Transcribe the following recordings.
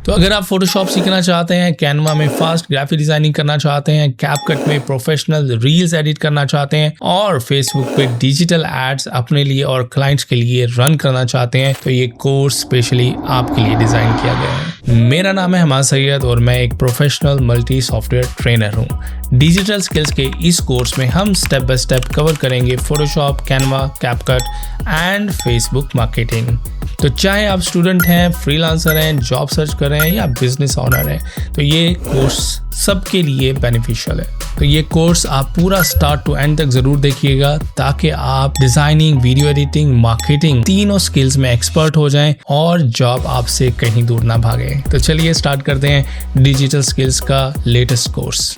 तो अगर आप फोटोशॉप सीखना चाहते हैं, कैनवा में फास्ट ग्राफिक डिजाइनिंग करना चाहते हैं, कैपकट में प्रोफेशनल रील्स एडिट करना चाहते हैं और फेसबुक पे डिजिटल एड्स अपने लिए और क्लाइंट्स के लिए रन करना चाहते हैं, तो ये कोर्स स्पेशली आपके लिए डिजाइन किया गया है। मेरा नाम है हमाद सैयद और मैं एक प्रोफेशनल मल्टी सॉफ्टवेयर ट्रेनर हूँ। डिजिटल स्किल्स के इस कोर्स में हम स्टेप बाय स्टेप कवर करेंगे Photoshop, Canva, CapCut and Facebook marketing. तो चाहे आप स्टूडेंट हैं, फ्रीलांसर हैं, जॉब सर्च कर रहे हैं या बिजनेस ओनर हैं, तो ये कोर्स सबके लिए बेनिफिशियल है। तो ये कोर्स आप पूरा स्टार्ट टू एंड तक ज़रूर देखिएगा ताकि आप डिज़ाइनिंग, वीडियो एडिटिंग, मार्केटिंग तीनों स्किल्स में एक्सपर्ट हो जाएं और जॉब आपसे कहीं दूर ना भागे। तो चलिए स्टार्ट करते हैं डिजिटल स्किल्स का लेटेस्ट कोर्स।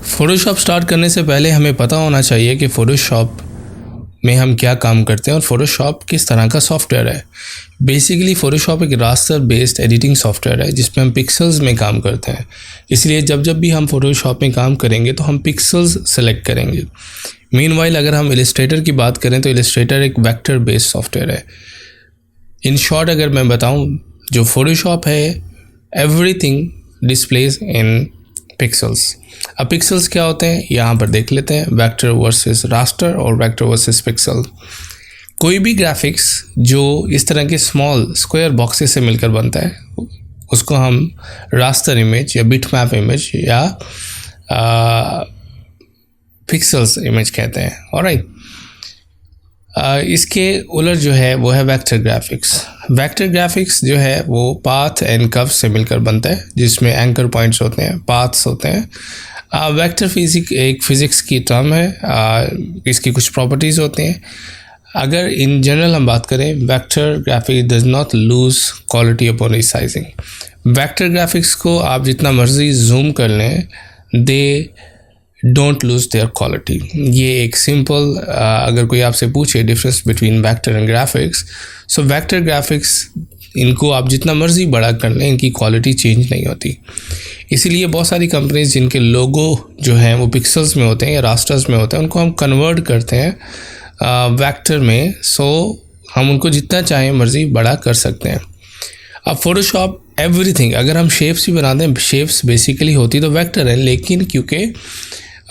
फोटोशॉप स्टार्ट करने से पहले हमें पता होना चाहिए कि फोटोशॉप में हम क्या काम करते हैं और फोटोशॉप किस तरह का सॉफ्टवेयर है। बेसिकली फोटोशॉप एक रास्टर बेस्ड एडिटिंग सॉफ्टवेयर है जिसमें हम पिक्सेल्स में काम करते हैं। इसलिए जब भी हम फोटोशॉप में काम करेंगे तो हम पिक्सेल्स सेलेक्ट करेंगे। मीनवाइल अगर हम इलस्ट्रेटर की बात करें तो इलस्ट्रेटर एक वेक्टर बेस्ड सॉफ्टवेयर है। इन शॉर्ट अगर मैं बताऊं, जो फोटोशॉप है एवरीथिंग डिस्प्लेज इन पिक्सेल्स। अब पिक्सेल्स क्या होते हैं यहाँ पर देख लेते हैं, वेक्टर वर्सेस रास्टर और वेक्टर वर्सेस पिक्सल। कोई भी ग्राफिक्स जो इस तरह के स्मॉल स्क्वायर बॉक्सेस से मिलकर बनता है उसको हम रास्टर इमेज या बिटमैप इमेज या पिक्सेल्स इमेज कहते हैं। ऑलराइट, इसके उलट जो है वो है वेक्टर ग्राफिक्स। वेक्टर ग्राफिक्स जो है वो पाथ एंड कर्व से मिलकर बनता है जिसमें एंकर पॉइंट्स होते हैं, पाथ्स होते हैं। वेक्टर फिज़िक्स की टर्म है। इसकी कुछ प्रॉपर्टीज़ होती हैं। अगर इन जनरल हम बात करें, vector graphics does not lose quality upon resizing. Vector graphics को आप जितना मर्जी जूम कर लें, they don't lose their quality. ये एक सिंपल, अगर कोई आपसे पूछे difference between vector and graphics, so vector graphics इनको आप जितना मर्जी बड़ा कर लें, इनकी क्वालिटी चेंज नहीं होती। इसीलिए बहुत सारी कंपनीज जिनके लोगो जो हैं वो पिक्सेल्स में होते हैं या रास्टर्स में होते हैं, उनको हम कन्वर्ट करते हैं वेक्टर में। सो हम उनको जितना चाहें मर्जी बड़ा कर सकते हैं। अब फोटोशॉप एवरीथिंग, अगर हम शेप्स भी बना दें, शेप्स बेसिकली होती तो वेक्टर है, लेकिन क्योंकि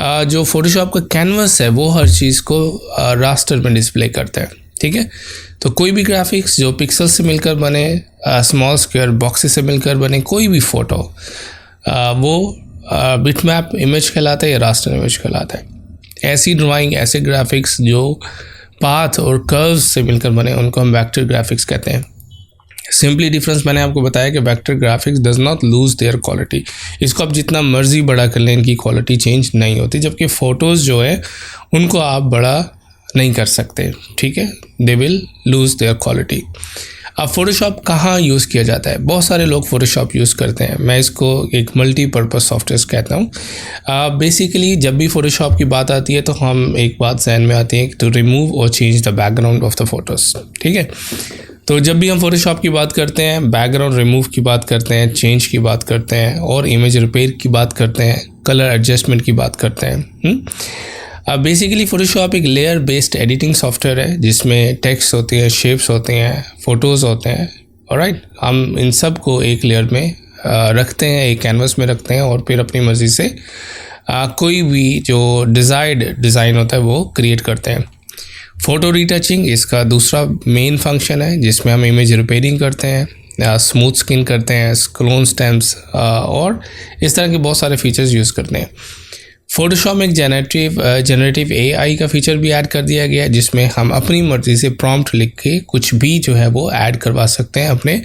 जो फोटोशॉप का कैनवस है वो हर चीज़ को रास्टर में डिस्प्ले करता है। ठीक है, तो कोई भी ग्राफिक्स जो पिक्सल से मिलकर बने, स्मॉल स्क्वायर बॉक्सेस से मिलकर बने, कोई भी फ़ोटो वो बिटमैप इमेज कहलाता है या रास्टर इमेज कहलाता है। ऐसी ड्राइंग, ऐसे ग्राफिक्स जो पाथ और कर्व्स से मिलकर बने, उनको हम वेक्टर ग्राफिक्स कहते हैं। सिंपली डिफरेंस मैंने आपको बताया कि vector graphics does not lose their quality. इसको आप जितना मर्जी बड़ा कर लें, इनकी क्वालिटी चेंज नहीं होती। जबकि फ़ोटोज़ जो है उनको आप बड़ा नहीं कर सकते। ठीक है, they will lose their quality. अब फ़ोटोशॉप कहाँ यूज़ किया जाता है? बहुत सारे लोग फ़ोटोशॉप यूज़ करते हैं। मैं इसको एक मल्टीपर्पज़ सॉफ्टवेयर कहता हूँ। बेसिकली जब भी फ़ोटोशॉप की बात आती है तो हम एक बात जहन में आती है कि टू रिमूव और change the background of the photos. ठीक है, तो जब भी हम फोटोशॉप की बात करते हैं, बैकग्राउंड रिमूव की बात करते हैं, चेंज की बात करते हैं और इमेज रिपेयर की बात करते हैं, कलर एडजस्टमेंट की बात करते हैं। अब बेसिकली फोटोशॉप एक लेयर बेस्ड एडिटिंग सॉफ्टवेयर है जिसमें टेक्स्ट होते हैं, शेप्स होते हैं, फ़ोटोज़ होते हैं। ऑलराइट, हम इन सब को एक लेयर में रखते हैं, एक कैनवस में रखते हैं और फिर अपनी मर्ज़ी से कोई भी जो डिज़ायर्ड डिज़ाइन होता है वो क्रिएट करते हैं। फ़ोटो रीटचिंग इसका दूसरा मेन फंक्शन है जिसमें हम इमेज रिपेयरिंग करते हैं, स्मूथ स्किन करते हैं, क्लोन स्टैम्प्स और इस तरह के बहुत सारे फीचर्स यूज़ करते हैं। फ़ोटोशॉप में एक जनरेटिव AI का फीचर भी ऐड कर दिया गया है जिसमें हम अपनी मर्ज़ी से प्रॉम्प्ट लिख के कुछ भी जो है वो ऐड करवा सकते हैं अपने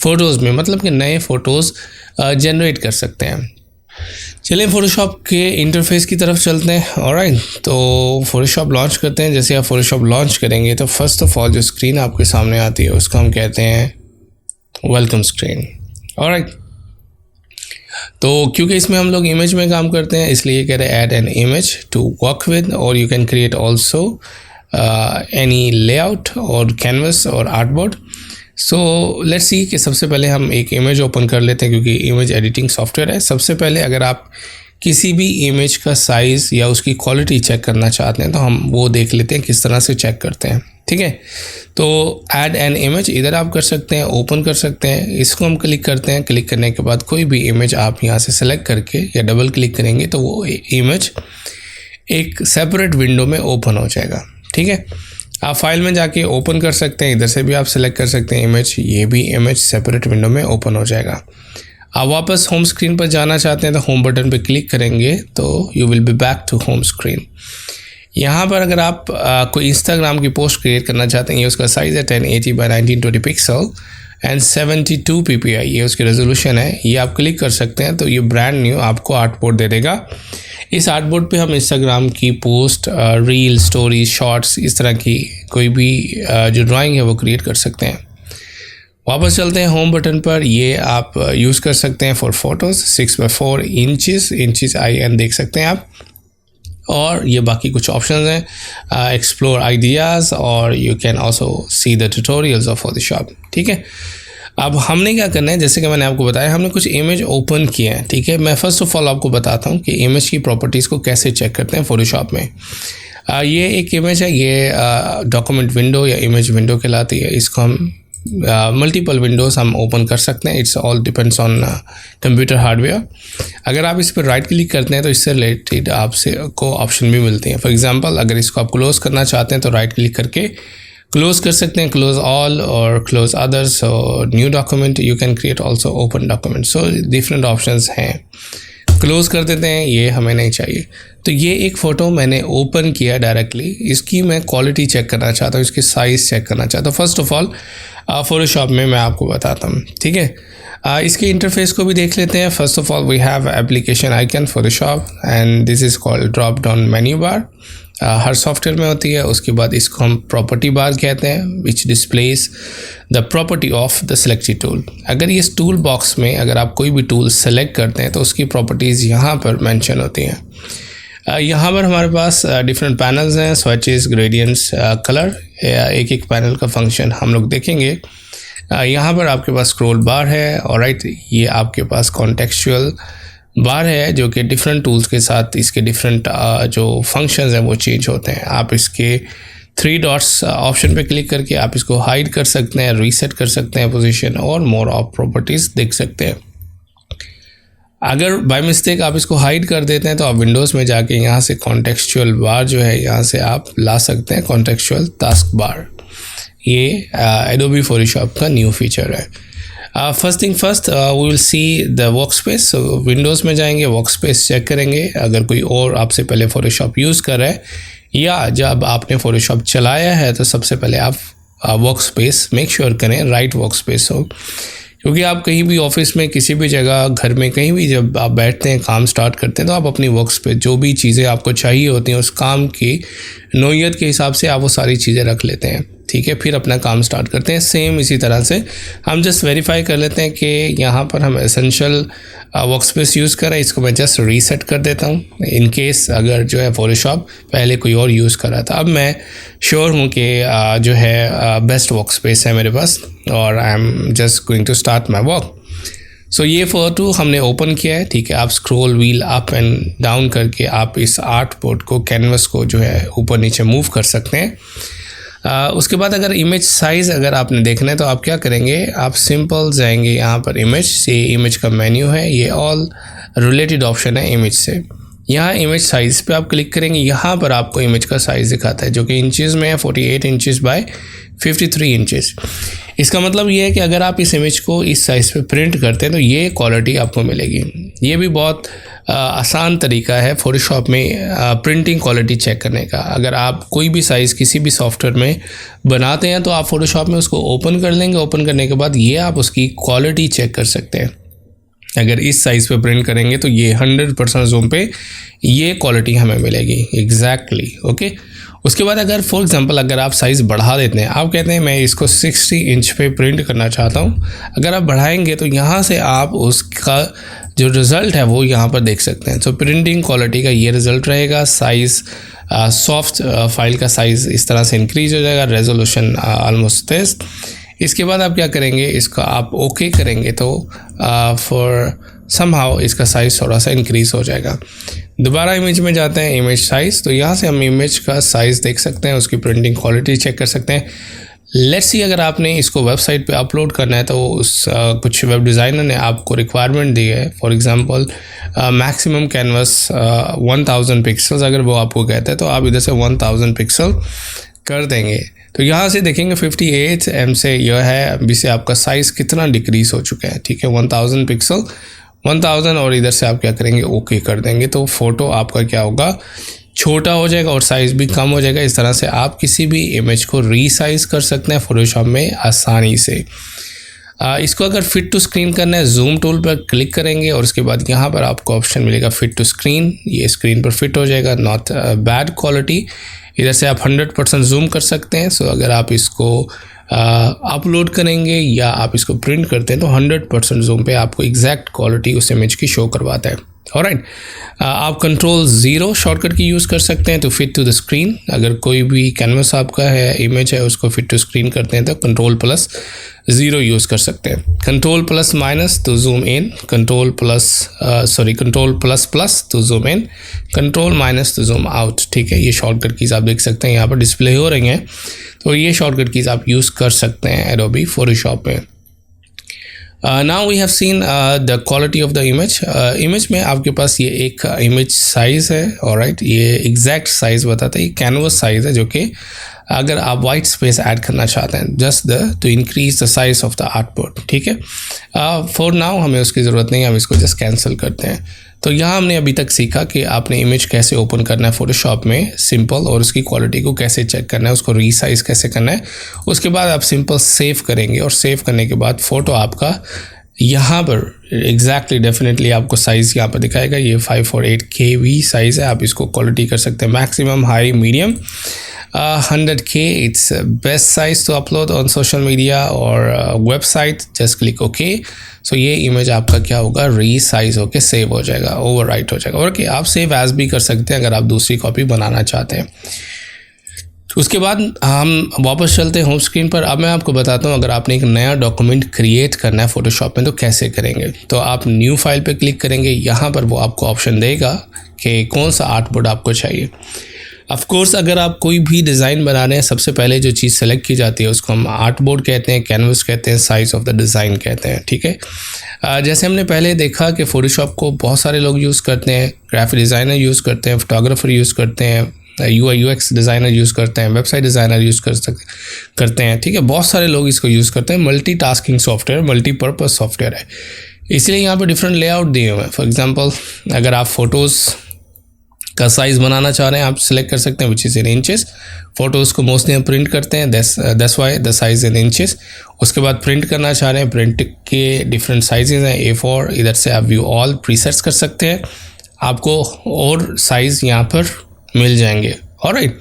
फ़ोटोज़ में, मतलब कि नए फ़ोटोज़ जनरेट कर सकते हैं। चलिए फ़ोटोशॉप के इंटरफेस की तरफ चलते हैं। ऑलराइट, तो फ़ोटोशॉप लॉन्च करते हैं। जैसे आप फ़ोटोशॉप लॉन्च करेंगे तो फर्स्ट ऑफ ऑल जो स्क्रीन आपके सामने आती है उसको हम कहते हैं वेलकम स्क्रीन। ऑलराइट, तो क्योंकि इसमें हम लोग इमेज में काम करते हैं इसलिए कह रहे हैं add an image to work with, और you can create also any layout और कैनवस और आर्टबोर्ड। सो लेट्स सी कि सबसे पहले हम एक इमेज ओपन कर लेते हैं क्योंकि इमेज एडिटिंग सॉफ्टवेयर है। सबसे पहले अगर आप किसी भी इमेज का साइज़ या उसकी क्वालिटी चेक करना चाहते हैं तो हम वो देख लेते हैं किस तरह से चेक करते हैं। ठीक है, तो ऐड एन इमेज इधर आप कर सकते हैं, ओपन कर सकते हैं। इसको हम क्लिक करते हैं। क्लिक करने के बाद कोई भी इमेज आप यहाँ से सेलेक्ट करके या डबल क्लिक करेंगे तो वो इमेज एक सेपरेट विंडो में ओपन हो जाएगा। ठीक है, आप फाइल में जाके ओपन कर सकते हैं। इधर से भी आप सेलेक्ट कर सकते हैं इमेज, ये भी इमेज सेपरेट विंडो में ओपन हो जाएगा। आप वापस होम स्क्रीन पर जाना चाहते हैं तो होम बटन पे क्लिक करेंगे तो you will be back to home screen. यहाँ पर अगर आप कोई इंस्टाग्राम की पोस्ट क्रिएट करना चाहते हैं, ये उसका साइज़ है 1080 बाई 1920 पिक्सल एंड 72 ppi, ये उसकी रेजोल्यूशन है। ये आप क्लिक कर सकते हैं तो ये ब्रांड न्यू आपको आर्टबोर्ड दे देगा। इस आर्टबोर्ड पे हम इंस्टाग्राम की पोस्ट, रील, स्टोरी, शॉर्ट्स, इस तरह की कोई भी जो ड्राइंग है वो क्रिएट कर सकते हैं। वापस चलते हैं होम बटन पर। ये आप यूज़ कर सकते हैं for photos. 6x4 inches IN देख सकते हैं आप। और ये बाकी कुछ ऑप्शंस हैं, एक्सप्लोर आइडियाज़ और you can also see the tutorials of Photoshop. ठीक है, अब हमने क्या करना है, जैसे कि मैंने आपको बताया हमने कुछ इमेज ओपन किए हैं। ठीक है, मैं फ़र्स्ट ऑफ ऑल आपको बताता हूँ कि इमेज की प्रॉपर्टीज़ को कैसे चेक करते हैं फोटोशॉप में। ये एक इमेज है, ये डॉक्यूमेंट विंडो या इमेज विंडो कहलाती है। इसको हम मल्टीपल विंडोज़ हम ओपन कर सकते हैं। It's all depends on computer hardware. अगर आप इस पर राइट क्लिक करते हैं तो इससे रिलेटेड आपसे को ऑप्शन भी मिलते हैं। फॉर एग्जांपल, अगर इसको आप क्लोज़ करना चाहते हैं तो राइट क्लिक करके क्लोज़ कर सकते हैं, क्लोज़ ऑल और क्लोज़ अदर्स और new document you can create also open document. So different options हैं। क्लोज़ कर देते हैं, ये हमें नहीं चाहिए। तो ये एक फ़ोटो मैंने ओपन किया डायरेक्टली। इसकी मैं क्वालिटी चेक करना चाहता हूँ, इसकी साइज़ चेक करना चाहता हूँ। फर्स्ट ऑफ ऑल फोटोशॉप में मैं आपको बताता हूँ। ठीक है, इसके इंटरफेस को भी देख लेते हैं। First of all we have application icon Photoshop and this is called drop down menu bar. हर सॉफ्टवेयर में होती है। उसके बाद इसको हम प्रॉपर्टी बार कहते हैं, which displays the property of the selected tool. अगर इस टूल बॉक्स में अगर आप कोई भी टूल सेलेक्ट करते हैं तो उसकी प्रॉपर्टीज़ यहाँ पर मेंशन होती हैं। यहाँ पर हमारे पास डिफरेंट पैनल्स हैं, स्विचेस, ग्रेडियंट्स, कलर। एक एक पैनल का फंक्शन हम लोग देखेंगे। यहाँ पर आपके पास स्क्रॉल बार है और राइट ये आपके पास कॉन्टेक्चुअल बार है जो कि डिफरेंट टूल्स के साथ इसके डिफरेंट जो फंक्शंस हैं वो चेंज होते हैं। आप इसके 3 डॉट्स ऑप्शन पे क्लिक करके आप इसको हाइड कर सकते हैं, रीसेट कर सकते हैं पोजीशन और मोर ऑफ प्रॉपर्टीज़ देख सकते हैं। अगर बाय मिस्टेक आप इसको हाइड कर देते हैं तो आप विंडोज़ में जाके यहाँ से कॉन्टेक्चुअल बार जो है यहाँ से आप ला सकते हैं, कॉन्टेक्चुअल टास्क बार। ये एडोबी फोटोशॉप का न्यू फीचर है। First thing first we will see the work space. Windows में जाएंगे, वर्क स्पेस चेक करेंगे। अगर कोई और आपसे पहले फोटोशॉप यूज़ कर रहा है या जब आपने फोटोशॉप चलाया है तो सबसे पहले आप वर्क स्पेस मेक श्योर करें राइट वर्क स्पेस हो, क्योंकि आप कहीं भी ऑफिस में, किसी भी जगह, घर में, कहीं भी जब आप बैठते हैं, काम स्टार्ट करते हैं तो आप अपनी वर्क स्पेस जो भी चीज़ें आपको चाहिए होती हैं उस काम की नोयत के हिसाब से आप वो सारी चीज़ें रख लेते हैं। ठीक है, फिर अपना काम स्टार्ट करते हैं। सेम इसी तरह से हम जस्ट वेरीफाई कर लेते हैं कि यहाँ पर हम एसेंशियल वर्क स्पेस यूज़ कर रहे हैं। इसको मैं जस्ट रीसेट कर देता हूँ इन केस अगर जो है फोटोशॉप पहले कोई और यूज़ कर रहा था। अब मैं श्योर हूँ कि जो है बेस्ट वर्क स्पेस है मेरे पास और I am just going to start my work. So ये फ़ोटो हमने ओपन किया है। ठीक है, आप scroll wheel up and down करके आप इस आर्ट बोर्ड को, कैनवस को जो है ऊपर नीचे मूव कर सकते हैं। उसके बाद अगर इमेज साइज़ अगर आपने देखना है तो आप क्या करेंगे, आप सिंपल जाएंगे यहाँ पर इमेज से, इमेज का मेन्यू है, ये ऑल रिलेटेड ऑप्शन है इमेज से। यहाँ इमेज साइज़ पे आप क्लिक करेंगे। यहाँ पर आपको इमेज का साइज़ दिखाता है जो कि इंचज़ में है, 48 इंचज़ बाय 53 इंचज़। इसका मतलब ये है कि अगर आप इस इमेज को इस साइज़ पे प्रिंट करते हैं तो ये क्वालिटी आपको मिलेगी। ये भी बहुत आसान तरीका है फ़ोटोशॉप में प्रिंटिंग क्वालिटी चेक करने का। अगर आप कोई भी साइज़ किसी भी सॉफ्टवेयर में बनाते हैं तो आप फ़ोटोशॉप में उसको ओपन कर लेंगे। ओपन करने के बाद ये आप उसकी क्वालिटी चेक कर सकते हैं। अगर इस साइज़ पे प्रिंट करेंगे तो ये 100% जूम पे ये क्वालिटी हमें मिलेगी एग्जैक्टली। ओके, उसके बाद अगर फॉर एग्जांपल अगर आप साइज़ बढ़ा देते हैं, आप कहते हैं मैं इसको 60 इंच पे प्रिंट करना चाहता हूँ, अगर आप बढ़ाएंगे तो यहाँ से आप उसका जो रिज़ल्ट है वो यहाँ पर देख सकते हैं। तो प्रिंटिंग क्वालिटी का ये रिज़ल्ट रहेगा। साइज़ सॉफ्ट फाइल का साइज़ इस तरह से इंक्रीज हो जाएगा, रेजोल्यूशन ऑलमोस्ट तेज़। इसके बाद आप क्या करेंगे, इसका आप ओके करेंगे तो फॉर समहाउ इसका साइज़ थोड़ा सा इंक्रीज़ हो जाएगा। दोबारा इमेज में जाते हैं, इमेज साइज़, तो यहाँ से हम इमेज का साइज़ देख सकते हैं, उसकी प्रिंटिंग क्वालिटी चेक कर सकते हैं। लेट्स सी अगर आपने इसको वेबसाइट पे अपलोड करना है तो उस कुछ वेब डिज़ाइनर ने आपको रिक्वायरमेंट दी है, for example maximum canvas 1000 pixels, अगर वो आपको कहता है तो आप इधर से 1000 पिक्सल कर देंगे। तो यहाँ से देखेंगे 58 एम से यह है, अभी से आपका साइज़ कितना डिक्रीज़ हो चुका है, ठीक है, 1000 पिक्सल 1000, और इधर से आप क्या करेंगे, ओके कर देंगे, तो फ़ोटो आपका क्या होगा, छोटा हो जाएगा और साइज़ भी कम हो जाएगा। इस तरह से आप किसी भी इमेज को रीसाइज़ कर सकते हैं फ़ोटोशॉप में आसानी से। इसको अगर फिट टू स्क्रीन करना है, जूम टूल पर क्लिक करेंगे और उसके बाद यहाँ पर आपको ऑप्शन मिलेगा फिट टू स्क्रीन, ये स्क्रीन पर फिट हो जाएगा, नॉट बैड क्वालिटी। इधर से आप 100% जूम कर सकते हैं। सो अगर आप इसको अपलोड करेंगे या आप इसको प्रिंट करते हैं तो 100% जूम पे आपको एग्जैक्ट क्वालिटी उस इमेज की शो करवाता है। ऑलराइट, आप Ctrl+0 शॉर्टकट की यूज़ कर सकते हैं to fit to the screen. अगर कोई भी कैनवस आपका है, इमेज है, उसको फिट टू स्क्रीन करते हैं तो Ctrl+0 यूज़ कर सकते हैं। Ctrl+- to zoom in, Ctrl++ to zoom in, Ctrl- to zoom out, ठीक है। ये शॉर्टकट कीज़ आप देख सकते हैं यहाँ पर डिस्प्ले हो रही हैं, तो ये शॉर्टकट कीज़ आप यूज़ कर सकते हैं एडोबी फोटोशॉप में। Now we have seen the quality of the image. Image में आपके पास ये एक इमेज साइज़ है, ऑलराइट, ये एग्जैक्ट साइज़ बताता है, ये कैनवस साइज़ है जो कि अगर आप वाइट स्पेस ऐड करना चाहते हैं, just to increase the size of the artboard, ठीक है। फॉर नाउ हमें उसकी ज़रूरत नहीं है, हम इसको जस्ट कैंसिल करते हैं। तो यहाँ हमने अभी तक सीखा कि आपने इमेज कैसे ओपन करना है फोटोशॉप में सिंपल, और उसकी क्वालिटी को कैसे चेक करना है, उसको रीसाइज़ कैसे करना है। उसके बाद आप सिंपल सेव करेंगे और सेव करने के बाद फ़ोटो आपका यहाँ पर एग्जैक्टली डेफिनेटली आपको साइज़ यहाँ पर दिखाएगा। ये 548 KB साइज़ है, आप इसको क्वालिटी कर सकते हैं maximum, high, medium. 100K it's best size to upload on social media और website, just click okay. So ये इमेज आपका क्या होगा, रीसाइज होके सेव हो जाएगा, ओवरराइट हो जाएगा। ओके, आप सेव एज भी कर सकते हैं अगर आप दूसरी कॉपी बनाना चाहते हैं। उसके बाद हम वापस चलते हैं होम स्क्रीन पर। अब मैं आपको बताता हूँ अगर आपने एक नया डॉक्यूमेंट क्रिएट करना है फोटोशॉप में तो कैसे करेंगे। तो आप न्यू फाइल पे क्लिक करेंगे, यहाँ पर वो आपको ऑप्शन देगा कि कौन सा आर्टबोर्ड आपको चाहिए। ऑफ कोर्स अगर आप कोई भी डिज़ाइन बना रहे हैं, सबसे पहले जो चीज़ सेलेक्ट की जाती है उसको हम आर्टबोर्ड कहते हैं, कैनवस कहते हैं, साइज़ ऑफ द डिज़ाइन कहते हैं, ठीक है। जैसे हमने पहले देखा कि फ़ोटोशॉप को बहुत सारे लोग यूज़ करते हैं, ग्राफिक डिज़ाइनर यूज़ करते हैं, फोटोग्राफर यूज़ करते हैं, UI UX डिज़ाइनर यूज़ करते हैं, वेबसाइट डिज़ाइनर यूज़ करते हैं, ठीक है। बहुत सारे लोग इसको यूज़ करते हैं। मल्टीटास्किंग सॉफ्टवेयर, मल्टीपर्पज़ सॉफ्टवेयर है, इसलिए यहाँ पर डिफरेंट लेआउट दिए हुए हैं। फॉर एग्जांपल अगर आप फ़ोटोज़ का साइज़ बनाना चाह रहे हैं, आप सिलेक्ट कर सकते हैं which is in inches. Photos को मोस्टली हम प्रिंट करते हैं, that's why the size in inches. उसके बाद प्रिंट करना चाह रहे हैं, प्रिंट के डिफरेंट साइजेज़ हैं, A4, इधर से आप व्यू ऑल प्रीसेट्स कर सकते हैं, आपको और साइज़ यहाँ पर मिल जाएंगे। ऑलराइट,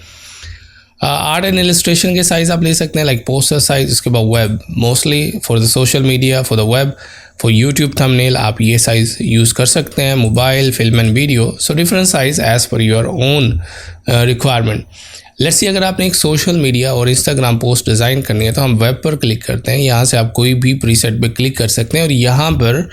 आर्ट एंड इलस्ट्रेशन के साइज़ आप ले सकते हैं, लाइक पोस्टर साइज़। उसके बाद web, mostly for the social media, for the web, for YouTube thumbnail आप ये साइज़ यूज़ कर सकते हैं। Mobile, film and video, so different size as per your own requirement. Let's see अगर आपने एक सोशल मीडिया और इंस्टाग्राम पोस्ट डिज़ाइन करनी है तो हम वेब पर क्लिक करते हैं, यहाँ से आप कोई भी प्रीसेट पे क्लिक कर सकते हैं और यहाँ पर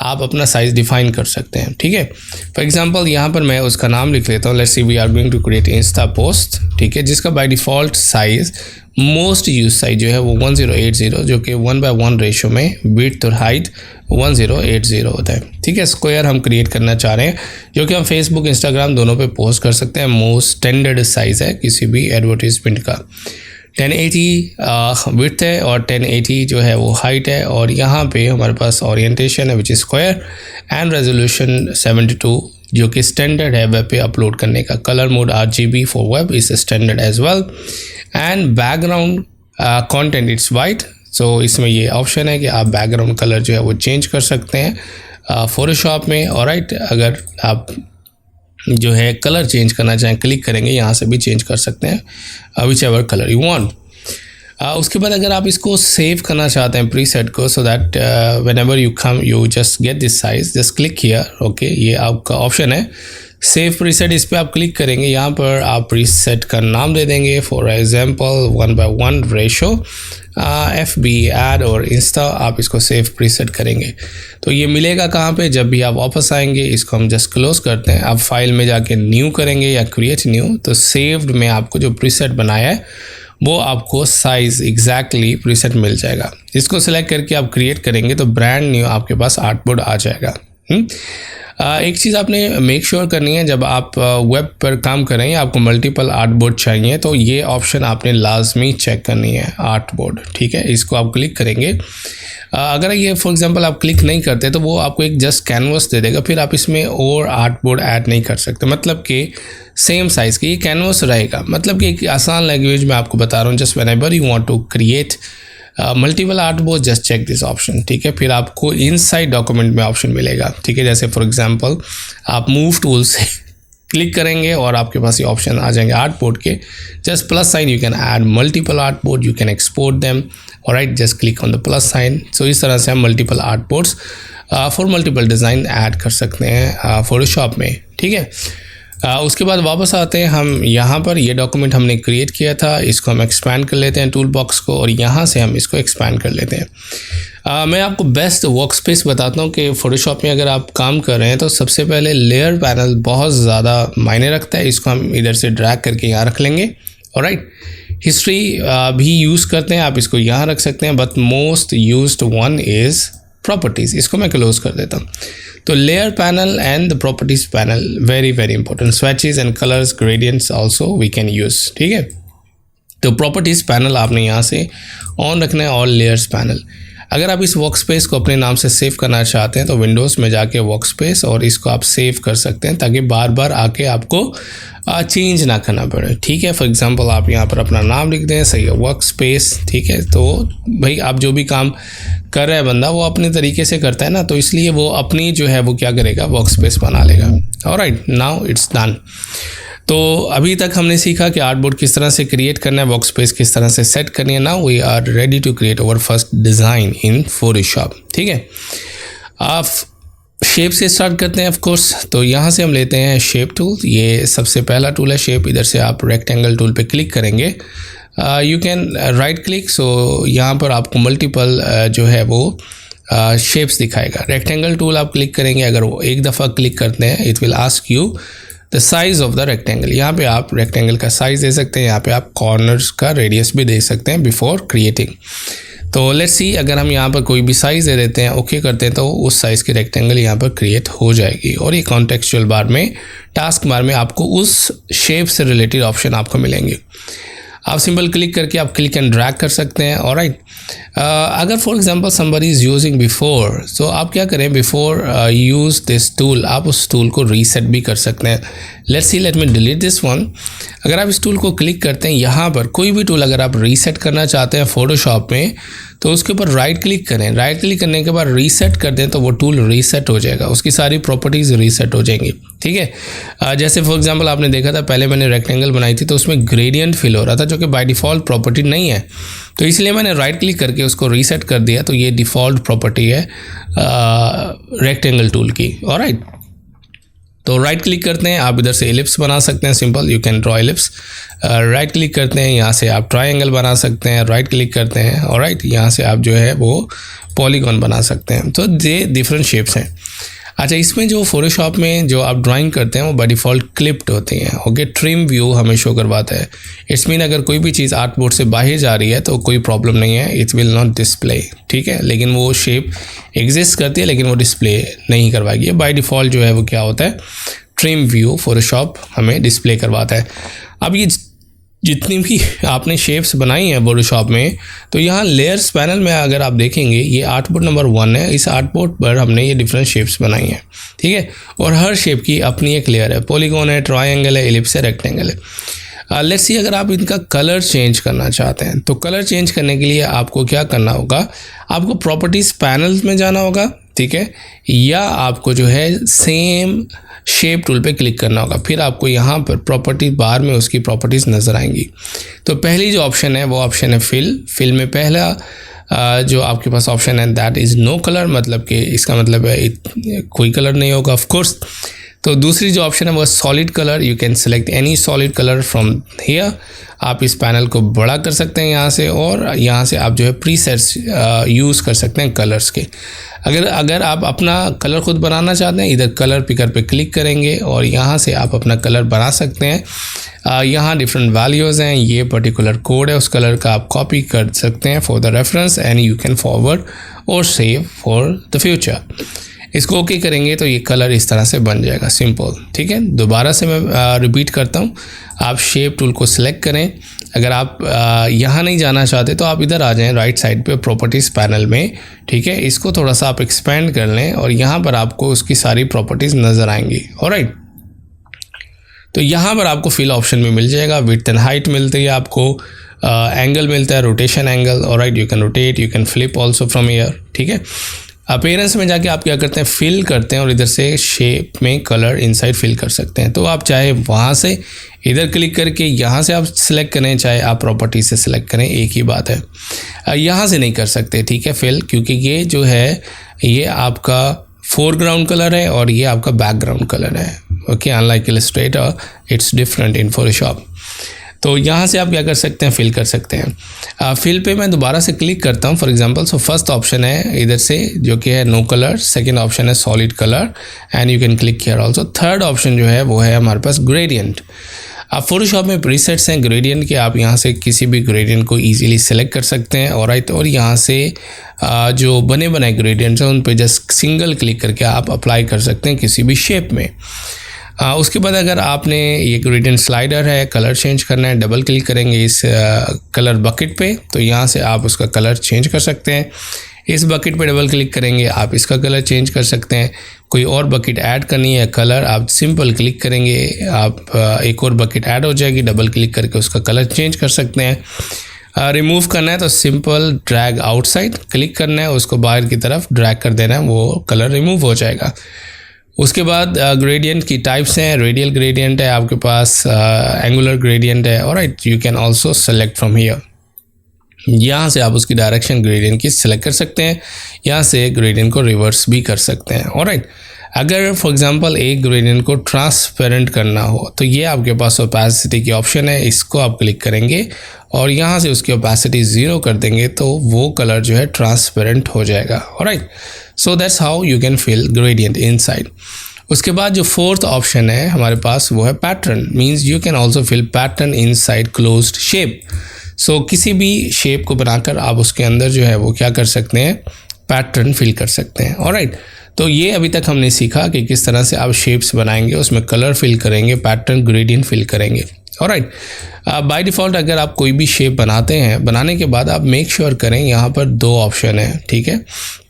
आप अपना साइज़ डिफाइन कर सकते हैं, ठीक है। फॉर एग्जांपल यहाँ पर मैं उसका नाम लिख लेता हूँ, let's see we are going to create insta post, ठीक है, जिसका by default size most use size जो है वो 1080, जो कि 1:1 रेशो में विड्थ और हाइट 1080 होता है, ठीक है। स्क्वायर हम क्रिएट करना चाह रहे हैं जो कि हम फेसबुक, इंस्टाग्राम दोनों पे पोस्ट कर सकते हैं। मोस्ट स्टैंडर्ड साइज़ है किसी भी एडवर्टीजमेंट का। 1080 विड्थ है और 1080 जो है वो हाइट है, और यहाँ पे हमारे पास ओरिएंटेशन है which is square, and resolution 72 जो कि स्टैंडर्ड है वेब पे अपलोड करने का। Colour mode RGB for web is standard as well, and background content it's white. So इसमें ये ऑप्शन है कि आप बैकग्राउंड कलर जो है वो चेंज कर सकते हैं फोटोशॉप में। ऑलराइट, अगर आप जो है कलर चेंज करना चाहें, क्लिक करेंगे, यहाँ से भी चेंज कर सकते हैं which ever colour you want. उसके बाद अगर आप इसको सेव करना चाहते हैं प्रीसेट को, so that when ever you come you just get this size, just click here, okay, ये आपका ऑप्शन है सेव प्रीसेट। इस पर आप क्लिक करेंगे, यहाँ पर आप प्रीसेट का नाम दे देंगे, for example 1:1 ratio, FB add और इंस्टा आप इसको सेव प्रीसेट करेंगे। तो ये मिलेगा कहाँ पे, जब भी आप वापस आएंगे इसको हम जस्ट क्लोज करते हैं। आप फाइल में जाके न्यू करेंगे या क्रिएट न्यू, तो सेव्ड में आपको जो प्रीसेट बनाया है वो आपको साइज़ एग्जैक्टली प्रीसेट मिल जाएगा। इसको सिलेक्ट करके आप क्रिएट करेंगे तो ब्रांड न्यू आपके पास आर्टबोर्ड आ जाएगा। एक चीज़ आपने मेक श्योर करनी है, जब आप वेब पर काम कर रहे हैं आपको मल्टीपल आर्टबोर्ड चाहिए तो ये ऑप्शन आपने लाजमी चेक करनी है, आर्टबोर्ड, ठीक है। इसको आप क्लिक करेंगे। अगर ये फॉर एग्जांपल आप क्लिक नहीं करते तो वो आपको एक जस्ट कैनवस दे देगा, फिर आप इसमें और आर्टबोर्ड ऐड नहीं कर सकते। मतलब कि सेम साइज़ की ये कैनवस रहेगा। मतलब कि एक आसान लैंग्वेज में आपको बता रहा हूँ, just whenever you want to create multiple artboard just check this option, ठीक है। फिर आपको इनसाइड डॉक्यूमेंट में ऑप्शन मिलेगा, ठीक है। जैसे फॉर एग्जांपल आप मूव टूल से क्लिक करेंगे और आपके पास ये ऑप्शन आ जाएंगे आर्टबोर्ड के, just plus sign, you can add multiple artboard, you can export them, all right, just click on the plus sign. So इस तरह से हम multiple artboards for multiple design add कर सकते हैं फोटोशॉप में, ठीक है। उसके बाद वापस आते हैं हम यहाँ पर, ये डॉक्यूमेंट हमने क्रिएट किया था, इसको हम एक्सपैंड कर लेते हैं टूल बॉक्स को और यहाँ से हम इसको एक्सपैंड कर लेते हैं। मैं आपको बेस्ट वर्क स्पेस बताता हूँ कि फ़ोटोशॉप में अगर आप काम कर रहे हैं तो सबसे पहले लेयर पैनल बहुत ज़्यादा मायने रखता है। इसको हम इधर से ड्रैग करके यहाँ रख लेंगे, ऑलराइट। हिस्ट्री भी यूज़ करते हैं, आप इसको यहाँ रख सकते हैं, but most used one is properties. इसको मैं क्लोज कर देता हूँ। तो layer panel and the properties panel very very important, swatches and colours gradients also we can use, ठीक है। तो प्रॉपर्टीज पैनल आपने यहाँ से ऑन रखना है, ऑल लेयर्स पैनल। अगर आप इस वर्क स्पेस को अपने नाम से सेव करना चाहते हैं तो विंडोज़ में जाके वर्क स्पेस और इसको आप सेव कर सकते हैं ताकि बार बार आके आपको चेंज ना करना पड़े, ठीक है। फॉर एग्जांपल आप यहाँ पर अपना नाम लिख दें, सही है, वर्क स्पेस, ठीक है। तो भाई आप जो भी काम कर रहा है बंदा वो अपने तरीके से करता है ना, तो इसलिए वो अपनी जो है वो क्या करेगा, वर्क स्पेस बना लेगा। Alright, now it's done. तो अभी तक हमने सीखा कि आर्टबोर्ड किस तरह से क्रिएट करना है, वर्क स्पेस किस तरह से सेट करनी है। Now we are ready to create our first design in Photoshop, ठीक है। आप शेप से स्टार्ट करते हैं ऑफ कोर्स। तो यहाँ से हम लेते हैं शेप टूल, ये सबसे पहला टूल है शेप। इधर से आप रेक्टेंगल टूल पे क्लिक करेंगे, यू कैन राइट क्लिक। सो यहाँ पर आपको मल्टीपल जो है वो शेप्स दिखाएगा। रेक्टेंगल टूल आप क्लिक करेंगे, अगर वो एक दफ़ा क्लिक करते हैं it will ask you the size of the rectangle. यहाँ पे आप रेक्टेंगल का साइज़ दे सकते हैं, यहाँ पे आप कॉर्नर्स का रेडियस भी दे सकते हैं बिफोर क्रिएटिंग। तो लेट्स सी, अगर हम यहाँ पर कोई भी साइज़ दे देते हैं, ओके करते हैं, तो उस साइज़ की रेक्टेंगल यहाँ पर क्रिएट हो जाएगी। और ये कॉन्टेक्चुअल बार में, टास्क बार में आपको उस शेप से रिलेटेड ऑप्शन आपको मिलेंगे। आप सिंपल क्लिक करके आप क्लिक एंड ड्रैग कर सकते हैं, ऑलराइट। अगर for example somebody is using before, तो आप क्या करें, बिफोर यूज़ दिस टूल आप उस टूल को रीसेट भी कर सकते हैं। Let me delete this one. अगर आप इस टूल को क्लिक करते हैं, यहाँ पर कोई भी टूल अगर आप रीसेट करना चाहते हैं फोटोशॉप में तो उसके ऊपर राइट क्लिक करें। राइट क्लिक करने के बाद रीसेट कर दें तो वो टूल रीसेट हो जाएगा, उसकी सारी प्रॉपर्टीज़ रीसेट हो जाएंगी, ठीक है। जैसे फॉर एग्जांपल आपने देखा था पहले मैंने रेक्टेंगल बनाई थी तो उसमें ग्रेडियंट फिल हो रहा था जो कि बाय डिफ़ॉल्ट प्रॉपर्टी नहीं है, तो इसलिए मैंने राइट क्लिक करके उसको रीसेट कर दिया। तो ये डिफ़ॉल्ट प्रॉपर्टी है रेक्टेंगल टूल की, ऑलराइट। तो राइट क्लिक करते हैं, आप इधर से एलिप्स बना सकते हैं, simple you can draw ellipse. Right click करते हैं, यहाँ से आप ट्रायंगल बना सकते हैं, राइट क्लिक करते हैं, ऑलराइट, यहाँ से आप जो है वो पॉलीगॉन बना सकते हैं। तो ये डिफरेंट शेप्स हैं। अच्छा, इसमें जो फोटोशॉप में जो आप ड्राइंग करते हैं वो बाय डिफ़ॉल्ट क्लिप्ड होती हैं, ओके। ट्रिम व्यू हमें शो करवाता है। इट्स मीन अगर कोई भी चीज़ आर्टबोर्ड से बाहर जा रही है तो कोई प्रॉब्लम नहीं है, इट विल नॉट डिस्प्ले, ठीक है। लेकिन वो शेप एग्जिस्ट करती है लेकिन वो डिस्प्ले नहीं करवाएगी। बाय डिफ़ॉल्ट जो है वो क्या होता है, ट्रिम व्यू फोटोशॉप हमें डिस्प्ले करवाता है। अब ये जितनी भी आपने शेप्स बनाई हैं फोटोशॉप में, तो यहाँ लेयर्स पैनल में अगर आप देखेंगे ये आर्टबोर्ड नंबर 1 है। इस आर्टबोर्ड पर हमने ये डिफरेंट शेप्स बनाई हैं, ठीक है। और हर शेप की अपनी एक लेयर है, पॉलीगॉन है, ट्रायंगल है, एलिप्स है, रेक्टेंगल है। लेट्स सी, अगर आप इनका कलर चेंज करना चाहते हैं तो कलर चेंज करने के लिए आपको क्या करना होगा, आपको प्रॉपर्टीज़ पैनल्स में जाना होगा, ठीक है, या आपको जो है सेम शेप टूल पे क्लिक करना होगा। फिर आपको यहाँ पर प्रॉपर्टी बार में उसकी प्रॉपर्टीज़ नज़र आएंगी। तो पहली जो ऑप्शन है वो ऑप्शन है फिल में पहला जो आपके पास ऑप्शन है दैट इज़ नो कलर, मतलब कि इसका मतलब है कोई कलर नहीं होगा ऑफ कोर्स। तो दूसरी जो ऑप्शन है वो solid colour, you can select any solid colour from here. आप इस पैनल को बड़ा कर सकते हैं यहाँ से, और यहाँ से आप जो है प्रीसेट्स यूज़ कर सकते हैं कलर्स के। अगर आप अपना कलर खुद बनाना चाहते हैं, इधर कलर पिकर पे क्लिक करेंगे और यहाँ से आप अपना कलर बना सकते हैं। यहाँ डिफरेंट वैल्यूज़ हैं, ये पर्टिकुलर कोड है उस कलर का, आप कॉपी कर सकते हैं for the reference and you can forward और सेव फॉर द फ्यूचर। इसको ओके करेंगे तो ये कलर इस तरह से बन जाएगा, सिंपल। ठीक है, दोबारा से मैं रिपीट करता हूँ। आप शेप टूल को सिलेक्ट करें। अगर आप यहाँ नहीं जाना चाहते तो आप इधर आ जाएं राइट साइड पे प्रॉपर्टीज़ पैनल में। ठीक है, इसको थोड़ा सा आप एक्सपेंड कर लें और यहाँ पर आपको उसकी सारी प्रॉपर्टीज़ नज़र आएंगी। ऑलराइट, तो यहाँ पर आपको फिल ऑप्शन में मिल जाएगा, विड्थ एंड हाइट मिलती है आपको, एंगल मिलता है, rotation angle. Alright, you can rotate, you can flip also from here. ठीक है, अपीयरेंस में जाके आप क्या करते हैं, फिल करते हैं और इधर से शेप में कलर इनसाइड फिल कर सकते हैं। तो आप चाहे वहाँ से इधर क्लिक करके यहाँ से आप सिलेक्ट करें, चाहे आप प्रॉपर्टी से सिलेक्ट करें, एक ही बात है। यहाँ से नहीं कर सकते, ठीक है, फिल, क्योंकि ये जो है ये आपका फोरग्राउंड कलर है और ये आपका बैकग्राउंड कलर है। Okay, unlike Illustrator it's different in Photoshop. तो यहाँ से आप क्या कर सकते हैं, फिल कर सकते हैं। फिल पे मैं दोबारा से क्लिक करता हूँ for example. So first option है इधर से जो कि है नो कलर, सेकंड ऑप्शन है solid colour and you can click here also. Third option जो है वो है हमारे पास ग्रेडियंट। आप फोटोशॉप में प्रीसेट्स हैं ग्रेडियंट के, आप यहाँ से किसी भी ग्रेडियंट को ईजिली सेलेक्ट कर सकते हैं। और यहाँ से जो बने बनाए ग्रेडियंट्स हैं उन पर जस्ट सिंगल क्लिक करके आप अप्लाई कर सकते हैं किसी भी शेप में। उसके बाद अगर आपने ये ग्रेडियंट स्लाइडर है, कलर चेंज करना है, डबल क्लिक करेंगे इस कलर बकेट पे, तो यहाँ से आप उसका कलर चेंज कर सकते हैं। इस बकेट पे डबल क्लिक करेंगे, आप इसका कलर चेंज कर सकते हैं। कोई और बकेट ऐड करनी है कलर, आप सिंपल क्लिक करेंगे, आप एक और बकेट ऐड हो जाएगी, डबल क्लिक करके उसका कलर चेंज कर सकते हैं। रिमूव करना है तो सिंपल ड्रैग आउटसाइड क्लिक करना है, उसको बाहर की तरफ ड्रैग कर देना है, वो कलर रिमूव हो जाएगा। उसके बाद ग्रेडियंट की टाइप्स हैं, रेडियल ग्रेडियंट है आपके पास, एंगुलर ग्रेडियंट है। Alright, you can also select from here. यहाँ से आप उसकी डायरेक्शन ग्रेडियंट की सिलेक्ट कर सकते हैं, यहाँ से ग्रेडियंट को रिवर्स भी कर सकते हैं। ऑलराइट, अगर फॉर एग्जांपल एक ग्रेडियंट को ट्रांसपेरेंट करना हो तो ये आपके पास ओपेसिटी की ऑप्शन है, इसको आप क्लिक करेंगे और यहाँ से उसकी ओपेसिटी 0 कर देंगे तो वो कलर जो है ट्रांसपेरेंट हो जाएगा। Alright, so that's how you can fill gradient inside. उसके बाद जो फोर्थ ऑप्शन है हमारे पास वो है pattern, means you can also fill pattern inside closed shape. So किसी भी शेप को बनाकर आप उसके अंदर जो है वो क्या कर सकते हैं, पैटर्न फिल कर सकते हैं। ऑलराइट, तो ये अभी तक हमने सीखा कि किस तरह से आप शेप्स बनाएंगे, उसमें कलर फिल करेंगे, पैटर्न ग्रेडियंट फिल करेंगे। ऑलराइट, बाय डिफ़ॉल्ट अगर आप कोई भी शेप बनाते हैं, बनाने के बाद आप मेक श्योर करें यहाँ पर 2 ऑप्शन है। ठीक है,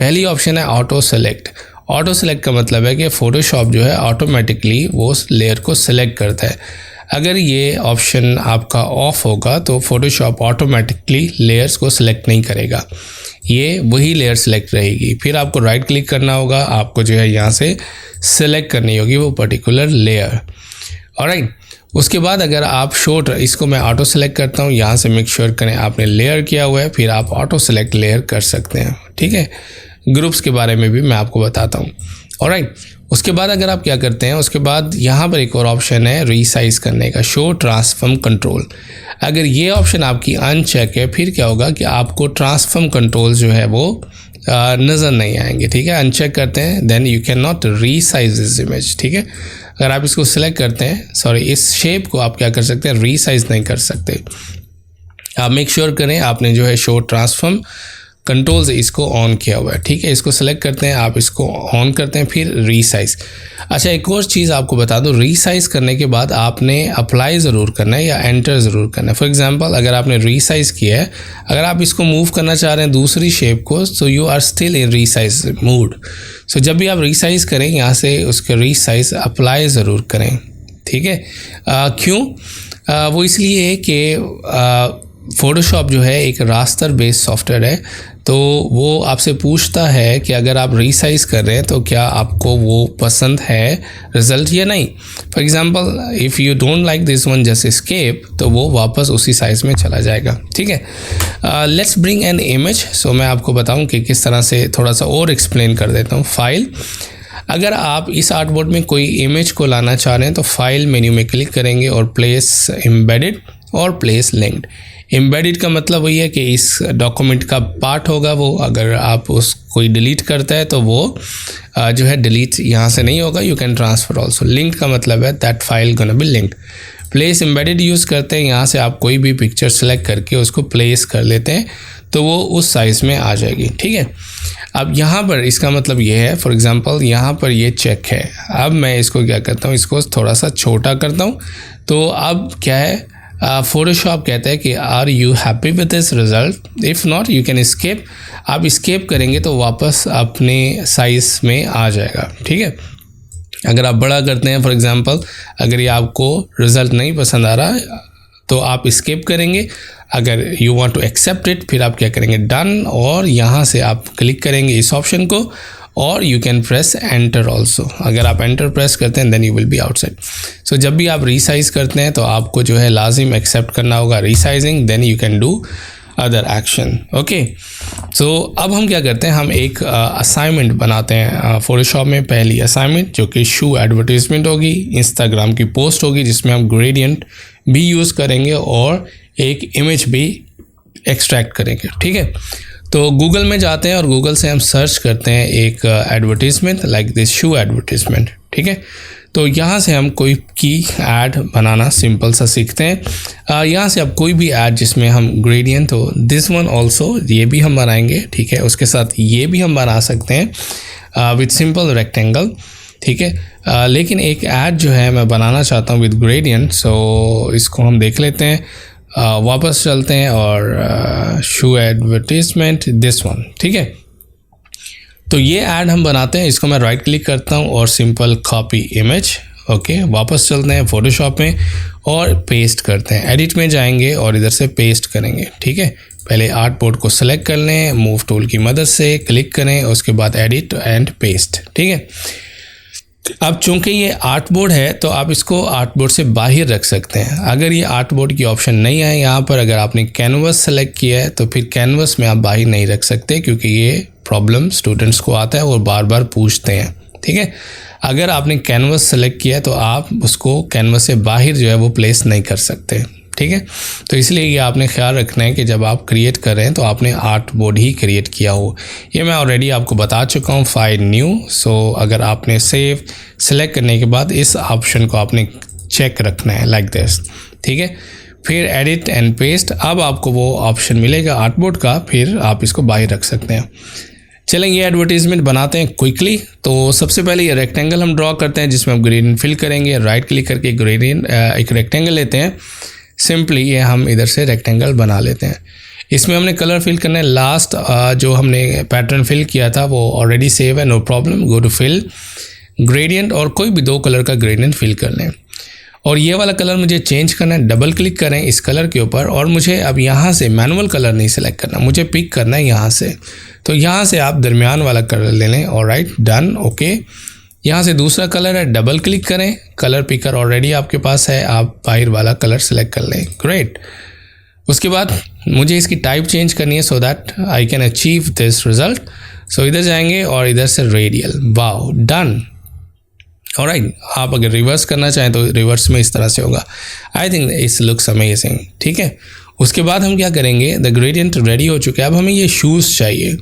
पहली ऑप्शन है ऑटो सेलेक्ट। ऑटो सेलेक्ट का मतलब है कि फ़ोटोशॉप जो है ऑटोमेटिकली वो लेयर को सिलेक्ट करता है। अगर ये ऑप्शन आपका ऑफ होगा तो फ़ोटोशॉप ऑटोमेटिकली लेयर्स को सिलेक्ट नहीं करेगा, ये वही लेयर सिलेक्ट रहेगी। फिर आपको राइट क्लिक करना होगा, आपको जो है यहाँ से सिलेक्ट करनी होगी वो पर्टिकुलर लेयर। ऑलराइट, उसके बाद अगर आप शॉर्ट, इसको मैं ऑटो सेलेक्ट करता हूँ, यहाँ से मेक श्योर करें आपने लेयर किया हुआ है, फिर आप ऑटो सेलेक्ट लेयर कर सकते हैं। ठीक है, ग्रुप्स के बारे में भी मैं आपको बताता हूँ। ऑलराइट, उसके बाद अगर आप क्या करते हैं, उसके बाद यहाँ पर एक और ऑप्शन है रीसाइज करने का, शो ट्रांसफॉर्म कंट्रोल। अगर ये ऑप्शन आपकी अनचेक है फिर क्या होगा कि आपको ट्रांसफॉर्म कंट्रोल जो है वो नज़र नहीं आएंगे। ठीक है, अनचेक करते हैं, then you can not resize this image. ठीक है, अगर आप इसको सिलेक्ट करते हैं, सॉरी इस शेप को आप क्या कर सकते हैं, रीसाइज नहीं कर सकते। आप मेक श्योर करें आपने जो है शो ट्रांसफॉर्म कंट्रोल्स इसको ऑन किया हुआ है। ठीक है, इसको सेलेक्ट करते हैं, आप इसको ऑन करते हैं, फिर रीसाइज। अच्छा, एक और चीज़ आपको बता दूं, रीसाइज करने के बाद आपने अप्लाई ज़रूर करना है या एंटर ज़रूर करना है। फॉर एग्जांपल अगर आपने रीसाइज किया है, अगर आप इसको मूव करना चाह रहे हैं दूसरी शेप को, so you are still in resize mode. So जब भी आप रीसाइज करें यहाँ से उसके रीसाइज अप्लाई ज़रूर करें। ठीक है, क्यों? वो इसलिए है कि फ़ोटोशॉप जो है एक रास्टर बेस्ड सॉफ्टवेयर है, तो वो आपसे पूछता है कि अगर आप रीसाइज कर रहे हैं तो क्या आपको वो पसंद है रिज़ल्ट या नहीं। For example if you don't like this one just escape, तो वो वापस उसी साइज़ में चला जाएगा। ठीक है, लेट्स ब्रिंग एन इमेज। सो मैं आपको बताऊं कि किस तरह से, थोड़ा सा और एक्सप्लेन कर देता हूं। फाइल, अगर आप इस आर्टबोर्ड में कोई इमेज को लाना चाह रहे हैं तो फाइल मेन्यू में क्लिक करेंगे और प्लेस एम्बेडेड और प्लेस लिंक्ड। एम्बेडेड का मतलब वही है कि इस डॉक्यूमेंट का पार्ट होगा वो, अगर आप उस कोई डिलीट करता है तो वो जो है डिलीट यहाँ से नहीं होगा, you can transfer also. Linked का मतलब है that file gonna be linked. Place embedded use करते हैं, यहाँ से आप कोई भी पिक्चर सेलेक्ट करके उसको प्लेस कर लेते हैं तो वो उस साइज़ में आ जाएगी, ठीक है। अब यहाँ पर इसका मतलब ये है, फॉर एग्जांपल यहाँ पर ये चेक है, अब मैं इसको क्या करता हूँ, इसको थोड़ा सा छोटा करता हूँ। तो अब क्या है, फोटोशॉप कहता है कि are you happy with this result, if not you can escape. आप स्केप करेंगे तो वापस अपने साइज़ में आ जाएगा, ठीक है। अगर आप बड़ा करते हैं, फॉर एग्जांपल अगर ये आपको रिज़ल्ट नहीं पसंद आ रहा तो आप स्केप करेंगे। अगर you want to accept it, फिर आप क्या करेंगे, डन, और यहाँ से आप क्लिक करेंगे इस ऑप्शन को और you can press enter also. अगर आप एंटर प्रेस करते हैं then you will be outside. So जब भी आप रीसाइज करते हैं तो आपको जो है लाजिम एक्सेप्ट करना होगा resizing, then you can do other action, okay. So अब हम क्या करते हैं, हम एक असाइनमेंट बनाते हैं फोटोशॉप में। पहली असाइनमेंट जो कि शू एडवर्टीजमेंट होगी, इंस्टाग्राम की पोस्ट होगी जिसमें हम ग्रेडियंट भी यूज़ करेंगे और एक इमेज भी एक्सट्रैक्ट करेंगे, ठीक है। तो गूगल में जाते हैं और गूगल से हम सर्च करते हैं एक advertisement like this shoe advertisement, ठीक है। तो यहाँ से हम कोई की ऐड बनाना सिंपल सा सीखते हैं। यहाँ से अब कोई भी ऐड जिसमें हम ग्रेडियंट हो, दिस वन ऑल्सो, ये भी हम बनाएंगे, ठीक है। उसके साथ ये भी हम बना सकते हैं विथ सिंपल रेक्टेंगल, ठीक है। लेकिन एक ऐड जो है मैं बनाना चाहता हूँ विद ग्रेडियंट, सो इसको हम देख लेते हैं। वापस चलते हैं और शू एडवर्टीजमेंट दिस वन, ठीक है। तो ये ऐड हम बनाते हैं, इसको मैं राइट क्लिक करता हूँ और सिंपल कॉपी इमेज, ओके। वापस चलते हैं फोटोशॉप में और पेस्ट करते हैं। एडिट में जाएंगे और इधर से पेस्ट करेंगे, ठीक है। पहले आर्टबोर्ड को सेलेक्ट कर लें, मूव टूल की मदद से क्लिक करें, उसके बाद एडिट एंड पेस्ट, ठीक है। अब चूंकि ये आर्टबोर्ड है तो आप इसको आर्टबोर्ड से बाहर रख सकते हैं। अगर ये आर्टबोर्ड की ऑप्शन नहीं है यहाँ पर, अगर आपने कैनवस सेलेक्ट किया है तो फिर कैनवस में आप बाहर नहीं रख सकते, क्योंकि ये प्रॉब्लम स्टूडेंट्स को आता है और बार बार पूछते हैं, ठीक है। अगर आपने कैनवस सेलेक्ट किया है तो आप उसको कैनवस से बाहर जो है वो प्लेस नहीं कर सकते, ठीक है। तो इसलिए ये आपने ख्याल रखना है कि जब आप क्रिएट कर रहे हैं तो आपने आर्टबोर्ड ही क्रिएट किया हो। ये मैं ऑलरेडी आपको बता चुका हूँ, फाइल न्यू। सो अगर आपने सेव सेलेक्ट करने के बाद इस ऑप्शन को आपने चेक रखना है लाइक दिस, ठीक है। फिर एडिट एंड पेस्ट, अब आपको वो ऑप्शन मिलेगा आर्टबोर्ड का, फिर आप इसको बाहर रख सकते हैं। चलें ये एडवर्टीजमेंट बनाते हैं क्विकली। तो सबसे पहले ये रेक्टेंगल हम ड्रॉ करते हैं जिसमें हम ग्रेडियंट फिल करेंगे। राइट क्लिक करके ग्रेडियंट एक रेक्टेंगल लेते हैं, सिंपली ये हम इधर से रेक्टेंगल बना लेते हैं। इसमें हमने कलर फिल करना है। लास्ट जो हमने पैटर्न फिल किया था वो ऑलरेडी सेव है, no problem. Go to fill gradient और कोई भी 2 कलर का ग्रेडियंट फिल कर लें। और ये वाला कलर मुझे चेंज करना है, डबल क्लिक करें इस कलर के ऊपर और मुझे अब यहाँ से मैनुअल कलर नहीं सेलेक्ट करना, मुझे पिक करना है यहाँ से। तो यहाँ से आप दरमियान वाला कलर ले लें और राइट डन, ओके। यहाँ से दूसरा कलर है, डबल क्लिक करें, कलर पिकर ऑलरेडी आपके पास है, आप बाहर वाला कलर सेलेक्ट कर लें, ग्रेट। उसके बाद मुझे इसकी टाइप चेंज करनी है so that I can achieve this result. So इधर जाएंगे और इधर से रेडियल, वाओ, डन, ऑलराइट। आप अगर रिवर्स करना चाहें तो रिवर्स में इस तरह से होगा। I think it's looks amazing, ठीक है। उसके बाद हम क्या करेंगे, द ग्रेडियंट रेडी हो चुका है। अब हमें ये शूज़ चाहिए।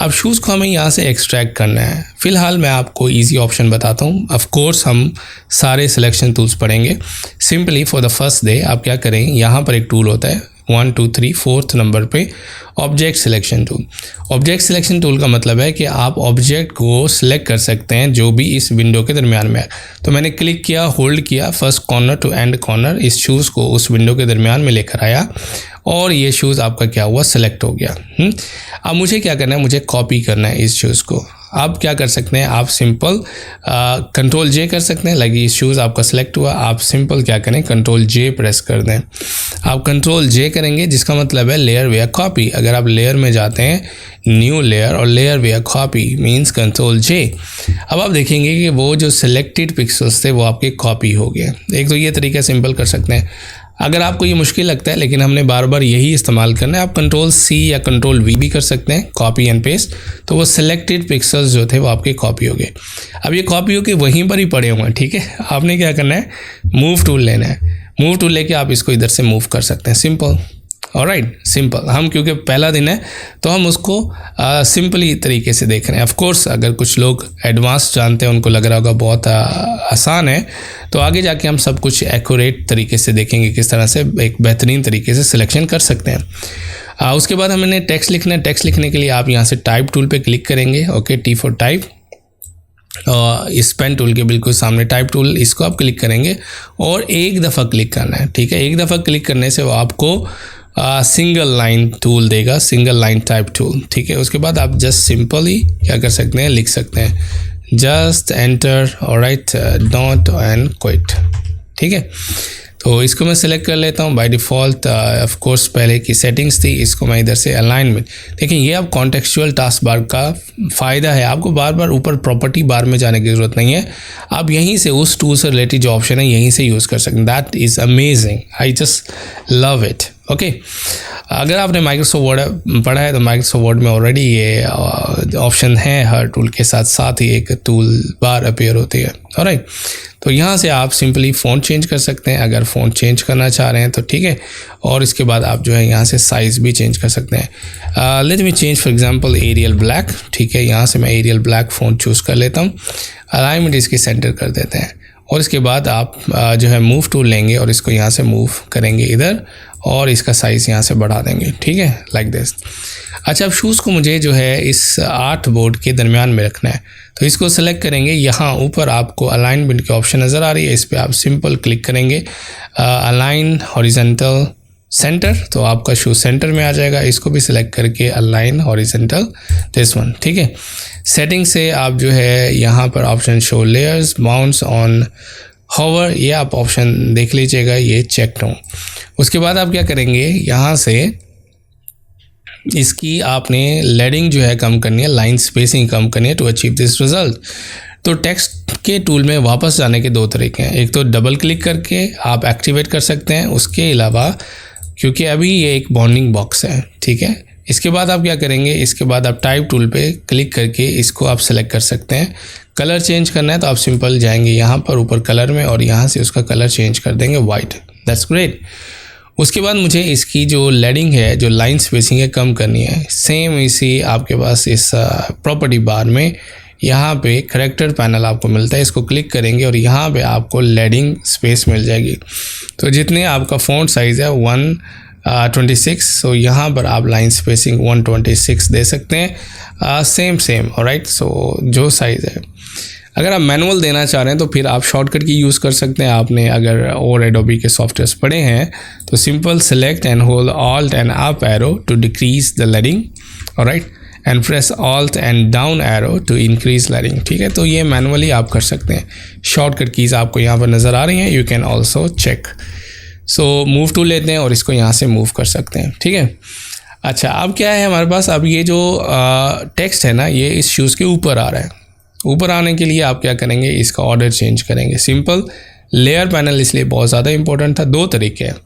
अब शूज़ को हमें यहाँ से एक्सट्रैक्ट करना है। फ़िलहाल मैं आपको इजी ऑप्शन बताता हूँ। ऑफ कोर्स हम सारे सिलेक्शन टूल्स पढ़ेंगे। Simply for the first day आप क्या करें, यहाँ पर एक टूल होता है 1 2 3 4th नंबर पे, object selection tool. Object selection tool का मतलब है कि आप ऑब्जेक्ट को सिलेक्ट कर सकते हैं जो भी इस विंडो के दरमियान में है। तो मैंने क्लिक किया, होल्ड किया, first corner to end corner, इस शूज़ को उस विंडो के दरमियान में लेकर आया और ये शूज़ आपका क्या हुआ, सेलेक्ट हो गया। अब मुझे क्या करना है, मुझे कॉपी करना है इस शूज़ को। आप क्या कर सकते हैं, आप सिंपल कंट्रोल जे कर सकते हैं। लाइक ये शूज़ आपका सेलेक्ट हुआ, आप सिंपल क्या करें, कंट्रोल जे प्रेस कर दें। आप कंट्रोल जे करेंगे जिसका मतलब है लेयर वेयर कॉपी। अगर आप लेयर में जाते हैं, न्यू लेयर और layer via copy means control J. अब आप देखेंगे कि वो जो सिलेक्टेड पिक्सल्स थे वो आपके कॉपी हो गए। एक तो ये तरीका सिंपल कर सकते हैं। अगर आपको ये मुश्किल लगता है लेकिन हमने बार बार यही इस्तेमाल करना है, आप Ctrl+C या Ctrl+V भी कर सकते हैं, कॉपी एंड पेस्ट, तो वो सिलेक्टेड पिक्सल्स जो थे वो आपके कॉपी हो गए। अब ये कॉपी होके वहीं पर ही पड़े हुए हैं, ठीक है। आपने क्या करना है, मूव टूल लेना है, मूव टूल लेके आप इसको इधर से मूव कर सकते हैं, सिंपल। Alright, simple. हम क्योंकि पहला दिन है तो हम उसको सिंपली तरीके से देख रहे हैं। ऑफ कोर्स अगर कुछ लोग एडवांस जानते हैं, उनको लग रहा होगा बहुत आसान है, तो आगे जाके हम सब कुछ एक्यूरेट तरीके से देखेंगे, किस तरह से एक बेहतरीन तरीके से सिलेक्शन कर सकते हैं। उसके बाद हमने टेक्स्ट लिखना है। टेक्स्ट लिखने के लिए आप यहाँ से टाइप टूल पे क्लिक करेंगे, ओके, टी फॉर टाइप, और इस पेन टूल के बिल्कुल सामने टाइप टूल, इसको आप क्लिक करेंगे और एक दफ़ा क्लिक करना है, ठीक है। एक दफ़ा क्लिक करने से वो आपको सिंगल लाइन टूल देगा, सिंगल लाइन टाइप टूल, ठीक है। उसके बाद आप जस्ट सिंपली क्या कर सकते हैं, लिख सकते हैं just enter, alright, dot and quit, ठीक है। तो इसको मैं सेलेक्ट कर लेता हूँ। बाय डिफ़ॉल्ट ऑफ कोर्स पहले की सेटिंग्स थी, इसको मैं इधर से अलाइनमेंट, देखिए ये अब कॉन्टेक्चुअल टास्क बार का फ़ायदा है, आपको बार बार ऊपर प्रॉपर्टी बार में जाने की ज़रूरत नहीं है, आप यहीं से उस टूल से रिलेटेड जो ऑप्शन है यहीं से यूज़ कर सकते हैं। That is amazing, I just love it, okay. अगर आपने माइक्रोसॉफ्ट वर्ड पढ़ा है तो माइक्रोसॉफ्ट वर्ड में ऑलरेडी ये ऑप्शन है, हर टूल के साथ साथ ही एक टूल बार अपीयर होती है, ऑलराइट। तो यहाँ से आप सिंपली फ़ॉन्ट चेंज कर सकते हैं, अगर फ़ॉन्ट चेंज करना चाह रहे हैं तो, ठीक है। और इसके बाद आप जो है यहाँ से साइज़ भी चेंज कर सकते हैं। Let me change for example Arial black, ठीक है। यहाँ से मैं एरियल ब्लैक फ़ॉन्ट चूज़ कर लेता हूँ, अलाइनमेंट इसकी सेंटर कर देते हैं, और इसके बाद आप जो है मूव टूल लेंगे और इसको यहाँ से मूव करेंगे इधर, और इसका साइज़ यहाँ से बढ़ा देंगे, ठीक है, लाइक दिस। अच्छा, अब शूज़ को मुझे जो है इस 8 बोर्ड के दरमियान में रखना है, तो इसको सेलेक्ट करेंगे। यहाँ ऊपर आपको अलाइनमेंट की ऑप्शन नज़र आ रही है, इस पर आप सिंपल क्लिक करेंगे, अलाइन हॉरिजॉन्टल सेंटर, तो आपका शू सेंटर में आ जाएगा। इसको भी सिलेक्ट करके अलाइन हॉरिजॉन्टल, दिस वन, ठीक है। सेटिंग से आप जो है यहाँ पर option show layers mounts on hover, ये आप ऑप्शन देख लीजिएगा, ये चेक हूँ। उसके बाद आप क्या करेंगे, यहाँ से इसकी आपने लेडिंग जो है कम करनी है, लाइन स्पेसिंग कम करनी है टू अचीव दिस रिजल्ट। तो टेक्स्ट के टूल में वापस जाने के 2 तरीके हैं, एक तो डबल क्लिक करके आप एक्टिवेट कर सकते हैं, उसके अलावा क्योंकि अभी ये एक बाउंडिंग बॉक्स है, ठीक है। इसके बाद आप क्या करेंगे, इसके बाद आप टाइप टूल पे क्लिक करके इसको आप सेलेक्ट कर सकते हैं। कलर चेंज करना है तो आप सिंपल जाएंगे यहाँ पर ऊपर कलर में और यहाँ से उसका कलर चेंज कर देंगे वाइट, दैट्स ग्रेट। उसके बाद मुझे इसकी जो लेडिंग है, जो लाइन स्पेसिंग है, कम करनी है। सेम इसी आपके पास इस प्रॉपर्टी बार में यहाँ पे करेक्टर पैनल आपको मिलता है, इसको क्लिक करेंगे और यहाँ पे आपको लेडिंग स्पेस मिल जाएगी। तो जितने आपका फ़ॉन्ट साइज़ है 126, सो यहाँ पर आप लाइन स्पेसिंग 126 दे सकते हैं, सेम, ऑलराइट। सो जो साइज़ है, अगर आप मैनुअल देना चाह रहे हैं तो फिर आप शॉर्टकट की यूज़ कर सकते हैं। आपने अगर और एडोबी के सॉफ्टवेयर्स पढ़े हैं तो simple select and hold alt and up arrow to decrease the leading, alright, and press alt and down arrow to increase leading, ठीक है। तो ये मैनुअली आप कर सकते हैं। शॉर्टकट कीज़ आपको यहाँ पर नज़र आ रही हैं, you can also check. So move tool लेते हैं और इसको यहाँ से मूव कर सकते हैं, ठीक है। अच्छा, अब क्या है हमारे पास, अब ये जो टेक्स्ट है ना, ये इस शूज़ के ऊपर आ रहा है। ऊपर आने के लिए आप क्या करेंगे, इसका ऑर्डर चेंज करेंगे, सिंपल। लेयर पैनल इसलिए बहुत ज़्यादा इंपॉर्टेंट था। 2 तरीके हैं,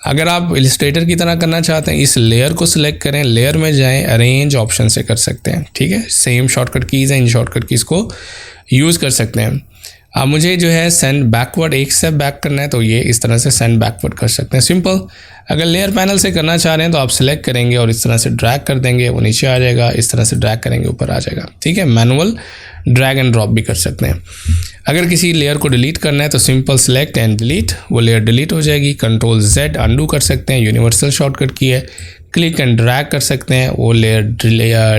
अगर आप इलस्ट्रेटर की तरह करना चाहते हैं, इस लेयर को सिलेक्ट करें, लेयर में जाएं, अरेंज ऑप्शन से कर सकते हैं, ठीक है। सेम शॉर्टकट कीज़ हैं, इन शॉर्टकट कीज़ को यूज़ कर सकते हैं। अब मुझे जो है सेंड बैकवर्ड, एक स्टेप बैक करना है, तो ये इस तरह से सेंड बैकवर्ड कर सकते हैं, सिंपल। अगर लेयर पैनल से करना चाह रहे हैं तो आप सिलेक्ट करेंगे और इस तरह से ड्रैग कर देंगे, वो नीचे आ जाएगा, इस तरह से ड्रैग करेंगे, ऊपर आ जाएगा, ठीक है। मैनुअल ड्रैग एंड ड्रॉप भी कर सकते हैं। अगर किसी लेयर को डिलीट करना है तो सिंपल सेलेक्ट एंड डिलीट, वो लेयर डिलीट हो जाएगी। Ctrl+Z अंडू कर सकते हैं, यूनिवर्सल शॉर्टकट की है। क्लिक एंड ड्रैग कर सकते हैं, वो लेयर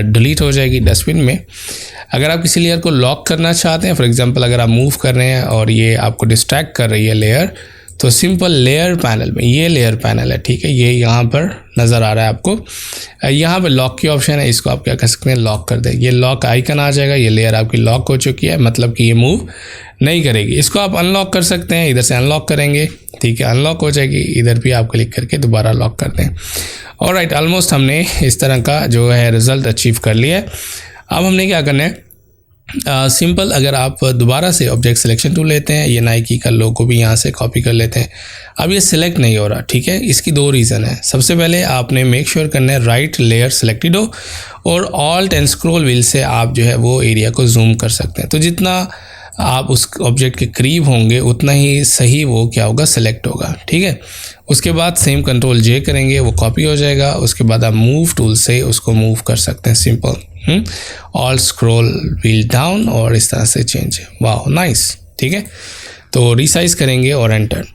डिलीट हो जाएगी डस्टबिन में। अगर आप किसी लेयर को लॉक करना चाहते हैं, फॉर एग्जांपल अगर आप मूव कर रहे हैं और ये आपको डिस्ट्रैक्ट कर रही है लेयर, तो सिंपल लेयर पैनल में, ये लेयर पैनल है, ठीक है, ये यहाँ पर नज़र आ रहा है आपको, यहाँ पे लॉक की ऑप्शन है, इसको आप क्या कर सकते हैं, लॉक कर दें। ये लॉक आइकन आ जाएगा, ये लेयर आपकी लॉक हो चुकी है, मतलब कि ये मूव नहीं करेगी। इसको आप अनलॉक कर सकते हैं, इधर से अनलॉक करेंगे, ठीक है, अनलॉक हो जाएगी। इधर भी आप क्लिक करके दोबारा लॉक कर दें। ऑलराइट, ऑलमोस्ट हमने इस तरह का जो है रिज़ल्ट अचीव कर लिया है। अब हमने क्या करना है, सिंपल, अगर आप दोबारा से ऑब्जेक्ट सिलेक्शन टूल लेते हैं, ये नाइकी का लोगो भी यहाँ से कॉपी कर लेते हैं। अब ये सिलेक्ट नहीं हो रहा, ठीक है, इसकी 2 रीज़न है। सबसे पहले आपने मेक श्योर करना है राइट लेयर सिलेक्टेड हो, और ऑल्ट एंड स्क्रॉल व्हील से आप जो है वो एरिया को जूम कर सकते हैं। तो जितना आप उस ऑब्जेक्ट के करीब होंगे उतना ही सही वो क्या होगा, सेलेक्ट होगा, ठीक है। उसके बाद सेम कंट्रोल जे करेंगे, वो कॉपी हो जाएगा। उसके बाद आप मूव टूल से उसको मूव कर सकते हैं, simple all scroll wheel down, और इस तरह से चेंज। वाह नाइस, ठीक है। तो रिसाइज करेंगे और एंटर।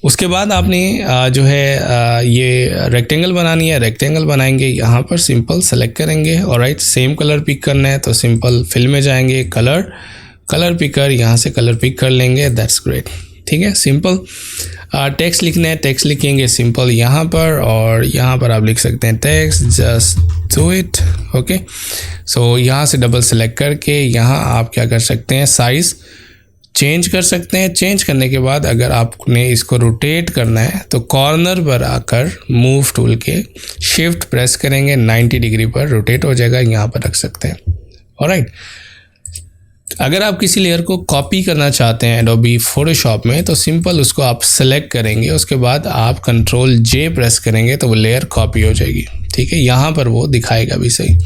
उसके बाद आपने जो है ये रेक्टेंगल बनानी है, रेक्टेंगल बनाएंगे। यहाँ पर सिंपल सेलेक्ट करेंगे, और राइट सेम कलर पिक करना है, तो सिंपल फिल में जाएंगे, कलर पिकर, यहाँ से कलर पिक कर लेंगे, दैट्स ग्रेट, ठीक है। सिंपल टेक्स्ट लिखना है, टेक्स्ट लिखेंगे सिंपल यहाँ पर, और यहाँ पर आप लिख सकते हैं text just do it, okay. So यहाँ से डबल सेलेक्ट करके यहाँ आप क्या कर सकते हैं, साइज़ चेंज कर सकते हैं। चेंज करने के बाद अगर आपने इसको रोटेट करना है तो कॉर्नर पर आकर मूव टूल के शिफ्ट प्रेस करेंगे, 90 डिग्री पर रोटेट हो जाएगा, यहाँ पर रख सकते हैं। ऑलराइट, अगर आप किसी लेयर को कॉपी करना चाहते हैं एडोबी फोटोशॉप में, तो सिंपल उसको आप सेलेक्ट करेंगे, उसके बाद आप कंट्रोल जे प्रेस करेंगे तो वो लेयर कॉपी हो जाएगी, ठीक है। यहाँ पर वो दिखाएगा भी सही।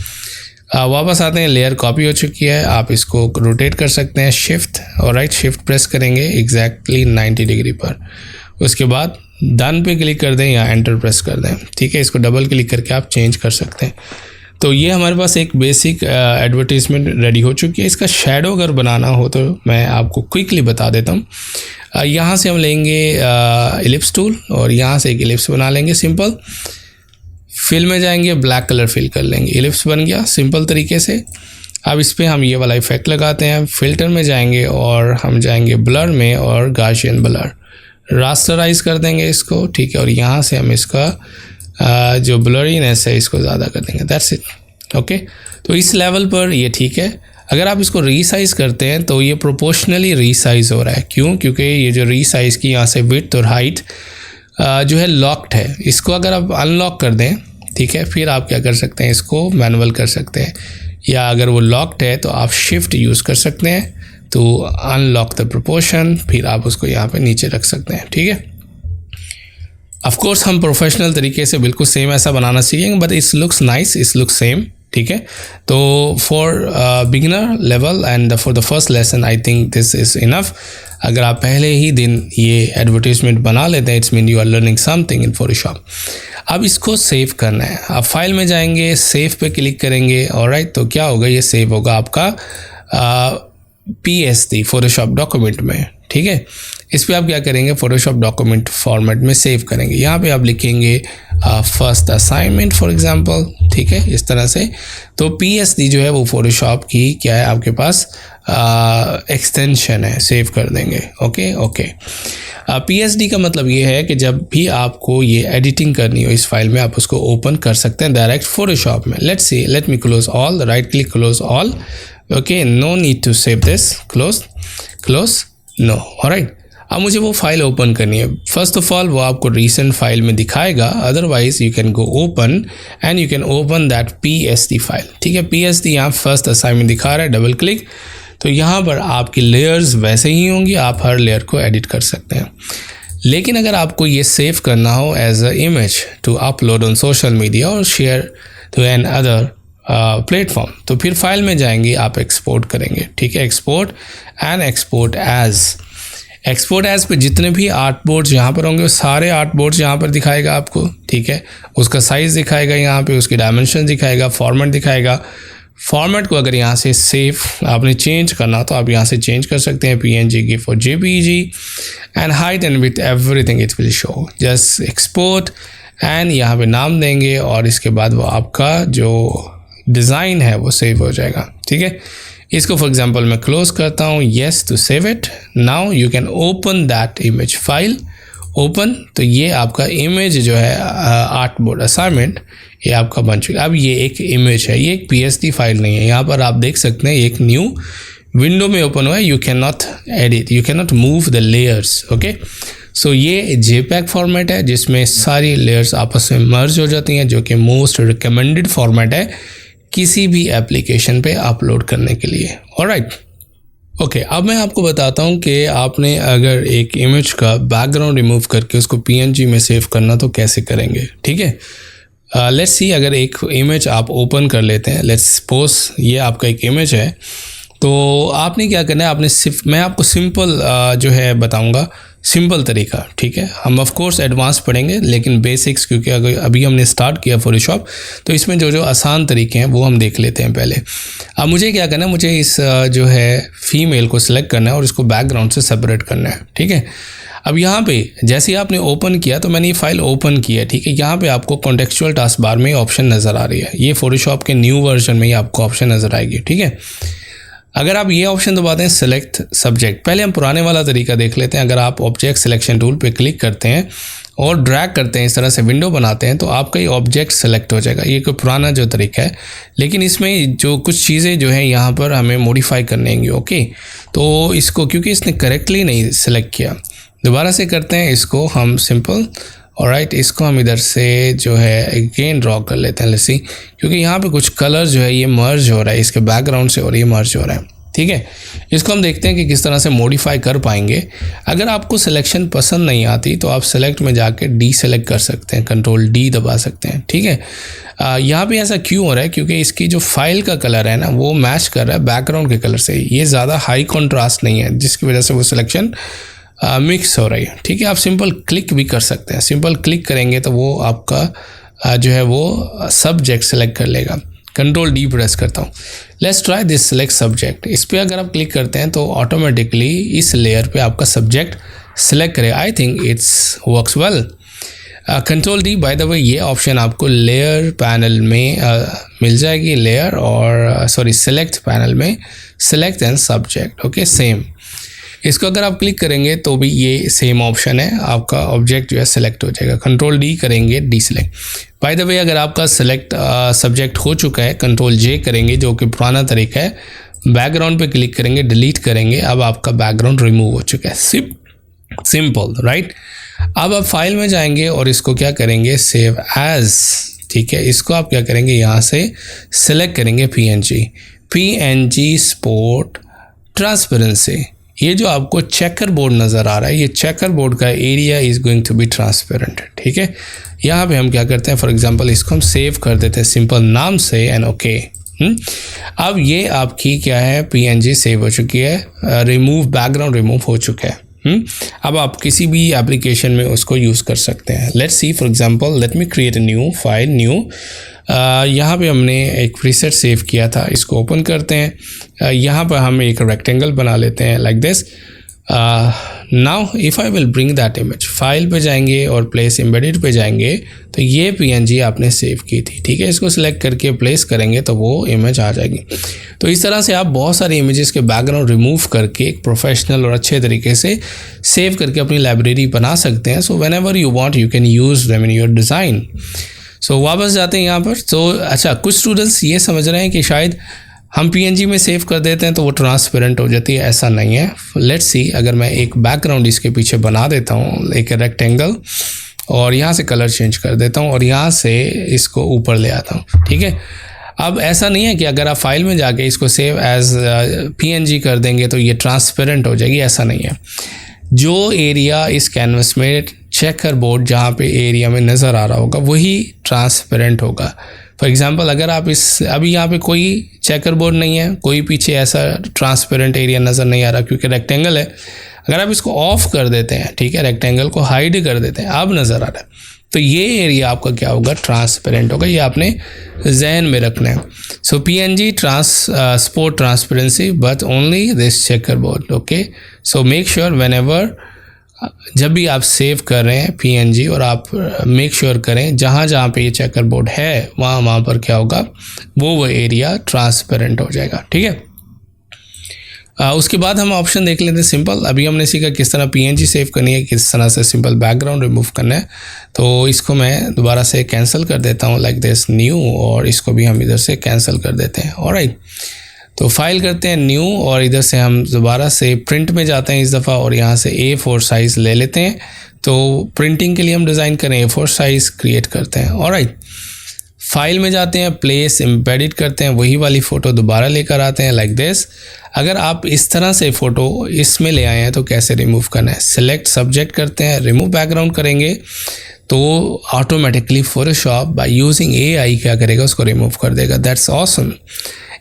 वापस आते हैं, लेयर कॉपी हो चुकी है, आप इसको रोटेट कर सकते हैं, शिफ्ट और राइट शिफ्ट प्रेस करेंगे एग्जैक्टली 90 डिग्री पर। उसके बाद डन पे क्लिक कर दें या एंटर प्रेस कर दें, ठीक है। इसको डबल क्लिक करके आप चेंज कर सकते हैं। तो ये हमारे पास एक बेसिक एडवर्टीजमेंट रेडी हो चुकी है। इसका शेडो अगर बनाना हो तो मैं आपको क्विकली बता देता हूँ। यहाँ से हम लेंगे इलिप्स टूल, और यहाँ से एक इलिप्स बना लेंगे सिंपल। फिल में जाएंगे, ब्लैक कलर फिल कर लेंगे, इलिप्स बन गया सिंपल तरीके से। अब इस पर हम ये वाला इफेक्ट लगाते हैं। फिल्टर में जाएंगे और हम जाएंगे ब्लर में, और गाशियन ब्लर रास्टराइज कर देंगे इसको, ठीक है। और यहाँ से हम इसका जो ब्लरीनेस है इसको ज़्यादा कर देंगे, दैट्स इट, ओके। तो इस लेवल पर ये ठीक है। अगर आप इसको रीसाइज करते हैं तो ये प्रोपोर्शनली रीसाइज हो रहा है। क्यों? क्योंकि ये जो रीसाइज की यहाँ से विड्थ और हाइट जो है लॉक्ड है। इसको अगर आप अनलॉक कर दें, ठीक है, फिर आप क्या कर सकते हैं, इसको मैनुअल कर सकते हैं, या अगर वो लॉक्ड है तो आप शिफ्ट यूज़ कर सकते हैं तो अनलॉक द प्रोपोर्शन, फिर आप उसको यहाँ पे नीचे रख सकते हैं, ठीक है। ऑफ कोर्स हम प्रोफेशनल तरीके से बिल्कुल सेम ऐसा बनाना सीखेंगे, but it's looks nice, it's looks same, ठीक है। तो for beginner level and for the first lesson I think this is enough. अगर आप पहले ही दिन ये एडवर्टीजमेंट बना लेते हैं, it's mean you are learning something in Photoshop. अब इसको सेव करना है। आप फाइल में जाएंगे, सेव पे क्लिक करेंगे, ऑलराइट। तो क्या होगा, ये सेव होगा आपका PSD फोटोशॉप डॉक्यूमेंट में, ठीक है। इस पर आप क्या करेंगे, फोटोशॉप डॉक्यूमेंट फॉर्मेट में सेव करेंगे। यहाँ पे आप लिखेंगे फर्स्ट असाइनमेंट फॉर एग्जांपल, ठीक है, इस तरह से। तो PSD जो है वो फोटोशॉप की क्या है आपके पास एक्सटेंशन है, सेव कर देंगे, ओके ओके। PSD का मतलब ये है कि जब भी आपको ये एडिटिंग करनी हो इस फाइल में, आप उसको ओपन कर सकते हैं डायरेक्ट फोटोशॉप में। Let me close all, right click close all, okay, no need to save this, close no, alright. अब मुझे वो फाइल ओपन करनी है। फर्स्ट ऑफ ऑल वो आपको रीसेंट फाइल में दिखाएगा, otherwise you can go open and you can open that PSD file, ठीक है। PSD यहाँ फर्स्ट असाइनमेंट दिखा रहा है, डबल क्लिक। तो यहाँ पर आपकी लेयर्स वैसे ही होंगी, आप हर लेयर को एडिट कर सकते हैं। लेकिन अगर आपको ये सेव करना हो as a image to upload on social media और share to another platform, तो फिर फाइल में जाएंगे, आप एक्सपोर्ट करेंगे, ठीक है। एक्सपोर्ट एंड एक्सपोर्ट एज पे जितने भी आर्ट बोर्ड्स यहाँ पर होंगे, सारे आर्ट बोर्ड्स यहाँ पर दिखाएगा आपको, ठीक है। उसका साइज़ दिखाएगा, यहाँ पे उसकी डायमेंशन दिखाएगा, फॉर्मेट दिखाएगा। फॉर्मेट को अगर यहाँ से सेव आपने चेंज करना तो आप यहाँ से चेंज कर सकते हैं, PNG, GIF और JPEG, and height and width everything it will show. Just export and यहाँ पे नाम देंगे, और इसके बाद वो आपका जो डिज़ाइन है वो सेव हो जाएगा, ठीक है। इसको फॉर एग्जांपल मैं क्लोज करता हूँ, yes to save it. Now you can open that image file, open. तो ये आपका इमेज जो है आर्ट बोर्ड असाइनमेंट, ये आपका बन चुका है। अब ये एक इमेज है, ये एक PSD फाइल नहीं है। यहाँ पर आप देख सकते हैं एक न्यू विंडो में ओपन हुआ है। You can not edit, you can not move the layers, okay. So ये JPEG फॉर्मेट है जिसमें सारी लेयर्स आपस में मर्ज हो जाती हैं, जो कि मोस्ट रिकमेंडेड फॉर्मेट है किसी भी एप्लीकेशन पे अपलोड करने के लिए। ऑलराइट, ओके, अब मैं आपको बताता हूँ कि आपने अगर एक इमेज का बैकग्राउंड रिमूव करके उसको PNG में सेव करना तो कैसे करेंगे, ठीक है। लेट्स सी, अगर एक इमेज आप ओपन कर लेते हैं, लेट्स सपोज ये आपका एक इमेज है, तो आपने क्या करना है, आपने सिर्फ, मैं आपको सिंपल जो है बताऊंगा, सिंपल तरीका, ठीक है। हम ऑफ कोर्स एडवांस पढ़ेंगे, लेकिन बेसिक्स, क्योंकि अगर अभी हमने स्टार्ट किया फोटोशॉप, तो इसमें जो जो आसान तरीके हैं वो हम देख लेते हैं पहले। अब मुझे क्या करना है, मुझे इस जो है फीमेल को सिलेक्ट करना है और इसको बैकग्राउंड से सेपरेट करना है, ठीक है। अब यहाँ पे जैसे ही आपने ओपन किया, तो मैंने ये फाइल ओपन की है, ठीक है। यहाँ पे आपको कॉन्टेक्चुअल टास्क बार में ऑप्शन नज़र आ रही है, ये फोटोशॉप के न्यू वर्जन में ही आपको ऑप्शन नज़र आएगी, ठीक है। अगर आप ये ऑप्शन दबाते हैं सेलेक्ट सब्जेक्ट, पहले हम पुराने वाला तरीका देख लेते हैं। अगर आप ऑब्जेक्ट सिलेक्शन टूल पे क्लिक करते हैं और ड्रैग करते हैं, इस तरह से विंडो बनाते हैं, तो आपका ये ऑब्जेक्ट सेलेक्ट हो जाएगा। ये कोई पुराना जो तरीका है, लेकिन इसमें जो कुछ चीज़ें जो है यहाँ पर हमें मॉडिफाई करने होंगी, ओके। तो इसको, क्योंकि इसने करेक्टली नहीं सेलेक्ट किया, दोबारा से करते हैं इसको हम सिंपल। ऑलराइट, इसको हम इधर से जो है अगेन ड्रॉ कर लेते हैं, लेट्स सी, क्योंकि यहाँ पे कुछ कलर जो है ये मर्ज हो रहा है इसके बैकग्राउंड से और ये मर्ज हो रहा है, ठीक है। इसको हम देखते हैं कि किस तरह से मॉडिफाई कर पाएंगे। अगर आपको सिलेक्शन पसंद नहीं आती तो आप सेलेक्ट में जाके डी सेलेक्ट कर सकते हैं, कंट्रोल डी दबा सकते हैं, ठीक है। यहाँ पे ऐसा क्यों हो रहा है, क्योंकि इसकी जो फाइल का कलर है ना, वो मैच कर रहा है बैकग्राउंड के कलर से, ये ज़्यादा हाई कॉन्ट्रास्ट नहीं है, जिसकी वजह से वो सिलेक्शन मिक्स हो रही है, ठीक है। आप सिंपल क्लिक भी कर सकते हैं, सिंपल क्लिक करेंगे तो वो आपका जो है वो सब्जेक्ट सेलेक्ट कर लेगा। कंट्रोल डी प्रेस करता हूँ, let's try this select subject. इस पर अगर आप क्लिक करते हैं तो ऑटोमेटिकली इस लेयर पे आपका सब्जेक्ट सेलेक्ट करेगा। I think it's works well. Control D, bye the वे, ये ऑप्शन आपको लेयर पैनल में मिल जाएगी, लेयर और सॉरी सेलेक्ट पैनल में select and subject, okay, same. इसको अगर आप क्लिक करेंगे तो भी ये सेम ऑप्शन है, आपका ऑब्जेक्ट जो है सेलेक्ट हो जाएगा। कंट्रोल डी करेंगे, डी सेलेक्ट। बाय द वे, अगर आपका सेलेक्ट सब्जेक्ट हो चुका है, कंट्रोल जे करेंगे, जो कि पुराना तरीका है, बैकग्राउंड पे क्लिक करेंगे, डिलीट करेंगे, अब आपका बैकग्राउंड रिमूव हो चुका है। Simple, right. अब आप फाइल में जाएंगे और इसको क्या करेंगे, सेव एज, ठीक है। इसको आप क्या करेंगे, यहाँ से सेलेक्ट करेंगे PNG स्पोर्ट ट्रांसपेरेंसी। ये जो आपको चेकर बोर्ड नज़र आ रहा है, ये चेकर बोर्ड का area is going to be transparent, ठीक है। यहाँ पे हम क्या करते हैं, फॉर एग्जांपल इसको हम सेव कर देते हैं सिंपल नाम से एंड ओके। अब ये आपकी क्या है, PNG सेव हो चुकी है, रिमूव बैकग्राउंड रिमूव हो चुका है। अब आप किसी भी एप्लीकेशन में उसको यूज़ कर सकते हैं। Let's see, for example let me create a new file, new. यहाँ पे हमने एक प्रीसेट सेव किया था, इसको ओपन करते हैं। यहाँ पर हम एक रेक्टेंगल बना लेते हैं like this. Now if I will bring that image, file पे जाएंगे और प्लेस एम्बेडेड पे जाएंगे, तो ये PNG आपने सेव की थी, ठीक है। इसको सिलेक्ट करके प्लेस करेंगे तो वो इमेज आ जाएगी। तो इस तरह से आप बहुत सारी इमेजेस के बैकग्राउंड रिमूव करके एक प्रोफेशनल और अच्छे तरीके से सेव करके अपनी लाइब्रेरी बना सकते हैं। So whenever you want you can use them in your design. So वापस जाते हैं यहाँ पर। तो अच्छा, कुछ स्टूडेंट्स ये समझ रहे हैं कि शायद हम PNG में सेव कर देते हैं तो वो ट्रांसपेरेंट हो जाती है, ऐसा नहीं है। लेट्स सी, अगर मैं एक बैकग्राउंड इसके पीछे बना देता हूँ, एक रेक्टेंगल, और यहाँ से कलर चेंज कर देता हूँ और यहाँ से इसको ऊपर ले आता हूँ, ठीक है। अब ऐसा नहीं है कि अगर आप फाइल में जाके इसको सेव एज PNG कर देंगे तो ये ट्रांसपेरेंट हो जाएगी, ऐसा नहीं है। जो एरिया इस कैनवस में चेकर बोर्ड जहाँ पे एरिया में नज़र आ रहा होगा वही ट्रांसपेरेंट होगा। फॉर एग्जांपल अगर आप अभी यहाँ पे कोई चेकर बोर्ड नहीं है, कोई पीछे ऐसा ट्रांसपेरेंट एरिया नज़र नहीं आ रहा क्योंकि रेक्टेंगल है। अगर आप इसको ऑफ कर देते हैं, ठीक है, रेक्टेंगल को हाइड कर देते हैं, अब नज़र आ रहा है, तो ये एरिया आपका क्या होगा, ट्रांसपेरेंट होगा। ये आपने जहन में रखना है। सो PNG sport transparency but only this checker board, okay. So make sure whenever, जब भी आप सेव कर रहे हैं PNG, और आप मेक श्योर करें जहाँ जहाँ पे ये चेकर बोर्ड है वहाँ पर क्या होगा, वो एरिया ट्रांसपेरेंट हो जाएगा, ठीक है। उसके बाद हम ऑप्शन देख लेते हैं सिंपल। अभी हमने सीखा किस तरह PNG सेव करनी है, किस तरह से सिंपल बैकग्राउंड रिमूव करना है। तो इसको मैं दोबारा से कैंसिल कर देता हूँ लाइक दिस, न्यू, और इसको भी हम इधर से कैंसिल कर देते हैं। ऑलराइट, तो फाइल करते हैं न्यू, और इधर से हम दोबारा से प्रिंट में जाते हैं इस दफ़ा, और यहाँ से A4 साइज़ ले लेते हैं। तो प्रिंटिंग के लिए हम डिज़ाइन करें A4 साइज़ क्रिएट करते हैं। ऑलराइट, फाइल में जाते हैं, प्लेस एम्बेडेड करते हैं, वही वाली फ़ोटो दोबारा लेकर आते हैं लाइक दिस। अगर आप इस तरह से फ़ोटो इसमें ले आए हैं तो कैसे रिमूव करना है, सिलेक्ट सब्जेक्ट करते हैं, रिमूव बैकग्राउंड करेंगे तो automatically Photoshop by using AI क्या करेगा, उसको रिमूव कर देगा। That's awesome.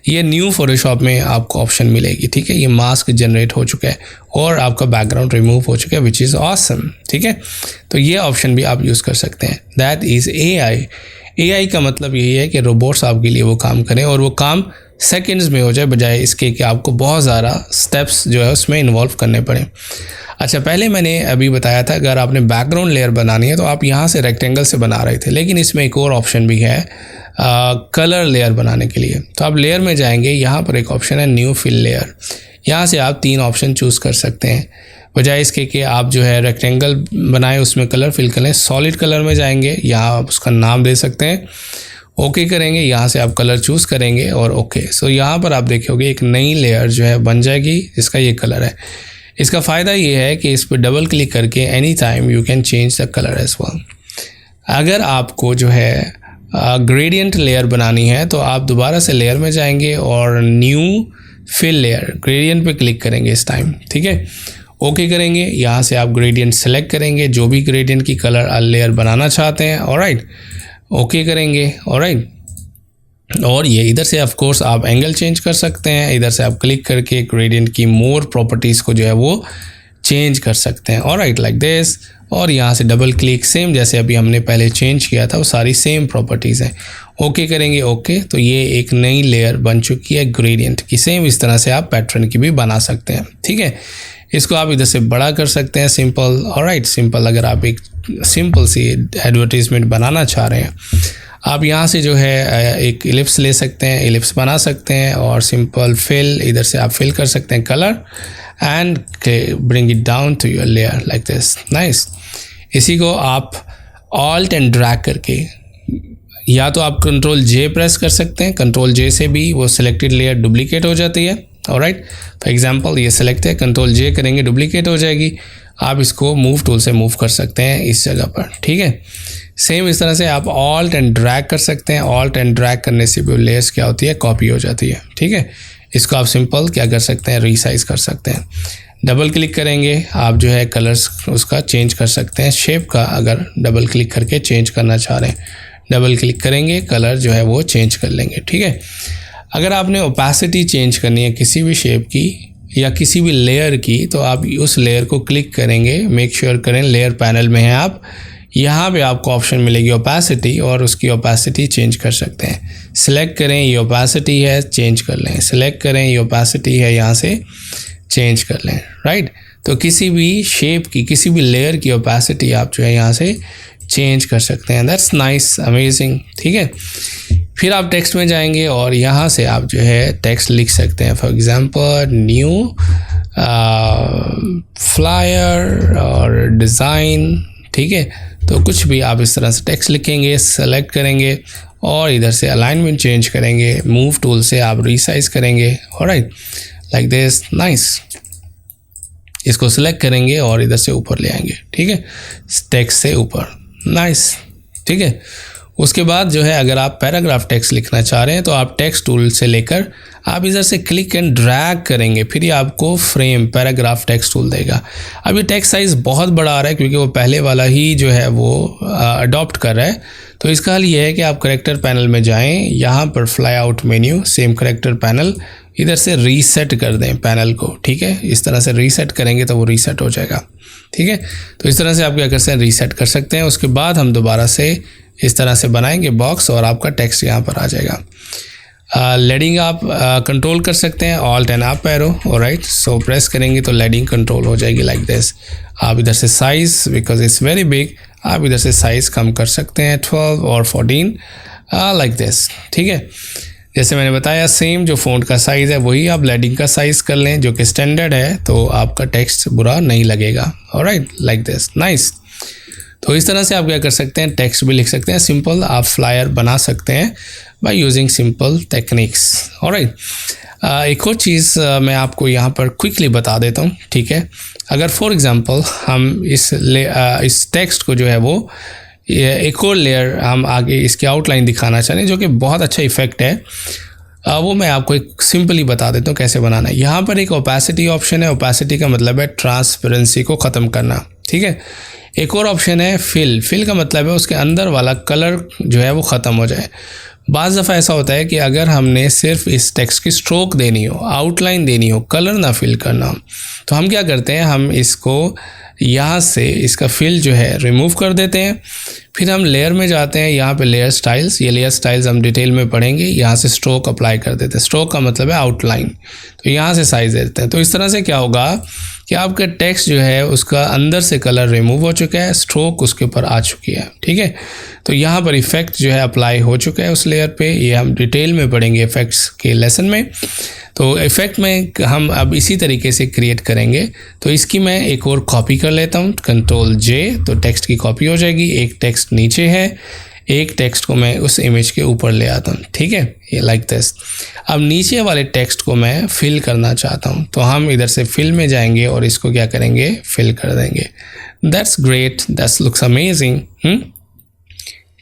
ये न्यू फोटोशॉप में आपको ऑप्शन मिलेगी, ठीक है। ये मास्क जनरेट हो चुका है और आपका बैकग्राउंड रिमूव हो चुका है, विच इज़ ऑसम, ठीक है। तो ये ऑप्शन भी आप यूज़ कर सकते हैं। दैट इज़ AI का मतलब यही है कि रोबोट्स आपके लिए वो काम करें और वो काम सेकंड्स में हो जाए, बजाय इसके कि आपको बहुत ज़्यादा स्टेप्स जो है उसमें इन्वॉल्व करने पड़े। अच्छा, पहले मैंने अभी बताया था अगर आपने बैकग्राउंड लेयर बनानी है तो आप यहाँ से रेक्टेंगल से बना रहे थे, लेकिन इसमें एक और ऑप्शन भी है कलर लेयर बनाने के लिए। तो आप लेयर में जाएंगे, यहाँ पर एक ऑप्शन है न्यू फिल लेयर। यहाँ से आप 3 ऑप्शन चूज़ कर सकते हैं, बजाय इसके कि आप जो है रेक्टेंगल बनाएं उसमें कलर फिल करें। सॉलिड कलर में जाएंगे, यहाँ आप उसका नाम दे सकते हैं, ओके करेंगे, यहाँ से आप कलर चूज़ करेंगे और ओके। सो यहाँ पर आप देखोगे एक नई लेयर जो है बन जाएगी जिसका ये कलर है। इसका फ़ायदा ये है कि इस पर डबल क्लिक करके any time you can change the colour as well. अगर आपको जो है ग्रेडियंट लेयर बनानी है तो आप दोबारा से लेयर में जाएंगे और न्यू फिल लेयर ग्रेडियंट पे क्लिक करेंगे इस टाइम, ठीक है। ओके करेंगे, यहाँ से आप ग्रेडियंट सेलेक्ट करेंगे, जो भी ग्रेडियंट की कलर लेयर बनाना चाहते हैं, ऑलराइट। ओके करेंगे, ऑलराइट। और ये इधर से ऑफ कोर्स आप एंगल चेंज कर सकते हैं, इधर से आप क्लिक करके ग्रेडियंट की मोर प्रॉपर्टीज़ को जो है वो चेंज कर सकते हैं, ऑलराइट, लाइक दिस। और यहाँ से डबल क्लिक, सेम जैसे अभी हमने पहले चेंज किया था वो सारी सेम प्रॉपर्टीज़ हैं। ओके करेंगे, ओके। तो ये एक नई लेयर बन चुकी है ग्रेडियंट की। सेम इस तरह से आप पैटर्न की भी बना सकते हैं, ठीक है। इसको आप इधर से बड़ा कर सकते हैं, सिंपल, ऑलराइट, सिंपल। अगर आप एक सिंपल सी एडवर्टीजमेंट बनाना चाह रहे हैं, आप यहाँ से जो है एक इलिप्स ले सकते हैं, इलिप्स बना सकते हैं और सिंपल फिल, इधर से आप फिल कर सकते हैं colour and bring it down to your layer like this, nice. इसी को आप ऑल्ट एंड ड्रैग करके, या तो आप कंट्रोल J प्रेस कर सकते हैं, कंट्रोल J से भी वो सिलेक्टेड लेयर डुप्लीकेट हो जाती है, ऑलराइट। फॉर एग्जांपल ये सिलेक्ट है, कंट्रोल J करेंगे डुप्लीकेट हो जाएगी। आप इसको मूव टूल से मूव कर सकते हैं इस जगह पर, ठीक है। सेम इस तरह से आप ऑल्ट एंड ड्रैग कर सकते हैं। ऑल्ट एंड ड्रैग करने से भी लेयर्स क्या होती है, कॉपी हो जाती है, ठीक है। इसको आप सिंपल क्या कर सकते हैं, रीसाइज कर सकते हैं। डबल क्लिक करेंगे, आप जो है कलर्स उसका चेंज कर सकते हैं, शेप का अगर डबल क्लिक करके चेंज करना चाह रहे हैं, डबल क्लिक करेंगे, कलर जो है वो चेंज कर लेंगे, ठीक है। अगर आपने ओपेसिटी चेंज करनी है किसी भी शेप की या किसी भी लेयर की, तो आप उस लेयर को क्लिक करेंगे, मेक श्योर करें लेयर पैनल में है आप, यहाँ पे आपको ऑप्शन मिलेगी ओपेसिटी और उसकी ओपेसिटी चेंज कर सकते हैं। सिलेक्ट करें, ये ओपेसिटी है, चेंज कर लें, सिलेक्ट करें, ये ओपेसिटी है, यहाँ से चेंज कर लें, राइट। तो किसी भी शेप की, किसी भी लेयर की ओपेसिटी आप जो है यहाँ से चेंज कर सकते हैं। दैट्स नाइस, अमेजिंग, ठीक है। फिर आप टेक्स्ट में जाएंगे और यहाँ से आप जो है टेक्स्ट लिख सकते हैं। फॉर एग्जांपल न्यू फ्लायर और डिज़ाइन, ठीक है। तो कुछ भी आप इस तरह से टेक्स्ट लिखेंगे, सेलेक्ट करेंगे और इधर से अलाइनमेंट चेंज करेंगे, मूव टूल से आप रीसाइज करेंगे, ऑलराइट, लाइक दिस, नाइस। इसको सिलेक्ट करेंगे और इधर से ऊपर ले आएंगे, ठीक है, टेक्स्ट से ऊपर, नाइस, ठीक है। उसके बाद जो है अगर आप पैराग्राफ टेक्स्ट लिखना चाह रहे हैं तो आप टेक्स्ट टूल से लेकर आप इधर से क्लिक एंड ड्रैग करेंगे, फिर ये आपको फ्रेम पैराग्राफ टेक्स्ट टूल देगा। अब ये टेक्स्ट साइज़ बहुत बड़ा आ रहा है क्योंकि वो पहले वाला ही जो है वो अडॉप्ट कर रहा है। तो इसका हल ये है कि आप करेक्टर पैनल में जाएं, यहाँ पर fly out menu, same character panel, इधर से रीसेट कर दें पैनल को, ठीक है। इस तरह से रीसेट करेंगे तो वो रीसेट हो जाएगा, ठीक है। तो इस तरह से आप क्या कर सकते हैं, रीसेट कर सकते हैं। उसके बाद हम दोबारा से इस तरह से बनाएंगे बॉक्स और आपका टेक्स्ट यहाँ पर आ जाएगा। लेडिंग आप कंट्रोल कर सकते हैं, alt and up arrow, alright. So press करेंगे तो लेडिंग कंट्रोल हो जाएगी लाइक दिस। आप इधर से size, because it's very big, आप इधर से साइज़ कम कर सकते हैं 12 और 14 लाइक दिस, ठीक है। जैसे मैंने बताया सेम जो फ़ॉन्ट का साइज़ है वही आप लेडिंग का साइज़ कर लें जो कि स्टैंडर्ड है, तो आपका टेक्स्ट बुरा नहीं लगेगा, ऑलराइट, लाइक दिस, नाइस। तो इस तरह से आप क्या कर सकते हैं, टेक्स्ट भी लिख सकते हैं, सिंपल आप फ्लायर बना सकते हैं by using simple techniques, alright. एक और चीज़ मैं आपको यहाँ पर क्विकली बता देता हूँ, ठीक है। अगर फॉर एग्जांपल हम इस टेक्स्ट को जो है वो एक और लेयर हम आगे इसकी आउटलाइन दिखाना चाह रहे हैं जो कि बहुत अच्छा इफेक्ट है। वो मैं आपको एक सिंपली बता देता हूँ कैसे बनाना है। यहाँ पर एक ओपेसिटी ऑप्शन है। ओपेसिटी का मतलब है ट्रांसपेरेंसी को ख़त्म करना, ठीक है। एक और ऑप्शन है फिल। फिल का मतलब है उसके अंदर वाला कलर जो है वो ख़त्म हो जाए। बाज़ दफ़ा ऐसा होता है कि अगर हमने सिर्फ इस टेक्स्ट की स्ट्रोक देनी हो, आउटलाइन देनी हो, कलर ना फिल करना हो, तो हम क्या करते हैं, हम इसको यहाँ से इसका फिल जो है रिमूव कर देते हैं। फिर हम लेयर में जाते हैं, यहाँ पे लेयर स्टाइल्स, ये लेयर स्टाइल्स हम डिटेल में पढ़ेंगे। यहाँ से स्ट्रोक अप्लाई कर देते हैं। स्ट्रोक का मतलब है आउटलाइन, तो यहाँ से साइज़ देते हैं। तो इस तरह से क्या होगा कि आपका टेक्स्ट जो है उसका अंदर से कलर रिमूव हो चुका है, स्ट्रोक उसके ऊपर आ चुकी है, ठीक है। तो यहाँ पर इफ़ेक्ट जो है अप्लाई हो चुका है उस लेयर पे। ये हम डिटेल में पढ़ेंगे इफ़ेक्ट्स के लेसन में। तो इफ़ेक्ट में हम अब इसी तरीके से क्रिएट करेंगे। तो इसकी मैं एक और कॉपी कर लेता हूँ, Ctrl J, तो टेक्स्ट की कॉपी हो जाएगी। एक टेक्स्ट नीचे है, एक टेक्स्ट को मैं उस इमेज के ऊपर ले आता हूँ, ठीक है, ये लाइक दिस। अब नीचे वाले टेक्स्ट को मैं फिल करना चाहता हूँ, तो हम इधर से फिल में जाएंगे और इसको क्या करेंगे, फिल कर देंगे। That's great, that's looks amazing.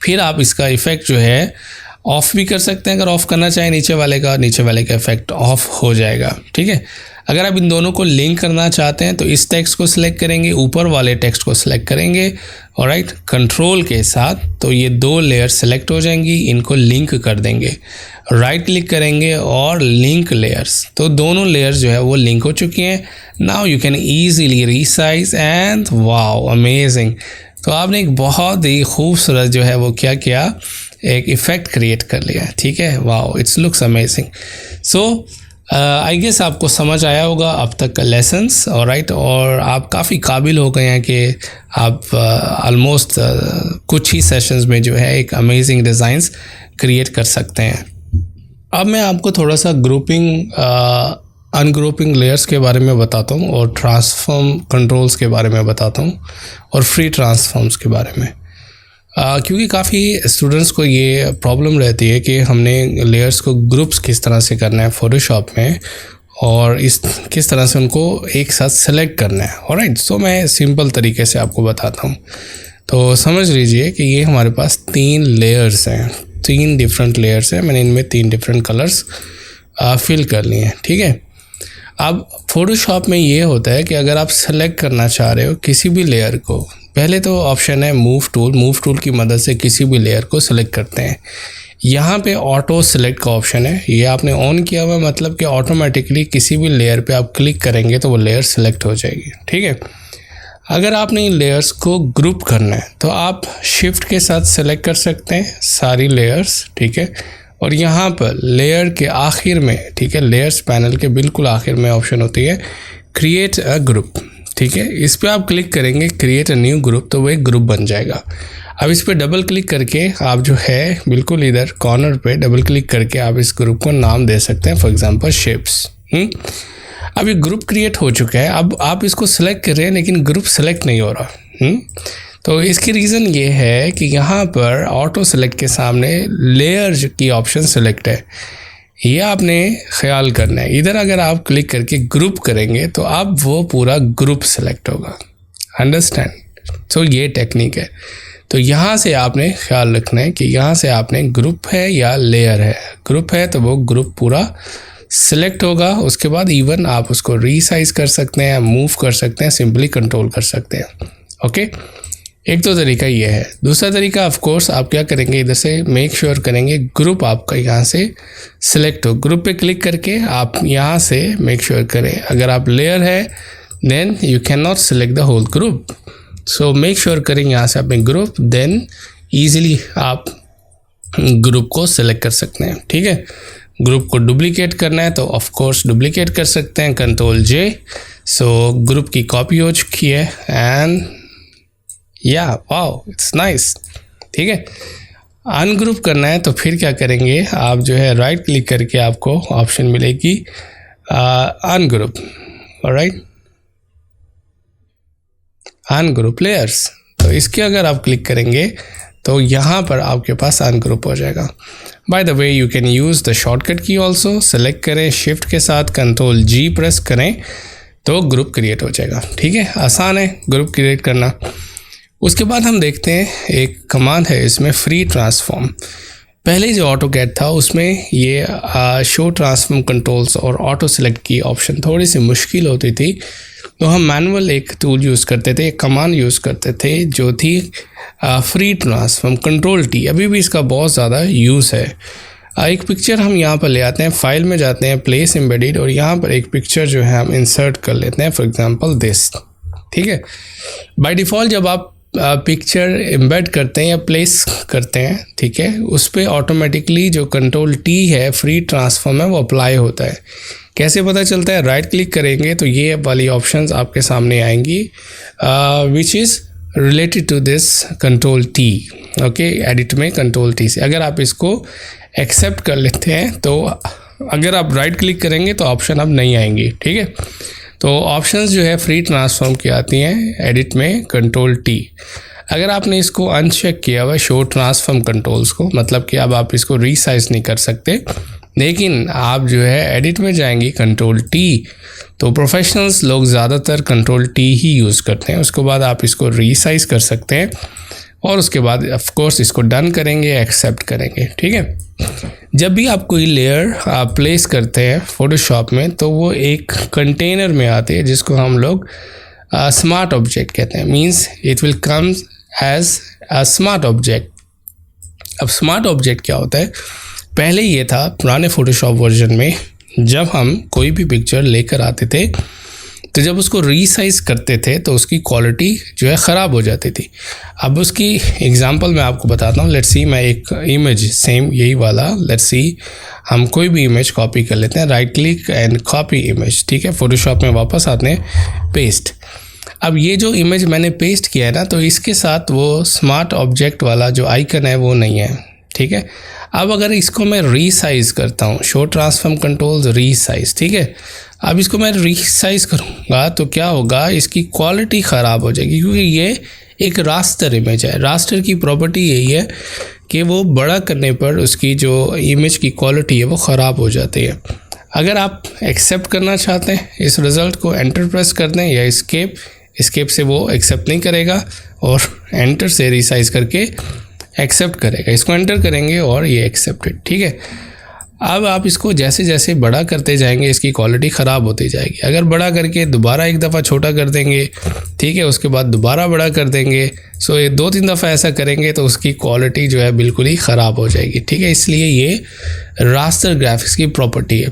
फिर आप इसका इफ़ेक्ट जो है ऑफ़ भी कर सकते हैं। अगर ऑफ़ करना चाहें नीचे वाले का इफ़ेक्ट ऑफ़ हो जाएगा, ठीक है। अगर आप इन दोनों को लिंक करना चाहते हैं तो इस टेक्स्ट को सिलेक्ट करेंगे, ऊपर वाले टेक्स्ट को सिलेक्ट करेंगे, ऑलराइट, कंट्रोल के साथ, तो ये दो लेयर सेलेक्ट हो जाएंगी। इनको लिंक कर देंगे, राइट क्लिक करेंगे और लिंक लेयर्स, तो दोनों लेयर्स जो है वो लिंक हो चुकी हैं। Now you can easily resize and wow amazing. तो आपने एक बहुत ही खूबसूरत जो है वो क्या किया, एक इफ़ेक्ट क्रिएट कर लिया, ठीक है। Wow, it's looks amazing. So I guess आपको समझ आया होगा अब तक का लेसन्स, ऑलराइट, और आप काफ़ी काबिल हो गए हैं कि आप ऑलमोस्ट कुछ ही सेशंस में जो है एक अमेजिंग डिज़ाइंस क्रिएट कर सकते हैं। अब मैं आपको थोड़ा सा ग्रुपिंग अनग्रुपिंग लेयर्स के बारे में बताता हूँ और ट्रांसफॉर्म कंट्रोल्स के बारे में बताता हूँ और फ्री ट्रांसफॉर्म्स के बारे में। क्योंकि काफ़ी स्टूडेंट्स को ये प्रॉब्लम रहती है कि हमने लेयर्स को ग्रुप्स किस तरह से करना है फ़ोटोशॉप में और किस तरह से उनको एक साथ सेलेक्ट करना है, ऑलराइट। सो मैं सिंपल तरीके से आपको बताता हूँ। तो समझ लीजिए कि ये हमारे पास 3 लेयर्स हैं, 3 डिफरेंट लेयर्स हैं। मैंने इनमें 3 डिफरेंट कलर्स फिल कर लिए हैं, ठीक है। अब फ़ोटोशॉप में ये होता है कि अगर आप सेलेक्ट करना चाह रहे हो किसी भी लेयर को, पहले तो ऑप्शन है मूव टूल की मदद से किसी भी लेयर को सेलेक्ट करते हैं। यहाँ पे ऑटो सेलेक्ट का ऑप्शन है, ये आपने ऑन किया हुआ, मतलब कि ऑटोमेटिकली किसी भी लेयर पे आप क्लिक करेंगे तो वो लेयर सेलेक्ट हो जाएगी, ठीक है। अगर आपने इन लेयर्स को ग्रुप करना है तो आप शिफ्ट के साथ सेलेक्ट कर सकते हैं सारी लेयर्स, ठीक है। और यहाँ पर लेयर के आखिर में, ठीक है, लेयर्स पैनल के बिल्कुल आखिर में ऑप्शन होती है क्रिएट अ ग्रुप, ठीक है। इस पर आप क्लिक करेंगे क्रिएट अ न्यू ग्रुप, तो वो एक ग्रुप बन जाएगा। अब इस पर डबल क्लिक करके आप जो है बिल्कुल इधर कॉर्नर पे डबल क्लिक करके आप इस ग्रुप को नाम दे सकते हैं, फॉर एग्जांपल शेप्स। अब ये ग्रुप क्रिएट हो चुका है। अब आप इसको सेलेक्ट कर रहे हैं लेकिन ग्रुप सेलेक्ट नहीं हो रहा। तो इसकी रीज़न ये है कि यहाँ पर ऑटो सेलेक्ट के सामने लेयर की ऑप्शन सेलेक्ट है, ये आपने ख्याल करना है। इधर अगर आप क्लिक करके ग्रुप करेंगे तो अब वो पूरा ग्रुप सेलेक्ट होगा, अंडरस्टैंड। तो ये टेक्निक है। तो यहाँ से आपने ख्याल रखना है कि यहाँ से आपने ग्रुप है या लेयर है। ग्रुप है तो वो ग्रुप पूरा सिलेक्ट होगा। उसके बाद इवन आप उसको रीसाइज कर सकते हैं, मूव कर सकते हैं, सिंपली कंट्रोल कर सकते हैं, ओके। एक तो तरीका ये है। दूसरा तरीका ऑफ कोर्स आप क्या करेंगे, इधर से मेक श्योर करेंगे ग्रुप आपका यहाँ से सिलेक्ट हो। ग्रुप पे क्लिक करके आप यहाँ से मेक श्योर करें, अगर आप लेयर है then you can not select the whole group. So make sure करें यहाँ से अपने ग्रुप, देन ईजिली आप ग्रुप को सेलेक्ट कर सकते हैं, ठीक है। ग्रुप को डुप्लीकेट करना है तो ऑफ कोर्स डुप्लीकेट कर सकते हैं, Ctrl J। सो ग्रुप की कॉपी हो चुकी है एंड या वाओ इट्स नाइस, ठीक है। अनग्रुप करना है तो फिर क्या करेंगे, आप जो है राइट क्लिक करके आपको ऑप्शन मिलेगी अनग्रुप, ऑलराइट, अनग्रुप लेयर्स। तो इसके अगर आप क्लिक करेंगे तो यहाँ पर आपके पास अनग्रुप हो जाएगा। Bye the way you can use the shortcut की ऑल्सो। सेलेक्ट करें शिफ्ट के साथ Ctrl G प्रेस करें तो ग्रुप क्रिएट हो जाएगा, ठीक है। आसान है ग्रुप क्रिएट करना। उसके बाद हम देखते हैं एक कमांड है इसमें, फ्री ट्रांसफॉर्म। पहले जो ऑटोकैड था उसमें ये शो ट्रांसफॉर्म कंट्रोल्स और ऑटो सेलेक्ट की ऑप्शन थोड़ी सी मुश्किल होती थी, तो हम मैनुअल एक टूल यूज़ करते थे, एक कमांड यूज़ करते थे जो थी फ्री ट्रांसफॉर्म कंट्रोल टी। अभी भी इसका बहुत ज़्यादा यूज़ है। एक पिक्चर हम यहाँ पर ले आते हैं, फाइल में जाते हैं, प्लेस एम्बेडेड, और यहाँ पर एक पिक्चर जो है हम इंसर्ट कर लेते हैं, फॉर एग्जांपल दिस। ठीक है, बाय डिफ़ॉल्ट जब आप पिक्चर एम्बेड करते हैं या प्लेस करते हैं, ठीक है, उस पर ऑटोमेटिकली जो कंट्रोल टी है, फ्री ट्रांसफॉर्म है, वो अप्लाई होता है। कैसे पता चलता है? राइट क्लिक करेंगे तो ये वाली ऑप्शंस आपके सामने आएंगी, which is related to this control T. Okay, edit में कंट्रोल टी से अगर आप इसको एक्सेप्ट कर लेते हैं तो अगर आप राइट क्लिक करेंगे तो ऑप्शन अब नहीं आएंगी। ठीक है, तो ऑप्शंस जो है फ्री ट्रांसफॉर्म की आती हैं एडिट में कंट्रोल टी। अगर आपने इसको अनचेक किया हुआ शो ट्रांसफॉर्म कंट्रोल्स को, मतलब कि अब आप इसको रीसाइज नहीं कर सकते, लेकिन आप जो है एडिट में जाएंगे कंट्रोल टी, तो प्रोफेशनल्स लोग ज़्यादातर कंट्रोल टी ही यूज़ करते हैं। उसके बाद आप इसको रीसाइज कर सकते हैं और उसके बाद ऑफ कोर्स इसको डन करेंगे, एक्सेप्ट करेंगे। ठीक है, जब भी आप कोई लेयर प्लेस करते हैं फोटोशॉप में तो वो एक कंटेनर में आते हैं जिसको हम लोग स्मार्ट ऑब्जेक्ट कहते हैं, means it will come as a smart object. अब स्मार्ट ऑब्जेक्ट क्या होता है? पहले ये था पुराने फोटोशॉप वर्जन में, जब हम कोई भी पिक्चर लेकर आते थे तो जब उसको रीसाइज करते थे तो उसकी क्वालिटी जो है ख़राब हो जाती थी। अब उसकी एग्जांपल मैं आपको बताता हूँ। लेट्स सी, मैं एक इमेज सेम यही वाला, लेट्स सी हम कोई भी इमेज कॉपी कर लेते हैं, right click and copy image. ठीक है, फोटोशॉप में वापस आते हैं, पेस्ट। अब ये जो इमेज मैंने पेस्ट किया है ना, तो इसके साथ वो स्मार्ट ऑब्जेक्ट वाला जो आइकन है वो नहीं है। ठीक है, अब अगर इसको मैं रीसाइज करता हूँ, शो ट्रांसफॉर्म कंट्रोल्स रीसाइज, ठीक है, अब इसको मैं रीसाइज करूँगा तो क्या होगा, इसकी क्वालिटी ख़राब हो जाएगी, क्योंकि ये एक रास्टर इमेज है। रास्टर की प्रॉपर्टी यही है कि वो बड़ा करने पर उसकी जो इमेज की क्वालिटी है वो ख़राब हो जाती है। अगर आप एक्सेप्ट करना चाहते हैं इस रिज़ल्ट को, एंटर प्रेस कर दें या एस्केप से वो एक्सेप्ट नहीं करेगा, और एंटर से रीसाइज करके एक्सेप्ट करेगा। इसको एंटर करेंगे और ये एक्सेप्टेड। ठीक है, अब आप इसको जैसे जैसे बड़ा करते जाएंगे इसकी क्वालिटी ख़राब होती जाएगी। अगर बड़ा करके दोबारा एक दफ़ा छोटा कर देंगे, ठीक है, उसके बाद दोबारा बड़ा कर देंगे, सो ये 2-3 दफ़ा ऐसा करेंगे तो उसकी क्वालिटी जो है बिल्कुल ही ख़राब हो जाएगी। ठीक है, इसलिए ये रास्टर ग्राफिक्स की प्रॉपर्टी है।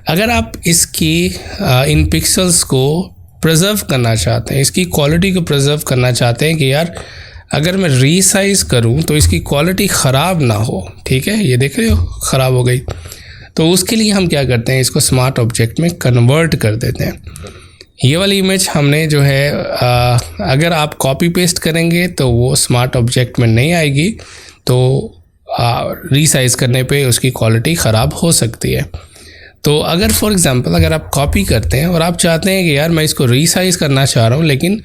अगर आप इसकी इन पिक्सल्स को प्रिजर्व करना चाहते हैं, इसकी क्वालिटी को प्रिजर्व करना चाहते हैं कि यार अगर मैं रीसाइज करूं तो इसकी क्वालिटी ख़राब ना हो, ठीक है, ये देख रहे हो ख़राब हो गई, तो उसके लिए हम क्या करते हैं, इसको स्मार्ट ऑब्जेक्ट में कन्वर्ट कर देते हैं। ये वाली इमेज हमने जो है अगर आप कॉपी पेस्ट करेंगे तो वो स्मार्ट ऑब्जेक्ट में नहीं आएगी, तो रीसाइज करने पे उसकी क्वालिटी ख़राब हो सकती है। तो अगर फॉर एग्ज़ाम्पल अगर आप कॉपी करते हैं और आप चाहते हैं कि यार मैं इसको रीसाइज करना चाह रहा हूँ, लेकिन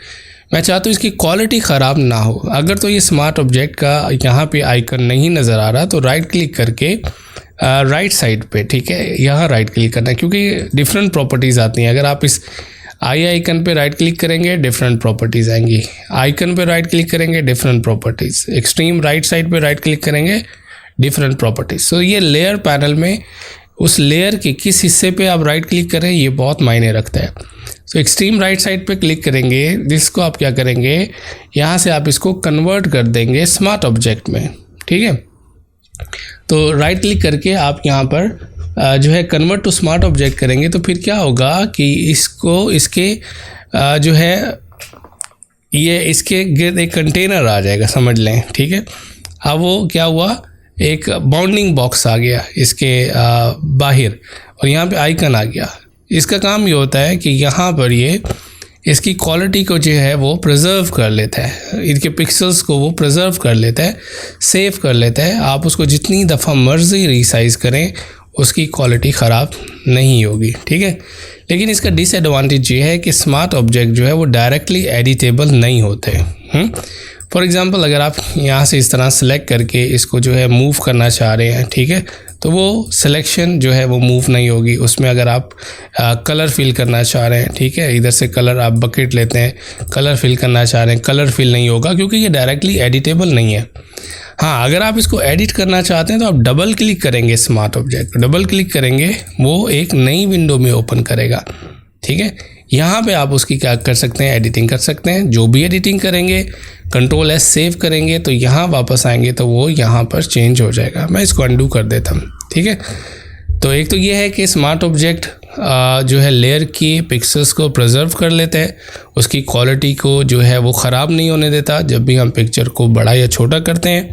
मैं चाहता हूँ इसकी क्वालिटी ख़राब ना हो, अगर तो ये स्मार्ट ऑब्जेक्ट का यहाँ पे आइकन नहीं नज़र आ रहा तो राइट क्लिक करके राइट साइड पे, ठीक है, यहाँ राइट क्लिक करना है, क्योंकि डिफरेंट प्रॉपर्टीज़ आती हैं। अगर आप इस आई आइकन पे राइट क्लिक करेंगे डिफरेंट प्रॉपर्टीज़ आएंगी, आइकन पे राइट क्लिक करेंगे different properties, extreme right side पे राइट क्लिक करेंगे डिफरेंट प्रॉपर्टीज़। सो ये लेयर पैनल में उस लेयर के किस हिस्से पे आप राइट क्लिक करें ये बहुत मायने रखता है। सो एक्सट्रीम राइट साइड पे क्लिक करेंगे, जिसको आप क्या करेंगे, यहाँ से आप इसको कन्वर्ट कर देंगे स्मार्ट ऑब्जेक्ट में। ठीक है, तो राइट क्लिक करके आप यहाँ पर जो है कन्वर्ट टू स्मार्ट ऑब्जेक्ट करेंगे, तो फिर क्या होगा कि इसके जो है ये इसके गिर्द एक कंटेनर आ जाएगा, समझ लें। ठीक है, अब वो क्या हुआ, एक बाउंडिंग बॉक्स आ गया इसके बाहर, और यहाँ पे आइकन आ गया। इसका काम ये होता है कि यहाँ पर ये इसकी क्वालिटी को जो है वो प्रिजर्व कर लेता है, इनके पिक्सल्स को वो प्रिजर्व कर लेता है, सेव कर लेता है। आप उसको जितनी दफ़ा मर्जी रीसाइज करें उसकी क्वालिटी ख़राब नहीं होगी। ठीक है, लेकिन इसका डिसएडवांटेज ये है कि स्मार्ट ऑब्जेक्ट जो है वो डायरेक्टली एडिटेबल नहीं होते। फॉर एग्ज़ाम्पल अगर आप यहाँ से इस तरह सेलेक्ट करके इसको जो है मूव करना चाह रहे हैं, ठीक है, तो वो सिलेक्शन जो है वो मूव नहीं होगी उसमें। अगर आप कलर फिल करना चाह रहे हैं, ठीक है, इधर से कलर आप बकेट लेते हैं, कलर फिल करना चाह रहे हैं, कलर फिल नहीं होगा क्योंकि ये डायरेक्टली एडिटेबल नहीं है। हाँ, अगर आप इसको एडिट करना चाहते हैं तो आप डबल क्लिक करेंगे स्मार्ट ऑब्जेक्ट, डबल क्लिक करेंगे वो एक नई विंडो में ओपन करेगा, ठीक है। यहाँ पे आप उसकी क्या कर सकते हैं, एडिटिंग कर सकते हैं। जो भी एडिटिंग करेंगे Ctrl+S सेव करेंगे तो यहाँ वापस आएंगे तो वो यहाँ पर चेंज हो जाएगा। मैं इसको अंडू कर देता हूँ, ठीक है। तो एक तो ये है कि स्मार्ट ऑब्जेक्ट जो है लेयर की पिक्सेल्स को प्रिजर्व कर लेते हैं, उसकी क्वालिटी को जो है वो ख़राब नहीं होने देता जब भी हम पिक्चर को बड़ा या छोटा करते हैं।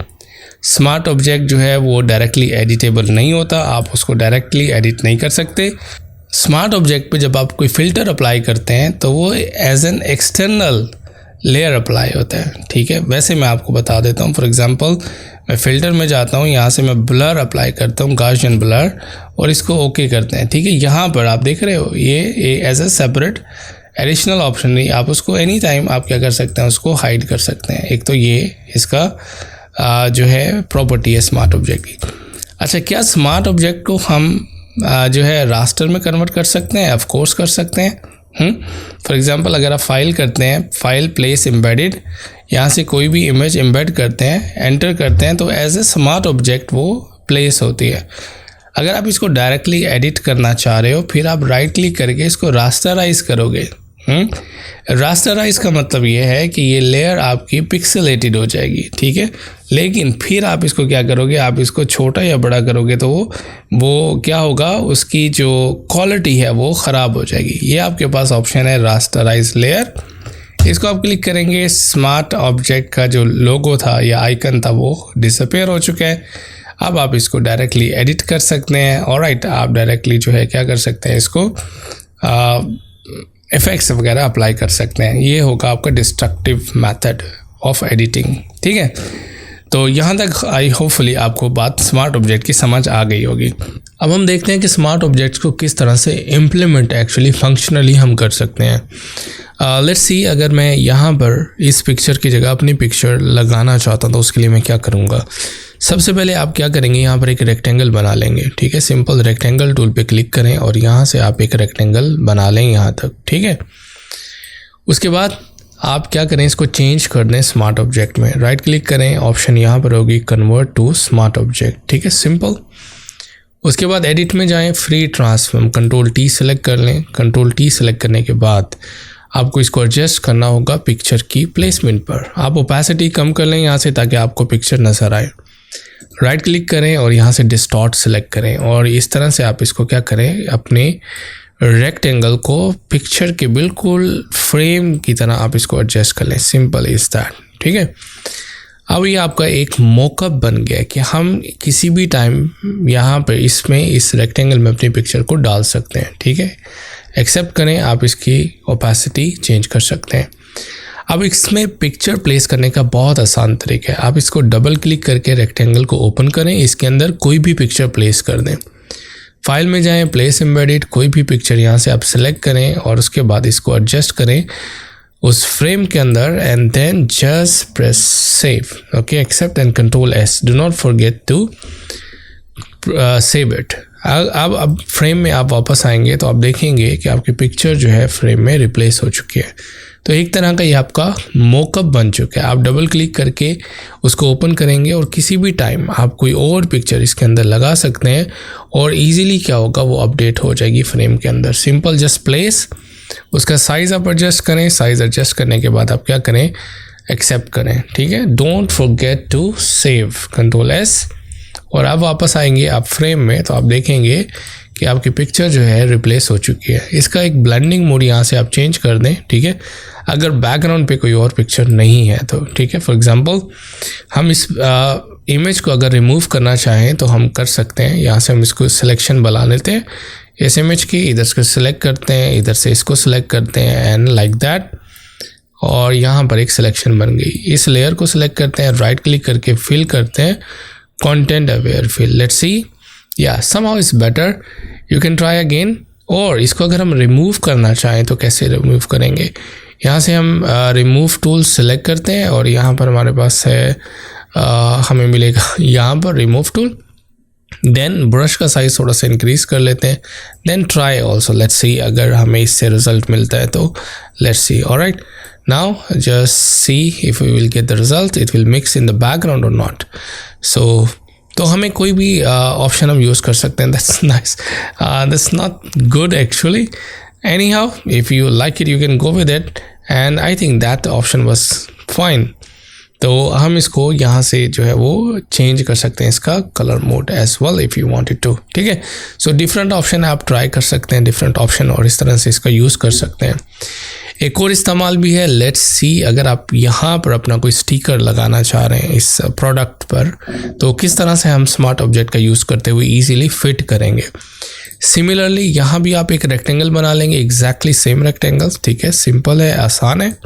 स्मार्ट ऑब्जेक्ट जो है वो डायरेक्टली एडिटेबल नहीं होता, आप उसको डायरेक्टली एडिट नहीं कर सकते। स्मार्ट ऑब्जेक्ट पे जब आप कोई फ़िल्टर अप्लाई करते हैं तो वो as an external layer apply होता है, ठीक है। वैसे मैं आपको बता देता हूँ, फॉर एग्जांपल मैं फ़िल्टर में जाता हूँ, यहाँ से मैं ब्लर अप्लाई करता हूँ, गॉसियन ब्लर, और इसको ओके करते हैं, ठीक है। यहाँ पर आप देख रहे हो ये as a separate additional option नहीं, आप उसको एनी टाइम आप क्या कर सकते हैं, उसको हाइड कर सकते हैं। एक तो ये इसका जो है प्रॉपर्टी है स्मार्ट ऑब्जेक्ट की। अच्छा, क्या स्मार्ट ऑब्जेक्ट को हम जो है रास्टर में कन्वर्ट कर सकते हैं? ऑफ कोर्स कर सकते हैं। फॉर एग्जांपल अगर आप फाइल करते हैं, फाइल प्लेस एम्बेडेड, यहाँ से कोई भी इमेज एम्बेड करते हैं, एंटर करते हैं तो एज ए स्मार्ट ऑब्जेक्ट वो प्लेस होती है। अगर आप इसको डायरेक्टली एडिट करना चाह रहे हो, फिर आप राइट क्लिक करके इसको रास्टराइज करोगे। रास्टराइज का मतलब ये है कि ये लेयर आपकी पिक्सेलेटेड हो जाएगी, ठीक है। लेकिन फिर आप इसको क्या करोगे, आप इसको छोटा या बड़ा करोगे तो वो क्या होगा, उसकी जो क्वालिटी है वो ख़राब हो जाएगी। ये आपके पास ऑप्शन है रास्टराइज लेयर, इसको आप क्लिक करेंगे, स्मार्ट ऑब्जेक्ट का जो लोगो था या आइकन था वो डिसअपेयर हो चुका है। अब आप इसको डायरेक्टली एडिट कर सकते हैं। ऑलराइट, आप डायरेक्टली जो है क्या कर सकते हैं, इसको इफ़ेक्ट्स वगैरह अप्लाई कर सकते हैं। ये होगा आपका डिस्ट्रक्टिव मेथड ऑफ एडिटिंग, ठीक है। तो यहाँ तक आई होपफुली आपको बात स्मार्ट ऑब्जेक्ट की समझ आ गई होगी। अब हम देखते हैं कि स्मार्ट ऑब्जेक्ट्स को किस तरह से इम्प्लीमेंट एक्चुअली फंक्शनली हम कर सकते हैं। लेट्स सी, अगर मैं यहाँ पर इस पिक्चर की जगह अपनी पिक्चर लगाना चाहता हूँ तो उसके लिए मैं क्या करूँगा। सबसे पहले आप क्या करेंगे, यहाँ पर एक रेक्टेंगल बना लेंगे, ठीक है। सिंपल रेक्टेंगल टूल पे क्लिक करें और यहाँ से आप एक रेक्टेंगल बना लें यहाँ तक, ठीक है। उसके बाद आप क्या करें, इसको चेंज कर दें स्मार्ट ऑब्जेक्ट में, राइट क्लिक करें, ऑप्शन यहाँ पर होगी कन्वर्ट टू स्मार्ट ऑब्जेक्ट, ठीक है, सिंपल। उसके बाद एडिट में जाएं, फ्री ट्रांसफॉर्म, Ctrl+T सेलेक्ट कर लें। Ctrl+T सेलेक्ट करने के बाद आपको इसको एडजस्ट करना होगा पिक्चर की प्लेसमेंट पर। आप ओपेसिटी कम कर लें यहाँ से ताकि आपको पिक्चर नज़र आए। राइट क्लिक करें और यहाँ से डिस्टॉर्ट सेलेक्ट करें और इस तरह से आप इसको क्या करें, अपने रेक्टेंगल को पिक्चर के बिल्कुल फ्रेम की तरह आप इसको एडजस्ट कर लें। सिंपल इज दैट, ठीक है। अब ये आपका एक मॉकअप बन गया कि हम किसी भी टाइम यहाँ पर इसमें इस रेक्टेंगल में अपनी पिक्चर को डाल सकते हैं, ठीक है। एक्सेप्ट करें, आप इसकी ओपेसिटी चेंज कर सकते हैं। अब इसमें पिक्चर प्लेस करने का बहुत आसान तरीका है। आप इसको डबल क्लिक करके रेक्टेंगल को ओपन करें, इसके अंदर कोई भी पिक्चर प्लेस कर दें। फाइल में जाएं, प्लेस एम्बेडेड, कोई भी पिक्चर यहाँ से आप सेलेक्ट करें और उसके बाद इसको एडजस्ट करें उस फ्रेम के अंदर and then just press save, okay, accept and Ctrl+S, do not forget to save it. अब फ्रेम में आप वापस आएंगे तो आप देखेंगे कि आपकी पिक्चर जो है फ्रेम में रिप्लेस हो चुकी है। तो एक तरह का ये आपका मॉकअप बन चुका है। आप डबल क्लिक करके उसको ओपन करेंगे और किसी भी टाइम आप कोई और पिक्चर इसके अंदर लगा सकते हैं और इजीली क्या होगा, वो अपडेट हो जाएगी फ्रेम के अंदर। सिंपल जस्ट प्लेस, उसका साइज़ आप एडजस्ट करें, साइज़ एडजस्ट करने के बाद आप क्या करें, एक्सेप्ट करें, ठीक है। Don't forget to save, Ctrl+S, और अब वापस आएंगे आप फ्रेम में तो आप देखेंगे कि आपकी पिक्चर जो है रिप्लेस हो चुकी है। इसका एक ब्लेंडिंग मोड यहाँ से आप चेंज कर दें, ठीक है, अगर बैकग्राउंड पे कोई और पिक्चर नहीं है तो, ठीक है। फॉर एग्जांपल हम इस इमेज को अगर रिमूव करना चाहें तो हम कर सकते हैं। यहाँ से हम इसको सिलेक्शन बना लेते हैं इस इमेज की, इधर से सेलेक्ट करते हैं, इधर से इसको सेलेक्ट करते हैं एंड लाइक दैट, और यहाँ पर एक सिलेक्शन बन गई। इस लेयर को सिलेक्ट करते हैं, राइट क्लिक करके फिल करते हैं content aware fill. Let's see, या somehow is better, you can try again। और इसको अगर हम रिमूव करना चाहें तो कैसे रिमूव करेंगे, यहाँ से हम रिमूव टूल सेलेक्ट करते हैं और यहाँ पर हमारे पास है हमें मिलेगा यहाँ पर रिमूव टूल, देन ब्रश का साइज़ थोड़ा सा इंक्रीज़ कर लेते हैं. Then try also, let's see अगर हमें इससे रिजल्ट मिलता है तो let's see. Alright, now just see if we will get the result, it will mix in the background और नॉट. सो तो हमें कोई भी ऑप्शन हम यूज़ कर सकते हैं. That's nice, that's not good actually. anyhow if you like it you can go with it and I think that option was fine. तो हम इसको यहाँ से जो है वो चेंज कर सकते हैं इसका colour mode as well if you wanted to. ठीक है, सो डिफरेंट ऑप्शन आप ट्राई कर सकते हैं, डिफरेंट ऑप्शन, और इस तरह से इसका यूज़ कर सकते हैं. एक और इस्तेमाल भी है, लेट्स सी अगर आप यहाँ पर अपना कोई स्टिकर लगाना चाह रहे हैं इस प्रोडक्ट पर, तो किस तरह से हम स्मार्ट ऑब्जेक्ट का यूज़ करते हुए ईजीली फिट करेंगे. सिमिलरली यहाँ भी आप एक रेक्टेंगल बना लेंगे, एग्जैक्टली सेम रेक्टेंगल. ठीक है, सिंपल है, आसान है.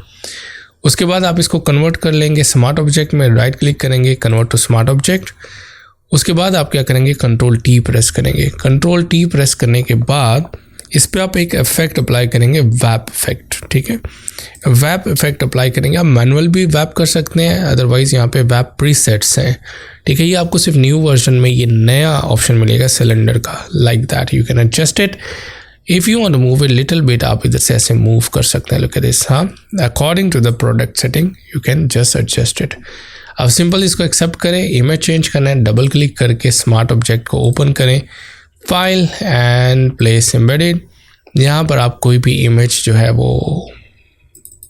उसके बाद आप इसको कन्वर्ट कर लेंगे स्मार्ट ऑब्जेक्ट में, राइट क्लिक करेंगे, कन्वर्ट टू स्मार्ट ऑब्जेक्ट. उसके बाद आप क्या करेंगे, कंट्रोल टी प्रेस करेंगे. कंट्रोल टी प्रेस करने के बाद इस पर आप एक इफेक्ट अप्लाई करेंगे, वैप इफेक्ट. ठीक है, वैप इफेक्ट अप्लाई करेंगे. आप मैनुअल भी वैप कर सकते हैं, अदरवाइज यहाँ पे वैप प्रीसेट्स हैं. ठीक है, ये आपको सिर्फ न्यू वर्जन में ये नया ऑप्शन मिलेगा सिलेंडर का, like that you can adjust it. If you want to move it little bit, आप इधर से ऐसे मूव कर सकते हैं. Look at this. हाँ, according to the product setting you can just adjust it. अब सिंपल इसको एक्सेप्ट करें. इमेज चेंज करना है, डबल क्लिक करके स्मार्ट ऑब्जेक्ट को ओपन करें, फाइल एंड प्लेस एम्बेडेड. यहाँ पर आप कोई भी इमेज जो है वो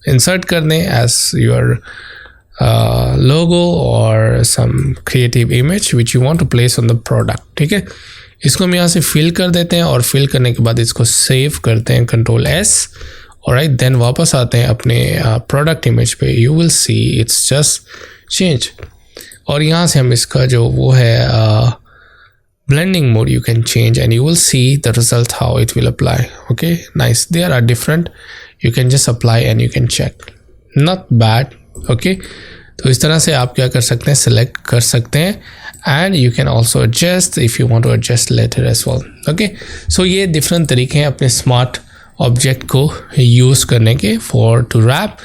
इंसर्ट कर दें as your logo or some creative image which you want to place on the product. ठीक है, इसको हम यहाँ से फिल कर देते हैं और फिल करने के बाद इसको सेव करते हैं, कंट्रोल S. ऑलराइट, देन वापस आते हैं अपने प्रोडक्ट इमेज पे. You will see it's just change. और यहाँ से हम इसका जो वो है blending mode you can change and you will see the result how it will apply. Okay, nice. There are different, you can just apply and you can check. Not bad. Okay, तो इस तरह से आप क्या कर सकते हैं, select कर सकते हैं and you can also adjust if you want to adjust later as well. Okay, so ये डिफरेंट तरीके हैं अपने स्मार्ट ऑब्जेक्ट को यूज़ करने के, for to wrap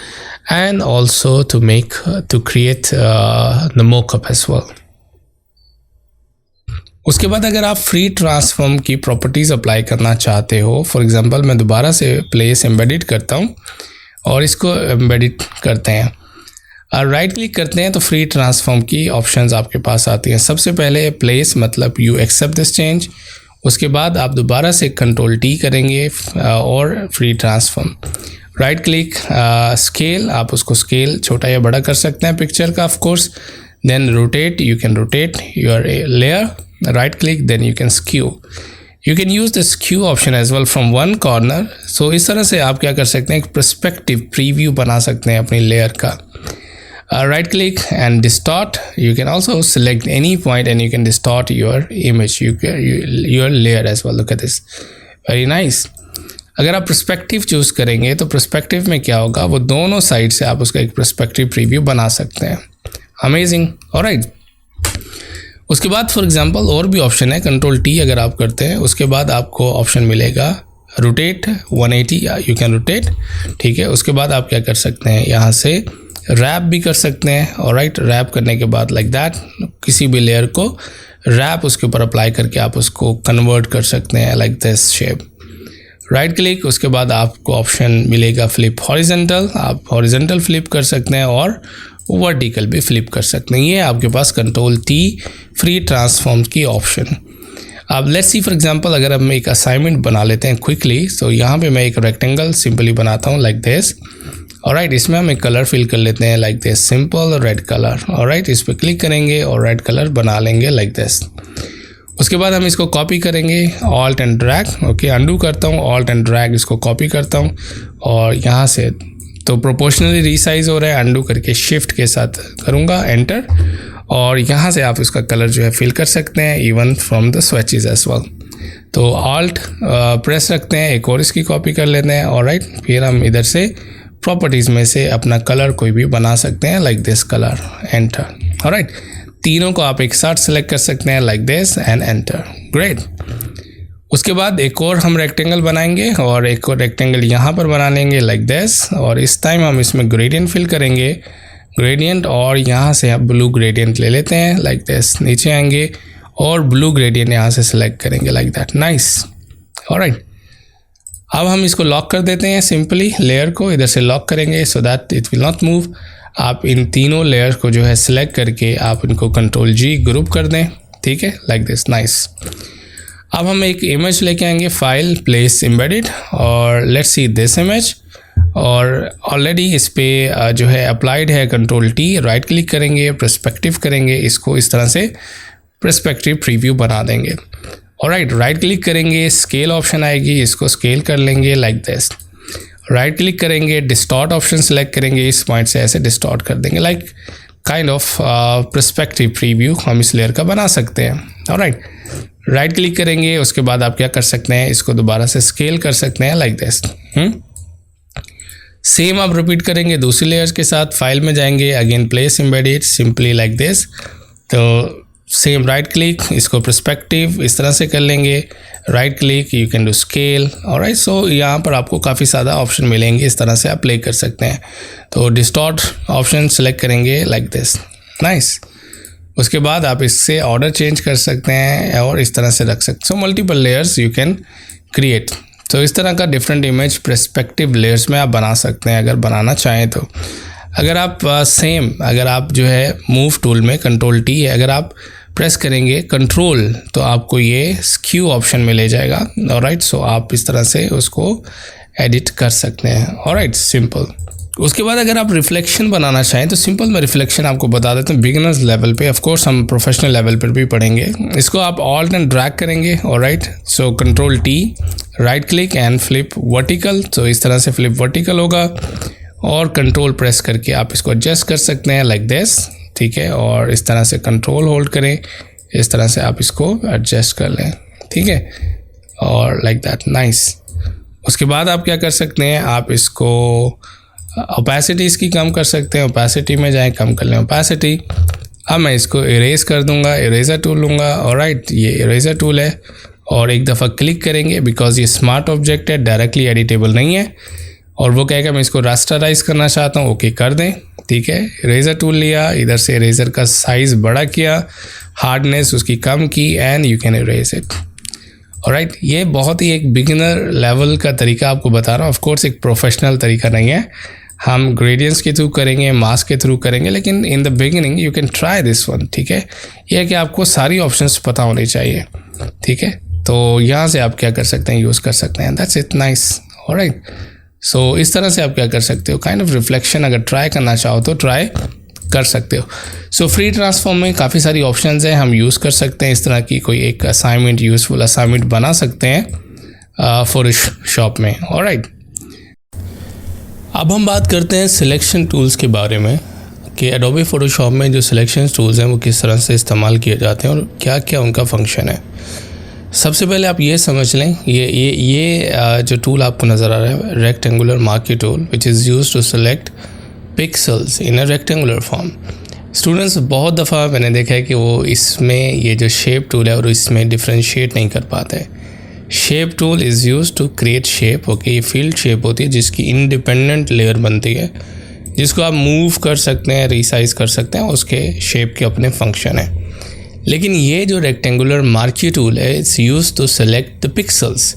and also to make to create the mockup as well. उसके बाद अगर आप फ्री ट्रांसफॉर्म की प्रॉपर्टीज़ अप्लाई करना चाहते हो, फॉर एग्जांपल मैं दोबारा से प्लेस एम्बेडेड करता हूँ और इसको एम्बेडेड करते हैं, राइट क्लिक करते हैं तो फ्री ट्रांसफॉर्म की ऑप्शंस आपके पास आती हैं. सबसे पहले प्लेस मतलब यू एक्सेप्ट दिस चेंज. उसके बाद आप दोबारा से कंट्रोल टी करेंगे और free transform. Right click, scale, आप उसको स्केल छोटा या बड़ा कर सकते हैं पिक्चर का of course. Then rotate, you can rotate your layer. Right click, then you can skew. You can use the skew option as well from one corner. So इस तरह से आप क्या कर सकते हैं, एक पर्सपेक्टिव प्रीव्यू बना सकते हैं अपनी लेयर का. Right click and distort. You can also select any point and you can distort your image, your layer as well. Look at this, very nice. अगर आप perspective चूज करेंगे तो perspective में क्या होगा, वो दोनों साइड से आप उसका एक perspective preview बना सकते हैं. Amazing. Alright. उसके बाद फॉर एग्जांपल और भी ऑप्शन है, कंट्रोल टी अगर आप करते हैं उसके बाद आपको ऑप्शन मिलेगा रोटेट 180, यू कैन रोटेट. ठीक है, उसके बाद आप क्या कर सकते हैं, यहाँ से रैप भी कर सकते हैं. ऑलराइट, रैप करने के बाद लाइक दैट किसी भी लेयर को रैप उसके ऊपर अप्लाई करके आप उसको कन्वर्ट कर सकते हैं like this shape. Right click, उसके बाद आपको ऑप्शन मिलेगा फ्लिप हॉरिजेंटल. आप हॉरिजेंटल फ्लिप कर सकते हैं और वर्टिकल भी फ्लिप कर सकते हैं. ये आपके पास कंट्रोल टी फ्री ट्रांसफॉर्म की ऑप्शन. अब लेट्स सी फॉर एग्जांपल अगर हम एक असाइनमेंट बना लेते हैं क्विकली, तो यहाँ पे मैं एक रेक्टेंगल सिंपली बनाता हूँ लाइक दिस. ऑलराइट, इसमें हम एक कलर फिल कर लेते हैं like this, simple red colour. Alright, इस पर क्लिक करेंगे और रेड कलर बना लेंगे लाइक दिस. उसके बाद हम इसको कॉपी करेंगे, alt and drag. Okay, undo करता हूँ, ऑल्ट एंड ड्रैग, इसको कॉपी करता हूँ और यहाँ से तो प्रोपोर्शनली रीसाइज हो रहा है, अंडू करके शिफ्ट के साथ करूँगा, एंटर. और यहाँ से आप इसका कलर जो है फिल कर सकते हैं even from the switches as well. तो ऑल्ट प्रेस रखते हैं, एक और इसकी कॉपी कर लेते हैं. ऑलराइट, फिर हम इधर से प्रॉपर्टीज़ में से अपना कलर कोई भी बना सकते हैं like this colour, enter. Alright, तीनों को आप एक साथ सेलेक्ट कर सकते हैं like this and enter. Great. उसके बाद एक और हम रेक्टेंगल बनाएंगे और एक और रेक्टेंगल यहाँ पर बना लेंगे लाइक दिस. और इस टाइम हम इसमें ग्रेडियंट फिल करेंगे, ग्रेडियंट, और यहाँ से आप ब्लू ग्रेडियंट ले लेते हैं लाइक दिस. नीचे आएंगे और ब्लू ग्रेडियंट यहाँ से सिलेक्ट करेंगे लाइक दैट, नाइस। ऑलराइट, अब हम इसको लॉक कर देते हैं सिंपली, लेयर को इधर से लॉक करेंगे सो that it will not move. आप इन तीनों लेयर को जो है सिलेक्ट करके आप इनको Ctrl+G ग्रुप कर दें, ठीक है, लाइक दिस, नाइस। अब हम एक इमेज लेके आएंगे, फाइल, प्लेस एम्बेडेड, और लेट्स सी दिस इमेज, और ऑलरेडी इस पे जो है अप्लाइड है Ctrl+T, राइट क्लिक करेंगे, पर्सपेक्टिव करेंगे, इसको इस तरह से पर्सपेक्टिव प्रीव्यू बना देंगे। ऑलराइट, राइट क्लिक करेंगे, स्केल ऑप्शन आएगी, इसको स्केल कर लेंगे लाइक दिस। राइट क्लिक करेंगे, डिस्टॉर्ट ऑप्शन सेलेक्ट करेंगे, इस पॉइंट से ऐसे डिस्टॉर्ट कर देंगे, like kind of perspective preview हम इस लेयर का बना सकते हैं। ऑलराइट, राइट क्लिक करेंगे, उसके बाद आप क्या कर सकते हैं, इसको दोबारा से स्केल कर सकते हैं लाइक दिस। सेम आप रिपीट करेंगे दूसरी लेयर्स के साथ, फाइल में जाएंगे, again place embedded, simply like this. तो सेम राइट क्लिक, इसको पर्सपेक्टिव इस तरह से कर लेंगे, right click, you can do scale. Alright, so यहाँ पर आपको काफ़ी ज़्यादा ऑप्शन मिलेंगे, इस तरह से आप प्ले कर सकते हैं। तो डिस्टॉर्ट ऑप्शन सेलेक्ट करेंगे लाइक दिस, नाइस। उसके बाद आप इससे ऑर्डर चेंज कर सकते हैं और इस तरह से रख सकते हैं। So multiple layers you can create. तो इस तरह का डिफरेंट इमेज पर्सपेक्टिव लेयर्स में आप बना सकते हैं अगर बनाना चाहें तो। अगर आप अगर आप जो है मूव टूल में Ctrl+T है, अगर आप प्रेस करेंगे कंट्रोल तो आपको ये स्क्यू ऑप्शन में ले जाएगा। ऑलराइट, सो आप इस तरह से उसको एडिट कर सकते हैं। Alright, simple. उसके बाद अगर आप रिफ्लेक्शन बनाना चाहें तो सिंपल मैं रिफ्लेक्शन आपको बता देता हूँ बिगिनर्स लेवल पे। ऑफ कोर्स हम प्रोफेशनल लेवल पर भी पढ़ेंगे। इसको आप ऑल्ट एंड ड्रैग करेंगे। Alright, so Ctrl+T, right click and flip vertical. तो इस तरह से फ्लिप वर्टिकल होगा और कंट्रोल प्रेस करके आप इसको एडजस्ट कर सकते हैं लाइक दिस, ठीक है। और इस तरह से कंट्रोल होल्ड करें, इस तरह से आप इसको एडजस्ट कर लें, ठीक है, और लाइक दैट, नाइस। उसके बाद आप क्या कर सकते हैं, आप इसको ओपेसिटी इसकी कम कर सकते हैं। ओपेसिटी में जाएं, कम कर लें ओपेसिटी। अब मैं इसको इरेज कर दूंगा, इरेजर टूल लूँगा। ऑलराइट, ये इरेजर टूल है और एक दफ़ा क्लिक करेंगे बिकॉज ये स्मार्ट ऑब्जेक्ट है, डायरेक्टली एडिटेबल नहीं है। और वो कहेगा मैं इसको रास्टराइज करना चाहता हूँ, ओके कर दें, ठीक है। इरेजर टूल लिया, इधर से इरेजर का साइज़ बड़ा किया, हार्डनेस उसकी कम की and you can erase it. Alright, ये बहुत ही एक बिगिनर लेवल का तरीका आपको बता रहा हूँ। ऑफ कोर्स एक प्रोफेशनल तरीका नहीं है, हम ग्रेडियंट्स के थ्रू करेंगे, मास्क के थ्रू करेंगे, लेकिन in the beginning you can try this one, ठीक है। यह है कि आपको सारी ऑप्शंस पता होनी चाहिए, ठीक है। तो यहाँ से आप क्या कर सकते हैं, यूज़ कर सकते हैं, that's it, nice. Alright, so इस तरह से आप क्या कर सकते हो, काइंड ऑफ रिफ्लेक्शन अगर ट्राई करना चाहो तो ट्राई कर सकते हो। सो फ्री ट्रांसफॉर्म में काफ़ी सारी ऑप्शंस हैं, हम यूज़ कर सकते हैं। इस तरह की कोई एक असाइनमेंट, यूज़फुल असाइनमेंट बना सकते हैं फोटोशॉप में। ऑलराइट, अब हम बात करते हैं सिलेक्शन टूल्स के बारे में कि एडोबी फोटोशॉप में जो सिलेक्शन टूल्स हैं वो किस तरह से इस्तेमाल किए जाते हैं और क्या क्या उनका फंक्शन है। सबसे पहले आप ये समझ लें, ये जो टूल आपको नज़र आ रहा है, rectangular marquee tool which is used to select pixels in a rectangular form. Students बहुत दफ़ा मैंने देखा है कि वो इसमें ये जो शेप टूल है और इसमें डिफ्रेंशिएट नहीं कर पाते। Shape tool is used to create shape. Okay, ये फील्ड शेप होती है जिसकी इंडिपेंडेंट लेयर बनती है, जिसको आप मूव कर सकते हैं, रीसाइज कर सकते हैं, उसके शेप के अपने फंक्शन है। लेकिन ये जो रेक्टेंगुलर मार्की टूल है, it's used to select the pixels.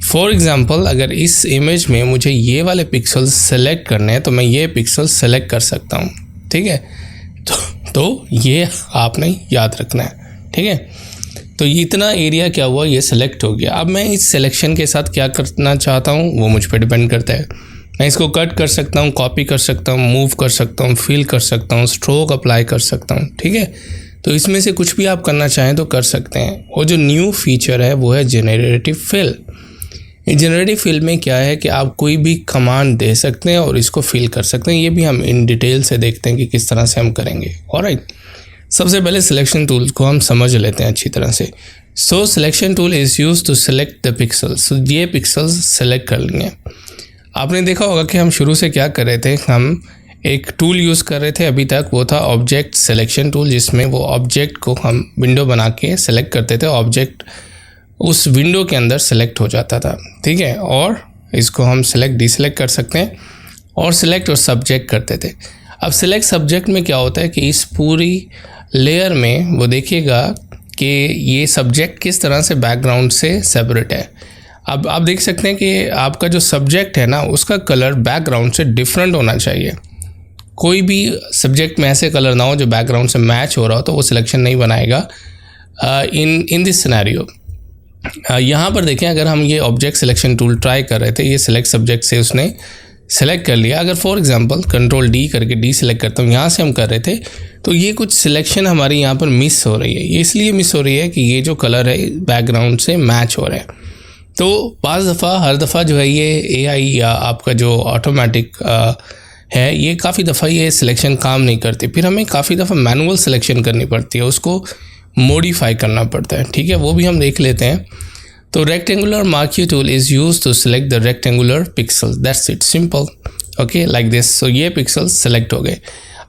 For example, अगर इस इमेज में मुझे ये वाले पिक्सल्स सेलेक्ट करने हैं तो मैं ये पिक्सल सेलेक्ट कर सकता हूँ, ठीक है। तो ये आपने याद रखना है, ठीक है। तो इतना एरिया क्या हुआ, ये सेलेक्ट हो गया। अब मैं इस सिलेक्शन के साथ क्या करना चाहता हूँ वो मुझ पर डिपेंड करता है। मैं इसको कट कर सकता हूँ, कॉपी कर सकता हूँ, मूव कर सकता हूँ, फिल कर सकता हूँ, स्ट्रोक अप्लाई कर सकता हूँ, ठीक है। तो इसमें से कुछ भी आप करना चाहें तो कर सकते हैं। और जो न्यू फीचर है वो है जेनरेटिव फिल। जेनरेटिव फिल में क्या है कि आप कोई भी कमांड दे सकते हैं और इसको फिल कर सकते हैं। ये भी हम इन डिटेल से देखते हैं कि किस तरह से हम करेंगे। ऑलराइट, सबसे पहले सिलेक्शन टूल को हम समझ लेते हैं अच्छी तरह से। So selection tool is used to select the pixels. So ये पिक्सल्स सेलेक्ट कर लेंगे। आपने देखा होगा कि हम शुरू से क्या कर रहे थे, हम एक टूल यूज़ कर रहे थे अभी तक, वो था ऑब्जेक्ट सिलेक्शन टूल, जिसमें वो ऑब्जेक्ट को हम विंडो बना के सेलेक्ट करते थे। ऑब्जेक्ट उस विंडो के अंदर सेलेक्ट हो जाता था, ठीक है। और इसको हम सेलेक्ट डिसेलेक्ट कर सकते हैं और सिलेक्ट और सब्जेक्ट करते थे। अब सिलेक्ट सब्जेक्ट में क्या होता है कि इस पूरी लेयर में वो देखिएगा कि ये सब्जेक्ट किस तरह से बैकग्राउंड से सेपरेट है। अब आप देख सकते हैं कि आपका जो सब्जेक्ट है ना उसका कलर बैकग्राउंड से डिफरेंट होना चाहिए। कोई भी सब्जेक्ट में ऐसे कलर ना हो जो बैकग्राउंड से मैच हो रहा हो तो वो सिलेक्शन नहीं बनाएगा इन दिस सिनेरियो। यहाँ पर देखें, अगर हम ये ऑब्जेक्ट सिलेक्शन टूल ट्राई कर रहे थे, ये सिलेक्ट सब्जेक्ट से उसने सेलेक्ट कर लिया। अगर फॉर एग्जांपल कंट्रोल डी करके डी सिलेक्ट करता हूँ, यहाँ से हम कर रहे थे, तो ये कुछ सिलेक्शन हमारी यहाँ पर मिस हो रही है। ये इसलिए मिस हो रही है कि ये जो कलर है बैकग्राउंड से मैच हो रहा है। तो पाँच दफ़ा हर दफ़ा जो है ये एआई या आपका जो ऑटोमेटिक है ये काफ़ी दफ़ा ये सिलेक्शन काम नहीं करती, फिर हमें काफ़ी दफ़ा मैनुअल सिलेक्शन करनी पड़ती है, उसको मॉडिफाई करना पड़ता है। ठीक है, वो भी हम देख लेते हैं। तो rectangular marquee tool is use to select the rectangular pixel, that's it, simple, okay, like this. So ये पिक्सल सेलेक्ट हो गए।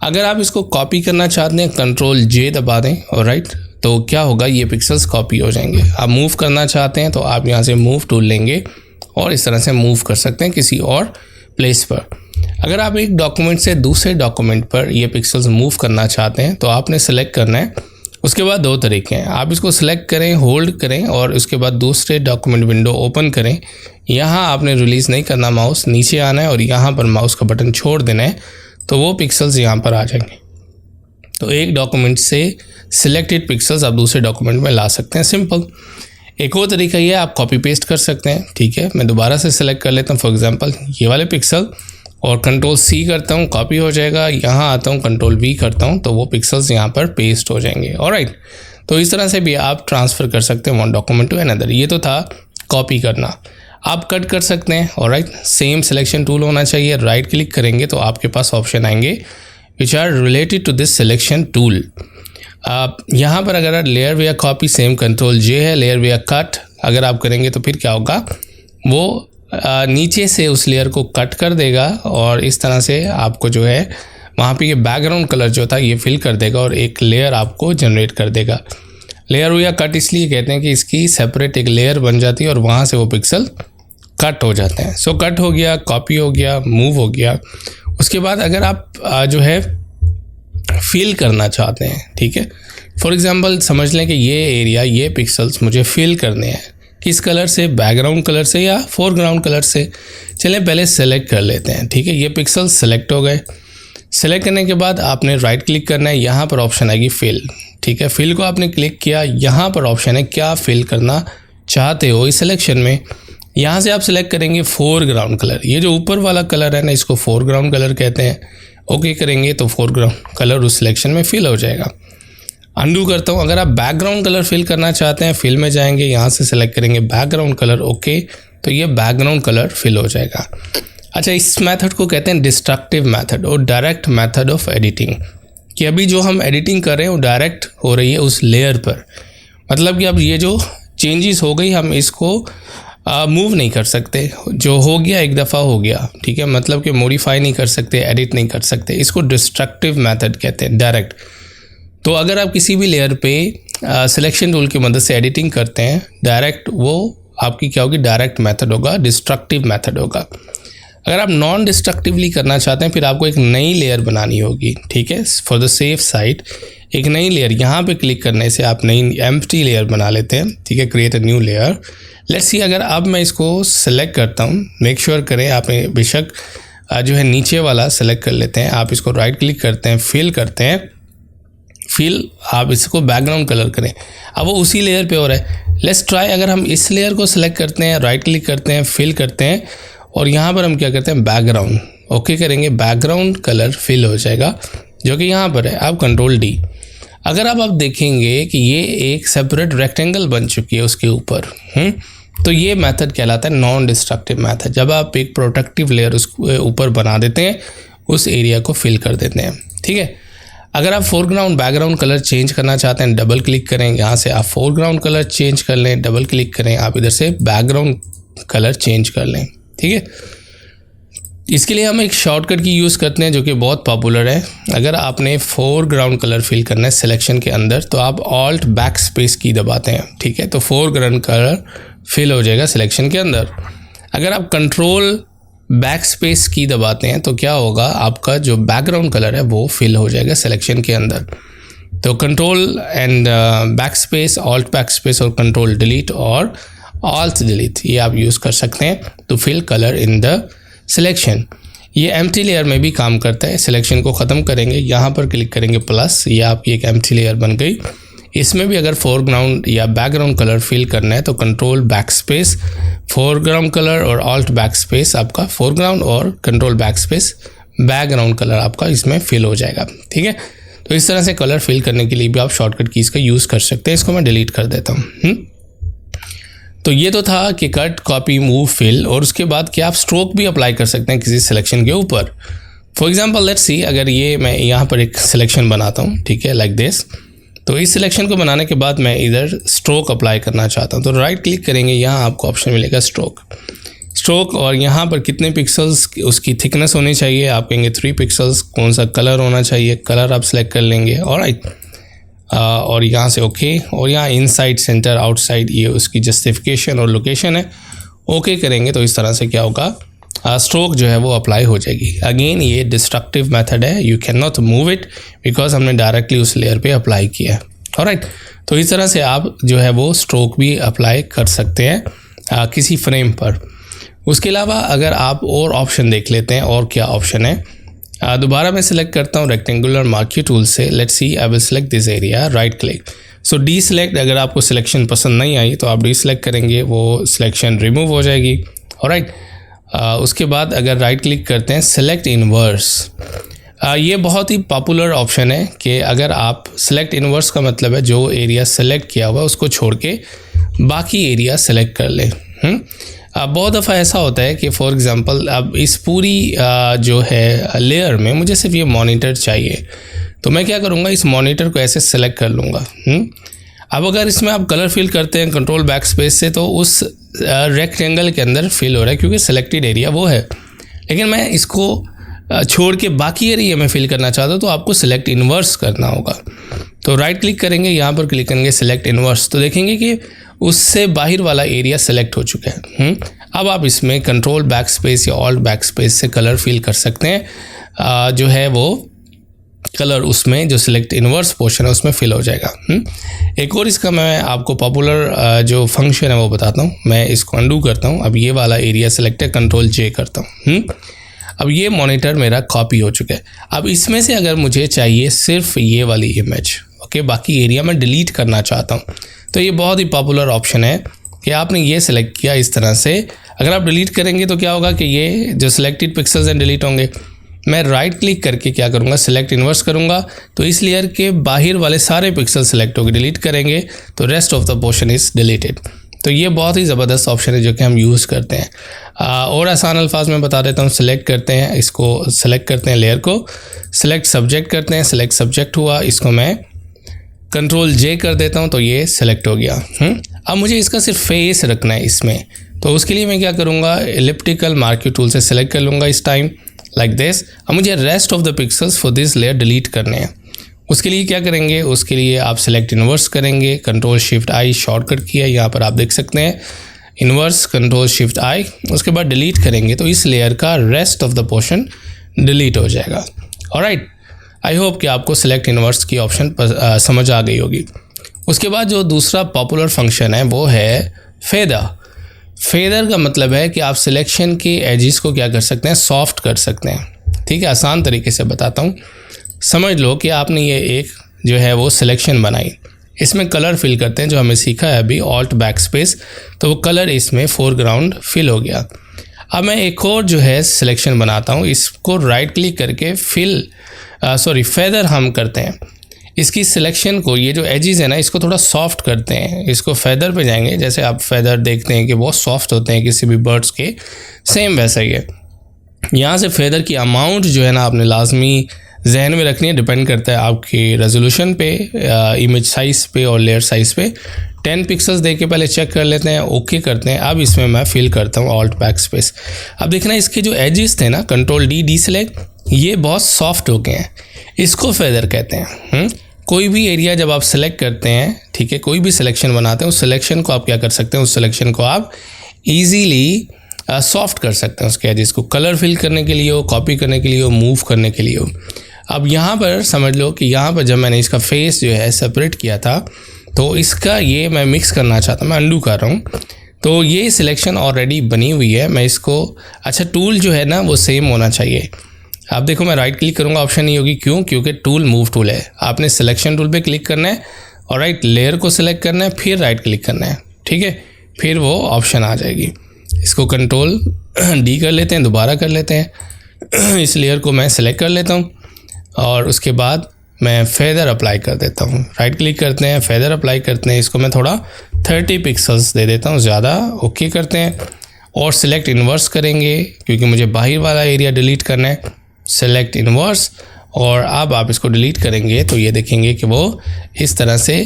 अगर आप इसको कॉपी करना चाहते हैं कंट्रोल जे दबा दें, ऑलराइट, तो क्या होगा, ये पिक्सल्स कॉपी हो जाएंगे। आप मूव करना चाहते हैं तो आप यहाँ से मूव टूल लेंगे और इस तरह से मूव कर सकते हैं किसी और प्लेस पर। अगर आप एक डॉक्यूमेंट से दूसरे डॉक्यूमेंट पर ये पिक्सल्स मूव करना चाहते हैं तो आपने सेलेक्ट करना है। उसके बाद दो तरीके हैं, आप इसको सिलेक्ट करें, होल्ड करें और उसके बाद दूसरे डॉक्यूमेंट विंडो ओपन करें। यहाँ आपने रिलीज़ नहीं करना, माउस नीचे आना है और यहाँ पर माउस का बटन छोड़ देना है, तो वो पिक्सल्स यहाँ पर आ जाएंगे। तो एक डॉक्यूमेंट से सिलेक्टेड पिक्सल्स आप दूसरे डॉक्यूमेंट में ला सकते हैं, सिंपल। एक और तरीका ये आप कॉपी पेस्ट कर सकते हैं। ठीक है, मैं दोबारा से सिलेक्ट कर लेता हूँ, फॉर एग्जांपल ये वाले पिक्सल, और कंट्रोल सी करता हूँ, कॉपी हो जाएगा। यहाँ आता हूँ, कंट्रोल वी करता हूँ, तो वो पिक्सल्स यहाँ पर पेस्ट हो जाएंगे, ऑलराइट। तो इस तरह से भी आप ट्रांसफ़र कर सकते हैं वन डॉक्यूमेंट टू अनदर। ये तो था कॉपी करना। आप कट कर सकते हैं, ऑलराइट। सेम सिलेक्शन टूल होना चाहिए, राइट क्लिक करेंगे तो आपके पास ऑप्शन आएंगे which are related to this selection tool. यहाँ पर अगर layer via copy, same control J है, लेयर वेयर कट अगर आप करेंगे तो फिर क्या होगा, वो नीचे से उस लेयर को कट कर देगा और इस तरह से आपको जो है वहाँ पे ये बैकग्राउंड कलर जो था ये फिल कर देगा और एक लेयर आपको जनरेट कर देगा। लेयर या कट इसलिए कहते हैं कि इसकी सेपरेट एक लेयर बन जाती है और वहाँ से वो पिक्सल कट हो जाते हैं। सो कट हो गया, कॉपी हो गया, मूव हो गया। उसके बाद अगर आप जो है फिल करना चाहते हैं, ठीक है, फॉर एग्जांपल समझ लें कि ये एरिया, ये पिक्सल्स मुझे फिल करने हैं, किस कलर से, बैकग्राउंड कलर से या फोरग्राउंड कलर से। चलें पहले सेलेक्ट कर लेते हैं। ठीक है, ये पिक्सल सेलेक्ट हो गए। सेलेक्ट करने के बाद आपने राइट क्लिक करना है, यहाँ पर ऑप्शन आएगी फिल। ठीक है, फिल को आपने क्लिक किया, यहाँ पर ऑप्शन है क्या फिल करना चाहते हो इस सिलेक्शन में। यहाँ से आप सिलेक्ट करेंगे फोरग्राउंड कलर। ये जो ऊपर वाला कलर है ना, इसको फोरग्राउंड कलर कहते हैं। ओके करेंगे तो फोरग्राउंड कलर उस सिलेक्शन में फिल हो जाएगा। अंडू करता हूँ। अगर आप बैकग्राउंड कलर फिल करना चाहते हैं, फिल में जाएंगे, यहाँ से सिलेक्ट करेंगे बैकग्राउंड कलर, ओके, तो ये बैकग्राउंड कलर फिल हो जाएगा। अच्छा, इस मेथड को कहते हैं डिस्ट्रक्टिव मेथड और डायरेक्ट मेथड ऑफ एडिटिंग, कि अभी जो हम एडिटिंग कर रहे हैं वो डायरेक्ट हो रही है उस लेयर पर। मतलब कि अब ये जो चेंजेस हो गई हम इसको मूव नहीं कर सकते, जो हो गया एक दफ़ा हो गया। ठीक है, मतलब कि मॉडिफाई नहीं कर सकते, एडिट नहीं कर सकते। इसको डिस्ट्रक्टिव मेथड कहते हैं, डायरेक्ट। तो अगर आप किसी भी लेयर पे सिलेक्शन टूल की मदद से एडिटिंग करते हैं डायरेक्ट, वो आपकी क्या होगी, डायरेक्ट मेथड होगा, डिस्ट्रक्टिव मेथड होगा। अगर आप नॉन डिस्ट्रक्टिवली करना चाहते हैं फिर आपको एक नई लेयर बनानी होगी। ठीक है, फॉर द सेफ साइड एक नई लेयर, यहाँ पे क्लिक करने से आप नई एम्प्टी लेयर बना लेते हैं। ठीक है, create a new layer. Let's see, अगर अब मैं इसको सेलेक्ट करता हूँ, मेक श्योर करें आप बेशक जो है नीचे वाला सेलेक्ट कर लेते हैं। आप इसको राइट क्लिक करते हैं, फिल करते हैं, फिल आप इसको बैकग्राउंड कलर करें। अब वो उसी लेयर पे हो रहा है। लेट्स ट्राई, अगर हम इस लेयर को सेलेक्ट करते हैं, राइट क्लिक करते हैं, फिल करते हैं और यहाँ पर हम क्या करते हैं, बैकग्राउंड, ओके करेंगे, बैकग्राउंड कलर फिल हो जाएगा जो कि यहाँ पर है। आप कंट्रोल डी। अगर आप देखेंगे कि ये एक सेपरेट रेक्टेंगल बन चुकी है उसके ऊपर, तो ये मेथड कहलाता है नॉन डिस्ट्रक्टिव मेथड। जब आप एक प्रोटेक्टिव लेयर उसके ऊपर बना देते हैं, उस एरिया को फिल कर देते हैं। ठीक है, अगर आप फोरग्राउंड बैकग्राउंड कलर चेंज करना चाहते हैं, डबल क्लिक करें, यहाँ से आप फोरग्राउंड कलर चेंज कर लें, डबल क्लिक करें, आप इधर से बैकग्राउंड कलर चेंज कर लें। ठीक है, इसके लिए हम एक शॉर्टकट की यूज़ करते हैं जो कि बहुत पॉपुलर है। अगर आपने फोरग्राउंड कलर फिल करना है सिलेक्शन के अंदर तो आप ऑल्ट बैक स्पेस की दबाते हैं। ठीक है, तो फोरग्राउंड कलर फिल हो जाएगा सिलेक्शन के अंदर। अगर आप कंट्रोल बैक स्पेस की दबाते हैं तो क्या होगा, आपका जो बैकग्राउंड कलर है वो फिल हो जाएगा सिलेक्शन के अंदर। तो control and back space, alt back space और कंट्रोल डिलीट और ऑल्ट डिलीट ये आप यूज़ कर सकते हैं to fill colour in the selection. ये एम्प्टी लेयर में भी काम करता है। सिलेक्शन को ख़त्म करेंगे, यहाँ पर क्लिक करेंगे प्लस, ये आपकी एक एम्प्टी लेयर बन गई। इसमें भी अगर फोरग्राउंड या बैकग्राउंड कलर फिल करना है तो control back space foreground colour और ऑल्ट बैक स्पेस आपका फोरग्राउंड और control back space background colour आपका इसमें फिल हो जाएगा। ठीक है, तो इस तरह से कलर फिल करने के लिए भी आप शॉर्टकट कीज़ का यूज़ कर सकते हैं। इसको मैं डिलीट कर देता हूँ। तो ये तो था कि कट, कॉपी, मूव, फिल, और उसके बाद क्या आप स्ट्रोक भी अप्लाई कर सकते हैं किसी सिलेक्शन के ऊपर। फॉर एग्जांपल लेट्स सी, अगर ये मैं यहाँ पर एक सिलेक्शन बनाता हूँ, ठीक है, लाइक दिस। तो इस सिलेक्शन को बनाने के बाद मैं इधर स्ट्रोक अप्लाई करना चाहता हूँ, तो राइट क्लिक करेंगे, यहाँ आपको ऑप्शन मिलेगा स्ट्रोक, और यहाँ पर कितने पिक्सल्स उसकी थिकनेस होनी चाहिए, आप कहेंगे 3 पिक्सल्स। कौन सा कलर होना चाहिए, कलर आप सेलेक्ट कर लेंगे, ऑलराइट। और यहाँ से ओके, और यहाँ इनसाइड, सेंटर, आउटसाइड ये उसकी जस्टिफिकेशन और लोकेशन है, ओके करेंगे तो इस तरह से क्या होगा, स्ट्रोक जो है वो अप्लाई हो जाएगी। अगेन ये डिस्ट्रक्टिव मेथड है, you can not move it because हमने डायरेक्टली उस लेयर पे अप्लाई किया है। ऑलराइट, तो इस तरह से आप जो है वो स्ट्रोक भी अप्लाई कर सकते हैं किसी फ्रेम पर। उसके अलावा अगर आप और ऑप्शन देख लेते हैं, और क्या ऑप्शन है, दोबारा मैं सिलेक्ट करता हूँ रेक्टेंगुलर मार्क्यू टूल से। Let's see, I will select this area, right click. So D select, अगर आपको सिलेक्शन पसंद नहीं आई तो आप डी सेलेक्ट करेंगे, वो सिलेक्शन रिमूव हो जाएगी। ऑलराइट, उसके बाद अगर राइट क्लिक करते हैं सेलेक्ट इनवर्स, ये बहुत ही पॉपुलर ऑप्शन है कि अगर आप सेलेक्ट इनवर्स का मतलब है जो एरिया सेलेक्ट किया हुआ है उसको छोड़ के बाकी एरिया सेलेक्ट कर लें। बहुत दफ़ा ऐसा होता है कि फॉर एग्ज़ाम्पल अब इस पूरी जो है लेयर में मुझे सिर्फ ये मॉनिटर चाहिए, तो मैं क्या करूँगा, इस मॉनिटर को ऐसे सेलेक्ट कर लूँगा। अब अगर इसमें आप कलर फिल करते हैं कंट्रोल बैक स्पेस से तो उस रेक्टेंगल के अंदर फिल हो रहा है क्योंकि सेलेक्टेड एरिया वो है, लेकिन मैं इसको छोड़ के बाकी एरिया में फिल करना चाहता हूँ तो आपको सेलेक्ट इनवर्स करना होगा। तो राइट क्लिक करेंगे, यहाँ पर क्लिक करेंगे सेलेक्ट इनवर्स, तो देखेंगे कि उससे बाहर वाला एरिया सेलेक्ट हो चुका है। अब आप इसमें कंट्रोल बैक स्पेस या ऑल्ट बैक स्पेस से कलर फिल कर सकते हैं, जो है वो कलर उसमें जो सिलेक्ट इनवर्स पोर्शन है उसमें फिल हो जाएगा। एक और इसका मैं आपको पॉपुलर जो फंक्शन है वो बताता हूँ। मैं इसको अंडू करता हूँ, अब ये वाला एरिया सेलेक्ट है, कंट्रोल जे करता हूँ। अब ये मॉनिटर मेरा कॉपी हो चुका है। अब इसमें से अगर मुझे चाहिए सिर्फ ये वाली इमेज, ओके, बाकी एरिया मैं डिलीट करना चाहता हूँ, तो ये बहुत ही पॉपुलर ऑप्शन है कि आपने ये सिलेक्ट किया इस तरह से। अगर आप डिलीट करेंगे तो क्या होगा कि ये जो सिलेक्टेड पिक्सल्स हैं डिलीट होंगे। मैं राइट क्लिक करके क्या करूँगा, सिलेक्ट इनवर्स करूँगा, तो इस लेयर के बाहर वाले सारे पिक्सल सेलेक्ट होकर डिलीट करेंगे तो rest of the portion is deleted. तो ये बहुत ही ज़बरदस्त ऑप्शन है जो कि हम यूज़ करते हैं। और आसान अल्फाज में बता देता हूँ, सिलेक्ट करते हैं, इसको सिलेक्ट करते हैं लेयर को, सिलेक्ट सब्जेक्ट करते हैं, सिलेक्ट सब्जेक्ट हुआ, इसको मैं कंट्रोल जे कर देता हूँ तो ये सिलेक्ट हो गया। अब मुझे इसका सिर्फ फेस रखना है इसमें, तो उसके लिए मैं क्या करूँगा, एलिप्टिकल मार्क्यू टूल से सिलेक्ट कर लूँगा इस टाइम, लाइक दिस। अब मुझे rest of the pixels for this layer delete करने हैं। उसके लिए क्या करेंगे, उसके लिए आप सेलेक्ट इनवर्स करेंगे, कंट्रोल शिफ्ट आई शॉर्टकट किया, यहाँ पर आप देख सकते हैं इनवर्स कंट्रोल शिफ्ट आई, उसके बाद डिलीट करेंगे तो इस लेयर का rest of the portion delete हो जाएगा। ऑलराइट, आई होप कि आपको सेलेक्ट इनवर्स की ऑप्शन समझ आ गई होगी। उसके बाद जो दूसरा पॉपुलर फंक्शन है वो है फेदर। फेदर का मतलब है कि आप सिलेक्शन के एजेस को क्या कर सकते हैं, सॉफ्ट कर सकते हैं। ठीक है, आसान तरीके से बताता हूँ। समझ लो कि आपने ये एक जो है वो सिलेक्शन बनाई, इसमें कलर फिल करते हैं जो हमें सीखा है अभी, ऑल्ट बैक स्पेस, तो वो कलर इसमें फोरग्राउंड फिल हो गया। अब मैं एक और जो है सिलेक्शन बनाता हूँ, इसको राइट क्लिक करके फेदर हम करते हैं। इसकी सिलेक्शन को, ये जो एजेस है ना, इसको थोड़ा सॉफ्ट करते हैं, इसको फेदर पे जाएंगे। जैसे आप फेदर देखते हैं कि बहुत सॉफ्ट होते हैं किसी भी बर्ड्स के, सेम वैसा ही है। यहाँ से फेदर की अमाउंट जो है ना आपने लाजमी जहन में रखनी है, डिपेंड करता है आपकी रेजोल्यूशन पे, इमेज साइज़ पे और लेयर साइज़ पे। 10 पिक्सल्स दे के पहले चेक कर लेते हैं, ओके करते हैं। अब इसमें मैं फिल करता हूँ ऑल्ट बैक स्पेस। अब देखना इसके जो एजेस थे ना, कंट्रोल डी सेलेक्ट, ये बहुत सॉफ्ट हो गए हैं, इसको फेदर कहते हैं। कोई भी एरिया जब आप सेलेक्ट करते हैं, ठीक है, कोई भी सिलेक्शन बनाते हैं, उस सिलेक्शन को आप क्या कर सकते हैं, उस सिलेक्शन को आप ईजीली सॉफ्ट कर सकते हैं। उसके एजेस को कलर फिल करने के लिए हो, कॉपी करने के लिए हो, मूव करने के लिए हो। अब यहाँ पर समझ लो कि यहाँ पर जब मैंने इसका फेस जो है सेपरेट किया था, तो इसका ये मैं मिक्स करना चाहता हूँ, मैं अंडू कर रहा हूँ। तो ये सिलेक्शन ऑलरेडी बनी हुई है, मैं इसको, अच्छा टूल जो है ना वो सेम होना चाहिए। आप देखो मैं राइट क्लिक करूँगा, ऑप्शन नहीं होगी, क्यों? क्योंकि टूल मूव टूल है। आपने सिलेक्शन टूल पे क्लिक करना है और राइट लेयर को सिलेक्ट करना है, फिर राइट क्लिक करना है, ठीक है, फिर वो ऑप्शन आ जाएगी। इसको कंट्रोल डी कर लेते हैं, दोबारा कर लेते हैं। इस लेयर को मैं सिलेक्ट कर लेता हूँ और उसके बाद मैं फेदर अप्लाई कर देता हूँ। राइट क्लिक करते हैं, फेदर अप्लाई करते हैं, इसको मैं थोड़ा 30 पिक्सल्स दे देता हूँ ज़्यादा। ओके करते हैं और सिलेक्ट इन्वर्स करेंगे क्योंकि मुझे बाहर वाला एरिया डिलीट करना है। सेलेक्ट इन्वर्स और अब आप इसको डिलीट करेंगे तो ये देखेंगे कि वो इस तरह से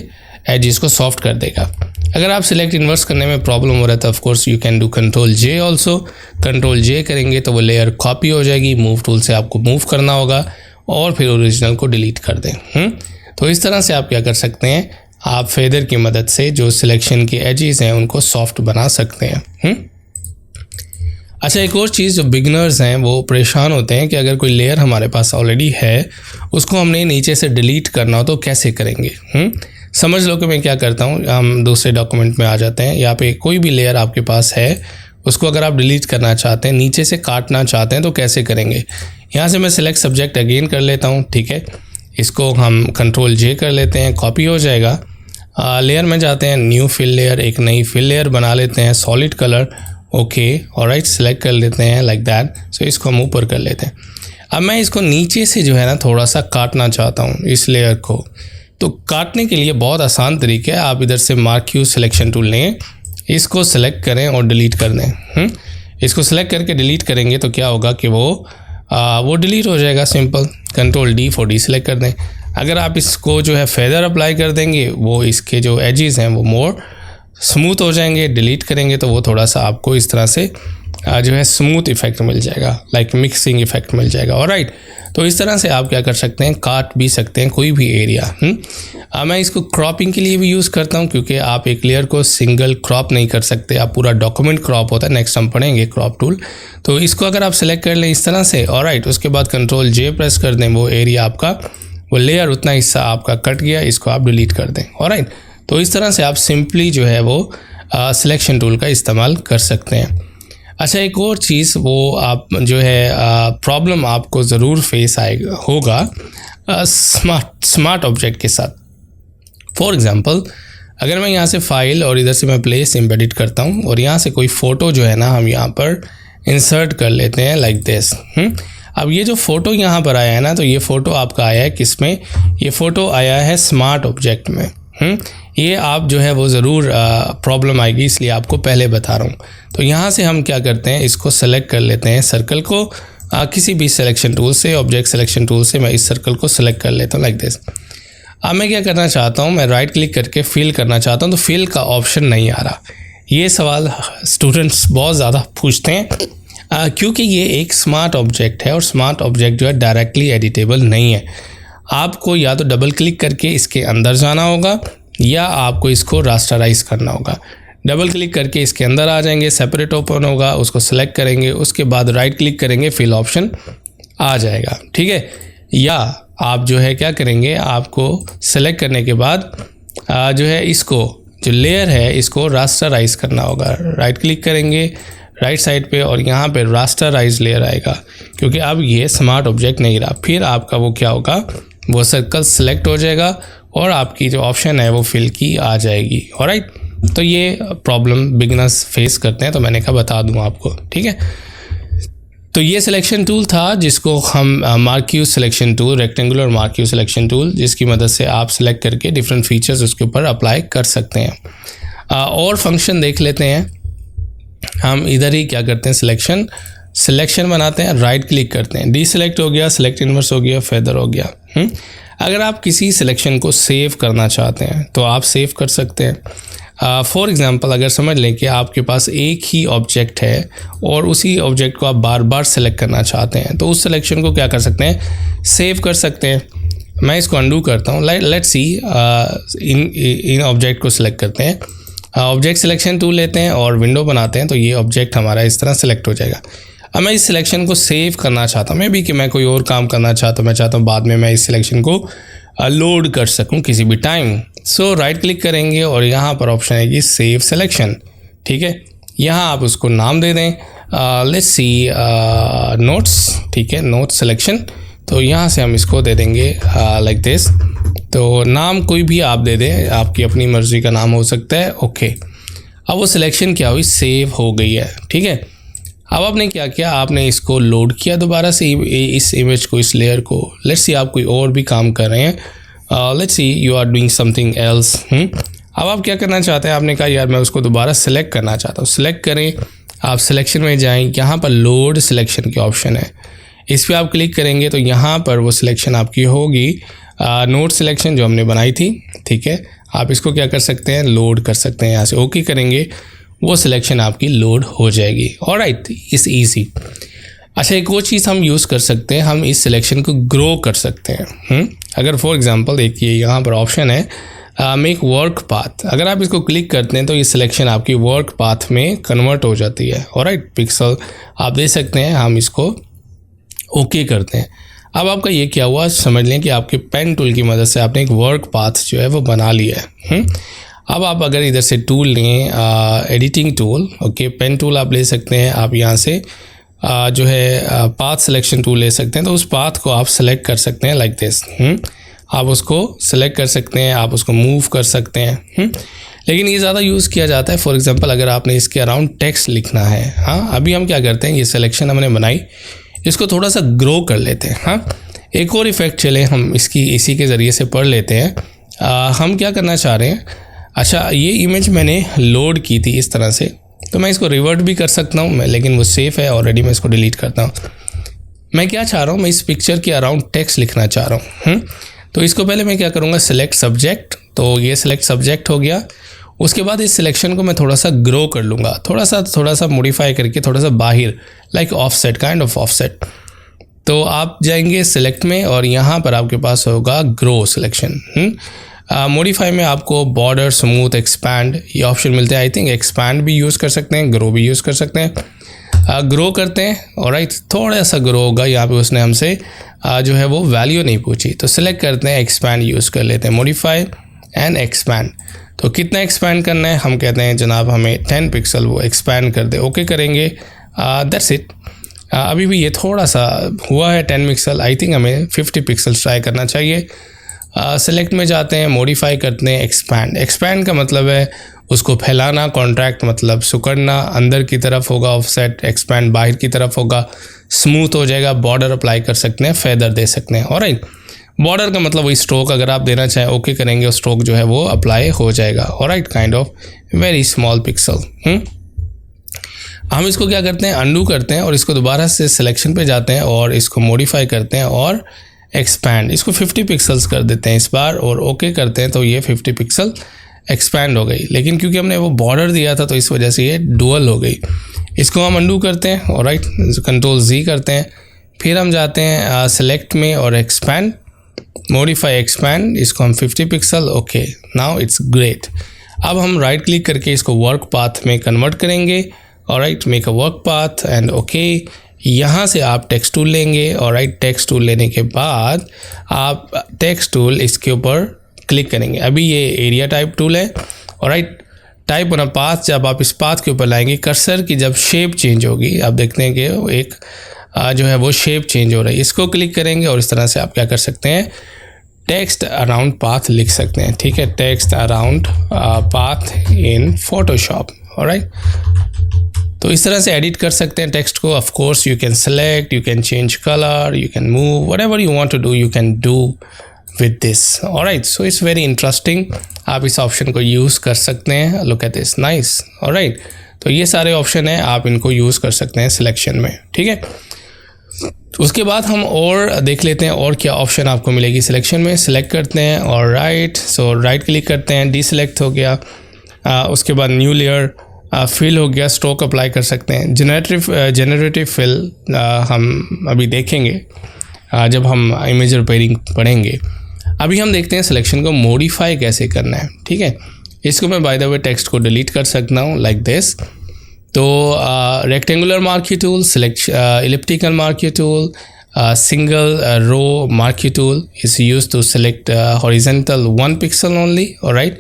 एजेस को सॉफ्ट कर देगा। अगर आप सिलेक्ट इन्वर्स करने में प्रॉब्लम हो रहा है तो of course you can do control J also. Control J करेंगे तो वो लेयर कॉपी हो जाएगी। मूव टूल से आपको मूव करना होगा और फिर ओरिजिनल को डिलीट कर दें। तो इस तरह से आप क्या कर सकते हैं, आप फेदर की मदद से जो सिलेक्शन के एजेस हैं उनको सॉफ्ट बना सकते हैं। अच्छा, एक और चीज़, जो बिगनर्स हैं वो परेशान होते हैं कि अगर कोई लेयर हमारे पास ऑलरेडी है उसको हमने नीचे से डिलीट करना हो तो कैसे करेंगे। समझ लो कि मैं क्या करता हूँ, हम दूसरे डॉक्यूमेंट में आ जाते हैं। यहाँ पे कोई भी लेयर आपके पास है उसको अगर आप डिलीट करना चाहते हैं, नीचे से काटना चाहते हैं तो कैसे करेंगे। यहाँ से मैं सिलेक्ट सब्जेक्ट अगेन कर लेता हूँ, ठीक है, इसको हम कंट्रोल जे कर लेते हैं, कॉपी हो जाएगा। लेयर में जाते हैं, न्यू फिल लेयर, एक नई फिल लेयर बना लेते हैं, solid colour, okay, alright, select कर लेते हैं लाइक दैट। सो इसको हम ऊपर कर लेते हैं। अब मैं इसको नीचे से जो है ना थोड़ा सा काटना चाहता हूँ इस लेयर को। तो काटने के लिए बहुत आसान तरीका है, आप इधर से मार्क यू सिलेक्शन टूल लें, इसको सेलेक्ट करें और डिलीट कर दें। इसको सेलेक्ट करके डिलीट करेंगे तो क्या होगा कि वो डिलीट हो जाएगा, simple. Control D for D select कर दें। अगर आप इसको जो है फेदर अप्लाई कर देंगे, वो इसके जो एजेस हैं वो मोर स्मूथ हो जाएंगे। डिलीट करेंगे तो वो थोड़ा सा आपको इस तरह से जो है स्मूथ इफेक्ट मिल जाएगा, लाइक मिक्सिंग इफेक्ट मिल जाएगा। ऑलराइट, तो इस तरह से आप क्या कर सकते हैं, काट भी सकते हैं कोई भी एरिया। मैं इसको क्रॉपिंग के लिए भी यूज़ करता हूँ क्योंकि आप एक लेयर को सिंगल क्रॉप नहीं कर सकते, आप पूरा डॉक्यूमेंट क्रॉप होता है। नेक्स्ट हम पढ़ेंगे क्रॉप टूल। तो इसको अगर आप सेलेक्ट कर लें इस तरह से, ऑलराइट, उसके बाद कंट्रोल जे प्रेस कर दें, वो एरिया आपका, वो लेयर, उतना हिस्सा आपका कट गया, इसको आप डिलीट कर दें। ऑलराइट, तो इस तरह से आप सिंपली जो है वो सिलेक्शन टूल का इस्तेमाल कर सकते हैं। अच्छा, एक और चीज़, वो आप जो है प्रॉब्लम आपको ज़रूर फेस आएगा होगा स्मार्ट ऑब्जेक्ट के साथ। फॉर एग्ज़ाम्पल, अगर मैं यहाँ से फाइल और इधर से मैं प्लेस एम्बेडेड करता हूँ और यहाँ से कोई फ़ोटो जो है ना हम यहाँ पर इंसर्ट कर लेते हैं लाइक दिस। अब ये जो फ़ोटो यहाँ पर आया है ना, तो ये फ़ोटो आपका आया है किस में, ये फ़ोटो आया है स्मार्ट ऑब्जेक्ट में। ये आप जो है वो ज़रूर प्रॉब्लम आएगी, इसलिए आपको पहले बता रहा हूँ। तो यहाँ से हम क्या करते हैं, इसको सेलेक्ट कर लेते हैं, सर्कल को किसी भी सिलेक्शन टूल से, ऑब्जेक्ट सिलेक्शन टूल से मैं इस सर्कल को सेलेक्ट कर लेता हूँ लाइक दिस। अब मैं क्या करना चाहता हूँ, मैं राइट क्लिक करके फिल करना चाहता हूँ, तो फिल का ऑप्शन नहीं आ रहा। ये सवाल स्टूडेंट्स बहुत ज़्यादा पूछते हैं क्योंकि ये एक स्मार्ट ऑब्जेक्ट है और स्मार्ट ऑब्जेक्ट जो है डायरेक्टली एडिटेबल नहीं है। आपको या तो डबल क्लिक करके इसके अंदर जाना होगा या आपको इसको रास्टराइज करना होगा। डबल क्लिक करके इसके अंदर आ जाएंगे, सेपरेट ओपन होगा, उसको सेलेक्ट करेंगे, उसके बाद राइट क्लिक करेंगे, फिल ऑप्शन आ जाएगा, ठीक है। या आप जो है क्या करेंगे, आपको सेलेक्ट करने के बाद जो है इसको, जो लेयर है, इसको रास्टराइज करना होगा। राइट क्लिक करेंगे राइट साइड पे और यहाँ पे रास्टराइज लेयर आएगा क्योंकि अब ये स्मार्ट ऑब्जेक्ट नहीं रहा। फिर आपका वो क्या होगा, वो सर्कल सेलेक्ट हो जाएगा और आपकी जो ऑप्शन है वो फिल की आ जाएगी। ऑलराइट, तो ये प्रॉब्लम बिगिनर्स फेस करते हैं, तो मैंने कहा बता दूं आपको, ठीक है। तो ये सिलेक्शन टूल था जिसको हम mark you selection tool, rectangular mark you selection tool, जिसकी मदद से आप सेलेक्ट करके डिफरेंट फीचर्स उसके ऊपर अप्लाई कर सकते हैं। और फंक्शन देख लेते हैं। हम इधर ही क्या करते हैं, सिलेक्शन बनाते हैं, राइट क्लिक करते हैं, डी सेलेक्ट हो गया, सेलेक्ट इनवर्स हो गया, फेदर हो गया। अगर आप किसी सिलेक्शन को सेव करना चाहते हैं तो आप सेव कर सकते हैं। फॉर एग्ज़ाम्पल, अगर समझ लें कि आपके पास एक ही ऑब्जेक्ट है और उसी ऑब्जेक्ट को आप बार बार सेलेक्ट करना चाहते हैं, तो उस सिलेक्शन को क्या कर सकते हैं, सेव कर सकते हैं। मैं इसको अंडू करता हूँ। लेट्स सी, इन ऑब्जेक्ट को सिलेक्ट करते हैं, ऑब्जेक्ट सिलेक्शन टूल लेते हैं और विंडो बनाते हैं, तो ये ऑब्जेक्ट हमारा इस तरह सेलेक्ट हो जाएगा। अब मैं इस सिलेक्शन को सेव करना चाहता हूँ, मे बी कि मैं कोई और काम करना चाहता हूँ, मैं चाहता हूँ बाद में मैं इस सिलेक्शन को लोड कर सकूँ किसी भी टाइम। सो राइट क्लिक करेंगे और यहाँ पर ऑप्शन है कि सेव सिलेक्शन, ठीक है। यहाँ आप उसको नाम दे दें, लेट्स सी नोट्स, ठीक है, नोट सिलेक्शन। तो यहाँ से हम इसको दे देंगे लाइक दिस। तो नाम कोई भी आप दे दें, आपकी अपनी मर्ज़ी का नाम हो सकता है, ओके। अब वो सिलेक्शन क्या हुई, सेव हो गई है, ठीक है। अब आपने क्या किया, आपने इसको लोड किया दोबारा से इस इमेज को, इस लेयर को। लेट्स सी आप कोई और भी काम कर रहे हैं, let's see you are doing something else. अब आप क्या करना चाहते हैं, आपने कहा यार मैं उसको दोबारा सेलेक्ट करना चाहता हूँ। सेलेक्ट करें, आप सिलेक्शन में जाएं, यहाँ पर लोड सिलेक्शन की ऑप्शन है, इस पर आप क्लिक करेंगे तो यहाँ पर वो सिलेक्शन आपकी होगी नोट सिलेक्शन जो हमने बनाई थी, ठीक है। आप इसको क्या कर सकते हैं, लोड कर सकते हैं। यहाँ से ओके करेंगे, वो सिलेक्शन आपकी लोड हो जाएगी। ऑलराइट, इस ईजी। अच्छा, एक और चीज़ हम यूज़ कर सकते हैं, हम इस सिलेक्शन को ग्रो कर सकते हैं। अगर फॉर एग्जांपल देखिए यहाँ पर ऑप्शन है मेक वर्क पाथ, अगर आप इसको क्लिक करते हैं तो ये सिलेक्शन आपकी वर्क पाथ में कन्वर्ट हो जाती है। ऑलराइट, पिक्सल आप दे सकते हैं, हम इसको ओके करते हैं। अब आपका ये क्या हुआ, समझ लें कि आपके पेन टूल की मदद से आपने एक वर्क पाथ जो है वो बना लिया है। अब आप अगर इधर से टूल लें, editing tool, okay, pen tool आप ले सकते हैं, आप यहाँ से जो है पाथ सिलेक्शन टूल ले सकते हैं। तो उस पाथ को आप सेलेक्ट कर सकते हैं लाइक दिस। आप उसको सेलेक्ट कर सकते हैं, आप उसको मूव कर सकते हैं। लेकिन ये ज़्यादा यूज़ किया जाता है फॉर एग्जांपल अगर आपने इसके अराउंड टेक्स्ट लिखना है। हाँ, अभी हम क्या करते हैं, ये सिलेक्शन हमने बनाई, इसको थोड़ा सा ग्रो कर लेते हैं। हाँ, एक और इफ़ेक्ट चले हम इसी के ज़रिए से पढ़ लेते हैं। हम क्या करना चाह रहे हैं, अच्छा ये इमेज मैंने लोड की थी इस तरह से, तो मैं इसको रिवर्ट भी कर सकता हूँ, लेकिन वो सेफ़ है ऑलरेडी, मैं इसको डिलीट करता हूँ। मैं क्या चाह रहा हूँ, मैं इस पिक्चर के अराउंड टेक्स्ट लिखना चाह रहा हूँ। तो इसको पहले मैं क्या करूँगा, सिलेक्ट सब्जेक्ट, तो ये सिलेक्ट सब्जेक्ट हो गया। उसके बाद इस सिलेक्शन को मैं थोड़ा सा ग्रो कर लूँगा, थोड़ा सा मॉडिफाई करके, थोड़ा सा बाहर, like offset, kind of offset. तो आप जाएंगे सिलेक्ट में और यहाँ पर आपके पास होगा ग्रो सिलेक्शन। मॉडिफाई में आपको बॉर्डर, स्मूथ, एक्सपैंड ये ऑप्शन मिलते हैं। आई थिंक एक्सपैंड भी यूज़ कर सकते हैं, ग्रो भी यूज़ कर सकते हैं। ग्रो करते हैं, ऑलराइट, थोड़ा सा ग्रो होगा। यहाँ पे उसने हमसे जो है वो वैल्यू नहीं पूछी, तो सिलेक्ट करते हैं, एक्सपैंड यूज़ कर लेते हैं, मॉडिफाई एंड एक्सपैंड। तो कितना एक्सपैंड करना है, हम कहते हैं जनाब हमें 10 पिक्सल वो एक्सपैंड कर दे, ओके करेंगे, दैट्स इट। अभी भी ये थोड़ा सा हुआ है 10 पिक्सल, आई थिंक हमें 50 पिक्सल ट्राई करना चाहिए। सेलेक्ट में जाते हैं, मॉडिफाई करते हैं, एक्सपैंड। एक्सपैंड का मतलब है उसको फैलाना, कॉन्ट्रैक्ट मतलब सुकड़ना, अंदर की तरफ होगा ऑफसेट, एक्सपैंड बाहर की तरफ होगा, स्मूथ हो जाएगा, बॉर्डर अप्लाई कर सकते हैं, फेदर दे सकते हैं। ऑलराइट, बॉर्डर का मतलब वही स्ट्रोक अगर आप देना चाहें ओके करेंगे, और स्ट्रोक जो है वो अप्लाई हो जाएगा। Alright, kind of very small pixel. हम इसको क्या करते हैं, अंडू करते हैं और इसको दोबारा से सिलेक्शन पे जाते हैं और इसको मॉडिफाई करते हैं और एक्सपैंड, इसको 50 पिक्सल्स कर देते हैं इस बार और ओके करते हैं, तो ये 50 पिक्सल एक्सपैंड हो गई। लेकिन क्योंकि हमने वो बॉर्डर दिया था तो इस वजह से ये डुअल हो गई। इसको हम अंडू करते हैं और राइट कंट्रोल Z करते हैं, फिर हम जाते हैं सेलेक्ट में और एक्सपैंड, मॉडिफाई एक्सपैंड, इसको हम 50 pixel, okay, now it's great. अब हम राइट क्लिक करके इसको वर्क पाथ में कन्वर्ट करेंगे और right make a work path and okay. यहाँ से आप टेक्स्ट टूल लेंगे और राइट टेक्स्ट टूल लेने के बाद आप टेक्स्ट टूल इसके ऊपर क्लिक करेंगे। अभी ये एरिया टाइप टूल है और right type on a path, जब आप इस पाथ के ऊपर लाएंगे कर्सर की जब शेप चेंज होगी, आप देखते हैं कि एक जो है वो शेप चेंज हो रही है, इसको क्लिक करेंगे और इस तरह से आप क्या कर सकते हैं, टेक्स्ट अराउंड पाथ लिख सकते हैं। ठीक है, टेक्स्ट अराउंड पाथ इन फोटोशॉप। ऑलराइट, तो इस तरह से एडिट कर सकते हैं टेक्स्ट को। Of course you can select, you can change colour, you can move, whatever you want to do you can do with this. Alright, so it's very interesting, आप इस ऑप्शन को यूज़ कर सकते हैं। Look at this, nice. Alright, तो ये सारे option हैं, आप इनको यूज़ कर सकते हैं सिलेक्शन में। ठीक है, उसके बाद हम और देख लेते हैं और क्या ऑप्शन आपको मिलेगी सिलेक्शन में। सिलेक्ट करते हैं और राइट, सो राइट क्लिक करते हैं, डीसिलेक्ट हो गया। उसके बाद न्यू लेयर, फिल हो गया, स्ट्रोक अप्लाई कर सकते हैं। जेनरेटिव फिल हम अभी देखेंगे जब हम इमेज रिपेयरिंग पढ़ेंगे। अभी हम देखते हैं सिलेक्शन को मॉडिफाई कैसे करना है। ठीक है, इसको मैं बाय द वे टेक्स्ट को डिलीट कर सकता हूँ लाइक दिस। तो rectangular marquee tool, select elliptical marquee tool, single row marquee tool is used to select horizontal 1 pixel only, alright,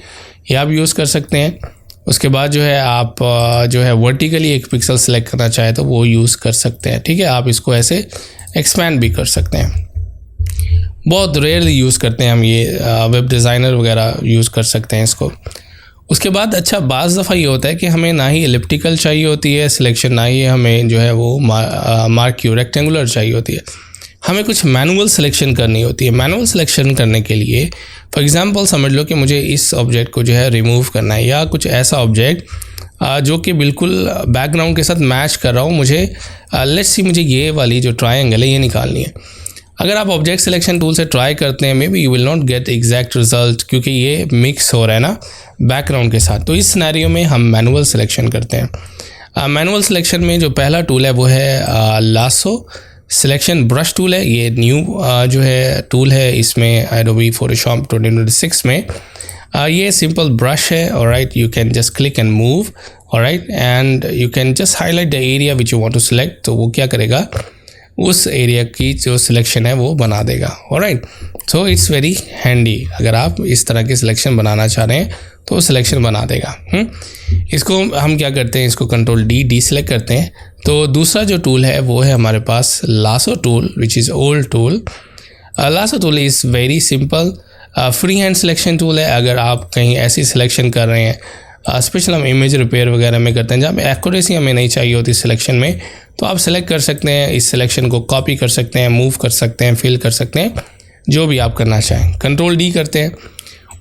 ये आप यूज़ कर सकते हैं। उसके बाद जो है आप जो है वर्टिकली 1 पिक्सल सेलेक्ट करना चाहे तो वो यूज़ कर सकते हैं, ठीक है। आप इसको ऐसे एक्सपैंड भी कर सकते हैं। बहुत रेयरली यूज़ करते हैं हम ये, वेब डिज़ाइनर वगैरह यूज़ कर सकते हैं इसको। उसके बाद अच्छा बाज़ दफ़ा ये होता है कि हमें ना ही एलिप्टिकल चाहिए होती है सिलेक्शन, ना ही हमें जो है वो मार्क्यू रेक्टेंगुलर चाहिए होती है, हमें कुछ मैनुअल सिलेक्शन करनी होती है। मैनुअल सिलेक्शन करने के लिए फॉर एग्जांपल समझ लो कि मुझे इस ऑब्जेक्ट को जो है रिमूव करना है, या कुछ ऐसा ऑब्जेक्ट जो कि बिल्कुल बैकग्राउंड के साथ मैच कर रहा हूँ, मुझे लेट्स सी मुझे ये वाली जो ट्रायंगल है ये निकालनी है। अगर आप ऑब्जेक्ट सिलेक्शन टूल से ट्राई करते हैं, may be you will not gate exact result, क्योंकि ये मिक्स हो रहा है ना बैकग्राउंड के साथ। तो इस सिनेरियो में हम मैनुअल सिलेक्शन करते हैं। मैनुअल सिलेक्शन में जो पहला टूल है वो है लासो सिलेक्शन ब्रश टूल है। ये न्यू जो है टूल है इसमें एडोबी फोटोशॉप 2026 में। ये सिंपल ब्रश है, alright, you can just click and move, alright, and you can just highlight the area which you want to select. तो वो क्या करेगा, उस एरिया की जो सिलेक्शन है वो बना देगा, alright. So it's very handy, अगर आप इस तरह की सिलेक्शन बनाना चाह रहे हैं तो सिलेक्शन बना देगा। इसको हम क्या करते हैं, इसको कंट्रोल डी सेलेक्ट करते हैं। तो दूसरा जो टूल है वो है हमारे पास lasso tool, which is old tool. Lasso tool is very simple, free hand selection tool है। अगर आप कहीं ऐसी सिलेक्शन कर रहे हैं, स्पेशल हम इमेज रिपेयर वगैरह में करते हैं जहाँ पे एक्यूरेसी हमें नहीं चाहिए होती सिलेक्शन में, तो आप सेलेक्ट कर सकते हैं, इस सिलेक्शन को कॉपी कर सकते हैं, मूव कर सकते हैं, फिल कर सकते हैं, जो भी आप करना चाहें। कंट्रोल डी करते हैं।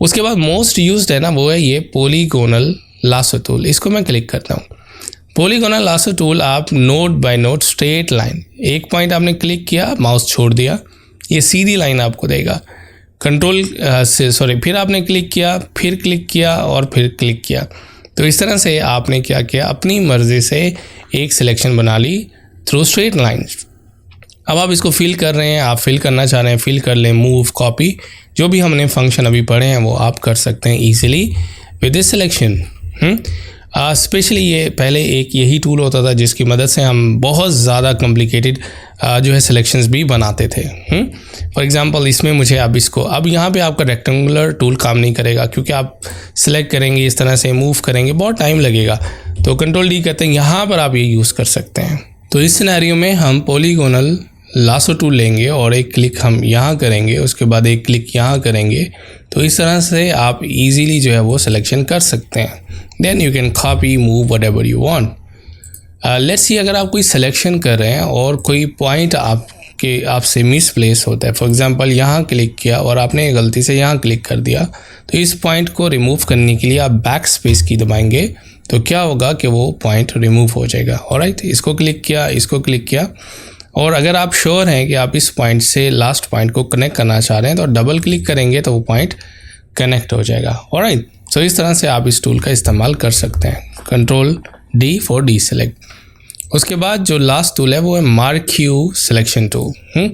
उसके बाद मोस्ट यूज्ड है ना वो है ये पॉलीगोनल लासो टूल। इसको मैं क्लिक करता हूँ। पॉलीगोनल लासो टूल आप node by node straight line, एक पॉइंट आपने क्लिक किया, माउस छोड़ दिया, ये सीधी लाइन आपको देगा। कंट्रोल से फिर आपने क्लिक किया, फिर क्लिक किया और फिर क्लिक किया। तो इस तरह से आपने क्या किया, अपनी मर्ज़ी से एक सिलेक्शन बना ली थ्रू स्ट्रेट लाइन। अब आप इसको फिल कर रहे हैं, आप फिल करना चाह रहे हैं, फिल कर लें, मूव, कॉपी, जो भी हमने फंक्शन अभी पढ़े हैं वो आप कर सकते हैं easily with this selection. Specially ये पहले एक यही टूल होता था जिसकी मदद से हम बहुत ज़्यादा कॉम्प्लिकेटेड जो है सिलेक्शंस भी बनाते थे। फॉर एग्जांपल इसमें मुझे अब यहाँ पे आपका रेक्टेंगुलर टूल काम नहीं करेगा, क्योंकि आप सिलेक्ट करेंगे इस तरह से, मूव करेंगे, बहुत टाइम लगेगा। तो कंट्रोल डी करते हैं, यहाँ पर आप ये यूज़ कर सकते हैं। तो इस सिनेरियो में हम पॉलीगोनल लासो टूल लेंगे और एक क्लिक हम यहाँ करेंगे, उसके बाद एक क्लिक यहाँ करेंगे। तो इस तरह से आप इजीली जो है वो सिलेक्शन कर सकते हैं। Then you can copy, move, whatever you want. Let's see अगर आप कोई सिलेक्शन कर रहे हैं और कोई पॉइंट आपसे मिसप्लेस होता है, फॉर एग्जांपल यहाँ क्लिक किया और आपने गलती से यहाँ क्लिक कर दिया, तो इस पॉइंट को रिमूव करने के लिए आप बैक स्पेस की दबाएंगे, तो क्या होगा कि वो पॉइंट रिमूव हो जाएगा, ऑलराइट। इसको क्लिक किया, इसको क्लिक किया, और अगर आप श्योर हैं कि आप इस पॉइंट से लास्ट पॉइंट को कनेक्ट करना चाह रहे हैं तो डबल क्लिक करेंगे तो वो पॉइंट कनेक्ट हो जाएगा, ऑलराइट। सो इस तरह से आप इस टूल का इस्तेमाल कर सकते हैं। Control D for D select. उसके बाद जो लास्ट टूल है वो है marquee selection tool.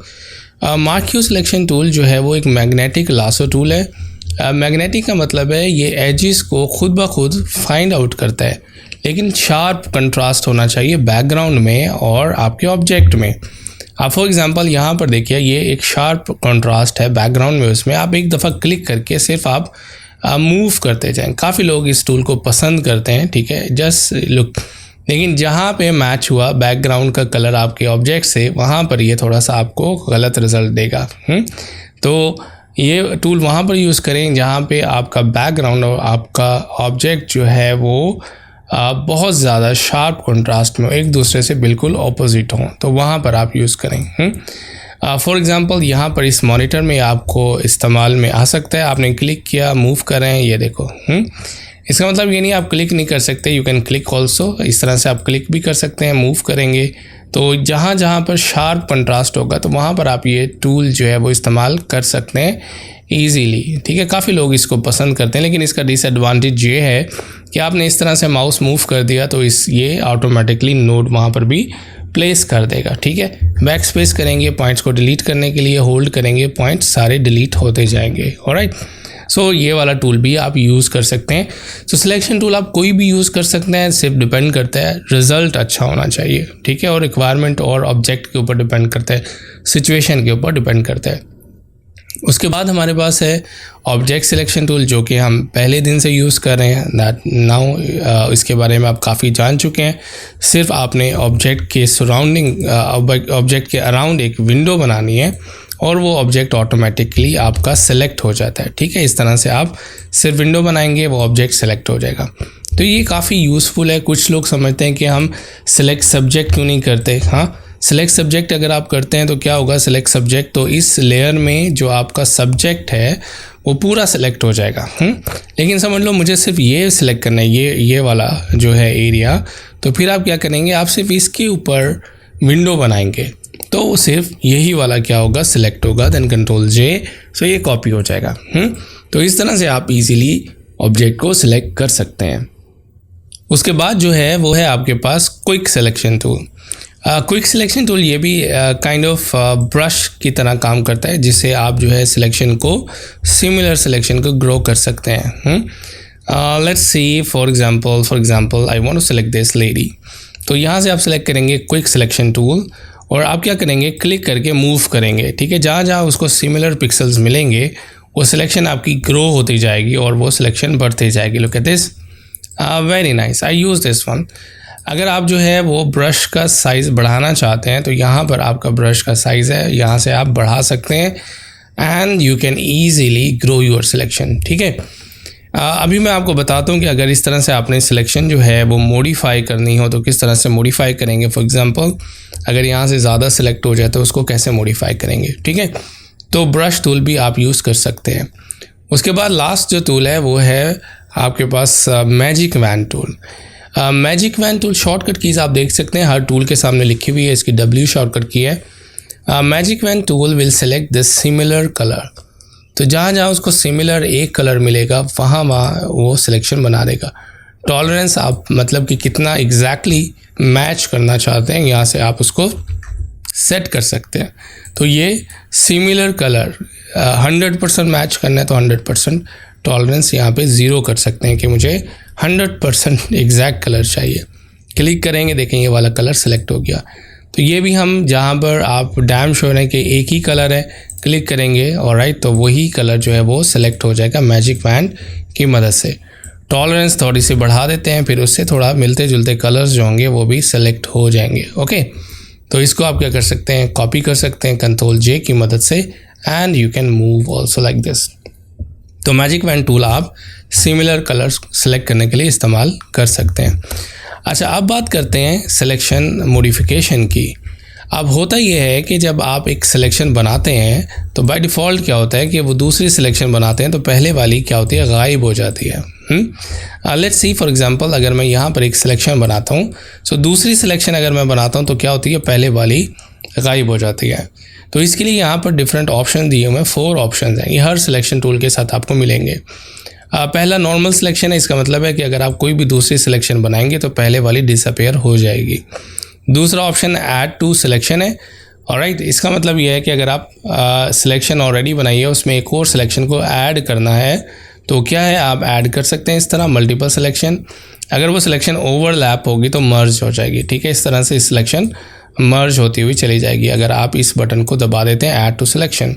Marquee selection tool जो है वो एक मैग्नेटिक लासो टूल है। मैग्नेटिक का मतलब है ये एजिस को खुद ब खुद फाइंड आउट करता है, लेकिन शार्प कंट्रास्ट होना चाहिए बैकग्राउंड में और आपके ऑब्जेक्ट में। आप फॉर एग्जांपल यहाँ पर देखिए, ये एक शार्प कंट्रास्ट है बैकग्राउंड में, उसमें आप एक दफ़ा क्लिक करके सिर्फ आप मूव करते जाएं। काफ़ी लोग इस टूल को पसंद करते हैं, ठीक है, जस्ट लुक। लेकिन जहाँ पे मैच हुआ बैकग्राउंड का कलर आपके ऑब्जेक्ट से, वहाँ पर ये थोड़ा सा आपको गलत रिजल्ट देगा। तो ये टूल वहाँ पर यूज़ करें जहाँ पे आपका बैकग्राउंड और आपका ऑब्जेक्ट जो है वो बहुत ज़्यादा शार्प कंट्रास्ट में, एक दूसरे से बिल्कुल ऑपोजिट हों, तो वहाँ पर आप यूज़ करें। फॉर एग्ज़ाम्पल यहाँ पर इस मॉनिटर में आपको इस्तेमाल में आ सकता है। आपने क्लिक किया, मूव कर रहे हैं, ये देखो। इसका मतलब ये नहीं आप क्लिक नहीं कर सकते, यू कैन क्लिक ऑल्सो। इस तरह से आप क्लिक भी कर सकते हैं, मूव करेंगे। तो जहाँ जहाँ पर शार्प कंट्रास्ट होगा तो वहाँ पर आप ये टूल जो है वो इस्तेमाल कर सकते हैं ईजीली, ठीक है। काफ़ी लोग इसको पसंद करते हैं, लेकिन इसका डिसएडवांटेज ये है कि आपने इस तरह से माउस मूव कर दिया तो ये ऑटोमेटिकली नोड वहाँ पर भी प्लेस कर देगा, ठीक है। बैक स्पेस करेंगे, पॉइंट्स को डिलीट करने के लिए होल्ड करेंगे, पॉइंट्स सारे डिलीट होते जाएंगे, ऑलराइट। सो ये वाला टूल भी आप यूज़ कर सकते हैं। सो सिलेक्शन टूल आप कोई भी यूज़ कर सकते हैं, सिर्फ डिपेंड करता है रिज़ल्ट अच्छा होना चाहिए, ठीक है, और रिक्वायरमेंट और ऑब्जेक्ट के ऊपर डिपेंड करता है, सिचुएशन के ऊपर डिपेंड करता है। उसके बाद हमारे पास है ऑब्जेक्ट सिलेक्शन टूल, जो कि हम पहले दिन से यूज़ कर रहे हैं। दैट नाउ इसके बारे में आप काफ़ी जान चुके हैं। सिर्फ आपने ऑब्जेक्ट के सराउंडिंग, ऑब्जेक्ट के अराउंड एक विंडो बनानी है और वो ऑब्जेक्ट ऑटोमेटिकली आपका सेलेक्ट हो जाता है, ठीक है। इस तरह से आप सिर्फ विंडो बनाएंगे, वो ऑब्जेक्ट सेलेक्ट हो जाएगा। तो ये काफ़ी यूज़फुल है। कुछ लोग समझते हैं कि हम सिलेक्ट सब्जेक्ट क्यों नहीं करते। हाँ, सिलेक्ट सब्जेक्ट अगर आप करते हैं तो क्या होगा, सिलेक्ट सब्जेक्ट, तो इस लेयर में जो आपका सब्जेक्ट है वो पूरा सिलेक्ट हो जाएगा। लेकिन समझ लो मुझे सिर्फ ये सिलेक्ट करना है, ये वाला जो है एरिया, तो फिर आप क्या करेंगे, आप सिर्फ इसके ऊपर विंडो बनाएंगे तो सिर्फ यही वाला क्या होगा, सिलेक्ट होगा। देन कंट्रोल जे, सो ये कॉपी हो जाएगा। तो इस तरह से आप इजीली ऑब्जेक्ट को सिलेक्ट कर सकते हैं। उसके बाद जो है वो है आपके पास quick selection tool. Quick selection tool ये भी काइंड ऑफ ब्रश की तरह काम करता है, जिससे आप जो है सिलेक्शन को, सिमिलर सिलेक्शन को ग्रो कर सकते हैं। Let's see for example I want to select this lady. तो यहाँ से आप सेलेक्ट करेंगे क्विक सिलेक्शन टूल और आप क्या करेंगे, क्लिक करके मूव करेंगे, ठीक है। जहाँ जहाँ उसको सिमिलर पिक्सल्स मिलेंगे वो सिलेक्शन आपकी ग्रो होती जाएगी और वो सिलेक्शन बढ़ती जाएगी। Look at this, very nice, I use this one. अगर आप जो है वो ब्रश का साइज़ बढ़ाना चाहते हैं तो यहाँ पर आपका ब्रश का साइज़ है, यहाँ से आप बढ़ा सकते हैं and you can easily grow your selection, ठीक है। अभी मैं आपको बताता हूँ कि अगर इस तरह से आपने सिलेक्शन जो है वो मॉडिफाई करनी हो तो किस तरह से मॉडिफाई करेंगे। फॉर एग्जांपल अगर यहाँ से ज़्यादा सिलेक्ट हो जाए तो उसको कैसे मॉडिफाई करेंगे, ठीक है। तो ब्रश टूल भी आप यूज़ कर सकते हैं। उसके बाद लास्ट जो टूल है वो है आपके पास magic wand tool. Magic wand tool shortcut keys आप देख सकते हैं, हर टूल के सामने लिखी हुई है, इसकी W शॉर्टकट की है। Magic wand tool will select the similar colour. तो जहाँ जहाँ उसको सिमिलर एक कलर मिलेगा वहाँ वो सिलेक्शन बना देगा। टॉलरेंस आप मतलब कि कितना एग्जैक्टली मैच करना चाहते हैं, यहाँ से आप उसको सेट कर सकते हैं। तो ये सिमिलर कलर 100% मैच करना है तो 100% टॉलरेंस यहाँ पे 0 कर सकते हैं कि मुझे 100% एग्जैक्ट कलर चाहिए। क्लिक करेंगे, देखें ये वाला कलर सेलेक्ट हो गया। तो ये भी हम जहाँ पर आप डैम श्योर है कि एक ही कलर है, क्लिक करेंगे और राइट, तो वही कलर जो है वो सेलेक्ट हो जाएगा मैजिक वैन की मदद से। टॉलरेंस थोड़ी सी बढ़ा देते हैं, फिर उससे थोड़ा मिलते जुलते कलर्स जो होंगे वो भी सेलेक्ट हो जाएंगे। ओके, तो इसको आप क्या कर सकते हैं, कॉपी कर सकते हैं कंट्रोल जे की मदद से and you can move also like this. तो मैजिक वैन टूल आप सिमिलर कलर्स सेलेक्ट करने के लिए इस्तेमाल कर सकते हैं। अच्छा, अब बात करते हैं सिलेक्शन मॉडिफिकेशन की। अब होता ये है कि जब आप एक सिलेक्शन बनाते हैं तो बाय डिफ़ॉल्ट क्या होता है कि वो दूसरी सिलेक्शन बनाते हैं तो पहले वाली क्या होती है, गायब हो जाती है। लेट्स सी फॉर एग्जांपल अगर मैं यहाँ पर एक सिलेक्शन बनाता हूँ, सो दूसरी सिलेक्शन अगर मैं बनाता हूँ तो क्या होती है, पहले वाली गायब हो जाती है। तो इसके लिए यहाँ पर डिफरेंट ऑप्शन दिए हुए हैं, 4 ऑप्शन हैं, ये हर सिलेक्शन टूल के साथ आपको मिलेंगे। पहला नॉर्मल सिलेक्शन है, इसका मतलब है कि अगर आप कोई भी दूसरी सिलेक्शन बनाएंगे तो पहले वाली डिसअपेयर हो जाएगी। दूसरा ऑप्शन ऐड टू सिलेक्शन है, ऑलराइट, इसका मतलब ये है कि अगर आप सिलेक्शन ऑलरेडी बनाई है उसमें एक और सिलेक्शन को ऐड करना है तो क्या है, आप ऐड कर सकते हैं इस तरह मल्टीपल सिलेक्शन। अगर वो सिलेक्शन ओवरलैप होगी तो मर्ज हो जाएगी, ठीक है। इस तरह से सिलेक्शन मर्ज होती हुई चली जाएगी अगर आप इस बटन को दबा देते हैं ऐड टू सिलेक्शन,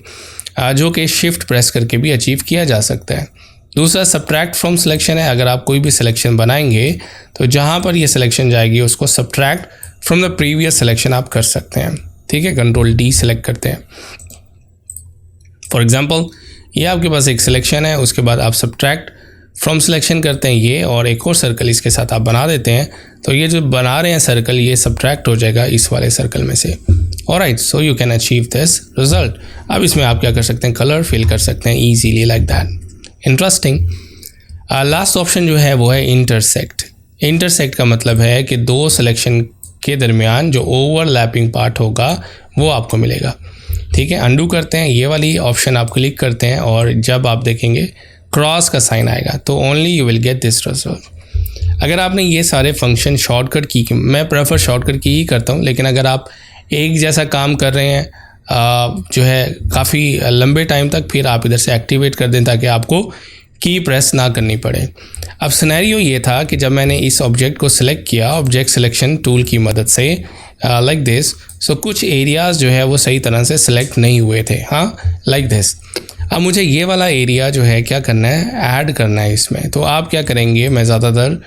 जो कि शिफ्ट प्रेस करके भी अचीव किया जा सकता है। दूसरा सब्ट्रैक्ट फ्रॉम सिलेक्शन है, अगर आप कोई भी सिलेक्शन बनाएंगे तो जहाँ पर ये सिलेक्शन जाएगी उसको subtract from the previous selection आप कर सकते हैं, ठीक है। कंट्रोल डी सेलेक्ट करते हैं। फॉर एग्जांपल ये आपके पास एक सिलेक्शन है, उसके बाद आप सब्ट्रैक्ट फ्रॉम सिलेक्शन करते हैं ये, और एक और सर्कल इसके साथ आप बना देते हैं तो ये जो बना रहे हैं सर्कल ये सब्ट्रैक्ट हो जाएगा इस वाले सर्कल में से। Alright, so you can achieve this result. अब इसमें आप क्या कर सकते हैं, कलर फिल कर सकते हैं easily like that. Interesting. Last option जो है वो है इंटरसेक्ट। इंटरसेक्ट का मतलब है कि 2 सिलेक्शन के दरमियान जो ओवरलैपिंग पार्ट होगा वो आपको मिलेगा, ठीक है। अंडू करते हैं, ये वाली ऑप्शन आप क्लिक करते हैं और जब आप देखेंगे क्रॉस का साइन आएगा तो only you will get this result. अगर आपने ये सारे फंक्शन शॉर्टकट की, मैं प्रेफर शॉर्टकट की ही करता हूँ, लेकिन अगर आप एक जैसा काम कर रहे हैं जो है काफ़ी लंबे टाइम तक फिर आप इधर से एक्टिवेट कर दें ताकि आपको की प्रेस ना करनी पड़े। अब सिनेरियो ये था कि जब मैंने इस ऑब्जेक्ट को सिलेक्ट किया ऑब्जेक्ट सिलेक्शन टूल की मदद से लाइक दिस, सो कुछ एरियाज़ जो है वो सही तरह से सिलेक्ट नहीं हुए थे, हाँ लाइक दिस। अब मुझे ये वाला एरिया जो है क्या करना है, ऐड करना है इसमें। तो आप क्या करेंगे, मैं ज़्यादातर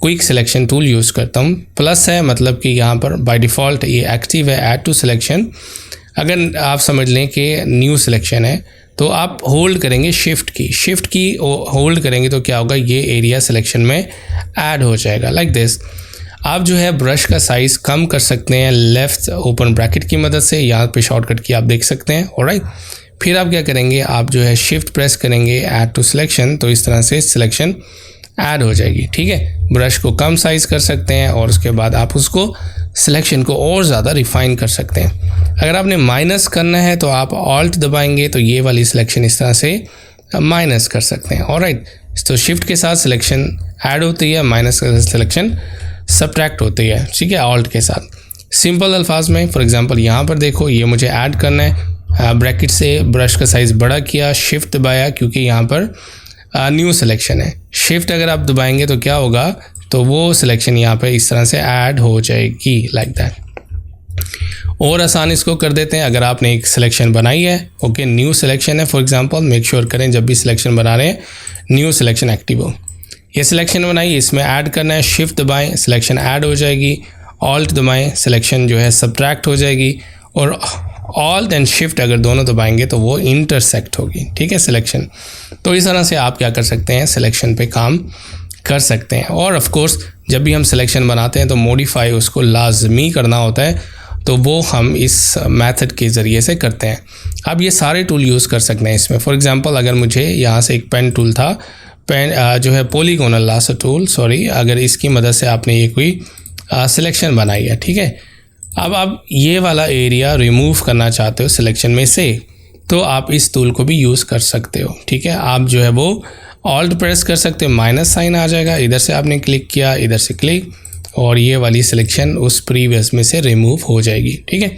क्विक सिलेक्शन टूल यूज़ करता हूँ, प्लस है मतलब कि यहाँ पर बाय डिफ़ॉल्ट ये एक्टिव है ऐड टू सिलेक्शन। अगर आप समझ लें कि न्यू सिलेक्शन है तो आप होल्ड करेंगे शिफ्ट की होल्ड करेंगे तो क्या होगा, ये एरिया सिलेक्शन में ऐड हो जाएगा लाइक दिस। आप जो है ब्रश का साइज़ कम कर सकते हैं लेफ़्ट ओपन ब्रैकेट की मदद से, यहाँ पे शॉर्टकट की आप देख सकते हैं, ऑलराइट। फिर आप क्या करेंगे, आप जो है शिफ्ट प्रेस करेंगे ऐड टू सिलेक्शन, तो इस तरह से सिलेक्शन ऐड हो जाएगी, ठीक है। ब्रश को कम साइज़ कर सकते हैं और उसके बाद आप उसको सिलेक्शन को और ज़्यादा रिफ़ाइन कर सकते हैं। अगर आपने माइनस करना है तो आप ऑल्ट दबाएंगे तो ये वाली सिलेक्शन इस तरह से माइनस कर सकते हैं, ऑलराइट। तो शिफ्ट के साथ सिलेक्शन ऐड होती है, माइनस के साथ सिलेक्शन सब्ट्रैक्ट होती है, ठीक है, ऑल्ट के साथ। सिंपल अल्फाज में फॉर एग्जांपल यहाँ पर देखो ये मुझे ऐड करना है, ब्रैकेट से ब्रश का साइज़ बड़ा किया, शिफ्ट दबाया क्योंकि यहाँ पर न्यू सिलेक्शन है। शिफ्ट अगर आप दबाएंगे तो क्या होगा, तो वो सिलेक्शन यहाँ पे इस तरह से ऐड हो जाएगी लाइक दैट। और आसान इसको कर देते हैं, अगर आपने एक सिलेक्शन बनाई है, ओके न्यू सिलेक्शन है फॉर एग्जांपल, मेक श्योर करें जब भी सिलेक्शन बना रहे हैं न्यू सिलेक्शन एक्टिव हो। ये सिलेक्शन बनाई, इसमें ऐड करना है, शिफ्ट दबाएं सिलेक्शन ऐड हो जाएगी, ऑल्ट दबाएं सिलेक्शन जो है सब्ट्रैक्ट हो जाएगी, और ऑल्ट एंड शिफ्ट अगर दोनों दबाएंगे तो वो इंटरसेक्ट होगी, ठीक है सिलेक्शन। तो इस तरह से आप क्या कर सकते हैं, सिलेक्शन पे काम कर सकते हैं। और ऑफ कोर्स जब भी हम सिलेक्शन बनाते हैं तो मॉडिफाई उसको लाजमी करना होता है, तो वो हम इस मेथड के ज़रिए से करते हैं। अब ये सारे टूल यूज़ कर सकते हैं इसमें। फॉर एग्जांपल अगर मुझे यहाँ से एक पेन टूल था, पेन जो है पॉलीगोनल लासर टूल, सॉरी, अगर इसकी मदद से आपने ये कोई सिलेक्शन बनाई है, ठीक है। अब आप ये वाला एरिया रिमूव करना चाहते हो सिलेक्शन में से, तो आप इस टूल को भी यूज़ कर सकते हो, ठीक है। आप जो है वो ऑल्ट प्रेस कर सकते हो, माइनस साइन आ जाएगा, इधर से आपने क्लिक किया, इधर से क्लिक, और ये वाली सिलेक्शन उस प्रीवियस में से रिमूव हो जाएगी, ठीक है।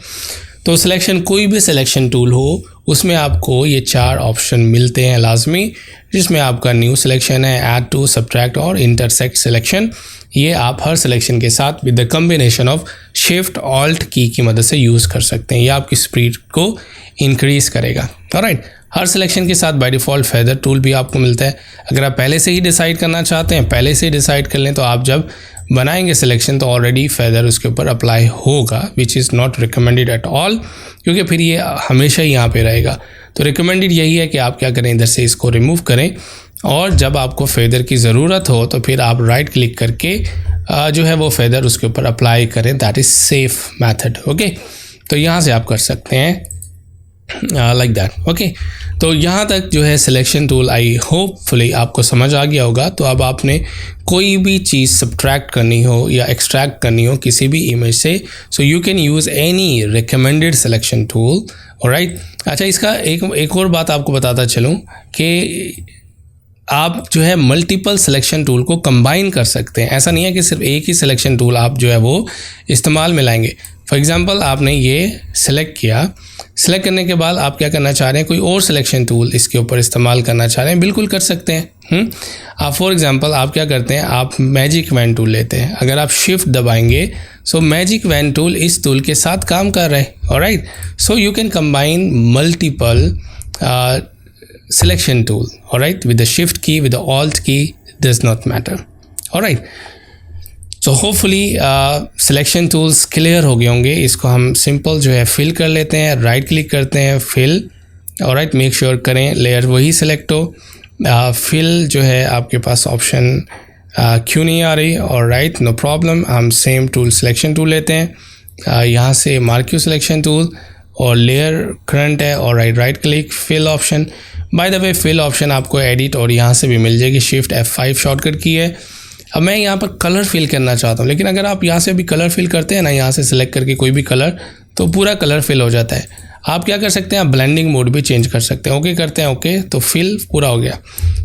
तो सिलेक्शन कोई भी सिलेक्शन टूल हो उसमें आपको ये 4 ऑप्शन मिलते हैं लाजमी, जिसमें आपका न्यू सिलेक्शन है, ऐड टू, सब्ट्रैक्ट और इंटरसेक्ट सिलेक्शन। ये आप हर सिलेक्शन के साथ with the combination of shift alt की मदद से यूज़ कर सकते हैं। ये आपकी स्पीड को इंक्रीज़ करेगा, ऑलराइट। हर सिलेक्शन के साथ बाय डिफ़ॉल्ट फेदर टूल भी आपको मिलता है। अगर आप पहले से ही डिसाइड करना चाहते हैं, पहले से ही डिसाइड कर लें, तो आप जब बनाएंगे सिलेक्शन तो ऑलरेडी फेदर उसके ऊपर अप्लाई होगा, which is not recommended at all, क्योंकि फिर ये हमेशा ही यहाँ पे रहेगा। तो रिकमेंडेड यही है कि आप क्या करें, इधर से इसको रिमूव करें, और जब आपको फेदर की ज़रूरत हो तो फिर आप राइट क्लिक करके जो है वो फेदर उसके ऊपर अप्लाई करें। That is safe method, okay. तो यहाँ से आप कर सकते हैं लाइक दैट, ओके। तो यहाँ तक जो है सिलेक्शन टूल आई होपफुली आपको समझ आ गया होगा। तो अब आपने कोई भी चीज़ सब्ट्रैक्ट करनी हो या एक्सट्रैक्ट करनी हो किसी भी इमेज से, सो you can use any recommended selection tool, alright. अच्छा, इसका एक और बात आपको बताता चलूँ कि आप जो है मल्टीपल सिलेक्शन टूल को कंबाइन कर सकते हैं। ऐसा नहीं है कि सिर्फ एक ही सिलेक्शन टूल आप जो है वो इस्तेमाल में लाएंगे। फॉर एग्जांपल आपने ये सिलेक्ट किया, सिलेक्ट करने के बाद आप क्या करना चाह रहे हैं, कोई और सिलेक्शन टूल इसके ऊपर इस्तेमाल करना चाह रहे हैं, बिल्कुल कर सकते हैं। आप फॉर एग्जांपल आप क्या करते हैं, आप मैजिक वैन टूल लेते हैं। अगर आप शिफ्ट दबाएंगे सो मैजिक वैन टूल इस टूल के साथ काम कर रहे हैं, alright. So you can combine multiple selection tool, alright, with the shift key, with the alt key, does not matter, alright. So hopefully selection tools clear हो गए होंगे। इसको हम सिंपल जो है फिल कर लेते हैं, राइट क्लिक करते हैं, फिल, alright, मेक श्योर करें लेयर वही सिलेक्ट हो। फिल जो है आपके पास ऑप्शन क्यों नहीं आ रही, ऑलराइट, नो प्रॉब्लम, हम सेम टूल सिलेक्शन टूल लेते हैं, यहाँ से मार्क्यू सिलेक्शन टूल, और लेयर करंट है, और right click, fill option. By the way fill option आपको एडिट और यहाँ से भी मिल जाएगी, शिफ्ट F5 शॉर्टकट की है। अब मैं यहाँ पर कलर फिल करना चाहता हूँ, लेकिन अगर आप यहाँ से भी कलर फिल करते हैं ना, यहाँ से सिलेक्ट करके कोई भी कलर, तो पूरा कलर फिल हो जाता है। आप क्या कर सकते हैं, आप ब्लेंडिंग मोड भी चेंज कर सकते हैं। ओके करते हैं, ओके, तो फिल पूरा हो गया।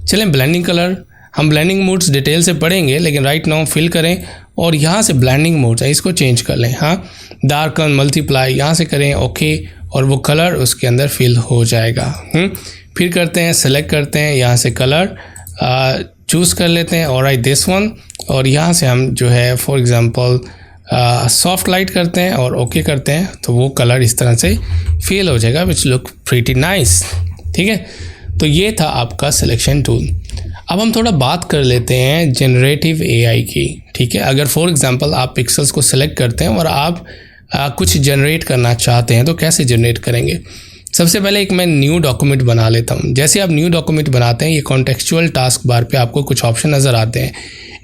चलें ब्लेंडिंग कलर, हम ब्लेंडिंग मोड्स डिटेल से पढ़ेंगे, लेकिन राइट नाउ फिल करें और यहाँ से ब्लेंडिंग मोड्स है इसको चेंज कर लें। हाँ, डार्कन, मल्टीप्लाई यहाँ से करें, ओके, और वो कलर उसके अंदर फिल हो जाएगा। फिर करते हैं, सेलेक्ट करते हैं, यहाँ से कलर चूज़ कर लेते हैं, ऑलराइट दिस वन, और यहाँ से हम जो है फॉर एग्जांपल सॉफ्ट लाइट करते हैं और ओके करते हैं, तो वो कलर इस तरह से फिल हो जाएगा विच लुक प्रीटी नाइस। ठीक है, तो ये था आपका सिलेक्शन टूल। अब हम थोड़ा बात कर लेते हैं जनरेटिव एआई की। ठीक है, अगर फॉर एग्जांपल आप पिक्सल्स को सिलेक्ट करते हैं और आप कुछ जनरेट करना चाहते हैं तो कैसे जनरेट करेंगे। सबसे पहले एक मैं न्यू डॉक्यूमेंट बना लेता हूँ। जैसे आप न्यू डॉक्यूमेंट बनाते हैं, ये कॉन्टेक्चुअल टास्क बार पे आपको कुछ ऑप्शन नज़र आते हैं।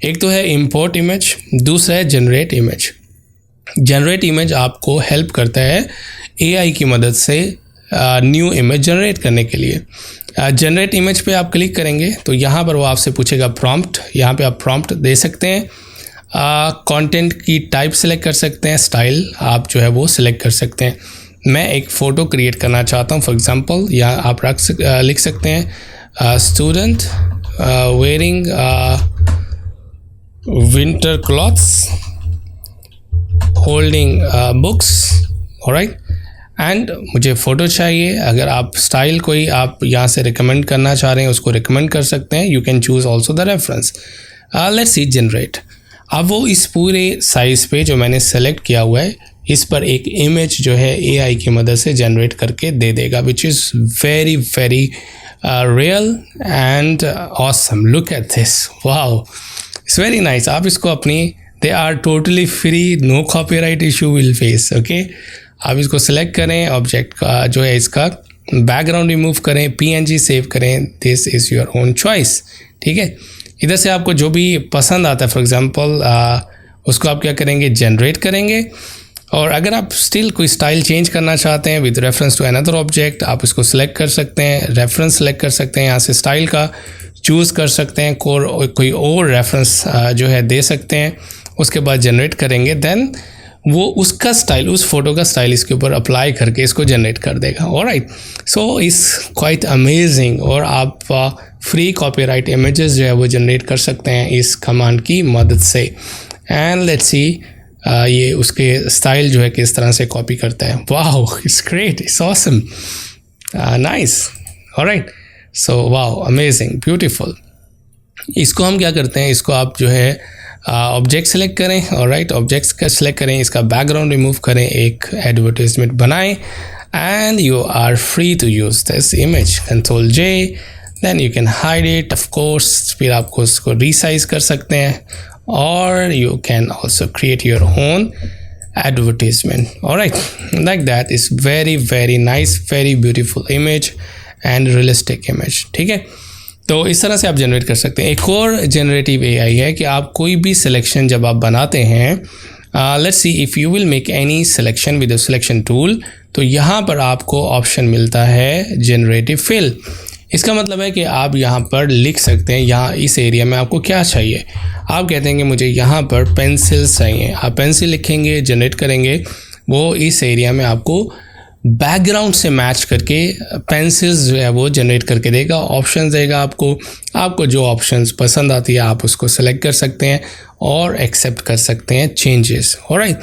एक तो है इंपोर्ट इमेज, दूसरा है जनरेट इमेज। जनरेट इमेज आपको हेल्प करता है एआई की मदद से न्यू इमेज जनरेट करने के लिए। जनरेट इमेज पे आप क्लिक करेंगे तो यहाँ पर वो आपसे पूछेगा प्रॉम्प्ट, यहाँ पे आप प्रॉम्प्ट दे सकते हैं। कंटेंट की टाइप सेलेक्ट कर सकते हैं, स्टाइल आप जो है वो सिलेक्ट कर सकते हैं। मैं एक फ़ोटो क्रिएट करना चाहता हूँ फॉर एग्जांपल, यहाँ आप लिख सकते हैं student wearing winter clothes holding books, alright, and मुझे फ़ोटो चाहिए। अगर आप स्टाइल कोई आप यहाँ से रिकमेंड करना चाह रहे हैं उसको रिकमेंड कर सकते हैं। You can choose also the reference. Let's see generate. अब वो इस पूरे साइज़ पे जो मैंने सेलेक्ट किया हुआ है इस पर एक इमेज जो है एआई की मदद से जनरेट करके दे देगा, which is very very real and awesome. Look at this, wow, it's very nice. आप इसको अपनी, they are totally free, no copyright issue will face. Okay, आप इसको सेलेक्ट करें, ऑब्जेक्ट का जो है इसका बैकग्राउंड रिमूव करें, पीएनजी सेव करें, this is your own choice. ठीक है, इधर से आपको जो भी पसंद आता है फॉर एग्जांपल उसको आप क्या करेंगे, जनरेट करेंगे। और अगर आप स्टिल कोई स्टाइल चेंज करना चाहते हैं with reference to another object, आप इसको सिलेक्ट कर सकते हैं, रेफरेंस सेलेक्ट कर सकते हैं, यहाँ से स्टाइल का चूज़ कर सकते हैं, कोई और रेफरेंस जो है दे सकते हैं। उसके बाद जनरेट करेंगे, देन वो उसका स्टाइल, उस फोटो का स्टाइल इसके ऊपर अप्लाई करके इसको जनरेट कर देगा। Alright, so it's quite amazing. और आप फ्री कॉपीराइट इमेजेस जो है वो जनरेट कर सकते हैं इस कमांड की मदद से। एंड लेट्स सी ये उसके स्टाइल जो है किस तरह से कॉपी करता है। Wow, it's great, it's awesome, nice, alright, so wow, amazing, beautiful. इसको हम क्या करते हैं, इसको आप जो है ऑब्जेक्ट सेलेक्ट करें, ऑलराइट, ऑब्जेक्ट्स का सेलेक्ट करें, इसका बैकग्राउंड रिमूव करें, एक एडवर्टाइजमेंट बनाएं, and you are free to use this image. Control J, then you can hide it of course. फिर आपको उसको रीसाइज कर सकते हैं, और you can also create your own advertisement. Alright, like that is very very nice, very beautiful image and realistic image. ठीक है, तो इस तरह से आप जनरेट कर सकते हैं। एक और जनरेटिव एआई है कि आप कोई भी सिलेक्शन जब आप बनाते हैं, let's C if you will make any selection with the selection tool, तो यहाँ पर आपको ऑप्शन मिलता है जनरेटिव फिल। इसका मतलब है कि आप यहाँ पर लिख सकते हैं, यहाँ इस एरिया में आपको क्या चाहिए। आप कहते हैं कि मुझे यहाँ पर पेंसिल्स चाहिए, आप पेंसिल लिखेंगे, जनरेट करेंगे, वो इस एरिया में आपको बैकग्राउंड से मैच करके पेंसिल्स जो है वो जनरेट करके देगा, ऑप्शंस देगा आपको जो ऑप्शंस पसंद आती है आप उसको सेलेक्ट कर सकते हैं और एक्सेप्ट कर सकते हैं चेंजेस। ऑलराइट,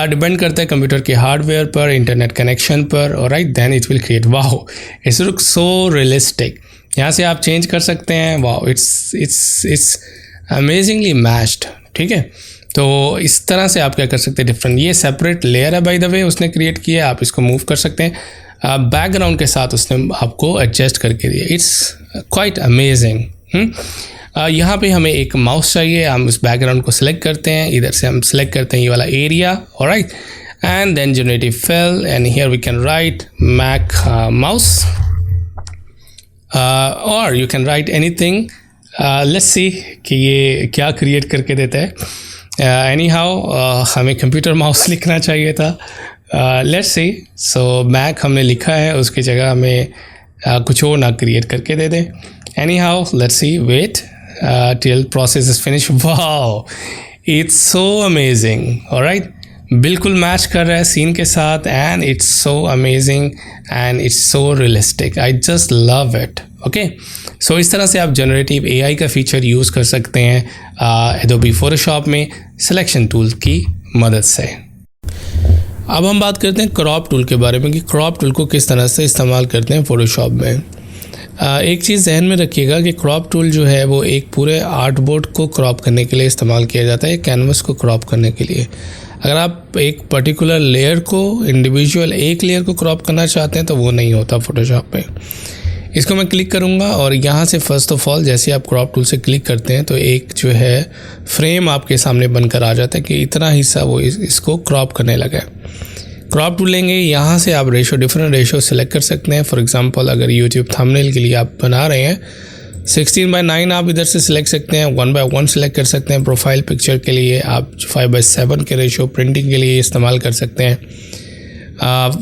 डिपेंड करता है कंप्यूटर के हार्डवेयर पर, इंटरनेट कनेक्शन पर। Alright, then it will create, wow, it's look so realistic. यहाँ से आप चेंज कर सकते हैं, वाओ, इट्स अमेजिंगली मैच्ड। ठीक है, तो इस तरह से आप क्या कर सकते हैं डिफरेंट, ये सेपरेट लेयर है बाय द वे उसने क्रिएट किया, आप इसको मूव कर सकते हैं बैकग्राउंड के साथ, उसने आपको एडजस्ट करके दिया। It's quite amazing. यहाँ पे हमें एक माउस चाहिए, हम उस बैकग्राउंड को सिलेक्ट करते हैं, इधर से हम सिलेक्ट करते हैं ये वाला area, alright, and then generative fill, and here we can write mac mouse, और you can write anything. Let's see कि ये क्या क्रिएट करके देता है। एनी हाउ हमें कंप्यूटर माउस लिखना चाहिए था, लेट्स सी। सो मैक हमने लिखा है, उसकी जगह हमें कुछ और ना क्रिएट करके दे दे। Anyhow let's see, wait till process is finished. Wow, it's so amazing. Alright, बिल्कुल मैच कर रहा है सीन के साथ, and it's so amazing and it's so realistic. I just love it. Okay, so इस तरह से आप जनरेटिव AI का फीचर यूज़ कर सकते हैं Adobe Photoshop में सिलेक्शन टूल की मदद से। अब हम बात करते हैं क्रॉप टूल के बारे में कि क्रॉप टूल को किस तरह से इस्तेमाल करते हैं फ़ोटोशॉप में। एक चीज़ जहन में रखिएगा कि क्रॉप टूल जो है वो एक पूरे आर्टबोर्ड को क्रॉप करने के लिए इस्तेमाल किया जाता है, कैनवस को क्रॉप करने के लिए। अगर आप एक पर्टिकुलर लेयर को, इंडिविजुअल एक लेयर को क्रॉप करना चाहते हैं तो वो नहीं होता फ़ोटोशॉप पे। इसको मैं क्लिक करूँगा और यहाँ से फर्स्ट ऑफ ऑल जैसे आप क्रॉप टूल से क्लिक करते हैं तो एक जो है फ्रेम आपके सामने बनकर आ जाता है कि इतना हिस्सा वो इसको क्रॉप करने लगा है। क्रॉप टूल लेंगे, यहाँ से आप डिफरेंट रेशो सेलेक्ट कर सकते हैं। फॉर एग्जांपल अगर यूट्यूब थंबनेल के लिए आप बना रहे हैं 16:9 आप इधर से सिलेक्ट सकते हैं, 1:1 सेलेक्ट कर सकते हैं। प्रोफाइल पिक्चर के लिए आप 5:7 के रेशो प्रिंटिंग के लिए इस्तेमाल कर सकते हैं।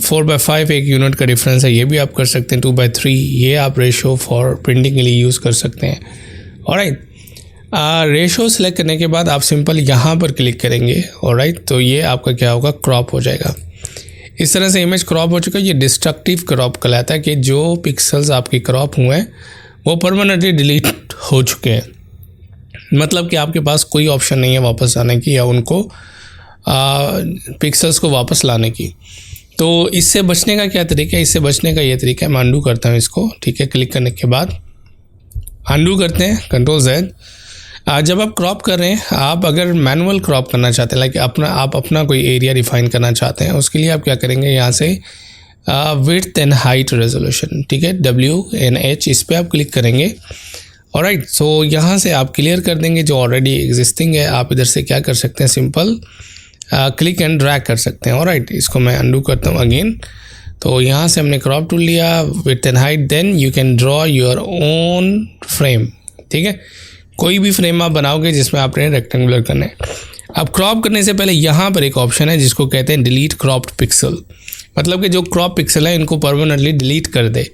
4:5 एक यूनिट का डिफरेंस है, ये भी आप कर सकते हैं। 2:3 ये आप रेशो फॉर प्रिंटिंग के लिए यूज़ कर सकते हैं। ऑलराइट, रेशो सेलेक्ट करने के बाद आप सिंपल यहाँ पर क्लिक करेंगे। ऑलराइट, तो ये आपका क्या होगा, क्रॉप हो जाएगा। इस तरह से इमेज क्रॉप हो चुका है। ये डिस्ट्रक्टिव क्रॉप कहलाता है कि जो पिक्सल्स आपके क्रॉप हुए हैं वो परमानेंटली डिलीट हो चुके हैं। मतलब कि आपके पास कोई ऑप्शन नहीं है वापस आने की या उनको पिक्सल्स को वापस लाने की। तो इससे बचने का क्या तरीका है? इससे बचने का ये तरीका है, मैं अनडू करता हूँ इसको। ठीक है, क्लिक करने के बाद अनडू करते हैं, Ctrl+Z। जब आप क्रॉप कर रहे हैं, आप अगर मैनुअल क्रॉप करना चाहते हैं, लाइक आप अपना कोई एरिया रिफाइन करना चाहते हैं, उसके लिए आप क्या करेंगे, यहाँ से विड्थ एंड हाइट रेजोल्यूशन, ठीक है, WNH, इस पर आप क्लिक करेंगे। ऑलराइट, सो यहाँ से आप क्लियर कर देंगे जो ऑलरेडी एग्जिस्टिंग है। आप इधर से क्या कर सकते हैं, सिंपल क्लिक एंड ड्रैग कर सकते हैं। ऑलराइट, इसको मैं अनडू करता हूँ अगेन। तो यहाँ से हमने क्रॉप टूल लिया, width and height, then you can draw your own frame. ठीक है, कोई भी फ्रेम आप बनाओगे जिसमें आपने रेक्टेंगुलर करना है। अब क्रॉप करने से पहले यहाँ पर एक ऑप्शन है जिसको कहते हैं डिलीट क्रॉप्ड पिक्सल, मतलब कि जो क्रॉप पिक्सल है इनको परमानेंटली डिलीट कर दे।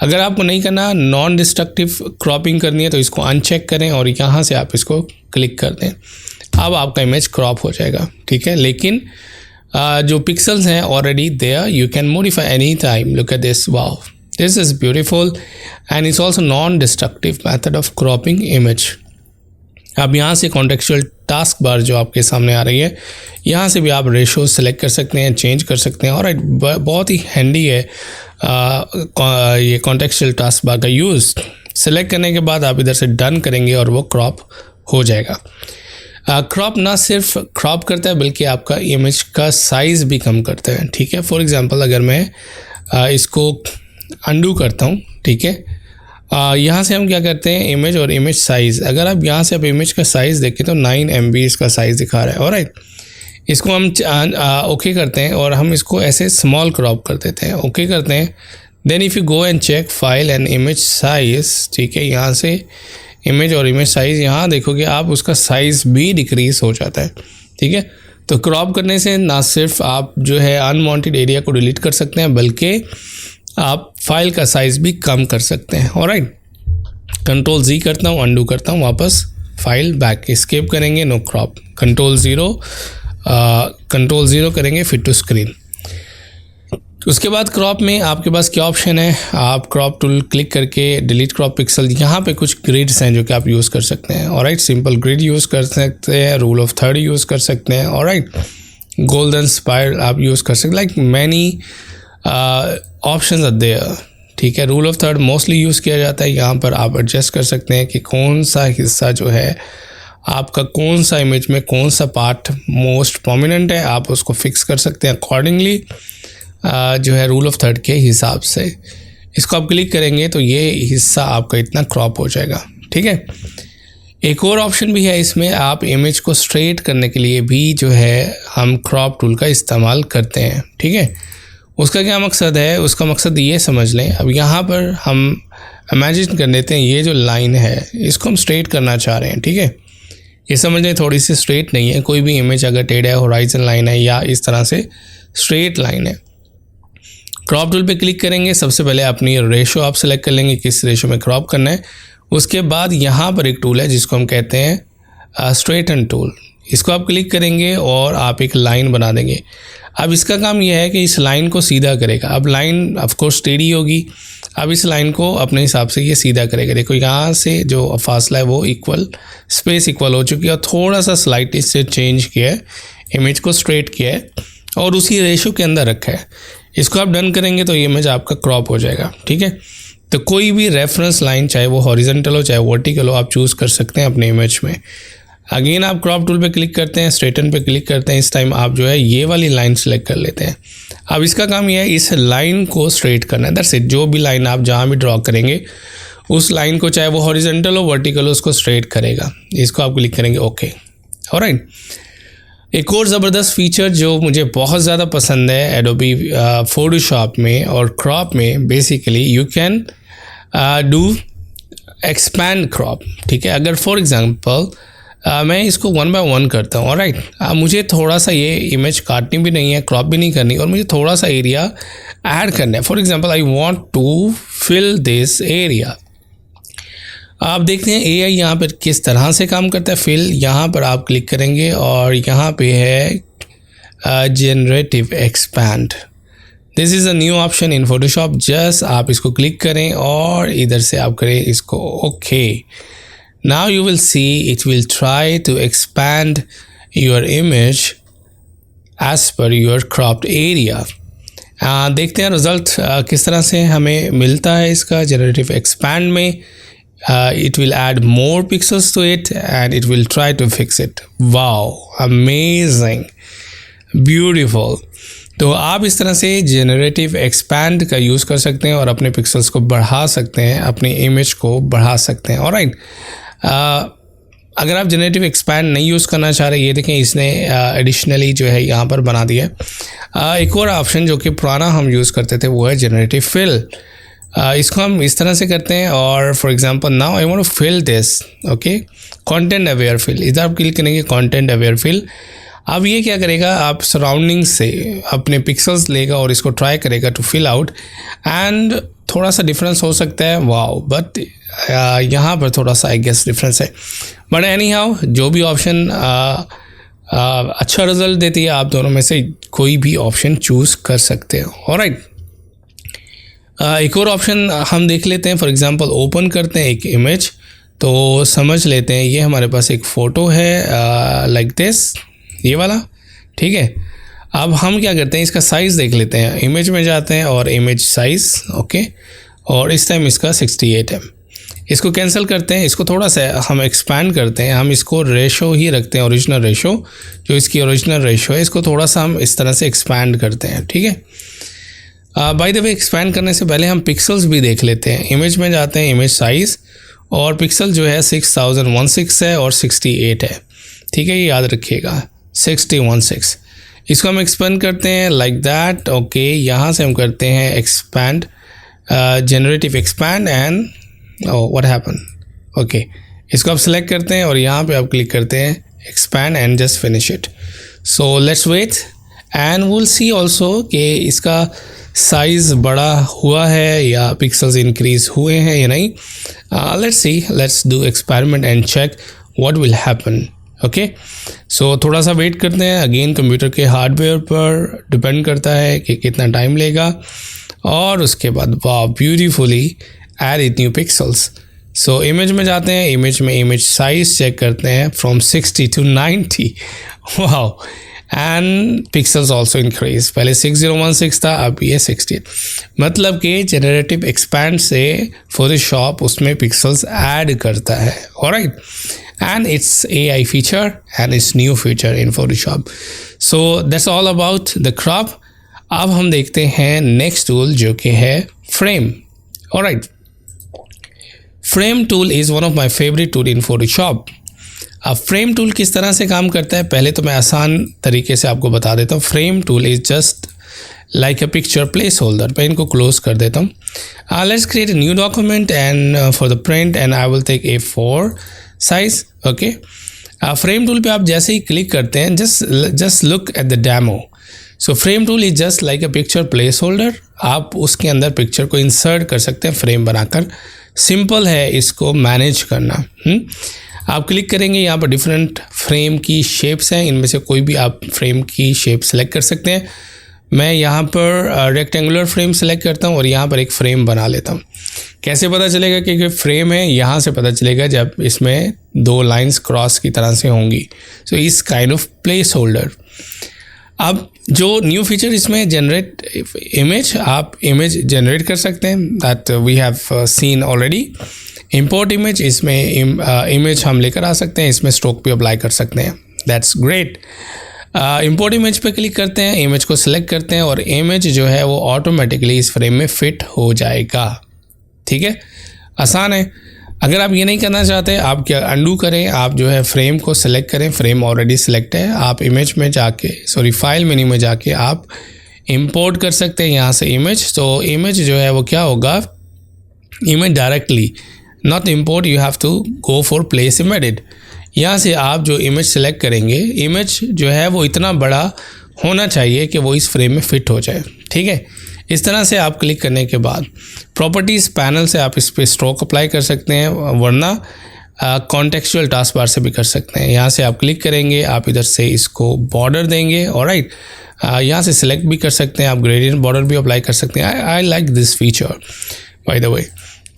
अगर आपको नहीं करना, नॉन डिस्ट्रक्टिव क्रॉपिंग करनी है, तो इसको अनचेक करें और यहाँ से आप इसको क्लिक कर दें। अब आपका इमेज क्रॉप हो जाएगा। ठीक है, लेकिन जो पिक्सल्स हैं already there, you can modify any time. Look at this, wow, this is beautiful and it's also non destructive method of cropping image. अब यहाँ से कॉन्टेक्चुअल टास्क बार जो आपके सामने आ रही है, यहाँ से भी आप रेशो सेलेक्ट कर सकते हैं, चेंज कर सकते हैं। और बहुत ही हैंडी है ये कॉन्टेक्चुअल टास्क बार का यूज़। सेलेक्ट करने के बाद आप इधर से डन करेंगे और वो क्रॉप हो जाएगा। क्रॉप ना सिर्फ क्रॉप करता है बल्कि आपका इमेज का साइज़ भी कम करता है। ठीक है, फॉर एग्जांपल अगर मैं इसको अनडू करता हूँ, ठीक है, यहाँ से हम क्या करते हैं, इमेज और इमेज साइज़। अगर आप यहाँ से आप इमेज का साइज़ देखें तो 9 MB इसका साइज़ दिखा रहा है। ऑलराइट, इसको हम ओके करते हैं और हम इसको ऐसे स्मॉल क्रॉप कर देते हैं। ओके करते हैं, then if you go and check file and image size, ठीक है, यहाँ से इमेज और इमेज साइज़, यहाँ देखोगे आप उसका साइज़ भी डिक्रीज़ हो जाता है। ठीक है, तो क्रॉप करने से ना सिर्फ आप जो है अनवांटेड एरिया को डिलीट कर सकते हैं बल्कि आप फाइल का साइज़ भी कम कर सकते हैं। ऑलराइट, Ctrl+Z करता हूँ, अनडू करता हूँ, वापस फाइल बैक एस्केप करेंगे, नो क्रॉप, Ctrl+0 करेंगे, फिट टू स्क्रीन। उसके बाद क्रॉप में आपके पास क्या ऑप्शन है, आप क्रॉप टूल क्लिक करके डिलीट क्रॉप पिक्सल, यहाँ पे कुछ ग्रिड्स हैं जो कि आप यूज़ कर सकते हैं। ऑलराइट, सिंपल ग्रिड यूज़ कर सकते हैं, रूल ऑफ थर्ड यूज़ कर सकते हैं। ऑलराइट, गोल्डन स्पाइरल आप यूज़ कर सकते हैं, like many options are there. ठीक है, rule of third mostly use किया जाता है। यहाँ पर आप एडजस्ट कर सकते हैं कि कौन सा हिस्सा जो है आपका, कौन सा इमेज में कौन सा पार्ट मोस्ट प्रोमिनेंट है, आप उसको फिक्स कर सकते हैं अकॉर्डिंगली जो है रूल ऑफ थर्ड के हिसाब से। इसको आप क्लिक करेंगे तो ये हिस्सा आपका इतना क्रॉप हो जाएगा। ठीक है, एक और ऑप्शन भी है इसमें, आप इमेज को स्ट्रेट करने के लिए भी जो है हम क्रॉप टूल का इस्तेमाल करते हैं। ठीक है, उसका क्या मकसद है, उसका मकसद ये समझ लें। अब यहाँ पर हम इमेजिन कर लेते हैं ये जो लाइन है इसको हम स्ट्रेट करना चाह रहे हैं। ठीक है, ये समझ लें थोड़ी सी स्ट्रेट नहीं है, कोई भी इमेज अगर टेढ़ा है, होराइजन लाइन है या इस तरह से स्ट्रेट लाइन है। क्रॉप टूल पे क्लिक करेंगे, सबसे पहले अपनी रेशो आप सेलेक्ट कर लेंगे किस रेशो में क्रॉप करना है। उसके बाद यहाँ पर एक टूल है जिसको हम कहते हैं स्ट्रेटन टूल, इसको आप क्लिक करेंगे और आप एक लाइन बना देंगे। अब इसका काम यह है कि इस लाइन को सीधा करेगा। अब लाइन ऑफ कोर्स टेढ़ी होगी, अब इस लाइन को अपने हिसाब से ये सीधा करेगा। देखो यहाँ से जो फासला है वो इक्वल, स्पेस इक्वल हो चुकी है और थोड़ा सा स्लाइटली से चेंज किया है, इमेज को स्ट्रेट किया है। और उसी रेशो के अंदर रखा है। इसको आप डन करेंगे तो ये इमेज आपका क्रॉप हो जाएगा, ठीक है। तो कोई भी रेफरेंस लाइन, चाहे वो हॉरिजॉन्टल हो चाहे वर्टिकल हो, आप चूज़ कर सकते हैं अपने इमेज में। अगेन आप क्रॉप टूल पे क्लिक करते हैं, स्ट्रेटन पे क्लिक करते हैं। इस टाइम आप जो है ये वाली लाइन सेलेक्ट कर लेते हैं। अब इसका काम ये है इस लाइन को स्ट्रेट करना है, दैट्स इट। जो भी लाइन आप जहाँ भी ड्रॉ करेंगे उस लाइन को, चाहे वो हॉरिजॉन्टल हो वर्टिकल हो, उसको स्ट्रेट करेगा। इसको आप क्लिक करेंगे ओके, ऑलराइट। एक और ज़बरदस्त फीचर जो मुझे बहुत ज़्यादा पसंद है एडोबी फोटोशॉप में और क्रॉप में, basically you can do expand crop, ठीक है। अगर फॉर एग्जांपल मैं इसको 1 बाय 1 करता हूँ, ऑलराइट। मुझे थोड़ा सा ये इमेज काटनी भी नहीं है, क्रॉप भी नहीं करनी, और मुझे थोड़ा सा एरिया ऐड करना है। For example I want to fill this area. आप देखते हैं एआई यहाँ पर किस तरह से काम करता है। फिल यहाँ पर आप क्लिक करेंगे और यहाँ पे है generative expand. This is a new option in Photoshop. Just आप इसको क्लिक करें और इधर से आप करें इसको okay. Now you will see it will try to expand your image as per your cropped area. देखते हैं रिज़ल्ट किस तरह से हमें मिलता है इसका जनरेटिव एक्सपैंड में। It will add more pixels to it and it will try to fix it. Wow, amazing, beautiful. तो आप इस तरह से जनरेटिव एक्सपैंड का यूज़ कर सकते हैं और अपने पिक्सल्स को बढ़ा सकते हैं, अपनी इमेज को बढ़ा सकते हैं, ऑलराइट। अगर आप जनरेटिव एक्सपैंड नहीं यूज़ करना चाह रहे, ये देखें इसने एडिशनली जो है यहाँ पर बना दिया है। एक और ऑप्शन जो कि पुराना हम यूज़ करते थे वो है जनरेटिव फिल। इसको हम इस तरह से करते हैं और for example now I want to fill this, okay, content aware fill. इधर आप क्लिक करेंगे कंटेंट अवेयर फिल। अब ये क्या करेगा, आप सराउंडिंग से अपने पिक्सल्स लेगा और इसको ट्राई करेगा टू फिल आउट, एंड थोड़ा सा डिफरेंस हो सकता है, वाओ, बट यहाँ पर थोड़ा सा आई गेस डिफरेंस है। बट एनी हाउ जो भी ऑप्शन अच्छा रिजल्ट देती है, आप दोनों में से कोई भी ऑप्शन चूज़ कर सकते हो, ऑलराइट। एक और ऑप्शन हम देख लेते हैं। फॉर एग्जांपल ओपन करते हैं एक इमेज, तो समझ लेते हैं ये हमारे पास एक फ़ोटो है लाइक दिस, ये वाला, ठीक है। अब हम क्या करते हैं, इसका साइज़ देख लेते हैं। इमेज में जाते हैं और इमेज साइज़, ओके, और इस टाइम इसका 68 है। इसको कैंसिल करते हैं, इसको थोड़ा सा हम एक्सपैंड करते हैं। हम इसको रेशो ही रखते हैं, ओरिजिनल रेशो, जो इसकी ओरिजिनल रेशो है, इसको थोड़ा सा हम इस तरह से एक्सपैंड करते हैं, ठीक है। बाय द वे एक्सपैंड करने से पहले हम पिक्सल्स भी देख लेते हैं। इमेज में जाते हैं, इमेज साइज़, और पिक्सल जो है 6016 है और 68 है, ठीक है, ये याद रखिएगा 6016। इसको हम एक्सपैंड करते हैं लाइक दैट, ओके। यहाँ से हम करते हैं expand, generative expand, and what happen, okay. इसको आप सेलेक्ट करते हैं और यहाँ पे आप क्लिक करते हैं expand and just finish it. So let's wait and will see also कि इसका साइज़ बड़ा हुआ है या पिक्सल्स इंक्रीज हुए हैं या नहीं। Let's see, let's do experiment and check what will happen, okay. So थोड़ा सा वेट करते हैं। अगेन कंप्यूटर के हार्डवेयर पर डिपेंड करता है कि कितना टाइम लेगा, और उसके बाद वाह, beautifully add new pixels. So image में जाते हैं, इमेज में इमेज साइज़ चेक करते हैं फ्रॉम 60 to 90, वाह, एंड पिक्सल्स ऑल्सो इंक्रीज। पहले 6016 था, अब ये 68। मतलब कि जनरेटिव एक्सपैंड से फोटोशॉप उसमें पिक्सल्स ऐड करता है, alright, and it's AI feature and it's new feature in Photoshop. So that's all about the crop. अब हम देखते हैं नेक्स्ट टूल जो कि है frame, alright. Frame tool is one of my favourite tool in Photoshop. अब frame tool किस तरह से काम करता है, पहले तो मैं आसान तरीके से आपको बता देता हूँ। Frame tool is just like a picture place holder. मैं इनको क्लोज कर देता हूँ। Let's create a new document and for the print, and I will take A4 size, okay. Frame tool पे आप जैसे ही क्लिक करते हैं, just look at the demo. So frame tool is just like a picture place holder. आप उसके अंदर picture को इंसर्ट कर सकते हैं फ्रेम बनाकर। सिंपल है इसको मैनेज करना। आप क्लिक करेंगे, यहाँ पर डिफरेंट फ्रेम की शेप्स हैं, इनमें से कोई भी आप फ्रेम की शेप सेलेक्ट कर सकते हैं। मैं यहाँ पर रेक्टेंगुलर फ्रेम सेलेक्ट करता हूँ और यहाँ पर एक फ्रेम बना लेता हूँ। कैसे पता चलेगा कि फ्रेम है, यहाँ से पता चलेगा जब इसमें दो लाइंस क्रॉस की तरह से होंगी। सो इस काइंड ऑफ प्लेस होल्डर। अब जो न्यू फीचर इसमें जनरेट इमेज, आप इमेज जनरेट कर सकते हैं, that we have seen already. Import image, इसमें इमेज हम लेकर आ सकते हैं, इसमें स्ट्रोक भी अप्लाई कर सकते हैं, दैट्स ग्रेट। इंपोर्ट इमेज पे क्लिक करते हैं, इमेज को सिलेक्ट करते हैं और इमेज जो है वो ऑटोमेटिकली इस फ्रेम में फिट हो जाएगा। ठीक है, आसान है। अगर आप ये नहीं करना चाहते, आप क्या अंडू करें, आप जो है फ्रेम को सिलेक्ट करें, फ्रेम ऑलरेडी सिलेक्ट है, आप इमेज में जाके फाइल मेन्यू में जाके आप इंपोर्ट कर सकते हैं यहाँ से इमेज। तो इमेज जो है वो क्या होगा, image directly not import, you have to go for place embedded. यहाँ से आप जो इमेज सेलेक्ट करेंगे, इमेज जो है वो इतना बड़ा होना चाहिए कि वो इस फ्रेम में फिट हो जाए। ठीक है, इस तरह से आप क्लिक करने के बाद प्रॉपर्टीज़ पैनल से आप इस पर स्ट्रोक अप्लाई कर सकते हैं, वरना कॉन्टेक्चुअल टास्क बार से भी कर सकते हैं। यहाँ से आप क्लिक करेंगे, आप इधर से इसको बॉर्डर देंगे, ऑलराइट। यहाँ से सिलेक्ट भी कर सकते हैं, आप ग्रेडियंट बॉर्डर भी अप्लाई कर सकते हैं। आई like this feature bye the वे।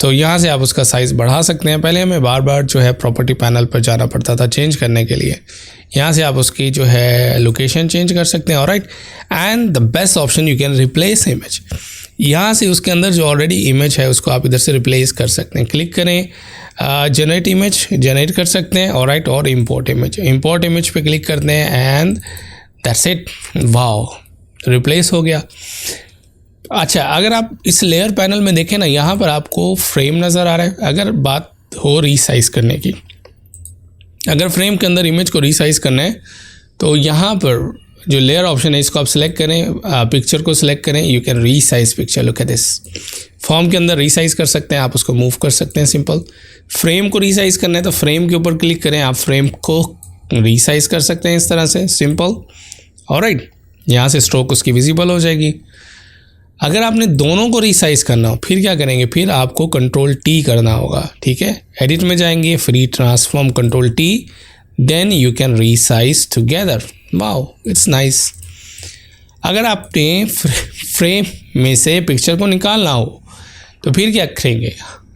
तो यहाँ से आप उसका साइज़ बढ़ा सकते हैं। पहले हमें बार बार जो है प्रॉपर्टी पैनल पर जाना पड़ता था चेंज करने के लिए, यहाँ से आप उसकी जो है लोकेशन चेंज कर सकते हैं, alright. And the best option, you can replace image. यहाँ से उसके अंदर जो ऑलरेडी इमेज है उसको आप इधर से रिप्लेस कर सकते हैं। क्लिक करें, जनरेट इमेज जनरेट कर सकते हैं, ऑलराइट। और इंपोर्ट इमेज पे क्लिक करते हैं and that's it, wow, replace हो गया। अच्छा, अगर आप इस लेयर पैनल में देखें ना, यहाँ पर आपको फ्रेम नज़र आ रहा है। अगर बात हो रीसाइज करने की, अगर फ्रेम के अंदर इमेज को रीसाइज करना है तो यहाँ पर जो लेयर ऑप्शन है इसको आप सिलेक्ट करें, पिक्चर को सिलेक्ट करें, you can resize picture, look at this. Form के अंदर रीसाइज कर सकते हैं, आप उसको मूव कर सकते हैं, सिंपल। फ्रेम को रीसाइज करना है तो फ्रेम के ऊपर क्लिक करें, आप फ्रेम को रीसाइज कर सकते हैं इस तरह से, सिंपल, ऑलराइट। यहाँ से स्ट्रोक उसकी विजिबल हो जाएगी। अगर आपने दोनों को रीसाइज करना हो फिर क्या करेंगे, फिर आपको कंट्रोल टी करना होगा। ठीक है, एडिट में जाएंगे, free transform, control T, then you can resize together. Wow, it's nice. अगर आपने फ्रेम में से पिक्चर को निकालना हो तो फिर क्या करेंगे,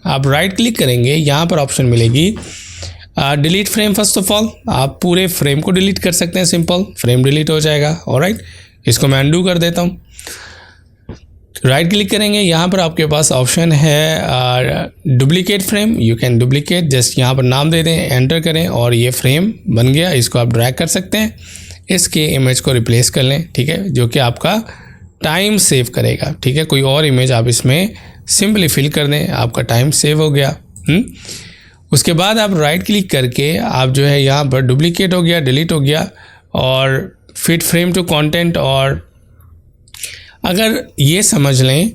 आप राइट क्लिक करेंगे, यहाँ पर ऑप्शन मिलेगी delete frame. First of all आप पूरे फ्रेम को डिलीट कर सकते हैं, सिंपल, फ्रेम डिलीट हो जाएगा, ऑलराइट। इसको मैं अनडू कर देता हूँ। राइट क्लिक करेंगे, यहाँ पर आपके पास ऑप्शन है duplicate frame, you can duplicate, just यहाँ पर नाम दे दें, एंटर करें और ये फ्रेम बन गया। इसको आप ड्रैग कर सकते हैं, इसके इमेज को रिप्लेस कर लें, ठीक है, जो कि आपका टाइम सेव करेगा। ठीक है, कोई और इमेज आप इसमें सिंपली फिल कर दें, आपका टाइम सेव हो गया। उसके बाद आप राइट क्लिक करके आप जो है यहाँ पर डुप्लीकेट हो गया, डिलीट हो गया, और फिट फ्रेम टू कंटेंट। और अगर ये समझ लें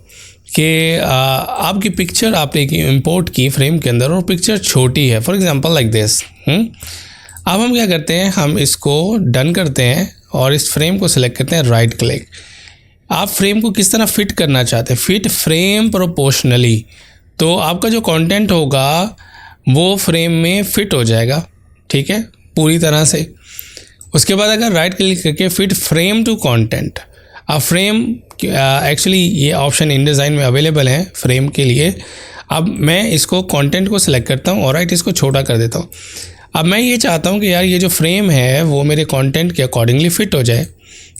कि आपकी पिक्चर आपने इंपोर्ट की फ्रेम के अंदर और पिक्चर छोटी है, फॉर एग्जांपल लाइक दिस, अब हम क्या करते हैं, हम इसको डन करते हैं और इस फ्रेम को सिलेक्ट करते हैं, राइट क्लिक। आप फ्रेम को किस तरह फिट करना चाहते हैं, फिट फ्रेम प्रोपोर्शनली, तो आपका जो कंटेंट होगा वो फ्रेम में फिट हो जाएगा, ठीक है, पूरी तरह से। उसके बाद अगर राइट क्लिक करके फिट फ्रेम टू कंटेंट, अब फ्रेम एक्चुअली ये ऑप्शन इन डिज़ाइन में अवेलेबल है फ्रेम के लिए। अब मैं इसको कंटेंट को सिलेक्ट करता हूँ और राइट इसको छोटा कर देता हूँ। अब मैं ये चाहता हूँ कि यार ये जो फ्रेम है वो मेरे कंटेंट के अकॉर्डिंगली फिट हो जाए।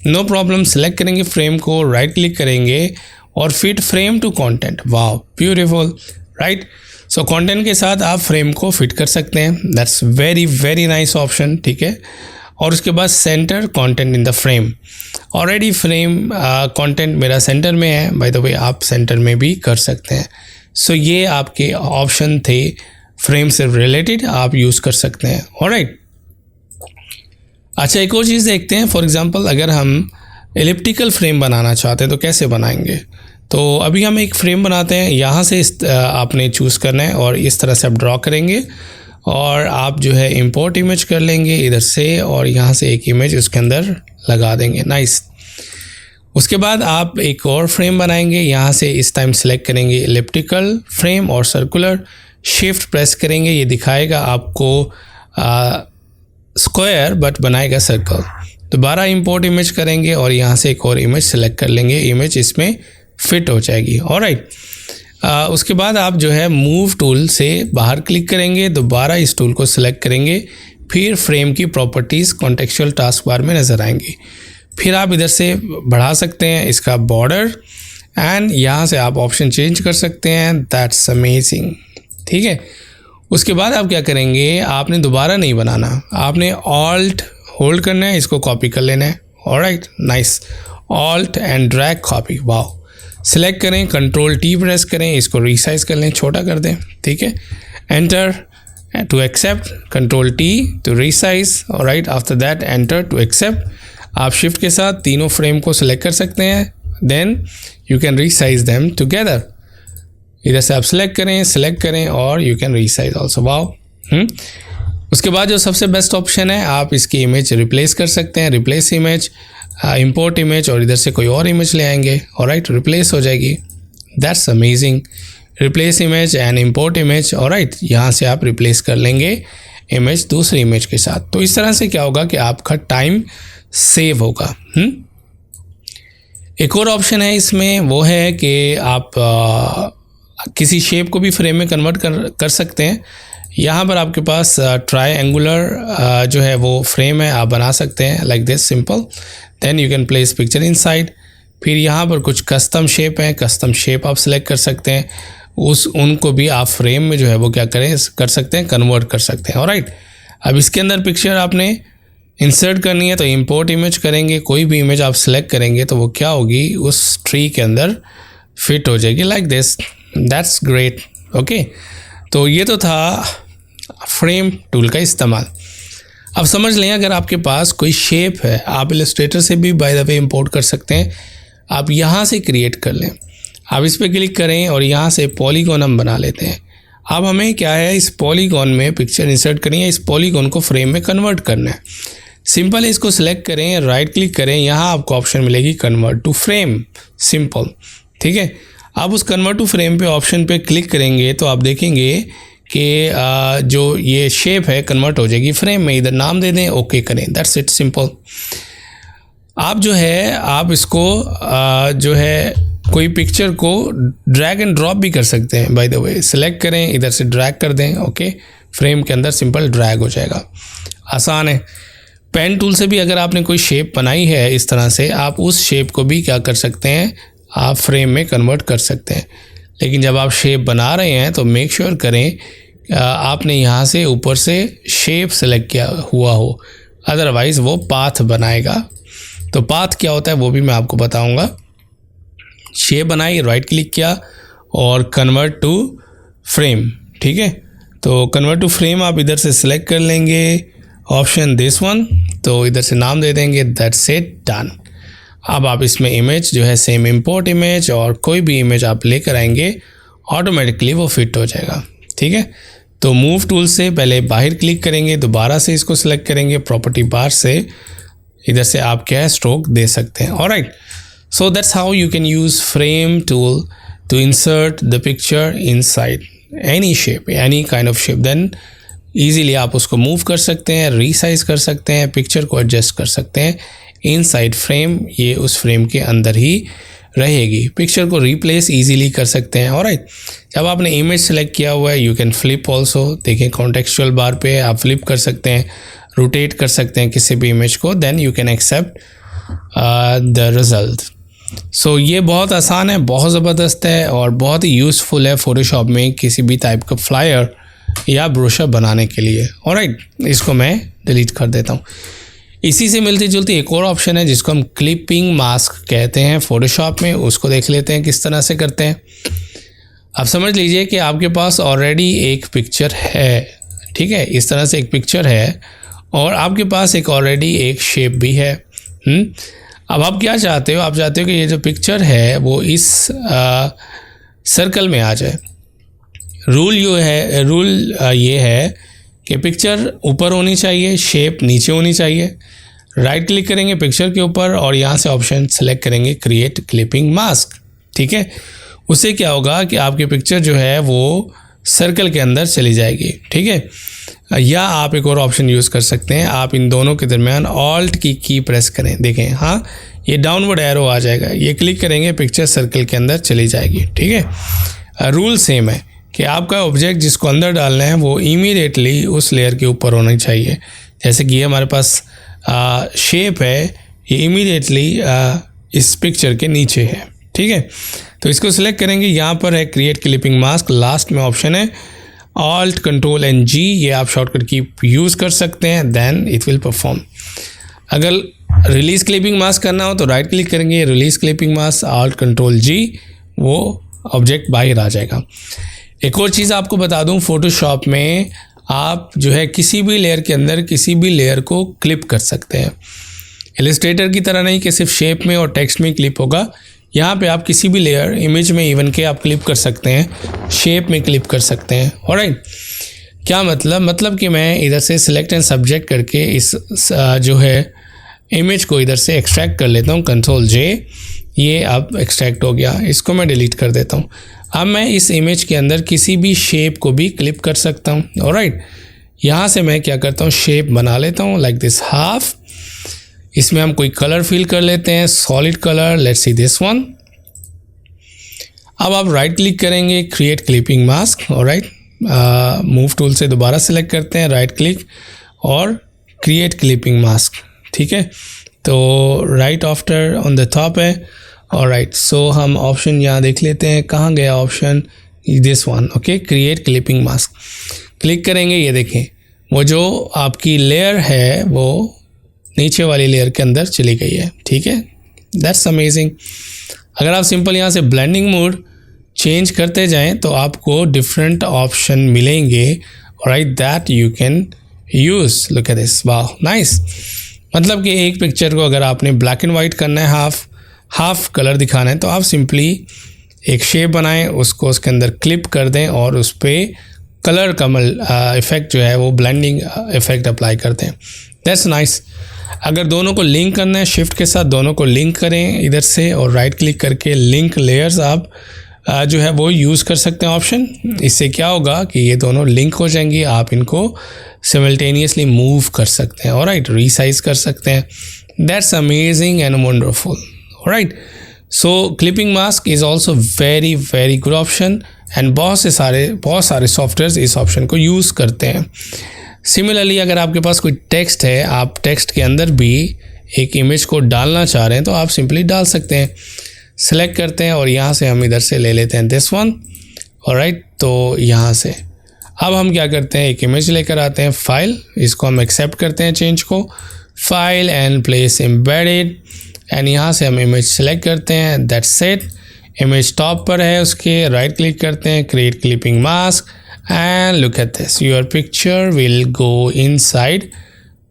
नो प्रॉब्लम, सेलेक्ट करेंगे फ्रेम को, राइट क्लिक करेंगे और fit frame to content. Wow, beautiful, right. So content के साथ आप फ्रेम को फिट कर सकते हैं, that's very very nice option, ठीक है। और उसके बाद centre content in the frame, already frame content मेरा सेंटर में है, बाय द वे आप सेंटर में भी कर सकते हैं। सो ये आपके ऑप्शन थे फ्रेम से रिलेटेड, आप यूज़ कर सकते हैं, ऑलराइट। अच्छा, एक और चीज़ देखते हैं, फॉर एग्जांपल अगर हम एलिप्टिकल फ्रेम बनाना चाहते हैं तो कैसे बनाएंगे। तो अभी हम एक फ्रेम बनाते हैं, यहाँ से आपने चूज़ करना है और इस तरह से आप ड्रॉ करेंगे और आप जो है इंपोर्ट इमेज कर लेंगे इधर से और यहाँ से एक इमेज उसके अंदर लगा देंगे, नाइस। उसके बाद आप एक और फ्रेम बनाएंगे, यहाँ से इस टाइम सेलेक्ट करेंगे एलिप्टिकल फ्रेम और सर्कुलर, शिफ्ट प्रेस करेंगे, ये दिखाएगा आपको स्क्वायर बट बनाएगा सर्कल। दोबारा इंपोर्ट इमेज करेंगे और यहाँ से एक और इमेज सेलेक्ट कर लेंगे, इमेज इसमें फिट हो जाएगी, ऑलराइट। उसके बाद आप जो है मूव टूल से बाहर क्लिक करेंगे, दोबारा इस टूल को सिलेक्ट करेंगे, फिर फ्रेम की प्रॉपर्टीज़ कॉन्टेक्चुअल टास्क बार में नज़र आएंगी। फिर आप इधर से बढ़ा सकते हैं इसका बॉर्डर एंड यहाँ से आप ऑप्शन चेंज कर सकते हैं। That's amazing. ठीक है, उसके बाद आप क्या करेंगे, आपने दोबारा नहीं बनाना, आपने ऑल्ट होल्ड करना है, इसको कॉपी कर लेना है। Alright, nice, alt and drag copy. Wow, select करें, कंट्रोल टी प्रेस करें, इसको रिसाइज कर लें, छोटा कर दें। ठीक है, enter to accept, control T to resize. Alright, after that enter to accept. आप शिफ्ट के साथ तीनों फ्रेम को सिलेक्ट कर सकते हैं, then you can resize them together. इधर से आप सिलेक्ट करें और you can resize also. Wow. उसके बाद जो सबसे बेस्ट ऑप्शन है, आप इसकी इमेज रिप्लेस कर सकते हैं, रिप्लेस इमेज, इंपोर्ट इमेज, और इधर से कोई और इमेज ले आएंगे। ऑलराइट, रिप्लेस हो जाएगी। That's amazing. Replace image and import image. Alright, यहाँ से आप रिप्लेस कर लेंगे इमेज दूसरी इमेज के साथ। तो इस तरह से क्या होगा कि आपका टाइम सेव होगा। एक और ऑप्शन है इसमें, वो है कि आप किसी शेप को भी फ्रेम में कन्वर्ट कर सकते हैं। यहाँ पर आपके पास ट्रायंगुलर जो है वो फ्रेम है, आप बना सकते हैं like this, simple. Then you can place picture inside. फिर यहाँ पर कुछ कस्टम शेप हैं, कस्टम शेप आप सेलेक्ट कर सकते हैं, उनको भी आप फ्रेम में जो है वो क्या कर सकते हैं, कन्वर्ट कर सकते हैं। ऑलराइट, अब इसके अंदर पिक्चर आपने इंसर्ट करनी है तो इंपोर्ट इमेज करेंगे, कोई भी इमेज आप सेलेक्ट करेंगे तो वो क्या होगी, उस ट्री के अंदर फिट हो जाएगी like this. That's great. Okay, तो ये तो था फ्रेम टूल का इस्तेमाल। अब समझ लें, अगर आपके पास कोई शेप है, आप इलस्ट्रेटर से भी बाय द वे इंपोर्ट कर सकते हैं। आप यहाँ से क्रिएट कर लें, आप इस पर क्लिक करें और यहाँ से पॉलीगॉन हम बना लेते हैं। अब हमें क्या है, इस पॉलीगॉन में पिक्चर इंसर्ट करनी है, इस पॉलीगॉन को फ्रेम में कन्वर्ट करना है। सिंपल है, इसको सिलेक्ट करें, राइट क्लिक करें, यहाँ आपको ऑप्शन मिलेगी कन्वर्ट टू फ्रेम, सिंपल। ठीक है, आप उस कन्वर्ट टू फ्रेम पे ऑप्शन पे क्लिक करेंगे तो आप देखेंगे कि जो ये शेप है कन्वर्ट हो जाएगी फ्रेम में। इधर नाम दे दें, ओके करें, दैट्स इट, सिंपल। आप जो है, आप इसको जो है कोई पिक्चर को ड्रैग एंड ड्रॉप भी कर सकते हैं बाय द वे। सिलेक्ट करें, इधर से ड्रैग कर दें, ओके, फ्रेम के अंदर सिंपल ड्रैग हो जाएगा, आसान है। पेन टूल से भी अगर आपने कोई शेप बनाई है इस तरह से, आप उस शेप को भी क्या कर सकते हैं, आप फ्रेम में कन्वर्ट कर सकते हैं। लेकिन जब आप शेप बना रहे हैं तो मेक श्योर करें आपने यहाँ से ऊपर से शेप सेलेक्ट किया हुआ हो, अदरवाइज़ वो पाथ बनाएगा। तो पाथ क्या होता है वो भी मैं आपको बताऊंगा। शेप बनाई, राइट क्लिक किया और कन्वर्ट टू फ्रेम। ठीक है, तो कन्वर्ट टू फ्रेम आप इधर से सिलेक्ट कर लेंगे ऑप्शन दिस वन, तो इधर से नाम दे देंगे, दैट्स इट, डन। अब आप इसमें इमेज जो है सेम इंपोर्ट इमेज और कोई भी इमेज आप लेकर आएंगे, ऑटोमेटिकली वो फिट हो जाएगा। ठीक है, तो मूव टूल से पहले बाहर क्लिक करेंगे, दोबारा से इसको सिलेक्ट करेंगे, प्रॉपर्टी बार से इधर से आप क्या है स्ट्रोक दे सकते हैं। Alright, so that's how you can use frame tool to insert the picture inside any shape, any kind of shape. Then easily आप उसको मूव कर सकते हैं, रीसाइज कर सकते हैं, पिक्चर को एडजस्ट कर सकते हैं इनसाइड फ्रेम, ये उस फ्रेम के अंदर ही रहेगी। पिक्चर को रिप्लेस इजीली कर सकते हैं। ऑलराइट, जब आपने इमेज सेलेक्ट किया हुआ है, यू कैन फ्लिप ऑल्सो। देखें, कॉन्टेक्चुअल बार पे आप फ्लिप कर सकते हैं, रोटेट कर सकते हैं किसी भी इमेज को, then you can accept the result. So ये बहुत आसान है, बहुत ज़बरदस्त है और बहुत ही यूज़फुल है फ़ोटोशॉप में किसी भी टाइप का फ्लायर या ब्रोशर बनाने के लिए। ऑलराइट, इसको मैं डिलीट कर देता हूँ। इसी से मिलती जुलती एक और ऑप्शन है जिसको हम क्लिपिंग मास्क कहते हैं फ़ोटोशॉप में, उसको देख लेते हैं किस तरह से करते हैं। अब समझ लीजिए कि आपके पास ऑलरेडी एक पिक्चर है, ठीक है, इस तरह से एक पिक्चर है और आपके पास एक ऑलरेडी एक शेप भी है। अब आप क्या चाहते हो, आप चाहते हो कि ये जो पिक्चर है वो इस सर्कल में आ जाए। रूल ये है कि पिक्चर ऊपर होनी चाहिए, शेप नीचे होनी चाहिए। राइट क्लिक करेंगे पिक्चर के ऊपर और यहाँ से ऑप्शन सेलेक्ट करेंगे क्रिएट क्लिपिंग मास्क। ठीक है, उससे क्या होगा कि आपकी पिक्चर जो है वो सर्कल के अंदर चली जाएगी। ठीक है, या आप एक और ऑप्शन यूज़ कर सकते हैं, आप इन दोनों के दरमियान ऑल्ट की प्रेस करें, देखें, हाँ, ये डाउनवर्ड एरो आ जाएगा, ये क्लिक करेंगे पिक्चर सर्कल के अंदर चली जाएगी। ठीक है, रूल सेम है कि आपका ऑब्जेक्ट जिसको अंदर डालना है वो इमीडिएटली उस लेयर के ऊपर होना चाहिए। जैसे कि हमारे पास शेप है, ये इमीडिएटली इस पिक्चर के नीचे है, ठीक है। तो इसको सिलेक्ट करेंगे, यहाँ पर है क्रिएट क्लिपिंग मास्क, लास्ट में ऑप्शन है Alt Control and G, ये आप शॉर्टकट की यूज़ कर सकते हैं, देन इट विल परफॉर्म। अगर रिलीज क्लिपिंग मास्क करना हो तो राइट क्लिक करेंगे, release clipping mask, Alt Control G, वो ऑब्जेक्ट बाहर आ जाएगा। एक और चीज़ आपको बता दूं, फोटोशॉप में आप जो है किसी भी लेयर के अंदर किसी भी लेयर को क्लिप कर सकते हैं। इलस्ट्रेटर की तरह नहीं कि सिर्फ शेप में और टेक्स्ट में क्लिप होगा, यहाँ पे आप किसी भी लेयर इमेज में इवन के आप क्लिप कर सकते हैं, शेप में क्लिप कर सकते हैं। ऑलराइट, क्या मतलब कि मैं इधर से सिलेक्ट एंड सब्जेक्ट करके इस जो है इमेज को इधर से एक्सट्रैक्ट कर लेता हूँ, Ctrl J, ये अब एक्सट्रैक्ट हो गया, इसको मैं डिलीट कर देता हूँ। अब मैं इस इमेज के अंदर किसी भी शेप को भी क्लिप कर सकता हूँ। ऑलराइट, यहाँ से मैं क्या करता हूँ, शेप बना लेता हूँ लाइक दिस हाफ। इसमें हम कोई कलर फिल कर लेते हैं, solid colour, let's see this one. अब आप राइट क्लिक करेंगे, create clipping mask. Alright, move tool से दोबारा सेलेक्ट करते हैं, राइट क्लिक और क्रिएट क्लिपिंग मास्क, ठीक है। तो right after on the top है। ऑलराइट, सो हम ऑप्शन यहाँ देख लेते हैं, कहाँ गया option, this one, okay, create clipping mask. Click करेंगे, ये देखें वो जो आपकी लेयर है वो नीचे वाली लेयर के अंदर चली गई है, ठीक है। That's amazing. अगर आप सिंपल यहाँ से ब्लेंडिंग मोड चेंज करते जाएं तो आपको डिफरेंट ऑप्शन मिलेंगे, alright, that you can use. Look at this, वाह, नाइस। मतलब कि एक पिक्चर को अगर आपने ब्लैक एंड वाइट करना है, हाफ कलर दिखाना है, तो आप सिंपली एक शेप बनाएं, उसको उसके अंदर क्लिप कर दें और उस पर कलर कमल इफ़ेक्ट जो है वो ब्लेंडिंग इफ़ेक्ट अप्लाई करते हैं। That's nice. अगर दोनों को लिंक करना है, शिफ्ट के साथ दोनों को लिंक करें इधर से और राइट क्लिक करके लिंक लेयर्स आप जो है वो यूज़ कर सकते हैं ऑप्शन। इससे क्या होगा कि ये दोनों लिंक हो जाएंगी, आप इनको सिमल्टेनियसली मूव कर सकते हैं, ऑलराइट, रीसाइज कर सकते हैं। That's amazing and wonderful, alright. So clipping mask is also very very good option and बहुत सारे सॉफ्टवेयर इस ऑप्शन को यूज़ करते हैं। सिमिलरली अगर आपके पास कोई टेक्स्ट है, आप टेक्स्ट के अंदर भी एक इमेज को डालना चाह रहे हैं तो आप सिंपली डाल सकते हैं। सेलेक्ट करते हैं और यहाँ से हम इधर से ले लेते हैं दिस वन, ऑलराइट। तो यहाँ से अब हम क्या करते हैं, एक इमेज लेकर आते हैं, फाइल, इसको हम एक्सेप्ट करते हैं चेंज को, file and place embedded, and यहाँ से हम इमेज सेलेक्ट करते हैं, दैट्स इट। इमेज टॉप पर है, उसके राइट क्लिक करते हैं, create clipping mask, and look at this, your picture will go inside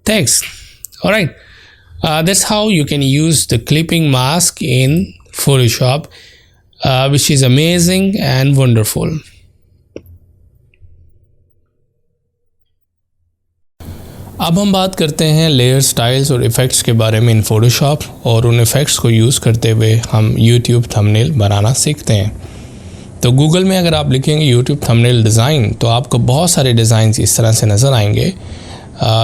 text. All right, that's how you can use the clipping mask in Photoshop, which is amazing and wonderful. अब हम बात करते हैं layer styles और effects के बारे में इन Photoshop, और उन इफ़ेक्ट्स को यूज़ करते हुए हम YouTube थंबनेल बनाना सीखते हैं। तो गूगल में अगर आप लिखेंगे यूट्यूब थंबनेल डिज़ाइन तो आपको बहुत सारे डिज़ाइंस इस तरह से नज़र आएंगे,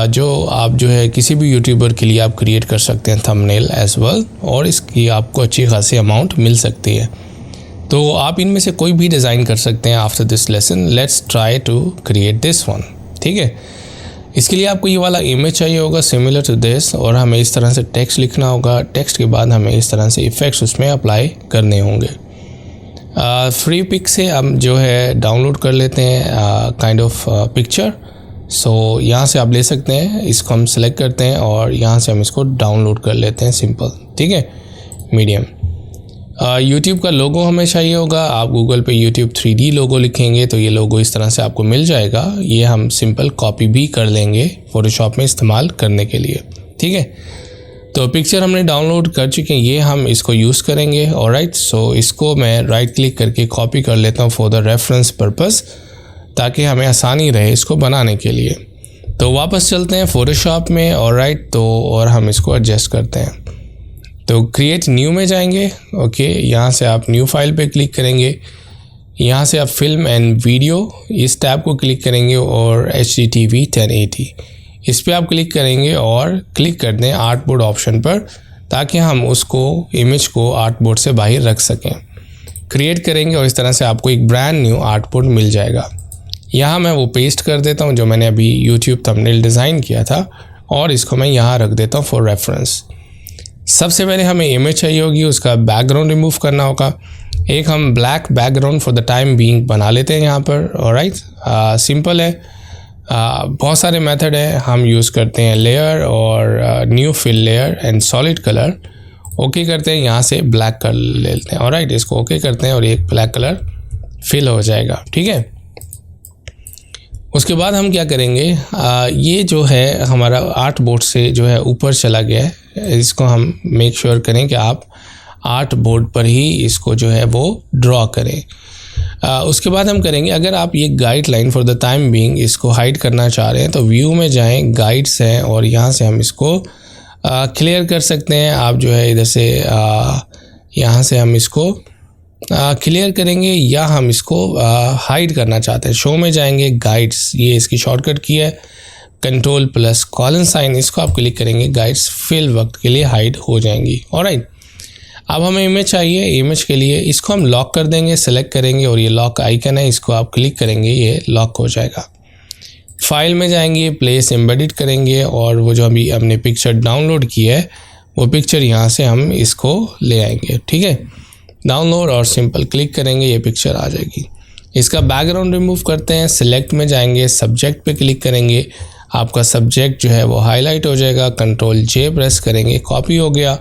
जो आप जो है किसी भी यूट्यूबर के लिए आप क्रिएट कर सकते हैं थंबनेल एज वेल, और इसकी आपको अच्छी खासी अमाउंट मिल सकती है। तो आप इनमें से कोई भी डिज़ाइन कर सकते हैं। After this lesson let's try to create this one, ठीक है। इसके लिए आपको ये वाला इमेज चाहिए होगा सिमिलर टू दिस, और हमें इस तरह से टेक्स्ट लिखना होगा। टेक्स्ट के बाद हमें इस तरह से इफ़ेक्ट्स उसमें अप्लाई करने होंगे। फ्री पिक से हम जो है डाउनलोड कर लेते हैं काइंड ऑफ पिक्चर। सो यहाँ से आप ले सकते हैं, इसको हम सेलेक्ट करते हैं और यहाँ से हम इसको डाउनलोड कर लेते हैं, सिंपल, ठीक है, मीडियम। यूट्यूब का लोगो हमें चाहिए होगा। आप गूगल पे यूट्यूब 3D लोगो लिखेंगे तो ये लोगो इस तरह से आपको मिल जाएगा। ये हम सिंपल कॉपी भी कर लेंगे फ़ोटोशॉप में इस्तेमाल करने के लिए, ठीक है। तो पिक्चर हमने डाउनलोड कर चुके हैं, ये हम इसको यूज़ करेंगे, ऑलराइट। सो इसको मैं राइट क्लिक करके कॉपी कर लेता हूँ फॉर द रेफरेंस पर्पस, ताकि हमें आसानी रहे इसको बनाने के लिए। तो वापस चलते हैं फ़ोटोशॉप में, ऑलराइट, तो और हम इसको एडजस्ट करते हैं। तो क्रिएट न्यू में जाएंगे, ओके, यहाँ से आप न्यू फाइल पे क्लिक करेंगे, यहाँ से आप फिल्म एंड वीडियो इस टैब को क्लिक करेंगे और HDTV 1080 इस पर आप क्लिक करेंगे और क्लिक कर दें आर्टबोर्ड ऑप्शन पर, ताकि हम उसको इमेज को आर्टबोर्ड से बाहर रख सकें। क्रिएट करेंगे और इस तरह से आपको एक ब्रांड न्यू आर्टबोर्ड मिल जाएगा। यहाँ मैं वो पेस्ट कर देता हूँ जो मैंने अभी यूट्यूब थंबनेल डिज़ाइन किया था, और इसको मैं यहाँ रख देता हूँ फॉर रेफरेंस। सबसे पहले हमें इमेज चाहिए होगी, उसका बैकग्राउंड रिमूव करना होगा। एक हम black background for the time being बना लेते हैं यहाँ पर। ऑलराइट, सिंपल है। बहुत सारे मेथड है, हम यूज़ करते हैं लेयर और new fill layer and solid colour. Okay करते हैं, यहाँ से ब्लैक कर लेते हैं। ऑलराइट, इसको ओके करते हैं और एक ब्लैक कलर फिल हो जाएगा। ठीक है, उसके बाद हम क्या करेंगे, ये जो है हमारा आर्ट बोर्ड से जो है ऊपर चला गया है, इसको हम मेक श्योर करें कि आप आर्ट बोर्ड पर ही इसको जो है वो ड्रॉ करें। उसके बाद हम करेंगे, अगर आप ये guideline for the time being इसको हाइड करना चाह रहे हैं तो व्यू में जाएं, गाइड्स हैं और यहाँ से हम इसको क्लियर कर सकते हैं। आप जो है इधर से यहाँ से हम इसको क्लियर करेंगे या हम इसको हाइड करना चाहते हैं। शो में जाएंगे, गाइड्स, ये इसकी शॉर्टकट की है, कंट्रोल प्लस कॉलन साइन, इसको आप क्लिक करेंगे, गाइड्स फिल वक्त के लिए हाइड हो जाएंगी। ऑलराइट, अब हमें इमेज चाहिए। इमेज के लिए इसको हम लॉक कर देंगे, सेलेक्ट करेंगे और ये लॉक आइकन है, इसको आप क्लिक करेंगे, ये लॉक हो जाएगा। फाइल में जाएंगे, प्लेस एम्बेडेड करेंगे और वो जो अभी हमने पिक्चर डाउनलोड की है वो पिक्चर यहाँ से हम इसको ले आएंगे। ठीक है, डाउनलोड और सिंपल क्लिक करेंगे, ये पिक्चर आ जाएगी। इसका बैकग्राउंड रिमूव करते हैं, सिलेक्ट में जाएंगे, सब्जेक्ट पे क्लिक करेंगे, आपका सब्जेक्ट जो है वो हाईलाइट हो जाएगा। कंट्रोल जे प्रेस करेंगे, कॉपी हो गया।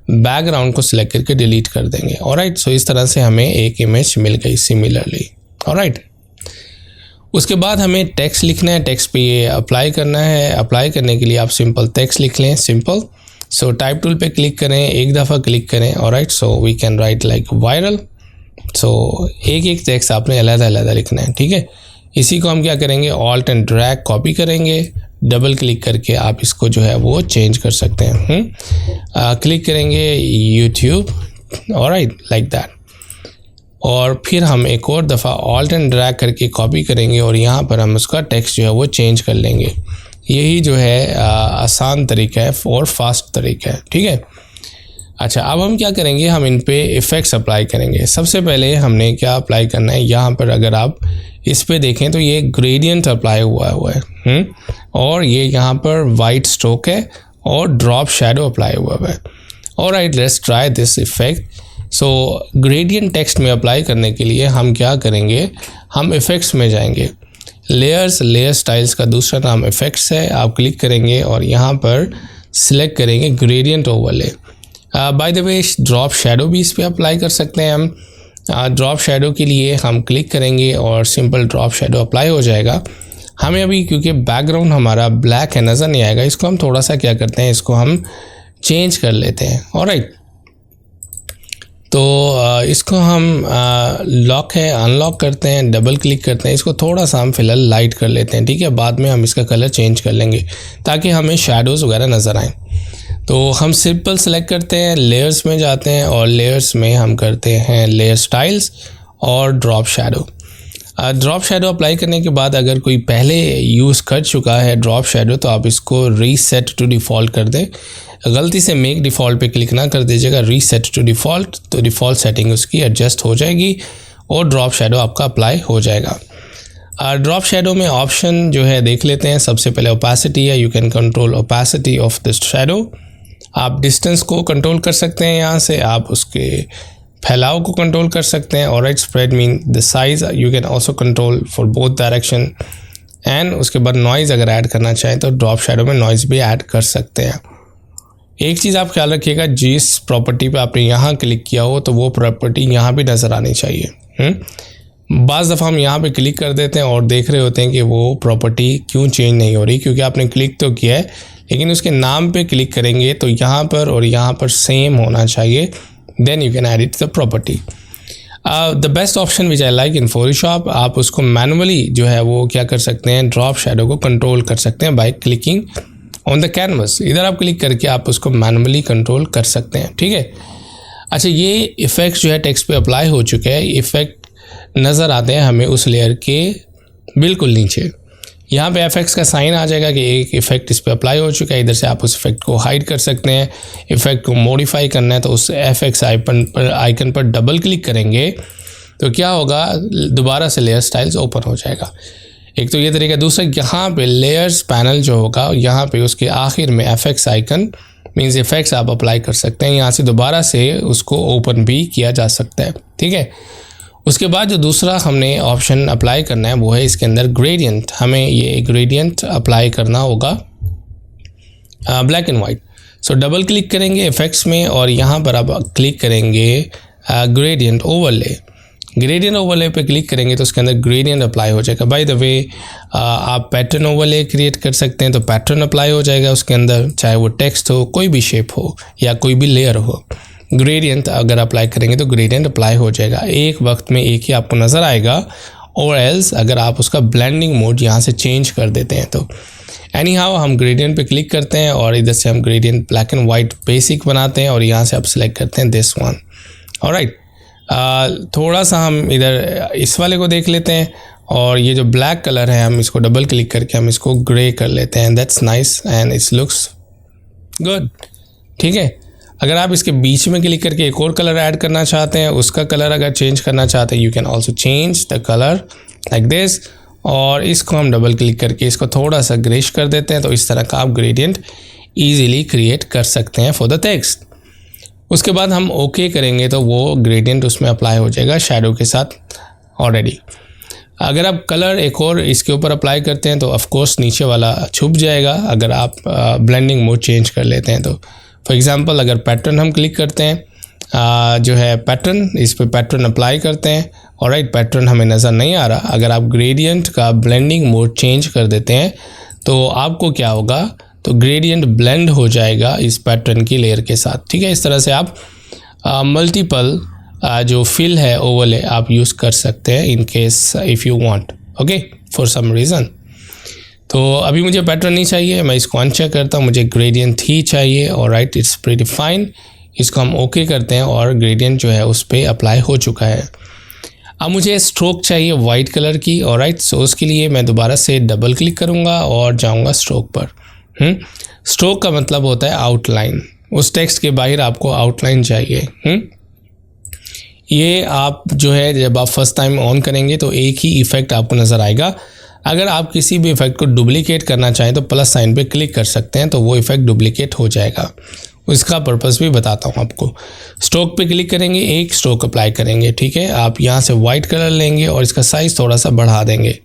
बैकग्राउंड को सिलेक्ट करके डिलीट कर देंगे। ऑलराइट, सो इस तरह से हमें एक इमेज मिल गई सिमिलरली। ऑलराइट, उसके बाद हमें टेक्स्ट लिखना है, टेक्स्ट पे ये अप्लाई करना है। अप्लाई करने के लिए आप सिंपल टेक्स्ट लिख लें, सिंपल। सो टाइप टूल पे क्लिक करें, एक दफ़ा क्लिक करें। Alright, so we can write like viral. So एक एक टेक्स्ट आपने अलग-अलग लिखना है। ठीक है, इसी को हम क्या करेंगे, ऑल्ट एंड ड्रैग कॉपी करेंगे, डबल क्लिक करके आप इसको जो है वो चेंज कर सकते हैं। क्लिक करेंगे यूट्यूब, ऑलराइट, लाइक दैट। और फिर हम एक और दफ़ा ऑल्ट एंड ड्रैग करके कॉपी करेंगे और यहाँ पर हम उसका टेक्स्ट जो है वो चेंज कर लेंगे। यही जो है आसान तरीका है और फास्ट तरीका है। ठीक है, अच्छा, अब हम क्या करेंगे, हम इन पे इफ़ेक्ट्स अप्लाई करेंगे। सबसे पहले हमने क्या अप्लाई करना है, यहाँ पर अगर आप इस पे देखें तो ये ग्रेडियंट अप्लाई हुआ है और ये यहाँ पर वाइट स्ट्रोक है और ड्रॉप शैडो अप्लाई हुआ है। Alright, let's try this effect. So gradient text में अप्लाई करने के लिए हम क्या करेंगे, हम इफ़ेक्ट्स में जाएंगे, लेयर्स, लेयर स्टाइल्स का दूसरा नाम इफ़ेक्ट्स है। आप क्लिक करेंगे और यहाँ पर सिलेक्ट करेंगे gradient overlay. Bye the way, drop shadow भी इस पर अप्लाई कर सकते हैं हम। ड्रॉप शैडो के लिए हम क्लिक करेंगे और सिंपल ड्रॉप शैडो अप्लाई हो जाएगा। हमें अभी क्योंकि बैकग्राउंड हमारा ब्लैक है, नज़र नहीं आएगा, इसको हम थोड़ा सा क्या करते हैं, इसको हम चेंज कर लेते हैं। ऑलराइट, तो इसको हम लॉक है, अनलॉक करते हैं, डबल क्लिक करते हैं, इसको थोड़ा सा हम फिलहाल लाइट कर लेते हैं। ठीक है, बाद में हम इसका कलर चेंज कर लेंगे ताकि हमें शैडोज़ वगैरह नज़र आएँ। तो हम सिंपल सेलेक्ट करते हैं, लेयर्स में जाते हैं और लेयर्स में हम करते हैं लेयर स्टाइल्स और drop shadow. Drop shadow apply करने के बाद अगर कोई पहले यूज़ कर चुका है ड्रॉप शैडो तो आप इसको रीसेट टू डिफ़ॉल्ट कर दें। गलती से मेक डिफ़ॉल्ट पे क्लिक ना कर दीजिएगा, रीसेट टू डिफ़ॉल्ट, तो डिफ़ॉल्ट सेटिंग उसकी एडजस्ट हो जाएगी और ड्रॉप शैडो आपका अप्लाई हो जाएगा। ड्रॉप शैडो में ऑप्शन जो है देख लेते हैं। सबसे पहले ओपेसिटी है, you can control opacity of this shadow. आप डिस्टेंस को कंट्रोल कर सकते हैं, यहाँ से आप उसके फैलाव को कंट्रोल कर सकते हैं। Alright, spread mean the size you can also control for both direction. And उसके बाद नॉइज़ अगर ऐड करना चाहें तो ड्रॉप शैडो में नॉइज़ भी ऐड कर सकते हैं। एक चीज़ आप ख्याल रखिएगा, जिस प्रॉपर्टी पे आपने यहाँ क्लिक किया हो तो वो प्रॉपर्टी यहाँ भी नज़र आनी चाहिए। बाज़ दफ़ा हम यहाँ पे क्लिक कर देते हैं और देख रहे होते हैं कि वो प्रॉपर्टी क्यों चेंज नहीं हो रही, क्योंकि आपने क्लिक तो किया है लेकिन उसके नाम पे क्लिक करेंगे तो यहाँ पर और यहाँ पर सेम होना चाहिए, then you can edit the property. The best option which I like in Photoshop, आप उसको मैनुअली जो है वो क्या कर सकते हैं, ड्रॉप शैडो को कंट्रोल कर सकते हैं by clicking on the canvas. इधर आप क्लिक करके आप उसको मैनुअली कंट्रोल कर सकते हैं। ठीक है, अच्छा, ये इफ़ेक्ट जो है टेक्स्ट पे अप्लाई हो चुके हैं। इफ़ेक्ट नज़र आते हैं हमें उस लेयर के बिल्कुल नीचे। यहाँ पे एफएक्स का साइन आ जाएगा कि एक इफ़ेक्ट इस पर अप्लाई हो चुका है। इधर से आप उस इफ़ेक्ट को हाइड कर सकते हैं। इफ़ेक्ट को मॉडिफाई करना है तो उस एफएक्स आइकन पर डबल क्लिक करेंगे तो क्या होगा, दोबारा से लेयर स्टाइल्स ओपन हो जाएगा। एक तो ये तरीका। दूसरा, यहाँ पे लेयर्स पैनल जो होगा यहाँ पे उसके आखिर में एफएक्स आइकन मीन्स इफेक्ट्स आप अप्लाई कर सकते हैं। यहाँ से दोबारा से उसको ओपन भी किया जा सकता है, ठीक है। उसके बाद जो दूसरा हमने ऑप्शन अप्लाई करना है वो है इसके अंदर ग्रेडियंट। हमें ये ग्रेडियंट अप्लाई करना होगा black and white. So double click करेंगे इफेक्ट्स में और यहाँ पर आप क्लिक करेंगे ग्रेडियंट ओवरले। ग्रेडियंट ओवरले पे क्लिक करेंगे तो उसके अंदर ग्रेडियंट अप्लाई हो जाएगा। बाय द वे आप पैटर्न ओवरले क्रिएट कर सकते हैं तो पैटर्न अप्लाई हो जाएगा उसके अंदर, चाहे वो टेक्स्ट हो, कोई भी शेप हो या कोई भी लेयर हो। ग्रेडियंट अगर अप्लाई करेंगे तो ग्रेडियंट अप्लाई हो जाएगा, एक वक्त में एक ही आपको नज़र आएगा। और एल्स अगर आप उसका ब्लेंडिंग मोड यहाँ से चेंज कर देते हैं तो एनी हाउ हम ग्रेडियंट पे क्लिक करते हैं और इधर से हम gradient black and white basic बनाते हैं और यहाँ से आप सिलेक्ट करते हैं दिस वन। ऑलराइट, थोड़ा सा हम इधर इस वाले को देख लेते हैं और ये जो ब्लैक कलर है हम इसको डबल क्लिक करके हम इसको ग्रे कर लेते हैं। That's nice and it's looks good, ठीक है। अगर आप इसके बीच में क्लिक करके एक और कलर ऐड करना चाहते हैं, उसका कलर अगर चेंज करना चाहते हैं, you can also change the colour like this. और इसको हम डबल क्लिक करके इसको थोड़ा सा ग्रेश कर देते हैं तो इस तरह का आप ग्रेडियंट ईजिली क्रिएट कर सकते हैं फॉर द टेक्स्ट। उसके बाद हम ओके करेंगे तो वो ग्रेडियंट उसमें अप्लाई हो जाएगा शैडो के साथ ऑलरेडी। अगर आप कलर एक और इसके ऊपर अप्लाई करते हैं तो ऑफ कोर्स नीचे वाला छुप जाएगा अगर आप ब्लेंडिंग मोड चेंज कर लेते हैं तो। फॉर एग्जांपल अगर पैटर्न हम क्लिक करते हैं, जो है पैटर्न, इस पे पैटर्न अप्लाई करते हैं और राइट पैटर्न हमें नज़र नहीं आ रहा। अगर आप ग्रेडियंट का ब्लेंडिंग मोड चेंज कर देते हैं तो आपको क्या होगा, तो ग्रेडियंट ब्लेंड हो जाएगा इस पैटर्न की लेयर के साथ, ठीक है। इस तरह से आप मल्टीपल जो फिल है ओवरले आप यूज़ कर सकते हैं in case if you want, okay, for some reason. तो अभी मुझे पैटर्न नहीं चाहिए, मैं इसको अनचेक करता हूँ, मुझे ग्रेडियंट ही चाहिए और राइट इट्स प्रीटी फाइन। इसको हम ओके करते हैं और ग्रेडियंट जो है उस पर अप्लाई हो चुका है। अब मुझे स्ट्रोक चाहिए वाइट कलर की और राइट, सो उसके लिए मैं दोबारा से डबल क्लिक करूँगा और जाऊँगा स्ट्रोक पर। स्ट्रोक का मतलब होता है आउटलाइन, उस टेक्स्ट के बाहर आपको आउटलाइन चाहिए। ये आप जो है जब आप फर्स्ट टाइम ऑन करेंगे तो एक ही इफ़ेक्ट आपको नज़र आएगा। अगर आप किसी भी इफ़ेक्ट को डुप्लीकेट करना चाहें तो प्लस साइन पे क्लिक कर सकते हैं तो वो इफ़ेक्ट डुप्लीकेट हो जाएगा। उसका पर्पस भी बताता हूँ आपको। स्ट्रोक पे क्लिक करेंगे, एक स्ट्रोक अप्लाई करेंगे, ठीक है। आप यहाँ से वाइट कलर लेंगे और इसका साइज़ थोड़ा सा बढ़ा देंगे।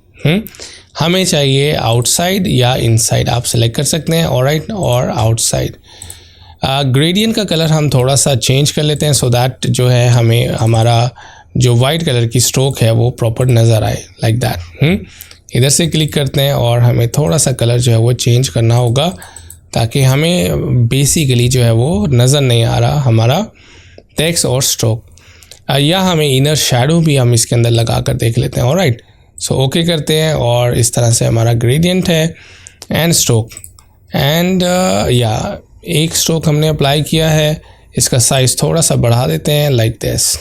हमें चाहिए आउटसाइड या इनसाइड, आप सेलेक्ट कर सकते हैं ऑलराइट, और आउटसाइड। ग्रेडियंट का कलर हम थोड़ा सा चेंज कर लेते हैं सो दैट जो है हमें हमारा जो वाइट कलर की स्ट्रोक है वो प्रॉपर नज़र आए लाइक दैट। इधर से क्लिक करते हैं और हमें थोड़ा सा कलर जो है वो चेंज करना होगा ताकि हमें बेसिकली जो है वो नज़र नहीं आ रहा हमारा टेक्स्ट और स्ट्रोक। या हमें इनर शैडो भी हम इसके अंदर लगा कर देख लेते हैं ऑलराइट। सो ओके करते हैं और इस तरह से हमारा ग्रेडियंट है एंड स्ट्रोक एंड या एक स्ट्रोक हमने अप्लाई किया है, इसका साइज़ थोड़ा सा बढ़ा देते हैं लाइक दिस।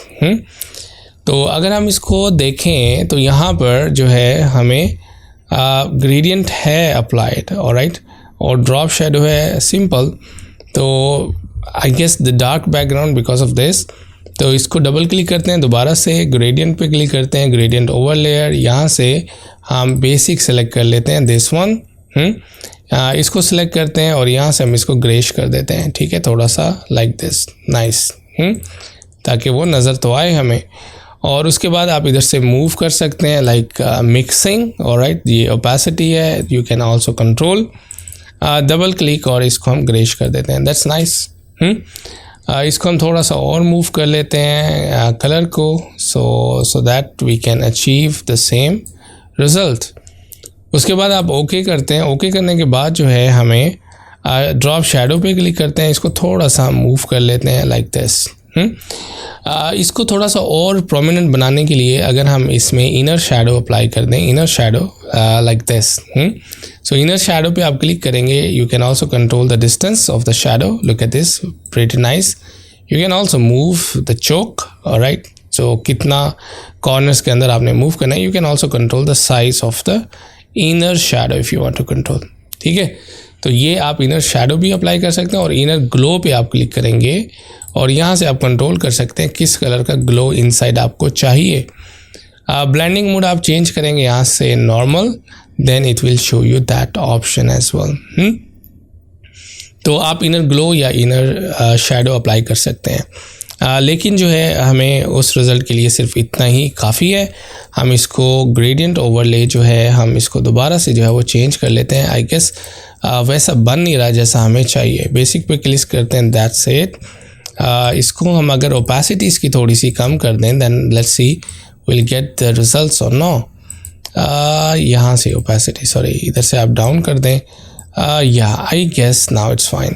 तो अगर हम इसको देखें तो यहाँ पर जो है हमें ग्रेडियंट है अप्लाइड ऑलराइट, और ड्रॉप शेडो है सिंपल। तो I guess the dark background because of this. तो इसको डबल क्लिक करते हैं, दोबारा से ग्रेडियंट पे क्लिक करते हैं, ग्रेडियंट ओवर लेयर, यहाँ से हम बेसिक सेलेक्ट कर लेते हैं दिस वन। इसको सेलेक्ट करते हैं और यहाँ से हम इसको ग्रेश कर देते हैं, ठीक है, थोड़ा सा लाइक दिस, नाइस, ताकि वो नज़र तो आए हमें। और उसके बाद आप इधर से मूव कर सकते हैं लाइक मिक्सिंग ऑलराइट। ये ओपेसिटी है, you can also control, double click और इसको हम ग्रेश कर देते हैं, दैट्स नाइस। इसको हम थोड़ा सा और मूव कर लेते हैं कलर को, so that we can achieve the same result. उसके बाद आप ओके करते हैं। ओके करने के बाद जो है हमें ड्रॉप शैडो पे क्लिक करते हैं, इसको थोड़ा सा मूव कर लेते हैं लाइक दिस। इसको थोड़ा सा और प्रोमिनेंट बनाने के लिए अगर हम इसमें इनर शैडो अप्लाई कर दें, inner shadow like this. So inner shadow पे आप क्लिक करेंगे, you can also control the distance of the shadow, look at this, pretty nice. You can also move the choke alright, so कितना corners के अंदर आपने move करना है। You can also control the size of the inner shadow if you want to control, ठीक है। तो ये आप इनर शैडो भी अप्लाई कर सकते हैं और इनर ग्लो पे आप क्लिक करेंगे और यहाँ से आप कंट्रोल कर सकते हैं किस कलर का ग्लो इनसाइड आपको चाहिए। ब्लेंडिंग मोड आप चेंज करेंगे यहाँ से normal, then it will show you that option as well. तो आप इनर ग्लो या इनर शैडो अप्लाई कर सकते हैं। लेकिन जो है हमें उस रिज़ल्ट के लिए सिर्फ इतना ही काफ़ी है। हम इसको ग्रेडियंट ओवरले जो है हम इसको दोबारा से जो है वो चेंज कर लेते हैं। आई गेस वैसा बन नहीं रहा जैसा हमें चाहिए। बेसिक पे क्लिक करते हैं, दैट्स इट। इसको हम अगर ओपेसिटी इसकी थोड़ी सी कम कर दें, then let's see will get the results और नो। यहाँ से ओपेसिटी, सॉरी इधर से आप डाउन कर दें। या I guess now it's fine.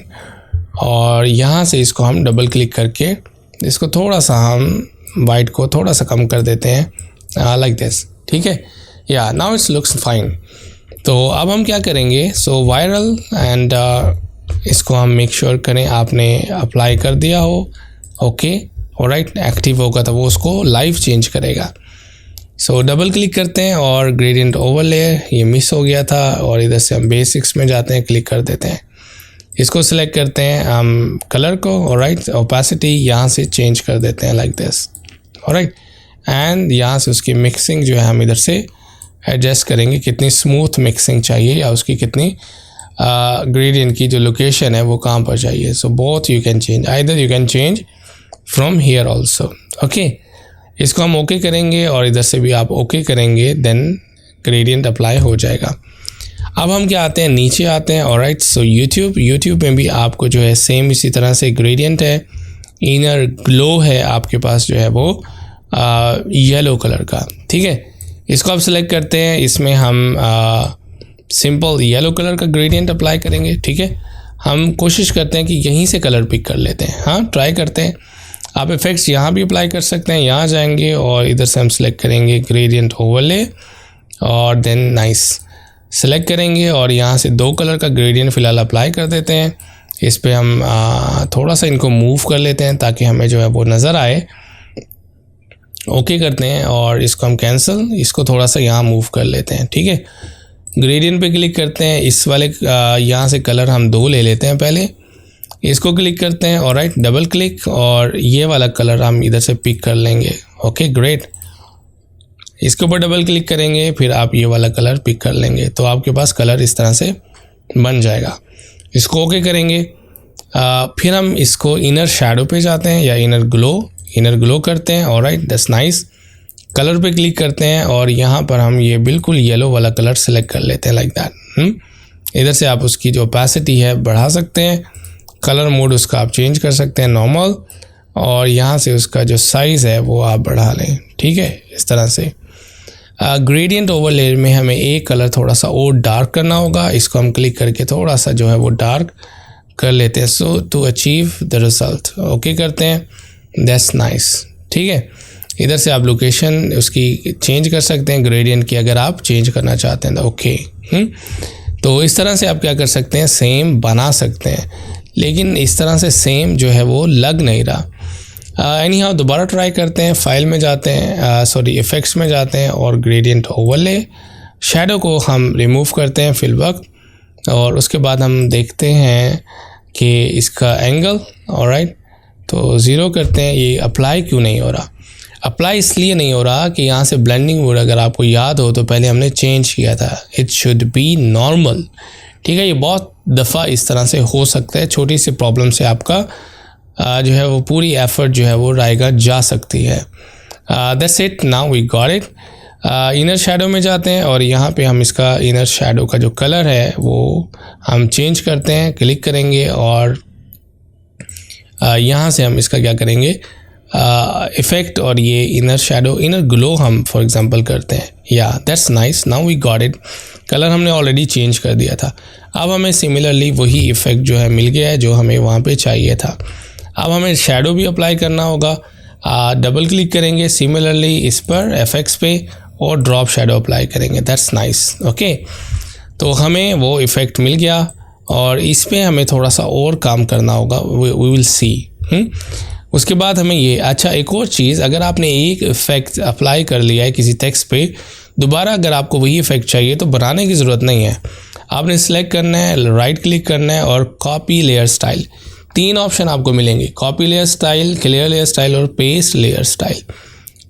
और यहाँ से इसको हम डबल क्लिक करके इसको थोड़ा सा हम वाइट को थोड़ा सा कम कर देते हैं, लाइक दिस। ठीक है, या नाउ इट्स लुक्स फाइन। तो अब हम क्या करेंगे, सो वायरल एंड इसको हम मेक श्योर करें आपने अप्लाई कर दिया हो। ओके, ऑलराइट, एक्टिव होगा तो वो उसको लाइव चेंज करेगा। सो डबल क्लिक करते हैं और ग्रेडियंट ओवरले, ये मिस हो गया था, और इधर से हम बेसिक्स में जाते हैं, क्लिक कर देते हैं। इसको सिलेक्ट करते हैं हम कलर को, ऑलराइट, ओपेसिटी यहाँ से चेंज कर देते हैं लाइक दिस, ऑलराइट। एंड यहाँ से उसकी मिक्सिंग जो है हम इधर से एडजस्ट करेंगे, कितनी स्मूथ मिक्सिंग चाहिए या उसकी कितनी ग्रेडियंट की जो लोकेशन है वो कहाँ पर चाहिए। So both you can change, either you can change from here also. Okay, इसको हम ओके करेंगे और इधर से भी आप ओके करेंगे, देन ग्रेडियंट अप्लाई हो जाएगा। अब हम क्या आते हैं, नीचे आते हैं, ऑलराइट। सो यूट्यूब में भी आपको जो है सेम इसी तरह से ग्रेडियंट है, इनर ग्लो है आपके पास जो है वो येलो कलर का। ठीक है, इसको आप सेलेक्ट करते हैं, इसमें हम सिंपल येलो कलर का ग्रेडियंट अप्लाई करेंगे। ठीक है, हम कोशिश करते हैं कि यहीं से कलर पिक कर लेते हैं। हाँ, ट्राई करते हैं। आप इफेक्ट्स यहाँ भी अप्लाई कर सकते हैं, यहाँ जाएंगे और इधर से हम सेलेक्ट करेंगे ग्रेडियंट ओवरले और देन नाइस सेलेक्ट करेंगे और यहाँ से 2 कलर का ग्रेडियंट फ़िलहाल अप्लाई कर देते हैं। इस पे हम थोड़ा सा इनको मूव कर लेते हैं ताकि हमें जो है वो नज़र आए। ओके करते हैं और इसको हम कैंसिल, इसको थोड़ा सा यहाँ मूव कर लेते हैं। ठीक है, ग्रेडियंट पे क्लिक करते हैं, इस वाले यहाँ से कलर हम 2 ले लेते हैं पहले, इसको क्लिक करते हैं, ऑलराइट, डबल क्लिक और ये वाला कलर हम इधर से पिक कर लेंगे। ओके ग्रेट, इसके ऊपर डबल क्लिक करेंगे, फिर आप ये वाला कलर पिक कर लेंगे, तो आपके पास कलर इस तरह से बन जाएगा। इसको ओके करेंगे, फिर हम इसको इनर शैडो पे जाते हैं या इनर ग्लो करते हैं। Alright, that's nice. कलर पे क्लिक करते हैं और यहाँ पर हम ये बिल्कुल येलो वाला कलर सेलेक्ट कर लेते हैं लाइक दैट। इधर से आप उसकी जो ओपेसिटी है बढ़ा सकते हैं, कलर मोड उसका आप चेंज कर सकते हैं नॉर्मल, और यहाँ से उसका जो साइज़ है वो आप बढ़ा लें। ठीक है, इस तरह से ग्रेडियंट ओवरले में हमें एक कलर थोड़ा सा और डार्क करना होगा, इसको हम क्लिक करके थोड़ा सा जो है वो डार्क कर लेते हैं। So to achieve the result okay करते हैं, दैट्स नाइस। ठीक है, इधर से आप लोकेशन उसकी चेंज कर सकते हैं ग्रेडियंट की, अगर आप चेंज करना चाहते हैं तो ओके। तो इस तरह से आप क्या कर सकते हैं, सेम बना सकते हैं, लेकिन इस तरह से सेम जो है वो लग नहीं रहा। एनी हाउ दोबारा ट्राई करते हैं, फाइल में जाते हैं, इफ़ेक्ट्स में जाते हैं और ग्रेडियंट ओवरले, शैडो को हम रिमूव करते हैं फिल वक्त, और उसके बाद हम देखते हैं कि इसका एंगल, ऑलराइट, तो 0 करते हैं। ये अप्लाई क्यों नहीं हो रहा? अप्लाई इसलिए नहीं हो रहा कि यहाँ से ब्लेंडिंग मोड अगर आपको याद हो तो पहले हमने चेंज किया था, इट शुड बी नॉर्मल। ठीक है, ये बहुत दफ़ा इस तरह से हो सकता है, छोटी सी प्रॉब्लम से आपका जो है वो पूरी एफर्ट जो है वो रायगा जा सकती है। That's it, now we got it. Inner shadow में जाते हैं और यहाँ पे हम इसका इनर शैडो का जो कलर है वो हम चेंज करते हैं, क्लिक करेंगे और यहाँ से हम इसका क्या करेंगे, इफ़ेक्ट और ये इनर शैडो, इनर ग्लो हम फॉर एग्जांपल करते हैं। या that's nice, now we got it. Colour हमने ऑलरेडी चेंज कर दिया था, अब हमें सिमिलरली वही इफ़ेक्ट जो है मिल गया है जो हमें वहाँ पे चाहिए था। अब हमें शैडो भी अप्लाई करना होगा, डबल क्लिक करेंगे सिमिलरली इस पर एफेक्ट्स पे और ड्रॉप शैडो अप्लाई करेंगे, दैट्स नाइस। ओके, तो हमें वो इफ़ेक्ट मिल गया और इस पे हमें थोड़ा सा और काम करना होगा, वी विल सी। उसके बाद हमें ये, अच्छा एक और चीज़, अगर आपने एक इफ़ेक्ट अप्लाई कर लिया है किसी टेक्स्ट पे, दोबारा अगर आपको वही इफ़ेक्ट चाहिए तो बनाने की ज़रूरत नहीं है। आपने सेलेक्ट करना है, राइट क्लिक करना है और कॉपी लेयर स्टाइल, 3 ऑप्शन आपको मिलेंगे, copy layer style, clear layer style और पेस्ट लेयर स्टाइल।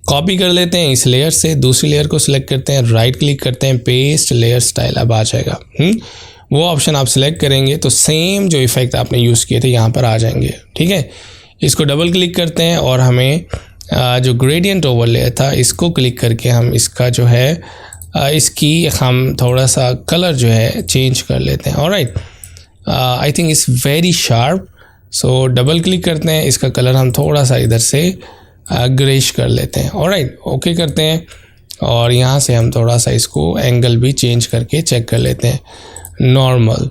कॉपी कर लेते हैं इस लेयर से, दूसरी लेयर को सिलेक्ट करते हैं, राइट क्लिक करते हैं, पेस्ट लेयर स्टाइल, अब आ जाएगा। वो ऑप्शन आप सिलेक्ट करेंगे तो सेम जो इफ़ेक्ट आपने यूज़ किए थे यहाँ पर आ जाएंगे। ठीक है, इसको डबल क्लिक करते हैं और हमें जो ग्रेडियंट ओवरले था इसको क्लिक करके हम इसका जो है इसकी हम थोड़ा सा कलर जो है चेंज कर लेते हैं। Alright, I think it's very sharp, so double click करते हैं, इसका कलर हम थोड़ा सा इधर से ग्रेश कर लेते हैं। ऑलराइट, ओके करते हैं और यहाँ से हम थोड़ा सा इसको एंगल भी चेंज करके चेक कर लेते हैं। नॉर्मल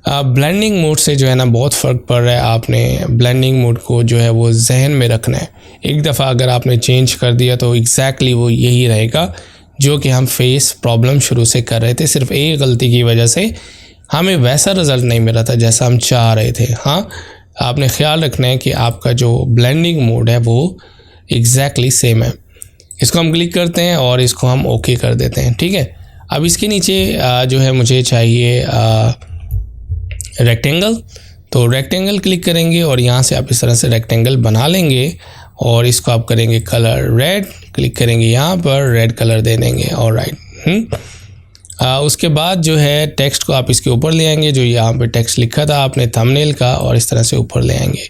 ब्लेंडिंग मोड से जो है ना बहुत फ़र्क पड़ रहा है। आपने ब्लेंडिंग मोड को जो है वो जहन में रखना है। एक दफ़ा अगर आपने चेंज कर दिया तो एग्जैक्टली वो यही रहेगा जो कि हम फेस प्रॉब्लम शुरू से कर रहे थे। सिर्फ एक गलती की वजह से हमें वैसा रिज़ल्ट नहीं मिला था जैसा हम चाह रहे थे। हाँ, आपने ख्याल रखना है कि आपका जो ब्लेंडिंग मोड है वो एग्जैक्टली सेम है। इसको हम क्लिक करते हैं और इसको हम ओके कर देते हैं। ठीक है, अब इसके नीचे जो है मुझे चाहिए रेक्टेंगल, तो रेक्टेंगल क्लिक करेंगे और यहाँ से आप इस तरह से रेक्टेंगल बना लेंगे और इसको आप करेंगे कलर रेड, क्लिक करेंगे यहाँ पर रेड कलर दे देंगे। ऑलराइट, उसके बाद जो है टेक्स्ट को आप इसके ऊपर ले आएंगे, जो यहाँ पे टेक्स्ट लिखा था आपने थंबनेल का, और इस तरह से ऊपर ले आएंगे।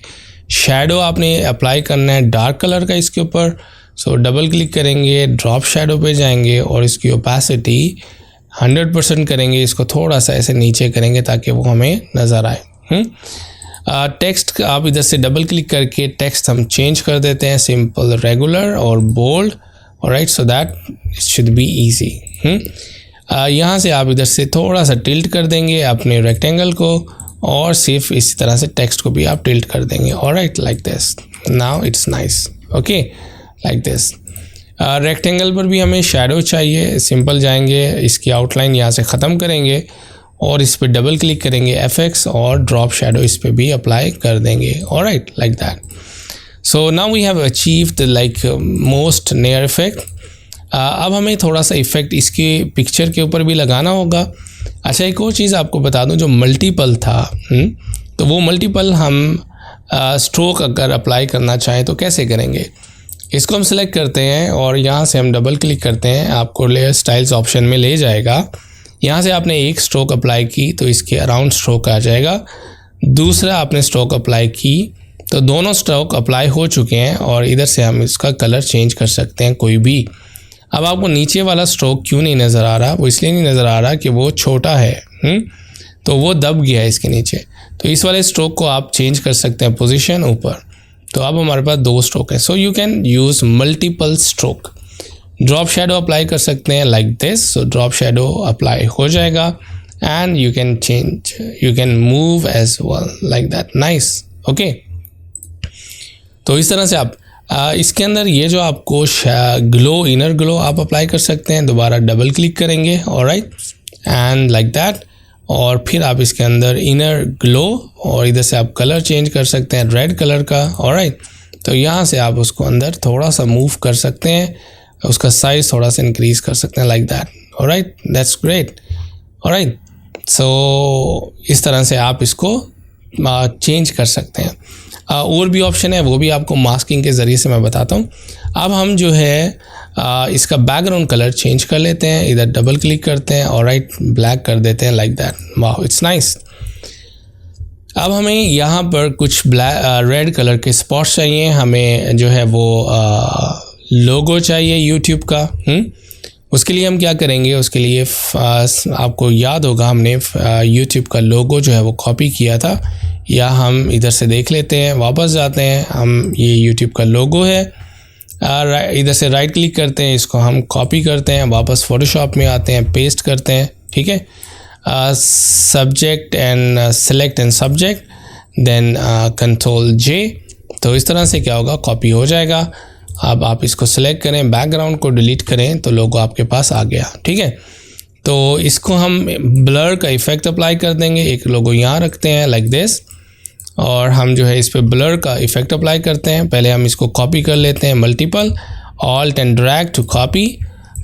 शैडो आपने अप्लाई करना है डार्क कलर का इसके ऊपर, सो डबल क्लिक करेंगे, ड्रॉप शैडो पे जाएंगे और इसकी ओपेसिटी 100% करेंगे। इसको थोड़ा सा ऐसे नीचे करेंगे ताकि वो हमें नज़र आए। टेक्स्ट आप इधर से डबल क्लिक करके टेक्स्ट हम चेंज कर देते हैं, सिंपल, रेगुलर और bold. Alright, so that it should be easy. यहाँ से आप इधर से थोड़ा सा टिल्ट कर देंगे अपने रेक्टेंगल को और सिर्फ इसी तरह से टेक्स्ट को भी आप टिल्ट कर देंगे। Alright, like this, now it's nice. Okay, like this. Rectangle पर भी हमें शैडो चाहिए, सिंपल जाएंगे, इसकी आउटलाइन यहाँ से ख़त्म करेंगे और इस पर डबल क्लिक करेंगे FX और ड्रॉप शैडो इस पर भी अप्लाई कर देंगे। Alright, like that. So now we have achieved like most near effect. अब हमें थोड़ा सा इफ़ेक्ट इसके पिक्चर के ऊपर भी लगाना होगा। अच्छा, एक और चीज़ आपको बता दूं, जो मल्टीपल था तो वो मल्टीपल हम स्ट्रोक अगर अप्लाई करना चाहें तो कैसे करेंगे। इसको हम सिलेक्ट करते हैं और यहाँ से हम डबल क्लिक करते हैं, आपको लेयर स्टाइल्स ऑप्शन में ले जाएगा। यहाँ से आपने एक स्ट्रोक अप्लाई की तो इसके अराउंड स्ट्रोक आ जाएगा, दूसरा आपने स्ट्रोक अप्लाई की तो दोनों स्ट्रोक अप्लाई हो चुके हैं और इधर से हम इसका कलर चेंज कर सकते हैं कोई भी। अब आपको नीचे वाला स्ट्रोक क्यों नहीं नज़र आ रहा, वो इसलिए नहीं नज़र आ रहा कि वो छोटा है, तो वो दब गया है इसके नीचे। तो इस वाले स्ट्रोक को आप चेंज कर सकते हैं पोजीशन ऊपर। तो अब हमारे पास 2 स्ट्रोक है, so you can use multiple stroke. Drop shadow apply कर सकते हैं like this, so drop shadow apply हो जाएगा and you can change, you can move as well like that. Nice, okay. तो इस तरह से आप इसके अंदर ये जो आपको ग्लो, इनर ग्लो आप अप्लाई कर सकते हैं। दोबारा डबल क्लिक करेंगे, ऑलराइट, एंड लाइक दैट, और फिर आप इसके अंदर इनर ग्लो और इधर से आप कलर चेंज कर सकते हैं रेड कलर का। ऑलराइट, तो यहाँ से आप उसको अंदर थोड़ा सा मूव कर सकते हैं, उसका साइज थोड़ा सा इंक्रीज कर सकते हैं like that. Alright, that's great. Alright, so इस तरह से आप इसको चेंज कर सकते हैं। और भी ऑप्शन है, वो भी आपको मास्किंग के ज़रिए से मैं बताता हूँ। अब हम जो है इसका बैकग्राउंड कलर चेंज कर लेते हैं, इधर डबल क्लिक करते हैं और राइट ब्लैक कर देते हैं लाइक दैट। वाह, इट्स नाइस। अब हमें यहाँ पर कुछ रेड कलर के स्पॉट्स चाहिए, हमें जो है वो लोगो चाहिए यूट्यूब का। उसके लिए हम क्या करेंगे, उसके लिए आपको याद होगा हमने यूट्यूब का लोगो जो है वो कॉपी किया था, या हम इधर से देख लेते हैं, वापस जाते हैं, हम ये यूट्यूब का लोगो है, इधर से राइट क्लिक करते हैं, इसको हम कॉपी करते हैं, वापस फोटोशॉप में आते हैं, पेस्ट करते हैं। ठीक है, subject and select and subject, then control J। तो इस तरह से क्या होगा, कॉपी हो जाएगा। अब आप इसको सेलेक्ट करें, बैकग्राउंड को डिलीट करें तो लोगो आपके पास आ गया। ठीक है, तो इसको हम ब्लर का इफ़ेक्ट अप्लाई कर देंगे, एक लोगो यहाँ रखते हैं लाइक दिस, और हम जो है इस पर ब्लर का इफ़ेक्ट अप्लाई करते हैं। पहले हम इसको कॉपी कर लेते हैं, multiple, alt and drag to copy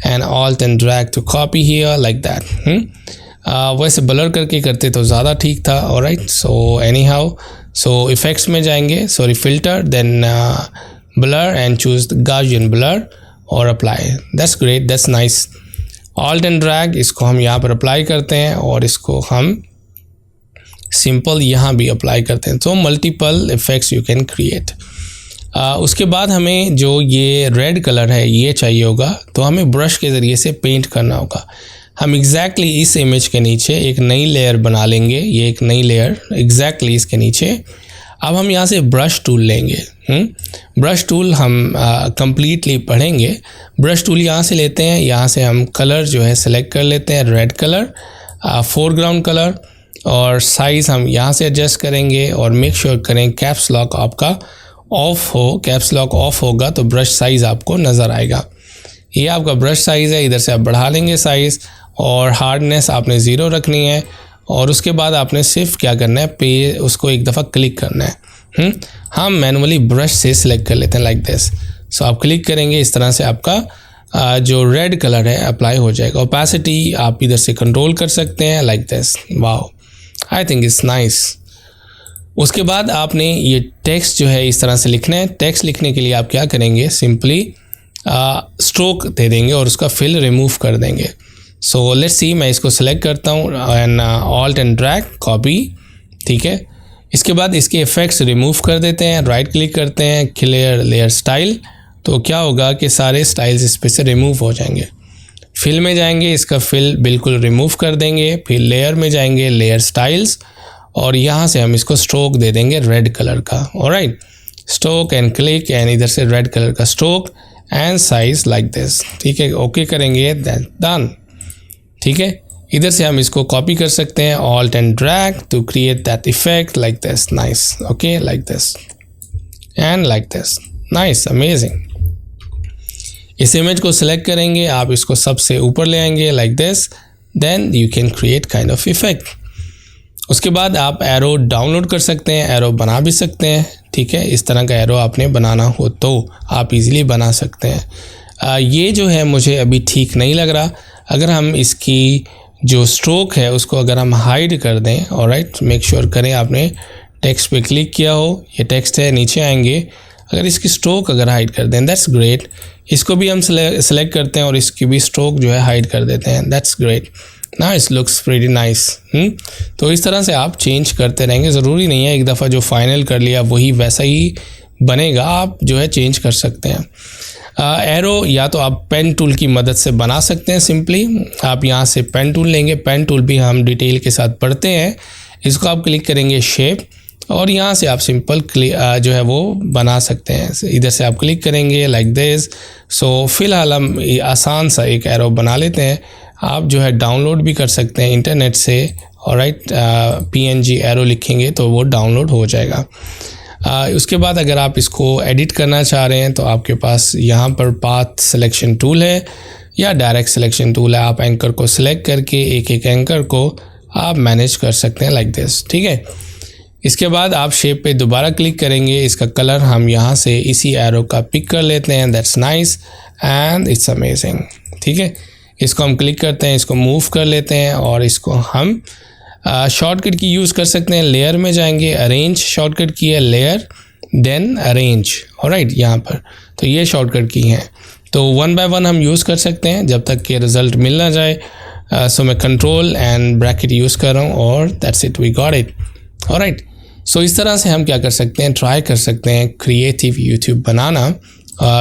and alt and drag to copy here like that. वैसे ब्लर करके करते तो ज़्यादा ठीक था। Alright, so anyhow, so effects में जाएंगे, sorry filter, then blur and choose the Gaussian blur और apply. That's great, that's nice. Alt and drag, इसको हम यहाँ पर अप्लाई करते हैं और इसको हम सिंपल यहाँ भी अप्लाई करते हैं। तो multiple effects you can create. उसके बाद हमें जो ये रेड कलर है ये चाहिए होगा, तो हमें ब्रश के ज़रिए से पेंट करना होगा। हम एग्जैक्टली इस इमेज के नीचे एक नई लेयर बना लेंगे, ये एक नई लेयर एग्जैक्टली इसके नीचे। अब हम यहाँ से ब्रश टूल लेंगे। ब्रश टूल हम कम्प्लीटली पढ़ेंगे। ब्रश टूल यहाँ से लेते हैं, यहाँ से हम कलर जो है सेलेक्ट कर लेते हैं, रेड कलर, फोरग्राउंड कलर, और साइज़ हम यहाँ से एडजस्ट करेंगे और मेक श्योर करें कैप्स लॉक आपका ऑफ हो। कैप्स लॉक ऑफ होगा तो ब्रश साइज़ आपको नज़र आएगा। ये आपका ब्रश साइज़ है, इधर से आप बढ़ा लेंगे साइज़, और हार्डनेस आपने 0 रखनी है। और उसके बाद आपने सिर्फ क्या करना है, उसको एक दफ़ा क्लिक करना है। हम मैनुअली ब्रश से सिलेक्ट कर लेते हैं लाइक दिस। सो आप क्लिक करेंगे, इस तरह से आपका जो रेड कलर है अप्लाई हो जाएगा। ओपेसिटी आप इधर से कंट्रोल कर सकते हैं like this. Wow, I think it's nice. उसके बाद आपने ये टेक्स्ट जो है इस तरह से लिखना है। टेक्स्ट लिखने के लिए आप क्या करेंगे, सिंपली स्ट्रोक दे देंगे और उसका फिल रिमूव कर देंगे। सो लेट्स सी, मैं इसको सेलेक्ट करता हूँ and alt and drag, copy, ठीक है। इसके बाद इसके इफ़ेक्ट्स रिमूव कर देते हैं, राइट क्लिक करते हैं, क्लियर लेयर स्टाइल। तो क्या होगा कि सारे स्टाइल्स इस पे से रिमूव हो जाएंगे। फिल में जाएंगे, इसका फिल बिल्कुल रिमूव कर देंगे। फिर लेयर में जाएंगे, लेयर स्टाइल्स, और यहाँ से हम इसको स्ट्रोक दे देंगे रेड कलर का। Alright, stroke and click, and इधर से रेड कलर का stroke and size like this, ठीक है। ओके करेंगे, डन, ठीक है। इधर से हम इसको कॉपी कर सकते हैं, alt and drag to create that effect like this, nice, okay, like this and like this, nice, amazing. इस इमेज को सिलेक्ट करेंगे, आप इसको सबसे ऊपर ले आएंगे like this, then you can create kind of effect. उसके बाद आप एरो डाउनलोड कर सकते हैं, एरो बना भी सकते हैं, ठीक है। इस तरह का एरो आपने बनाना हो तो आप इजीली बना सकते हैं। ये जो है मुझे अभी ठीक नहीं लग रहा। अगर हम इसकी जो स्ट्रोक है उसको अगर हम हाइड कर दें, ऑलराइट, मेक श्योर करें आपने टेक्स्ट पे क्लिक किया हो, ये टेक्स्ट है, नीचे आएंगे, अगर इसकी स्ट्रोक अगर हाइड कर दें, दैट्स ग्रेट। इसको भी हम सेलेक्ट करते हैं और इसकी भी स्ट्रोक जो है हाइड कर देते हैं, that's great. Nice, looks pretty nice. तो इस तरह से आप चेंज करते रहेंगे, ज़रूरी नहीं है एक दफ़ा जो फाइनल कर लिया वही वैसा ही बनेगा, आप जो है चेंज कर सकते हैं। एरो या तो आप पेन टूल की मदद से बना सकते हैं। सिंपली आप यहाँ से पेन टूल लेंगे, पेन टूल भी हम डिटेल के साथ पढ़ते हैं। इसको आप क्लिक करेंगे शेप, और यहाँ से आप सिंपल जो है वो बना सकते हैं। इधर से आप क्लिक करेंगे लाइक दिस। सो फिलहाल हम आसान सा एक एरो बना लेते हैं। आप जो है डाउनलोड भी कर सकते हैं इंटरनेट से, ऑलराइट, PNG एरो लिखेंगे तो वो डाउनलोड हो जाएगा। उसके बाद अगर आप इसको एडिट करना चाह रहे हैं तो आपके पास यहाँ पर पाथ सिलेक्शन टूल है या डायरेक्ट सिलेक्शन टूल है। आप एंकर को सिलेक्ट करके एक एक एंकर को आप मैनेज कर सकते हैं लाइक दिस, ठीक है। इसके बाद आप शेप पे दोबारा क्लिक करेंगे, इसका कलर हम यहाँ से इसी एरो का पिक कर लेते हैं, that's nice and it's amazing, ठीक है। इसको हम क्लिक करते हैं, इसको मूव कर लेते हैं और इसको हम शॉर्टकट की यूज़ कर सकते हैं। लेयर में जाएंगे, अरेंज शॉर्टकट की है, लेयर देन अरेंज, ऑलराइट, यहाँ पर तो ये शॉर्टकट की हैं। तो 1 बाय 1 हम यूज़ कर सकते हैं जब तक कि रिज़ल्ट मिल ना जाए। सो मैं कंट्रोल एंड ब्रैकेट यूज़ कर रहा हूँ और that's it, we got it, alright. So इस तरह से हम क्या कर सकते हैं, ट्राई कर सकते हैं क्रिएटिव यूट्यूब बनाना,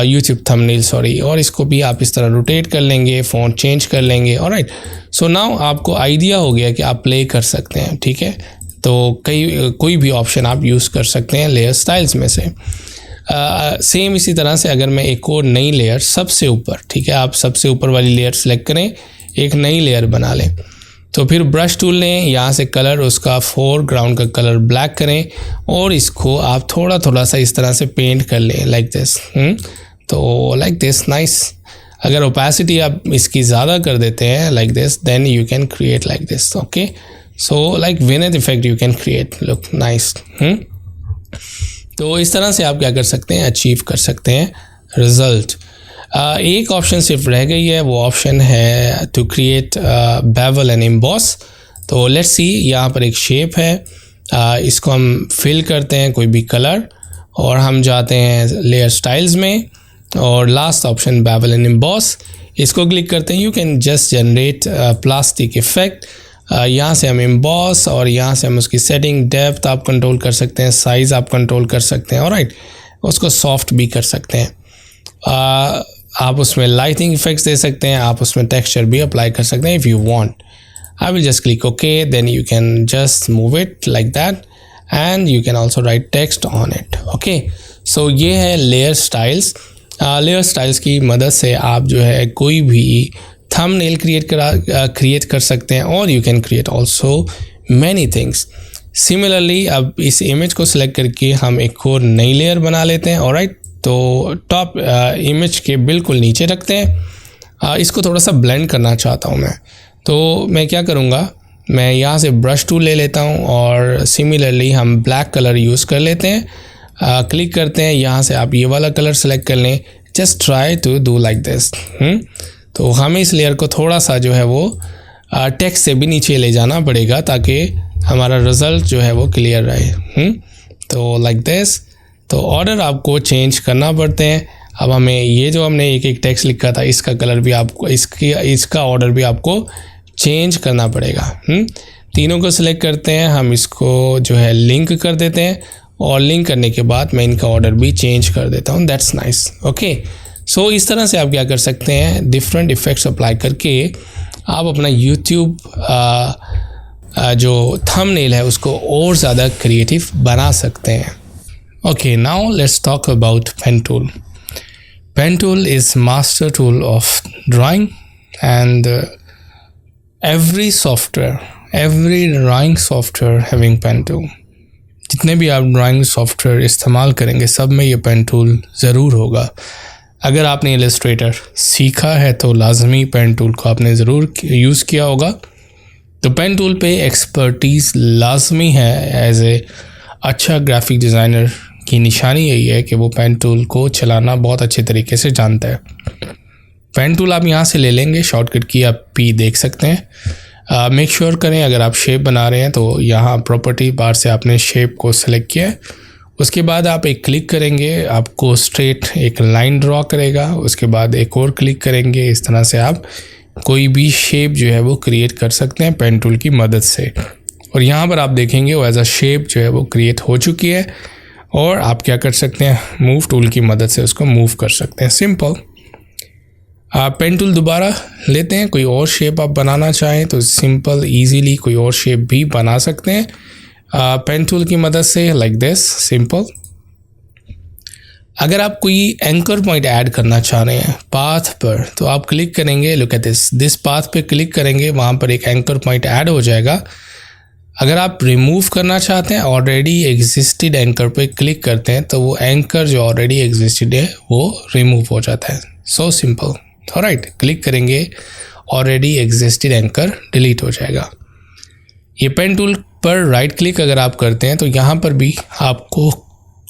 यूट्यूब थंबनेल सॉरी, और इसको भी आप इस तरह रोटेट कर लेंगे, फ़ॉन्ट चेंज कर लेंगे, ऑलराइट। सो नाउ आपको आइडिया हो गया कि आप प्ले कर सकते हैं, ठीक है। तो कोई भी ऑप्शन आप यूज़ कर सकते हैं लेयर स्टाइल्स में से। सेम इसी तरह से अगर मैं एक और नई लेयर सबसे ऊपर, ठीक है, आप सबसे ऊपर वाली लेयर सेलेक्ट करें, एक नई लेयर बना लें, तो फिर ब्रश टूल लें, यहाँ से कलर उसका फोरग्राउंड का कलर ब्लैक करें और इसको आप थोड़ा थोड़ा सा इस तरह से पेंट कर लें लाइक दिस। तो लाइक दिस, नाइस। अगर ओपेसिटी आप इसकी ज़्यादा कर देते हैं like this, then you can create like this, okay. So like vignette effect you can create, look nice. तो इस तरह से आप क्या कर सकते हैं, अचीव कर सकते हैं रिज़ल्ट। एक ऑप्शन सिर्फ रह गई है, वो ऑप्शन है to create bevel and emboss. तो लेट्स सी, यहाँ पर एक शेप है, इसको हम फिल करते हैं कोई भी कलर और हम जाते हैं लेयर स्टाइल्स में और last option bevel and emboss, इसको क्लिक करते हैं you can just generate plastic effect. यहाँ से हम एम्बॉस और यहाँ से हम उसकी सेटिंग डेप्थ आप कंट्रोल कर सकते हैं, साइज़ आप कंट्रोल कर सकते हैं, ऑलराइट। उसको सॉफ्ट भी कर सकते हैं। आप उसमें लाइटिंग इफेक्ट्स दे सकते हैं, आप उसमें टेक्सचर भी अप्लाई कर सकते हैं if you want. I will just click okay, then you can just move it like that and you can also write text on it. Okay, so ये है लेयर स्टाइल्स। लेयर स्टाइल्स की मदद से आप जो है कोई भी थंबनेल क्रिएट कर सकते हैं और you can create also many things. Similarly अब इस इमेज को सिलेक्ट करके हम एक और नई लेयर बना लेते हैं, ऑलराइट। तो टॉप इमेज के बिल्कुल नीचे रखते हैं। इसको थोड़ा सा ब्लेंड करना चाहता हूँ मैं, तो मैं क्या करूँगा, मैं यहाँ से ब्रश टूल ले लेता हूँ और सिमिलरली हम ब्लैक कलर यूज़ कर लेते हैं। क्लिक करते हैं, यहाँ से आप ये वाला कलर सेलेक्ट कर लें। Just try to do like this. तो हमें इस लेयर को थोड़ा सा जो है वो टेक्स्ट से भी नीचे ले जाना पड़ेगा ताकि हमारा रिज़ल्ट जो है वो क्लियर रहे। तो लाइक दिस। तो ऑर्डर आपको चेंज करना पड़ते हैं। अब हमें ये जो हमने एक एक टेक्स्ट लिखा था इसका कलर भी आपको, इसका ऑर्डर भी आपको चेंज करना पड़ेगा। तीनों को सिलेक्ट करते हैं, हम इसको जो है लिंक कर देते हैं और लिंक करने के बाद मैं इनका ऑर्डर भी चेंज कर देता हूँ। That's nice. ओके, सो इस तरह से आप क्या कर सकते हैं, डिफरेंट इफ़ेक्ट्स अप्लाई करके आप अपना यूट्यूब जो थंबनेल है उसको और ज़्यादा क्रिएटिव बना सकते हैं। Okay, now let's talk about pen tool. Pen tool is master tool of drawing and every drawing software having pen tool. जितने भी आप ड्राइंग सॉफ्टवेयर इस्तेमाल करेंगे सब में ये पेन टूल ज़रूर होगा। अगर आपने इलस्ट्रेटर सीखा है तो लाजमी पेन टूल को आपने ज़रूर यूज़ किया होगा। तो पेन टूल पे एक्सपर्टीज़ लाजमी है। एज ए अच्छा ग्राफिक डिज़ाइनर की निशानी यही है कि वो पेन टूल को चलाना बहुत अच्छे तरीके से जानता है। पेन टूल आप यहाँ से ले लेंगे, शॉर्टकट की आप पी देख सकते हैं। मेक श्योर करें अगर आप शेप बना रहे हैं तो यहाँ प्रॉपर्टी बार से आपने शेप को सेलेक्ट किया है। उसके बाद आप एक क्लिक करेंगे, आपको स्ट्रेट एक लाइन ड्रॉ करेगा। उसके बाद एक और क्लिक करेंगे। इस तरह से आप कोई भी शेप जो है वो क्रिएट कर सकते हैं पेन टूल की मदद से। और यहाँ पर आप देखेंगे वो एज अ शेप जो है वो क्रिएट हो चुकी है और आप क्या कर सकते हैं, मूव टूल की मदद से उसको मूव कर सकते हैं। सिंपल। आप पेन टूल दोबारा लेते हैं, कोई और शेप आप बनाना चाहें तो सिंपल ईजीली कोई और शेप भी बना सकते हैं पेन टूल की मदद से, लाइक दिस, सिंपल। अगर आप कोई एंकर पॉइंट ऐड करना चाह रहे हैं पाथ पर तो आप क्लिक करेंगे, लुक एट दिस पाथ पे क्लिक करेंगे, वहाँ पर एक एंकर पॉइंट ऐड हो जाएगा। अगर आप रिमूव करना चाहते हैं ऑलरेडी एग्जिस्टेड एंकर पे क्लिक करते हैं तो वो एंकर जो ऑलरेडी एग्जिस्टेड है वो रिमूव हो जाता है। So simple. ऑलराइट, क्लिक करेंगे, ऑलरेडी एग्जिस्टेड एंकर डिलीट हो जाएगा। ये पेन टूल पर राइट क्लिक अगर आप करते हैं तो यहाँ पर भी आपको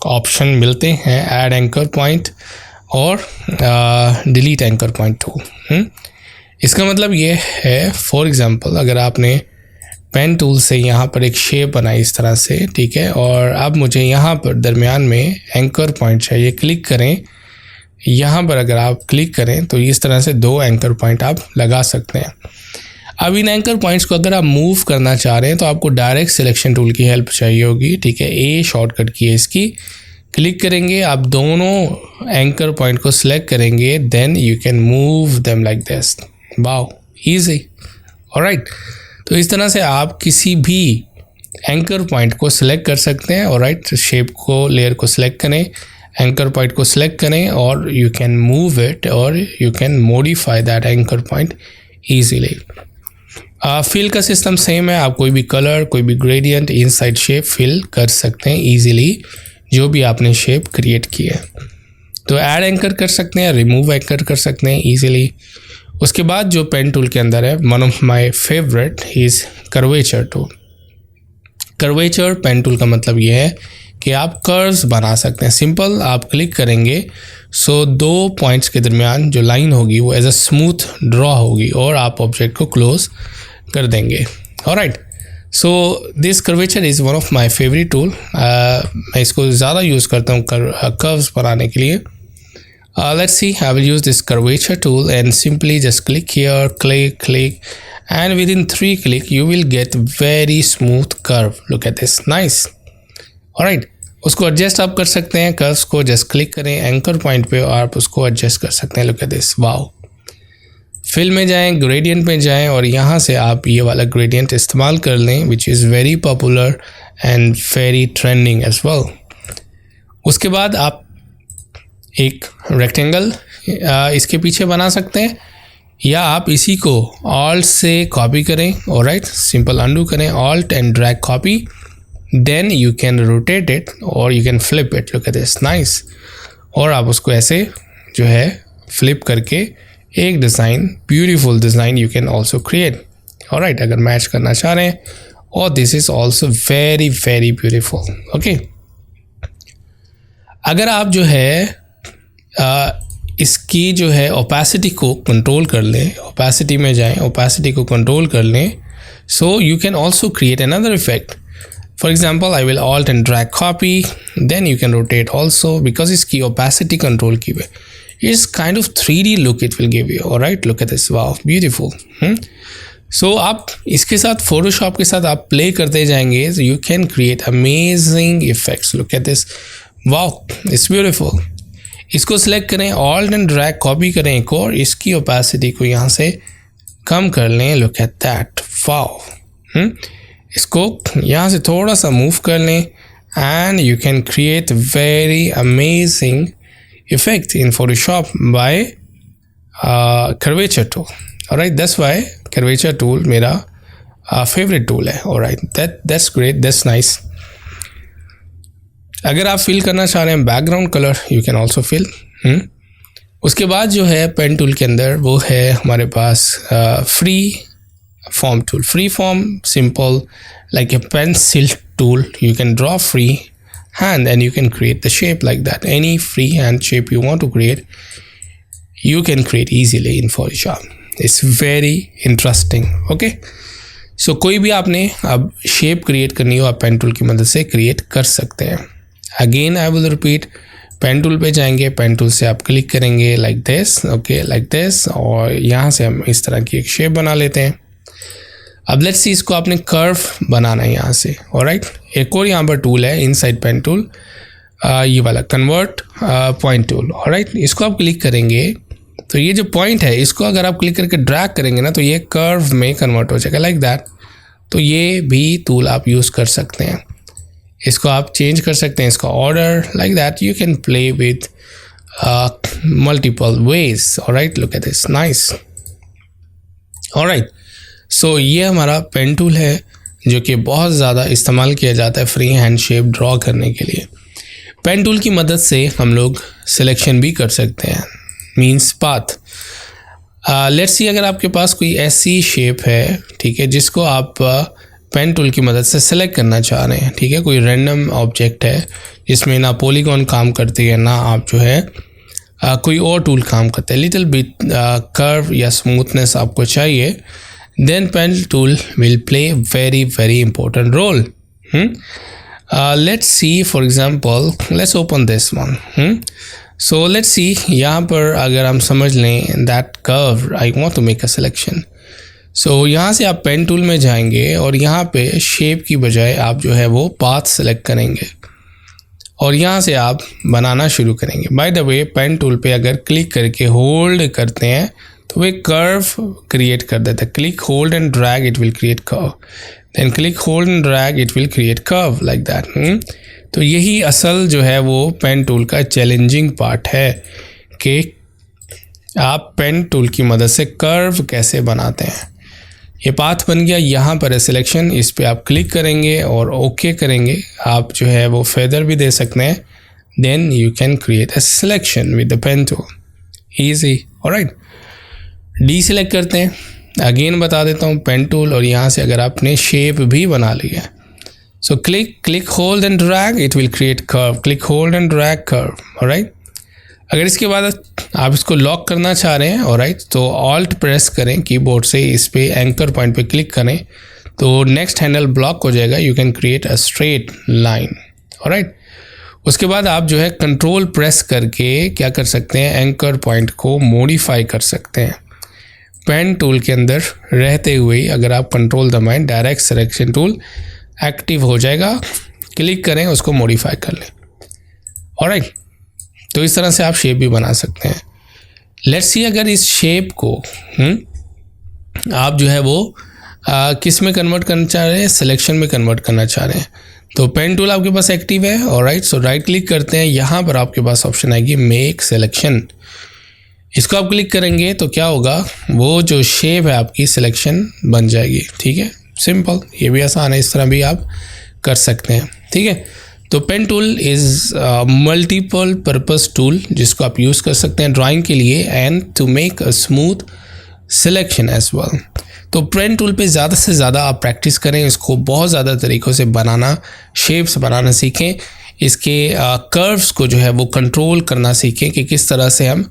ऑप्शन मिलते हैं ऐड एंकर पॉइंट और डिलीट एंकर पॉइंट टू। इसका मतलब ये है, फॉर एग्जांपल अगर आपने पेन टूल से यहाँ पर एक शेप बनाई इस तरह से, ठीक है, और अब मुझे यहाँ पर दरमियान में एंकर पॉइंट चाहिए, क्लिक करें। यहाँ पर अगर आप क्लिक करें तो इस तरह से 2 एंकर पॉइंट आप लगा सकते हैं। अब इन एंकर पॉइंट्स को अगर आप मूव करना चाह रहे हैं तो आपको डायरेक्ट सिलेक्शन टूल की हेल्प चाहिए होगी, ठीक है। ए शॉर्टकट की है इसकी, क्लिक करेंगे, आप दोनों एंकर पॉइंट को सिलेक्ट करेंगे, then you can move them like this. Wow, easy. Alright, तो इस तरह से आप किसी भी एंकर पॉइंट को सिलेक्ट कर सकते हैं। ऑलराइट, शेप को, लेयर को सिलेक्ट करें, एंकर पॉइंट को सिलेक्ट करें और यू कैन मूव इट और you can modify that anchor point easily. Fill का सिस्टम सेम है, आप कोई भी कलर, कोई भी ग्रेडियंट इनसाइड शेप फिल कर सकते हैं ईजीली, जो भी आपने शेप क्रिएट की है। तो ऐड एंकर कर सकते हैं, रिमूव एंकर कर सकते हैं ईजीली। उसके बाद जो पेन टूल के अंदर है, one of my favourite is curvature tool. Curvature pen tool का मतलब ये है कि आप कर्व्स बना सकते हैं। सिंपल, आप क्लिक करेंगे, सो 2 पॉइंट्स के दरमियान जो लाइन होगी वो एज अ स्मूथ ड्रॉ होगी और आप ऑब्जेक्ट को क्लोज कर देंगे। Alright, so this curvature is one of my favourite tool. मैं इसको ज़्यादा यूज़ करता हूँ कर्व्स बनाने के लिए। Let's see, I will use this curvature tool and simply just click here, click, and within 3 click you will get very smooth curve. Look at this, nice. Alright, उसको adjust आप कर सकते हैं, कर्व्स को just click करें anchor point पे और आप उसको एडजस्ट कर सकते हैं. Look at this, wow. Fill में जाएं, ग्रेडियंट में जाएं और यहाँ से आप ये वाला ग्रेडियंट इस्तेमाल कर लें, which is very popular and very trending as well. उसके बाद आप एक रेक्टेंगल इसके पीछे बना सकते हैं, या आप इसी को ऑल्ट से कॉपी करें. ऑलराइट, सिंपल अंडू करें, alt and drag copy, then you can rotate it और you can flip it. Look at this, nice. और आप उसको ऐसे जो है फ्लिप करके एक design, beautiful design you can also create. Alright, अगर मैच करना चाह रहे हैं, और this is also very very beautiful. Okay, अगर आप जो है इसकी जो है ओपेसिटी को कंट्रोल कर लें, ओपेसिटी में जाएं, ओपेसिटी को कंट्रोल कर लें, so you can also create another effect. For example, I will alt and drag copy, then you can rotate also, because इसकी ओपेसिटी कंट्रोल की हुई. It's kind of 3D look it will give you. Alright, look at this, wow, beautiful. So आप इसके साथ Photoshop के साथ आप play करते जाएंगे, you can create amazing effects. Look at this, wow, it's beautiful. इसको सिलेक्ट करें, ऑल्ट एंड ड्रैग कॉपी करें एक और, इसकी ओपेसिटी को यहाँ से कम कर लें. Look at that, wow. इसको यहाँ से थोड़ा सा मूव कर लें and you can create very amazing effect in Photoshop by curvature tool. Alright, that's why curvature tool मेरा फेवरेट टूल है. Alright, that's great, that's nice. अगर आप फिल करना चाह रहे हैं background colour, you can also fill. उसके बाद जो है पेन टूल के अंदर वो है हमारे पास free form tool. Free form, simple like a pencil tool, you can draw free hand and you can create the shape like that. Any freehand shape you want to create, you can create easily in Photoshop. It's very interesting. Okay, so कोई भी आपने अब shape create करनी हो, आप pen tool की मदद से क्रिएट कर सकते हैं. Again I will repeat, pen tool पे जाएंगे, पेन टूल से आप क्लिक करेंगे like this, okay, like this, और यहाँ से हम इस तरह की एक शेप बना लेते हैं. अब लेट्स सी, इसको आपने कर्व बनाना है यहाँ से. ऑलराइट, एक और यहाँ पर टूल है इनसाइड पेन टूल, ये वाला कन्वर्ट पॉइंट टूल. ऑलराइट, इसको आप क्लिक करेंगे तो ये जो पॉइंट है, इसको अगर आप क्लिक करके ड्रैग करेंगे ना, तो ये कर्व में कन्वर्ट हो जाएगा लाइक दैट. तो ये भी टूल आप यूज़ कर सकते हैं. इसको आप चेंज कर सकते हैं, इसका order like that. You can play with multiple ways. Alright, look at this, nice. Alright, so ये हमारा पेन टूल है जो कि बहुत ज़्यादा इस्तेमाल किया जाता है फ्री हैंड शेप ड्रॉ करने के लिए. पेन टूल की मदद से हम लोग सिलेक्शन भी कर सकते हैं, मींस पाथ. लेट्स सी, अगर आपके पास कोई ऐसी शेप है, ठीक है, जिसको आप पेन टूल की मदद से सेलेक्ट करना चाह रहे हैं, ठीक है, कोई रैंडम ऑब्जेक्ट है जिसमें ना पॉलीगॉन काम करती है, ना आप जो है कोई और टूल काम करते हैं, लिटिल बिट कर्व या स्मूथनेस आपको चाहिए, then pen tool will play very very important role. Let's see, for example, let's open this one. So let's see, यहाँ पर अगर हम समझ लें that curve, I want to make a selection. So यहाँ से आप पेन टूल में जाएंगे और यहाँ पे शेप की बजाय आप जो है वो पाथ सेलेक्ट करेंगे और यहाँ से आप बनाना शुरू करेंगे. By the way, pen tool पे अगर क्लिक करके होल्ड करते हैं तो वे कर्व क्रिएट कर देता है. Click, hold and drag, it will create curve. Then click, hold and drag, it will create curve like that. तो यही असल जो है वो पेन टूल का चैलेंजिंग पार्ट है कि आप पेन टूल की मदद से कर्व कैसे बनाते हैं. ये पाथ बन गया, यहाँ पर है सिलेक्शन, इस पर आप क्लिक करेंगे और ओके करेंगे. आप जो है वो फेदर भी दे सकते हैं. Then you can create a selection with the pen tool, easy. Alright, deselect करते हैं. अगेन बता देता हूँ, पेन टूल, और यहाँ से अगर आपने शेप भी बना लिया, so click, hold and drag, it will create curve. Click, hold and drag, curve. Alright, अगर इसके बाद आप इसको लॉक करना चाह रहे हैं, ऑलराइट, तो ऑल्ट प्रेस करें कीबोर्ड से, इस पे एंकर पॉइंट पे क्लिक करें तो नेक्स्ट हैंडल ब्लॉक हो जाएगा. You can create a straight line. Alright, उसके बाद आप जो है कंट्रोल प्रेस करके क्या कर सकते हैं, एंकर पॉइंट को मॉडिफाई कर सकते हैं। पेन टूल के अंदर रहते हुए अगर आप कंट्रोल दबाएं, डायरेक्ट सिलेक्शन टूल एक्टिव हो जाएगा, क्लिक करें, उसको मॉडिफाई कर लें। ऑलराइट, तो इस तरह से आप शेप भी बना सकते हैं। लेट्स सी अगर इस शेप को आप जो है वो किस में कन्वर्ट करना चाह रहे हैं, सिलेक्शन में कन्वर्ट करना चाह रहे हैं, तो पेन टूल आपके पास एक्टिव है। ऑलराइट, सो राइट क्लिक करते हैं, यहाँ पर आपके पास ऑप्शन आएगी मेक सिलेक्शन। इसको आप क्लिक करेंगे तो क्या होगा, वो जो शेप है आपकी सिलेक्शन बन जाएगी। ठीक है, सिंपल, ये भी आसान है, इस तरह भी आप कर सकते हैं। ठीक है, तो pen tool is multiple purpose tool जिसको आप यूज़ कर सकते हैं ड्राइंग के लिए and to make a smooth selection as well. तो पेन टूल पे ज़्यादा से ज़्यादा आप प्रैक्टिस करें, इसको बहुत ज़्यादा तरीक़ों से बनाना, शेप्स बनाना सीखें, इसके कर्व्स को जो है वो कंट्रोल करना सीखें कि किस तरह से हम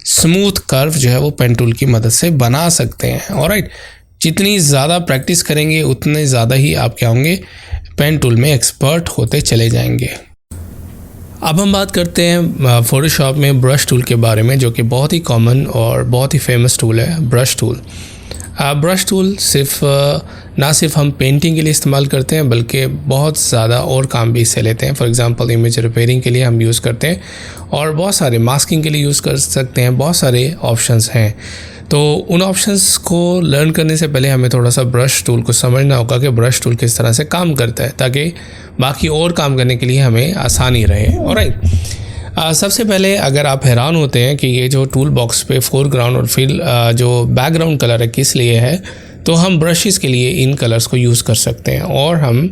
स्मूथ कर्व जो है वो पेन टूल की मदद से बना सकते हैं। ऑलराइट, जितनी ज़्यादा प्रैक्टिस करेंगे उतने ज़्यादा ही आप क्या होंगे, पेन टूल में एक्सपर्ट होते चले जाएंगे। अब हम बात करते हैं फोटोशॉप में ब्रश टूल के बारे में, जो कि बहुत ही कॉमन और बहुत ही फेमस टूल है ब्रश टूल। ब्रश टूल ना सिर्फ हम पेंटिंग के लिए इस्तेमाल करते हैं बल्कि बहुत ज़्यादा और काम भी इससे लेते हैं। फॉर एग्जांपल इमेज रिपेयरिंग के लिए हम यूज़ करते हैं और बहुत सारे मास्किंग के लिए यूज़ कर सकते हैं, बहुत सारे ऑप्शंस हैं। तो उन ऑप्शंस को लर्न करने से पहले हमें थोड़ा सा ब्रश टूल को समझना होगा कि ब्रश टूल किस तरह से काम करता है, ताकि बाकी और काम करने के लिए हमें आसानी रहे। ऑलराइट, सबसे पहले अगर आप हैरान होते हैं कि ये जो टूल बॉक्स पे फोरग्राउंड और फिल जो बैकग्राउंड कलर है किस लिए है, तो हम ब्रशेस के लिए इन कलर्स को यूज़ कर सकते हैं और हम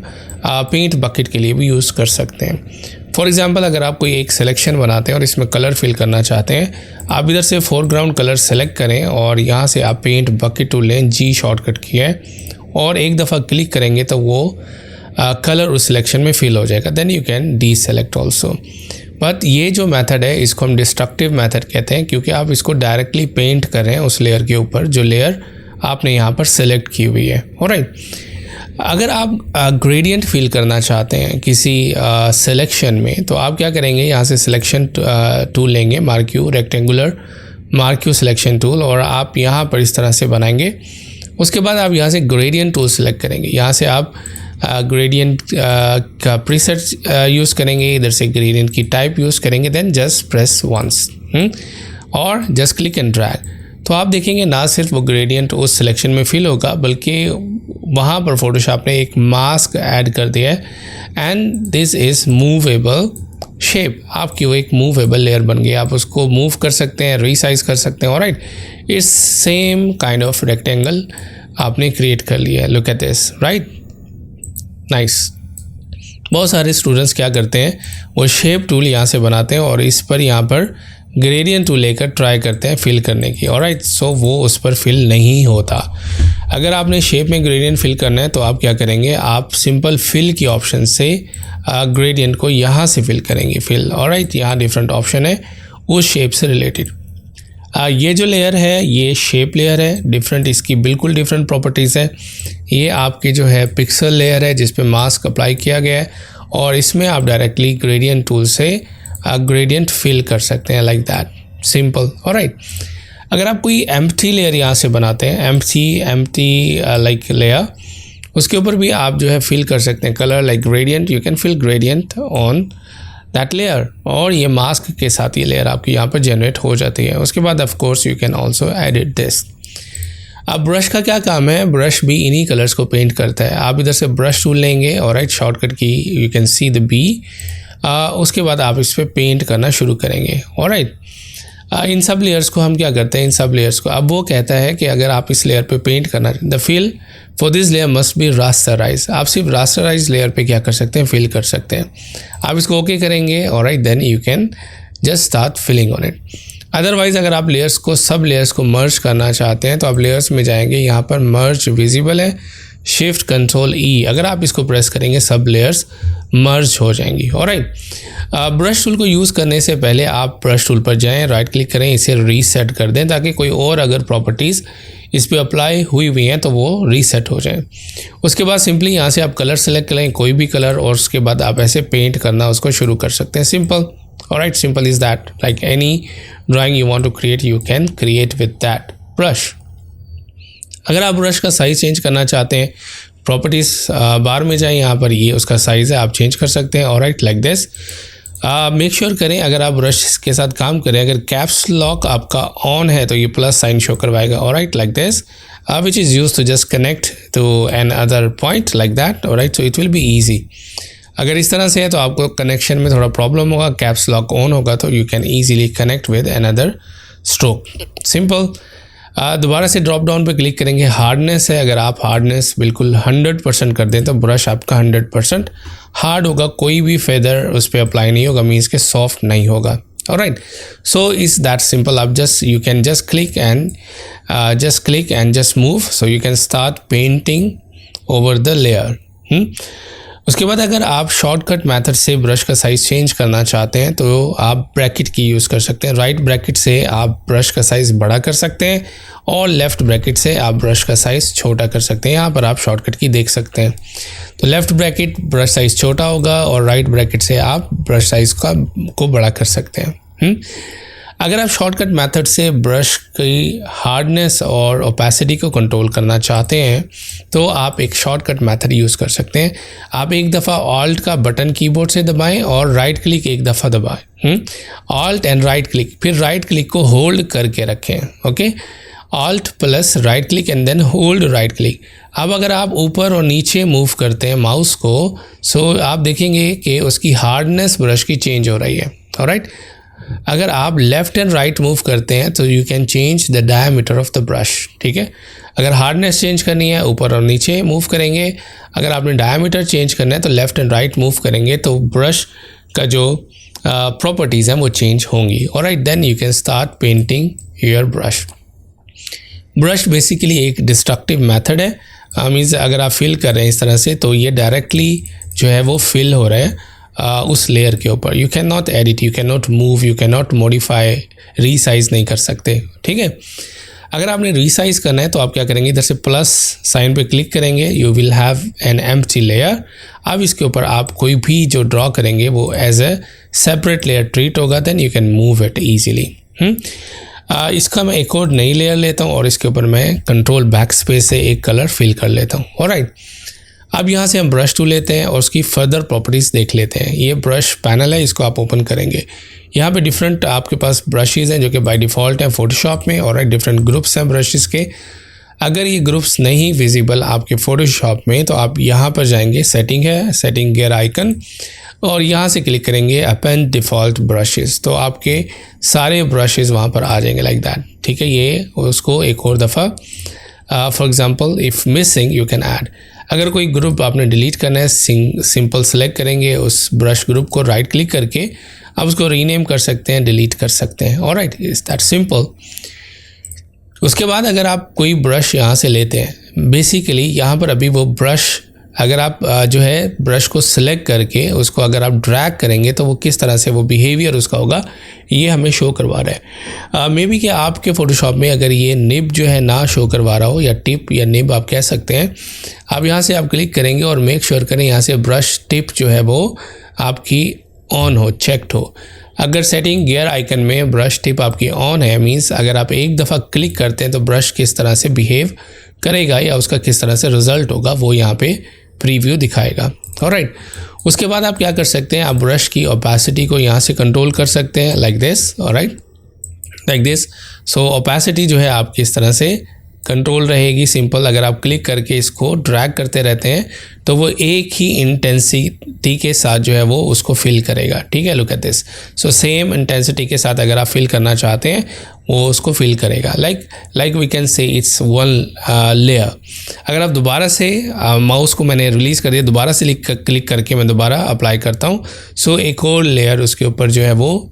पेंट बकेट के लिए भी यूज़ कर सकते हैं। फॉर एग्जांपल अगर आप कोई एक सिलेक्शन बनाते हैं और इसमें कलर फिल करना चाहते हैं, आप इधर से फोरग्राउंड कलर सेलेक्ट करें और यहाँ से आप पेंट बकेट टूल लें, जी शॉर्टकट किया है, और एक दफ़ा क्लिक करेंगे तो वो कलर उस सिलेक्शन में फिल हो जाएगा। Then you can deselect also. But ये जो मेथड है इसको हम डिस्ट्रक्टिव मेथड कहते हैं, क्योंकि आप इसको डायरेक्टली पेंट कर रहे हैं उस लेयर के ऊपर जो लेयर आपने यहाँ पर सेलेक्ट की हुई है। ऑलराइट, अगर आप ग्रेडियंट फिल करना चाहते हैं किसी सिलेक्शन में, तो आप क्या करेंगे, यहाँ से सिलेक्शन टूल लेंगे, marquee rectangular marquee selection tool, और आप यहाँ पर इस तरह से बनाएंगे। उसके बाद आप यहाँ से ग्रेडियंट टूल सेलेक्ट करेंगे, यहाँ से आप ग्रेडियंट का प्रीसेट यूज़ करेंगे, इधर से ग्रेडियंट की टाइप यूज़ करेंगे, देन जस्ट प्रेस वंस और जस्ट क्लिक एंड ड्रैग। तो आप देखेंगे ना सिर्फ वो ग्रेडियंट उस सिलेक्शन में फिल होगा, बल्कि वहाँ पर फोटोशॉप ने एक मास्क ऐड कर दिया है and this is movable shape. आपकी वो एक मूवेबल लेयर बन गई, आप उसको मूव कर सकते हैं, रीसाइज कर सकते हैं। Alright, it's same kind of rectangle आपने क्रिएट कर लिया है। Look at this, right, nice. बहुत सारे स्टूडेंट्स क्या करते हैं, वो शेप टूल यहाँ से बनाते हैं और इस पर यहाँ पर ग्रेडियंट टूल लेकर ट्राई करते हैं फिल करने की। ऑलराइट, सो वो उस पर फिल नहीं होता। अगर आपने शेप में ग्रेडियंट फिल करना है तो आप क्या करेंगे, आप सिंपल फिल की ऑप्शन से ग्रेडियंट को यहाँ से फिल करेंगे, फिल। ऑलराइट, यहाँ डिफरेंट ऑप्शन है उस शेप से रिलेटेड। ये जो लेयर है ये शेप लेयर है, डिफरेंट, इसकी बिल्कुल डिफरेंट प्रॉपर्टीज़ है। ये आपकी जो है पिक्सल लेयर है जिस पे मास्क अप्लाई किया गया है, और इसमें आप डायरेक्टली ग्रेडियंट टूल से ग्रेडियंट फिल कर सकते हैं, लाइक दैट, सिंपल। ऑलराइट, अगर आप कोई एम्प्टी लेयर यहाँ से बनाते हैं, एम्प्टी लाइक लेयर, उसके ऊपर भी आप जो है फिल कर सकते हैं colour like gradient. You can fill gradient on that layer, और ये मास्क के साथ ये लेयर आपकी यहाँ पर जनरेट हो जाती है। उसके बाद of course you can also edit this. अब ब्रश का क्या काम है, ब्रश भी इन्हीं कलर्स को पेंट करता है। आप इधर से ब्रश टूल लेंगे और right shortcut key you can see the B, उसके बाद आप इस पर पेंट करना शुरू करेंगे। ऑलराइट, इन सब लेयर्स को हम क्या करते हैं, इन सब लेयर्स को अब वो कहता है कि अगर आप इस लेयर पे पेंट करना, the fill for this layer must be rasterize. आप सिर्फ रास्टराइज लेयर पे क्या कर सकते हैं, फिल कर सकते हैं। आप इसको ओके करेंगे, alright, then you can just start filling on it. Otherwise अगर आप लेयर्स को, सब लेयर्स को मर्ज करना चाहते हैं तो आप लेयर्स में जाएंगे, यहाँ पर मर्ज विजिबल है, शिफ्ट कंट्रोल ई, अगर आप इसको प्रेस करेंगे सब लेयर्स मर्ज हो जाएंगी। ऑलराइट, ब्रश टूल को यूज़ करने से पहले आप ब्रश टूल पर जाएं, राइट क्लिक करें, इसे रीसेट कर दें ताकि कोई और अगर प्रॉपर्टीज़ इस पर अप्लाई हुई हुई हैं तो वो रीसेट हो जाए। उसके बाद सिंपली यहाँ से आप कलर सेलेक्ट करें, कोई भी कलर, और उसके बाद आप ऐसे पेंट करना उसको शुरू कर सकते हैं। Simple, alright, simple is that. Like any drawing you want to create, you can create with that brush. अगर आप ब्रश का साइज़ चेंज करना चाहते हैं, प्रॉपर्टीज़ बार में जाएं, यहाँ पर ये उसका साइज़ है, आप चेंज कर सकते हैं। Alright, like this. Make sure करें अगर आप ब्रश के साथ काम करें, अगर कैप्स लॉक आपका ऑन है तो ये प्लस साइन शो करवाएगा। Alright, like this, which is use to just connect to another point like that. Alright, so it will be easy. अगर इस तरह से है तो आपको कनेक्शन में थोड़ा प्रॉब्लम होगा, कैप्स लॉक ऑन होगा तो you can easily connect with another stroke. Simple. दोबारा से ड्रॉप डाउन पे क्लिक करेंगे, हार्डनेस है, अगर आप हार्डनेस बिल्कुल 100% कर दें तो ब्रश आपका 100% हार्ड होगा, कोई भी फेदर उस पर अप्लाई नहीं होगा, मीन्स के सॉफ्ट नहीं होगा। Alright, so is that simple. आप just you can just click and just move, so you can start painting over the layer. उसके बाद अगर आप शॉर्टकट मेथड से ब्रश का साइज़ चेंज करना चाहते हैं तो आप ब्रैकेट की यूज़ कर सकते हैं। राइट ब्रैकेट से आप ब्रश का साइज़ बड़ा कर सकते हैं और लेफ़्ट ब्रैकेट से आप ब्रश का साइज़ छोटा कर सकते हैं। यहाँ पर आप शॉर्टकट की देख सकते हैं। तो लेफ़्ट ब्रैकेट ब्रश साइज़ छोटा होगा और राइट ब्रैकेट से आप ब्रश साइज़ को बड़ा कर सकते हैं। अगर आप शॉर्टकट मेथड से ब्रश की हार्डनेस और ओपेसिटी को कंट्रोल करना चाहते हैं तो आप एक शॉर्टकट मेथड यूज़ कर सकते हैं। आप एक दफ़ा ऑल्ट का बटन कीबोर्ड से दबाएं और राइट क्लिक एक दफ़ा दबाएं। ऑल्ट एंड राइट क्लिक, फिर राइट क्लिक को होल्ड करके रखें। Okay, alt plus right click and then hold right click. अब अगर आप ऊपर और नीचे मूव करते हैं माउस को, सो आप देखेंगे कि उसकी हार्डनेस ब्रश की चेंज हो रही है। ऑलराइट, अगर आप लेफ़्ट एंड राइट मूव करते हैं तो you can change the diameter of the brush. ठीक है, अगर हार्डनेस चेंज करनी है ऊपर और नीचे मूव करेंगे, अगर आपने डायमीटर चेंज करना है तो लेफ़्ट एंड राइट मूव करेंगे तो ब्रश का जो प्रॉपर्टीज़ हैं वो चेंज होंगी। Alright, then you can start painting your brush. Brush basically एक डिस्ट्रक्टिव मेथड है। मीन्स अगर आप फिल कर रहे हैं इस तरह से तो ये डायरेक्टली जो है वो फिल हो रहा है उस लेयर के ऊपर। You can not edit, you can not move, you can not modify, resize नहीं कर सकते। ठीक है, अगर आपने रीसाइज करना है तो आप क्या करेंगे, इधर से प्लस साइन पे क्लिक करेंगे, you will have an empty layer. अब इसके ऊपर आप कोई भी जो ड्रॉ करेंगे वो as a separate layer treat होगा, then you can move it easily. इसका मैं एक और नई लेयर लेता हूँ और इसके ऊपर मैं कंट्रोल बैक स्पेस से एक कलर फिल कर लेता हूँ। ऑलराइट, अब यहाँ से हम ब्रश टूल लेते हैं और उसकी फर्दर प्रॉपर्टीज़ देख लेते हैं। ये ब्रश पैनल है, इसको आप ओपन करेंगे। यहाँ पे डिफरेंट आपके पास ब्रशेज़ हैं जो कि बाय डिफ़ॉल्ट हैं फ़ोटोशॉप में, और डिफरेंट ग्रुप्स हैं ब्रशेज़ के। अगर ये ग्रुप्स नहीं विजिबल आपके फ़ोटोशॉप में तो आप यहाँ पर जाएंगे, सेटिंग है, सेटिंग गियर आइकन, और यहाँ से क्लिक करेंगे अपेंड डिफ़ॉल्ट ब्रशेज़, तो आपके सारे ब्रशेज़ वहाँ पर आ जाएंगे लाइक दैट। ठीक है, ये उसको एक और दफ़ा for example if missing you can add. अगर कोई ग्रुप आपने डिलीट करना है, सिंपल सेलेक्ट करेंगे उस ब्रश ग्रुप को, राइट क्लिक करके आप उसको रीनेम कर सकते हैं, डिलीट कर सकते हैं। Alright, is that simple. उसके बाद अगर आप कोई ब्रश यहाँ से लेते हैं, बेसिकली यहाँ पर अभी वो ब्रश, अगर आप जो है ब्रश को सिलेक्ट करके उसको अगर आप ड्रैग करेंगे तो वो किस तरह से वो बिहेवियर उसका होगा ये हमें शो करवा रहा है। मे बी कि आपके फ़ोटोशॉप में अगर ये निब जो है ना शो करवा रहा हो, या टिप या निब आप कह सकते हैं, आप यहाँ से आप क्लिक करेंगे और मेक श्योर करें यहाँ से ब्रश टिप जो है वो आपकी ऑन हो, चेक्ड हो। अगर सेटिंग गियर आइकन में ब्रश टिप आपकी ऑन है, मीन्स अगर आप एक दफ़ा क्लिक करते हैं तो ब्रश किस तरह से बिहेव करेगा या उसका किस तरह से रिज़ल्ट होगा वो यहाँ पे प्रीव्यू दिखाएगा। ऑलराइट, उसके बाद आप क्या कर सकते हैं, आप ब्रश की ओपेसिटी को यहाँ से कंट्रोल कर सकते हैं like this. Alright, like this. So opacity जो है आपकी इस तरह से कंट्रोल रहेगी, सिंपल। अगर आप क्लिक करके इसको ड्रैग करते रहते हैं तो वो एक ही इंटेंसिटी के साथ जो है वो उसको फिल करेगा। ठीक है, look at this. So same intensity के साथ अगर आप फिल करना चाहते हैं वो उसको फिल करेगा। Like we can say it's one layer. अगर आप दोबारा से माउस को मैंने रिलीज़ कर दिया, दोबारा से क्लिक करके मैं दोबारा अप्लाई करता हूँ, सो एक और लेयर उसके ऊपर जो है वो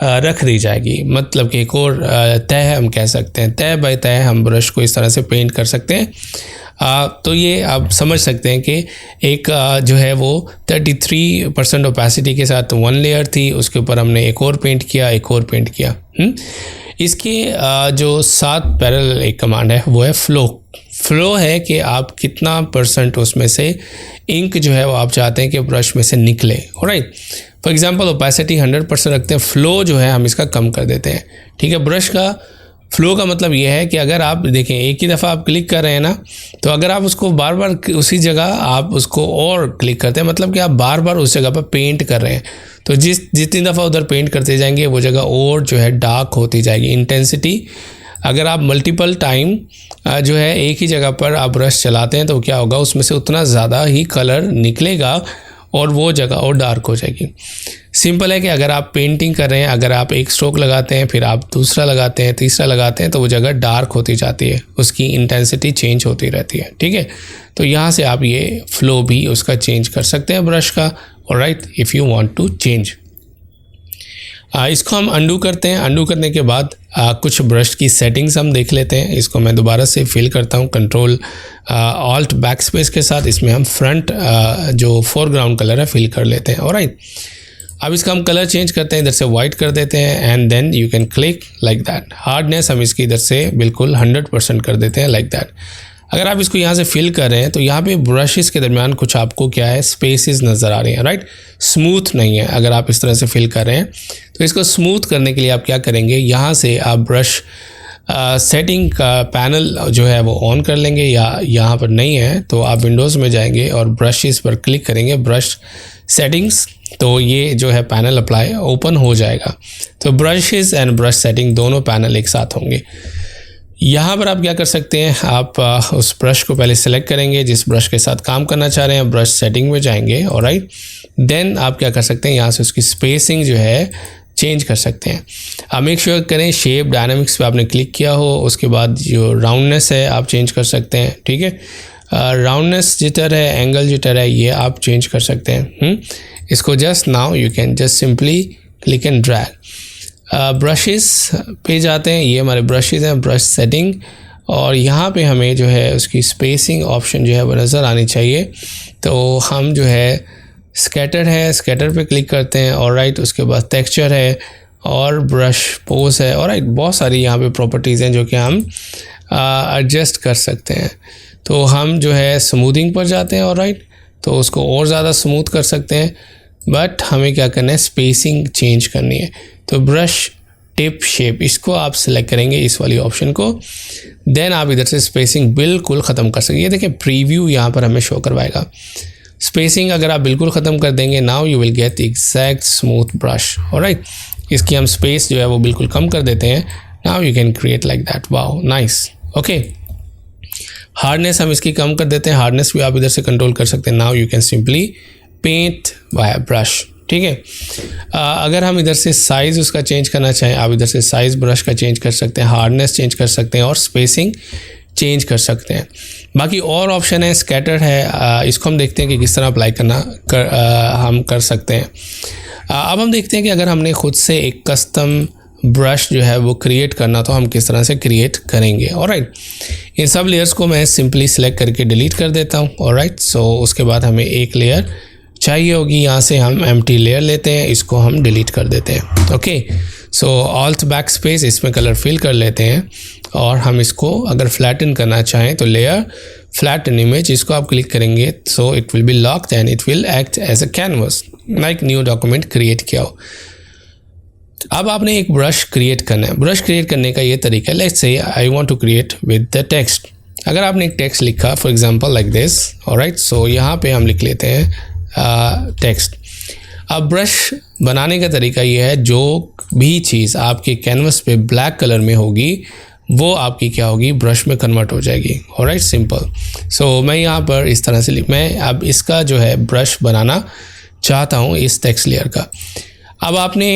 रख दी जाएगी। मतलब कि एक और तय हम कह सकते हैं, तय बाय तय हम ब्रश को इस तरह से पेंट कर सकते हैं। तो ये आप समझ सकते हैं कि एक जो है वो 33% ओपेसिटी के साथ वन लेयर थी, उसके ऊपर हमने एक और पेंट किया। इसके जो 7 पैरेलल एक कमांड है वो है फ्लो है कि आप कितना % उसमें से इंक जो है वो आप चाहते हैं कि ब्रश में से निकले। ऑलराइट, फॉर एग्जांपल ओपेसिटी 100% रखते हैं, फ्लो जो है हम इसका कम कर देते हैं। ठीक है, ब्रश का फ्लो का मतलब ये है कि अगर आप देखें एक ही दफ़ा आप क्लिक कर रहे हैं ना, तो अगर आप उसको बार बार उसी जगह आप उसको और क्लिक करते हैं, मतलब कि आप बार बार उस जगह पर पेंट कर रहे हैं, तो जितनी दफ़ा उधर पेंट करते जाएंगे वो जगह और जो है डार्क होती जाएगी। इंटेंसिटी अगर आप मल्टीपल टाइम जो है एक ही जगह पर आप ब्रश चलाते हैं तो क्या होगा, उसमें से उतना ज़्यादा ही कलर निकलेगा और वो जगह और डार्क हो जाएगी। सिंपल है कि अगर आप पेंटिंग कर रहे हैं, अगर आप एक स्ट्रोक लगाते हैं, फिर आप दूसरा लगाते हैं, तीसरा लगाते हैं, तो वो जगह डार्क होती जाती है, उसकी इंटेंसिटी चेंज होती रहती है। ठीक है, तो यहाँ से आप ये फ्लो भी उसका चेंज कर सकते हैं ब्रश का। Alright, if you want to change. इसको हम अंडू करते हैं। अंडू करने के बाद कुछ ब्रश की सेटिंग्स हम देख लेते हैं। इसको मैं दोबारा से फिल करता हूँ कंट्रोल ऑल्ट बैक स्पेस के साथ। इसमें हम फ्रंट जो फोरग्राउंड कलर है फिल कर लेते हैं। ऑलराइट, अब इसका हम कलर चेंज करते हैं, इधर से वाइट कर देते हैं and then you can click like that. Hardness हम इसकी इधर से बिल्कुल 100% कर देते हैं लाइक दैट। अगर आप इसको यहाँ से फिल कर रहे हैं तो यहाँ पे ब्रशेस के दरमियान कुछ आपको क्या है, स्पेसेस नज़र आ रही हैं। राइट, स्मूथ नहीं है। अगर आप इस तरह से फिल कर रहे हैं तो इसको स्मूथ करने के लिए आप क्या करेंगे, यहाँ से आप ब्रश सेटिंग का पैनल जो है वो ऑन कर लेंगे, या यहाँ पर नहीं है तो आप विंडोज़ में जाएंगे और ब्रशेस पर क्लिक करेंगे, ब्रश सेटिंग्स, तो ये जो है पैनल अप्लाई ओपन हो जाएगा। तो ब्रशेस एंड ब्रश सेटिंग दोनों पैनल एक साथ होंगे। यहाँ पर आप क्या कर सकते हैं, आप उस ब्रश को पहले सेलेक्ट करेंगे जिस ब्रश के साथ काम करना चाह रहे हैं, ब्रश सेटिंग में जाएंगे। ऑलराइट, देन आप क्या कर सकते हैं, यहाँ से उसकी स्पेसिंग जो है चेंज कर सकते हैं। आप मेक श्योर करें शेप डायनामिक्स पे आपने क्लिक किया हो, उसके बाद जो राउंडनेस है आप चेंज कर सकते हैं। ठीक है, राउंडनेस जिटर है, एंगल जिटर है, ये आप चेंज कर सकते हैं। इसको just now you can just simply click and drag. Brushes पे जाते हैं, ये हमारे ब्रशेस हैं, ब्रश सेटिंग, और यहाँ पे हमें जो है उसकी स्पेसिंग ऑप्शन जो है वो नज़र आनी चाहिए। तो हम जो है स्कैटर पे क्लिक करते हैं। ऑलराइट, उसके बाद टेक्सचर है और ब्रश पोज है। ऑलराइट, बहुत सारी यहाँ पे प्रॉपर्टीज़ हैं जो कि हम एडजस्ट कर सकते हैं। तो हम जो है स्मूथिंग पर जाते हैं। ऑलराइट, तो उसको और ज़्यादा स्मूथ कर सकते हैं, बट हमें क्या करना है, स्पेसिंग चेंज करनी है। तो ब्रश टिप शेप इसको आप सिलेक्ट करेंगे, इस वाली ऑप्शन को, देन आप इधर से स्पेसिंग बिल्कुल ख़त्म कर सकेंगे। ये देखिए प्रीव्यू यहाँ पर हमें शो करवाएगा। स्पेसिंग अगर आप बिल्कुल ख़त्म कर देंगे, now you will gate exact smooth brush. Alright, इसकी हम स्पेस जो है वो बिल्कुल कम कर देते हैं। Now you can create like that. Wow, nice. Okay, hardness हम इसकी कम कर देते हैं, हार्डनेस भी आप इधर से कंट्रोल कर सकते हैं। Now you can simply paint by brush. ठीक है, अगर हम इधर से साइज़ उसका चेंज करना चाहें, आप इधर से साइज़ ब्रश का चेंज कर सकते हैं, हार्डनेस चेंज कर सकते हैं और स्पेसिंग चेंज कर सकते हैं। बाकी और ऑप्शन है, स्कैटर है, इसको हम देखते हैं कि किस तरह अप्लाई हम कर सकते हैं। अब हम देखते हैं कि अगर हमने खुद से एक कस्टम ब्रश जो है वो क्रिएट करना, तो हम किस तरह से क्रिएट करेंगे। ऑलराइट, इन सब लेयर्स को मैं सिंपली सिलेक्ट करके डिलीट कर देता हूँ। ऑलराइट, सो उसके बाद हमें एक लेयर चाहिए होगी, यहाँ से हम एम्प्टी लेयर लेते हैं, इसको हम डिलीट कर देते हैं। ओके, सो ऑल्ट बैक स्पेस, इसमें कलर फिल कर लेते हैं और हम इसको अगर फ्लैटन करना चाहें तो लेयर फ्लैटन इमेज, इसको आप क्लिक करेंगे, so it will be locked and it will act as a canvas, like new document create किया हो। अब आपने एक ब्रश क्रिएट करना है। ब्रश क्रिएट करने का ये तरीका है, let's say I want to create with the text. अगर आपने एक टेक्स्ट लिखा, for example like this, alright, so यहाँ पे हम लिख लेते हैं टेक्स्ट। अब ब्रश बनाने का तरीका ये है, जो भी चीज़ आपके कैनवस पे ब्लैक कलर में होगी वो आपकी क्या होगी, ब्रश में कन्वर्ट हो जाएगी। Alright, simple. सो मैं यहाँ पर इस तरह से मैं अब इसका जो है ब्रश बनाना चाहता हूँ इस टेक्स्ट लेयर का। अब आपने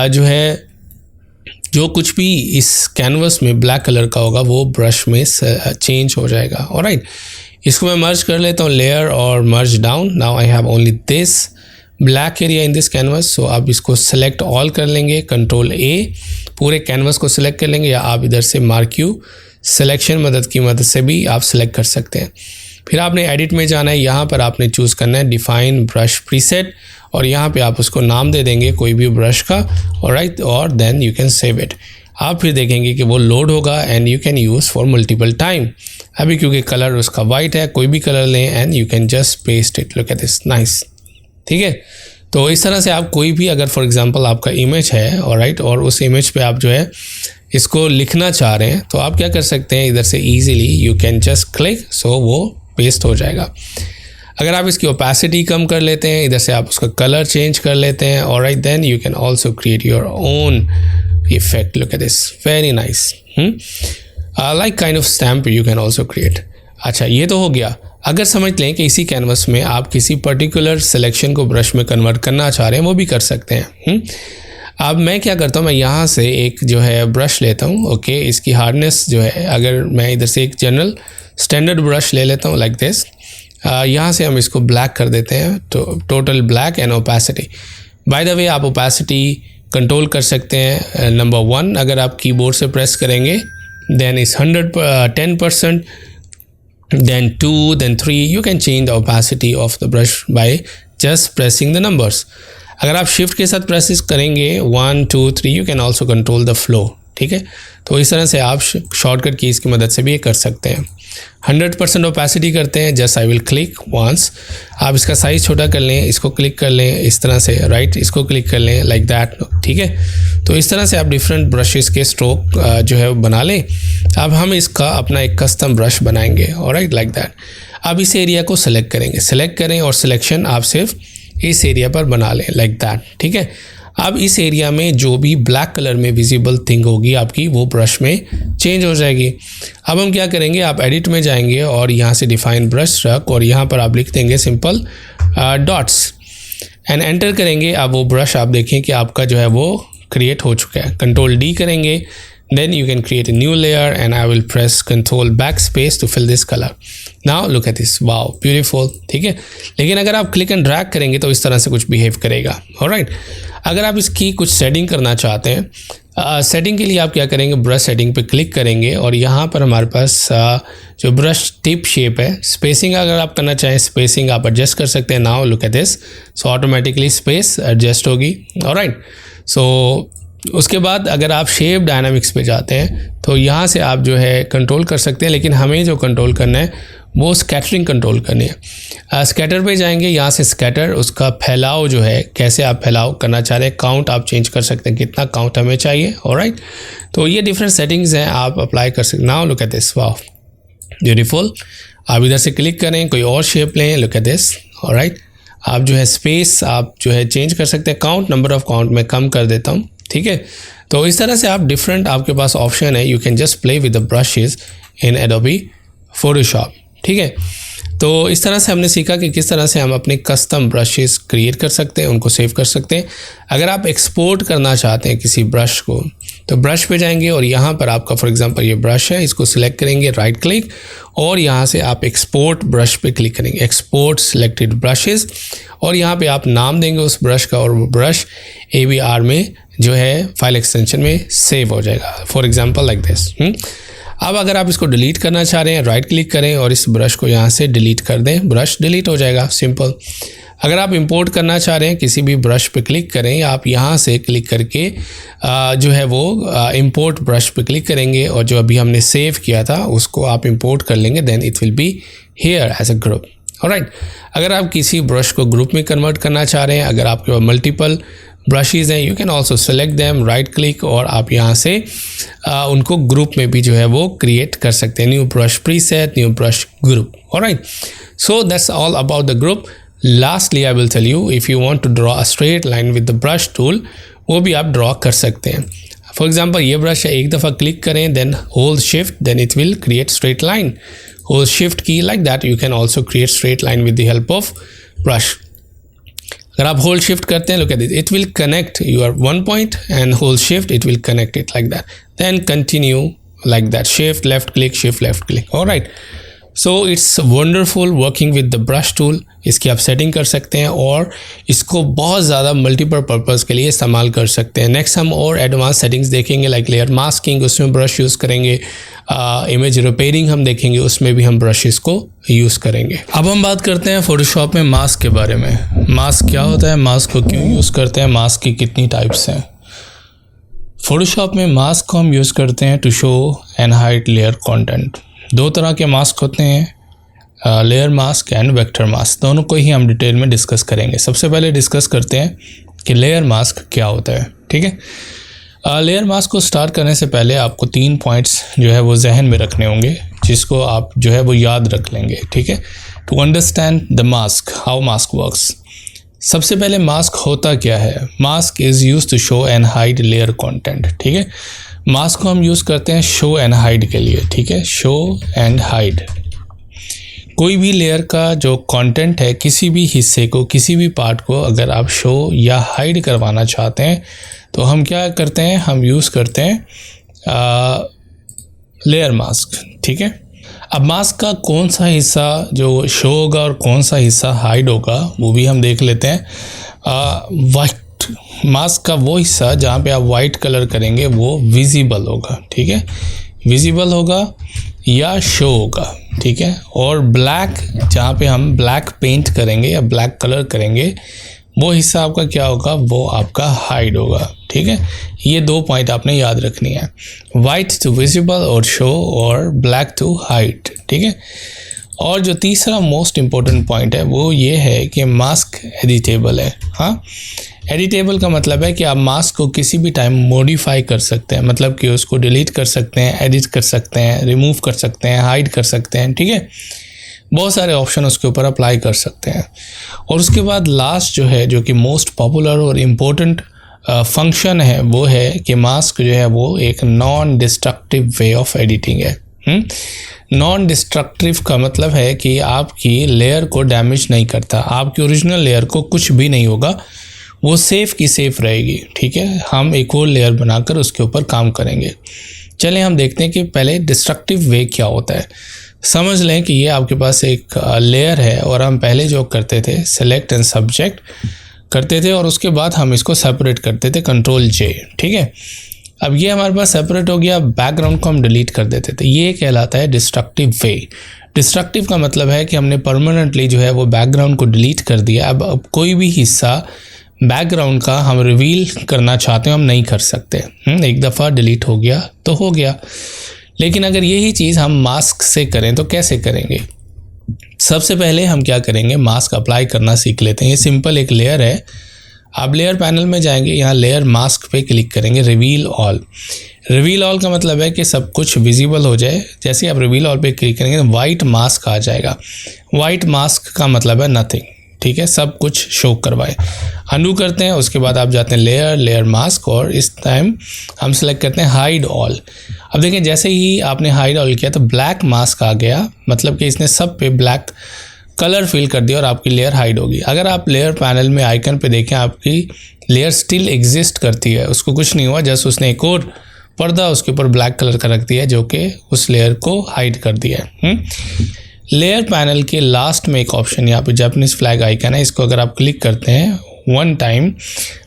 जो है जो कुछ भी इस कैनवस में ब्लैक कलर का होगा वो ब्रश में चेंज हो जाएगा। ऑलराइट, इसको मैं मर्ज कर लेता हूँ, लेयर और merge down. Now I have only this black area in this canvas. So आप इसको सेलेक्ट ऑल कर लेंगे, कंट्रोल A, पूरे कैनवस को सिलेक्ट कर लेंगे, या आप इधर से मार्क यू सिलेक्शन मदद की मदद से भी आप सिलेक्ट कर सकते हैं। फिर आपने एडिट में जाना है, यहाँ पर आपने चूज़ करना है डिफाइन ब्रश प्रीसेट और यहाँ पे आप उसको नाम दे देंगे कोई भी ब्रश का, ऑलराइट, और then you can save it. आप फिर देखेंगे कि वो लोड होगा and you can use for multiple time. अभी क्योंकि कलर उसका वाइट है, कोई भी कलर लें and you can just paste it, look at this, nice. ठीक है, तो इस तरह से आप कोई भी, अगर फॉर एग्जांपल आपका इमेज है, ऑलराइट, और उस इमेज पे आप जो है इसको लिखना चाह रहे हैं तो आप क्या कर सकते हैं, इधर से easily you can just click, so वो पेस्ट हो जाएगा। अगर आप इसकी ओपेसिटी कम कर लेते हैं, इधर से आप उसका कलर चेंज कर लेते हैं, alright, then you can also create your own effect, look at this, very nice, like kind of stamp you can also create. अच्छा, ये तो हो गया। अगर समझ लें कि इसी कैनवस में आप किसी पर्टिकुलर सिलेक्शन को ब्रश में कन्वर्ट करना चाह रहे हैं, वो भी कर सकते हैं। अब मैं क्या करता हूँ, मैं यहाँ से एक जो है ब्रश लेता हूँ, ओके, इसकी हार्डनेस जो है, अगर मैं इधर से एक जनरल स्टैंडर्ड ब्रश ले लेता हूँ लाइक दिस, यहाँ से हम इसको ब्लैक कर देते हैं, तो total black and opacity. Bye the वे आप ओपेसिटी कंट्रोल कर सकते हैं। नंबर 1 अगर आप कीबोर्ड से प्रेस करेंगे then is 10%, then 2, then 3, you can change the opacity of the brush by just pressing the numbers. अगर आप शिफ्ट के साथ प्रेस करेंगे 1, 2, 3, you can also control the flow, ठीक है। तो इस तरह से आप शॉर्टकट कीज़ की मदद से भी ये कर सकते हैं। 100% ओपेसिटी करते हैं, just I will click once. आप इसका साइज़ छोटा कर लें, इसको क्लिक कर लें इस तरह से, राइट, इसको क्लिक कर लें लाइक दैट, ठीक है। तो इस तरह से आप डिफरेंट ब्रशेस के स्ट्रोक जो है वो बना लें। अब हम इसका अपना एक कस्टम ब्रश बनाएंगे, ऑलराइट, लाइक दैट। अब इस एरिया को सेलेक्ट करेंगे, सेलेक्ट करें और सिलेक्शन आप सिर्फ इस एरिया पर बना लें लाइक दैट, ठीक है। अब इस एरिया में जो भी ब्लैक कलर में विजिबल थिंग होगी आपकी, वो ब्रश में चेंज हो जाएगी। अब हम क्या करेंगे, आप एडिट में जाएंगे और यहाँ से डिफाइन ब्रश स्ट्रोक और यहाँ पर आप लिख देंगे सिंपल डॉट्स एंड एंटर करेंगे। अब वो ब्रश आप देखें कि आपका जो है वो क्रिएट हो चुका है। कंट्रोल D करेंगे, then you can create a new layer and I will press control backspace to fill this color. Now look at this, wow, beautiful, ठीक है। लेकिन अगर आप क्लिक एंड ड्रैग करेंगे तो इस तरह से कुछ बिहेव करेगा, ऑलराइट। अगर आप इसकी कुछ सेटिंग करना चाहते हैं, सेटिंग के लिए आप क्या करेंगे, ब्रश सेटिंग पे क्लिक करेंगे और यहाँ पर हमारे पास जो ब्रश टिप शेप है, स्पेसिंग अगर आप करना चाहें स्पेसिंग आप एडजस्ट कर सकते हैं। Now look at this, so automatically space adjust होगी, ऑलराइट। सो उसके बाद अगर आप शेप डायनामिक्स पे जाते हैं तो यहाँ से आप जो है कंट्रोल कर सकते हैं, लेकिन हमें जो कंट्रोल करना है वो स्कैटरिंग कंट्रोल करनी है। स्कैटर पे जाएंगे, यहाँ से स्कैटर, उसका फैलाव जो है, कैसे आप फैलाव करना चाह रहे हैं, काउंट आप चेंज कर सकते हैं, कितना काउंट हमें चाहिए, ऑलराइट। तो ये डिफरेंट सेटिंग्स हैं, आप अप्लाई कर सकते हैं। Now look at this, wow, beautiful. आप इधर से क्लिक करें, कोई और शेप लें, लुक एट दिस, ऑलराइट। आप जो है स्पेस आप जो है चेंज कर सकते हैं, काउंट, नंबर ऑफ काउंट मैं कम कर देता हूँ, ठीक है। तो इस तरह से आप डिफरेंट, आपके पास ऑप्शन है, you can just play with the brushes in Adobe Photoshop, ठीक है। तो इस तरह से हमने सीखा कि किस तरह से हम अपने कस्टम ब्रशेस क्रिएट कर सकते हैं, उनको सेव कर सकते हैं। अगर आप एक्सपोर्ट करना चाहते हैं किसी ब्रश को तो ब्रश पे जाएंगे और यहाँ पर आपका फॉर एग्जांपल ये ब्रश है, इसको सिलेक्ट करेंगे, राइट क्लिक, और यहाँ से आप एक्सपोर्ट ब्रश पे क्लिक करेंगे, एक्सपोर्ट सिलेक्टेड ब्रशेस, और यहाँ पे आप नाम देंगे उस ब्रश का और वो ब्रश AVR में जो है फाइल एक्सटेंशन में सेव हो जाएगा, फॉर एग्जांपल लाइक दिस। अब अगर आप इसको डिलीट करना चाह रहे हैं, राइट क्लिक करें और इस ब्रश को यहाँ से डिलीट कर दें, ब्रश डिलीट हो जाएगा, सिंपल। अगर आप इंपोर्ट करना चाह रहे हैं, किसी भी ब्रश पे क्लिक करें, आप यहाँ से क्लिक करके जो है वो इंपोर्ट ब्रश पे क्लिक करेंगे और जो अभी हमने सेव किया था उसको आप इंपोर्ट कर लेंगे, then it will be here as a group, alright. अगर आप किसी ब्रश को ग्रुप में कन्वर्ट करना चाह रहे हैं, अगर आपके पास मल्टीपल ब्रशेज़ हैं, you can also select them, right click, और आप यहाँ से उनको ग्रुप में भी जो है वो क्रिएट कर सकते हैं, new brush preset, new brush group, alright. So that's all about the group. Lastly I will tell you, if you want to draw a straight line with the brush tool, वो भी आप draw कर सकते हैं। For example ये brush है, एक दफ़ा क्लिक करें, then hold shift, then it will create straight line. Hold shift key, like that you can also create straight line with the help of brush. अगर आप होल्ड शिफ्ट करते हैं, look at this, it will connect your one point and hold shift, it will connect it like that, then continue like that, shift left click, shift left click, alright. So it's wonderful working with the brush tool. इसकी आप setting कर सकते हैं और इसको बहुत ज़्यादा multiple purpose के लिए इस्तेमाल कर सकते हैं। नेक्स्ट हम और एडवांस सेटिंग्स देखेंगे, लाइक लेयर मास्किंग, उसमें ब्रश यूज़ करेंगे। इमेज रिपेयरिंग हम देखेंगे, उसमें भी हम ब्रशेस को यूज़ करेंगे। अब हम बात करते हैं फ़ोटोशॉप में मास्क के बारे में। मास्क क्या होता है, मास्क को क्यों यूज़ करते हैं, मास्क की कितनी टाइप्स हैं। फ़ोटोशॉप में मास्क को हम यूज़ करते हैं to show and hide layer content. दो तरह के मास्क होते हैं, layer mask and vector mask. दोनों को ही हम डिटेल में डिस्कस करेंगे। सबसे पहले डिस्कस करते हैं कि लेयर मास्क क्या होता है। ठीक है, लेयर मास्क को स्टार्ट करने से पहले आपको 3 पॉइंट्स जो है वो जहन में रखने होंगे, जिसको आप जो है वो याद रख लेंगे। ठीक है, to understand the mask, how mask works. सबसे पहले मास्क होता क्या है। Mask is use to show and hide layer content. ठीक है, मास्क को हम यूज़ करते हैं शो एंड हाइड के लिए। ठीक है, शो एंड हाइड। कोई भी लेयर का जो कंटेंट है, किसी भी हिस्से को, किसी भी पार्ट को अगर आप शो या हाइड करवाना चाहते हैं तो हम क्या करते हैं, हम यूज़ करते हैं लेयर मास्क। ठीक है, अब मास्क का कौन सा हिस्सा जो शो होगा और कौन सा हिस्सा हाइड होगा वो भी हम देख लेते हैं। वाइट मास्क का वो हिस्सा जहाँ पे आप वाइट कलर करेंगे वो विजिबल होगा। ठीक है, विजिबल होगा या शो होगा। ठीक है, और ब्लैक जहाँ पे हम ब्लैक पेंट करेंगे या ब्लैक कलर करेंगे वो हिस्सा आपका क्या होगा, वो आपका हाइड होगा। ठीक है, ये 2 पॉइंट आपने याद रखनी है, वाइट टू विजिबल और शो, और ब्लैक टू हाइड। ठीक है, और जो तीसरा मोस्ट इम्पोर्टेंट पॉइंट है वो ये है कि मास्क एडिटेबल है। हाँ, एडिटेबल का मतलब है कि आप मास्क को किसी भी टाइम मॉडिफाई कर सकते हैं, मतलब कि उसको डिलीट कर सकते हैं, एडिट कर सकते हैं, रिमूव कर सकते हैं, हाइड कर सकते हैं। ठीक है, बहुत सारे ऑप्शन उसके ऊपर अप्लाई कर सकते हैं। और उसके बाद लास्ट जो है, जो कि मोस्ट पॉपुलर और इम्पोर्टेंट फंक्शन है, वो है कि मास्क जो है वो एक non destructive way of editing है। नॉन डिस्ट्रक्टिव का मतलब है कि आपकी लेयर को डैमेज नहीं करता, आपकी ओरिजिनल लेयर को कुछ भी नहीं होगा, वो सेफ़ की सेफ़ रहेगी। ठीक है, हम एक और लेयर बनाकर उसके ऊपर काम करेंगे। चलें हम देखते हैं कि पहले डिस्ट्रक्टिव वे क्या होता है। समझ लें कि ये आपके पास एक लेयर है और हम पहले जो करते थे सेलेक्ट एंड सब्जेक्ट करते थे और उसके बाद हम इसको सेपरेट करते थे, कंट्रोल J। ठीक है, अब ये हमारे पास सेपरेट हो गया, बैकग्राउंड को हम डिलीट कर देते थे। ये कहलाता है डिस्ट्रक्टिव वे। डिस्ट्रक्टिव का मतलब है कि हमने परमानेंटली जो है वो बैकग्राउंड को डिलीट कर दिया। अब कोई भी हिस्सा बैकग्राउंड का हम रिवील करना चाहते हैं, हम नहीं कर सकते। एक दफ़ा डिलीट हो गया तो हो गया। लेकिन अगर यही चीज़ हम मास्क से करें तो कैसे करेंगे। सबसे पहले हम क्या करेंगे, मास्क अप्लाई करना सीख लेते हैं। ये सिंपल एक लेयर है, आप लेयर पैनल में जाएंगे, यहाँ लेयर मास्क पे क्लिक करेंगे, रिवील ऑल। रिवील ऑल का मतलब है कि सब कुछ विजिबल हो जाए। जैसे ही आप रिवील ऑल पे क्लिक करेंगे तो वाइट मास्क आ जाएगा। वाइट मास्क का मतलब है नथिंग। ठीक है, सब कुछ शो करवाए। अनडू करते हैं, उसके बाद आप जाते हैं लेयर मास्क, और इस टाइम हम सेलेक्ट करते हैं हाइड ऑल। अब देखें, जैसे ही आपने हाइड ऑल किया तो ब्लैक मास्क आ गया, मतलब कि इसने सब पे ब्लैक कलर फिल कर दिया और आपकी लेयर हाइड होगी। अगर आप लेयर पैनल में आइकन पे देखें, आपकी लेयर स्टिल एग्जिस्ट करती है, उसको कुछ नहीं हुआ, जस्ट उसने एक और पर्दा उसके ऊपर ब्लैक कलर का रख दिया जो कि उस लेयर को हाइड कर दिया है। लेयर पैनल के लास्ट में एक ऑप्शन यहाँ पे जापानीज फ्लैग आइकन है, इसको अगर आप क्लिक करते हैं 1 टाइम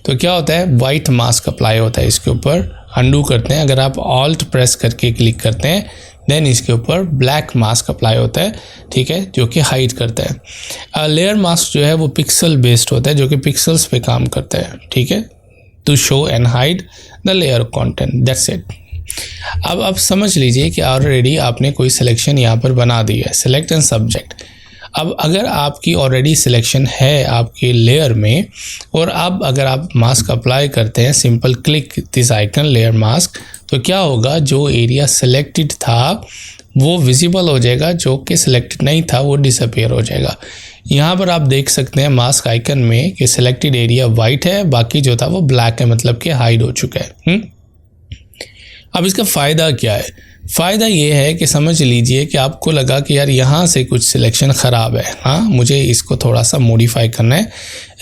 तो क्या होता है, वाइट मास्क अप्लाई होता है इसके ऊपर। अनडू करते हैं, अगर आप ऑल्ट प्रेस करके क्लिक करते हैं देन इसके ऊपर ब्लैक मास्क अप्लाई होता है। ठीक है, जो कि हाइड करता है। लेयर मास्क जो है वो पिक्सल बेस्ड होता है, जो कि पिक्सल्स पे काम करता है। ठीक है, to show and hide the layer content, that's it. अब आप समझ लीजिए कि ऑलरेडी आपने कोई सिलेक्शन यहाँ पर बना दी है, सेलेक्ट एंड सब्जेक्ट। अब अगर आपकी ऑलरेडी सिलेक्शन है आपके लेयर में, और अब अगर आप मास्क अप्लाई करते हैं, simple click this icon layer mask, तो क्या होगा, जो एरिया सेलेक्टेड था वो विजिबल हो जाएगा, जो कि सिलेक्टेड नहीं था वो डिसअपीयर हो जाएगा। यहाँ पर आप देख सकते हैं मास्क आइकन में कि सिलेक्टेड एरिया वाइट है, बाकी जो था वो ब्लैक है, मतलब कि हाइड हो चुका है। अब इसका फ़ायदा क्या है? फ़ायदा ये है कि समझ लीजिए कि आपको लगा कि यार यहाँ से कुछ सिलेक्शन ख़राब है, हाँ मुझे इसको थोड़ा सा मॉडिफाई करना है,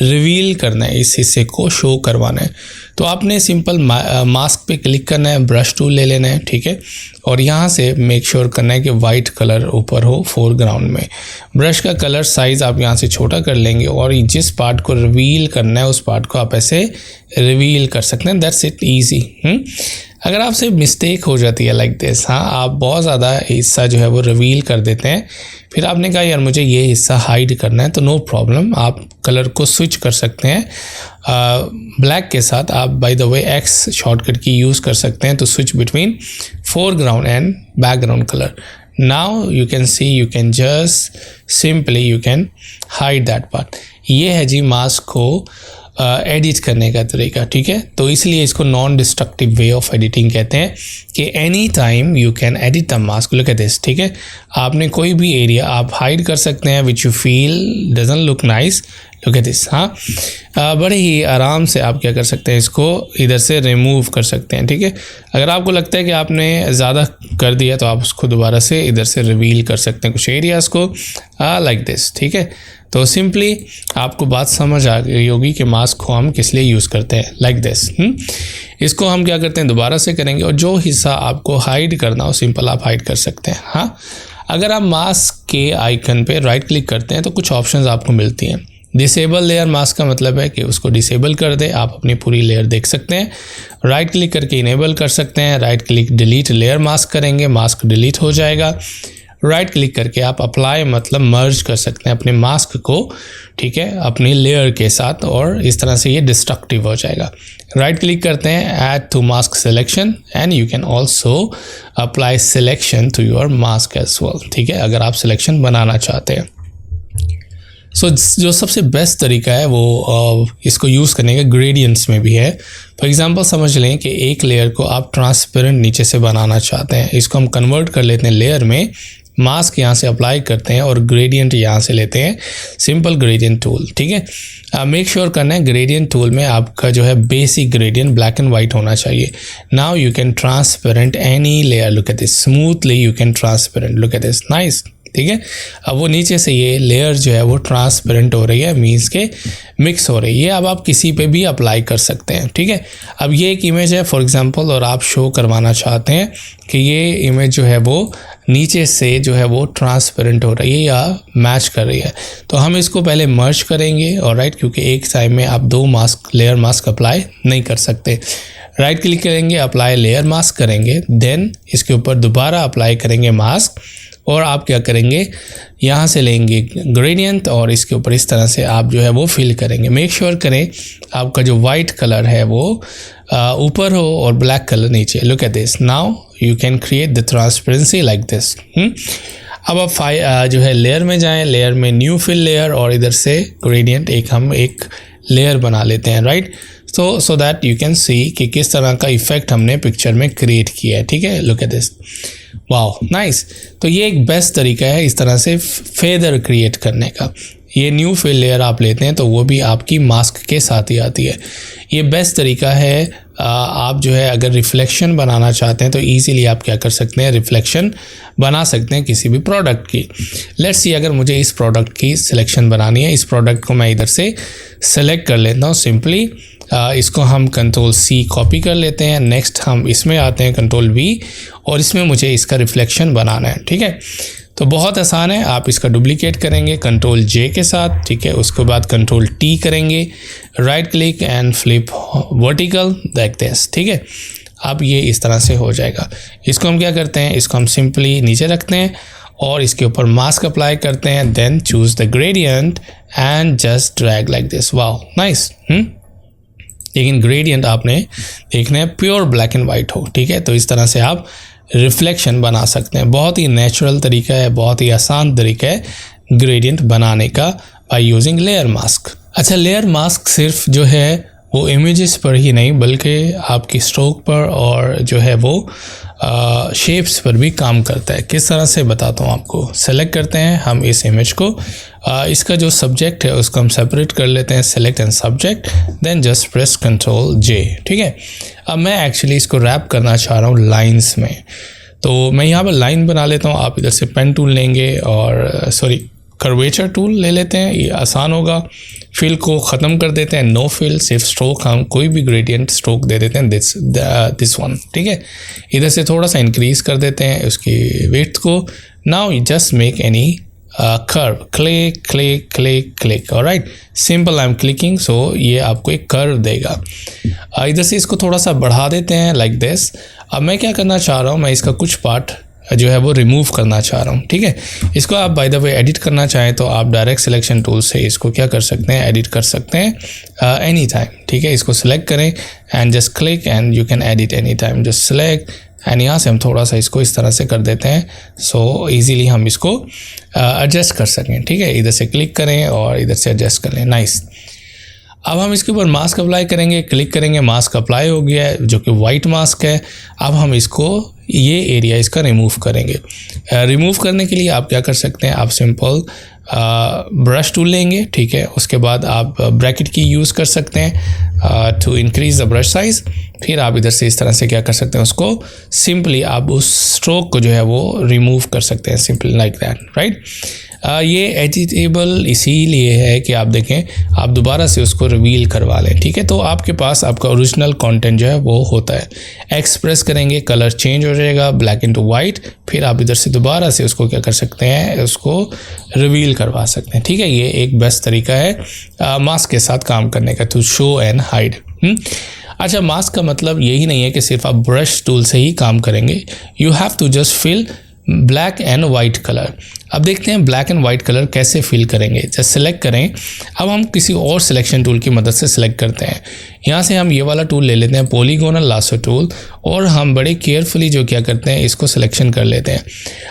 रिवील करना है, इस हिस्से को शो करवाना है। तो आपने सिंपल मास्क पे क्लिक करना है, ब्रश टूल ले लेना है, ठीक है, और यहाँ से मेक श्योर करना है कि वाइट कलर ऊपर हो फोरग्राउंड में। ब्रश का कलर साइज़ आप यहाँ से छोटा कर लेंगे और जिस पार्ट को रिवील करना है उस पार्ट को आप ऐसे रिवील कर सकते हैं। That's it, easy. अगर आपसे मिस्टेक हो जाती है लाइक दिस, हाँ, आप बहुत ज़्यादा हिस्सा जो है वो रिवील कर देते हैं, फिर आपने कहा यार मुझे ये हिस्सा हाइड करना है, तो नो प्रॉब्लम, आप कलर को स्विच कर सकते हैं। ब्लैक के साथ आप bye the way x shortcut की यूज़ कर सकते हैं, तो switch between foreground and background colour. Now you can C, you can just simply you can hide that part. ये है जी मास्क को एडिट करने का तरीका, ठीक है। तो इसलिए इसको non destructive way of editing कहते हैं कि any time you can edit the mask. Look at this, ठीक है। आपने कोई भी एरिया आप हाइड कर सकते हैं which you feel doesn't look nice. Look at this, हाँ, बड़े ही आराम से आप क्या कर सकते हैं, इसको इधर से रिमूव कर सकते हैं, ठीक है। अगर आपको लगता है कि आपने ज़्यादा कर दिया तो आप उसको दोबारा से इधर से रिवील कर सकते हैं कुछ एरियाज़ को, लाइक दिस, ठीक है। तो सिंपली आपको बात समझ आ गई होगी कि मास्क को हम किस लिए यूज़ करते हैं, लाइक दिस। इसको हम क्या करते हैं, दोबारा से करेंगे और जो हिस्सा आपको हाइड करना हो सिंपल आप हाइड कर सकते हैं। हाँ, अगर आप मास्क के आइकन पे राइट क्लिक करते हैं तो कुछ ऑप्शंस आपको मिलती हैं। डिसेबल लेयर मास्क का मतलब है कि उसको डिसेबल कर दे, आप अपनी पूरी लेयर देख सकते हैं। राइट क्लिक करके इनेबल कर सकते हैं। Right click delete layer mask करेंगे, मास्क डिलीट हो जाएगा। राइट क्लिक करके आप अप्लाई मतलब मर्ज कर सकते हैं अपने मास्क को, ठीक है, अपनी लेयर के साथ, और इस तरह से ये डिस्ट्रक्टिव हो जाएगा। राइट क्लिक करते हैं, add to mask selection, and you can also apply selection to your mask as well, ठीक है, अगर आप सिलेक्शन बनाना चाहते हैं। जो सबसे बेस्ट तरीका है वो इसको यूज़ करने का ग्रेडियंट्स में भी है। फॉर एग्जांपल समझ लें कि एक लेयर को आप ट्रांसपेरेंट नीचे से बनाना चाहते हैं, इसको हम कन्वर्ट कर लेते हैं लेयर में, मास्क यहाँ से अप्लाई करते हैं और ग्रेडियंट यहाँ से लेते हैं, सिंपल ग्रेडियंट टूल, ठीक है। मेक श्योर करना है ग्रेडियंट टूल में आपका जो है basic gradient black and white होना चाहिए। Now you can transparent any layer, look at this, smoothly you can transparent, look at this, nice, ठीक है। अब वो नीचे से ये लेयर जो है वो ट्रांसपेरेंट हो रही है, मीन्स के मिक्स हो रही है। ये अब आप किसी पे भी अप्लाई कर सकते हैं, ठीक है। अब ये एक इमेज है फॉर एग्जांपल, और आप शो करवाना चाहते हैं कि ये इमेज जो है वो नीचे से जो है वो ट्रांसपेरेंट हो रही है या मैच कर रही है, तो हम इसको पहले मर्ज करेंगे, और राइट, क्योंकि एक टाइम में आप दो मास्क लेयर मास्क अप्लाई नहीं कर सकते। राइट क्लिक करेंगे, अप्लाई लेयर मास्क करेंगे, देन इसके ऊपर दोबारा अप्लाई करेंगे मास्क, और आप क्या करेंगे, यहाँ से लेंगे ग्रेडियंट और इसके ऊपर इस तरह से आप जो है वो फिल करेंगे। मेक श्योर करें आपका जो वाइट कलर है वो ऊपर हो और ब्लैक कलर नीचे। Look at this, now you can create the transparency like this. अब आप जो है लेयर में जाएं, लेयर में न्यू फिल लेयर, और इधर से ग्रेडियंट हम एक लेयर बना लेते हैं, right. So that you can सी कि किस तरह का इफेक्ट हमने पिक्चर में क्रिएट किया है, ठीक है। Look at this, wow, nice. तो ये एक बेस्ट तरीका है इस तरह से फेदर क्रिएट करने का। ये न्यू फिल लेयर आप लेते हैं तो वो भी आपकी मास्क के साथ ही आती है। ये बेस्ट तरीका है। आप जो है अगर रिफ्लेक्शन बनाना चाहते हैं तो इजीली आप क्या कर सकते हैं, रिफ्लेक्शन बना सकते हैं किसी भी प्रोडक्ट की। लेट्स सी, अगर मुझे इस प्रोडक्ट की सिलेक्शन बनानी है, इस प्रोडक्ट को मैं इधर से सेलेक्ट कर लेता हूँ सिंपली। इसको हम कंट्रोल C कॉपी कर लेते हैं। नेक्स्ट हम इसमें आते हैं कंट्रोल V, और इसमें मुझे इसका रिफ्लेक्शन बनाना है, ठीक है। तो बहुत आसान है, आप इसका डुप्लीकेट करेंगे कंट्रोल J के साथ, ठीक है। उसके बाद कंट्रोल T करेंगे, right click and flip vertical like this, ठीक है। अब ये इस तरह से हो जाएगा। इसको हम क्या करते हैं, इसको हम सिंपली नीचे रखते हैं और इसके ऊपर मास्क अप्लाई करते हैं, then choose the gradient and just drag like this. Wow, nice. लेकिन ग्रेडियंट आपने देखना है प्योर ब्लैक एंड वाइट हो, ठीक है। तो इस तरह से आप रिफ्लेक्शन बना सकते हैं। बहुत ही नेचुरल तरीका है, बहुत ही आसान तरीका है ग्रेडियंट बनाने का बाय यूजिंग लेयर मास्क। अच्छा, लेयर मास्क सिर्फ जो है वो इमेजेस पर ही नहीं बल्कि आपकी स्ट्रोक पर और जो है वो शेप्स पर भी काम करता है। किस तरह से बताता हूँ आपको। सेलेक्ट करते हैं हम इस इमेज को, इसका जो सब्जेक्ट है उसको हम सेपरेट कर लेते हैं, select and subject, then just press control J, ठीक है। अब मैं एक्चुअली इसको रैप करना चाह रहा हूँ लाइंस में, तो मैं यहाँ पर लाइन बना लेता हूँ। आप इधर से पेन टूल लेंगे और कर्वेचर टूल ले लेते हैं, ये आसान होगा। फिल को ख़त्म कर देते हैं, नो फिल, सिर्फ स्ट्रोक, हम कोई भी ग्रेडियंट स्ट्रोक दे देते हैं, दिस वन, ठीक है। इधर से थोड़ा सा इंक्रीज़ कर देते हैं उसकी विड्थ को। Now just make any curve, click click click click, alright, simple, I am clicking, so ये आपको एक कर्व देगा। इधर से इसको थोड़ा सा बढ़ा देते हैं लाइक दिस। अब मैं क्या करना चाह रहा हूँ, मैं इसका कुछ पार्ट जो है वो रिमूव करना चाह रहा हूँ, ठीक है। इसको आप बाय द वे एडिट करना चाहें तो आप डायरेक्ट सिलेक्शन टूल से इसको क्या कर सकते हैं, एडिट कर सकते हैं एनी टाइम, ठीक है। इसको सिलेक्ट करें and just click and you can edit any time, just select and यहाँ से हम थोड़ा सा इसको इस तरह से कर देते हैं सो ईजीली हम इसको एडजस्ट कर सकें, ठीक है। इधर से क्लिक करें और इधर से एडजस्ट कर लें, नाइस। अब हम इसके ऊपर मास्क अप्लाई करेंगे, क्लिक करेंगे, मास्क अप्लाई हो गया है जो कि वाइट मास्क है। अब हम इसको ये एरिया इसका रिमूव करेंगे। रिमूव करने के लिए आप क्या कर सकते हैं, आप सिंपल ब्रश टूल लेंगे, ठीक है। उसके बाद आप ब्रैकेट की यूज़ कर सकते हैं to increase the brush size. फिर आप इधर से इस तरह से क्या कर सकते हैं, उसको सिंपली आप उस स्ट्रोक को जो है वो रिमूव कर सकते हैं, सिंपली लाइक दैट, राइट। ये एडिटेबल इसीलिए है कि आप देखें, आप दोबारा से उसको रिवील करवा लें, ठीक है। तो आपके पास आपका ओरिजिनल कंटेंट जो है वो होता है। एक्सप्रेस करेंगे, कलर चेंज हो जाएगा ब्लैक इनटू वाइट, फिर आप इधर से दोबारा से उसको क्या कर सकते हैं, उसको रिवील करवा सकते हैं, ठीक है। ये एक बेस्ट तरीका है मास्क के साथ काम करने का, टू शो एंड हाइड। अच्छा, मास्क का मतलब यही नहीं है कि सिर्फ आप ब्रश टूल से ही काम करेंगे, you have to just fill black and white colour. अब देखते हैं ब्लैक एंड वाइट कलर कैसे फिल करेंगे। जस्ट सेलेक्ट करें, अब हम किसी और सिलेक्शन टूल की मदद से सिलेक्ट करते हैं। यहाँ से हम ये वाला टूल ले लेते हैं, पॉलीगोनल लासो टूल, और हम बड़े केयरफुली जो क्या करते हैं, इसको सिलेक्शन कर लेते हैं।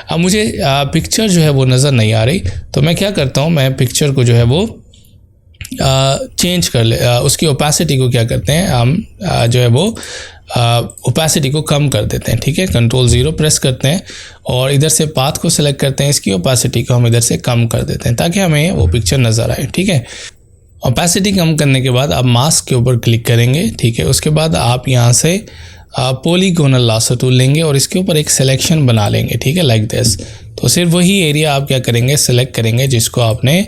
अब मुझे पिक्चर जो है वो नज़र नहीं आ रही, तो मैं क्या करता हूँ, मैं पिक्चर को जो है वो चेंज कर ले, उसकी ओपेसिटी को क्या करते हैं हम जो है वो ओपेसिटी को कम कर देते हैं, ठीक है। कंट्रोल 0 प्रेस करते हैं और इधर से पाथ को सिलेक्ट करते हैं, इसकी ओपेसिटी को हम इधर से कम कर देते हैं ताकि हमें वो पिक्चर नज़र आए, ठीक है। ओपेसिटी कम करने के बाद आप मास्क के ऊपर क्लिक करेंगे, ठीक है। उसके बाद आप यहाँ से पॉलीगोनल लासो टूल लेंगे और इसके ऊपर एक सिलेक्शन बना लेंगे, ठीक है, लाइक दिस। तो सिर्फ वही एरिया आप क्या करेंगे, सिलेक्ट करेंगे जिसको आपने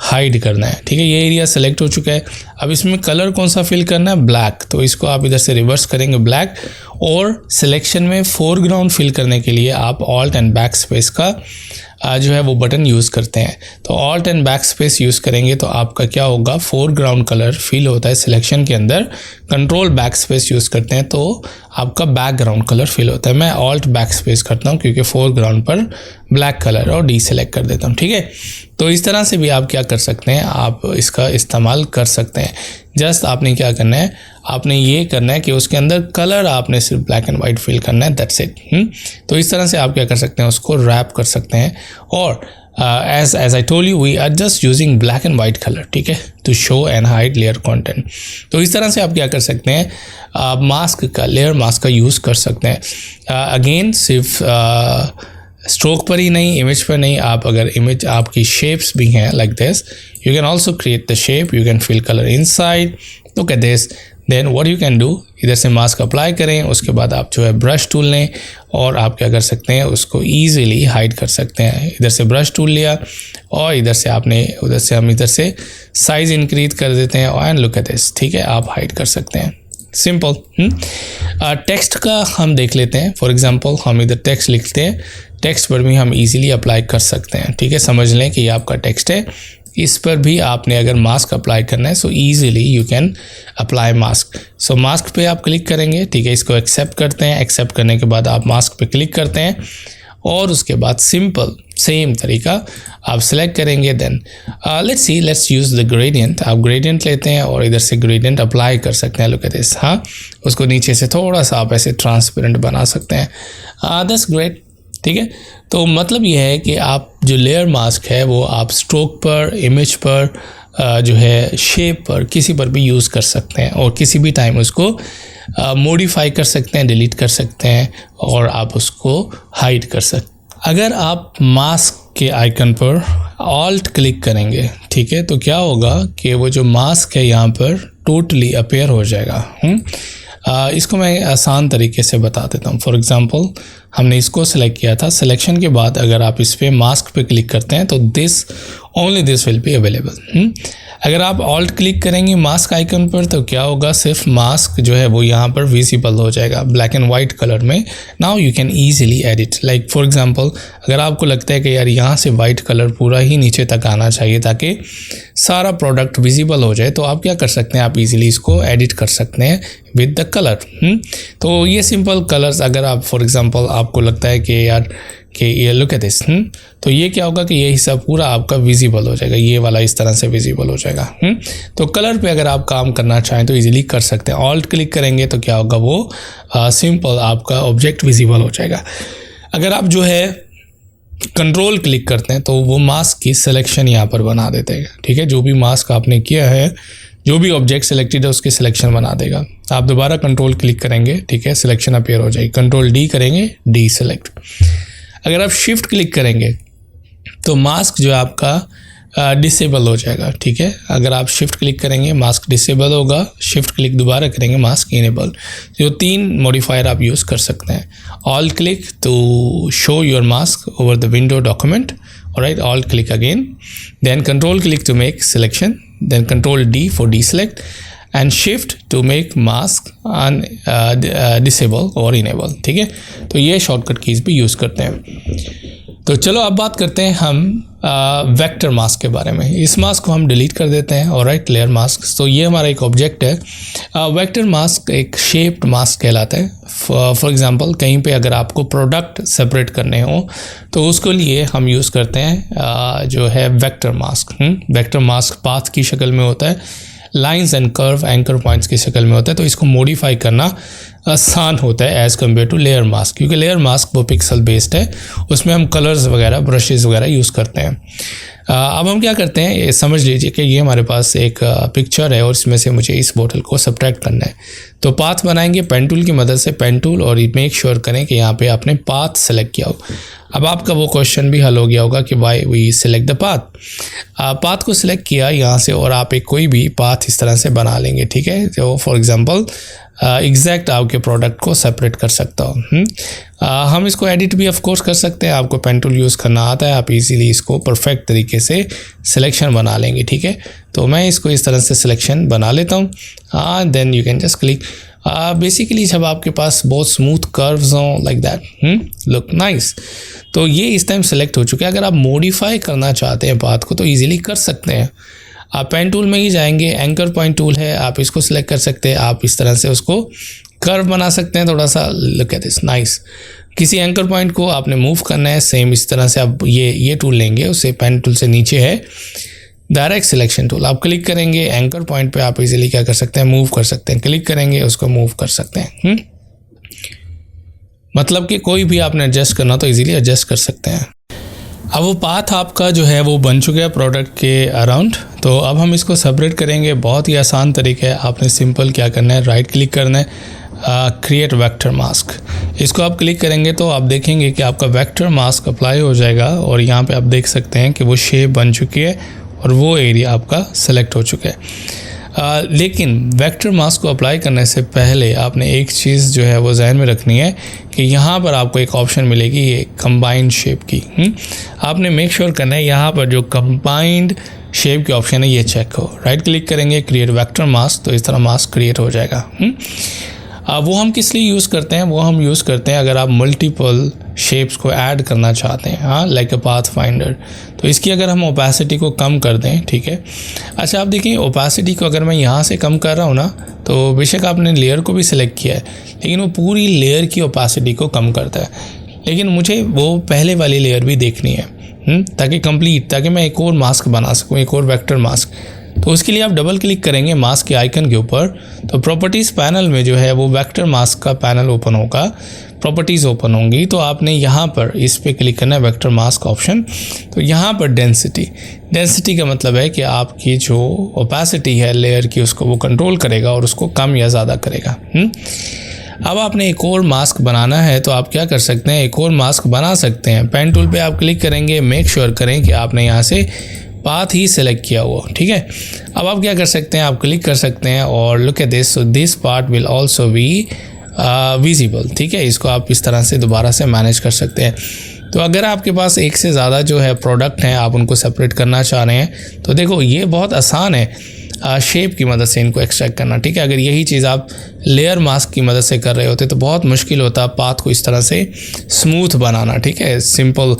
हाइड करना है, ठीक है। ये एरिया सेलेक्ट हो चुका है। अब इसमें कलर कौन सा फिल करना है, ब्लैक, तो इसको आप इधर से रिवर्स करेंगे ब्लैक, और सिलेक्शन में फोरग्राउंड फिल करने के लिए आप ऑल्ट एंड बैक स्पेस का जो है वो बटन यूज़ करते हैं। तो alt and back space use करेंगे तो आपका क्या होगा, फोरग्राउंड कलर फिल होता है सिलेक्शन के अंदर। कंट्रोल बैक स्पेस यूज़ करते हैं तो आपका बैकग्राउंड कलर फिल होता है। मैं ऑल्ट बैक स्पेस करता हूँ क्योंकि फोरग्राउंड पर ब्लैक कलर और डीसेलेक्ट कर देता हूँ, ठीक है। तो इस तरह से भी आप क्या कर सकते हैं, आप इसका इस्तेमाल कर सकते हैं। जस्ट आपने क्या करना है, आपने ये करना है कि उसके अंदर कलर आपने सिर्फ ब्लैक एंड वाइट फिल करना है, दैट्स इट। तो इस तरह से आप क्या कर सकते हैं, उसको रैप कर सकते हैं। और as I told you, we are just using black and white color, ठीक है, to show and hide layer content। तो इस तरह से आप क्या कर सकते हैं, मास्क का, लेयर मास्क का यूज़ कर सकते हैं। अगेन सिर्फ स्ट्रोक पर ही नहीं, इमेज पर नहीं, आप अगर इमेज आपकी शेप्स भी हैं like this, you can also create the shape, you can fill colour inside, look at this. Then what you can do, इधर से मास्क अप्लाई करें, उसके बाद आप जो है ब्रश टूल लें और आप क्या कर सकते हैं, उसको ईजिली हाइड कर सकते हैं। इधर से ब्रश टूल लिया और इधर से आपने, उधर से हम इधर से साइज़ इंक्रीज कर देते हैं एंड लुक एट दिस, ठीक है, आप हाइड कर सकते हैं, सिंपल। टेक्स्ट का हम देख लेते हैं। फॉर एग्जांपल हम इधर टेक्स्ट लिखते हैं, टेक्स्ट पर भी हम इजीली अप्लाई कर सकते हैं, ठीक है। समझ लें कि ये आपका टेक्स्ट है, इस पर भी आपने अगर मास्क अप्लाई करना है so easily you can apply mask. So mask पे आप क्लिक करेंगे, ठीक है, इसको एक्सेप्ट करते हैं। एक्सेप्ट करने के बाद आप मास्क पे क्लिक करते हैं और उसके बाद सिंपल सेम तरीका आप सेलेक्ट करेंगे। Then let's use the gradient. आप ग्रेडियंट लेते हैं और इधर से ग्रेडियंट अप्लाई कर सकते हैं, लुक एट दिस। हाँ, उसको नीचे से थोड़ा सा आप ऐसे ट्रांसपेरेंट बना सकते हैं, दैट्स ग्रेट, ठीक है। तो मतलब ये है कि आप जो लेयर मास्क है वो आप स्ट्रोक पर, इमेज पर, जो है शेप पर, किसी पर भी यूज़ कर सकते हैं और किसी भी टाइम उसको मॉडिफाई कर सकते हैं, डिलीट कर सकते हैं और आप उसको हाइड कर सकते हैं। अगर आप मास्क के आइकन पर ऑल्ट क्लिक करेंगे, ठीक है, तो क्या होगा कि वो जो मास्क है यहाँ पर टोटली अपीयर हो जाएगा। इसको मैं आसान तरीके से बता देता हूँ। फॉर एग्जांपल हमने इसको सेलेक्ट किया था, सिलेक्शन के बाद अगर आप इस पर मास्क पे क्लिक करते हैं तो only this will be available. अगर आप ऑल्ट क्लिक करेंगे मास्क आइकन पर तो क्या होगा, सिर्फ मास्क जो है वो यहाँ पर विजिबल हो जाएगा ब्लैक एंड वाइट कलर में। Now you can easily edit, like for example अगर आपको लगता है कि यार यहाँ से वाइट कलर पूरा ही नीचे तक आना चाहिए ताकि सारा प्रोडक्ट विजिबल हो जाए, तो आप क्या कर सकते हैं, आप इजीली इसको एडिट कर सकते हैं विद द कलर। तो ये सिंपल कलर्स अगर आप फॉर एग्जांपल आपको लगता है कि यार कि ये लुक एट दिस, तो ये क्या होगा कि ये हिस्सा पूरा आपका विजिबल हो जाएगा, ये वाला इस तरह से विजिबल हो जाएगा। तो कलर पे अगर आप काम करना चाहें तो इजीली कर सकते हैं। ऑल्ट क्लिक करेंगे तो क्या होगा, वो सिंपल आपका ऑब्जेक्ट विजिबल हो जाएगा। अगर आप जो है कंट्रोल क्लिक करते हैं तो वो मास्क की सिलेक्शन यहाँ पर बना देते हैं, ठीक है। जो भी मास्क आपने किया है, जो भी ऑब्जेक्ट सिलेक्टेड है उसकी सिलेक्शन बना देगा। आप दोबारा कंट्रोल क्लिक करेंगे, ठीक है, सिलेक्शन अपीयर हो जाएगी। कंट्रोल डी करेंगे, डी सिलेक्ट। अगर आप शिफ्ट क्लिक करेंगे तो मास्क जो है आपका डिसेबल हो जाएगा, ठीक है। अगर आप शिफ्ट क्लिक करेंगे मास्क डिसेबल होगा, शिफ्ट क्लिक दोबारा करेंगे मास्क इनेबल। जो 3 मॉडिफायर आप यूज़ कर सकते हैं। All click to show your mask over the window document, alright, all click again, then control click to make selection, then control D for deselect and shift to make mask disable or enable, ठीक है। तो ये shortcut keys भी use करते हैं। तो चलो अब बात करते हैं हम वेक्टर मास्क के बारे में। इस मास्क को हम डिलीट कर देते हैं, ऑलराइट, लेयर मास्क। तो ये हमारा एक ऑब्जेक्ट है। वेक्टर मास्क एक शेप्ड मास्क कहलाता है। फॉर एग्जांपल कहीं पे अगर आपको प्रोडक्ट सेपरेट करने हो तो उसके लिए हम यूज़ करते हैं जो है vector mask. Vector mask path की शक्ल में होता है, lines and curve anchor points की शक्ल में होता है। तो इसको मॉडिफाई करना आसान होता है as compare to layer mask, क्योंकि लेयर मास्क वो पिक्सल बेस्ड है, उसमें हम कलर्स वगैरह ब्रशेज़ वगैरह यूज़ करते हैं। अब हम क्या करते हैं, ये समझ लीजिए कि ये हमारे पास एक पिक्चर है और इसमें से मुझे इस बोतल को सब्ट्रैक्ट करना है। तो पाथ बनाएंगे पेन टूल की मदद से, पेन टूल, और मेक श्योर करें कि यहाँ पे आपने पाथ सेलेक्ट किया हो। अब आपका वो क्वेश्चन भी हल हो गया होगा कि why we select the path. Path को सिलेक्ट किया यहाँ से और आप एक कोई भी पाथ इस तरह से बना लेंगे, ठीक है, जो फॉर एग्जांपल एग्जैक्ट आपके प्रोडक्ट को सेपरेट कर सकता हो। हम इसको एडिट भी ऑफ कोर्स कर सकते हैं। आपको पेन टूल यूज़ करना आता है, आप इजीली इसको परफेक्ट तरीके से सिलेक्शन बना लेंगे, ठीक है। तो मैं इसको इस तरह से सिलेक्शन बना लेता हूँ। Then you can just click. Basically जब आपके पास बहुत स्मूथ कर्व्स हों लाइक दैट, लुक नाइस, तो ये इस टाइम सेलेक्ट हो चुके हैं। अगर आप मॉडिफाई करना चाहते हैं पाथ को तो ईजिली कर सकते हैं। आप पेन टूल में ही जाएंगे, एंकर पॉइंट टूल है, आप इसको सिलेक्ट कर सकते हैं। आप इस तरह से उसको कर्व बना सकते हैं थोड़ा सा, लुक एट दिस, नाइस। किसी एंकर पॉइंट को आपने मूव करना है, सेम इस तरह से आप ये टूल लेंगे, उससे पेन टूल से नीचे है डायरेक्ट सिलेक्शन टूल, आप क्लिक करेंगे एंकर पॉइंट पे, आप इजीली क्या कर सकते हैं, मूव कर सकते हैं। क्लिक करेंगे उसको मूव कर सकते हैं। मतलब कि कोई भी आपने एडजस्ट करना तो इजीली एडजस्ट कर सकते हैं। अब वो पाथ आपका जो है वो बन चुका है प्रोडक्ट के अराउंड। तो अब हम इसको सेपरेट करेंगे। बहुत ही आसान तरीका है। आपने सिंपल क्या करना है, राइट क्लिक करना है, क्रिएट वेक्टर मास्क, इसको आप क्लिक करेंगे तो आप देखेंगे कि आपका वेक्टर मास्क अप्लाई हो जाएगा और यहाँ पे आप देख सकते हैं कि वो शेप बन चुकी है और वो एरिया आपका सेलेक्ट हो चुका है। लेकिन वेक्टर मास्क को अप्लाई करने से पहले आपने एक चीज़ जो है वो जहन में रखनी है कि यहाँ पर आपको एक ऑप्शन मिलेगी ये कंबाइंड शेप की। आपने मेक श्योर करना है यहाँ पर जो कंबाइंड शेप की ऑप्शन है ये चेक हो। राइट क्लिक करेंगे, क्रिएट वेक्टर मास्क, तो इस तरह मास्क क्रिएट हो जाएगा। वो हम किस लिए यूज़ करते हैं, वो हम यूज़ करते हैं अगर आप मल्टीपल शेप्स को ऐड करना चाहते हैं, हाँ, लाइक अ पाथ फाइंडर। तो इसकी अगर हम ओपेसिटी को कम कर दें, ठीक है। अच्छा आप देखिए ओपेसिटी को अगर मैं यहाँ से कम कर रहा हूँ ना, तो बेशक आपने लेयर को भी सिलेक्ट किया है लेकिन वो पूरी लेयर की ओपेसिटी को कम करता है। लेकिन मुझे वो पहले वाली लेयर भी देखनी है ताकि मैं एक और मास्क बना सकूँ, एक और वेक्टर मास्क। तो उसके लिए आप डबल क्लिक करेंगे मास्क के आइकन के ऊपर, तो प्रॉपर्टीज़ पैनल में जो है वो वेक्टर मास्क का पैनल ओपन होगा, प्रॉपर्टीज़ ओपन होंगी। तो आपने यहाँ पर इस पे क्लिक करना है वेक्टर मास्क ऑप्शन। तो यहाँ पर डेंसिटी का मतलब है कि आपकी जो ओपेसिटी है लेयर की उसको वो कंट्रोल करेगा और उसको कम या ज़्यादा करेगा। अब आपने एक और मास्क बनाना है तो आप क्या कर सकते हैं, एक और मास्क बना सकते हैं। पेन टूल पे आप क्लिक करेंगे, मेक श्योर करें कि आपने यहाँ से पाथ ही सेलेक्ट किया हुआ, ठीक है। अब आप क्या कर सकते हैं, आप क्लिक कर सकते हैं और look at this, so this part will also be visible, ठीक है। इसको आप इस तरह से दोबारा से मैनेज कर सकते हैं। तो अगर आपके पास एक से ज़्यादा जो है प्रोडक्ट हैं, आप उनको सेपरेट करना चाह रहे हैं, तो देखो ये बहुत आसान है शेप की मदद से इनको एक्सट्रैक्ट करना, ठीक है। अगर यही चीज़ आप लेयर मास्क की मदद से कर रहे होते तो बहुत मुश्किल होता पाथ को इस तरह से स्मूथ बनाना, ठीक है, सिंपल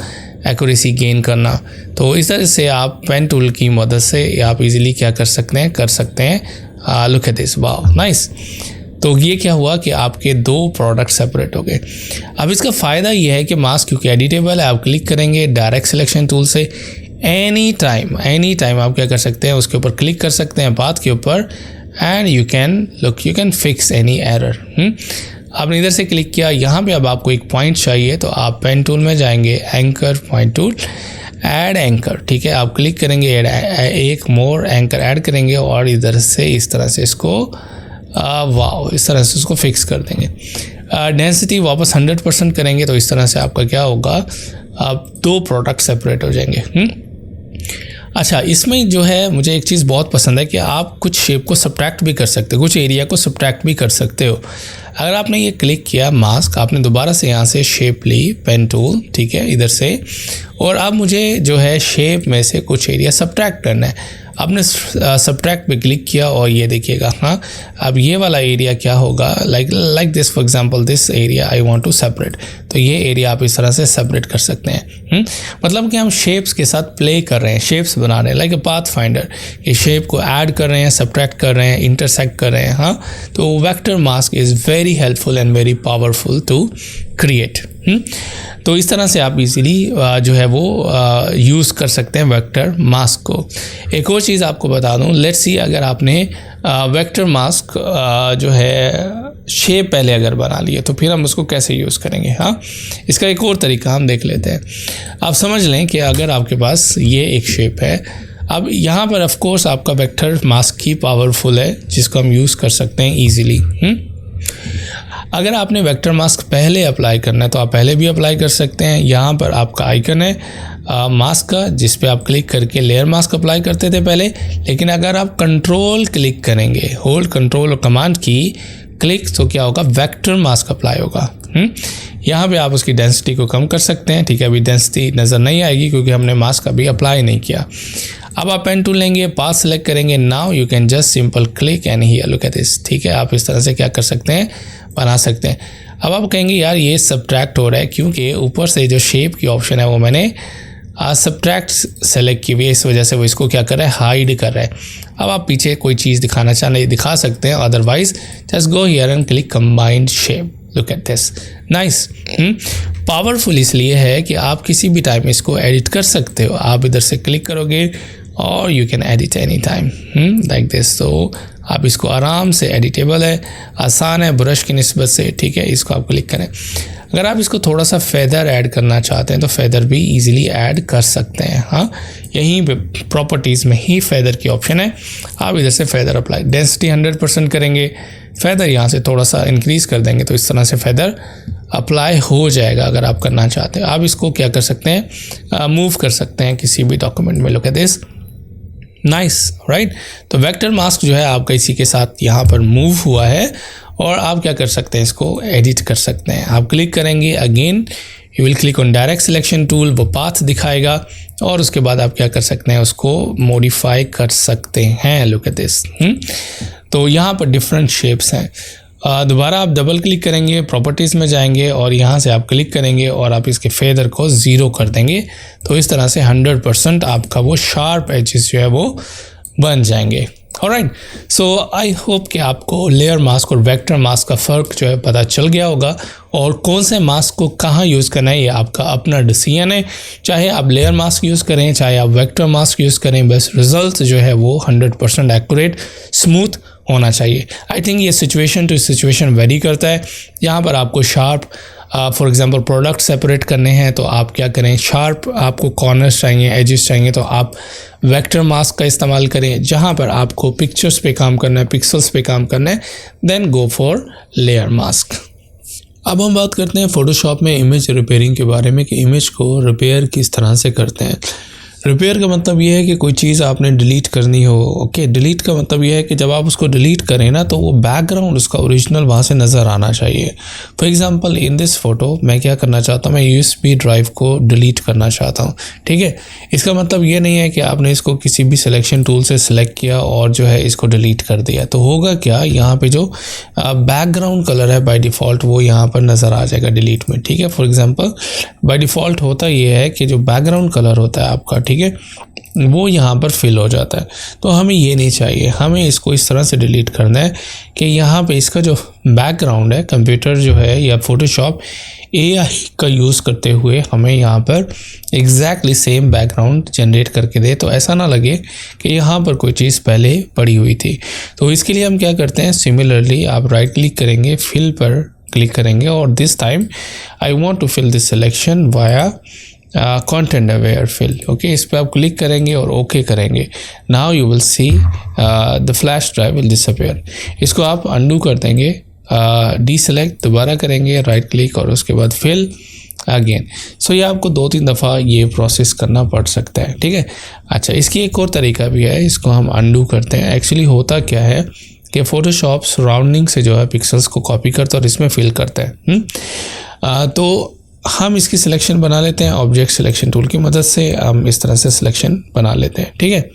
एक्यूरेसी गेन करना। तो इस तरह से आप पेन टूल की मदद से आप इजीली क्या कर सकते हैं look at this, wow nice. तो ये क्या हुआ कि आपके दो प्रोडक्ट सेपरेट हो गए। अब इसका फ़ायदा ये है कि मास्क क्योंकि एडिटेबल है, आप क्लिक करेंगे डायरेक्ट सिलेक्शन टूल से, एनी टाइम आप क्या कर सकते हैं, उसके ऊपर क्लिक कर सकते हैं पाथ के ऊपर, and you can fix any error. आपने इधर से क्लिक किया, यहाँ पे अब आपको एक पॉइंट चाहिए, तो आप पेन टूल में जाएंगे, anchor point tool, add anchor, ठीक है। आप क्लिक करेंगे, एक मोर एंकर ऐड करेंगे और इधर से इस तरह से इसको वाओ इस तरह से उसको फिक्स कर देंगे। डेंसिटी वापस 100% करेंगे, तो इस तरह से आपका क्या होगा, आप दो प्रोडक्ट सेपरेट हो जाएंगे। अच्छा, इसमें जो है मुझे एक चीज़ बहुत पसंद है कि आप कुछ शेप को सब्ट्रैक्ट भी कर सकते हो, कुछ एरिया को सब्ट्रैक्ट भी कर सकते हो। अगर आपने ये क्लिक किया मास्क, आपने दोबारा से यहाँ से शेप ली, पेन टूल, ठीक है, इधर से, और अब मुझे जो है शेप में से कुछ एरिया सब्ट्रैक्ट करना है। आपने सब्ट्रैक्ट पे क्लिक किया और ये देखिएगा, हाँ अब ये वाला एरिया क्या होगा, like this, for example this area I want to separate, तो ये एरिया आप इस तरह से सेपरेट कर सकते हैं। मतलब कि हम शेप्स के साथ प्ले कर रहे हैं, शेप्स बना रहे हैं, लाइक अ पाथ फाइंडर, ये शेप को ऐड कर रहे हैं, सब्ट्रैक्ट कर रहे हैं, इंटरसेक्ट कर रहे हैं। हाँ, तो vector mask is very helpful and very powerful to create. तो इस तरह से आप इजीली जो है वो यूज़ कर सकते हैं वेक्टर मास्क को। एक और चीज़ आपको बता दूं, लेट्स सी अगर आपने वेक्टर मास्क जो है शेप पहले अगर बना लिए, तो फिर हम उसको कैसे यूज़ करेंगे। हाँ, इसका एक और तरीका हम देख लेते हैं। आप समझ लें कि अगर आपके पास ये एक शेप है, अब यहाँ पर ऑफ कोर्स आपका वेक्टर मास्क ही पावरफुल है जिसको हम यूज़ कर सकते हैं ईजीली। अगर आपने वेक्टर मास्क पहले अप्लाई करना है तो आप पहले भी अप्लाई कर सकते हैं। यहाँ पर आपका आइकन है मास्क का, जिस पे आप क्लिक करके लेयर मास्क अप्लाई करते थे पहले, लेकिन अगर आप कंट्रोल क्लिक करेंगे, होल्ड कंट्रोल और कमांड की क्लिक, तो क्या होगा, वेक्टर मास्क अप्लाई होगा। यहाँ पे आप उसकी डेंसिटी को कम कर सकते हैं, ठीक है। अभी डेंसिटी नज़र नहीं आएगी क्योंकि हमने मास्क अभी अप्लाई नहीं किया। अब आप पेन टूल लेंगे, पाथ सेलेक्ट करेंगे, now you can just simple click and here look at this, ठीक है। आप इस तरह से क्या कर सकते हैं, बना सकते हैं। अब आप कहेंगे यार ये सब्ट्रैक्ट हो रहा है, क्योंकि ऊपर से जो शेप की ऑप्शन है वो मैंने सब्ट्रैक्ट सेलेक्ट की हुई है, इस वजह से वो इसको क्या कर रहा है, हाइड कर रहा है। अब आप पीछे कोई चीज़ दिखाना चाहें दिखा सकते हैं, otherwise just go here and click combined shape, look at this, nice. Powerful इसलिए है कि आप किसी भी टाइम इसको एडिट कर सकते हो। आप इधर से क्लिक करोगे और you can edit any time like this. तो आप इसको आराम से, एडिटेबल है, आसान है ब्रश की निस्बत से, ठीक है। इसको आप क्लिक करें। अगर आप इसको थोड़ा सा फेदर ऐड करना चाहते हैं तो फेदर भी इजीली ऐड कर सकते हैं। हाँ, यहीं पे प्रॉपर्टीज़ में ही फेदर की ऑप्शन है, आप इधर से फेदर अप्लाई, डेंसिटी 100% करेंगे, फेदर यहाँ से थोड़ा सा इंक्रीज़ कर देंगे, तो इस तरह से फेदर अप्लाई हो जाएगा। अगर आप करना चाहते हैं, आप इसको क्या कर सकते हैं, मूव कर सकते हैं किसी भी डॉक्यूमेंट में, look at this, nice, right. तो वेक्टर मास्क जो है आपका इसी के साथ यहाँ पर मूव हुआ है, और आप क्या कर सकते हैं, इसको एडिट कर सकते हैं। आप क्लिक करेंगे, again you will click on direct selection tool, वो पाथ दिखाएगा, और उसके बाद आप क्या कर सकते हैं, उसको मॉडिफाई कर सकते हैं, लुक एट दिस। तो यहाँ पर डिफरेंट शेप्स हैं। दोबारा आप डबल क्लिक करेंगे, प्रॉपर्टीज़ में जाएंगे और यहाँ से आप क्लिक करेंगे और आप इसके फेदर को 0 कर देंगे, तो इस तरह से 100% आपका वो शार्प एजेस जो है वो बन जाएंगे। ऑलराइट, सो आई होप कि आपको लेयर मास्क और वेक्टर मास्क का फ़र्क जो है पता चल गया होगा, और कौन से मास्क को कहाँ यूज़ करना है ये आपका अपना डिसीजन है। चाहे आप लेयर मास्क यूज़ करें, चाहे आप वेक्टर मास्क यूज़ करें, बस रिजल्ट जो है वो 100% एक्यूरेट, स्मूथ होना चाहिए। आई थिंक ये सिचुएशन टू सिचुएशन वेरी करता है। यहाँ पर आपको sharp, for example product separate करने हैं तो आप क्या करें, शार्प आपको कॉर्नर्स चाहिए, एजेस चाहिए, तो आप वेक्टर मास्क का इस्तेमाल करें। जहाँ पर आपको पिक्चर्स पे काम करना है, पिक्सल्स पे काम करना है, then go for layer mask. अब हम बात करते हैं फ़ोटोशॉप में इमेज रिपेयरिंग के बारे में कि इमेज को रिपेयर किस तरह से करते हैं। रिपेयर का मतलब ये है कि कोई चीज़ आपने डिलीट करनी हो। ओके, डिलीट का मतलब ये है कि जब आप उसको डिलीट करें ना, तो वो बैकग्राउंड उसका ओरिजिनल वहाँ से नज़र आना चाहिए। For example in this photo मैं क्या करना चाहता हूँ, मैं यूएसबी ड्राइव को डिलीट करना चाहता हूँ। ठीक है, इसका मतलब ये नहीं है कि आपने इसको किसी भी सिलेक्शन टूल से सिलेक्ट किया और जो है इसको डिलीट कर दिया। तो होगा क्या, यहाँ पे जो बैकग्राउंड कलर है बाय डिफ़ॉल्ट वो यहाँ पर नज़र आ जाएगा डिलीट में। ठीक है, फॉर एग्जांपल बाय डिफ़ॉल्ट होता ये है कि जो बैकग्राउंड कलर होता है आपका, ठीक है, वो यहाँ पर फिल हो जाता है। तो हमें ये नहीं चाहिए, हमें इसको इस तरह से डिलीट करना है कि यहाँ पे इसका जो बैकग्राउंड है, कंप्यूटर जो है या फोटोशॉप एआई का यूज़ करते हुए हमें यहाँ पर एग्जैक्टली सेम बैकग्राउंड जनरेट करके दे, तो ऐसा ना लगे कि यहाँ पर कोई चीज़ पहले पड़ी हुई थी। तो इसके लिए हम क्या करते हैं, सिमिलरली आप राइट क्लिक करेंगे, फिल पर क्लिक करेंगे और this time I want to fill this selection via content aware fill. Okay, इस पर आप क्लिक करेंगे और ओके करेंगे। Now you will see the flash drive will disappear. इसको आप अंडू कर देंगे, डीसेलेक्ट दोबारा करेंगे, राइट क्लिक और उसके बाद फिल अगेन। सो ये आपको 2-3 दफ़ा ये प्रोसेस करना पड़ सकता है। ठीक है, अच्छा, इसकी एक और तरीका भी है, इसको हम अंडू करते हैं। एक्चुअली होता क्या है कि फोटोशॉप सराउंडिंग से जो है पिक्सल्स को कॉपी करता है और इसमें फिल करता है। तो हम इसकी सिलेक्शन बना लेते हैं ऑब्जेक्ट सिलेक्शन टूल की मदद से। हम इस तरह से सिलेक्शन बना लेते हैं। ठीक है,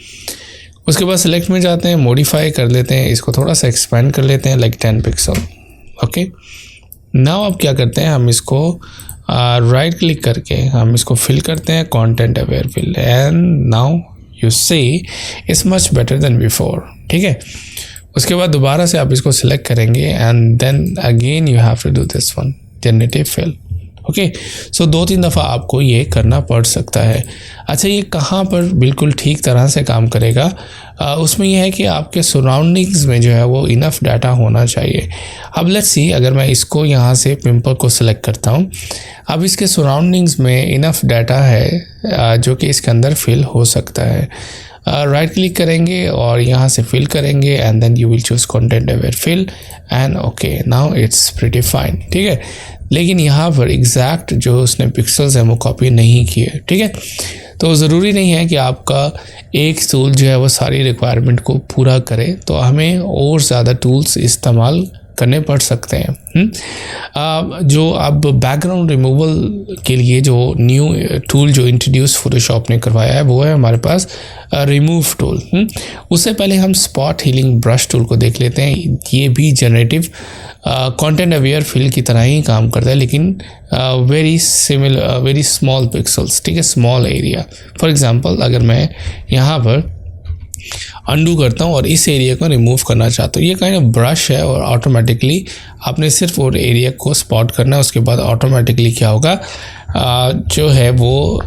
उसके बाद सिलेक्ट में जाते हैं, मॉडिफाई कर लेते हैं, इसको थोड़ा सा एक्सपेंड कर लेते हैं लाइक 10 पिक्सल। ओके, नाउ अब क्या करते हैं, हम इसको राइट क्लिक करके हम इसको फिल करते हैं, content aware fill, and now you see it's much better than before. ठीक है, उसके बाद दोबारा से आप इसको सिलेक्ट करेंगे and then again you have to do this one, generative fill. Okay, so 2-3 दफ़ा आपको ये करना पड़ सकता है। अच्छा, ये कहाँ पर बिल्कुल ठीक तरह से काम करेगा, उसमें यह है कि आपके सराउंडिंग्स में जो है वो इनफ डाटा होना चाहिए। अब लेट्स सी, अगर मैं इसको यहाँ से पिंपल को सिलेक्ट करता हूँ, अब इसके सराउंडिंग्स में इनफ डाटा है जो कि इसके अंदर फिल हो सकता है। राइट क्लिक करेंगे और यहाँ से फिल करेंगे and then you will choose content aware fill and okay, now it's pretty fine. ठीक है, लेकिन यहाँ पर एग्जैक्ट जो उसने पिक्सल्स हैं वो कॉपी नहीं किए। ठीक है, तो ज़रूरी नहीं है कि आपका एक टूल जो है वो सारी रिक्वायरमेंट को पूरा करे, तो हमें और ज़्यादा टूल्स इस्तेमाल करने पड़ सकते हैं। जो अब बैकग्राउंड रिमूवल के लिए जो न्यू टूल जो इंट्रोड्यूस फोटोशॉप ने करवाया है वो है हमारे पास रिमूव टूल। उससे पहले हम स्पॉट हीलिंग ब्रश टूल को देख लेते हैं। ये भी जनरेटिव कंटेंट अवेयर फिल की तरह ही काम करता है, लेकिन वेरी स्मॉल पिक्सल्स। ठीक है, स्मॉल एरिया। फॉर एग्जांपल अगर मैं यहाँ पर अंडू करता हूँ और इस एरिया को रिमूव करना चाहता हूँ, ये काइंड ऑफ ब्रश है और ऑटोमेटिकली आपने सिर्फ वो एरिया को स्पॉट करना है। उसके बाद ऑटोमेटिकली क्या होगा, जो है वो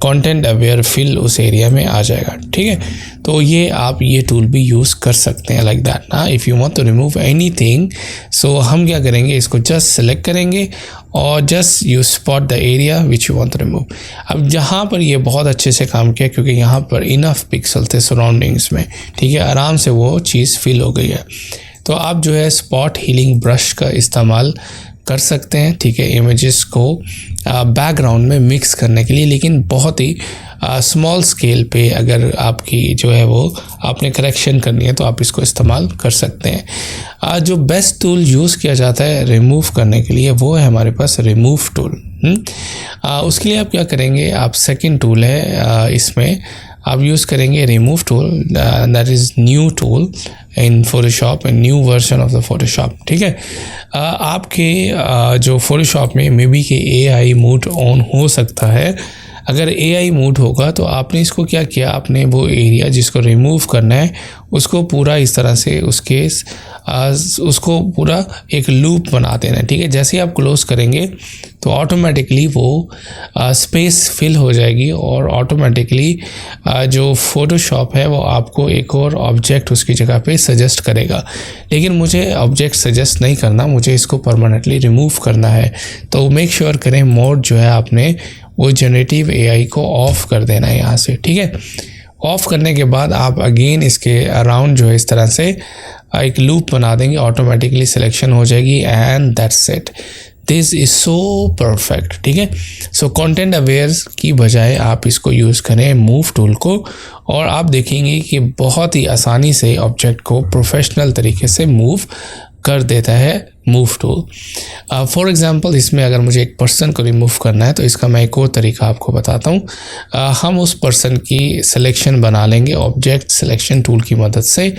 कंटेंट अवेयर फिल उस एरिया में आ जाएगा। ठीक है, तो ये आप ये टूल भी यूज़ कर सकते हैं लाइक दैट ना, if you want to remove anything. So हम क्या करेंगे, इसको जस्ट सेलेक्ट करेंगे और just you spot the area which you want to remove. अब जहाँ पर ये बहुत अच्छे से काम किया क्योंकि यहाँ पर इनफ पिक्सल थे सराउंडिंग्स में। ठीक है, आराम से वो चीज़ फिल हो गई है। तो आप जो है स्पॉट हीलिंग ब्रश का इस्तेमाल कर सकते हैं। ठीक है, इमेजेस को बैकग्राउंड में मिक्स करने के लिए, लेकिन बहुत ही स्मॉल स्केल पे अगर आपकी जो है वो आपने करेक्शन करनी है तो आप इसको इस्तेमाल कर सकते हैं। जो बेस्ट टूल यूज़ किया जाता है रिमूव करने के लिए वो है हमारे पास रिमूव टूल। उसके लिए आप क्या करेंगे, आप सेकंड टूल है इसमें आप यूज़ करेंगे remove tool, that is new tool in Photoshop, and new version of the Photoshop. ठीक है, आपके जो फोटोशॉप में मे बी कि एआई मोड ऑन हो सकता है। अगर एआई मोड होगा तो आपने इसको क्या किया, आपने वो एरिया जिसको रिमूव करना है उसको पूरा इस तरह से उसको पूरा एक लूप बना देना है। ठीक है, जैसे ही आप क्लोज करेंगे तो ऑटोमेटिकली वो स्पेस फिल हो जाएगी और ऑटोमेटिकली जो फोटोशॉप है वो आपको एक और ऑब्जेक्ट उसकी जगह पे सजेस्ट करेगा। लेकिन मुझे ऑब्जेक्ट सजेस्ट नहीं करना, मुझे इसको परमानेंटली रिमूव करना है। तो मेक श्योर करें मोड जो है आपने वो जनरेटिव एआई को ऑफ कर देना है यहाँ से। ठीक है, ऑफ करने के बाद आप अगेन इसके अराउंड जो है इस तरह से एक लूप बना देंगे, ऑटोमेटिकली सिलेक्शन हो जाएगी and that's it. This is so perfect, ठीक है। सो कंटेंट अवेयर की बजाय आप इसको यूज़ करें मूव टूल को, और आप देखेंगे कि बहुत ही आसानी से ऑब्जेक्ट को प्रोफेशनल तरीके से मूव कर देता है मूव टूल। फॉर एग्जांपल इसमें अगर मुझे एक पर्सन को रिमूव करना है तो इसका मैं एक और तरीका आपको बताता हूँ। हम उस पर्सन की सिलेक्शन बना लेंगे ऑब्जेक्ट सिलेक्शन टूल की मदद से।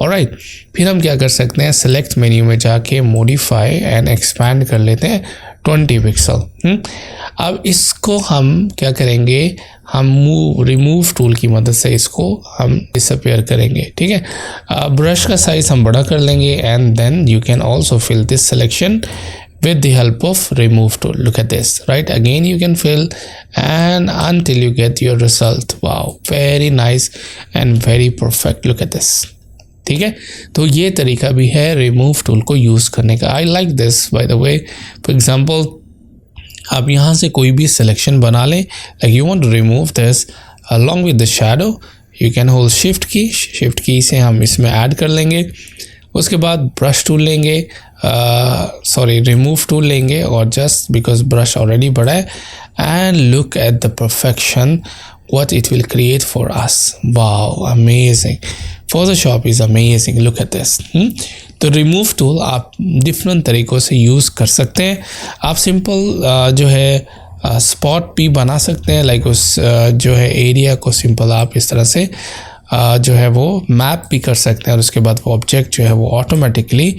ऑलराइट, फिर हम क्या कर सकते हैं, सेलेक्ट मेन्यू में जाके मॉडिफाई एंड एक्सपैंड कर लेते हैं 20 पिक्सल। अब इसको हम क्या करेंगे, हम रिमूव टूल की मदद से इसको हम डिसअपियर करेंगे, ठीक है। ब्रश का साइज हम बड़ा कर लेंगे and then you can also fill this selection with the help of remove tool. Look at this, right? Again you can fill and until you get your result. Wow, very nice and very perfect. Look at this. ठीक है, तो ये तरीका भी है remove tool को use करने का। I like this by the way. For example आप यहाँ से कोई भी सिलेक्शन बना लें, like you want to remove this along with the shadow, you can hold shift key से हम इसमें ऐड कर लेंगे। उसके बाद ब्रश टूल लेंगे, रिमूव टूल लेंगे, और जस्ट बिकॉज ब्रश ऑलरेडी बड़ा है, and look at the perfection what it will create for us. Wow, amazing. Photoshop is amazing. Look at this. तो रिमूव टूल आप डिफरेंट तरीक़ों से यूज़ कर सकते हैं। आप सिंपल जो है स्पॉट भी बना सकते हैं, लाइक उस जो है एरिया को सिंपल आप इस तरह से जो है वो मैप भी कर सकते हैं, और उसके बाद वो ऑब्जेक्ट जो है वो ऑटोमेटिकली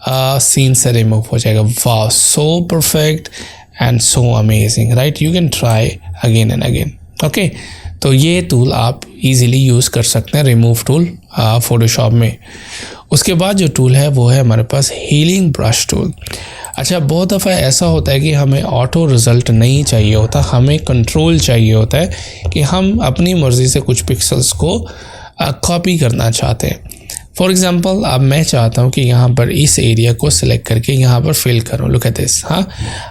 सीन से रिमूव हो जाएगा। वाह, so perfect and so amazing, right? You can try again and again. Okay, तो ये टूल आप इजीली यूज़ कर सकते हैं, रिमूव टूल फोटोशॉप में। उसके बाद जो टूल है वो है हमारे पास हीलिंग ब्रश टूल। अच्छा, बहुत दफ़ा ऐसा होता है कि हमें ऑटो रिज़ल्ट नहीं चाहिए होता, हमें कंट्रोल चाहिए होता है कि हम अपनी मर्ज़ी से कुछ पिक्सल्स को कॉपी करना चाहते हैं। फॉर एग्ज़ाम्पल अब मैं चाहता हूँ कि यहाँ पर इस एरिया को सिलेक्ट करके यहाँ पर फिल करूँ। Look at this. हाँ,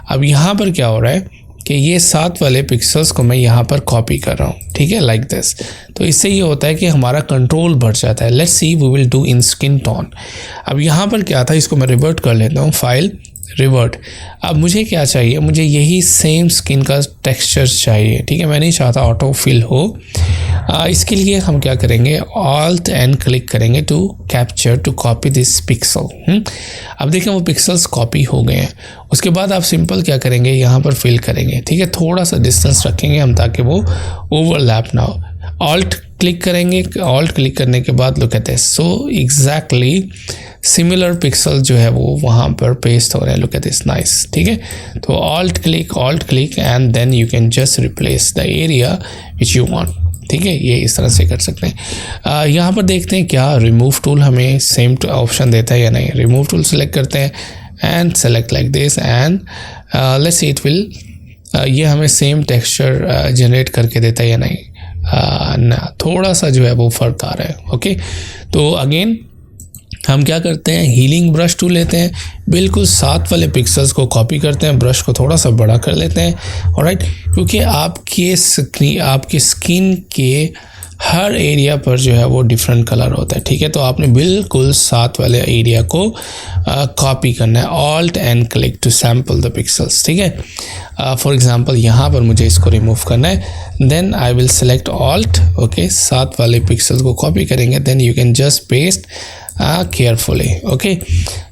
अब यहाँ पर क्या हो रहा है कि ये 7 वाले पिक्सल्स को मैं यहाँ पर कॉपी कर रहा हूँ, ठीक है, लाइक दिस। तो इससे ये होता है कि हमारा कंट्रोल बढ़ जाता है। Let's see we will do in skin tone. अब यहाँ पर क्या था, इसको मैं रिवर्ट कर लेता हूँ, फाइल रिवर्ट। अब मुझे क्या चाहिए, मुझे यही सेम स्किन का टेक्सचर चाहिए, ठीक है, मैं नहीं चाहता ऑटो फिल हो। इसके लिए हम क्या करेंगे, ऑल्ट एंड क्लिक करेंगे to capture to copy this pixel. अब देखें वो पिक्सल्स कॉपी हो गए हैं। उसके बाद आप सिंपल क्या करेंगे, यहाँ पर फिल करेंगे, ठीक है, थोड़ा सा डिस्टेंस रखेंगे हम ताकि वो ओवरलैप ना हो। ऑल्ट क्लिक करेंगे, ऑल्ट क्लिक करने के बाद look at this. So exactly similar pixel जो है वो वहाँ पर पेस्ट हो रहे हैं। लुक एट दिस, नाइस, ठीक है। तो alt click and then you can just replace the area which you want, ठीक है, ये इस तरह से कर सकते हैं। यहाँ पर देखते हैं क्या रिमूव टूल हमें सेम ऑप्शन देता है या नहीं। रिमूव टूल सेलेक्ट करते हैं and select like this and let's see it will, ये हमें सेम टेक्सचर जनरेट करके देता है या नहीं। ना, थोड़ा सा जो है वो फ़र्क आ रहा है। ओके, तो अगेन हम क्या करते हैं, हीलिंग ब्रश टूल लेते हैं, बिल्कुल 7 वाले पिक्सल्स को कॉपी करते हैं, ब्रश को थोड़ा सा बड़ा कर लेते हैं, ऑलराइट, क्योंकि आपकी स्किन के हर एरिया पर जो है वो डिफरेंट कलर होता है, ठीक है। तो आपने बिल्कुल 7 वाले एरिया को कॉपी करना है। Alt and click to sample the pixels, ठीक है। फॉर एग्जांपल यहाँ पर मुझे इसको रिमूव करना है, then I will select alt, okay, 7 वाले पिक्सल्स को कॉपी करेंगे, then you can just paste carefully. Okay,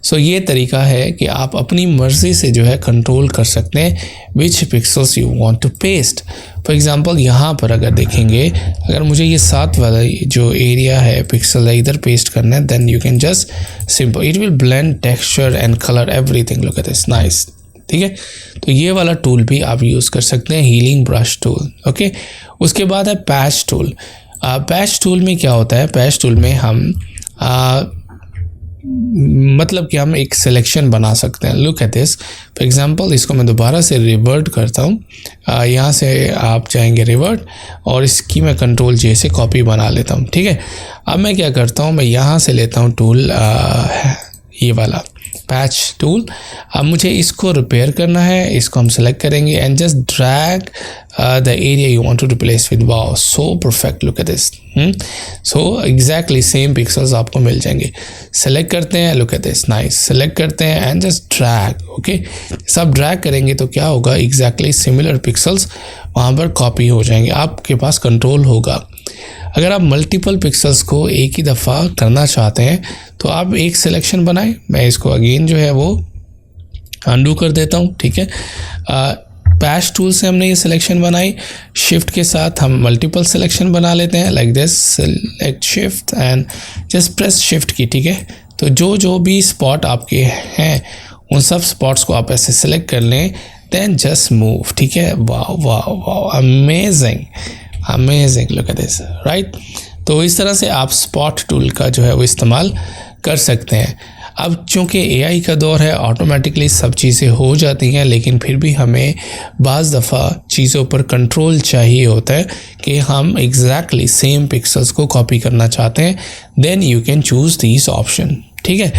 so ये तरीका है कि आप अपनी मर्ज़ी से जो है कंट्रोल कर सकते हैं which pixels you want to paste. For example यहाँ पर अगर देखेंगे, अगर मुझे ये 7 वाला जो एरिया है पिक्सल है इधर पेस्ट करना है, then you can just simple, it will blend texture and colour everything. Look at this, nice, ठीक है। तो ये वाला टूल भी आप यूज़ कर सकते हैं, हीलिंग ब्रश टूल। ओके, उसके बाद है पैच टूल। पैच टूल में क्या होता है, पैच टूल में हम मतलब कि हम एक सिलेक्शन बना सकते हैं। Look at this, for example इसको मैं दोबारा से रिवर्ट करता हूँ, यहाँ से आप जाएंगे रिवर्ट और इसकी मैं कंट्रोल जे से कॉपी बना लेता हूँ, ठीक है। अब मैं क्या करता हूँ, मैं यहाँ से लेता हूँ टूल ये वाला, पैच टूल। अब मुझे इसको रिपेयर करना है, इसको हम सेलेक्ट करेंगे and just drag the area you want to replace with. Wow, so perfect, look at this. So exactly same pixels आपको मिल जाएंगे। सेलेक्ट करते हैं, look at this, nice. Select करते हैं एंड जस्ट ड्रैग। ओके, सब drag करेंगे तो क्या होगा, एग्जैक्टली सिमिलर पिक्सल्स वहाँ पर कॉपी हो जाएंगे, आपके पास कंट्रोल होगा। अगर आप मल्टीपल पिक्सल्स को एक ही दफ़ा करना चाहते हैं तो आप एक सिलेक्शन बनाएं। मैं इसको अगेन जो है वो अनडू कर देता हूँ, ठीक है। पैच टूल से हमने ये सिलेक्शन बनाई, शिफ्ट के साथ हम मल्टीपल सिलेक्शन बना लेते हैं, like this, select shift and just press shift की, ठीक है। तो जो भी स्पॉट आपके हैं उन सब स्पॉट्स को आप ऐसे सेलेक्ट कर लें, देन जस्ट मूव, ठीक है। वाह वाह वाह, amazing, look at this, right. तो इस तरह से आप स्पॉट टूल का जो है वो इस्तेमाल कर सकते हैं। अब चूँकि एआई का दौर है, ऑटोमेटिकली सब चीज़ें हो जाती हैं, लेकिन फिर भी हमें बाज़ दफ़ा चीज़ों पर कंट्रोल चाहिए होता है कि हम एग्जैक्टली सेम पिक्सल्स को कॉपी करना चाहते हैं, then you can choose this option, ठीक है।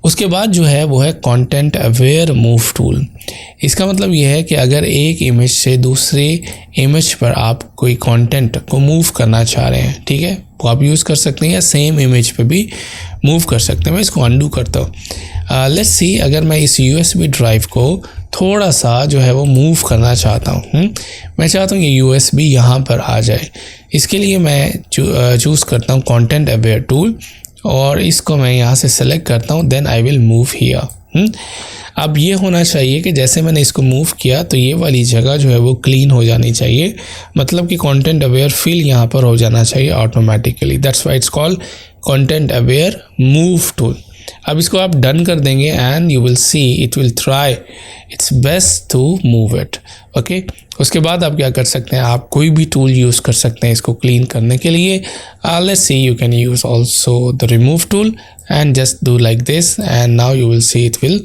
उसके बाद जो है वो है कंटेंट अवेयर मूव टूल। इसका मतलब ये है कि अगर एक इमेज से दूसरे इमेज पर आप कोई कंटेंट को मूव करना चाह रहे हैं, ठीक है, वो आप यूज़ कर सकते हैं, या सेम इमेज पे भी मूव कर सकते हैं। मैं इसको अनडू करता हूँ। लेट्स सी, अगर मैं इस USB ड्राइव को थोड़ा सा जो है वो मूव करना चाहता हूँ, मैं चाहता हूँ ये USB यहाँ पर आ जाए। इसके लिए मैं चूज़ करता हूँ कंटेंट अवेयर टूल और इसको मैं यहाँ से सेलेक्ट करता हूँ, then I will move here. अब ये होना चाहिए कि जैसे मैंने इसको मूव किया तो ये वाली जगह जो है वो क्लीन हो जानी चाहिए, मतलब कि कंटेंट अवेयर फिल यहाँ पर हो जाना चाहिए automatically. That's why it's called content aware move tool. अब इसको आप डन कर देंगे and you will see it will try its best to move it. Okay, उसके बाद आप क्या कर सकते हैं, आप कोई भी टूल यूज़ कर सकते हैं इसको क्लीन करने के लिए। Let's see, you can use also the remove tool and just do like this and now you will see it will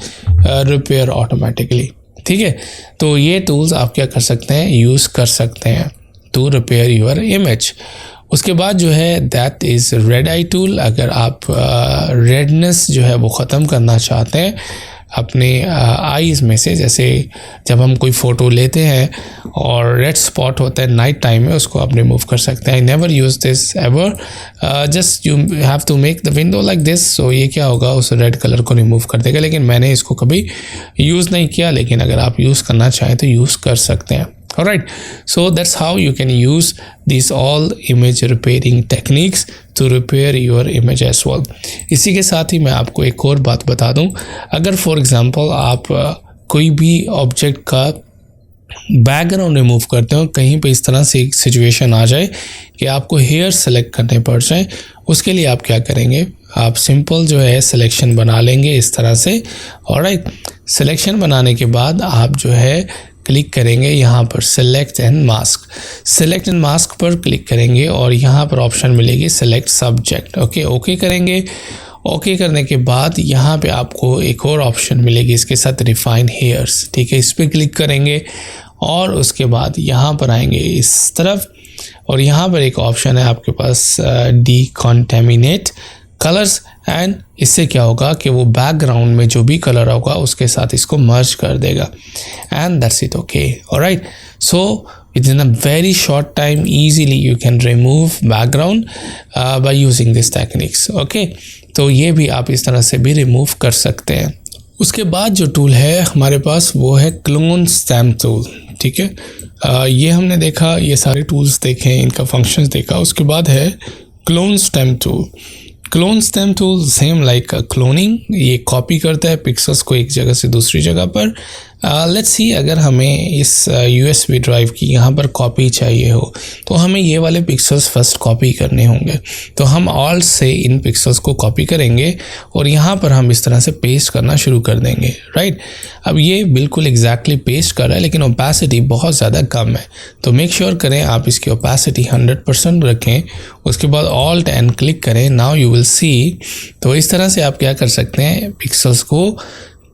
repair automatically, ठीक है। तो ये टूल्स आप क्या कर सकते हैं, यूज़ कर सकते हैं टू रिपेयर योर इमेज। उसके बाद जो है that is red I tool. अगर आप रेडनेस जो है वो ख़त्म करना चाहते हैं अपने आईज़ में से, जैसे जब हम कोई फ़ोटो लेते हैं और रेड स्पॉट होता है नाइट टाइम में, उसको आप रिमूव कर सकते हैं। I never use this ever, just you have to make the window like this. So ये क्या होगा, उस रेड कलर को रिमूव कर देगा, लेकिन मैंने इसको कभी यूज़ नहीं किया, लेकिन अगर आप यूज़ करना चाहें तो यूज़ कर सकते हैं। Alright, so that's how you can use these all image repairing techniques to repair your image as well. इसी के साथ ही मैं आपको एक और बात बता दूं, अगर फॉर एग्जांपल आप कोई भी ऑब्जेक्ट का बैकग्राउंड रिमूव करते हो, कहीं पे इस तरह से एक सिचुएशन आ जाए कि आपको हेयर सेलेक्ट करने पड़ जाए, उसके लिए आप क्या करेंगे, आप सिंपल जो है सिलेक्शन बना लेंगे इस तरह से। ऑलराइट, सिलेक्शन बनाने के बाद आप जो है क्लिक करेंगे यहाँ पर select and mask. Select and mask पर क्लिक करेंगे और यहाँ पर ऑप्शन मिलेगी सेलेक्ट सब्जेक्ट। ओके करेंगे। ओके करने के बाद यहाँ पे आपको एक और ऑप्शन मिलेगी इसके साथ, रिफाइन हेयर्स, ठीक है। इस पर क्लिक करेंगे और उसके बाद यहाँ पर आएंगे इस तरफ और यहाँ पर एक ऑप्शन है आपके पास डिकॉन्टेमिनेट कलर्स, एंड इससे क्या होगा कि वो बैकग्राउंड में जो भी कलर होगा उसके साथ इसको मर्ज कर देगा, and that's it. Okay, alright, so within a very short time easily you can remove background by using these techniques. Okay, तो ये भी आप इस तरह से भी रिमूव कर सकते हैं। उसके बाद जो टूल है हमारे पास वो है क्लोन स्टैम्प टूल, ठीक है। ये हमने देखा, ये सारे टूल्स देखे, इनका फंक्शंस देखा। उसके बाद है clone stamp tool. Clone stamp tool same like cloning, ये कॉपी करता है पिक्सल्स को एक जगह से दूसरी जगह पर। लेट्स सी, अगर हमें इस USB ड्राइव की यहाँ पर कॉपी चाहिए हो तो हमें ये वाले पिक्सल्स फर्स्ट कॉपी करने होंगे, तो हम ऑल्ट से इन पिक्सल्स को कॉपी करेंगे और यहाँ पर हम इस तरह से पेस्ट करना शुरू कर देंगे, राइट। अब ये बिल्कुल एग्जैक्टली पेस्ट कर रहा है लेकिन ओपेसिटी बहुत ज़्यादा कम है, तो मेक श्योर करें आप इसकी ओपेसिटी 100% रखें। उसके बाद ऑल्ट एंड क्लिक करें, नाउ यू विल सी। तो इस तरह से आप क्या कर सकते हैं, पिक्सल्स को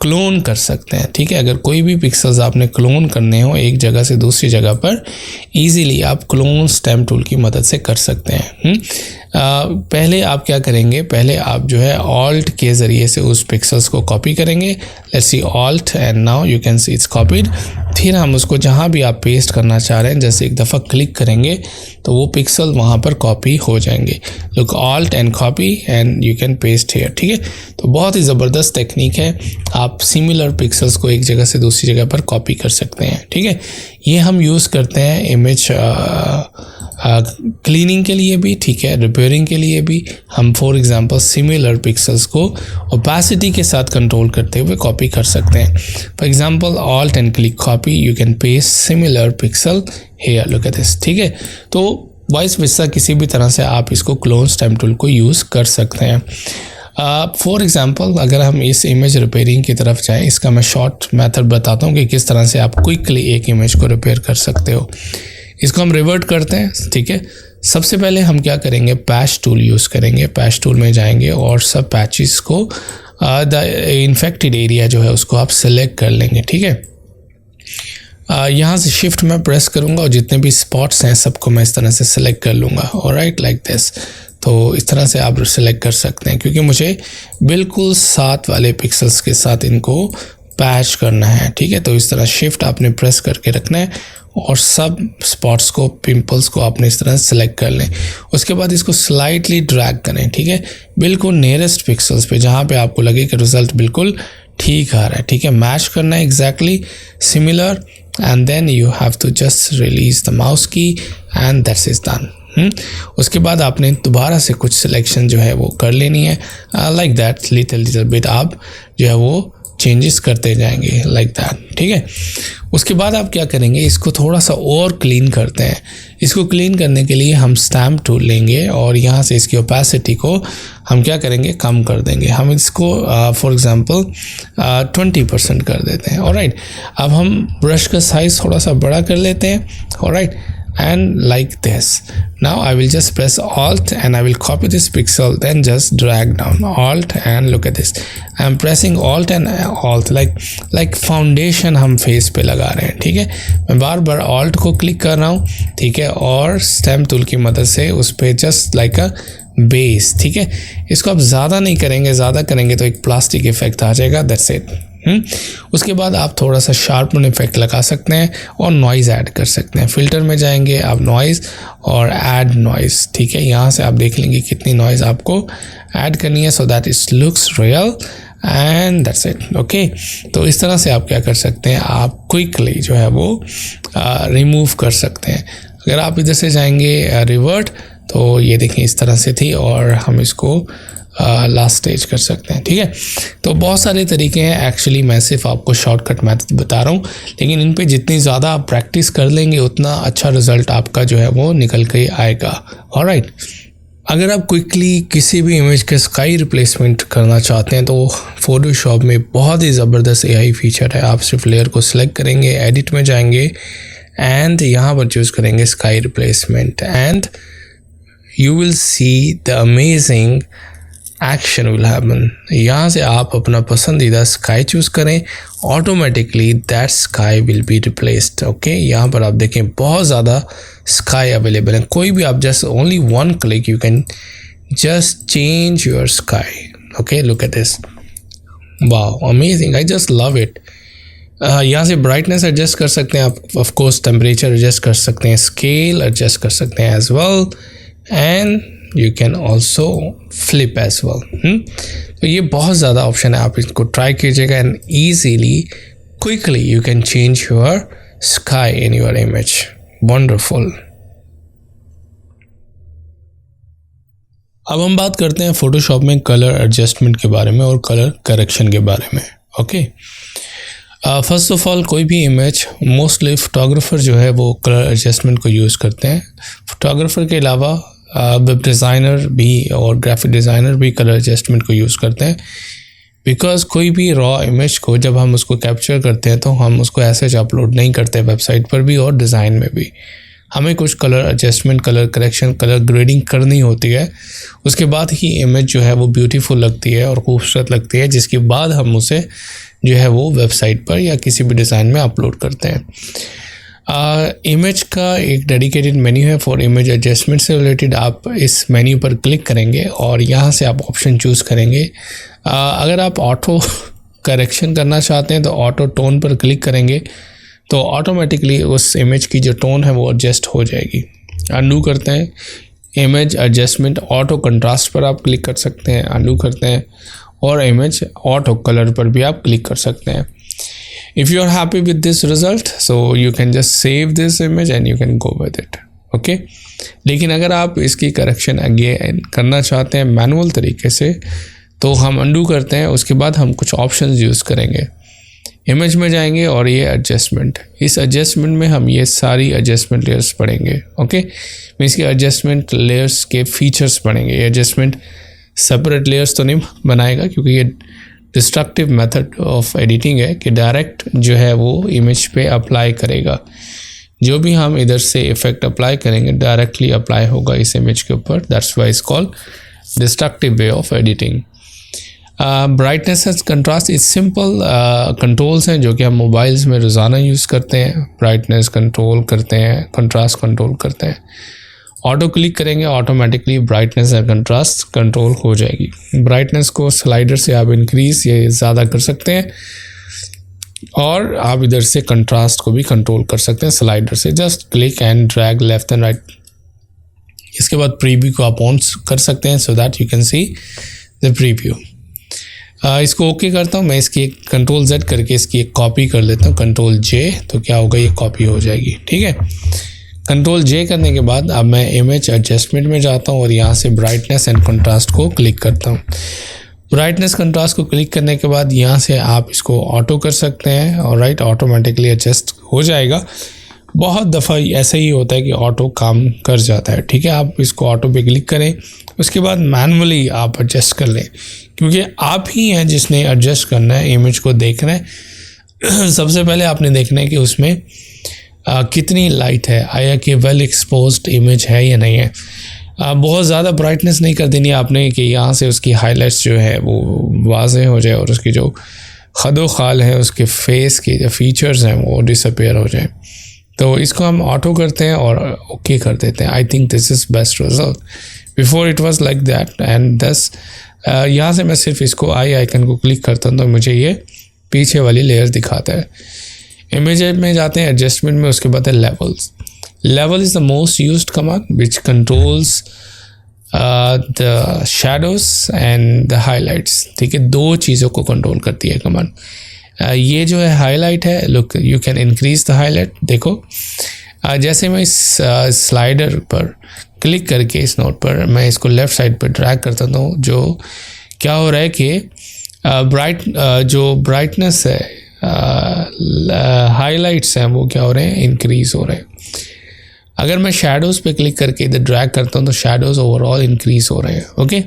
क्लोन कर सकते हैं, ठीक है। अगर कोई भी पिक्सल्स आपने क्लोन करने हो एक जगह से दूसरी जगह पर, इजीली आप क्लोन स्टैम्प टूल की मदद से कर सकते हैं। पहले आप क्या करेंगे, पहले आप जो है ऑल्ट के ज़रिए से उस पिक्सल्स को कॉपी करेंगे। Let's C alt and now you can see it's copied. फिर हम उसको जहाँ भी आप पेस्ट करना चाह रहे हैं, जैसे एक दफ़ा क्लिक करेंगे तो वो पिक्सल वहाँ पर कॉपी हो जाएंगे। Look alt and copy and you can paste here, ठीक है। तो बहुत ही ज़बरदस्त टेक्निक है, आप सिमिलर पिक्सल्स को एक जगह से दूसरी जगह पर कॉपी कर सकते हैं, ठीक है। ये हम यूज़ करते हैं इमेज क्लीनिंग के लिए भी, ठीक है, रिपेयरिंग के लिए भी। हम फॉर एग्जांपल सिमिलर पिक्सल्स को ओपेसिटी के साथ कंट्रोल करते हुए कॉपी कर सकते हैं। For example alt and click copy, you can paste similar pixel here, look at this, ठीक है। तो वाइस वर्सा किसी भी तरह से आप इसको क्लोन स्टैम्प टूल को यूज़ कर सकते हैं। फॉर एग्ज़ाम्पल अगर हम इस इमेज रिपेयरिंग की तरफ जाएं, इसका मैं शॉर्ट मेथड बताता हूँ कि किस तरह से आप क्विकली एक इमेज को रिपेयर कर सकते हो। इसको हम रिवर्ट करते हैं, ठीक है। सबसे पहले हम क्या करेंगे, पैच टूल यूज़ करेंगे। पैच टूल में जाएंगे और सब पैचेस को द इन्फेक्टेड एरिया जो है उसको आप सेलेक्ट कर लेंगे, ठीक है। यहाँ से शिफ्ट में प्रेस करूँगा और जितने भी स्पॉट्स हैं सबको मैं इस तरह से सेलेक्ट कर लूँगा, ऑलराइट, लाइक दिस। तो इस तरह से आप सेलेक्ट कर सकते हैं, क्योंकि मुझे बिल्कुल साथ वाले पिक्सल्स के साथ इनको पैच करना है, ठीक है। तो इस तरह शिफ्ट आपने प्रेस करके रखना है और सब स्पॉट्स को, पिंपल्स को आपने इस तरह सेलेक्ट कर लें। उसके बाद इसको स्लाइटली ड्रैग करें, ठीक है, बिल्कुल नियरेस्ट पिक्सल्स पे, जहाँ पे आपको लगे कि रिजल्ट बिल्कुल ठीक आ रहा है, ठीक है। मैच करना है exactly similar and then you have to just release the mouse key and that's is done. उसके बाद आपने दोबारा से कुछ सिलेक्शन जो है वो कर लेनी है, लाइक दैट, लिटिल बिट आप जो है वो चेंजेस करते जाएंगे, लाइक दैट, ठीक है। उसके बाद आप क्या करेंगे, इसको थोड़ा सा और क्लीन करते हैं। इसको क्लीन करने के लिए हम स्टैम्प टूल लेंगे और यहाँ से इसकी ओपेसिटी को हम क्या करेंगे, कम कर देंगे। हम इसको फॉर एग्जांपल 20% कर देते हैं, ऑलराइट। अब हम ब्रश का साइज़ थोड़ा सा बड़ा कर लेते हैं, alright, and like this. Now I will just press Alt and I will copy this pixel, then just drag down Alt and look at this. I am pressing Alt and Alt like foundation हम face पे लगा रहे हैं, ठीक है। मैं बार बार Alt को click कर रहा हूँ, ठीक है, और स्टैम्प टूल की मदद से उस पर जस्ट लाइक अ बेस, ठीक है। इसको आप ज़्यादा नहीं करेंगे, ज़्यादा करेंगे तो एक प्लास्टिक इफेक्ट आ जाएगा, दैट्स इट। उसके बाद आप थोड़ा सा शार्पन इफेक्ट लगा सकते हैं और नॉइज़ ऐड कर सकते हैं। फ़िल्टर में जाएंगे आप, नॉइज़ और ऐड नॉइज़, ठीक है। यहाँ से आप देख लेंगे कितनी नॉइज़ आपको ऐड करनी है, so that it looks real and that's it, okay. तो इस तरह से आप क्या कर सकते हैं, आप क्विकली जो है वो रिमूव कर सकते हैं। अगर आप इधर से जाएंगे रिवर्ट, तो ये देखें इस तरह से थी और हम इसको लास्ट स्टेज कर सकते हैं, ठीक है। तो बहुत सारे तरीके हैं, एक्चुअली मैं सिर्फ आपको शॉर्टकट मेथड बता रहा हूँ, लेकिन इन पे जितनी ज़्यादा आप प्रैक्टिस कर लेंगे उतना अच्छा रिजल्ट आपका जो है वो निकल के आएगा, ऑलराइट। अगर आप क्विकली किसी भी इमेज के स्काई रिप्लेसमेंट करना चाहते हैं तो फोटोशॉप में बहुत ही ज़बरदस्त AI फीचर है। आप सिर्फ लेयर को सिलेक्ट करेंगे, एडिट में जाएंगे एंड यहाँ पर चूज़ करेंगे sky replacement and you will see the amazing action will happen. यहाँ से आप अपना पसंदीदा स्काई चूज़ करें, automatically that sky will be replaced, okay. यहाँ पर आप देखें बहुत ज़्यादा स्काई अवेलेबल है। कोई भी आप just only one click you can just change your sky, okay, look at this, wow, amazing, I just love it. यहाँ से ब्राइटनेस एडजस्ट कर सकते हैं आप, ऑफ कोर्स टेम्परेचर एडजस्ट कर सकते हैं, स्केल एडजस्ट कर सकते हैं as well, and you can also flip as well. तो ये बहुत ज़्यादा ऑप्शन है, आप इसको ट्राई कीजिएगा and easily quickly you can change your sky in your image, wonderful. अब हम बात करते हैं फोटोशॉप में कलर एडजस्टमेंट के बारे में और कलर करेक्शन के बारे में, ओके। फर्स्ट ऑफ ऑल कोई भी इमेज, मोस्टली फोटोग्राफर जो है वो कलर एडजस्टमेंट को यूज़ करते हैं। फोटोग्राफर के अलावा वेब डिज़ाइनर भी और ग्राफिक डिज़ाइनर भी कलर एडजस्टमेंट को यूज़ करते हैं, बिकॉज़ कोई भी रॉ इमेज को जब हम उसको कैप्चर करते हैं तो हम उसको ऐसे अपलोड नहीं करते वेबसाइट पर भी और डिज़ाइन में भी। हमें कुछ colour adjustment, colour correction, colour grading करनी होती है। उसके बाद ही इमेज जो है वो ब्यूटीफुल लगती है और खूबसूरत लगती है, जिसके बाद हम उसे जो है वो वेबसाइट पर या किसी भी डिज़ाइन में अपलोड करते हैं। इमेज का एक डेडिकेटेड मेन्यू है फॉर इमेज एडजस्टमेंट से रिलेटेड। आप इस मेन्यू पर क्लिक करेंगे और यहाँ से आप ऑप्शन चूज़ करेंगे। अगर आप ऑटो करेक्शन करना चाहते हैं तो ऑटो टोन पर क्लिक करेंगे तो ऑटोमेटिकली उस इमेज की जो टोन है वो एडजस्ट हो जाएगी। अनडू करते हैं, इमेज एडजस्टमेंट ऑटो कंट्रास्ट पर आप क्लिक कर सकते हैं, अनडू करते हैं, और इमेज ऑटो कलर पर भी आप क्लिक कर सकते हैं। If you are happy with this result, so you can just save this image and you can go with it. Okay? लेकिन अगर आप इसकी करेक्शन अगेन करना चाहते हैं मैनुअल तरीके से तो हम अनडू करते हैं। उसके बाद हम कुछ ऑप्शंस यूज़ करेंगे, इमेज में जाएंगे और ये एडजस्टमेंट, इस एडजस्टमेंट में हम ये सारी एडजस्टमेंट लेयर्स पढ़ेंगे। ओके, इसके एडजस्टमेंट लेयर्स के फीचर्स पढ़ेंगे। ये एडजस्टमेंट सेपरेट लेयर्स तो नहीं बनाएगा क्योंकि ये डिस्ट्रक्टिव मेथड ऑफ एडिटिंग है कि डायरेक्ट जो है वो इमेज पे अप्लाई करेगा। जो भी हम इधर से इफेक्ट अप्लाई करेंगे डायरेक्टली अप्लाई होगा इस इमेज के ऊपर। That's why it's called destructive way of editing. Brightness and contrast is simple controls हैं जो कि हम मोबाइल्स में रोज़ाना यूज़ करते हैं। ब्राइटनेस कंट्रोल करते हैं, कंट्रास्ट कंट्रोल करते हैं। ऑटो क्लिक करेंगे, ऑटोमेटिकली ब्राइटनेस और कंट्रास्ट कंट्रोल हो जाएगी। ब्राइटनेस को स्लाइडर से आप इंक्रीज या ज़्यादा कर सकते हैं और आप इधर से कंट्रास्ट को भी कंट्रोल कर सकते हैं स्लाइडर से। Just click and drag left and right. इसके बाद प्रीव्यू को आप ऑन कर सकते हैं so that you can see the preview. इसको ओके करता हूँ मैं। इसकी एक कंट्रोल Z करके इसकी एक कॉपी कर लेता हूँ, कंट्रोल J, तो क्या होगा ये कॉपी हो जाएगी। ठीक है, कंट्रोल J करने के बाद अब मैं इमेज एडजस्टमेंट में जाता हूँ और यहाँ से ब्राइटनेस एंड कंट्रास्ट को क्लिक करता हूँ। ब्राइटनेस कंट्रास्ट को क्लिक करने के बाद यहाँ से आप इसको ऑटो कर सकते हैं और राइट ऑटोमेटिकली एडजस्ट हो जाएगा। बहुत दफ़ा ऐसा ही होता है कि ऑटो काम कर जाता है। ठीक है, आप इसको ऑटो पे क्लिक करें, उसके बाद मैनुअली आप एडजस्ट कर लें क्योंकि आप ही हैं जिसने एडजस्ट करना है, इमेज को देखना है। सबसे पहले आपने देखना है कि उसमें कितनी लाइट है, आया कि वेल एक्सपोज्ड इमेज है या नहीं है। बहुत ज़्यादा ब्राइटनेस नहीं कर देनी आपने कि यहाँ से उसकी हाइलाइट्स जो है वो वाज़ेह हो जाए और उसकी जो खदो खाल है, उसके फेस के जो फीचर्स हैं वो डिसअपेयर हो जाए। तो इसको हम ऑटो करते हैं और ओके कर देते हैं। I think this is best result. Before it was like that and दस यहाँ से मैं सिर्फ इसको आई आइकन को क्लिक करता हूँ तो मुझे ये पीछे वाली लेयर दिखाता है। इमेज में जाते हैं एडजस्टमेंट में, उसके बाद है levels. Level is the most used command which controls the shadows and the highlights. ठीक है, दो चीज़ों को कंट्रोल करती है कमांड। ये जो है हाईलाइट है, look you can increase the highlight. देखो जैसे मैं इस स्लाइडर पर क्लिक करके इस नोट पर मैं इसको लेफ़्ट साइड पर ड्रैग करता हूँ, जो क्या हो रहा है कि जो ब्राइटनेस है, हाइलाइट्स हैं वो क्या हो रहे हैं, इंक्रीज़ हो रहे हैं। अगर मैं शैडोज़ पे क्लिक करके इधर ड्रैग करता हूँ तो शैडोज़ ओवरऑल इंक्रीज़ हो रहे हैं। ओके,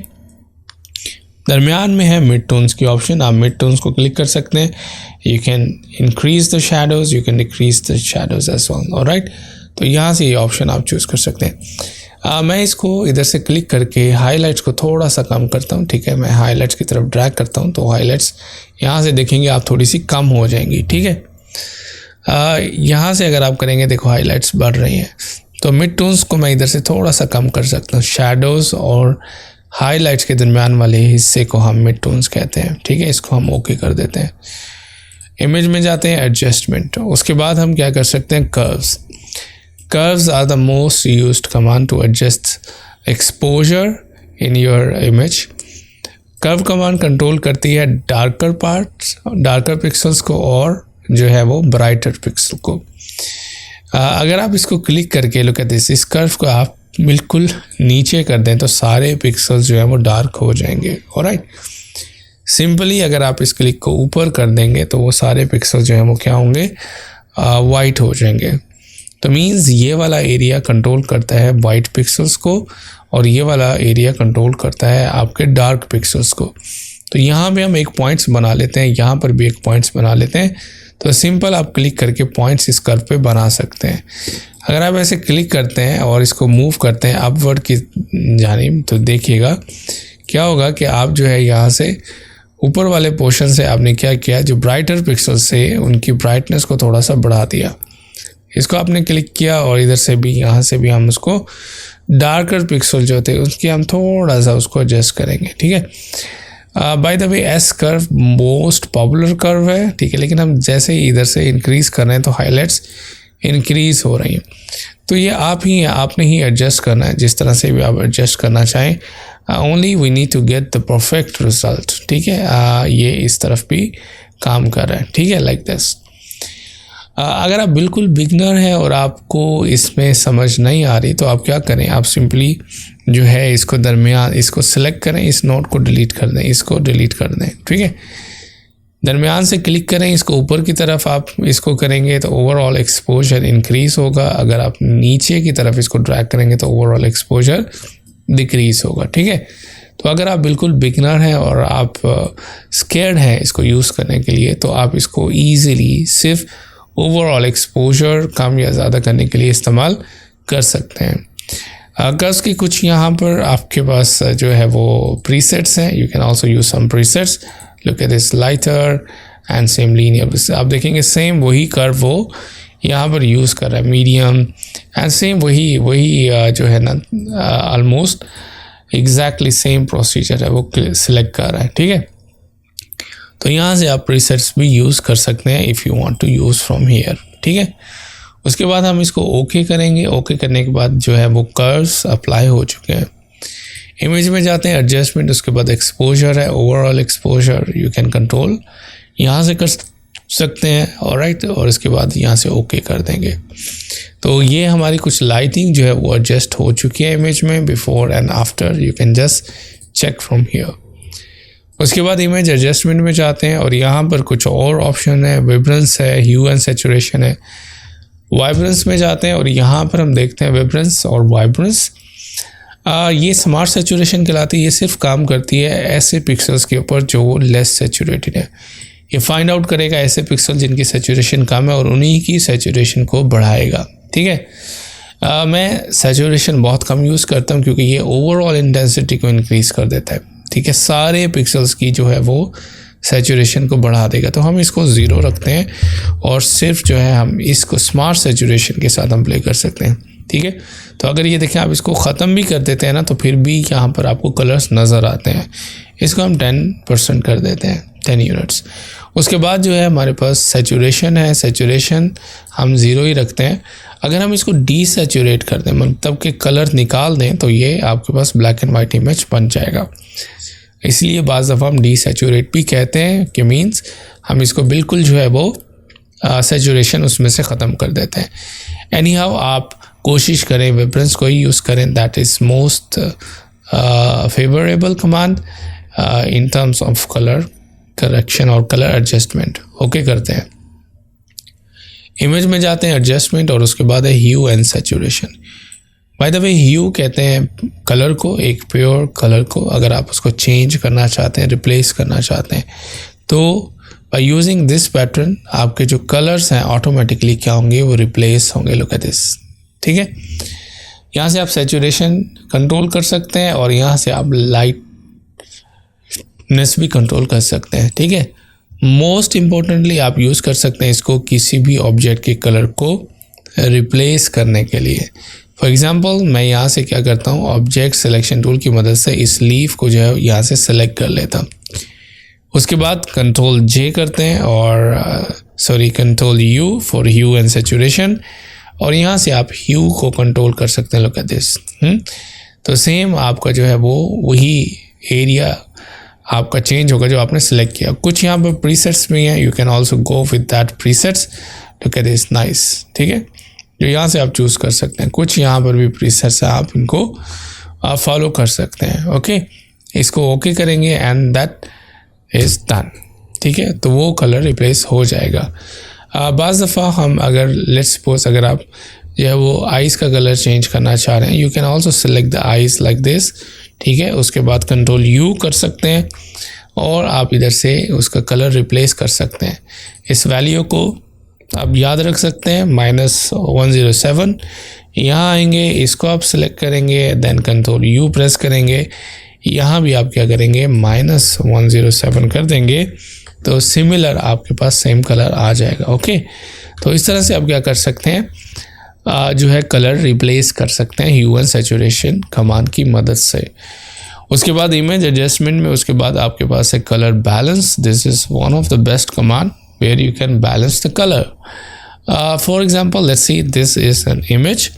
दरमियान में है मिड टोन्स की ऑप्शन, आप मिड टोन्स को क्लिक कर सकते हैं। You can increase the shadows, you can decrease the shadows as well. Alright, तो यहाँ से ये ऑप्शन आप चूज़ कर सकते हैं। मैं इसको इधर से क्लिक करके हाइलाइट्स को थोड़ा सा कम करता हूँ। ठीक है, मैं हाइलाइट्स की तरफ ड्रैग करता हूँ तो हाइलाइट्स यहाँ से देखेंगे आप थोड़ी सी कम हो जाएंगी। ठीक है, यहाँ से अगर आप करेंगे देखो हाइलाइट्स बढ़ रही हैं। तो मिड टोन्स को मैं इधर से थोड़ा सा कम कर सकता हूँ। शैडोज़ और हाइलाइट्स के दरमियान वाले हिस्से को हम मिड टोन्स कहते हैं। ठीक है, इसको हम ओके कर देते हैं। इमेज में जाते हैं एडजस्टमेंट, उसके बाद हम क्या कर सकते हैं, curves. Curves are the most used command to adjust exposure in your image. Curve command control करती है डार्कर पार्ट्स, डार्कर पिक्सल्स को और जो है वो ब्राइटर पिक्सल को। अगर आप इसको क्लिक करके लुक एट दिस, इस कर्व को आप बिल्कुल नीचे कर दें तो सारे पिक्सल्स जो है वो डार्क हो जाएंगे। ऑलराइट, सिंपली अगर आप इस क्लिक को ऊपर कर देंगे तो वो सारे पिक्सल जो हैं वो क्या होंगे, वाइट हो जाएंगे। तो मीन्स ये वाला एरिया कंट्रोल करता है वाइट पिक्सल्स को और ये वाला एरिया कंट्रोल करता है आपके डार्क पिक्सल्स को। तो यहाँ पे हम एक पॉइंट्स बना लेते हैं, यहाँ पर भी एक पॉइंट्स बना लेते हैं। तो सिंपल आप क्लिक करके पॉइंट्स इस कर्व पे बना सकते हैं। अगर आप ऐसे क्लिक करते हैं और इसको मूव करते हैं अपवर्ड की जानिब, तो देखिएगा क्या होगा कि आप जो है यहाँ से ऊपर वाले पोर्शन से आपने क्या किया, जो ब्राइटर पिक्सल से उनकी ब्राइटनेस को थोड़ा सा बढ़ा दिया। इसको आपने क्लिक किया और इधर से भी यहाँ से भी हम उसको डार्कर पिक्सल जो होते हैं उसकी हम थोड़ा सा उसको एडजस्ट करेंगे, ठीक है। Bye the way S curve most popular curve है, ठीक है, लेकिन हम जैसे ही इधर से इंक्रीज़ कर रहे हैं तो हाईलाइट्स इंक्रीज़ हो रही हैं। तो ये आपने ही एडजस्ट करना है, जिस तरह से भी आप एडजस्ट करना चाहें। Only we need to get the perfect result, ठीक है। ये इस तरफ भी काम कर रहा है, ठीक है, लाइक दिस। अगर आप बिल्कुल बिगनर हैं और आपको इसमें समझ नहीं आ रही तो आप क्या करें, आप सिंपली जो है इसको दरमियान इसको सेलेक्ट करें, इस नोट को डिलीट कर दें, इसको डिलीट कर दें, ठीक है। दरमियान से क्लिक करें, इसको ऊपर की तरफ आप इसको करेंगे तो ओवरऑल एक्सपोजर इंक्रीज़ होगा। अगर आप नीचे की तरफ इसको ड्रैग करेंगे तो ओवरऑल एक्सपोजर डिक्रीज़ होगा, ठीक है। तो अगर आप बिल्कुल बिगनर हैं और आप स्केर्ड हैं इसको यूज़ करने के लिए, तो आप इसको ईज़िली सिर्फ ओवरऑल एक्सपोजर कम या ज़्यादा करने के लिए इस्तेमाल कर सकते हैं। कर्व्स की कुछ यहाँ पर आपके पास जो है वो प्रीसेट्स हैं। You can also use some presets. Look at this lighter and same linear. आप देखेंगे सेम वही कर्व वो यहाँ पर यूज़ कर रहा है, मीडियम एंड सेम वही जो है ना ऑलमोस्ट एग्जैक्टली सेम प्रोसीजर है वो सिलेक्ट कर रहा है, ठीक है। तो यहाँ से आप प्रीसेट्स भी यूज़ कर सकते हैं if you want to use from here, ठीक है। उसके बाद हम इसको ओके करेंगे। ओके करने के बाद जो है वो कर्व्स अप्लाई हो चुके हैं। इमेज में जाते हैं, एडजस्टमेंट, उसके बाद एक्सपोजर है, overall exposure you can control यहाँ से कर सकते हैं, ऑलराइट। और इसके बाद यहाँ से ओके कर देंगे। तो ये हमारी कुछ लाइटिंग जो है वो एडजस्ट हो चुकी है इमेज में, before and after you can just check from here. उसके बाद इमेज एडजस्टमेंट में जाते हैं और यहाँ पर कुछ और ऑप्शन है, वाइब्रेंस है, ह्यू एंड सैचुरेशन है। वाइब्रेंस में जाते हैं और यहाँ पर हम देखते हैं वाइब्रेंस और वाइब्रेंस। ये स्मार्ट सैचुरेशन कहलाती है। ये सिर्फ काम करती है ऐसे पिक्सल्स के ऊपर जो लेस सैचुरेटेड है। ये फाइंड आउट करेगा ऐसे पिक्सल जिनकी सैचुरेशन कम है और उन्हीं की सैचुरेशन को बढ़ाएगा, ठीक है। मैं सैचुरेशन बहुत कम यूज़ करता हूँ क्योंकि ये ओवरऑल इंटेंसिटी को इंक्रीज़ कर देता है, ठीक है। सारे पिक्सल्स की जो है वो सैचुरेशन को बढ़ा देगा। तो हम इसको 0 रखते हैं और सिर्फ जो है हम इसको स्मार्ट सैचुरेशन के साथ हम प्ले कर सकते हैं, ठीक है। तो अगर ये देखें आप इसको ख़त्म भी कर देते हैं ना तो फिर भी यहाँ पर आपको कलर्स नज़र आते हैं। इसको हम 10% कर देते हैं, 10 यूनिट्स। उसके बाद जो है हमारे पास सैचुरेशन है। सैचुरेशन हम 0 ही रखते हैं। अगर हम इसको डीसैचुरेट कर दें, मतलब कि कलर निकाल दें, तो ये आपके पास ब्लैक एंड वाइट इमेज बन जाएगा। इसलिए बाज़ दफ़ा हम डीसैचुरेट भी कहते हैं कि मीन्स हम इसको बिल्कुल जो है वो सैचुरेशन उसमें से ख़त्म कर देते हैं। एनी हाउ आप कोशिश करें वाइब्रेंस को ही यूज़ करें, that is most favourable command in terms of colour correction और कलर एडजस्टमेंट। ओके करते हैं, इमेज में जाते हैं, एडजस्टमेंट, और उसके बाद है hue and saturation. By the way hue कहते हैं कलर को, एक प्योर कलर को। अगर आप उसको चेंज करना चाहते हैं, रिप्लेस करना चाहते हैं, तो बाय यूजिंग दिस पैटर्न आपके जो कलर्स हैं ऑटोमेटिकली क्या होंगे, वो रिप्लेस होंगे। लुक एट दिस, ठीक है। यहाँ से आप सैचुरेशन कंट्रोल कर सकते हैं और यहाँ से आप लाइटनेस भी कंट्रोल कर सकते हैं, ठीक है। मोस्ट इम्पोर्टेंटली आप यूज़ कर सकते हैं इसको किसी भी ऑब्जेक्ट के कलर को रिप्लेस करने के लिए। फॉर एग्ज़ाम्पल मैं यहाँ से क्या करता हूँ, ऑब्जेक्ट सिलेक्शन टूल की मदद से इस लीफ को जो है यहाँ से सेलेक्ट कर लेता हूँ। उसके बाद कंट्रोल J करते हैं और control U for hue and saturation, और यहाँ से आप ह्यू को कंट्रोल कर सकते हैं। Look at this. तो सेम आपका जो है वो वही एरिया आपका चेंज होगा जो आपने सेलेक्ट किया। कुछ यहाँ पर प्रीसेट्स भी हैं, you can also go with that presets. Look at this, nice, ठीक है। जो यहाँ से आप चूज़ कर सकते हैं। कुछ यहाँ पर भी प्रीसेट्स हैं, आप इनको फॉलो कर सकते हैं। ओके, इसको ओके करेंगे एंड दैट इज़ डन, ठीक है। तो वो कलर रिप्लेस हो जाएगा। बाज़ दफ़ा हम अगर लेट्स सपोज अगर आप जो है वो आइज़ का कलर चेंज करना चाह रहे हैं, you can also select the eyes like this, ठीक है। उसके बाद कंट्रोल U कर सकते हैं और आप इधर से उसका कलर रिप्लेस कर सकते हैं। इस वैल्यू को आप याद रख सकते हैं -107। यहाँ आएंगे, इसको आप सेलेक्ट करेंगे, देन कंट्रोल यू प्रेस करेंगे, यहाँ भी आप क्या करेंगे -107 कर देंगे, तो सिमिलर आपके पास सेम कलर आ जाएगा। ओके, तो इस तरह से आप क्या कर सकते हैं, जो है कलर रिप्लेस कर सकते हैं ह्यू एंड सैचुरेशन कमांड की मदद से। उसके बाद इमेज एडजस्टमेंट में उसके बाद आपके पास है colour balance. This is one of the best command where you can balance the colour. For example let's see this is an image.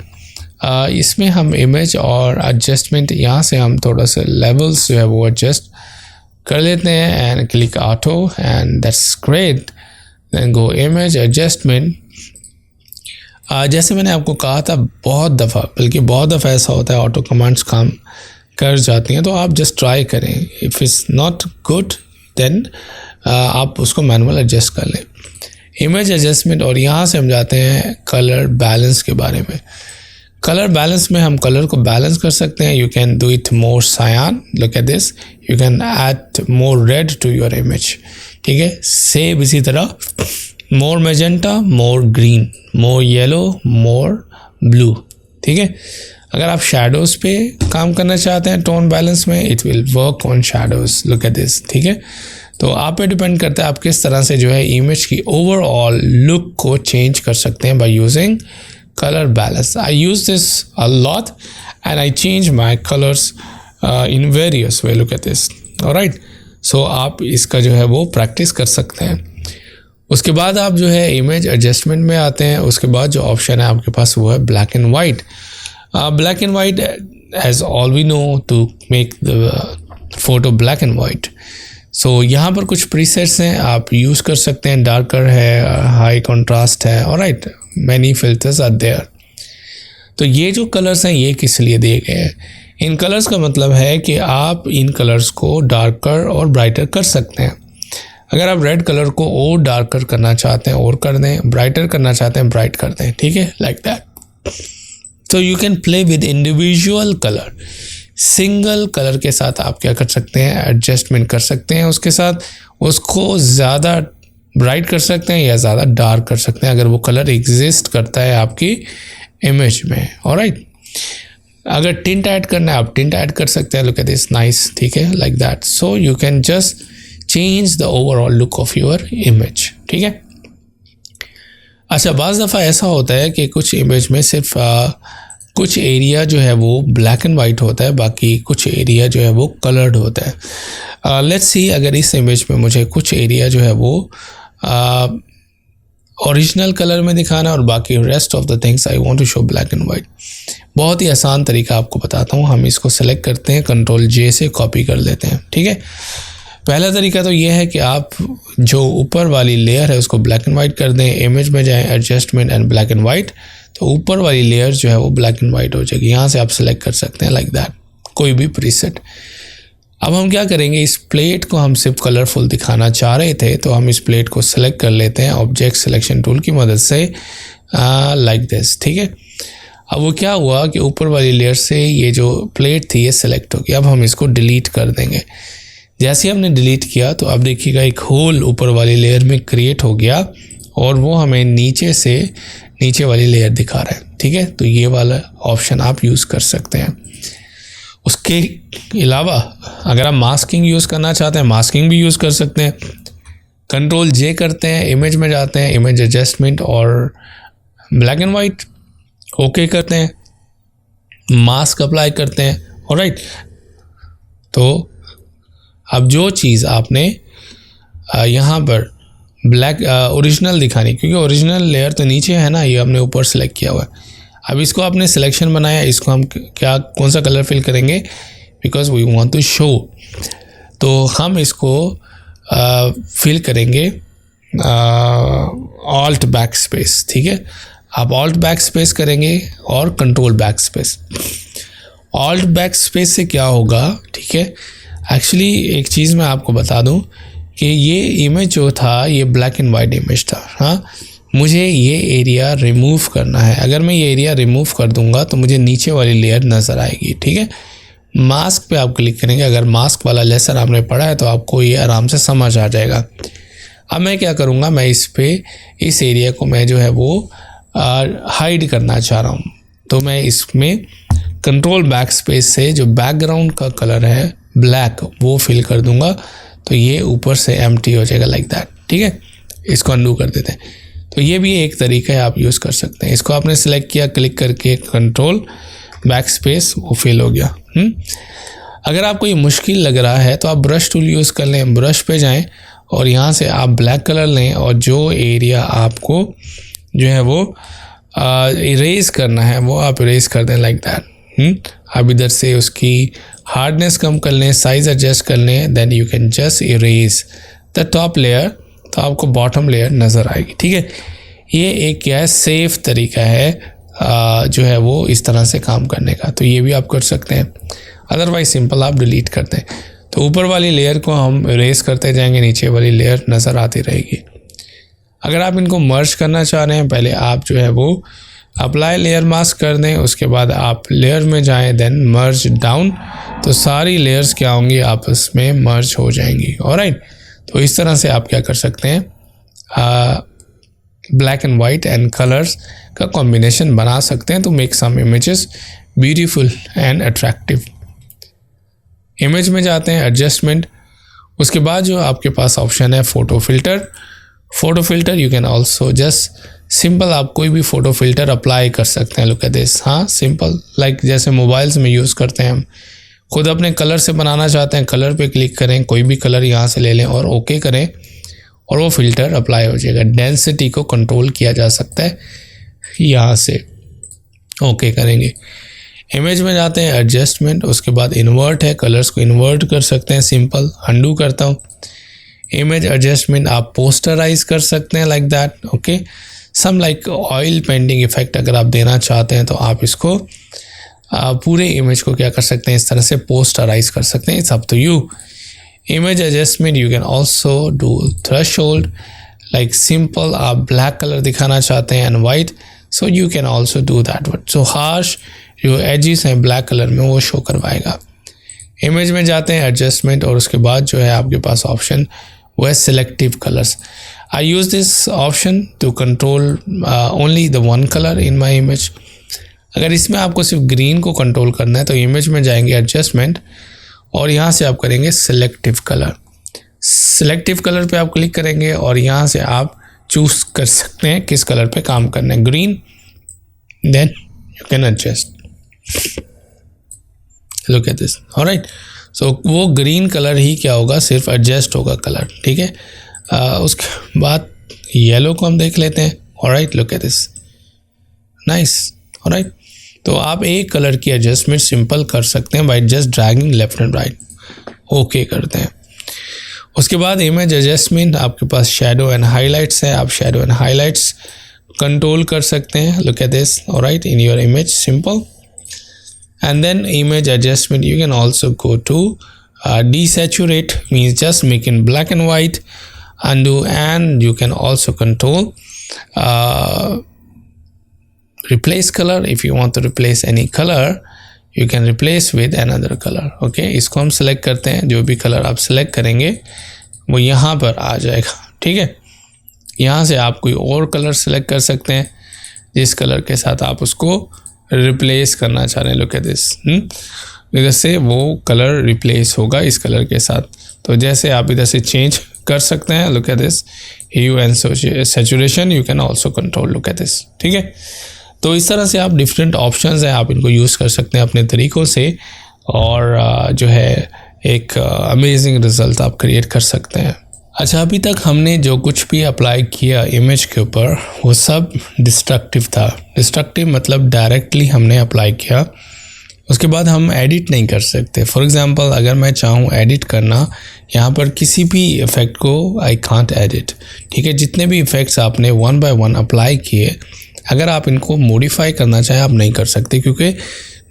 इसमें हम इमेज और एडजस्टमेंट यहाँ से हम थोड़ा सा लेवल्स जो है वो एडजस्ट कर लेते हैं and click auto and that's great. Then go image adjustment. जैसे मैंने आपको कहा था बहुत दफ़ा, बल्कि बहुत दफ़ा ऐसा होता है ऑटो कमांड्स काम कर जाती हैं, तो आप जस्ट ट्राई करें। If it's not good then आप उसको मैनुअल एडजस्ट कर लें। इमेज एडजस्टमेंट, और यहाँ से हम जाते हैं कलर बैलेंस के बारे में। कलर बैलेंस में हम कलर को बैलेंस कर सकते हैं। You can do it more cyan, look at this, you can add more red to your image, ठीक है। सेम इसी तरह more magenta, more green, more yellow, more blue, ठीक है। अगर आप शैडोज़ पे काम करना चाहते हैं टोन बैलेंस में, it will work on shadows, look at this, ठीक है। तो आप पे डिपेंड करता है आप किस तरह से जो है इमेज की ओवरऑल लुक को चेंज कर सकते हैं by using color balance. I use this a lot and I change my colors in various way. Look at this. Alright. So आप इसका जो है वो प्रैक्टिस कर सकते हैं। उसके बाद आप जो है इमेज एडजस्टमेंट में आते हैं। उसके बाद जो ऑप्शन है आपके पास वो है black and white. Black and white as all we know to make the photo black and white. So यहाँ पर कुछ प्रीसेट्स हैं, आप यूज़ कर सकते हैं। डार्कर है, हाई कॉन्ट्रास्ट है, alright, many filters are there. तो ये जो कलर्स हैं ये किस लिए दिए गए हैं? इन कलर्स का मतलब है कि आप इन कलर्स को डार्कर और ब्राइटर कर सकते हैं। अगर आप रेड कलर को और डार्कर करना चाहते हैं और कर दें, ब्राइटर करना चाहते हैं ब्राइट कर दें, ठीक है, लाइक दैट। तो you can play with individual colour. Single colour के साथ आप क्या कर सकते हैं, एडजस्टमेंट कर सकते हैं उसके साथ, उसको ज़्यादा ब्राइट कर सकते हैं या ज़्यादा डार्क कर सकते हैं अगर वो कलर एग्जिस्ट करता है आपकी इमेज में। ऑलराइट, अगर टिंट ऐड करना है आप टिंट ऐड कर सकते हैं। लुक एट दिस, नाइस, ठीक है, like that. So you can just change the overall look of your image, ठीक है। अच्छा, बाज़ दफ़ा ऐसा होता है कि कुछ इमेज में सिर्फ कुछ एरिया जो है वो ब्लैक एंड वाइट होता है, बाकी कुछ एरिया जो है वो कलर्ड होता है। लेट्स सी, अगर इस इमेज में मुझे कुछ एरिया जो है वो ओरिजिनल कलर में दिखाना और बाकी rest of the things I want to show black and white. बहुत ही आसान तरीका आपको बताता हूँ। हम इसको सेलेक्ट करते हैं, कंट्रोल जे से कॉपी कर लेते हैं, ठीक है। पहला तरीका तो ये है कि आप जो ऊपर वाली लेयर है उसको ब्लैक एंड वाइट कर दें। इमेज में जाएं, adjustment and black and white, तो ऊपर वाली लेयर जो है वो ब्लैक एंड वाइट हो जाएगी। यहाँ से आप सेलेक्ट कर सकते हैं लाइक दैट, कोई भी प्रीसेट। अब हम क्या करेंगे, इस प्लेट को हम सिर्फ कलरफुल दिखाना चाह रहे थे, तो हम इस प्लेट को सेलेक्ट कर लेते हैं ऑब्जेक्ट सिलेक्शन टूल की मदद से, लाइक दिस, ठीक है। अब वो क्या हुआ कि ऊपर वाली लेयर से ये जो प्लेट थी ये सिलेक्ट हो गई। अब हम इसको डिलीट कर देंगे। जैसे हमने डिलीट किया तो अब देखिएगा एक होल ऊपर वाली लेयर में क्रिएट हो गया और वो हमें नीचे से नीचे वाली लेयर दिखा रहा है, ठीक है। तो ये वाला ऑप्शन आप यूज़ कर सकते हैं। उसके अलावा अगर आप मास्किंग यूज़ करना चाहते हैं, मास्किंग भी यूज़ कर सकते हैं। कंट्रोल जे करते हैं, इमेज में जाते हैं, इमेज एडजस्टमेंट और ब्लैक एंड वाइट, ओके करते हैं, मास्क अप्लाई करते हैं, ऑलराइट। तो अब जो चीज़ आपने यहाँ पर ब्लैक ओरिजिनल दिखानी, क्योंकि ओरिजिनल लेयर तो नीचे है ना, ये हमने ऊपर सेलेक्ट किया हुआ है। अब इसको आपने सिलेक्शन बनाया, इसको हम क्या कौन सा कलर फिल करेंगे, because we want to show, तो हम इसको फिल करेंगे ऑल्ट बैक स्पेस, ठीक है। आप ऑल्ट बैक स्पेस करेंगे और control back space. Alt back space से क्या होगा, ठीक है, एक्चुअली एक चीज़ मैं आपको बता दूं कि ये इमेज जो था ये ब्लैक एंड वाइट इमेज था। हाँ, मुझे ये एरिया रिमूव करना है। अगर मैं ये एरिया रिमूव कर दूंगा तो मुझे नीचे वाली लेयर नज़र आएगी, ठीक है। मास्क पे आप क्लिक करेंगे। अगर मास्क वाला लेसन आपने पढ़ा है तो आपको ये आराम से समझ आ जाएगा। अब मैं क्या करूँगा, मैं इस एरिया को मैं जो है वो हाइड करना चाह रहा हूँ, तो मैं इसमें कंट्रोल बैक स्पेस से जो बैकग्राउंड का कलर है ब्लैक वो फिल कर दूंगा, तो ये ऊपर से एम्प्टी हो जाएगा लाइक दैट। ठीक है, इसको अनडू कर देते हैं। तो ये भी एक तरीका है, आप यूज़ कर सकते हैं। इसको आपने सेलेक्ट किया, क्लिक करके कंट्रोल बैक स्पेस, वो फिल हो गया। अगर आपको ये मुश्किल लग रहा है तो आप ब्रश टूल यूज़ कर लें, ब्रश पे जाएं और यहाँ से आप ब्लैक कलर लें और जो एरिया आपको जो है वो इरेज करना है वो आप इरेज कर दें लाइक दैट। आप इधर से उसकी हार्डनेस कम कर लें, साइज एडजस्ट कर लें, then you can just erase the top layer, तो आपको बॉटम लेयर नज़र आएगी। ठीक है, ये एक क्या है, सेफ तरीका है जो है वो इस तरह से काम करने का, तो ये भी आप कर सकते हैं। अदरवाइज सिंपल आप डिलीट करते हैं, तो ऊपर वाली लेयर को हम इरेज करते जाएंगे, नीचे वाली लेयर नज़र आती रहेगी। अगर आप इनको मर्ज करना चाह रहे हैं, पहले आप जो है वो अप्लाई लेयर मास्क कर दें, उसके बाद आप लेयर में जाएं, देन मर्ज डाउन, तो सारी लेयर्स क्या होंगी, आपस में मर्ज हो जाएंगी। ऑलराइट, तो इस तरह से आप क्या कर सकते हैं, black and white and colours का कॉम्बिनेशन बना सकते हैं to make some images beautiful and attractive. Image में जाते हैं, एडजस्टमेंट, उसके बाद जो आपके पास ऑप्शन है photo filter. Photo filter you can also just simple आप कोई भी फ़ोटो फिल्टर अप्लाई कर सकते हैं। लुक एट दिस, हाँ सिंपल, लाइक जैसे मोबाइल्स में यूज़ करते हैं हम। खुद अपने कलर से बनाना चाहते हैं, कलर पे क्लिक करें, कोई भी कलर यहाँ से ले लें और ओके करें और वो फ़िल्टर अप्लाई हो जाएगा। डेंसिटी को कंट्रोल किया जा सकता है यहाँ से, ओके करेंगे। इमेज में जाते हैं, एडजस्टमेंट, उसके बाद इन्वर्ट है, कलर्स को इन्वर्ट कर सकते हैं, सिंपल अंडू करता हूँ। इमेज एडजस्टमेंट आप पोस्टराइज कर सकते हैं like that, okay. Some like oil painting effect अगर आप देना चाहते हैं तो आप इसको पूरे इमेज को क्या कर सकते हैं, इस तरह से पोस्टराइज कर सकते हैं, it's up to you. Image adjustment you can also do threshold, like simple आप ब्लैक कलर दिखाना चाहते हैं and white, so you can also do that, but so harsh जो एजेस हैं ब्लैक कलर में वो शो करवाएगा। इमेज में जाते हैं, एडजस्टमेंट, और उसके बाद जो है आपके पास ऑप्शन वो है selective colours. I use this option to control only the one colour in my image. अगर इसमें आपको सिर्फ ग्रीन को कंट्रोल करना है तो इमेज में जाएंगे, एडजस्टमेंट, और यहाँ से आप करेंगे सिलेक्टिव कलर। सिलेक्टिव कलर पे आप क्लिक करेंगे और यहाँ से आप चूज कर सकते हैं किस कलर पे काम करना है, green, then you can adjust. Look at this, alright. So वो ग्रीन कलर ही क्या होगा, सिर्फ एडजस्ट होगा कलर। ठीक है, उसके बाद येलो को हम देख लेते हैं। Alright, look at this, nice. Alright, तो आप एक कलर की एडजस्टमेंट सिंपल कर सकते हैं by just dragging left and right, okay करते हैं। उसके बाद इमेज एडजस्टमेंट, आपके पास शेडो एंड हाइलाइट्स है, आप शेडो एंड हाइलाइट्स कंट्रोल कर सकते हैं। Look at this, alright, in your image, simple. And then image adjustment, you can also go to desaturate, means just make in black and white, undo, and you can also control replace color. If you want to replace any color, you can replace with another color. Okay, इसको हम select करते हैं, जो भी colour आप select करेंगे वो यहाँ पर आ जाएगा। ठीक है, यहाँ से आप कोई और कलर select कर सकते हैं जिस कलर के साथ आप उसको रिप्लेस करना चाह रहे हैं। लुक एट दिस, इधर से वो कलर रिप्लेस होगा इस कलर के साथ, तो जैसे आप इधर से चेंज कर सकते हैं। Look at this, hue and saturation you can also control. Look at this, ठीक है। तो इस तरह से आप डिफरेंट ऑप्शंस हैं, आप इनको यूज़ कर सकते हैं अपने तरीक़ों से, और जो है एक अमेजिंग रिज़ल्ट आप क्रिएट कर सकते हैं। अच्छा, अभी तक हमने जो कुछ भी अप्लाई किया इमेज के ऊपर वो सब डिस्ट्रक्टिव था। डिस्ट्रक्टिव मतलब डायरेक्टली हमने अप्लाई किया, उसके बाद हम एडिट नहीं कर सकते। फॉर एग्जांपल, अगर मैं चाहूँ एडिट करना यहाँ पर किसी भी इफ़ेक्ट को, आई कांट एडिट। ठीक है, जितने भी इफ़ेक्ट्स आपने वन बाय वन अप्लाई किए, अगर आप इनको मॉडिफाई करना चाहें आप नहीं कर सकते, क्योंकि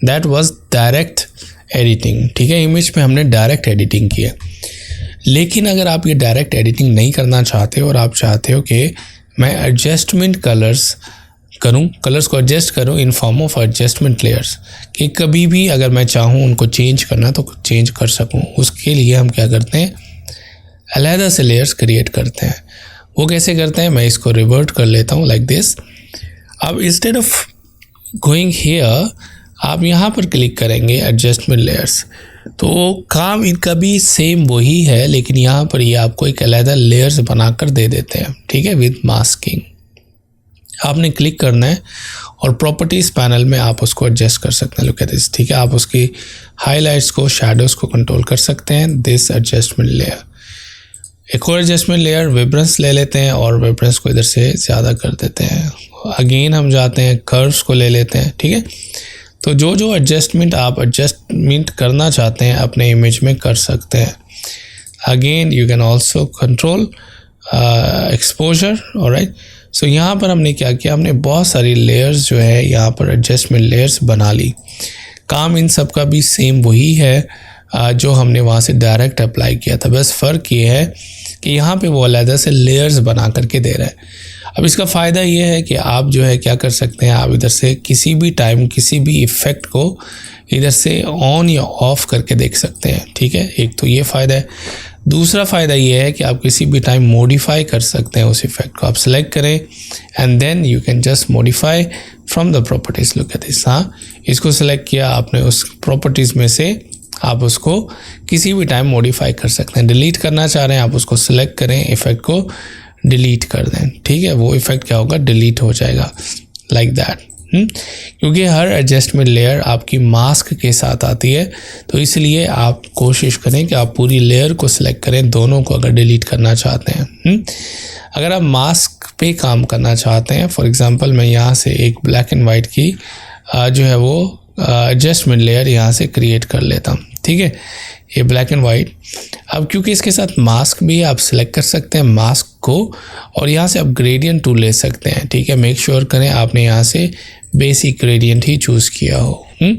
दैट वाज डायरेक्ट एडिटिंग। ठीक है, इमेज पे हमने डायरेक्ट एडिटिंग की है। लेकिन अगर आप ये डायरेक्ट एडिटिंग नहीं करना चाहते और आप चाहते हो कि मैं एडजस्टमेंट कलर्स करूं, कलर्स को एडजस्ट करूं in form of adjustment layers, कि कभी भी अगर मैं चाहूं उनको चेंज करना तो चेंज कर सकूं, उसके लिए हम क्या करते हैं, अलहदा से लेयर्स क्रिएट करते हैं। वो कैसे करते हैं, मैं इसको रिवर्ट कर लेता हूँ लाइक दिस। अब इंस्टेड ऑफ गोइंग हियर आप यहाँ पर क्लिक करेंगे एडजस्टमेंट लेयर्स, तो काम इनका भी सेम वही है, लेकिन यहाँ पर ये आपको एक अलग लेयर्स बनाकर दे देते हैं, ठीक है, विद मास्किंग। आपने क्लिक करना है और प्रॉपर्टीज़ पैनल में आप उसको एडजस्ट कर सकते हैं, लुक एट दिस, ठीक है। आप उसकी हाइलाइट्स को, शैडोज़ को कंट्रोल कर सकते हैं, दिस एडजस्टमेंट लेयर। एक और एडजस्टमेंट लेयर विब्रेंस ले लेते हैं और विब्रेंस को इधर से ज़्यादा कर देते हैं। अगेन हम जाते हैं कर्व्स को ले लेते हैं, ठीक है। तो जो जो एडजस्टमेंट आप एडजस्टमेंट करना चाहते हैं अपने इमेज में कर सकते हैं। Again you can also control exposure, alright. So यहाँ पर हमने क्या किया, हमने बहुत सारी लेयर्स जो है यहाँ पर एडजस्टमेंट लेयर्स बना ली। काम इन सब का भी सेम वही है जो हमने वहाँ से डायरेक्ट अप्लाई किया था, बस फ़र्क ये है कि यहाँ पे वो अलग से लेयर्स बना करके दे रहा है। अब इसका फ़ायदा ये है कि आप जो है क्या कर सकते हैं, आप इधर से किसी भी टाइम किसी भी इफ़ेक्ट को इधर से ऑन या ऑफ़ करके देख सकते हैं, ठीक है। एक तो ये फ़ायदा है। दूसरा फ़ायदा ये है कि आप किसी भी टाइम मॉडिफाई कर सकते हैं उस इफ़ेक्ट को। आप सेलेक्ट करें and then you can just modify from the properties, look at this. हाँ, इसको सेलेक्ट किया आपने, उस प्रॉपर्टीज़ में से आप उसको किसी भी टाइम मॉडिफाई कर सकते हैं। डिलीट करना चाह रहे हैं आप उसको सेलेक्ट करें, इफ़ेक्ट को डिलीट कर दें, ठीक है। वो इफ़ेक्ट क्या होगा, डिलीट हो जाएगा लाइक दैट। क्योंकि हर एडजस्टमेंट लेयर आपकी मास्क के साथ आती है, तो इसलिए आप कोशिश करें कि आप पूरी लेयर को सिलेक्ट करें, दोनों को अगर डिलीट करना चाहते हैं। अगर आप मास्क पे काम करना चाहते हैं, फॉर एग्जांपल मैं यहाँ से एक ब्लैक एंड वाइट की जो है वो एडजस्टमेंट लेयर यहाँ से क्रिएट कर लेता हूँ, ठीक है, ये ब्लैक एंड वाइट। अब क्योंकि इसके साथ मास्क भी आप सिलेक्ट कर सकते हैं मास्क को, और यहाँ से आप ग्रेडियंट टूल ले सकते हैं, ठीक है। मेक श्योर करें आपने यहाँ से बेसिक ग्रेडियंट ही चूज़ किया हो।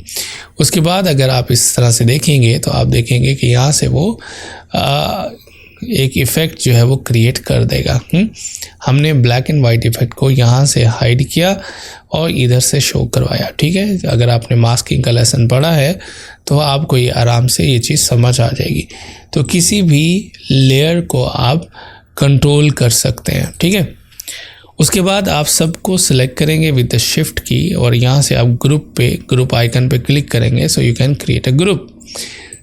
उसके बाद अगर आप इस तरह से देखेंगे तो आप देखेंगे कि यहाँ से वो एक इफ़ेक्ट जो है वो क्रिएट कर देगा। हमने ब्लैक एंड वाइट इफ़ेक्ट को यहाँ से हाइड किया और इधर से शो करवाया, ठीक है। अगर आपने मास्किंग का लेसन पढ़ा है तो आपको ये आराम से ये चीज़ समझ आ जाएगी। तो किसी भी लेयर को आप कंट्रोल कर सकते हैं, ठीक है। उसके बाद आप सबको सिलेक्ट करेंगे विद द शिफ्ट की और यहाँ से आप ग्रुप आइकन पे क्लिक करेंगे, so you can create a group.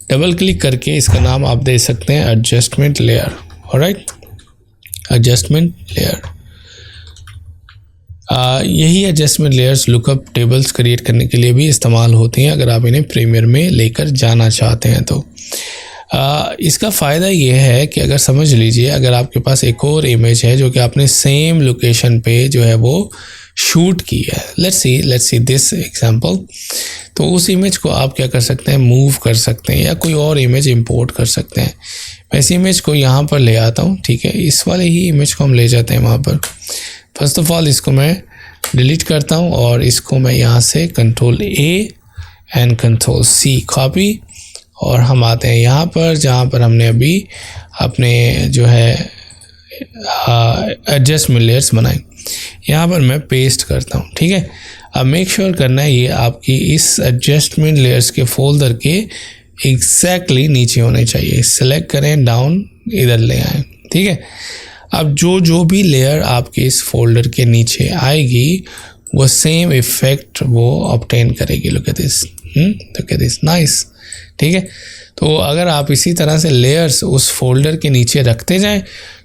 Double click करके इसका नाम आप दे सकते हैं adjustment layer, alright, adjustment layer. यही adjustment layers lookup tables create करने के लिए भी इस्तेमाल होती हैं, अगर आप इन्हें प्रीमियर में लेकर जाना चाहते हैं तो। इसका फ़ायदा ये है कि अगर समझ लीजिए अगर आपके पास एक और इमेज है जो कि आपने सेम लोकेशन पे जो है वो शूट की है, लेट्स सी दिस एग्जांपल, तो उस इमेज को आप क्या कर सकते हैं, मूव कर सकते हैं या कोई और इमेज इंपोर्ट कर सकते हैं। मैं इस इमेज को यहाँ पर ले आता हूँ, ठीक है, इस वाले ही इमेज को हम ले जाते हैं वहाँ पर। फर्स्ट ऑफ ऑल इसको मैं डिलीट करता हूँ और इसको मैं यहाँ से control A and control C copy, और हम आते हैं यहाँ पर जहाँ पर हमने अभी अपने जो है एडजस्टमेंट लेयर्स बनाई, यहाँ पर मैं पेस्ट करता हूँ, ठीक है। अब मेक श्योर करना है ये आपकी इस एडजस्टमेंट लेयर्स के फोल्डर के एग्जैक्टली नीचे होने चाहिए। सेलेक्ट करें, डाउन इधर ले आएँ, ठीक है। अब जो भी लेयर आपके इस फोल्डर के नीचे आएगी वो सेम इफेक्ट वो ऑब्टेन करेगी। लुक एट दिस, नाइस, ठीक है। तो अगर आप इसी तरह से लेयर्स उस फोल्डर के नीचे रखते जाएं,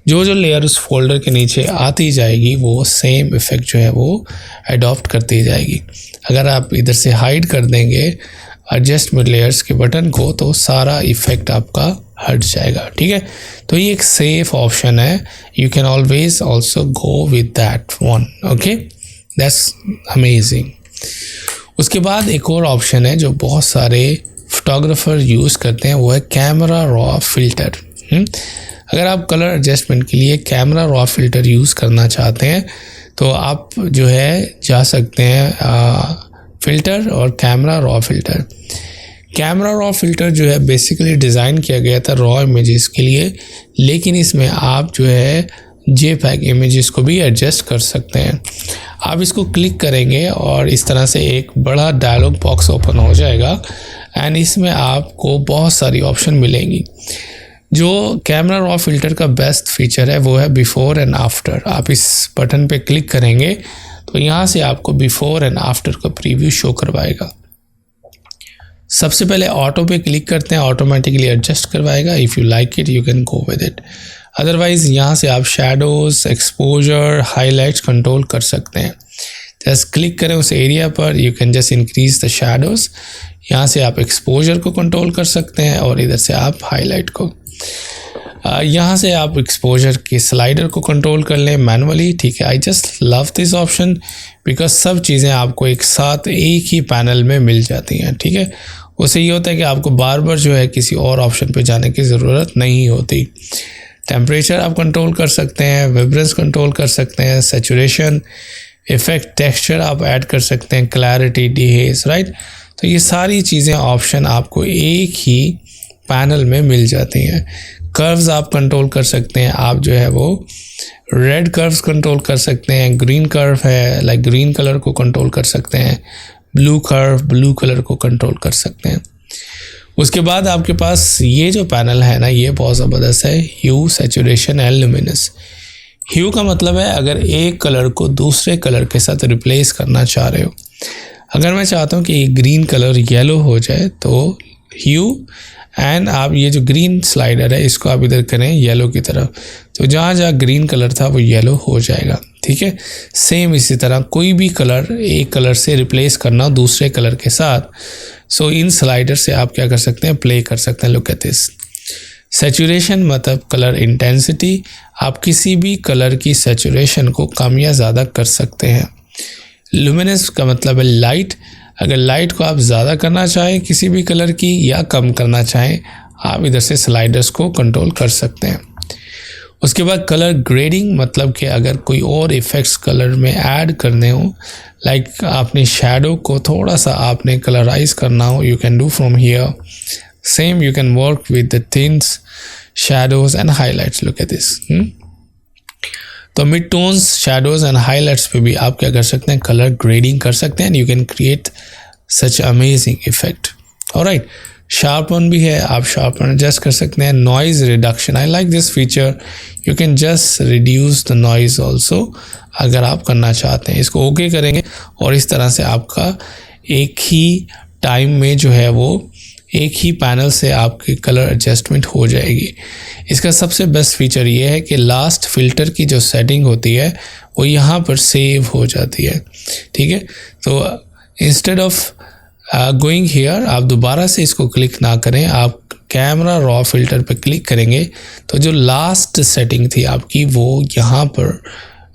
जो लेयर उस फोल्डर के नीचे आती जाएगी वो सेम इफेक्ट जो है वो अडॉप्ट करती जाएगी। अगर आप इधर से हाइड कर देंगे एडजस्टमेंट लेयर्स के बटन को तो सारा इफेक्ट आपका हट जाएगा, ठीक है। तो ये एक सेफ ऑप्शन है, you can always also go with that one, okay, that's amazing. उसके बाद एक और ऑप्शन है जो बहुत सारे फोटोग्राफर यूज़ करते हैं, वो है कैमरा रॉ फिल्टर। अगर आप कलर एडजस्टमेंट के लिए कैमरा रॉ फिल्टर यूज़ करना चाहते हैं तो आप जो है जा सकते हैं फ़िल्टर और camera raw filter. Camera raw filter जो है बेसिकली डिज़ाइन किया गया था रॉ इमेजेस के लिए, लेकिन इसमें आप जो है JPEG इमेजेस को भी एडजस्ट कर सकते हैं। आप इसको क्लिक करेंगे और इस तरह से एक बड़ा डायलॉग बॉक्स ओपन हो जाएगा एंड इसमें आपको बहुत सारी ऑप्शन मिलेंगी। जो कैमरा रॉ फिल्टर का बेस्ट फीचर है वो है बिफोर एंड आफ्टर। आप इस बटन पे क्लिक करेंगे तो यहाँ से आपको बिफोर एंड आफ्टर का प्रीव्यू शो करवाएगा। सबसे पहले ऑटो पे क्लिक करते हैं, ऑटोमेटिकली एडजस्ट करवाएगा। If you like it you can go with it, otherwise यहाँ से आप शैडोज़, एक्सपोजर, हाईलाइट्स कंट्रोल कर सकते हैं। जस्ट क्लिक करें उस एरिया पर, you can just increase the shadows. यहाँ से आप एक्सपोजर को कंट्रोल कर सकते हैं और इधर से आप हाईलाइट को। यहाँ से आप एक्सपोजर के स्लाइडर को कंट्रोल कर लें मैनुअली, ठीक है। आई just love this option because सब चीज़ें आपको एक साथ एक ही पैनल में मिल जाती हैं, ठीक है। उससे ये होता है कि आपको बार बार जो है किसी और ऑप्शन पे जाने की ज़रूरत नहीं होती। टेम्परेचर आप कंट्रोल कर सकते हैं, वाइब्रेंस कंट्रोल कर सकते हैं, सैचुरेशन, इफेक्ट, टेक्सचर आप ऐड कर सकते हैं, क्लैरिटी, डीहेज, राइट। तो ये सारी चीज़ें ऑप्शन आपको एक ही पैनल में मिल जाती हैं। कर्व्स आप कंट्रोल कर सकते हैं, आप जो है वो रेड कर्व्स कंट्रोल कर सकते हैं, ग्रीन कर्व है लाइक ग्रीन कलर को कंट्रोल कर सकते हैं, ब्लू कर्व ब्लू कलर को कंट्रोल कर सकते हैं। उसके बाद आपके पास ये जो पैनल है ना, ये बहुत ज़बरदस्त है, ह्यू, सैचुरेशन एंड लुमिनस। ह्यू का मतलब है अगर एक कलर को दूसरे कलर के साथ रिप्लेस करना चाह रहे हो। अगर मैं चाहता हूँ कि ग्रीन कलर येलो हो जाए तो ह्यू, एंड आप ये जो ग्रीन स्लाइडर है इसको आप इधर करें येलो की तरफ, तो जहाँ जहाँ ग्रीन कलर था वो येलो हो जाएगा, ठीक है। सेम इसी तरह कोई भी कलर एक कलर से रिप्लेस करना दूसरे कलर के साथ, सो इन स्लाइडर से आप क्या कर सकते हैं, प्ले कर सकते हैं। Look at this. सैचुरेशन मतलब कलर इंटेंसिटी, आप किसी भी कलर की सैचुरेशन को कम या ज़्यादा कर सकते हैं। लुमिनस का मतलब है लाइट, अगर लाइट को आप ज़्यादा करना चाहें किसी भी कलर की या कम करना चाहें, आप इधर से स्लाइडर्स को कंट्रोल कर सकते हैं। उसके बाद कलर ग्रेडिंग, मतलब कि अगर कोई और इफ़ेक्ट्स कलर में ऐड करने हो, लाइक आपने शैडो को थोड़ा सा आपने कलराइज करना हो, you can do from here. Same you can work with the things, shadows and highlights. Look at this. तो mid tones, shadows and highlights पे भी आप क्या कर सकते हैं, कलर ग्रेडिंग कर सकते हैं। You can create such amazing effect. Alright, sharpen भी है, आप शार्पन एडजस्ट कर सकते हैं। Noise reduction, I like this feature, you can just reduce the noise also अगर आप करना चाहते हैं। इसको ओके करेंगे और इस तरह से आपका एक ही टाइम में जो है वो एक ही पैनल से आपकी कलर एडजस्टमेंट हो जाएगी। इसका सबसे बेस्ट फीचर ये है कि लास्ट फिल्टर की जो सेटिंग होती है वो यहाँ पर सेव हो जाती है, ठीक है। तो इंस्टेड ऑफ गोइंग हियर, आप दोबारा से इसको क्लिक ना करें, आप कैमरा रॉ फिल्टर पे क्लिक करेंगे तो जो लास्ट सेटिंग थी आपकी वो यहाँ पर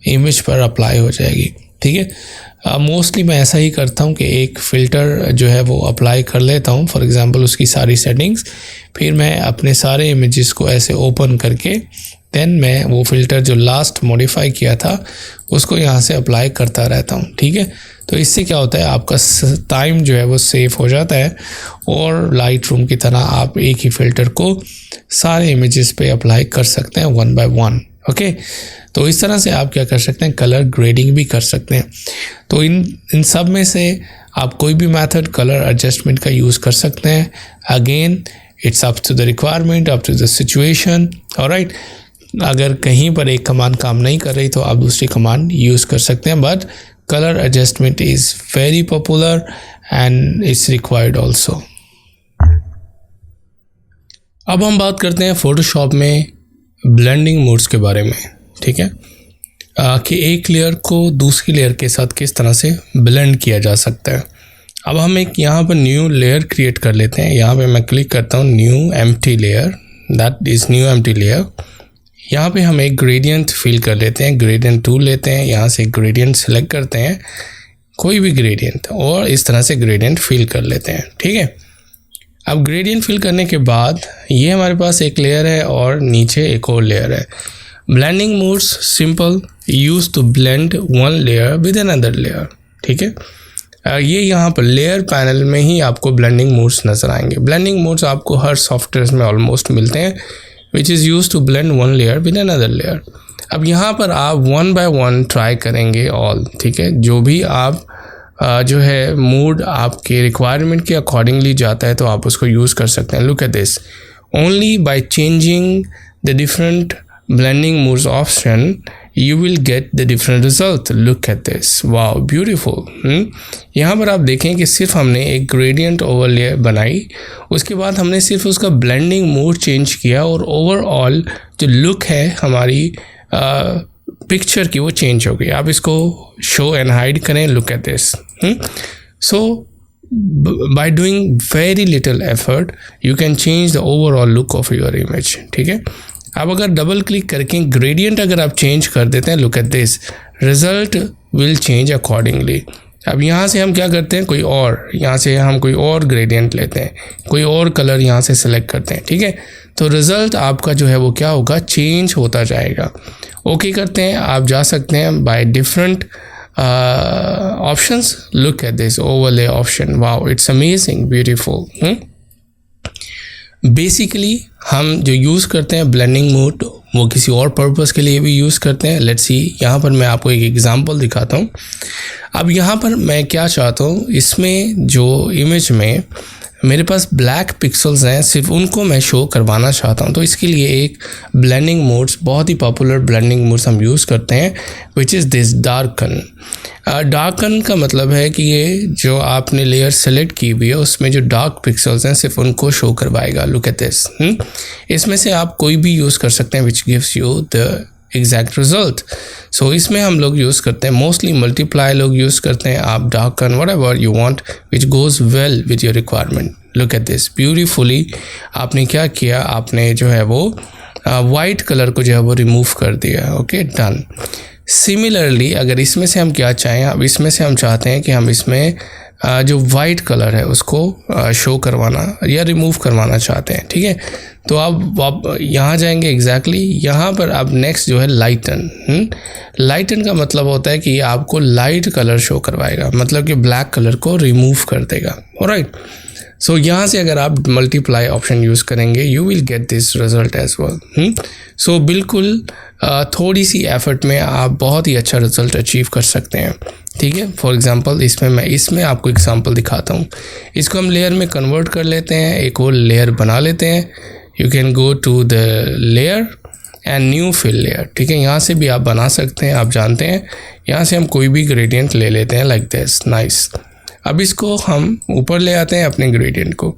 इमेज पर अप्लाई हो जाएगी, ठीक है। मोस्टली मैं ऐसा ही करता हूँ कि एक फ़िल्टर जो है वो अप्लाई कर लेता हूँ, फॉर एग्ज़ाम्पल उसकी सारी सेटिंग्स, फिर मैं अपने सारे इमेजेस को ऐसे ओपन करके देन मैं वो फ़िल्टर जो लास्ट मॉडिफाई किया था उसको यहाँ से अप्लाई करता रहता हूँ, ठीक है। तो इससे क्या होता है, आपका टाइम जो है वो सेव हो जाता है और लाइट रूम की तरह आप एक ही फ़िल्टर को सारे इमेजेस पे अप्लाई कर सकते हैं वन बाय वन, ओके। तो इस तरह से आप क्या कर सकते हैं, कलर ग्रेडिंग भी कर सकते हैं। तो इन सब में से आप कोई भी मेथड कलर एडजस्टमेंट का यूज़ कर सकते हैं। Again it's up to the requirement, up to the situation, alright. अगर कहीं पर एक कमांड काम नहीं कर रही तो आप दूसरी कमांड यूज़ कर सकते हैं, but colour adjustment is very popular and it's required also. अब हम बात करते हैं फोटोशॉप में ब्लेंडिंग मोड्स के बारे में, ठीक है, कि एक लेयर को दूसरी लेयर के साथ किस तरह से ब्लेंड किया जा सकता है। अब हम एक यहाँ पर न्यू लेयर क्रिएट कर लेते हैं। यहाँ पे मैं क्लिक करता हूँ new empty layer, that is new empty layer. यहाँ पे हम एक ग्रेडियंट फिल कर लेते हैं, ग्रेडियंट टूल लेते हैं, यहाँ से ग्रेडियंट सेलेक्ट करते हैं, कोई भी ग्रेडियंट, और इस तरह से ग्रेडियंट फिल कर लेते हैं, ठीक है। अब ग्रेडियंट फिल करने के बाद ये हमारे पास एक लेयर है और नीचे एक और लेयर है। Blending modes simple, use to blend one layer with another layer, ठीक है। ये यहाँ पर लेयर पैनल में ही आपको ब्लेंडिंग मोड्स नज़र आएंगे। ब्लेंडिंग मोड्स आपको हर सॉफ्टवेयर में ऑलमोस्ट मिलते हैं, which is use to blend one layer with another layer. अब यहाँ पर आप वन बाय वन ट्राई करेंगे ऑल, ठीक है। जो भी आप जो है मूड आपके रिक्वायरमेंट के अकॉर्डिंगली जाता है तो आप उसको यूज़ कर सकते हैं। Look at this, only by changing the different blending modes option you will get the different result. Look at this, wow, beautiful. यहाँ पर आप देखें कि सिर्फ हमने एक ग्रेडियंट ओवरले बनाई, उसके बाद हमने सिर्फ उसका ब्लेंडिंग मोड चेंज किया और ओवरऑल जो लुक है हमारी पिक्चर की वो चेंज हो गई. आप इसको शो एंड हाइड करें. Look at this. So by doing very little effort you can change the overall look of your image. ठीक है. अब अगर डबल क्लिक करके ग्रेडियंट अगर आप चेंज कर देते हैं, look at this, result will change accordingly. अब यहाँ से हम क्या करते हैं, यहाँ से हम कोई और ग्रेडियंट लेते हैं, कोई और कलर यहाँ से सेलेक्ट करते हैं. ठीक है. तो रिज़ल्ट आपका जो है वो क्या होगा, चेंज होता जाएगा. ओके करते हैं, आप जा सकते हैं by different options. Look at this overlay option, wow, it's amazing, beautiful. Basically हम जो यूज़ करते हैं ब्लेंडिंग मोड, वो किसी और पर्पस के लिए भी यूज़ करते हैं. लेट्स सी, यहाँ पर मैं आपको एक एग्जांपल दिखाता हूँ. अब यहाँ पर मैं क्या चाहता हूँ, इसमें जो इमेज में मेरे पास ब्लैक पिक्सल्स हैं, सिर्फ उनको मैं शो करवाना चाहता हूँ. तो इसके लिए एक ब्लेंडिंग मोड्स, बहुत ही पॉपुलर ब्लेंडिंग मोड्स हम यूज़ करते हैं, which is this darken. Darken का मतलब है कि ये जो आपने लेयर सेलेक्ट की हुई है उसमें जो डार्क पिक्सल्स हैं सिर्फ उनको शो करवाएगा. Look at this. इसमें से आप कोई भी यूज़ कर सकते हैं which gives you the exact result. So इसमें हम लोग यूज़ करते हैं मोस्टली मल्टीप्लाई लोग यूज़ करते हैं. आप darken whatever you want which goes well with your requirement. Look at this, beautifully आपने क्या किया, आपने जो है वो वाइट कलर को जो है वो रिमूव कर दिया. Okay, done. सिमिलरली अगर इसमें से हम क्या चाहें, अब इसमें से हम चाहते हैं कि हम इसमें जो वाइट कलर है उसको शो करवाना या रिमूव करवाना चाहते हैं. ठीक है. तो आप यहाँ जाएंगे, एग्जैक्टली यहाँ पर आप नेक्स्ट जो है लाइटन. लाइटन का मतलब होता है कि आपको लाइट कलर शो करवाएगा, मतलब कि ब्लैक कलर को रिमूव कर देगा. ऑलराइट. सो यहाँ से अगर आप मल्टीप्लाई ऑप्शन यूज़ करेंगे you will get this result as well. So बिल्कुल थोड़ी सी एफर्ट में आप बहुत ही अच्छा रिजल्ट अचीव कर सकते हैं. ठीक है. फॉर एग्जांपल इसमें आपको एग्जांपल दिखाता हूँ. इसको हम लेयर में कन्वर्ट कर लेते हैं, एक और लेयर बना लेते हैं. You can go to the layer and new fill layer. ठीक है. यहाँ से भी आप बना सकते हैं, आप जानते हैं. यहाँ से हम कोई भी ग्रेडियंट ले लेते हैं लाइक दिस. नाइस. अब इसको हम ऊपर ले आते हैं अपने ग्रेडियंट को.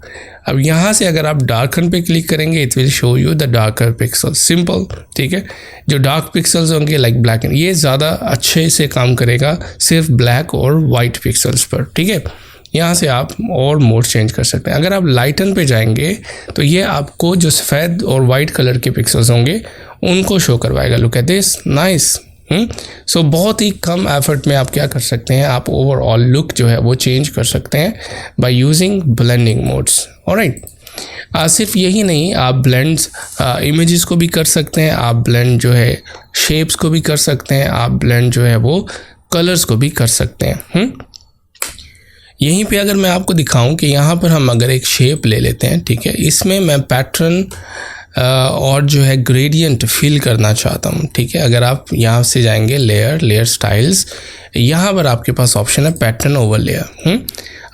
अब यहाँ से अगर आप डार्कन पे क्लिक करेंगे it will show you the darker pixels. Simple. ठीक है. जो डार्क पिक्सल्स होंगे लाइक ब्लैक एंड, ये ज़्यादा अच्छे से काम करेगा सिर्फ ब्लैक और वाइट पिक्सल्स पर. ठीक है. यहाँ से आप और मोड चेंज कर सकते हैं. अगर आप लाइटन पे जाएंगे तो ये आपको जो सफ़ेद और वाइट कलर के पिक्सल्स होंगे उनको शो करवाएगा. Look at this. नाइस. सो बहुत ही कम एफर्ट में आप क्या कर सकते हैं, आप ओवरऑल लुक जो है वो चेंज कर सकते हैं by using blending modes. Alright. सिर्फ यही नहीं, आप ब्लेंड्स इमेजेस को भी कर सकते हैं, आप ब्लेंड जो है शेप्स को भी कर सकते हैं, आप ब्लेंड जो है वो कलर्स को भी कर सकते हैं. यहीं पे अगर मैं आपको दिखाऊं कि यहाँ पर हम अगर एक शेप ले लेते हैं. ठीक है. इसमें मैं पैटर्न और जो है ग्रेडियंट फिल करना चाहता हूँ. ठीक है. अगर आप यहाँ से जाएंगे लेयर स्टाइल्स, यहाँ पर आपके पास ऑप्शन है पैटर्न ओवरलेयर.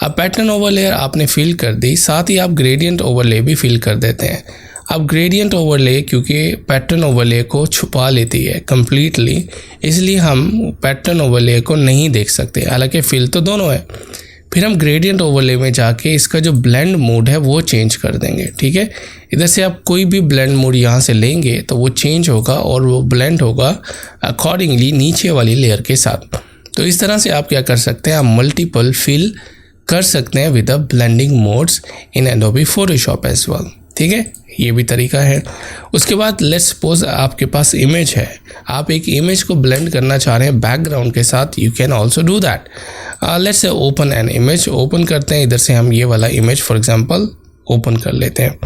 अब पैटर्न ओवरलेयर आपने फिल कर दी, साथ ही आप ग्रेडियंट ओवरले भी फिल कर देते हैं. अब ग्रेडियंट ओवरले क्योंकि पैटर्न ओवरले को छुपा लेती है कम्प्लीटली, इसलिए हम पैटर्न ओवरले को नहीं देख सकते, हालांकि फिल तो दोनों है. फिर हम ग्रेडियंट ओवरले में जाके इसका जो ब्लेंड मोड है वो चेंज कर देंगे. ठीक है. इधर से आप कोई भी ब्लेंड मोड यहाँ से लेंगे तो वो चेंज होगा और वो ब्लेंड होगा अकॉर्डिंगली नीचे वाली लेयर के साथ. तो इस तरह से आप क्या कर सकते हैं, आप मल्टीपल फिल कर सकते हैं with the blending modes in Adobe Photoshop as well. ठीक है. ये भी तरीका है. उसके बाद लेट्स सपोज आपके पास इमेज है, आप एक इमेज को ब्लेंड करना चाह रहे हैं बैकग्राउंड के साथ, you can also do that. Let's say open an image. Open करते हैं, इधर से हम ये वाला इमेज फॉर एग्जांपल ओपन कर लेते हैं.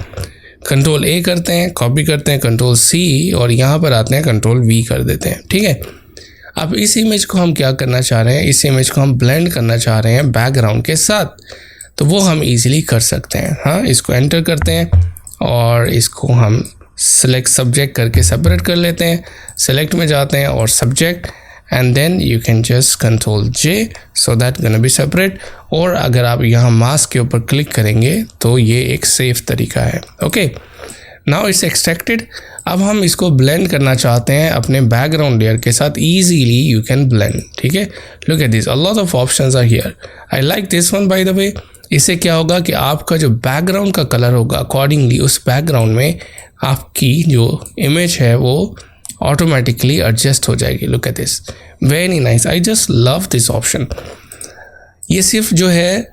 कंट्रोल ए करते हैं, कॉपी करते हैं कंट्रोल सी, और यहाँ पर आते हैं कंट्रोल वी कर देते हैं. ठीक है. अब इस इमेज को हम क्या करना चाह रहे हैं, इस इमेज को हम ब्लेंड करना चाह रहे हैं बैकग्राउंड के साथ, तो वो हम ईजिली कर सकते हैं. हाँ, इसको एंटर करते हैं और इसको हम सेलेक्ट सब्जेक्ट करके सेपरेट कर लेते हैं. सेलेक्ट में जाते हैं और subject, and then you can just control J, so that gonna be separate. और अगर आप यहाँ मास्क के ऊपर क्लिक करेंगे तो ये एक सेफ तरीका है. ओके. Now it's extracted. अब हम इसको ब्लेंड करना चाहते हैं अपने बैकग्राउंड लेयर के साथ, ईजीली यू कैन ब्लेंड। ठीक है, look at this, a lot of options are here. I like this one by the way. इससे क्या होगा कि आपका जो बैकग्राउंड का कलर होगा अकॉर्डिंगली उस बैकग्राउंड में आपकी जो इमेज है वो ऑटोमेटिकली एडजस्ट हो जाएगी। Look at this, very nice, I just love this option. ये सिर्फ जो है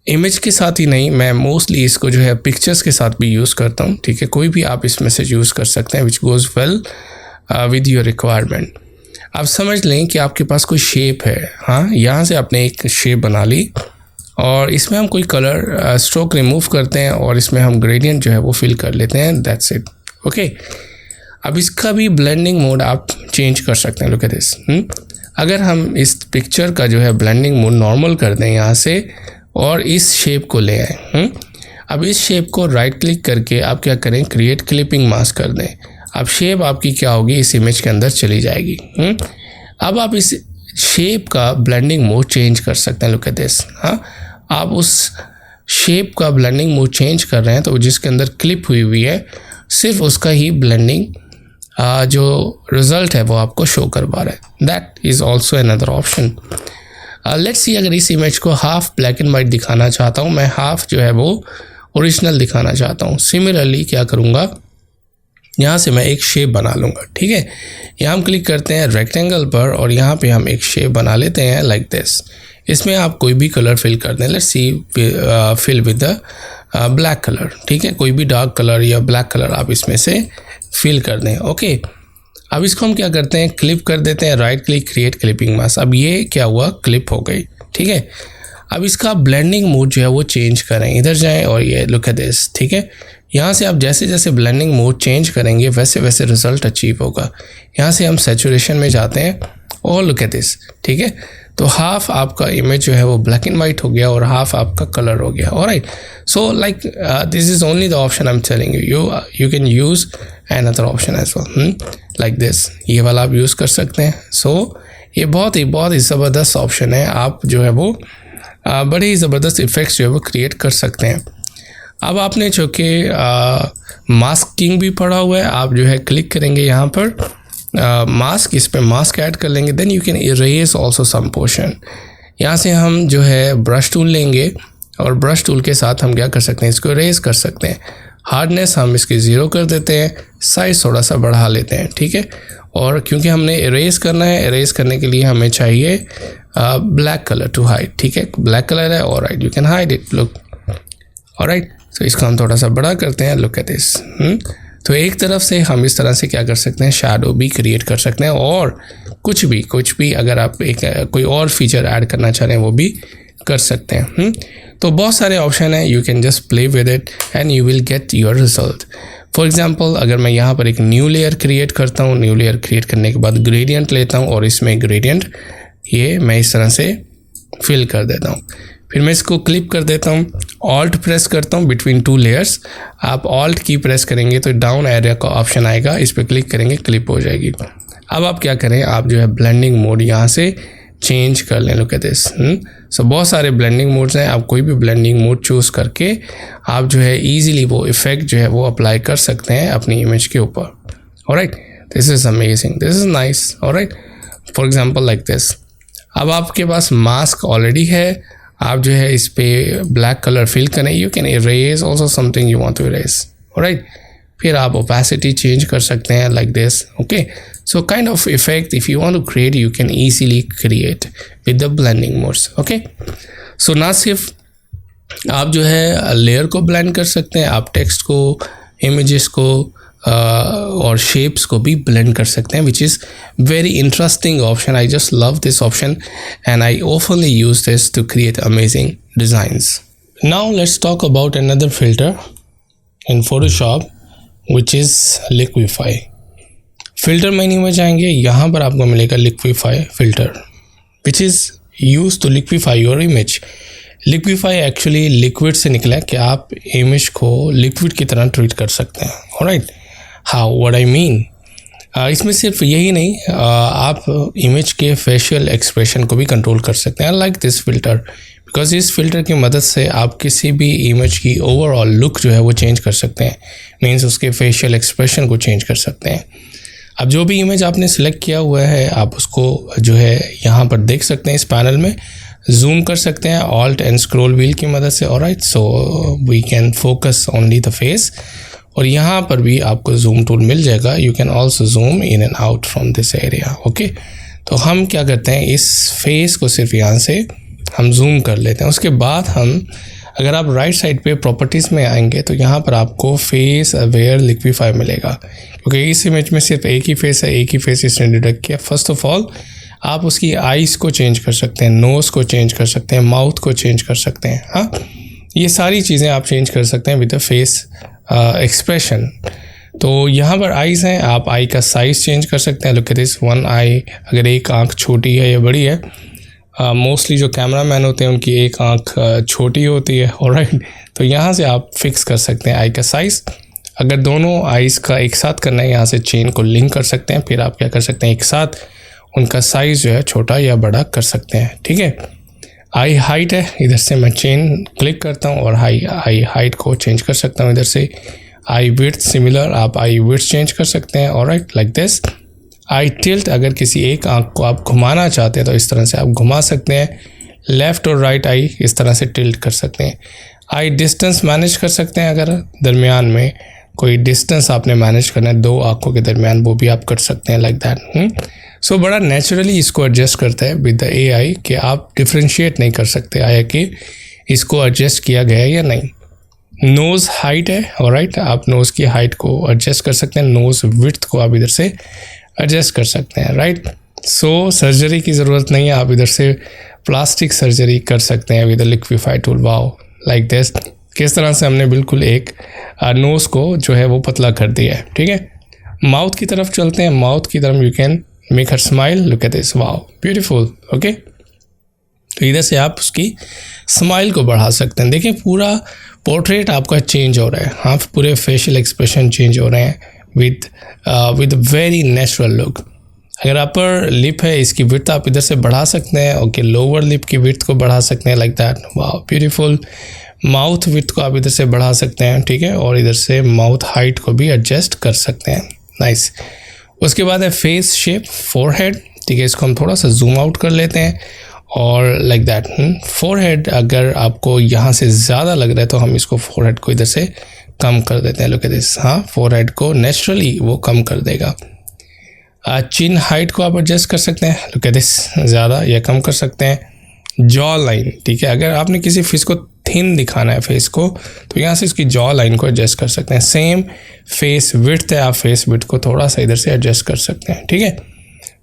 इमेज के साथ ही नहीं, मैं मोस्टली इसको जो है पिक्चर्स के साथ भी यूज़ करता हूँ। ठीक है, कोई भी आप इसमें से यूज़ कर सकते हैं which goes well with your requirement. आप समझ लें कि आपके पास कोई शेप है, हाँ, यहाँ से आपने एक शेप बना ली और इसमें हम कोई कलर स्ट्रोक रिमूव करते हैं और इसमें हम ग्रेडियंट जो है वो फिल कर लेते हैं, दैट्स इट। ओके, अब इसका भी ब्लेंडिंग मोड आप चेंज कर सकते हैं। लुक एट दिस, अगर हम इस पिक्चर का जो है ब्लेंडिंग मोड नॉर्मल कर दें यहाँ से और इस शेप को ले आए, अब इस शेप को राइट क्लिक करके आप क्या करें, क्रिएट क्लिपिंग मास्क कर दें। अब शेप आपकी क्या होगी, इस इमेज के अंदर चली जाएगी। अब आप इस शेप का ब्लेंडिंग मोड चेंज कर सकते हैं। लुक एट दिस, हाँ, आप उस शेप का ब्लेंडिंग मोड चेंज कर रहे हैं तो जिसके अंदर क्लिप हुई हुई है सिर्फ उसका ही ब्लेंडिंग जो रिजल्ट है वो आपको शो करवा रहा है। That is also another option. Let's see, अगर इस इमेज को हाफ ब्लैक एंड वाइट दिखाना चाहता हूँ मैं, हाफ जो है वो ओरिजिनल दिखाना चाहता हूँ। सिमिलरली क्या करूँगा, यहाँ से मैं एक शेप बना लूँगा। ठीक है, यहाँ हम क्लिक करते हैं रेक्टेंगल पर और यहाँ पे हम एक शेप बना लेते हैं लाइक दिस। इसमें आप कोई भी कलर फिल कर दें। Let's see, fill with the black colour. ठीक है, कोई भी डार्क कलर या ब्लैक कलर आप इसमें से फिल कर दें। ओके, अब इसको हम क्या करते हैं, क्लिप कर देते हैं, right click, create clipping mask. अब ये क्या हुआ, क्लिप हो गई। ठीक है, अब इसका ब्लेंडिंग मोड जो है वो चेंज करें, इधर जाएं और ये लुक एट दिस। ठीक है, यहाँ से आप जैसे जैसे ब्लेंडिंग मोड चेंज करेंगे वैसे वैसे रिजल्ट अचीव होगा। यहाँ से हम सैचुरेशन में जाते हैं और लुक एट दिस। ठीक है, तो हाफ आपका इमेज जो है वो ब्लैक एंड वाइट हो गया और हाफ आपका कलर हो गया। Alright, so like this is only the option I am telling you, you can use another option as well like this. ये वाला आप यूज़ कर सकते हैं। सो ये बहुत ही ज़बरदस्त ऑप्शन है। आप जो है वो बड़े ही ज़बरदस्त इफ़ेक्ट्स जो है वो क्रिएट कर सकते हैं। अब आपने जो कि मास्किंग भी पढ़ा हुआ है, आप जो है क्लिक करेंगे यहाँ पर मास्क, इस पे मास्क ऐड कर लेंगे, then you can erase also some portion. यहाँ से हम जो है ब्रश टूल लेंगे और ब्रश टूल के साथ हम क्या कर सकते हैं, इसको इरेज कर सकते हैं। हार्डनेस हम इसकी 0 कर देते हैं, साइज़ थोड़ा सा बढ़ा लेते हैं। ठीक है, और क्योंकि हमने इरेज करना है, इरेज करने के लिए हमें चाहिए ब्लैक कलर टू हाइड। ठीक है, ब्लैक कलर है, alright, you can hide it, look, alright. तो इसको हम थोड़ा सा बड़ा करते हैं, लुक एट दिस। तो एक तरफ से हम इस तरह से क्या कर सकते हैं, शैडो भी क्रिएट कर सकते हैं और कुछ भी अगर आप एक कोई और फीचर ऐड करना चाह रहे हैं वो भी कर सकते हैं। तो बहुत सारे ऑप्शन हैं, you can just play with it and you will get your result. For example, अगर मैं यहाँ पर एक न्यू लेयर क्रिएट करता हूँ, न्यू लेयर क्रिएट करने के बाद ग्रेडियंट लेता हूँ और इसमें ग्रेडियंट ये मैं इस तरह से फिल कर देता हूँ। फिर मैं इसको क्लिप कर देता हूँ, ऑल्ट प्रेस करता हूँ बिटवीन 2 लेयर्स। आप ऑल्ट की प्रेस करेंगे तो डाउन एरिया का ऑप्शन आएगा, इस पर क्लिक करेंगे, क्लिप हो जाएगी। अब आप क्या करें, आप जो है ब्लेंडिंग मोड यहाँ से चेंज कर लें, लुक एट दिस। सो बहुत सारे ब्लेंडिंग मोड्स हैं, आप कोई भी ब्लेंडिंग मोड चूज़ करके आप जो है ईजिली वो इफेक्ट जो है वो अप्लाई कर सकते हैं अपनी इमेज के ऊपर। Alright, this is amazing, this is nice. Alright, for example like this. अब आपके पास मास्क ऑलरेडी है, आप जो है इस पे ब्लैक कलर फिल करें, you can erase also something you want to erase. Alright, फिर आप ओपेसिटी चेंज कर सकते हैं like this. Okay, so kind of effect if you want to create you can easily create with the blending modes. Okay, so ना सिर्फ आप जो है लेयर को ब्लेंड कर सकते हैं, आप टेक्स्ट को, इमेजेस को और शेप्स को भी ब्लेंड कर सकते हैं, which is very interesting option. I just love this option and I ऑफनली use this to create amazing designs. Now let's talk about another filter in Photoshop which is liquify. Filter menu में जाएंगे, यहाँ पर आपको मिलेगा liquify filter which is use to liquify your image. Liquify actually liquid से निकला है कि आप इमेज को लिक्विड की तरह ट्रीट कर सकते हैं। Alright, how what I mean, इसमें सिर्फ यही नहीं, आप इमेज के फेशियल एक्सप्रेशन को भी कंट्रोल कर सकते हैं लाइक दिस फिल्टर बिकॉज इस फिल्टर की मदद से आप किसी भी इमेज की ओवरऑल लुक जो है वो चेंज कर सकते हैं, मीन्स उसके फेशियल एक्सप्रेशन को चेंज कर सकते हैं। अब जो भी इमेज आपने सिलेक्ट किया हुआ है आप उसको जो है यहाँ पर देख सकते हैं, इस पैनल में जूम कर सकते हैं ऑल्ट एंड स्क्रॉल व्हील की मदद से। Alright, so we can focus only the face, और यहाँ पर भी आपको जूम टूल मिल जाएगा। You can also zoom in and out from this area. Okay, तो हम क्या करते हैं, इस फेस को सिर्फ यहाँ से हम जूम कर लेते हैं। उसके बाद हम, अगर आप राइट साइड पे प्रॉपर्टीज़ में आएंगे तो यहाँ पर आपको फेस अवेयर लिक्विफाई मिलेगा, क्योंकि इस इमेज में सिर्फ एक ही फेस है, एक ही फेस इसने डिटेक्ट किया। फर्स्ट ऑफ ऑल आप उसकी आइज़ को चेंज कर सकते हैं, नोज़ को चेंज कर सकते हैं, माउथ को चेंज कर सकते हैं। हाँ, ये सारी चीज़ें आप चेंज कर सकते हैं विद द फेस एक्सप्रेशन। तो यहाँ पर आइज़ हैं, आप आई का साइज़ चेंज कर सकते हैं। लुक एट दिस वन आई, अगर एक आँख छोटी है या बड़ी है, मोस्टली जो कैमरा मैन होते हैं उनकी एक आँख छोटी होती है। ऑलराइट, तो यहाँ से आप फिक्स कर सकते हैं आई का साइज़। अगर दोनों आइज़ का एक साथ करना है, यहाँ से चेन को लिंक कर सकते हैं, फिर आप क्या कर सकते हैं, एक साथ उनका साइज़ जो है छोटा या बड़ा कर सकते हैं। ठीक है, आई हाइट है, इधर से मैं चेन क्लिक करता हूँ और आई हाइट को चेंज कर सकता हूँ। इधर से आई विड्थ सिमिलर, आप आई विड्थ चेंज कर सकते हैं। Alright, like this. I tilt, अगर किसी एक आँख को आप घुमाना चाहते हैं तो इस तरह से आप घुमा सकते हैं। लेफ़्ट और राइट आई इस तरह से टिल्ट कर सकते हैं। आई डिस्टेंस मैनेज कर सकते हैं, अगर दरमियान में कोई डिस्टेंस आपने मैनेज करना है दो आँखों के दरमियान, वो भी आप कर सकते हैं, लाइक दैट। सो बड़ा नेचुरली इसको एडजस्ट करता है विद द AI कि आप डिफ्रेंशिएट नहीं कर सकते आया कि इसको एडजस्ट किया गया है या नहीं। नोज़ हाइट है, ऑलराइट, आप नोज़ की हाइट को एडजस्ट कर सकते हैं। नोज़ विड्थ को आप इधर से एडजस्ट कर सकते हैं, राइट। सो सर्जरी की ज़रूरत नहीं है, आप इधर से प्लास्टिक सर्जरी कर सकते हैं with the liquefy tool. Wow, like this. किस तरह से हमने बिल्कुल एक नोज़ को जो है वो पतला कर दिया है। ठीक है, माउथ की तरफ चलते हैं। माउथ की तरफ you can make her smile, look at this, wow beautiful. Okay, तो इधर से आप उसकी स्माइल को बढ़ा सकते हैं। देखिए पूरा पोर्ट्रेट आपका चेंज हो रहा है। हाँ, पूरे फेशियल एक्सप्रेशन चेंज हो रहे हैं विद वेरी नेचुरल लुक। अगर अपर लिप है, इसकी विड्थ आप इधर से बढ़ा सकते हैं। ओके, लोअर लिप की विड्थ को बढ़ा सकते हैं, like that, wow beautiful. Mouth width को आप इधर से बढ़ा सकते हैं, ठीक है, और इधर से माउथ हाइट को भी एडजस्ट कर सकते हैं, नाइस। उसके बाद है फेस शेप, फोरहेड, ठीक है, इसको हम थोड़ा सा जूम आउट कर लेते हैं और लाइक दैट। फोरहेड अगर आपको यहाँ से ज़्यादा लग रहा है तो हम इसको फोरहेड को इधर से कम कर देते हैं, लुक एट दिस। हाँ, फोरहेड को नेचुरली वो कम कर देगा। चिन हाइट को आप एडजस्ट कर सकते हैं, लुक एट दिस, ज़्यादा या कम कर सकते हैं। जॉ लाइन, ठीक है, अगर आपने किसी फेस को थिन दिखाना है फेस को, तो यहाँ से इसकी जॉ लाइन को एडजस्ट कर सकते हैं। सेम फेस विड्थ है, आप फेस विड्थ को थोड़ा सा इधर से एडजस्ट कर सकते हैं, ठीक है।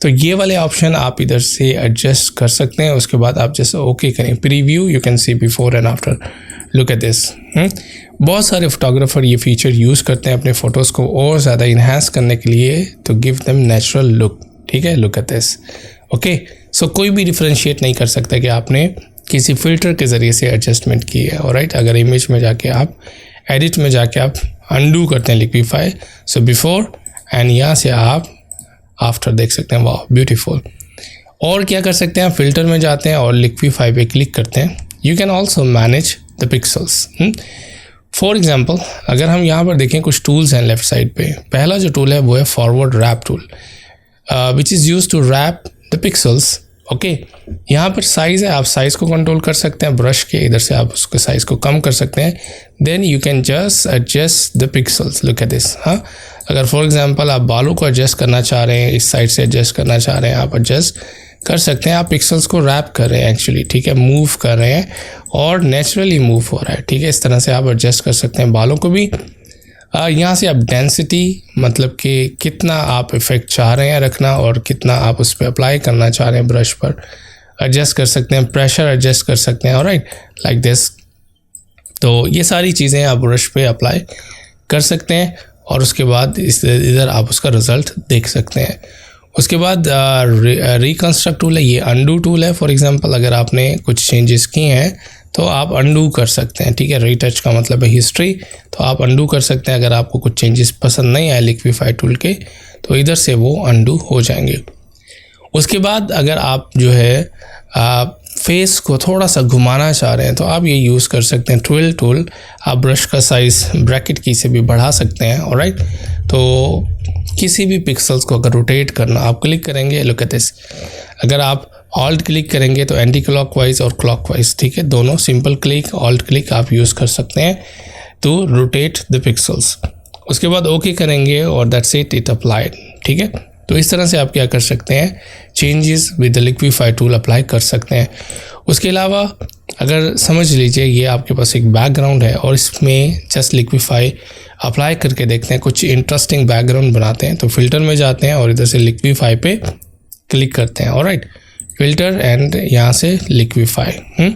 तो ये वाले ऑप्शन आप इधर से एडजस्ट कर सकते हैं। उसके बाद आप जैसे ओके करें, preview, you can see before and after, look at this. बहुत सारे फोटोग्राफर ये फीचर यूज़ करते हैं अपने फ़ोटोज़ को और ज़्यादा इन्हांस करने के लिए, तो गिव देम नेचुरल लुक, ठीक है, लुक एट दिस। ओके, सो कोई भी डिफ्रेंशिएट नहीं कर सकता कि आपने किसी फ़िल्टर के ज़रिए से एडजस्टमेंट की है। ऑलराइट, अगर इमेज में जाके आप एडिट में जाके आप अनडू करते हैं लिक्विफाई, सो बिफोर एंड यहाँ से आप आफ्टर देख सकते हैं, वाह ब्यूटीफुल। और क्या कर सकते हैं, फ़िल्टर में जाते हैं और लिक्विफाई पे क्लिक करते हैं। You can also manage the pixels. For example, अगर हम यहाँ पर देखें कुछ टूल्स हैं लेफ्ट साइड पे। पहला जो टूल है वो है forward wrap tool, which is use to wrap the pixels. Okay, यहाँ पर साइज़ है, आप साइज़ को कंट्रोल कर सकते हैं ब्रश के, इधर से आप उसके साइज़ को कम कर सकते हैं। Then you can just adjust the pixels, look at this. हाँ, अगर फॉर एग्जांपल आप बालों को एडजस्ट करना चाह रहे हैं, इस साइड से एडजस्ट करना चाह रहे हैं, आप एडजस्ट कर सकते हैं। आप पिक्सल्स को रैप कर रहे हैं एक्चुअली, ठीक है, मूव कर रहे हैं और नेचुरली मूव हो रहा है, ठीक है। इस तरह से आप एडजस्ट कर सकते हैं बालों को भी। यहाँ से आप डेंसिटी, मतलब कि कितना आप इफ़ेक्ट चाह रहे हैं रखना और कितना आप उस पर अप्लाई करना चाह रहे हैं ब्रश पर, एडजस्ट कर सकते हैं। प्रेशर एडजस्ट कर सकते हैं, ऑलराइट, लाइक दिस। तो ये सारी चीज़ें आप ब्रश पे अप्लाई कर सकते हैं और उसके बाद इधर आप उसका रिज़ल्ट देख सकते हैं। उसके बाद रिकंस्ट्रक्ट टूल है, ये अनडू टूल है। फॉर एग्जांपल, अगर आपने कुछ चेंजेस किए हैं तो आप अनडू कर सकते हैं, ठीक है। रीटच का मतलब है हिस्ट्री, तो आप अनडू कर सकते हैं। अगर आपको कुछ चेंजेस पसंद नहीं आए लिक्विफाई टूल के, तो इधर से वो अनडू हो जाएंगे। उसके बाद अगर आप जो है फेस को थोड़ा सा घुमाना चाह रहे हैं तो आप ये यूज़ कर सकते हैं ट्विल टूल। आप ब्रश का साइज़ ब्रैकेट की से भी बढ़ा सकते हैं। ऑलराइट, तो किसी भी पिक्सल्स को अगर रोटेट करना, आप क्लिक करेंगे, लुक एट दिस, अगर आप ऑल्ट क्लिक करेंगे तो एंटी क्लॉकवाइज और क्लॉकवाइज, ठीक है, दोनों सिंपल क्लिक ऑल्ट क्लिक आप यूज़ कर सकते हैं टू रोटेट द पिक्सल्स। उसके बाद ओके करेंगे और दैट्स इट अप्लाइड, ठीक है। तो इस तरह से आप क्या कर सकते हैं, changes with the liquefy tool apply कर सकते हैं। उसके अलावा अगर समझ लीजिए ये आपके पास एक बैकग्राउंड है और इसमें जस्ट लिक्विफाई अप्लाई करके देखते हैं, कुछ इंटरेस्टिंग बैकग्राउंड बनाते हैं, तो फिल्टर में जाते हैं और इधर से लिक्विफाई पे क्लिक करते हैं। ऑलराइट, फिल्टर एंड यहाँ से लिक्विफाई,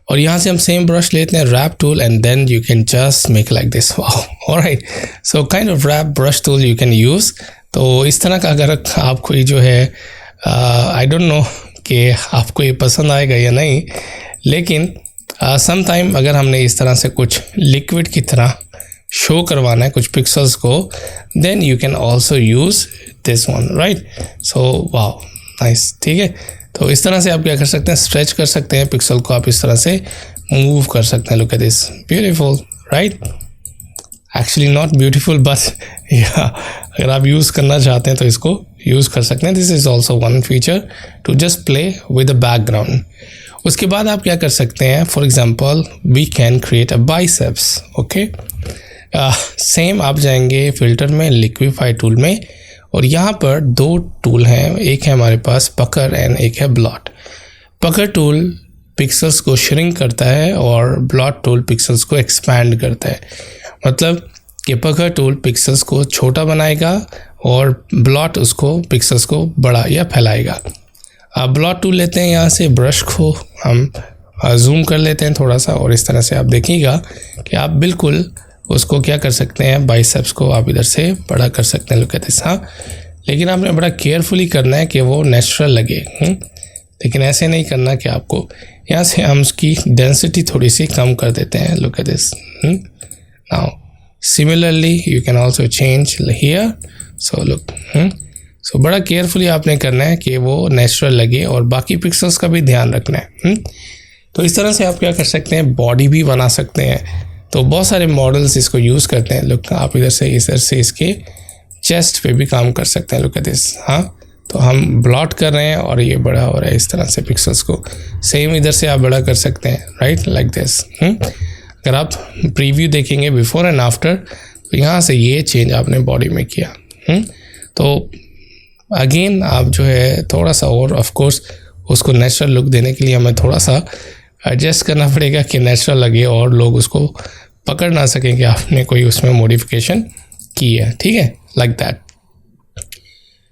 और यहाँ से हम सेम ब्रश लेते हैं, wrap tool, and then you can just make like this. Wow, alright, so kind of wrap brush tool you can use. तो इस तरह का अगर आपको ये जो है, आई डोंट नो कि आपको ये पसंद आएगा या नहीं, लेकिन सम टाइम अगर हमने इस तरह से कुछ लिक्विड की तरह शो करवाना है कुछ पिक्सल्स को, then you can also use this one, right. So wow, nice, ठीक है। तो इस तरह से आप क्या कर सकते हैं, स्ट्रेच कर सकते हैं पिक्सल को, आप इस तरह से मूव कर सकते हैं। Look at this, beautiful, right. Actually not beautiful but या अगर आप यूज़ करना चाहते हैं तो इसको यूज़ कर सकते हैं। This is also one feature to just play with the background. उसके बाद आप क्या कर सकते हैं, for example we can create a biceps. Okay, same आप जाएंगे फिल्टर में, लिक्विफाई टूल में, और यहाँ पर दो टूल हैं, एक है हमारे पास पकर एंड एक है ब्लॉट। पकर टूल पिक्सल्स को श्रिंक करता है और ब्लॉट टूल पिक्सल्स को एक्सपैंड करता है। मतलब कि पकर टूल पिक्सल्स को छोटा बनाएगा और ब्लॉट उसको पिक्सल्स को बड़ा या फैलाएगा। आप ब्लॉट टूल लेते हैं, यहाँ से ब्रश को हम जूम कर लेते हैं थोड़ा सा, और इस तरह से आप देखिएगा कि आप बिल्कुल उसको क्या कर सकते हैं, बाइसेप्स को आप इधर से बड़ा कर सकते हैं। लुक एट दिस, हाँ, लेकिन आपने बड़ा केयरफुली करना है कि वो नेचुरल लगे। लेकिन ऐसे नहीं करना कि आपको यहाँ से हम उसकी डेंसिटी थोड़ी सी कम कर देते हैं। Look at this, now similarly you can also change here. So look, so बड़ा केयरफुली आपने करना है कि वो नेचुरल लगे और बाकी पिक्सल्स का भी ध्यान रखना है। तो इस तरह से आप क्या कर सकते हैं, बॉडी भी बना सकते हैं। तो बहुत सारे मॉडल्स इसको यूज़ करते हैं। लुक, आप इधर से इसके चेस्ट पे भी काम कर सकते हैं। लुक एट दिस, हाँ, तो हम ब्लॉट कर रहे हैं और ये बड़ा हो रहा है इस तरह से पिक्सल्स को। सेम इधर से आप बड़ा कर सकते हैं, राइट, लाइक दिस। अगर आप प्रीव्यू देखेंगे बिफोर एंड आफ्टर, तो यहाँ से ये चेंज आपने बॉडी में किया। तो अगेन आप जो है थोड़ा सा और ऑफ कोर्स उसको नेचुरल लुक देने के लिए हमें थोड़ा सा एडजस्ट करना पड़ेगा कि नेचुरल लगे और लोग उसको पकड़ ना सकें कि आपने कोई उसमें मॉडिफिकेशन की है, ठीक है, लाइक दैट।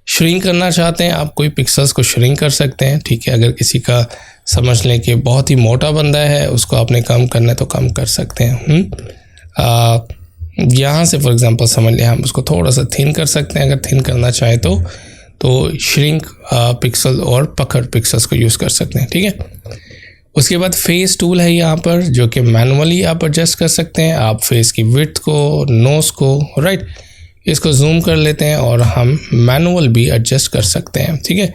श्रिंक करना चाहते हैं आप, कोई पिक्सल्स को श्रिंक कर सकते हैं, ठीक है। अगर किसी का समझ लें कि बहुत ही मोटा बंदा है, उसको आपने कम करना है तो कम कर सकते हैं। यहाँ से फॉर एग्जांपल समझ लें हम उसको थोड़ा सा थिन कर सकते हैं, अगर थिन करना चाहे तो श्रिंक पिक्सल और पकड़ पिक्सल्स को यूज़ कर सकते हैं, ठीक है। उसके बाद फेस टूल है यहाँ पर, जो कि मैनुअली आप एडजस्ट कर सकते हैं। आप फेस की विड्थ को, नोज़ को, राइट, इसको जूम कर लेते हैं और हम मैनुअल भी एडजस्ट कर सकते हैं, ठीक है।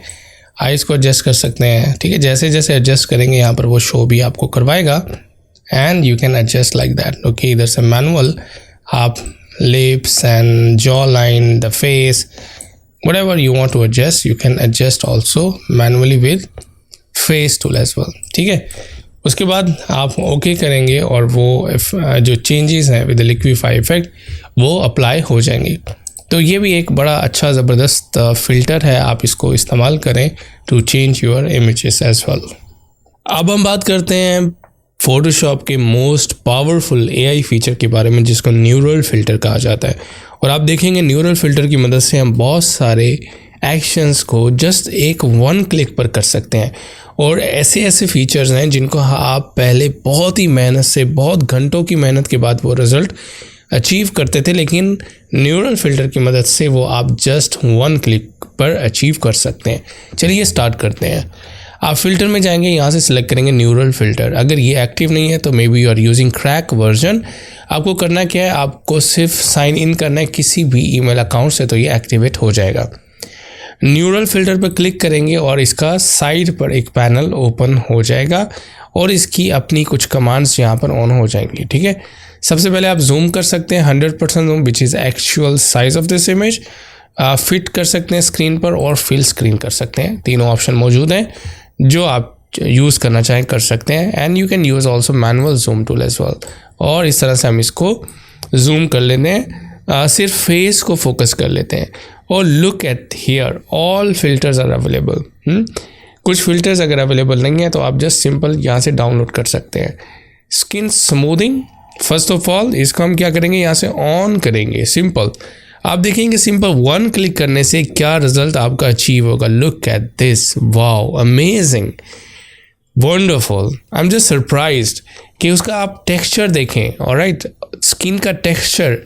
आइज़ को एडजस्ट कर सकते हैं, ठीक है। जैसे जैसे एडजस्ट करेंगे यहाँ पर वो शो भी आपको करवाएगा, and you can adjust like that. Okay, इधर से मैनुअल आप lips and jaw line, the face, whatever you want to adjust, you can adjust also manually with face tool as well, ठीक है। उसके बाद आप ओके करेंगे और वो जो चेंजेस हैं विद लिक्विफाई इफेक्ट वो अप्लाई हो जाएंगे। तो ये भी एक बड़ा अच्छा ज़बरदस्त फ़िल्टर है, आप इसको इस्तेमाल करें to change your images as well. अब हम बात करते हैं फ़ोटोशॉप के मोस्ट पावरफुल AI फीचर के बारे में, जिसको न्यूरल फ़िल्टर कहा जाता है। और आप देखेंगे न्यूरल फ़िल्टर की मदद से हम बहुत सारे एक्शंस को जस्ट एक वन क्लिक पर कर सकते हैं। और ऐसे ऐसे फीचर्स हैं जिनको आप पहले बहुत ही मेहनत से, बहुत घंटों की मेहनत के बाद वो रिज़ल्ट अचीव करते थे, लेकिन न्यूरल फ़िल्टर की मदद से वो आप जस्ट वन क्लिक पर अचीव कर सकते हैं। चलिए स्टार्ट करते हैं। आप फ़िल्टर में जाएंगे, यहाँ से सिलेक्ट करेंगे न्यूरल फ़िल्टर। अगर ये एक्टिव नहीं है तो maybe you are using crack version. आपको करना क्या है, आपको सिर्फ साइन इन करना है किसी भी ईमेल अकाउंट से, तो ये एक्टिवेट हो जाएगा। न्यूरल फिल्टर पर क्लिक करेंगे और इसका साइड पर एक पैनल ओपन हो जाएगा और इसकी अपनी कुछ कमांड्स यहाँ पर ऑन हो जाएंगी, ठीक है। सबसे पहले आप जूम कर सकते हैं 100% zoom, which is actual size of this image. Fit कर सकते हैं स्क्रीन पर और फिल स्क्रीन कर सकते हैं। तीनों ऑप्शन मौजूद हैं, जो आप यूज़ करना चाहें कर सकते हैं। And you can use also manual zoom tool as well. और इस तरह से हम इसको जूम कर लेते हैं, सिर्फ फेस को फोकस कर लेते हैं। और look at here, all filters are available. कुछ फिल्टर्स अगर अवेलेबल नहीं है तो आप जस्ट सिंपल यहाँ से डाउनलोड कर सकते हैं। Skin smoothing, first of all इसको हम क्या करेंगे, यहाँ से ऑन करेंगे। सिंपल आप देखेंगे सिंपल 1 क्लिक करने से क्या रिजल्ट आपका अचीव होगा। Look at this, wow, amazing, wonderful. I am just surprised कि उसका आप टेक्सचर देखें। ऑलराइट, स्किन का टेक्सचर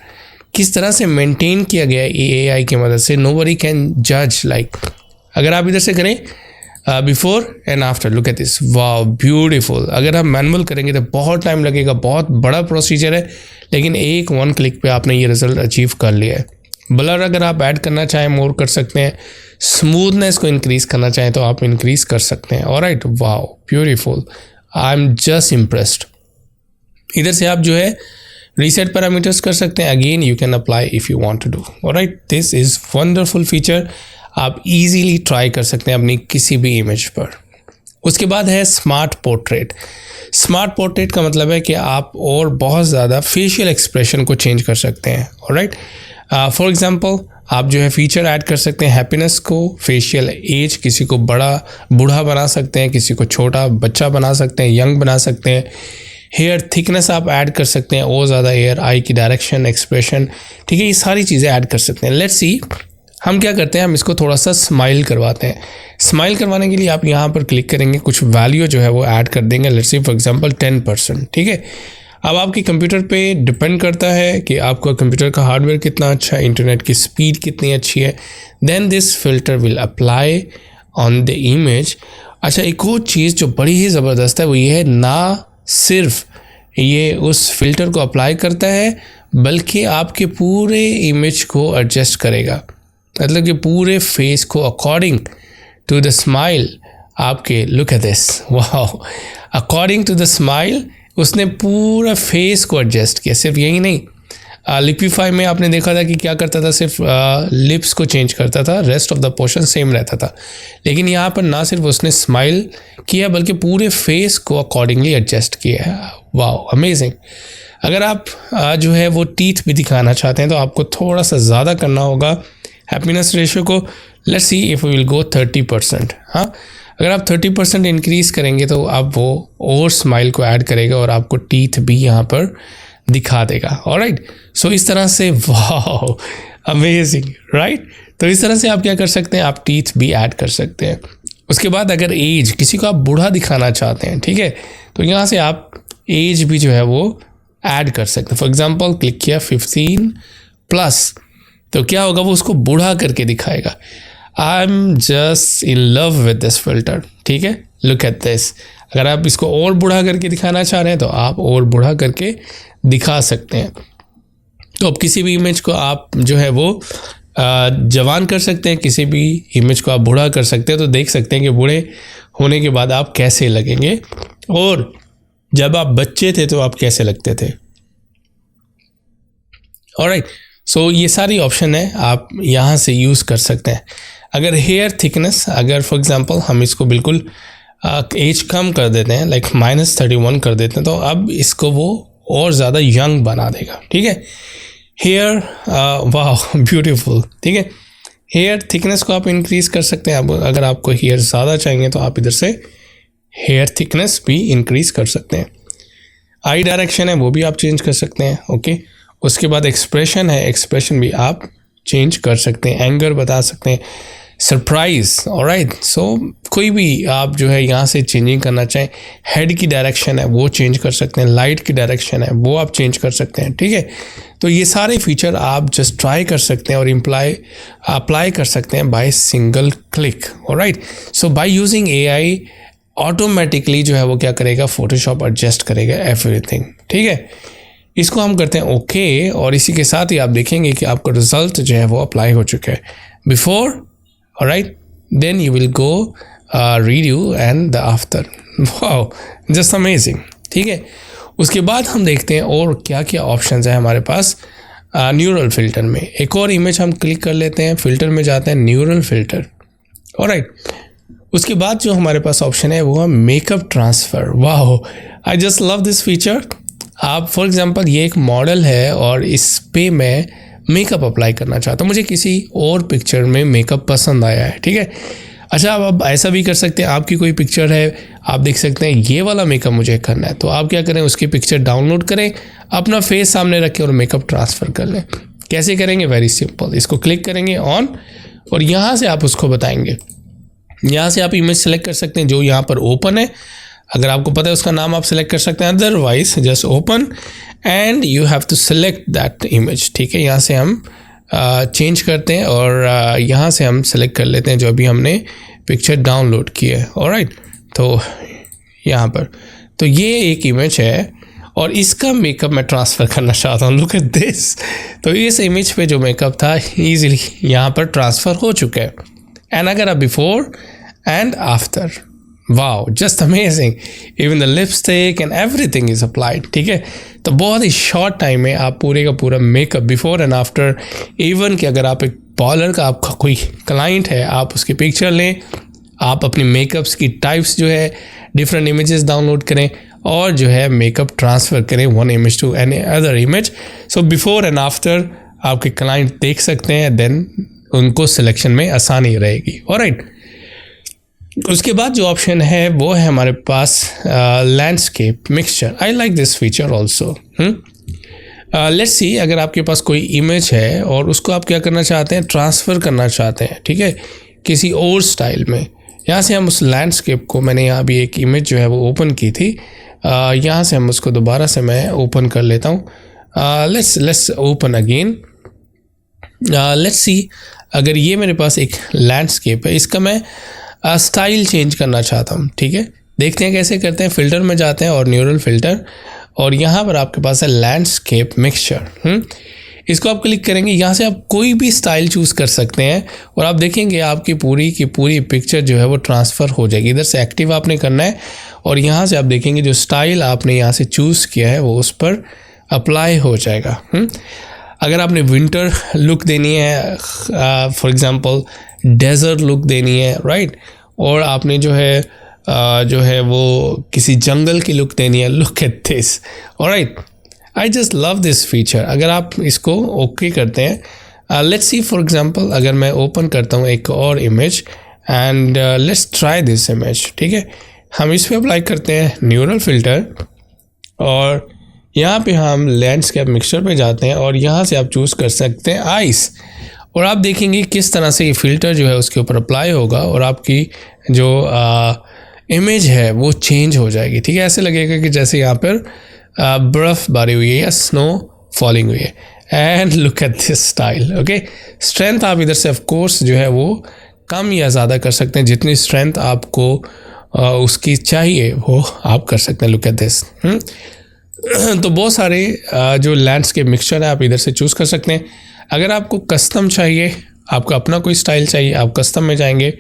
किस तरह से मेंटेन किया गया है एआई की मदद से। नोबडी कैन जज। लाइक अगर आप इधर से करें before and after, look at this, wow, beautiful. अगर आप मैनुअल करेंगे तो बहुत टाइम लगेगा, बहुत बड़ा प्रोसीजर है, लेकिन 1 क्लिक पे आपने ये रिजल्ट अचीव कर लिया है। ब्लर अगर आप ऐड करना चाहें मोर कर सकते हैं। स्मूथनेस को इंक्रीज़ करना चाहें तो आप इंक्रीज़ कर सकते हैं। Alright, wow, beautiful, I am just impressed. इधर से आप जो है रीसेट पैरामीटर्स कर सकते हैं। Again you can apply if you want to do. Alright, this is wonderful feature, आप इजीली ट्राई कर सकते हैं अपनी किसी भी इमेज पर। उसके बाद है स्मार्ट पोर्ट्रेट। स्मार्ट पोर्ट्रेट का मतलब है कि आप और बहुत ज़्यादा फेशियल एक्सप्रेशन को चेंज कर सकते हैं। ऑलराइट, फॉर एग्जांपल आप जो है फीचर ऐड कर सकते हैं हैप्पीनेस को, फेशियल एज, किसी को बूढ़ा बना सकते हैं, किसी को छोटा बच्चा बना सकते हैं, यंग बना सकते हैं। हेयर थिकनेस आप ऐड कर सकते हैं और ज़्यादा हेयर, आई की डायरेक्शन, एक्सप्रेशन, ठीक है, ये सारी चीज़ें ऐड कर सकते हैं। लेट्स सी हम क्या करते हैं, हम इसको थोड़ा सा स्माइल करवाते हैं। स्माइल करवाने के लिए आप यहाँ पर क्लिक करेंगे, कुछ वैल्यू जो है वो ऐड कर देंगे। लेट्स सी फॉर एग्जांपल 10%, ठीक है। अब आपके कंप्यूटर पे डिपेंड करता है कि आपका कंप्यूटर का हार्डवेयर कितना अच्छा है, इंटरनेट की स्पीड कितनी अच्छी है। Then this filter will apply on the image. अच्छा, एक और चीज़ जो बड़ी ही ज़बरदस्त है वो ये है, ना सिर्फ ये उस फिल्टर को अप्लाई करता है बल्कि आपके पूरे इमेज को एडजस्ट करेगा। मतलब कि पूरे फेस को अकॉर्डिंग टू द स्माइल आपके, look at this, wow, according to the smile उसने पूरा फेस को एडजस्ट किया। सिर्फ यही नहीं, लिपिफाई में आपने देखा था कि क्या करता था, सिर्फ लिप्स को चेंज करता था, rest of the portion same रहता था। लेकिन यहाँ पर ना सिर्फ उसने स्माइल किया बल्कि पूरे फेस को अकॉर्डिंगली एडजस्ट किया है। Wow, amazing. अगर आप जो है वो टीथ भी दिखाना चाहते हैं तो आपको थोड़ा सा ज़्यादा करना होगा हैप्पीनेस रेशियो को। Let's see if we will go 30%। हाँ, अगर आप 30% इंक्रीज़ करेंगे तो आप वो और स्माइल को ऐड करेगा और आपको टीथ भी यहाँ पर दिखा देगा। ऑलराइट, सो इस तरह से, वाह, अमेजिंग, राइट। तो इस तरह से आप क्या कर सकते हैं, आप टीथ भी ऐड कर सकते हैं। उसके बाद अगर एज, किसी को आप बूढ़ा दिखाना चाहते हैं, ठीक है, तो यहाँ से आप एज भी जो है वो ऐड कर सकते हैं। फॉर एग्जाम्पल क्लिक किया 15+, तो क्या होगा, वो उसको बूढ़ा करके दिखाएगा। आई am just in love with this filter, ठीक है। लुक एट दिस, अगर आप इसको और बूढ़ा करके दिखाना चाह रहे हैं तो आप और बूढ़ा करके दिखा सकते हैं। तो अब किसी भी इमेज को आप जो है वो जवान कर सकते हैं, किसी भी इमेज को आप बूढ़ा कर सकते हैं। तो देख सकते हैं कि बूढ़े होने के बाद आप कैसे लगेंगे और जब आप बच्चे थे तो आप कैसे लगते थे। ऑलराइट, सो ये सारी ऑप्शन है, आप यहाँ से यूज़ कर सकते हैं। अगर हेयर थिकनेस, अगर फॉर एग्जांपल हम इसको बिल्कुल एज कम कर देते हैं, लाइक -31 कर देते हैं, तो अब इसको वो और ज़्यादा यंग बना देगा, ठीक है। हेयर, वाह, ब्यूटीफुल, ठीक है। हेयर थिकनेस को आप इंक्रीज़ कर सकते हैं। अब अगर आपको हेयर ज़्यादा चाहिए तो आप इधर से हेयर थिकनेस भी इंक्रीज़ कर सकते हैं। आई डायरेक्शन है वो भी आप चेंज कर सकते हैं, ओके। उसके बाद एक्सप्रेशन है, एक्सप्रेशन भी आप चेंज कर सकते हैं, एंगर बता सकते हैं, सरप्राइज। ऑलराइट, सो कोई भी आप जो है यहाँ से चेंजिंग करना चाहें। हेड की डायरेक्शन है वो चेंज कर सकते हैं, लाइट की डायरेक्शन है वो आप चेंज कर सकते हैं, ठीक है। तो ये सारे फीचर आप जस्ट ट्राई कर सकते हैं और अप्लाई कर सकते हैं by single click. Alright, so by using AI automatically जो है वो क्या करेगा, फोटोशॉप एडजस्ट करेगा एवरीथिंग, ठीक है। इसको हम करते हैं ओके, और इसी के साथ ही आप देखेंगे कि आपका रिजल्ट जो है वो अप्लाई हो चुका है। Before alright, then you will go review and the after. Wow, just amazing. ठीक है, उसके बाद हम देखते हैं और क्या क्या ऑप्शंस है हमारे पास न्यूरल फिल्टर में। एक और इमेज हम क्लिक कर लेते हैं, फिल्टर में जाते हैं, न्यूरल फिल्टर, ऑलराइट। उसके बाद जो हमारे पास ऑप्शन है वो है मेकअप ट्रांसफ़र। वाह, आई जस्ट लव दिस फीचर। आप फॉर एग्जांपल ये एक मॉडल है और इस पे मैं मेकअप अप्लाई करना चाहता हूँ, मुझे किसी और पिक्चर में मेकअप पसंद आया है, ठीक है। अच्छा, अब ऐसा भी कर सकते हैं, आपकी कोई पिक्चर है, आप देख सकते हैं ये वाला मेकअप मुझे करना है, तो आप क्या करें, उसकी पिक्चर डाउनलोड करें, अपना फेस सामने रखें और मेकअप ट्रांसफ़र कर लें। कैसे करेंगे, वेरी सिंपल, इसको क्लिक करेंगे ऑन, और यहाँ से आप उसको बताएंगे। यहाँ से आप इमेज सेलेक्ट कर सकते हैं जो यहाँ पर ओपन है, अगर आपको पता है उसका नाम आप सेलेक्ट कर सकते हैं, otherwise just open and you have to select that image. ठीक है, यहाँ से हम चेंज करते हैं और यहाँ से हम सेलेक्ट कर लेते हैं जो अभी हमने पिक्चर डाउनलोड की है, ऑलराइट। तो यहाँ पर तो ये एक इमेज है और इसका मेकअप मैं ट्रांसफ़र करना चाहता हूँ, लुक एट दिस। तो इस इमेज पे जो मेकअप था ईजिली यहाँ पर ट्रांसफ़र हो चुका है। एंड अगर आप before and after, wow, just amazing, even the lipstick and everything is applied. ठीक है, तो बहुत ही शॉर्ट टाइम में आप पूरे का पूरा makeup before and after, even कि अगर आप एक पार्लर का आपका कोई क्लाइंट है, आप उसकी पिक्चर लें, आप अपनी मेकअप्स की टाइप्स जो है डिफरेंट इमेजेस डाउनलोड करें और जो है मेकअप ट्रांसफ़र करें one image to any other image. So before and after आपके क्लाइंट देख सकते हैं, देन उनको सिलेक्शन में आसानी रहेगी, ऑलराइट। उसके बाद जो ऑप्शन है वो है हमारे पास landscape mixture. I like this feature also. Let's see, अगर आपके पास कोई इमेज है और उसको आप क्या करना चाहते हैं, ट्रांसफ़र करना चाहते हैं, ठीक है, किसी और स्टाइल में। यहाँ से हम उस लैंडस्केप को, मैंने यहाँ भी एक इमेज जो है वो ओपन की थी, यहाँ से हम उसको दोबारा से मैं ओपन कर लेता हूँ। Let's open again. Let's see, अगर ये मेरे पास एक लैंडस्केप है, इसका मैं स्टाइल चेंज करना चाहता हूँ। ठीक है, देखते हैं कैसे करते हैं। फ़िल्टर में जाते हैं और न्यूरल फ़िल्टर, और यहाँ पर आपके पास है लैंडस्केप मिक्सचर। इसको आप क्लिक करेंगे, यहाँ से आप कोई भी स्टाइल चूज़ कर सकते हैं और आप देखेंगे आपकी पूरी की पूरी पिक्चर जो है वो ट्रांसफ़र हो जाएगी। इधर से एक्टिव आपने करना है और यहाँ से आप देखेंगे जो स्टाइल आपने यहाँ से चूज़ किया है वो उस पर अप्लाई हो जाएगा। अगर आपने विंटर लुक देनी है, फॉर एग्ज़ाम्पल डेजर्ट लुक देनी है, राइट, और आपने जो है वो किसी जंगल की लुक देनी है, look at this, alright. I just love this feature. अगर आप इसको ओके करते हैं, लेट्स सी फॉर एग्जांपल, अगर मैं ओपन करता हूँ एक और image and let's try this image. ठीक है, हम इस पर अप्लाई करते हैं न्यूरल फिल्टर और यहाँ पे हम लैंडस्केप मिक्सचर पे जाते हैं और यहाँ से आप चूज़ कर सकते हैं आइस, और आप देखेंगे किस तरह से ये फ़िल्टर जो है उसके ऊपर अप्लाई होगा और आपकी जो इमेज है वो चेंज हो जाएगी। ठीक है, ऐसे लगेगा कि जैसे यहाँ पर बर्फ़बारी हुई है या स्नो फॉलिंग हुई है। And look at this style, okay. Strength आप इधर से ऑफ कोर्स जो है वो कम या ज़्यादा कर सकते हैं, जितनी स्ट्रेंथ आपको उसकी चाहिए वो आप कर सकते हैं। Look at this. तो बहुत सारे जो लैंडस्केप मिक्सचर है आप इधर से चूज़ कर सकते हैं। अगर आपको कस्टम चाहिए, आपका अपना कोई स्टाइल चाहिए, आप कस्टम में जाएंगे,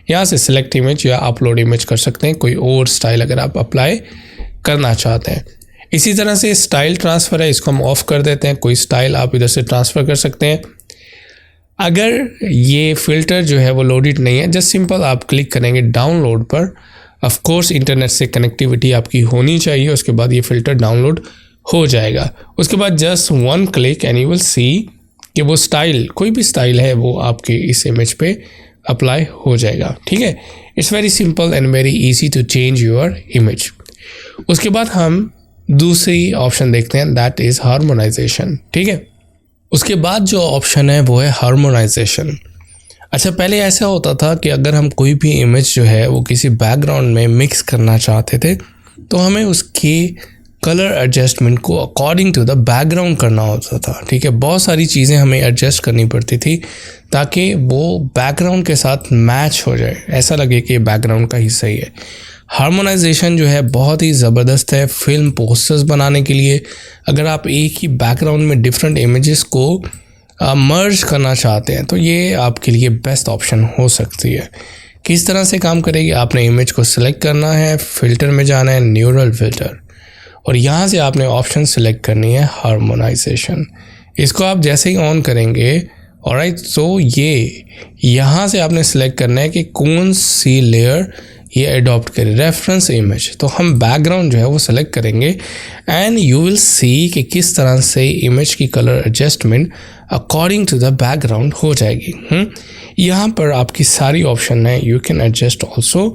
यहाँ से सिलेक्ट इमेज या अपलोड इमेज कर सकते हैं, कोई और स्टाइल अगर आप अप्लाई करना चाहते हैं। इसी तरह से स्टाइल ट्रांसफ़र है, इसको हम ऑफ़ कर देते हैं, कोई स्टाइल आप इधर से ट्रांसफ़र कर सकते हैं। अगर ये फ़िल्टर जो है वो लोडेड नहीं है, जस्ट सिंपल आप क्लिक करेंगे डाउनलोड पर। ऑफ कोर्स इंटरनेट से कनेक्टिविटी आपकी होनी चाहिए, उसके बाद ये फ़िल्टर डाउनलोड हो जाएगा। उसके बाद just one click and you will सी कि वो स्टाइल, कोई भी स्टाइल है वो आपके इस इमेज पे अप्लाई हो जाएगा। ठीक है, it's very simple and very easy to change your image. उसके बाद हम दूसरी ऑप्शन देखते हैं, दैट इज़ हार्मोनाइजेशन। ठीक है, उसके बाद जो ऑप्शन है वो है हार्मोनाइजेशन। अच्छा, पहले ऐसा होता था कि अगर हम कोई भी इमेज जो है वो किसी बैकग्राउंड में मिक्स करना चाहते थे तो हमें उसकी कलर एडजस्टमेंट को अकॉर्डिंग टू द बैकग्राउंड करना होता था। ठीक है, बहुत सारी चीज़ें हमें एडजस्ट करनी पड़ती थी ताकि वो बैकग्राउंड के साथ मैच हो जाए, ऐसा लगे कि बैकग्राउंड का हिस्सा ही है। हार्मोनाइजेशन जो है बहुत ही ज़बरदस्त है फिल्म पोस्टर्स बनाने के लिए। अगर आप एक ही बैकग्राउंड में डिफरेंट इमेजेस को मर्ज करना चाहते हैं तो ये आपके लिए बेस्ट ऑप्शन हो सकती है। किस तरह से काम करेगी, आपने इमेज को सिलेक्ट करना है, फिल्टर में जाना है, न्यूरल फिल्टर, और यहाँ से आपने ऑप्शन सिलेक्ट करनी है हार्मोनाइजेशन। इसको आप जैसे ही ऑन करेंगे, ऑलराइट, तो ये यहाँ से आपने सिलेक्ट करना है कि कौन सी लेयर ये अडॉप्ट करे, रेफरेंस इमेज। तो हम बैकग्राउंड जो है वो सिलेक्ट करेंगे एंड यू विल सी कि किस तरह से इमेज की colour adjustment according to the background हो जाएगी। यहाँ पर आपकी सारी ऑप्शन है। You can adjust also,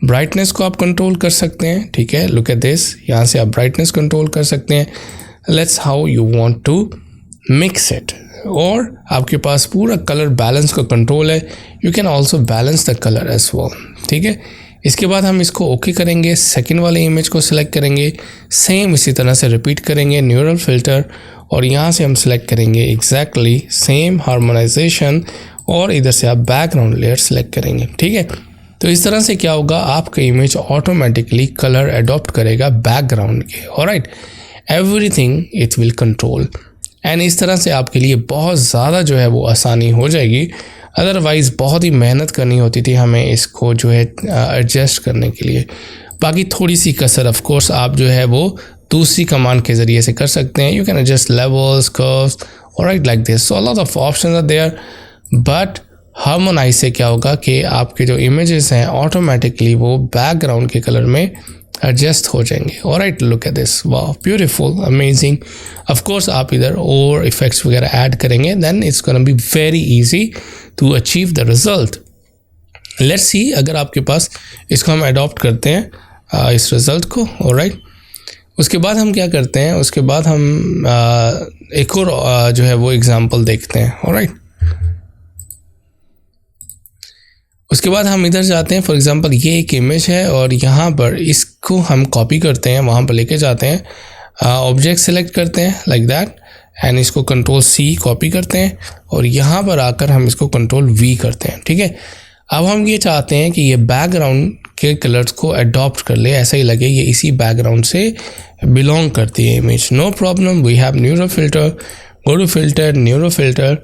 brightness को आप कंट्रोल कर सकते हैं, ठीक है, लुक एट दिस, यहाँ से आप ब्राइटनेस कंट्रोल कर सकते हैं। Let's how you want to mix it, और आपके पास पूरा कलर बैलेंस का कंट्रोल है। You can also balance the colour as well, ठीक है। इसके बाद हम इसको ओके करेंगे, सेकंड वाले इमेज को सिलेक्ट करेंगे, सेम इसी तरह से रिपीट करेंगे, न्यूरल फिल्टर, और यहाँ से हम सिलेक्ट करेंगे एग्जैक्टली सेम हार्मोनाइजेशन, और इधर से आप बैकग्राउंड लेयर सेलेक्ट करेंगे, ठीक है। तो इस तरह से क्या होगा, आपका इमेज ऑटोमेटिकली कलर अडॉप्ट करेगा बैकग्राउंड के, alright, everything it will control, and इस तरह से आपके लिए बहुत ज़्यादा जो है वो आसानी हो जाएगी। अदरवाइज़ बहुत ही मेहनत करनी होती थी हमें इसको जो है एडजस्ट करने के लिए। बाकी थोड़ी सी कसर ऑफ कोर्स आप जो है वो दूसरी कमांड के ज़रिए से कर सकते हैं। You can adjust levels, curves, alright, like this. So a lot of options are there, but harmonise से क्या होगा कि आपके जो इमेजेस हैं ऑटोमेटिकली वो बैकग्राउंड के कलर में एडजस्ट हो जाएंगे। ऑलराइट, लुक एट दिस, वाह, ब्यूटीफुल, अमेजिंग। ऑफ कोर्स आप इधर और इफेक्ट्स वगैरह ऐड करेंगे, then it's gonna be very easy to achieve the result. Let's see, अगर आपके पास इसको हम अडॉप्ट करते हैं इस रिजल्ट को, ऑलराइट, उसके बाद हम क्या करते हैं, उसके बाद हम एक और जो है वो एग्जांपल देखते हैं, ऑलराइट। उसके बाद हम इधर जाते हैं, फॉर एग्जांपल ये एक इमेज है और यहाँ पर इसको हम कॉपी करते हैं, वहाँ पर लेके जाते हैं, ऑब्जेक्ट सेलेक्ट करते हैं लाइक दैट, एंड इसको कंट्रोल C कॉपी करते हैं, और यहाँ पर आकर हम इसको कंट्रोल V करते हैं, ठीक है। अब हम ये चाहते हैं कि ये बैकग्राउंड के कलर्स को अडॉप्ट कर ले, ऐसा ही लगे ये इसी बैकग्राउंड से बिलोंग करती है image. No problem, we have neural filter, go to filter, neural filter,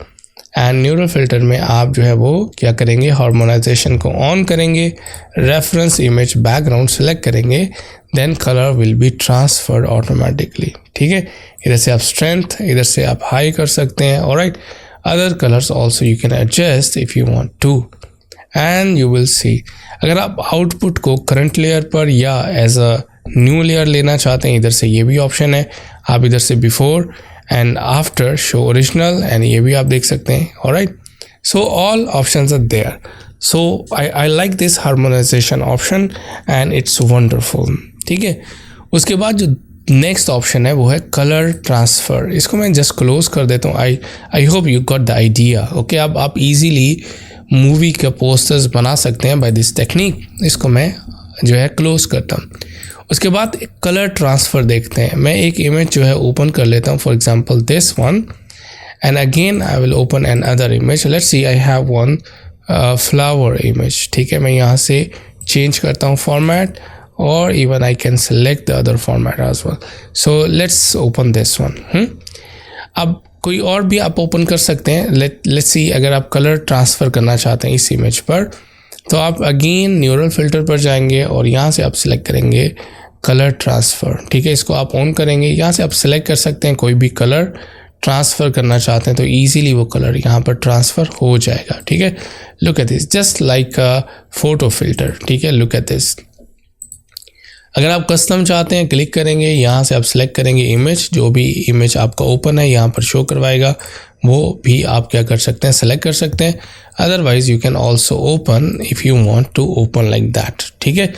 and neural filter में आप जो है वो क्या करेंगे, हार्मोनाइजेशन को ऑन करेंगे, रेफरेंस इमेज बैकग्राउंड सेलेक्ट करेंगे, then colour will be transferred automatically, ठीक है। इधर से आप स्ट्रेंथ, इधर से आप हाई कर सकते हैं, alright. Other colours also you can adjust if you want to, and you will see. अगर आप आउटपुट को करंट लेयर पर या एज अ न्यू लेयर लेना चाहते हैं, इधर से ये भी ऑप्शन है। आप इधर से before and after show original, and ये भी आप देख सकते हैं, alright. So all options are there. So I like this harmonisation option and it's wonderful, ठीक है। उसके बाद जो नेक्स्ट ऑप्शन है वो है कलर ट्रांसफ़र। इसको मैं जस्ट क्लोज कर देता हूँ। I hope you got the idea, okay. अब आप इजीली मूवी के पोस्टर्स बना सकते हैं बाय दिस टेक्निक। इसको मैं जो है क्लोज करता हूँ। उसके बाद कलर ट्रांसफ़र देखते हैं। मैं एक इमेज जो है ओपन कर लेता हूँ, for example this one, and again I will open another image. Let's see, I have one flower image, ठीक है। मैं यहाँ से चेंज करता हूँ फॉर्मेट, और even I can select the other format as well. So let's open this one. अब कोई और भी आप ओपन कर सकते हैं। लेट्स सी, अगर आप कलर ट्रांसफ़र करना चाहते हैं इस इमेज पर, तो आप अगेन न्यूरल फिल्टर पर जाएंगे और यहाँ से आप सिलेक्ट करेंगे कलर ट्रांसफ़र, ठीक है। इसको आप ऑन करेंगे, यहाँ से आप सिलेक्ट कर सकते हैं कोई भी कलर ट्रांसफ़र करना चाहते हैं, तो ईजीली वो कलर यहाँ पर ट्रांसफ़र हो जाएगा, ठीक है। Look at this, just like a photo filter, ठीक है। Look at this. अगर आप कस्टम चाहते हैं, क्लिक करेंगे, यहाँ से आप सिलेक्ट करेंगे इमेज, जो भी इमेज आपका ओपन है यहाँ पर शो करवाएगा, वो भी आप क्या कर सकते हैं, सेलेक्ट कर सकते हैं। Otherwise you can also open if you want to open like that, ठीक है।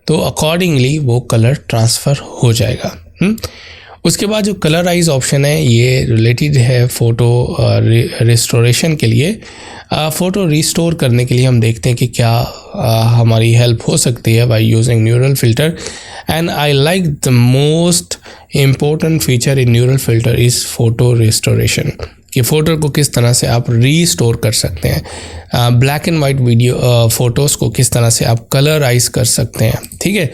तो अकॉर्डिंगली वो कलर ट्रांसफ़र हो जाएगा। उसके बाद जो कलराइज ऑप्शन है, ये रिलेटेड है फ़ोटो रिस्टोरेशन के लिए। फ़ोटो रिस्टोर करने के लिए हम देखते हैं कि क्या हमारी हेल्प हो सकती है by using neural filter. And I like the most important feature in neural filter is photo restoration, कि फ़ोटो को किस तरह से आप रीस्टोर कर सकते हैं, black and white video photos को किस तरह से आप कलराइज कर सकते हैं, ठीक है।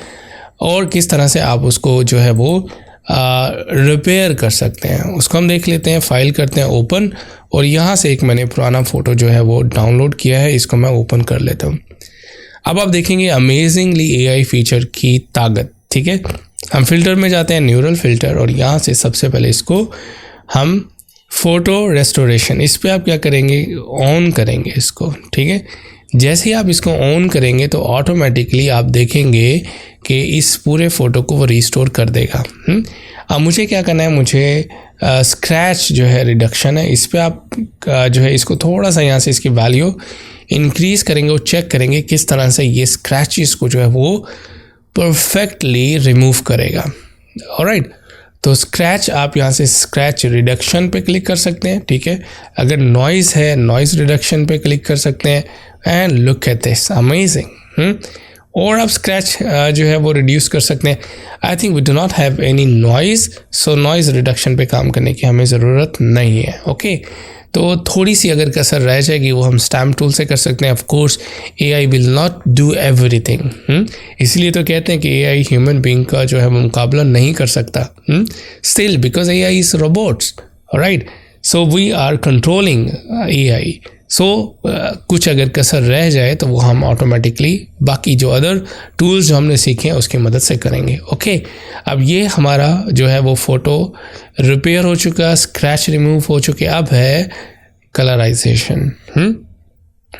और किस तरह से आप उसको जो है वो रिपेयर कर सकते हैं। उसको हम देख लेते हैं, फाइल करते हैं ओपन, और यहाँ से एक मैंने पुराना फ़ोटो जो है वो डाउनलोड किया है, इसको मैं ओपन कर लेता हूँ। अब आप देखेंगे अमेजिंगली एआई फीचर की ताकत। ठीक है, हम फिल्टर में जाते हैं, न्यूरल फिल्टर, और यहाँ से सबसे पहले इसको हम फ़ोटो रेस्टोरेशन, इस पर आप क्या करेंगे, ऑन करेंगे इसको। ठीक है, जैसे ही आप इसको ऑन करेंगे तो ऑटोमेटिकली आप देखेंगे कि इस पूरे फ़ोटो को वो रिस्टोर कर देगा। अब मुझे क्या करना है, मुझे स्क्रैच जो है रिडक्शन है, इस पर आप जो है इसको थोड़ा सा यहाँ से इसकी वैल्यू इंक्रीज़ करेंगे और चेक करेंगे किस तरह से ये स्क्रैचेस को जो है वो परफेक्टली रिमूव करेगा। ऑलराइट, तो स्क्रैच आप यहाँ से स्क्रैच रिडक्शन पे क्लिक कर सकते हैं। ठीक है, अगर नॉइज़ है, नॉइज़ रिडक्शन पे क्लिक कर सकते हैं। And look at this amazing. और आप स्क्रैच जो है वो रिड्यूस कर सकते हैं। I think we do not have any noise, so noise reduction पे काम करने की हमें ज़रूरत नहीं है। ओके, तो थोड़ी सी अगर कसर रह जाएगी वो हम स्टैम्प टूल से कर सकते हैं। Of course AI will not do everything, इसलिए तो कहते हैं कि एआई ह्यूमन बीइंग का जो है वो मुकाबला नहीं कर सकता। Still because AI is robots, right, so we are controlling AI. So कुछ अगर कसर रह जाए तो वो हम ऑटोमेटिकली बाकी जो अदर टूल्स जो हमने सीखे हैं उसकी मदद से करेंगे। ओके, अब ये हमारा जो है वो फ़ोटो रिपेयर हो चुका, स्क्रैच रिमूव हो चुके। अब है कलराइजेशन।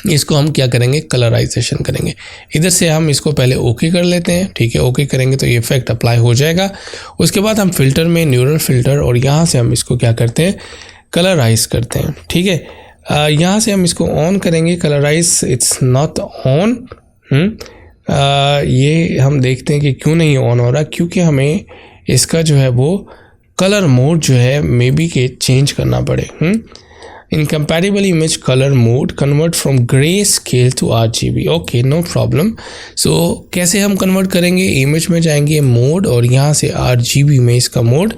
इसको हम क्या करेंगे, कलराइजेशन करेंगे। इधर से हम इसको पहले ओके कर लेते हैं। ठीक है, ओके करेंगे तो ये इफेक्ट अप्लाई हो जाएगा। उसके बाद हम फिल्टर में न्यूरल फिल्टर, और यहाँ से हम इसको क्या करते हैं, कलराइज करते हैं। ठीक है, यहाँ से हम इसको ऑन करेंगे, कलराइज इट्स नॉट ऑन। ये हम देखते हैं कि क्यों नहीं ऑन हो रहा, क्योंकि हमें इसका जो है वो कलर मोड जो है मे बी के चेंज करना पड़े। Incompatible image colour mode convert from grey scale to RGB। Okay, no problem. So कैसे हम कन्वर्ट करेंगे, इमेज में जाएंगे मोड, और यहाँ से RGB में इसका मोड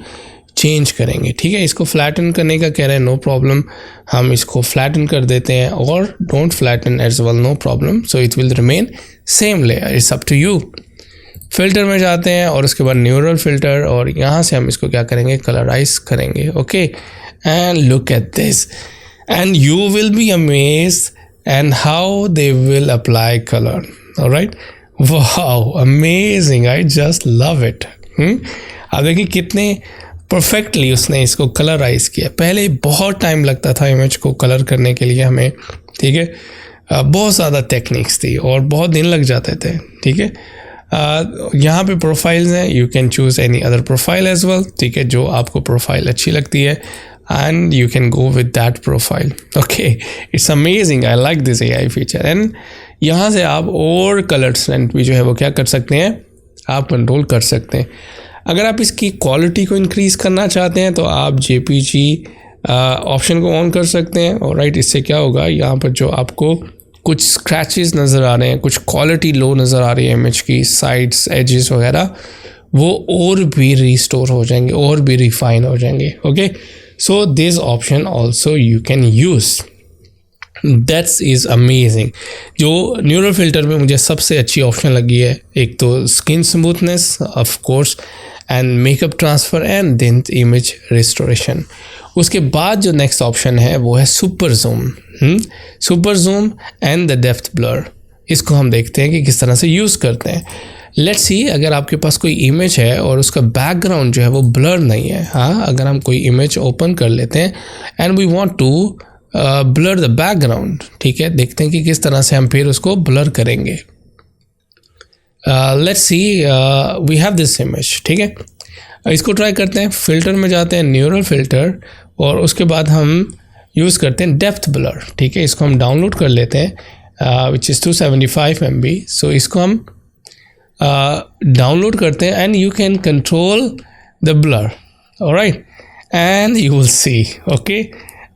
चेंज करेंगे। ठीक है, इसको फ्लैटन करने का कह रहे हैं, नो प्रॉब्लम, हम इसको फ्लैटन कर देते हैं, और don't flatten as well, no problem, so it will remain same layer, it's up to you. Filter में जाते हैं और उसके बाद न्यूरल फिल्टर, और यहाँ से हम इसको क्या करेंगे, कलराइज करेंगे। Okay, and look at this, and you will be amazed and how they will apply colour. Alright, wow, amazing, I just love it. अब देखिए कितने परफेक्टली उसने इसको कलराइज किया। पहले बहुत टाइम लगता था इमेज को कलर करने के लिए हमें। ठीक है, बहुत ज़्यादा टेक्निक्स थी और बहुत दिन लग जाते थे। ठीक है, यहाँ पे प्रोफाइल्स हैं, you can choose any other profile as well. ठीक है, जो आपको प्रोफाइल अच्छी लगती है, and you can go with that profile. Okay, it's amazing, I like this AI feature. And यहाँ से आप और कलर स्ट्रेंथ भी जो है वो क्या कर सकते हैं, आप कंट्रोल कर सकते हैं। अगर आप इसकी क्वालिटी को इंक्रीज़ करना चाहते हैं तो आप JPG ऑप्शन को ऑन कर सकते हैं। और राइट, इससे क्या होगा, यहाँ पर जो आपको कुछ स्क्रैचेस नज़र आ रहे हैं, कुछ क्वालिटी लो नज़र आ रही है इमेज की, साइड्स, एजेस वगैरह, वो और भी रिस्टोर हो जाएंगे, और भी रिफाइन हो जाएंगे। Okay, so this option also you can use, that's is amazing. जो न्यूरल फिल्टर में मुझे सबसे अच्छी ऑप्शन लगी है, एक तो skin smoothness of course, and makeup transfer, and then image restoration. उसके बाद जो नेक्स्ट ऑप्शन है वो है super zoom. Super zoom and the depth blur. इसको हम देखते हैं कि किस तरह से यूज़ करते हैं। लेट्स सी, अगर आपके पास कोई इमेज है और उसका बैकग्राउंड जो है वो ब्लर नहीं है, हाँ, अगर हम कोई इमेज ओपन कर लेते हैं and we want to blur the background. ठीक है, देखते हैं कि किस तरह से हम फिर उसको ब्लर करेंगे। Let's see, we have this image. ठीक है, इसको ट्राई करते हैं। फिल्टर में जाते हैं, न्यूरल फिल्टर, और उसके बाद हम यूज़ करते हैं डेप्थ ब्लर। ठीक है, इसको हम डाउनलोड कर लेते हैं, विच इज़ 275 MB। सो इसको हम डाउनलोड करते हैं, and you can control the blur. Alright, and you will C. Okay,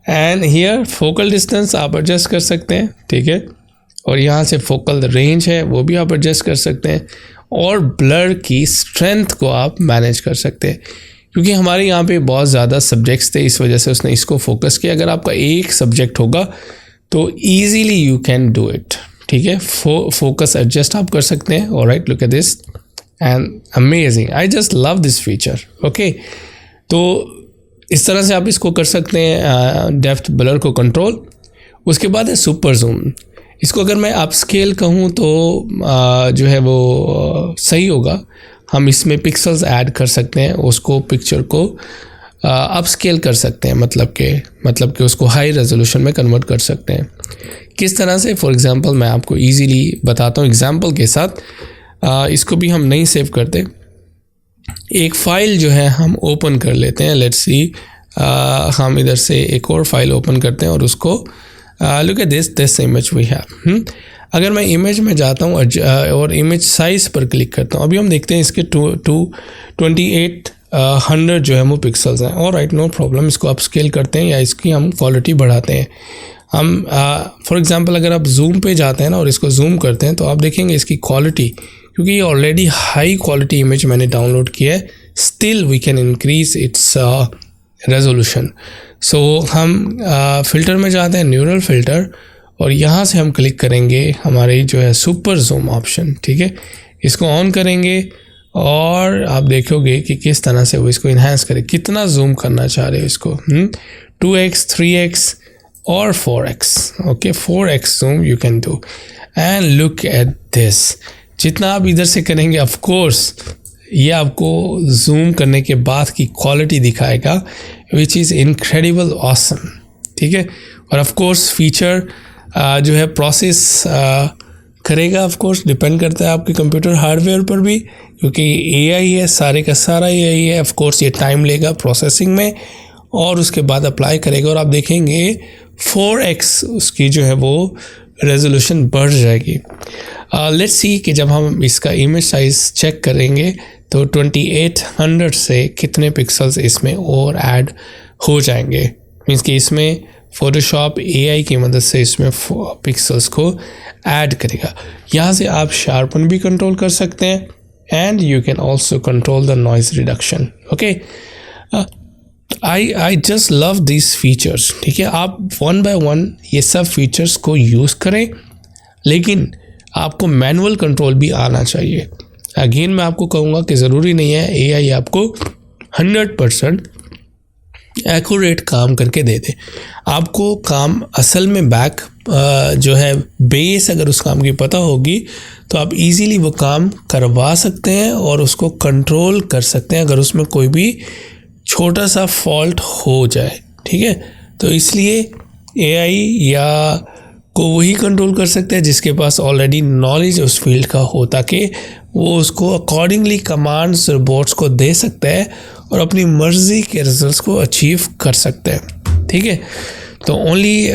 and here focal distance आप एडजस्ट कर सकते हैं। ठीक है, और यहाँ से फोकल रेंज है वो भी आप एडजस्ट कर सकते हैं, और ब्लर की स्ट्रेंथ को आप मैनेज कर सकते हैं। क्योंकि हमारे यहाँ पे बहुत ज़्यादा सब्जेक्ट्स थे, इस वजह से उसने इसको फोकस किया। अगर आपका एक सब्जेक्ट होगा तो easily you can do it. ठीक है, फोकस एडजस्ट आप कर सकते हैं। Alright, look at this, and amazing, I just love this feature. Okay, तो इस तरह से आप इसको कर सकते हैं, डेप्थ ब्लर को कंट्रोल। उसके बाद है सुपर जूम। इसको अगर मैं अप स्केल कहूँ तो जो है वो सही होगा। हम इसमें पिक्सल्स ऐड कर सकते हैं, उसको पिक्चर को अप स्केल कर सकते हैं, मतलब कि उसको हाई रेजोल्यूशन में कन्वर्ट कर सकते हैं। किस तरह से, फॉर एग्जांपल मैं आपको इजीली बताता हूँ एग्जांपल के साथ। इसको भी हम नहीं सेव करते, एक फ़ाइल जो है हम ओपन कर लेते हैं। लेट्स सी, हम इधर से एक और फाइल ओपन करते हैं और उसको look at this image we have. अगर मैं इमेज में जाता हूँ और इमेज साइज़ पर क्लिक करता हूँ, अभी हम देखते हैं इसके 2800 जो है वो पिक्सल्स हैं। और राइट, नो प्रॉब्लम, इसको आप स्केल करते हैं या इसकी हम क्वालिटी बढ़ाते हैं। हम फॉर एग्जांपल अगर आप जूम पे जाते हैं ना और इसको जूम करते हैं तो आप देखेंगे इसकी क्वालिटी, क्योंकि ये ऑलरेडी हाई क्वालिटी इमेज मैंने डाउनलोड किया है, still we can increase its resolution. So हम फ़िल्टर में जाते हैं, न्यूरल फ़िल्टर, और यहाँ से हम क्लिक करेंगे हमारे जो है सुपर जूम ऑप्शन। ठीक है, इसको ऑन करेंगे और आप देखोगे कि किस तरह से वो इसको इन्हांस करे, कितना जूम करना चाह रहे हो इसको, 2x, 3x और 4x। Okay, 4x zoom you can do and look at this. जितना आप इधर से करेंगे, ऑफ कोर्स ये आपको जूम करने के बाद की क्वालिटी दिखाएगा, विच इज़ इनक्रेडिबल ऑसम। ठीक है, और ऑफ कोर्स फीचर जो है प्रोसेस करेगा, ऑफ कोर्स डिपेंड करता है आपके कंप्यूटर हार्डवेयर पर भी, क्योंकि एआई है, सारे का सारा एआई है। ऑफ कोर्स ये टाइम लेगा प्रोसेसिंग में और उसके बाद अप्लाई करेगा और आप देखेंगे 4x उसकी जो है वो रेजोल्यूशन बढ़ जाएगी। लेट्स सी कि जब हम इसका इमेज साइज़ चेक करेंगे तो 2800 से कितने पिक्सल्स इसमें और ऐड हो जाएंगे। मीन्स कि इसमें फोटोशॉप एआई की मदद से इसमें पिक्सल्स को ऐड करेगा। यहाँ से आप शार्पन भी कंट्रोल कर सकते हैं and you can also control the noise reduction. Okay, I just love this features. ठीक है, आप वन बाय वन ये सब फीचर्स को यूज़ करें, लेकिन आपको मैनुअल कंट्रोल भी आना चाहिए। अगेन मैं आपको कहूँगा कि ज़रूरी नहीं है एआई आपको 100% एक्यूरेट काम करके दे दे। आपको काम असल में बैक जो है बेस अगर उस काम की पता होगी तो आप इजीली वो काम करवा सकते हैं और उसको कंट्रोल कर सकते हैं अगर उसमें कोई भी छोटा सा फॉल्ट हो जाए। ठीक है, तो इसलिए एआई या को वही कंट्रोल कर सकते हैं जिसके पास ऑलरेडी नॉलेज उस फील्ड का हो, ताकि वो उसको अकॉर्डिंगली कमांड्स रोबोट्स को दे सकता है और अपनी मर्जी के रिजल्ट्स को अचीव कर सकते हैं। ठीक है, तो only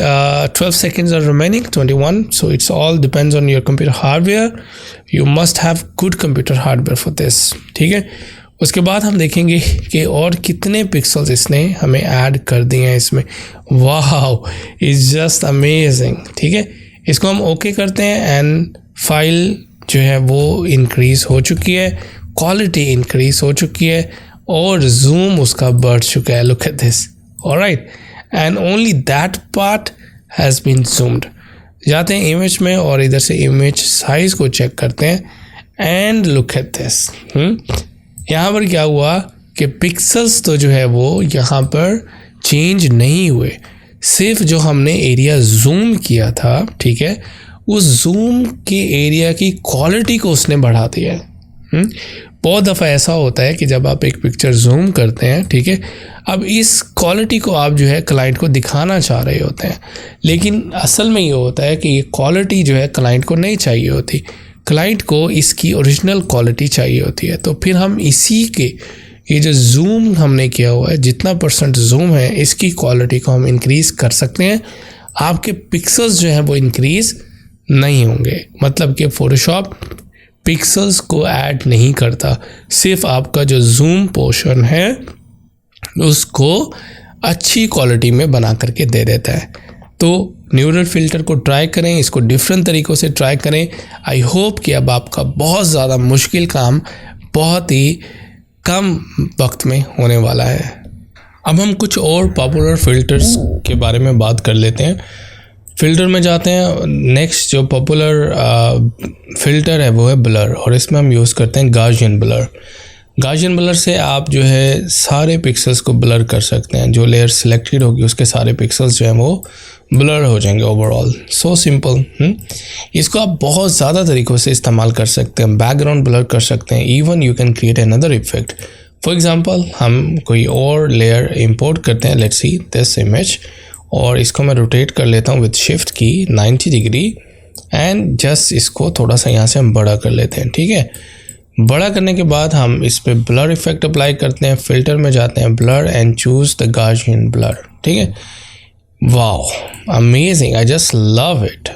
12 seconds are remaining, 21, so it's all depends on your computer hardware. You must have good computer hardware for this. ठीक है, उसके बाद हम देखेंगे कि और कितने पिक्सल्स इसने हमें ऐड कर दिए हैं इसमें। वाह, इट्स जस्ट अमेजिंग। ठीक है, इसको हम ओके करते हैं एंड फाइल जो है वो इंक्रीज़ हो चुकी है, क्वालिटी इंक्रीज़ हो चुकी है और जूम उसका बढ़ चुका है। Look at this, alright, and only that part has been zoomed. जाते हैं इमेज में और इधर से इमेज साइज़ को चेक करते हैं एंड लुक एट दिस। यहाँ पर क्या हुआ कि पिक्सल्स तो जो है वो यहाँ पर चेंज नहीं हुए, सिर्फ जो हमने एरिया जूम किया था, ठीक है, उस जूम के एरिया की क्वालिटी को उसने बढ़ा दिया है। बहुत दफ़ा ऐसा होता है कि जब आप एक पिक्चर जूम करते हैं, ठीक है, अब इस क्वालिटी को आप जो है क्लाइंट को दिखाना चाह रहे होते हैं, लेकिन असल में ये होता है कि ये क्वालिटी जो है क्लाइंट को नहीं चाहिए होती, क्लाइंट को इसकी ओरिजिनल क्वालिटी चाहिए होती है। तो फिर हम इसी के ये जो जूम हमने किया हुआ है, जितना % जूम है, इसकी क्वालिटी को हम इंक्रीज़ कर सकते हैं। आपके पिक्सल्स जो हैं वो इंक्रीज़ नहीं होंगे, मतलब कि फ़ोटोशॉप पिक्सल्स को ऐड नहीं करता, सिर्फ आपका जो जूम पोर्शन है उसको अच्छी क्वालिटी में बना करके दे देता है। तो न्यूरल फ़िल्टर को ट्राई करें, इसको डिफरेंट तरीक़ों से ट्राई करें। आई होप कि अब आपका बहुत ज़्यादा मुश्किल काम बहुत ही कम वक्त में होने वाला है। अब हम कुछ और पॉपुलर फ़िल्टर्स के बारे में बात कर लेते हैं। फ़िल्टर में जाते हैं। नेक्स्ट जो पॉपुलर फ़िल्टर है वो है ब्लर, और इसमें हम यूज़ करते हैं गॉसियन ब्लर। गॉसियन ब्लर से आप जो है सारे पिक्सल्स को ब्लर कर सकते हैं। जो लेयर सिलेक्टेड होगी उसके सारे पिक्सल्स जो हैं वो ब्लर हो जाएंगे ओवरऑल। So simple. इसको आप बहुत ज़्यादा तरीक़ों से इस्तेमाल कर सकते हैं। बैकग्राउंड ब्लर कर सकते हैं, even you can create another effect. For example हम कोई और लेयर इंपोर्ट करते हैं, लेट्स सी दिस इमेज, और इसको मैं रोटेट कर लेता हूँ विद शिफ्ट की 90 डिग्री, एंड जस्ट इसको थोड़ा सा यहाँ से हम बड़ा कर लेते हैं। ठीक है, बड़ा करने के बाद हम इस पर ब्लर इफेक्ट अप्लाई करते हैं। फ़िल्टर में जाते हैं, blur, and choose the Gaussian blur. ठीक है, wow amazing, I just love it.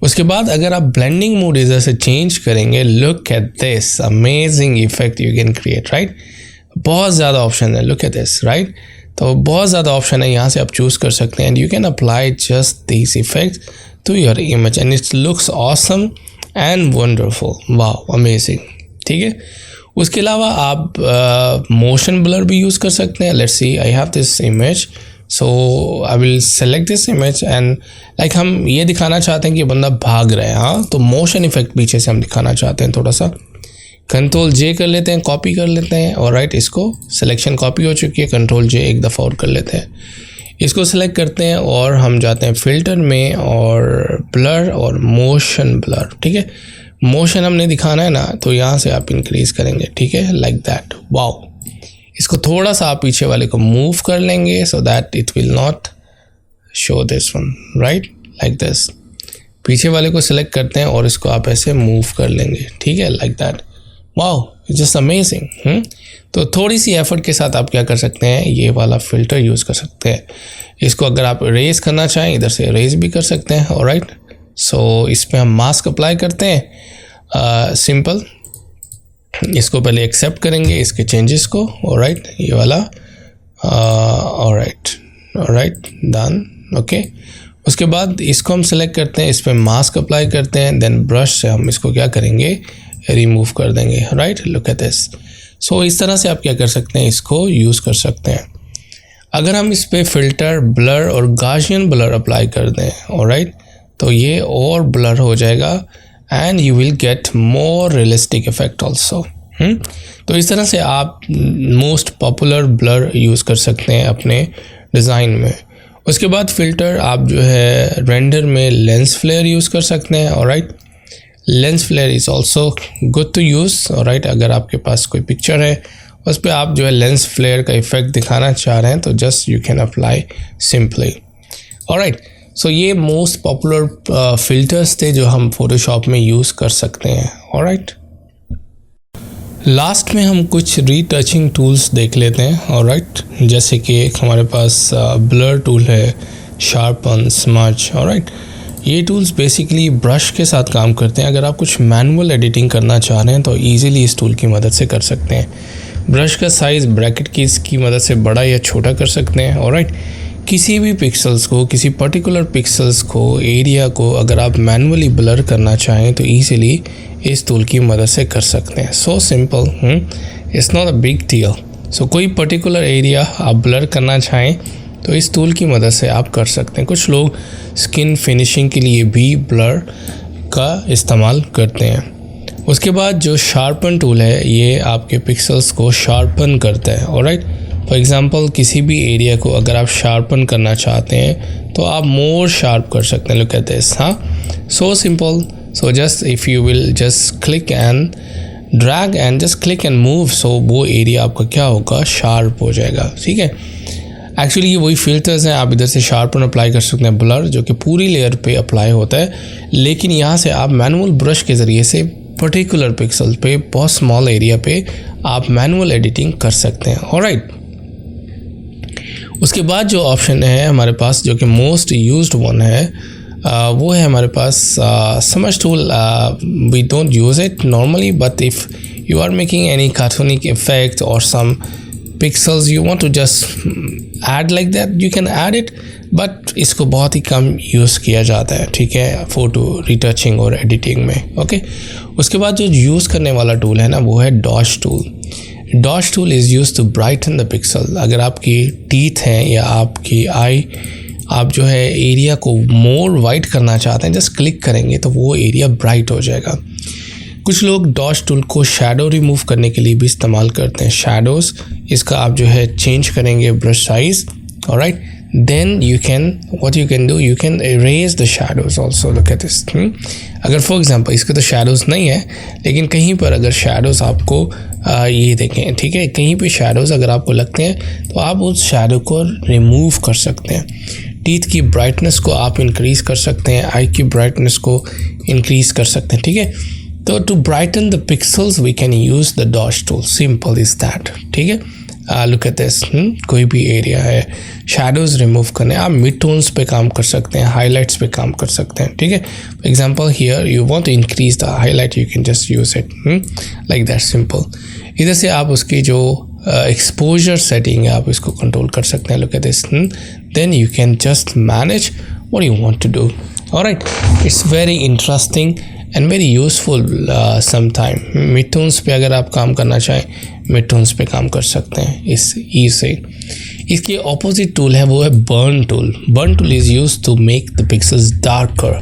उसके बाद अगर आप ब्लेंडिंग मोड इधर से चेंज करेंगे, look at this amazing effect you can create, right. बहुत ज़्यादा ऑप्शन है, लुक एट दिस, राइट। तो बहुत ज़्यादा ऑप्शन है, यहाँ से आप चूज़ कर सकते हैं, and you can apply just this effect to your image, and it looks awesome and wonderful, wow amazing. ठीक है, उसके अलावा आप मोशन ब्लर भी यूज़ कर सकते हैं। Let's see I have this image, so I will select this image, and like हम ये दिखाना चाहते हैं कि बंदा भाग रहा है, हाँ, तो मोशन इफेक्ट पीछे से हम दिखाना चाहते हैं। थोड़ा सा कंट्रोल जे कर लेते हैं, कॉपी कर लेते हैं, और राइट, इसको सिलेक्शन कॉपी हो चुकी है, कंट्रोल जे एक दफ़ा और कर लेते हैं। इसको सेलेक्ट करते हैं और हम जाते हैं फ़िल्टर में, और ब्लर और मोशन ब्लर। ठीक है, मोशन हमने दिखाना है ना, तो यहाँ से आप इंक्रीज़ करेंगे। ठीक है, लाइक दैट, वाओ। इसको थोड़ा सा आप पीछे वाले को मूव कर लेंगे, सो that it will not show this one, right, like this. पीछे वाले को सिलेक्ट करते हैं और इसको आप ऐसे मूव कर लेंगे। ठीक है, like that, wow, just amazing. तो थोड़ी सी एफर्ट के साथ आप क्या कर सकते हैं, ये वाला फ़िल्टर यूज़ कर सकते हैं। इसको अगर आप रेज करना चाहें, इधर से रेज भी कर सकते हैं, ऑलराइट। सो इस पर हम मास्क अप्लाई करते हैं, सिंपल। इसको पहले एक्सेप्ट करेंगे इसके चेंजेस को, ऑलराइट, ये वाला, ऑलराइट, डन, ओके। उसके बाद इसको हम सेलेक्ट करते हैं, इस पर मास्क अप्लाई करते हैं, देन ब्रश से हम इसको क्या करेंगे, रिमूव कर देंगे, right, look at this. So इस तरह से आप क्या कर सकते हैं, इसको यूज़ कर सकते हैं। अगर हम इस पर फ़िल्टर, ब्लर और गॉसियन ब्लर अप्लाई कर दें, ऑलराइट, तो ये और ब्लर हो जाएगा, and you will get more realistic effect also. तो इस तरह से आप मोस्ट पॉपुलर ब्लर यूज़ कर सकते हैं अपने डिज़ाइन में। उसके बाद फ़िल्टर आप जो है रेंडर में लेंस फ्लेयर यूज़ कर सकते हैं, alright. Lens flare is also good to use, alright. अगर आपके पास कोई पिक्चर है उस पर आप जो है लेंस फ्लेयर का इफ़ेक्ट दिखाना चाह रहे हैं, तो just you can apply simply, alright. So ये मोस्ट पॉपुलर फ़िल्टर्स थे जो हम फ़ोटोशॉप में यूज़ कर सकते हैं, ऑलराइट। लास्ट में हम कुछ रीटचिंग टूल्स देख लेते हैं, ऑलराइट। जैसे कि एक हमारे पास ब्लर टूल है, शार्पन, स्मज, ऑलराइट। ये टूल्स बेसिकली ब्रश के साथ काम करते हैं। अगर आप कुछ मैनुअल एडिटिंग करना चाह रहे हैं तो ईज़िली इस टूल की मदद से कर सकते हैं। ब्रश का साइज़ ब्रैकेट कीज़ की मदद से बड़ा या छोटा कर सकते हैं, ऑलराइट। किसी भी पिक्सल्स को, किसी पर्टिकुलर पिक्सल्स को, एरिया को अगर आप मैनुअली ब्लर करना चाहें तो ईज़िली इस टूल की मदद से कर सकते हैं। So simple, it's not a big deal. So कोई पर्टिकुलर एरिया आप ब्लर करना चाहें तो इस टूल की मदद से आप कर सकते हैं। कुछ लोग स्किन फिनिशिंग के लिए भी ब्लर का इस्तेमाल करते हैं। उसके बाद जो शार्पन टूल है ये आपके पिक्सल्स को शार्पन करता है, ऑलराइट। फॉर एग्जांपल किसी भी एरिया को अगर आप शार्पन करना चाहते हैं तो आप मोर शार्प कर सकते हैं, लुक एट दिस। हाँ, so simple. So just if you will just click and drag and just click and move, so वो एरिया आपका क्या होगा, शार्प हो जाएगा। ठीक है, एक्चुअली ये वही फिल्टर्स हैं। आप इधर से शार्पन अप्लाई कर सकते हैं, ब्लर जो कि पूरी लेयर पे अप्लाई होता है, लेकिन यहाँ से आप मैनुअल ब्रश के ज़रिए से पर्टिकुलर पिक्सल पे, बहुत स्मॉल एरिया पे आप मैनुअल एडिटिंग कर सकते हैं, ऑलराइट। उसके बाद जो ऑप्शन है हमारे पास, जो कि मोस्ट यूज्ड वन है, वो है हमारे पास smudge tool. We don't use it normally, but if you are making any cartoonic effect और some pixels you want to just add like that, you can add it, but इसको बहुत ही कम use किया जाता है, ठीक है, फ़ोटो रिटचिंग और editing में, ओके। उसके बाद जो यूज़ करने वाला टूल है ना वो है dodge tool. Dodge tool is use to brighten the pixel. अगर आपकी टीथ हैं या आपकी आप जो है एरिया को मोर वाइट करना चाहते हैं, जस्ट क्लिक करेंगे तो वो एरिया ब्राइट हो जाएगा। कुछ लोग डॉट टूल को शैडो रिमूव करने के लिए भी इस्तेमाल करते हैं, शैडोज़। इसका आप जो है चेंज करेंगे brush size, alright, then you can what you can do, you can erase the shadows also. Look at this. अगर फॉर एग्जांपल इसके तो शैडोज़ नहीं है, लेकिन कहीं पर अगर शैडोज़ आपको ये देखें, ठीक है, कहीं पे शैडोज़ अगर आपको लगते हैं तो आप उस शैडो को रिमूव कर सकते हैं। टीथ की ब्राइटनेस को आप इंक्रीज़ कर सकते हैं, आई की ब्राइटनेस को इंक्रीज़ कर सकते हैं, ठीक है। तो to brighten the pixels we can use the dot tool, simple is that, ठीक है। Look at this. कोई भी एरिया है, शैडोज़ रिमूव करने, आप मिड टोन्स पे काम कर सकते हैं, हाईलाइट्स पे काम कर सकते हैं, ठीक है। For example here you want to increase the highlight, you can just use it like that, simple. इधर से आप उसकी जो एक्सपोजर सेटिंग है आप इसको कंट्रोल कर सकते हैं। Look at this, then you can just manage what you want to do, alright. It's very interesting and very useful sometime. Mid tones पे अगर आप काम करना चाहें, मिड टोन्स पे काम कर सकते हैं इस ई से। इसके ऑपोजिट टूल है वो है burn tool. Burn tool is use to make the pixels darker.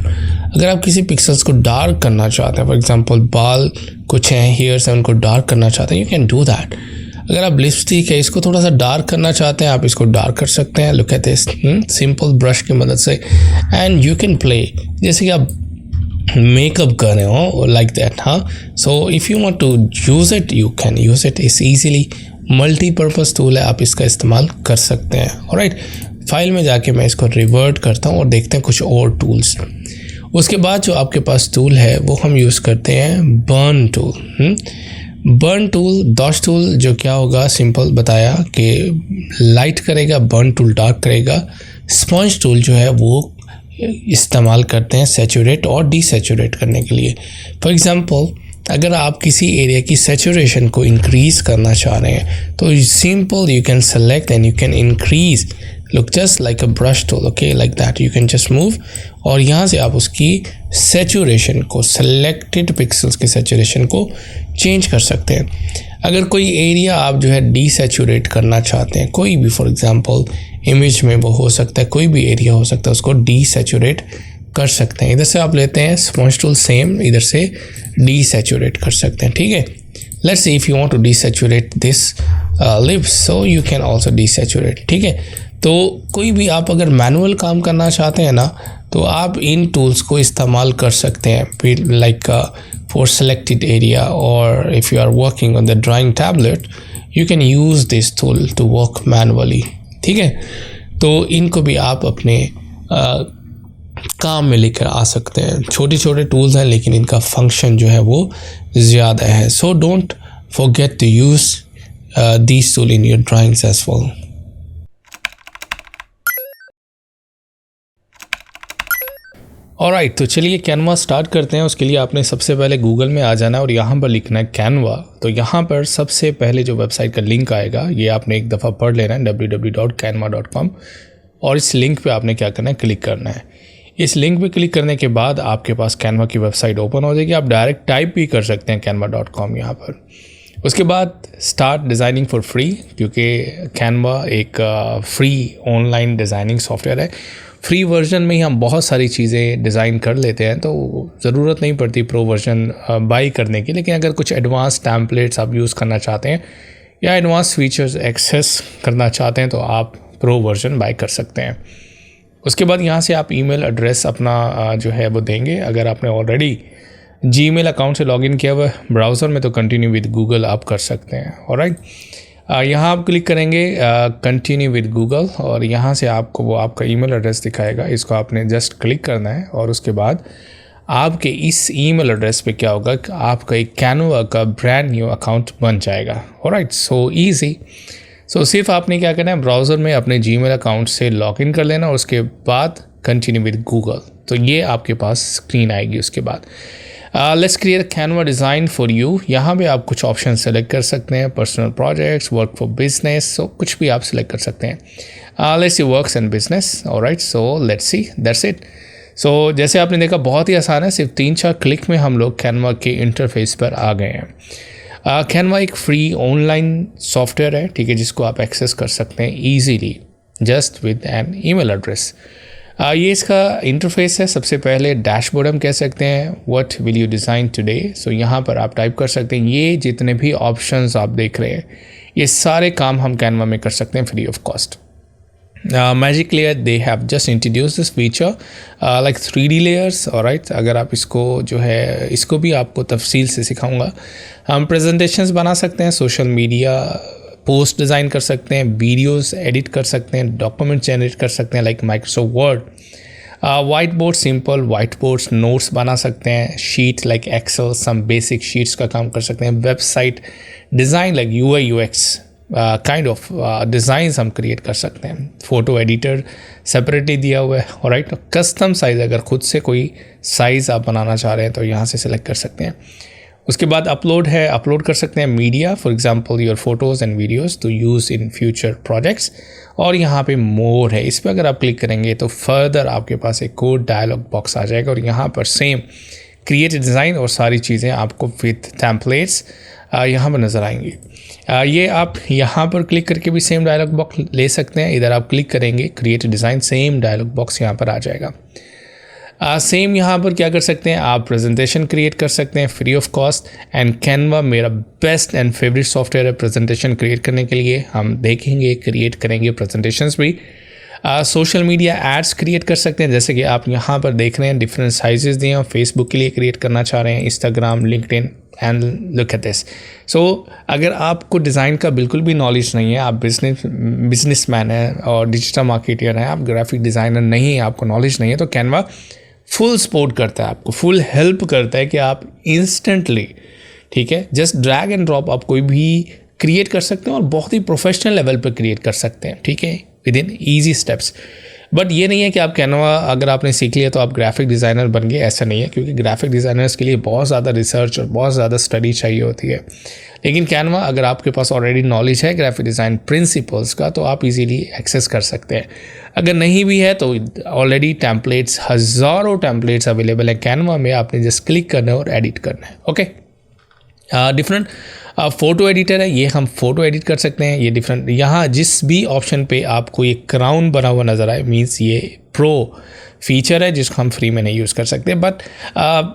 अगर आप किसी पिक्सल्स को डार्क करना चाहते हैं, फॉर एग्जांपल बाल कुछ हैं, हेयर्स हैं, उनको डार्क करना चाहते हैं, यू कैन डू दैट। अगर आप लिपस्टिक है इसको थोड़ा सा डार्क करना चाहते हैं, आप इसको डार्क कर सकते हैं। Look at this, simple brush की मदद से, एंड यू कैन प्ले, जैसे कि आप मेकअप कर रहे हो, लाइक दैट। हाँ, so if you want to use it you can use it, इस ईजीली मल्टीपर्पज़ टूल है, आप इसका इस्तेमाल कर सकते हैं, ऑलराइट। फाइल में जाके मैं इसको रिवर्ट करता हूँ और देखते हैं कुछ और टूल्स। उसके बाद जो आपके पास टूल है वो हम यूज़ करते हैं burn tool. Burn tool, dot tool जो क्या होगा, सिंपल बताया कि लाइट करेगा, बर्न टूल डार्क करेगा। स्पंज टूल जो है वो इस्तेमाल करते हैं सैचुरेट और डीसैचुरेट करने के लिए। फॉर एग्जांपल अगर आप किसी एरिया की सैचुरेशन को इंक्रीज़ करना चाह रहे हैं तो simple you can select and you can increase, look just like a brush tool, okay, like that. You can just move और यहाँ से आप उसकी सैचुरेशन को, सेलेक्टेड पिक्सल्स की सैचुरेशन को चेंज कर सकते हैं। अगर कोई एरिया आप जो है डीसैचुरेट करना चाहते हैं, कोई भी, फॉर एग्जांपल इमेज में वो हो सकता है, कोई भी एरिया हो सकता है, उसको डीसैचुरेट कर सकते हैं। इधर से आप लेते हैं स्पंज टूल, सेम इधर से डीसैचुरेट कर सकते हैं, ठीक है। Let's say if you want to desaturate this lips, so you can also desaturate, ठीक है। तो कोई भी आप अगर मैनुअल काम करना चाहते हैं ना, तो आप इन टूल्स को इस्तेमाल कर सकते हैं, लाइक फॉर सेलेक्टेड एरिया, और if you are working on the drawing tablet you can use this tool to work manually, ठीक है। तो इनको भी आप अपने काम में लेकर आ सकते हैं। छोटे छोटे टूल्स हैं लेकिन इनका फंक्शन जो है वो ज़्यादा है। So don't forget to use these tool in your drawings as well. Alright, तो चलिए कैनवा स्टार्ट करते हैं। उसके लिए आपने सबसे पहले गूगल में आ जाना है और यहाँ पर लिखना है कैनवा। तो यहाँ पर सबसे पहले जो वेबसाइट का लिंक आएगा ये आपने एक दफ़ा पढ़ लेना है, www.canva.com, और इस लिंक पे आपने क्या करना है, क्लिक करना है। इस लिंक पे क्लिक करने के बाद आपके पास कैनवा की वेबसाइट ओपन हो जाएगी। आप डायरेक्ट टाइप भी कर सकते हैं canva.com यहाँ पर। उसके बाद स्टार्ट डिज़ाइनिंग फॉर फ्री, क्योंकि कैनवा एक फ्री ऑनलाइन डिज़ाइनिंग सॉफ्टवेयर है। फ्री वर्जन में ही हम बहुत सारी चीज़ें डिज़ाइन कर लेते हैं, तो ज़रूरत नहीं पड़ती प्रो वर्जन बाई करने की। लेकिन अगर कुछ एडवांस टैम्पलेट्स आप यूज़ करना चाहते हैं या एडवांस फीचर्स एक्सेस करना चाहते हैं तो आप प्रो वर्जन बाई कर सकते हैं। उसके बाद यहाँ से आप ईमेल एड्रेस अपना जो है वो देंगे। अगर आपने ऑलरेडी जीमेल अकाउंट से लॉगिन किया हुआ है ब्राउज़र में तो कंटिन्यू विद गूगल आप कर सकते हैं, ऑलराइट। यहाँ आप क्लिक करेंगे कंटिन्यू विद गूगल और यहाँ से आपको वो आपका ईमेल एड्रेस दिखाएगा। इसको आपने जस्ट क्लिक करना है और उसके बाद आपके इस ईमेल एड्रेस पे क्या होगा कि आपका एक कैनवा का ब्रांड न्यू अकाउंट बन जाएगा, ऑलराइट। So easy. सो सिर्फ आपने क्या करना है, ब्राउज़र में अपने जीमेल अकाउंट से लॉगिन कर लेना और उसके बाद कंटिन्यू विद गूगल, तो ये आपके पास स्क्रीन आएगी। उसके बाद let's create Canva design for you. यहाँ पे आप कुछ ऑप्शन सेलेक्ट कर सकते हैं, personal projects, work for business, so कुछ भी आप सेलेक्ट कर सकते हैं। Let's see works and business, alright. So let's see, that's it. So जैसे आपने देखा बहुत ही आसान है, सिर्फ 3-4 क्लिक में हम लोग कैनवा के इंटरफेस पर आ गए हैं। कैनवा एक फ्री ऑनलाइन सॉफ्टवेयर है, ठीक है, जिसको आप एक्सेस कर सकते हैं easily. Just with an email address. ये इसका इंटरफेस है। सबसे पहले डैशबोर्ड हम कह सकते हैं, what will you design today. So यहाँ पर आप टाइप कर सकते हैं। ये जितने भी ऑप्शंस आप देख रहे हैं, ये सारे काम हम कैनवा में कर सकते हैं free of cost. Magic layer, they have just introduce this feature like 3D layers. Alright, अगर आप इसको जो है, इसको भी आपको तफसील से सिखाऊंगा। हम प्रेजेंटेशंस बना सकते हैं, सोशल मीडिया पोस्ट डिज़ाइन कर सकते हैं, वीडियोस एडिट कर सकते हैं, डॉक्यूमेंट जनरेट कर सकते हैं like Microsoft Word. White board, simple white boards, notes बना सकते हैं, sheet like Excel, some basic sheets का काम कर सकते हैं, website design like UI UX kind of designs हम क्रिएट कर सकते हैं। फ़ोटो एडिटर सेपरेटली दिया हुआ है। ऑलराइट, कस्टम साइज़, अगर खुद से कोई साइज़ आप बनाना चाह रहे हैं तो यहाँ से सिलेक्ट कर सकते हैं। उसके बाद अपलोड है, अपलोड कर सकते हैं media, for example your photos and videos to use in future projects. और यहाँ पे मोर है, इस पर अगर आप क्लिक करेंगे तो फर्दर आपके पास एक कोड डायलॉग बॉक्स आ जाएगा और यहाँ पर सेम क्रिएट डिज़ाइन और सारी चीज़ें आपको विथ टेम्पलेट्स यहाँ पर नज़र आएंगी। ये आप यहाँ पर क्लिक करके भी सेम डायलॉग बॉक्स ले सकते हैं। इधर आप क्लिक करेंगे, create design, same dialogue box यहाँ पर आ जाएगा। सेम यहाँ पर क्या कर सकते हैं, आप प्रेजेंटेशन क्रिएट कर सकते हैं free of cost. And Canva मेरा बेस्ट एंड फेवरेट सॉफ्टवेयर है प्रेजेंटेशन क्रिएट करने के लिए। हम देखेंगे, क्रिएट करेंगे प्रेजेंटेशंस भी। सोशल मीडिया एड्स क्रिएट कर सकते हैं, जैसे कि आप यहाँ पर देख रहे हैं डिफरेंट साइजेस दिए हैं। फेसबुक के लिए क्रिएट करना चाह रहे हैं, Instagram, LinkedIn and look at this. So अगर आपको डिज़ाइन का बिल्कुल भी नॉलेज नहीं है, आप बिजनेसमैन हैं और डिजिटल मार्केटर हैं, आप ग्राफिक डिज़ाइनर नहीं है, आपको नॉलेज नहीं है, तो कैनवा फुल सपोर्ट करता है, आपको फुल हेल्प करता है कि आप इंस्टेंटली, ठीक है, जस्ट ड्रैग एंड ड्रॉप आप कोई भी क्रिएट कर सकते हैं और बहुत ही प्रोफेशनल लेवल पर क्रिएट कर सकते हैं, ठीक है, with in easy steps. But ये नहीं है कि आप कैनवा अगर आपने सीख लिया तो आप ग्राफिक डिज़ाइनर बन गए, ऐसा नहीं है, क्योंकि ग्राफिक डिज़ाइनर्स के लिए बहुत ज़्यादा रिसर्च और बहुत ज़्यादा स्टडी चाहिए होती है। लेकिन कैनवा, अगर आपके पास ऑलरेडी नॉलेज है ग्राफिक डिज़ाइन प्रिंसिपल्स का, तो आप इजीली एक्सेस कर सकते हैं। अगर नहीं भी है तो ऑलरेडी टेम्पलेट्स, हज़ारों टेम्पलेट्स अवेलेबल है कैनवा में, आपने जस्ट क्लिक करना है और एडिट करना है। ओके, डिफरेंट फ़ोटो एडिटर है, ये हम फ़ोटो एडिट कर सकते हैं। ये डिफरेंट, यहाँ जिस भी ऑप्शन पे आपको ये क्राउन बना हुआ नज़र आए, मीन्स ये प्रो फीचर है जिसको हम फ्री में नहीं यूज़ कर सकते। But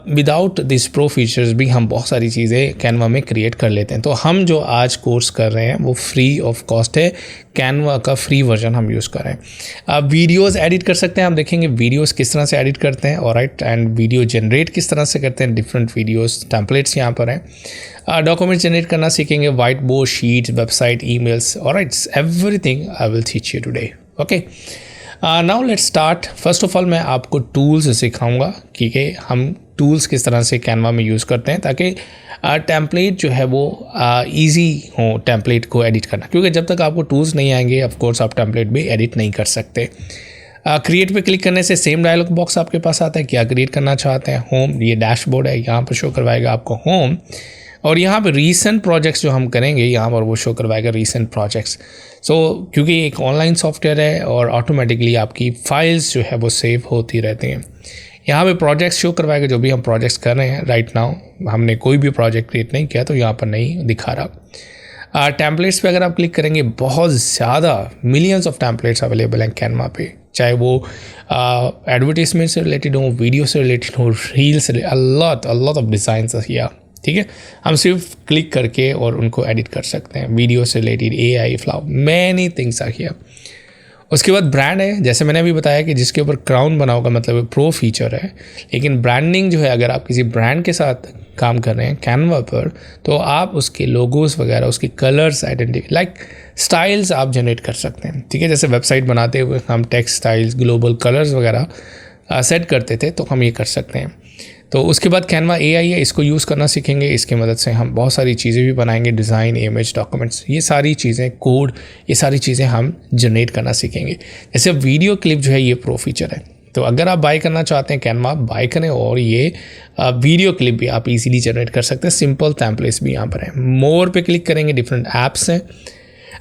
without this pro features भी हम बहुत सारी चीज़ें कैनवा में क्रिएट कर लेते हैं। तो हम जो आज कोर्स कर रहे हैं वो फ्री ऑफ कॉस्ट है, कैनवा का फ्री वर्जन हम यूज़ कर रहे हैं। वीडियोज़ एडिट कर सकते हैं, हम देखेंगे वीडियोज़ किस तरह से एडिट करते हैं, ऑलराइट, एंड वीडियो जनरेट किस तरह से करते हैं। डिफरेंट वीडियोज़ टेम्पलेट्स यहाँ पर हैं। डॉक्यूमेंट जनरेट करना सीखेंगे, white board, sheet, website, emails, alright, everything I will teach you today. Okay, now let's start. First of all मैं आपको टूल्स सिखाऊंगा कि हम टूल्स किस तरह से कैनवा में यूज़ करते हैं, ताकि टेम्पलेट जो है वो इजी हो टेम्पलेट को एडिट करना, क्योंकि जब तक आपको टूल्स नहीं आएंगे ऑफ कोर्स आप टेम्पलेट भी एडिट नहीं कर सकते। क्रिएट पे क्लिक करने से सेम डायलॉग बॉक्स आपके पास आता है, क्या क्रिएट करना चाहते हैं। होम, ये डैशबोर्ड है, यहाँ पर शो करवाएगा आपको होम, और यहाँ पे रीसेंट प्रोजेक्ट्स जो हम करेंगे यहाँ पर वो शो करवाएगा रीसेंट प्रोजेक्ट्स। सो क्योंकि एक ऑनलाइन सॉफ्टवेयर है और ऑटोमेटिकली आपकी फाइल्स जो है वो सेव होती रहती हैं। यहाँ पे प्रोजेक्ट्स शो करवाएगा जो भी हम प्रोजेक्ट्स कर रहे हैं। राइट नाउ हमने कोई भी प्रोजेक्ट क्रिएट नहीं किया तो यहाँ पर नहीं दिखा रहा। टेम्पलेट्स पे अगर आप क्लिक करेंगे, बहुत ज़्यादा मिलियंस ऑफ टेम्पलेट्स अवेलेबल हैं कैनवा पे, चाहे वो एडवर्टीजमेंट से रिलेटेड हो, वीडियो से रिलेटेड हो, रील्स से, अ लॉट ऑफ डिज़ाइंस हियर, ठीक है। हम सिर्फ क्लिक करके और उनको एडिट कर सकते हैं। वीडियो से related, AI, flower, many things are here. उसके बाद ब्रांड है, जैसे मैंने अभी बताया कि जिसके ऊपर क्राउन बना होगा मतलब प्रो फीचर है। लेकिन ब्रांडिंग जो है, अगर आप किसी ब्रांड के साथ काम कर रहे हैं कैनवा पर, तो आप उसके लोगोस वगैरह, उसके कलर्स आइडेंटिफाई, लाइक स्टाइल्स आप जनरेट कर सकते हैं, ठीक है। जैसे वेबसाइट बनाते हुए हम टेक्स्ट स्टाइल्स, ग्लोबल कलर्स वगैरह सेट करते थे, तो हम ये कर सकते हैं। तो उसके बाद कैनवा AI है, इसको यूज़ करना सीखेंगे। इसकी मदद से हम बहुत सारी चीज़ें भी बनाएंगे, डिज़ाइन, इमेज, डॉक्यूमेंट्स, ये सारी चीज़ें, कोड, ये सारी चीज़ें हम जनरेट करना सीखेंगे। जैसे वीडियो क्लिप जो है ये प्रो फीचर है, तो अगर आप बाय करना चाहते हैं कैनवा, बाय करें, और ये वीडियो क्लिप भी आप इजीली जनरेट कर सकते हैं। सिंपल टेम्पलेट्स भी यहाँ पर है। मोर पे क्लिक करेंगे, डिफरेंट ऐप्स हैं,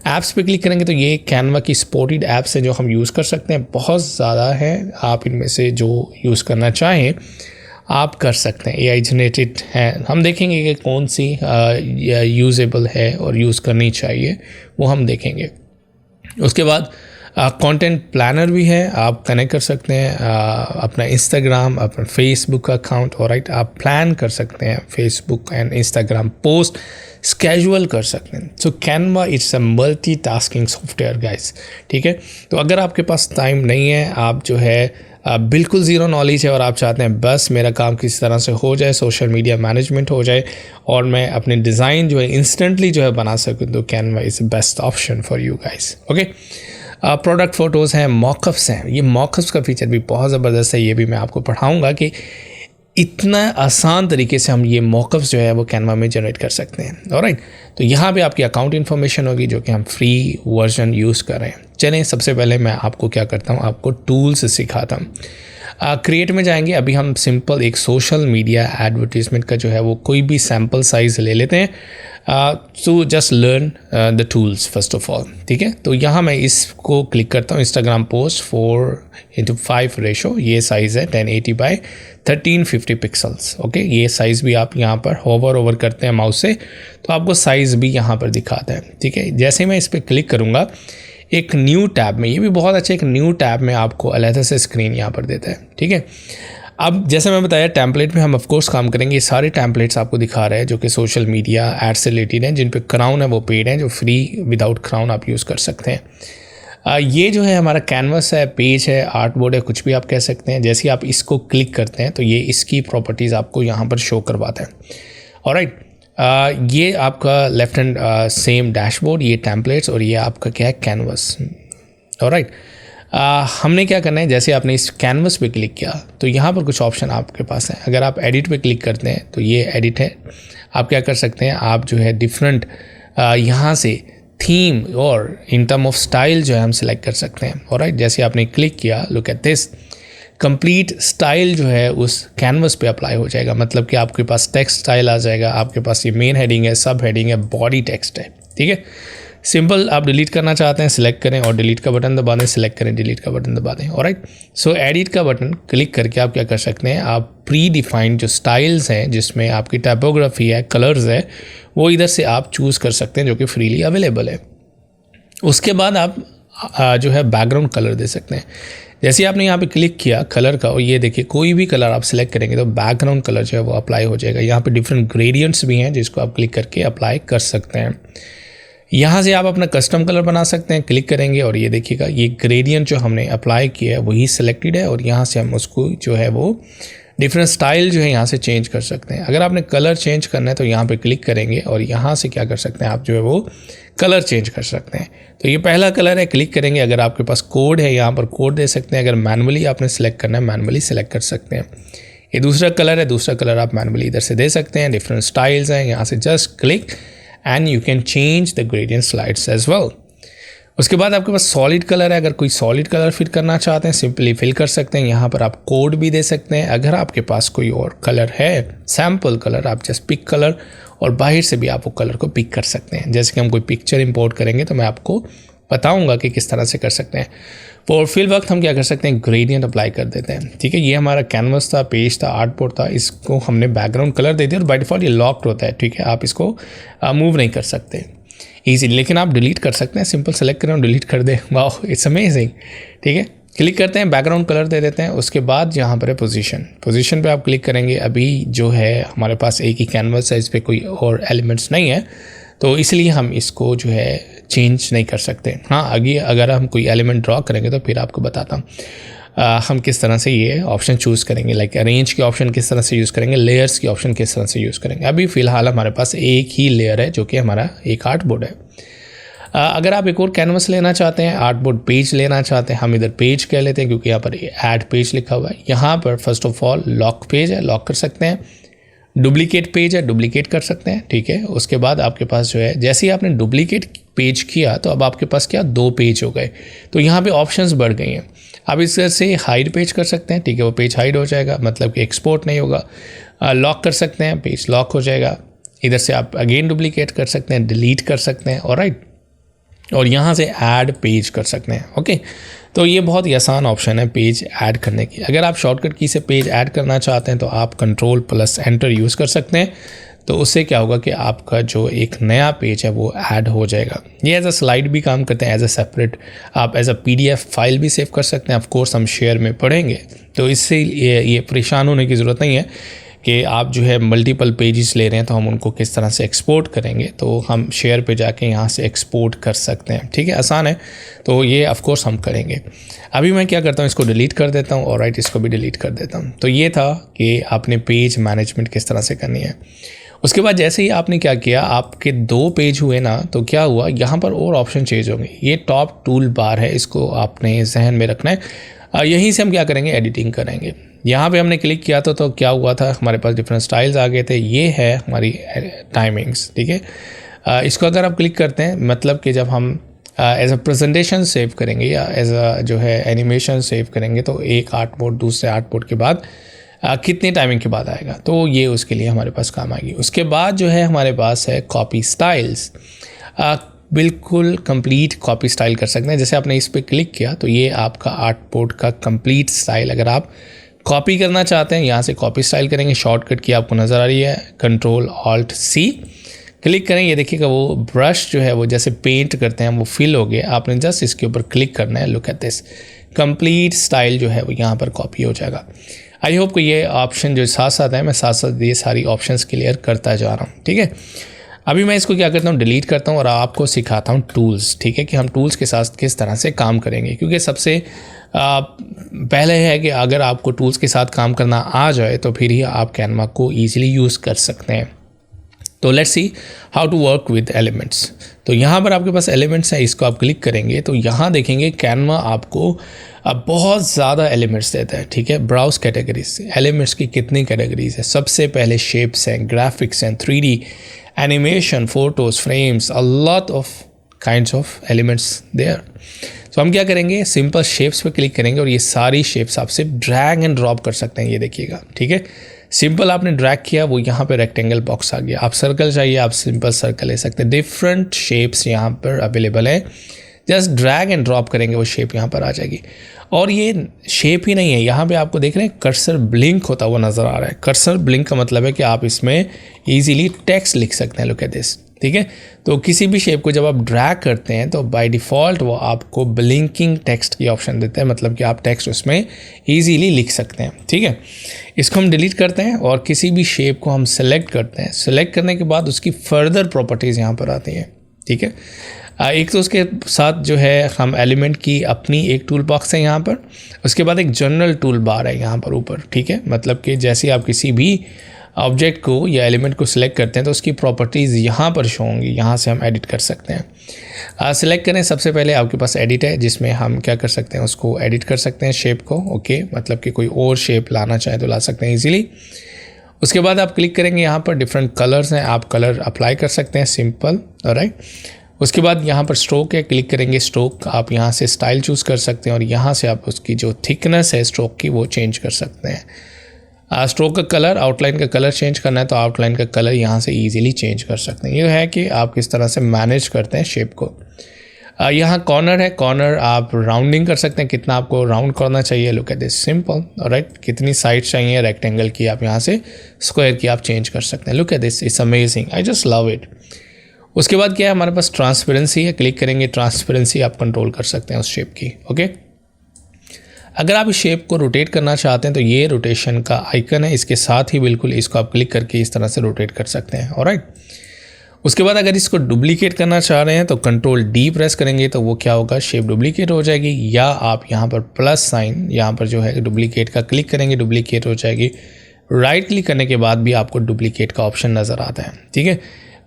ऐप्स पे क्लिक करेंगे तो ये कैनवा की सपोर्टेड ऐप्स हैं जो हम यूज़ कर सकते हैं। बहुत ज़्यादा है, आप इनमें से जो यूज़ करना चाहें आप कर सकते हैं। AI जनरेटेड है, हम देखेंगे कि कौन सी यूजेबल है और यूज़ करनी चाहिए, वो हम देखेंगे। उसके बाद कंटेंट प्लानर भी है, आप कनेक्ट कर सकते हैं अपना इंस्टाग्राम, अपना फेसबुक अकाउंट, और राइट आप प्लान कर सकते हैं Facebook and Instagram post, schedule कर सकते हैं। So Canva it's a multitasking software guys, ठीक है। तो अगर आपके पास टाइम नहीं है, आप जो है बिल्कुल ज़ीरो नॉलेज है और आप चाहते हैं बस मेरा काम किसी तरह से हो जाए, सोशल मीडिया मैनेजमेंट हो जाए और मैं अपने डिज़ाइन जो है इंस्टेंटली जो है बना सकूँ, तो Canva is the best option for you guys, okay. Product photos हैं, मॉकअप्स हैं। ये मॉकअप्स का फीचर भी बहुत ज़बरदस्त है, ये भी मैं आपको पढ़ाऊँगा कि इतना आसान तरीके से हम ये मॉकअप्स जो है वो कैनवा में जनरेट कर सकते हैं, ऑलराइट। तो यहाँ पे आपकी अकाउंट इन्फॉर्मेशन होगी जो कि हम फ्री वर्जन यूज़ कर रहे हैं। चलें, सबसे पहले मैं आपको क्या करता हूँ, आपको टूल्स सिखाता हूँ। क्रिएट में जाएंगे, अभी हम सिंपल एक सोशल मीडिया एडवर्टीजमेंट का जो है वो कोई भी सैम्पल साइज़ ले लेते हैं। So just learn the tools first of all, ठीक है। तो यहाँ मैं इसको क्लिक करता हूँ, इंस्टाग्राम पोस्ट 4:5 रेशो, ये साइज़ है 1080 बाई 1350 पिक्सल्स, ओके। ये साइज़ भी आप यहाँ पर होवर ओवर करते हैं माउस से तो आपको साइज़ भी यहाँ पर दिखाता है, ठीक है। जैसे मैं इस पर क्लिक करूँगा, एक न्यू टैब में, ये भी बहुत अच्छा, एक न्यू टैब में आपको अलग से स्क्रीन यहाँ पर देता है, ठीक है। अब जैसे मैं बताया टेम्पलेट में हम ऑफ कोर्स काम करेंगे। ये सारे टेम्पलेट्स आपको दिखा रहे हैं जो कि सोशल मीडिया एड से रिलेटेड हैं, जिन पे क्राउन है वो पेड है, जो फ्री विदाउट क्राउन आप यूज़ कर सकते हैं। ये जो है हमारा कैनवस है, पेज है, आर्ट बोर्ड है, कुछ भी आप कह सकते हैं। जैसे ही आप इसको क्लिक करते हैं तो ये इसकी प्रॉपर्टीज़ आपको यहाँ पर शो करवाता है, ऑलराइट। ये आपका लेफ्ट हैंड सेम डैशबोर्ड, ये टेम्पलेट्स, और ये आपका क्या है, कैनवस, ऑलराइट। हमने क्या करना है, जैसे आपने इस कैनवस पे क्लिक किया तो यहाँ पर कुछ ऑप्शन आपके पास हैं। अगर आप एडिट पे क्लिक करते हैं तो ये एडिट है। आप क्या कर सकते हैं, आप जो है डिफरेंट यहाँ से थीम और इन टर्म ऑफ स्टाइल जो है हम सिलेक्ट कर सकते हैं, ऑलराइट। जैसे आपने क्लिक किया, look at this, complete style जो है उस कैनवस पे अप्लाई हो जाएगा। मतलब कि आपके पास टेक्स्ट स्टाइल आ जाएगा, आपके पास ये मेन हेडिंग है, सब हेडिंग है, बॉडी टेक्स्ट है, ठीक है। सिंपल, आप डिलीट करना चाहते हैं सिलेक्ट करें और डिलीट का बटन दबा दें, सिलेक्ट करें, डिलीट का बटन दबा दें, ऑलराइट। सो एडिट का बटन क्लिक करके आप क्या कर सकते हैं, आप प्री डिफाइंड जो स्टाइल्स हैं जिसमें आपकी टाइपोग्राफी है, कलर्स है, वो इधर से आप चूज़ कर सकते हैं जो कि फ्रीली अवेलेबल है। उसके बाद आप जो है बैकग्राउंड कलर दे सकते हैं। जैसे आपने यहाँ पे क्लिक किया कलर का, और ये देखिए कोई भी कलर आप सिलेक्ट करेंगे तो बैकग्राउंड कलर जो है वो अप्लाई हो जाएगा। यहाँ पे डिफरेंट ग्रेडियंट्स भी हैं जिसको आप क्लिक करके अप्लाई कर सकते हैं। यहाँ से आप अपना कस्टम कलर बना सकते हैं, क्लिक करेंगे और ये देखिएगा ये ग्रेडियंट जो हमने अप्लाई किया है वही सिलेक्टेड है, और यहाँ से हम उसको जो है वो डिफरेंट स्टाइल जो है यहाँ से चेंज कर सकते हैं। अगर आपने कलर चेंज करना है तो यहाँ पे क्लिक करेंगे और यहाँ से क्या कर सकते हैं, आप जो है वो कलर चेंज कर सकते हैं। तो ये पहला कलर है, क्लिक करेंगे। अगर आपके पास कोड है यहाँ पर कोड दे सकते हैं। अगर मैनुअली आपने सेलेक्ट करना है मैनुअली सेलेक्ट कर सकते हैं। ये दूसरा कलर है, दूसरा कलर आप मैनुअली इधर से दे सकते हैं। डिफरेंट स्टाइल्स हैं, यहाँ से just click and you can change the gradient slides as well. उसके बाद आपके पास सॉलिड कलर है। अगर कोई सॉलिड कलर फिल करना चाहते हैं सिंपली फिल कर सकते हैं। यहाँ पर आप कोड भी दे सकते हैं। अगर आपके पास कोई और कलर है सैम्पल कलर, आप जस्ट पिक कलर और बाहर से भी आप वो कलर को पिक कर सकते हैं। जैसे कि हम कोई पिक्चर इंपोर्ट करेंगे तो मैं आपको बताऊंगा कि किस तरह से कर सकते हैं। और फिल वक्त हम क्या कर सकते हैं, ग्रेडियंट अप्लाई कर देते हैं। ठीक है, ये हमारा कैनवस था, पेज था, आर्ट बोर्ड था, इसको हमने बैकग्राउंड कलर दे दिया और बाय डिफॉल्ट ये लॉक्ड होता है। ठीक है, आप इसको मूव नहीं कर सकते ईजीली, लेकिन आप डिलीट कर सकते हैं। सिंपल सेलेक्ट करें और डिलीट कर दें। वाह, इट्स अमेजिंग। ठीक है, क्लिक करते हैं, बैकग्राउंड कलर दे देते हैं। उसके बाद यहाँ पर है पोजीशन पे आप क्लिक करेंगे। अभी जो है हमारे पास एक ही कैनवस है, इस पर कोई और एलिमेंट्स नहीं है, तो इसलिए हम इसको जो है चेंज नहीं कर सकते। हाँ, आगे अगर हम कोई एलिमेंट ड्रॉ करेंगे तो फिर आपको बताता हूँ हम किस तरह से ये ऑप्शन चूज़ करेंगे। लाइक अरेंज के ऑप्शन किस तरह से यूज़ करेंगे, लेयर्स की ऑप्शन किस तरह से यूज़ करेंगे। अभी फ़िलहाल हमारे पास एक ही लेयर है जो कि हमारा एक आर्ट बोर्ड है। अगर आप एक और कैनवस लेना चाहते हैं, आर्ट बोर्ड पेज लेना चाहते हैं, हम इधर पेज कह लेते हैं क्योंकि यहाँ पर ऐड पेज लिखा हुआ है। यहाँ पर first of all lock page है, लॉक कर सकते हैं। डुप्लीकेट पेज है, डुप्लीकेट कर सकते हैं। ठीक है, उसके बाद आपके पास जो है जैसे ही आपने डुप्लीकेट पेज किया तो अब आपके पास क्या 2 पेज हो गए, तो यहाँ पे ऑप्शंस बढ़ गई हैं। आप इस तरह से हाइड पेज कर सकते हैं। ठीक है, वो पेज हाइड हो जाएगा, मतलब कि एक्सपोर्ट नहीं होगा। लॉक कर सकते हैं, पेज लॉक हो जाएगा। इधर से आप अगेन डुप्लीकेट कर सकते हैं, डिलीट कर सकते हैं, ऑलराइट। और यहाँ से ऐड पेज कर सकते हैं। ओके, तो ये बहुत ही आसान ऑप्शन है पेज ऐड करने की। अगर आप शॉर्टकट की से पेज ऐड करना चाहते हैं तो आप Ctrl+Enter यूज़ कर सकते हैं। तो उससे क्या होगा कि आपका जो एक नया पेज है वो ऐड हो जाएगा। ये एज अ स्लाइड भी काम करते हैं, एज अ सेपरेट आप एज अ PDF फाइल भी सेव कर सकते हैं। ऑफ कोर्स हम शेयर में पढ़ेंगे, तो इससे ये परेशान होने की ज़रूरत नहीं है कि आप जो है मल्टीपल पेजेस ले रहे हैं तो हम उनको किस तरह से एक्सपोर्ट करेंगे। तो हम शेयर पे जाके यहाँ से एक्सपोर्ट कर सकते हैं, ठीक है, आसान है। तो ये ऑफ कोर्स हम करेंगे। अभी मैं क्या करता हूँ, इसको डिलीट कर देता हूँ और राइट इसको भी डिलीट कर देता हूँ। तो ये था कि आपने पेज मैनेजमेंट किस तरह से करनी है। उसके बाद जैसे ही आपने क्या किया, आपके 2 पेज हुए ना, तो क्या हुआ, यहाँ पर और ऑप्शन चेंज होंगे। ये टॉप टूल बार है, इसको आपने जहन में रखना है। यहीं से हम क्या करेंगे, एडिटिंग करेंगे। यहाँ पे हमने क्लिक किया तो क्या हुआ था, हमारे पास डिफरेंट स्टाइल्स आ गए थे। ये है हमारी टाइमिंग्स, ठीक है। इसको अगर आप क्लिक करते हैं, मतलब कि जब हम एज अ प्रेजेंटेशन सेव करेंगे या एज अ जो है एनिमेशन सेव करेंगे, तो एक आर्ट मोड दूसरे आर्ट मोड के बाद कितनी टाइमिंग के बाद आएगा, तो ये उसके लिए हमारे पास काम आएगी। उसके बाद जो है हमारे पास है कॉपी स्टाइल्स। बिल्कुल कंप्लीट कॉपी स्टाइल कर सकते हैं। जैसे आपने इस पर क्लिक किया तो ये आपका आर्ट बोर्ड का कंप्लीट स्टाइल अगर आप कॉपी करना चाहते हैं, यहाँ से कॉपी स्टाइल करेंगे। शॉर्टकट की आपको नज़र आ रही है, Ctrl+Alt+C क्लिक करें। ये देखिएगा वो ब्रश जो है वो जैसे पेंट करते हैं वो फिल हो गया। आपने जस्ट इसके ऊपर क्लिक करना है। Look at this, complete style जो है वो यहाँ पर कॉपी हो जाएगा। आई होप को ये ऑप्शन जो साथ साथ है, मैं साथ साथ ये सारी ऑप्शंस क्लियर करता जा रहा हूँ, ठीक है। अभी मैं इसको क्या करता हूँ, डिलीट करता हूँ और आपको सिखाता हूँ टूल्स, ठीक है, कि हम टूल्स के साथ किस तरह से काम करेंगे। क्योंकि सबसे पहले है कि अगर आपको टूल्स के साथ काम करना आ जाए तो फिर ही आप कैनवा को ईजिली यूज़ कर सकते हैं। तो let's see how to work with elements. तो यहाँ पर आपके पास एलिमेंट्स है, इसको आप क्लिक करेंगे तो यहाँ देखेंगे कैनवा आपको अब बहुत ज़्यादा एलिमेंट्स देता है, ठीक है। ब्राउज कैटेगरीज, एलिमेंट्स की कितनी कैटेगरीज है। सबसे पहले शेप्स हैं, ग्राफिक्स हैं, 3D animation, photos, frames, a lot of kinds of elements there. तो हम क्या करेंगे, सिंपल शेप्स पे क्लिक करेंगे और ये सारी शेप्स आप सिर्फ ड्रैग एंड ड्रॉप कर सकते हैं। ये देखिएगा, ठीक है, सिंपल आपने ड्रैग किया, वो यहाँ पे रेक्टेंगल बॉक्स आ गया। आप सर्कल चाहिए, आप सिंपल सर्कल ले सकते हैं। डिफरेंट शेप्स यहाँ पर अवेलेबल है, जस्ट ड्रैग एंड ड्रॉप करेंगे वो शेप यहाँ पर आ जाएगी। और ये शेप ही नहीं है, यहाँ पे आपको देख रहे हैं कर्सर ब्लिंक होता हुआ नज़र आ रहा है। कर्सर ब्लिंक का मतलब है कि आप इसमें ईजिली टेक्स्ट लिख सकते हैं। लुक एट दिस, ठीक है। तो किसी भी शेप को जब आप ड्रैग करते हैं तो बाय डिफ़ॉल्ट वो आपको ब्लिंकिंग टेक्स्ट की ऑप्शन देते हैं, मतलब कि आप टेक्स्ट उसमें ईजीली लिख सकते हैं, ठीक है। इसको हम डिलीट करते हैं और किसी भी शेप को हम सेलेक्ट करते हैं। सेलेक्ट करने के बाद उसकी फर्दर प्रॉपर्टीज़ यहाँ पर आती हैं, ठीक है। एक तो उसके साथ जो है हम एलिमेंट की अपनी एक टूल बॉक्स है यहाँ पर। उसके बाद एक जनरल टूल बार है यहाँ पर ऊपर, ठीक है। मतलब कि जैसे आप किसी भी ऑब्जेक्ट को या एलिमेंट को सिलेक्ट करते हैं तो उसकी प्रॉपर्टीज़ यहाँ पर शो होंगी, यहाँ से हम एडिट कर सकते हैं। सिलेक्ट करें, सबसे पहले आपके पास एडिट है जिसमें हम क्या कर सकते हैं, उसको एडिट कर सकते हैं शेप को, ओके। मतलब कि कोई और शेप लाना चाहे तो ला सकते हैं ईजिली। उसके बाद आप क्लिक करेंगे, यहाँ पर डिफरेंट कलर्स हैं, आप कलर अप्लाई कर सकते हैं, सिंपल, ऑलराइट। उसके बाद यहाँ पर स्ट्रोक है, क्लिक करेंगे स्ट्रोक, आप यहाँ से स्टाइल चूज़ कर सकते हैं और यहाँ से आप उसकी जो थिकनेस है स्ट्रोक की वो चेंज कर सकते हैं। स्ट्रोक का कलर, आउटलाइन का कलर चेंज करना है तो आउटलाइन का कलर यहाँ से इजीली चेंज कर सकते हैं। ये है कि आप किस तरह से मैनेज करते हैं शेप को। यहाँ कॉर्नर है, कॉर्नर आप राउंडिंग कर सकते हैं, कितना आपको राउंड करना चाहिए। Look at this, simple, alright. कितनी साइड चाहिए रेक्टेंगल की, आप यहाँ से स्क्वायर की आप चेंज कर सकते हैं। Look at this, it's amazing, I just love it. उसके बाद क्या है, हमारे पास ट्रांसपेरेंसी है, क्लिक करेंगे, ट्रांसपेरेंसी आप कंट्रोल कर सकते हैं उस शेप की, ओके। अगर आप इस शेप को रोटेट करना चाहते हैं तो ये रोटेशन का आइकन है, इसके साथ ही बिल्कुल इसको आप क्लिक करके इस तरह से रोटेट कर सकते हैं, ऑलराइट। उसके बाद अगर इसको डुप्लीकेट करना चाह रहे हैं तो Ctrl+D प्रेस करेंगे तो वो क्या होगा, शेप डुप्लीकेट हो जाएगी। या आप यहाँ पर प्लस साइन यहाँ पर जो है डुप्लीकेट का क्लिक करेंगे, डुप्लीकेट हो जाएगी। राइट क्लिक करने के बाद भी आपको डुप्लीकेट का ऑप्शन नज़र आता है, ठीक है।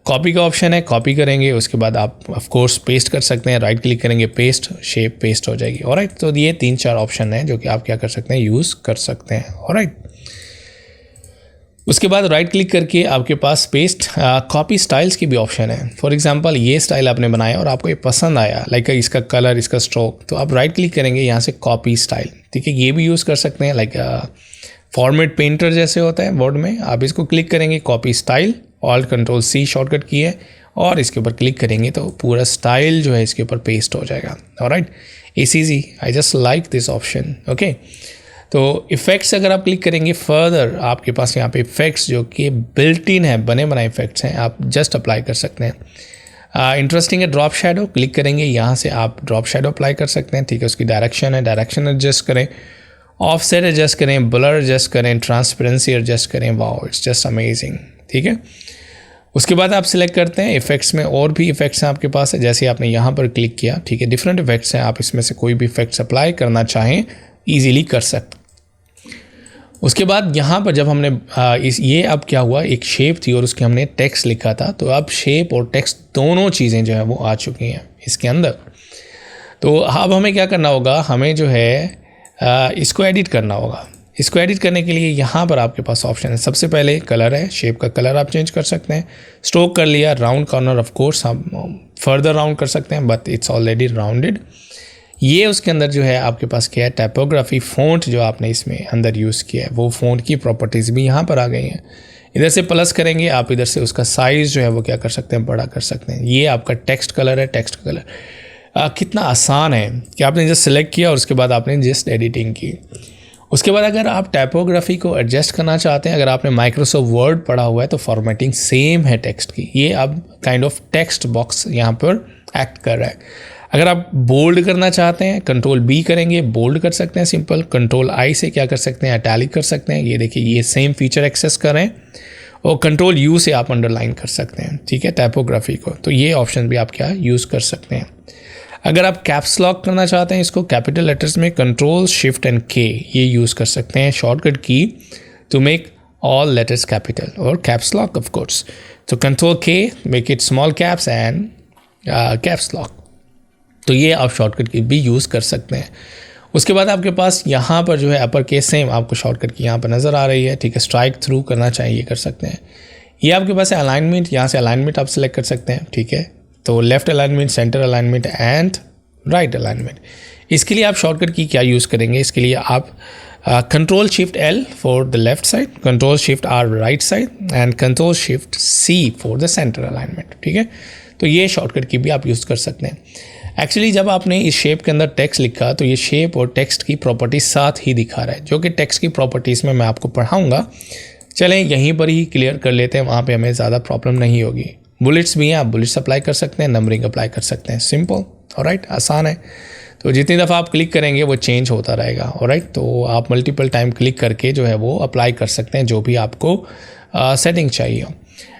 कॉपी का ऑप्शन है, कॉपी करेंगे, उसके बाद आप ऑफ कोर्स पेस्ट कर सकते हैं। राइट क्लिक करेंगे, पेस्ट, शेप पेस्ट हो जाएगी, ऑलराइट। तो ये 3-4 ऑप्शन है जो कि आप क्या कर सकते हैं, यूज़ कर सकते हैं, ऑलराइट। उसके बाद राइट क्लिक करके आपके पास पेस्ट कॉपी स्टाइल्स की भी ऑप्शन है। फॉर एग्जांपल ये स्टाइल आपने बनाया और आपको ये पसंद आया, लाइक इसका कलर, इसका स्ट्रोक, तो आप राइट क्लिक करेंगे, यहाँ से कॉपी स्टाइल, ठीक है। ये भी यूज़ कर सकते हैं, लाइक फॉर्मेट पेंटर जैसे होता है वर्ड में, आप इसको क्लिक करेंगे, कॉपी स्टाइल, Alt+Ctrl+C शॉर्टकट की है और इसके ऊपर क्लिक करेंगे तो पूरा स्टाइल जो है इसके ऊपर पेस्ट हो जाएगा, alright. It's easy, I just like this option, okay. तो इफ़ेक्ट्स अगर आप क्लिक करेंगे फर्दर, आपके पास यहाँ पे इफ़ेक्ट्स जो कि बिल्ट इन है, बने बनाए इफ़ेक्ट्स हैं, आप जस्ट अप्लाई कर सकते हैं। इंटरेस्टिंग है ड्रॉप शैडो, क्लिक करेंगे यहाँ से आप ड्रॉप शैडो अप्लाई कर सकते हैं, ठीक है। उसकी डायरेक्शन है, डायरेक्शन एडजस्ट करें, ऑफसेट एडजस्ट करें, ब्लर एडजस्ट करें, ट्रांसपेरेंसी एडजस्ट करें, वाओ इट्स जस्ट अमेजिंग, ठीक है। उसके बाद आप सिलेक्ट करते हैं इफ़ेक्ट्स में, और भी इफ़ेक्ट्स हैं आपके पास है, जैसे आपने यहाँ पर क्लिक किया, ठीक है, डिफरेंट इफ़ेक्ट्स हैं, आप इसमें से कोई भी इफ़ेक्ट्स अप्लाई करना चाहें ईजिली कर सकते। उसके बाद यहाँ पर जब हमने ये अब क्या हुआ, एक शेप थी और उसके हमने टेक्स्ट लिखा था, तो अब शेप और टेक्स्ट दोनों चीज़ें जो है वो आ चुकी हैं इसके अंदर। तो अब हमें क्या करना होगा, हमें जो है इसको एडिट करना होगा। इसको एडिट करने के लिए यहाँ पर आपके पास ऑप्शन है, सबसे पहले कलर है, शेप का कलर आप चेंज कर सकते हैं। स्ट्रोक कर लिया, राउंड कॉर्नर ऑफ कोर्स हम फर्दर राउंड कर सकते हैं, बट इट्स ऑलरेडी राउंडेड। ये उसके अंदर जो है आपके पास क्या है, टाइपोग्राफी फ़ॉन्ट जो आपने इसमें अंदर यूज़ किया है, वो फ़ॉन्ट की प्रॉपर्टीज़ भी यहाँ पर आ गई हैं। इधर से प्लस करेंगे आप, इधर से उसका साइज़ जो है वो क्या कर सकते हैं, बड़ा कर सकते हैं। ये आपका टेक्स्ट कलर है, टेक्स्ट कलर कितना आसान है कि आपने जस्ट सेलेक्ट किया और उसके बाद आपने जस्ट एडिटिंग की। उसके बाद अगर आप टाइपोग्राफी को एडजस्ट करना चाहते हैं, अगर आपने माइक्रोसॉफ्ट वर्ड पढ़ा हुआ है तो फॉर्मेटिंग सेम है टेक्स्ट की, ये अब काइंड ऑफ टेक्स्ट बॉक्स यहाँ पर एक्ट कर रहा है। अगर आप बोल्ड करना चाहते हैं, कंट्रोल बी करेंगे, बोल्ड कर सकते हैं सिंपल। कंट्रोल आई से क्या कर सकते हैं, इटैलिक कर सकते हैं। ये देखिए ये सेम फीचर एक्सेस कर रहे हैं। और कंट्रोल यू से आप अंडरलाइन कर सकते हैं, ठीक है, टाइपोग्राफी को। तो ये ऑप्शन भी आप क्या यूज़ कर सकते हैं। अगर आप कैप्स लॉक करना चाहते हैं इसको, कैपिटल लेटर्स में कंट्रोल शिफ्ट एंड के ये यूज़ कर सकते हैं, shortcut key to make all letters capital, और कैप्स लॉक ऑफ कोर्स। तो control K make it small caps and caps lock. तो ये आप शॉर्टकट की भी यूज़ कर सकते हैं। उसके बाद आपके पास यहाँ पर जो है अपर केस सेम आपको शॉर्टकट की यहाँ पर नज़र आ रही है, ठीक है। स्ट्राइक थ्रू करना चाहिए कर सकते हैं। ये आपके पास है अलाइनमेंट, यहाँ से अलाइनमेंट आप सेलेक्ट कर सकते हैं, ठीक है। तो left alignment, centre alignment and right alignment. इसके लिए आप शॉर्टकट की क्या यूज़ करेंगे, इसके लिए आप control shift L for the left side, control shift R right side and control shift C for the center alignment, ठीक है। तो ये शॉर्टकट की भी आप यूज़ कर सकते हैं। एक्चुअली जब आपने इस शेप के अंदर टेक्स्ट लिखा तो ये शेप और टेक्स्ट की प्रॉपर्टीज साथ ही दिखा रहा है, जो कि टेक्स्ट की प्रॉपर्टीज़ में मैं आपको पढ़ाऊँगा। चलें यहीं पर ही क्लियर कर लेते हैं, वहाँ पे हमें ज़्यादा प्रॉब्लम नहीं होगी। बुलेट्स भी हैं, आप बुलेट्स अप्लाई कर सकते हैं, नंबरिंग अप्लाई कर सकते हैं, सिंपल, ऑलराइट, आसान है। तो जितनी दफ़ा आप क्लिक करेंगे वो चेंज होता रहेगा, ऑलराइट। तो आप मल्टीपल टाइम क्लिक करके जो है वो अप्लाई कर सकते हैं जो भी आपको सेटिंग चाहिए हो।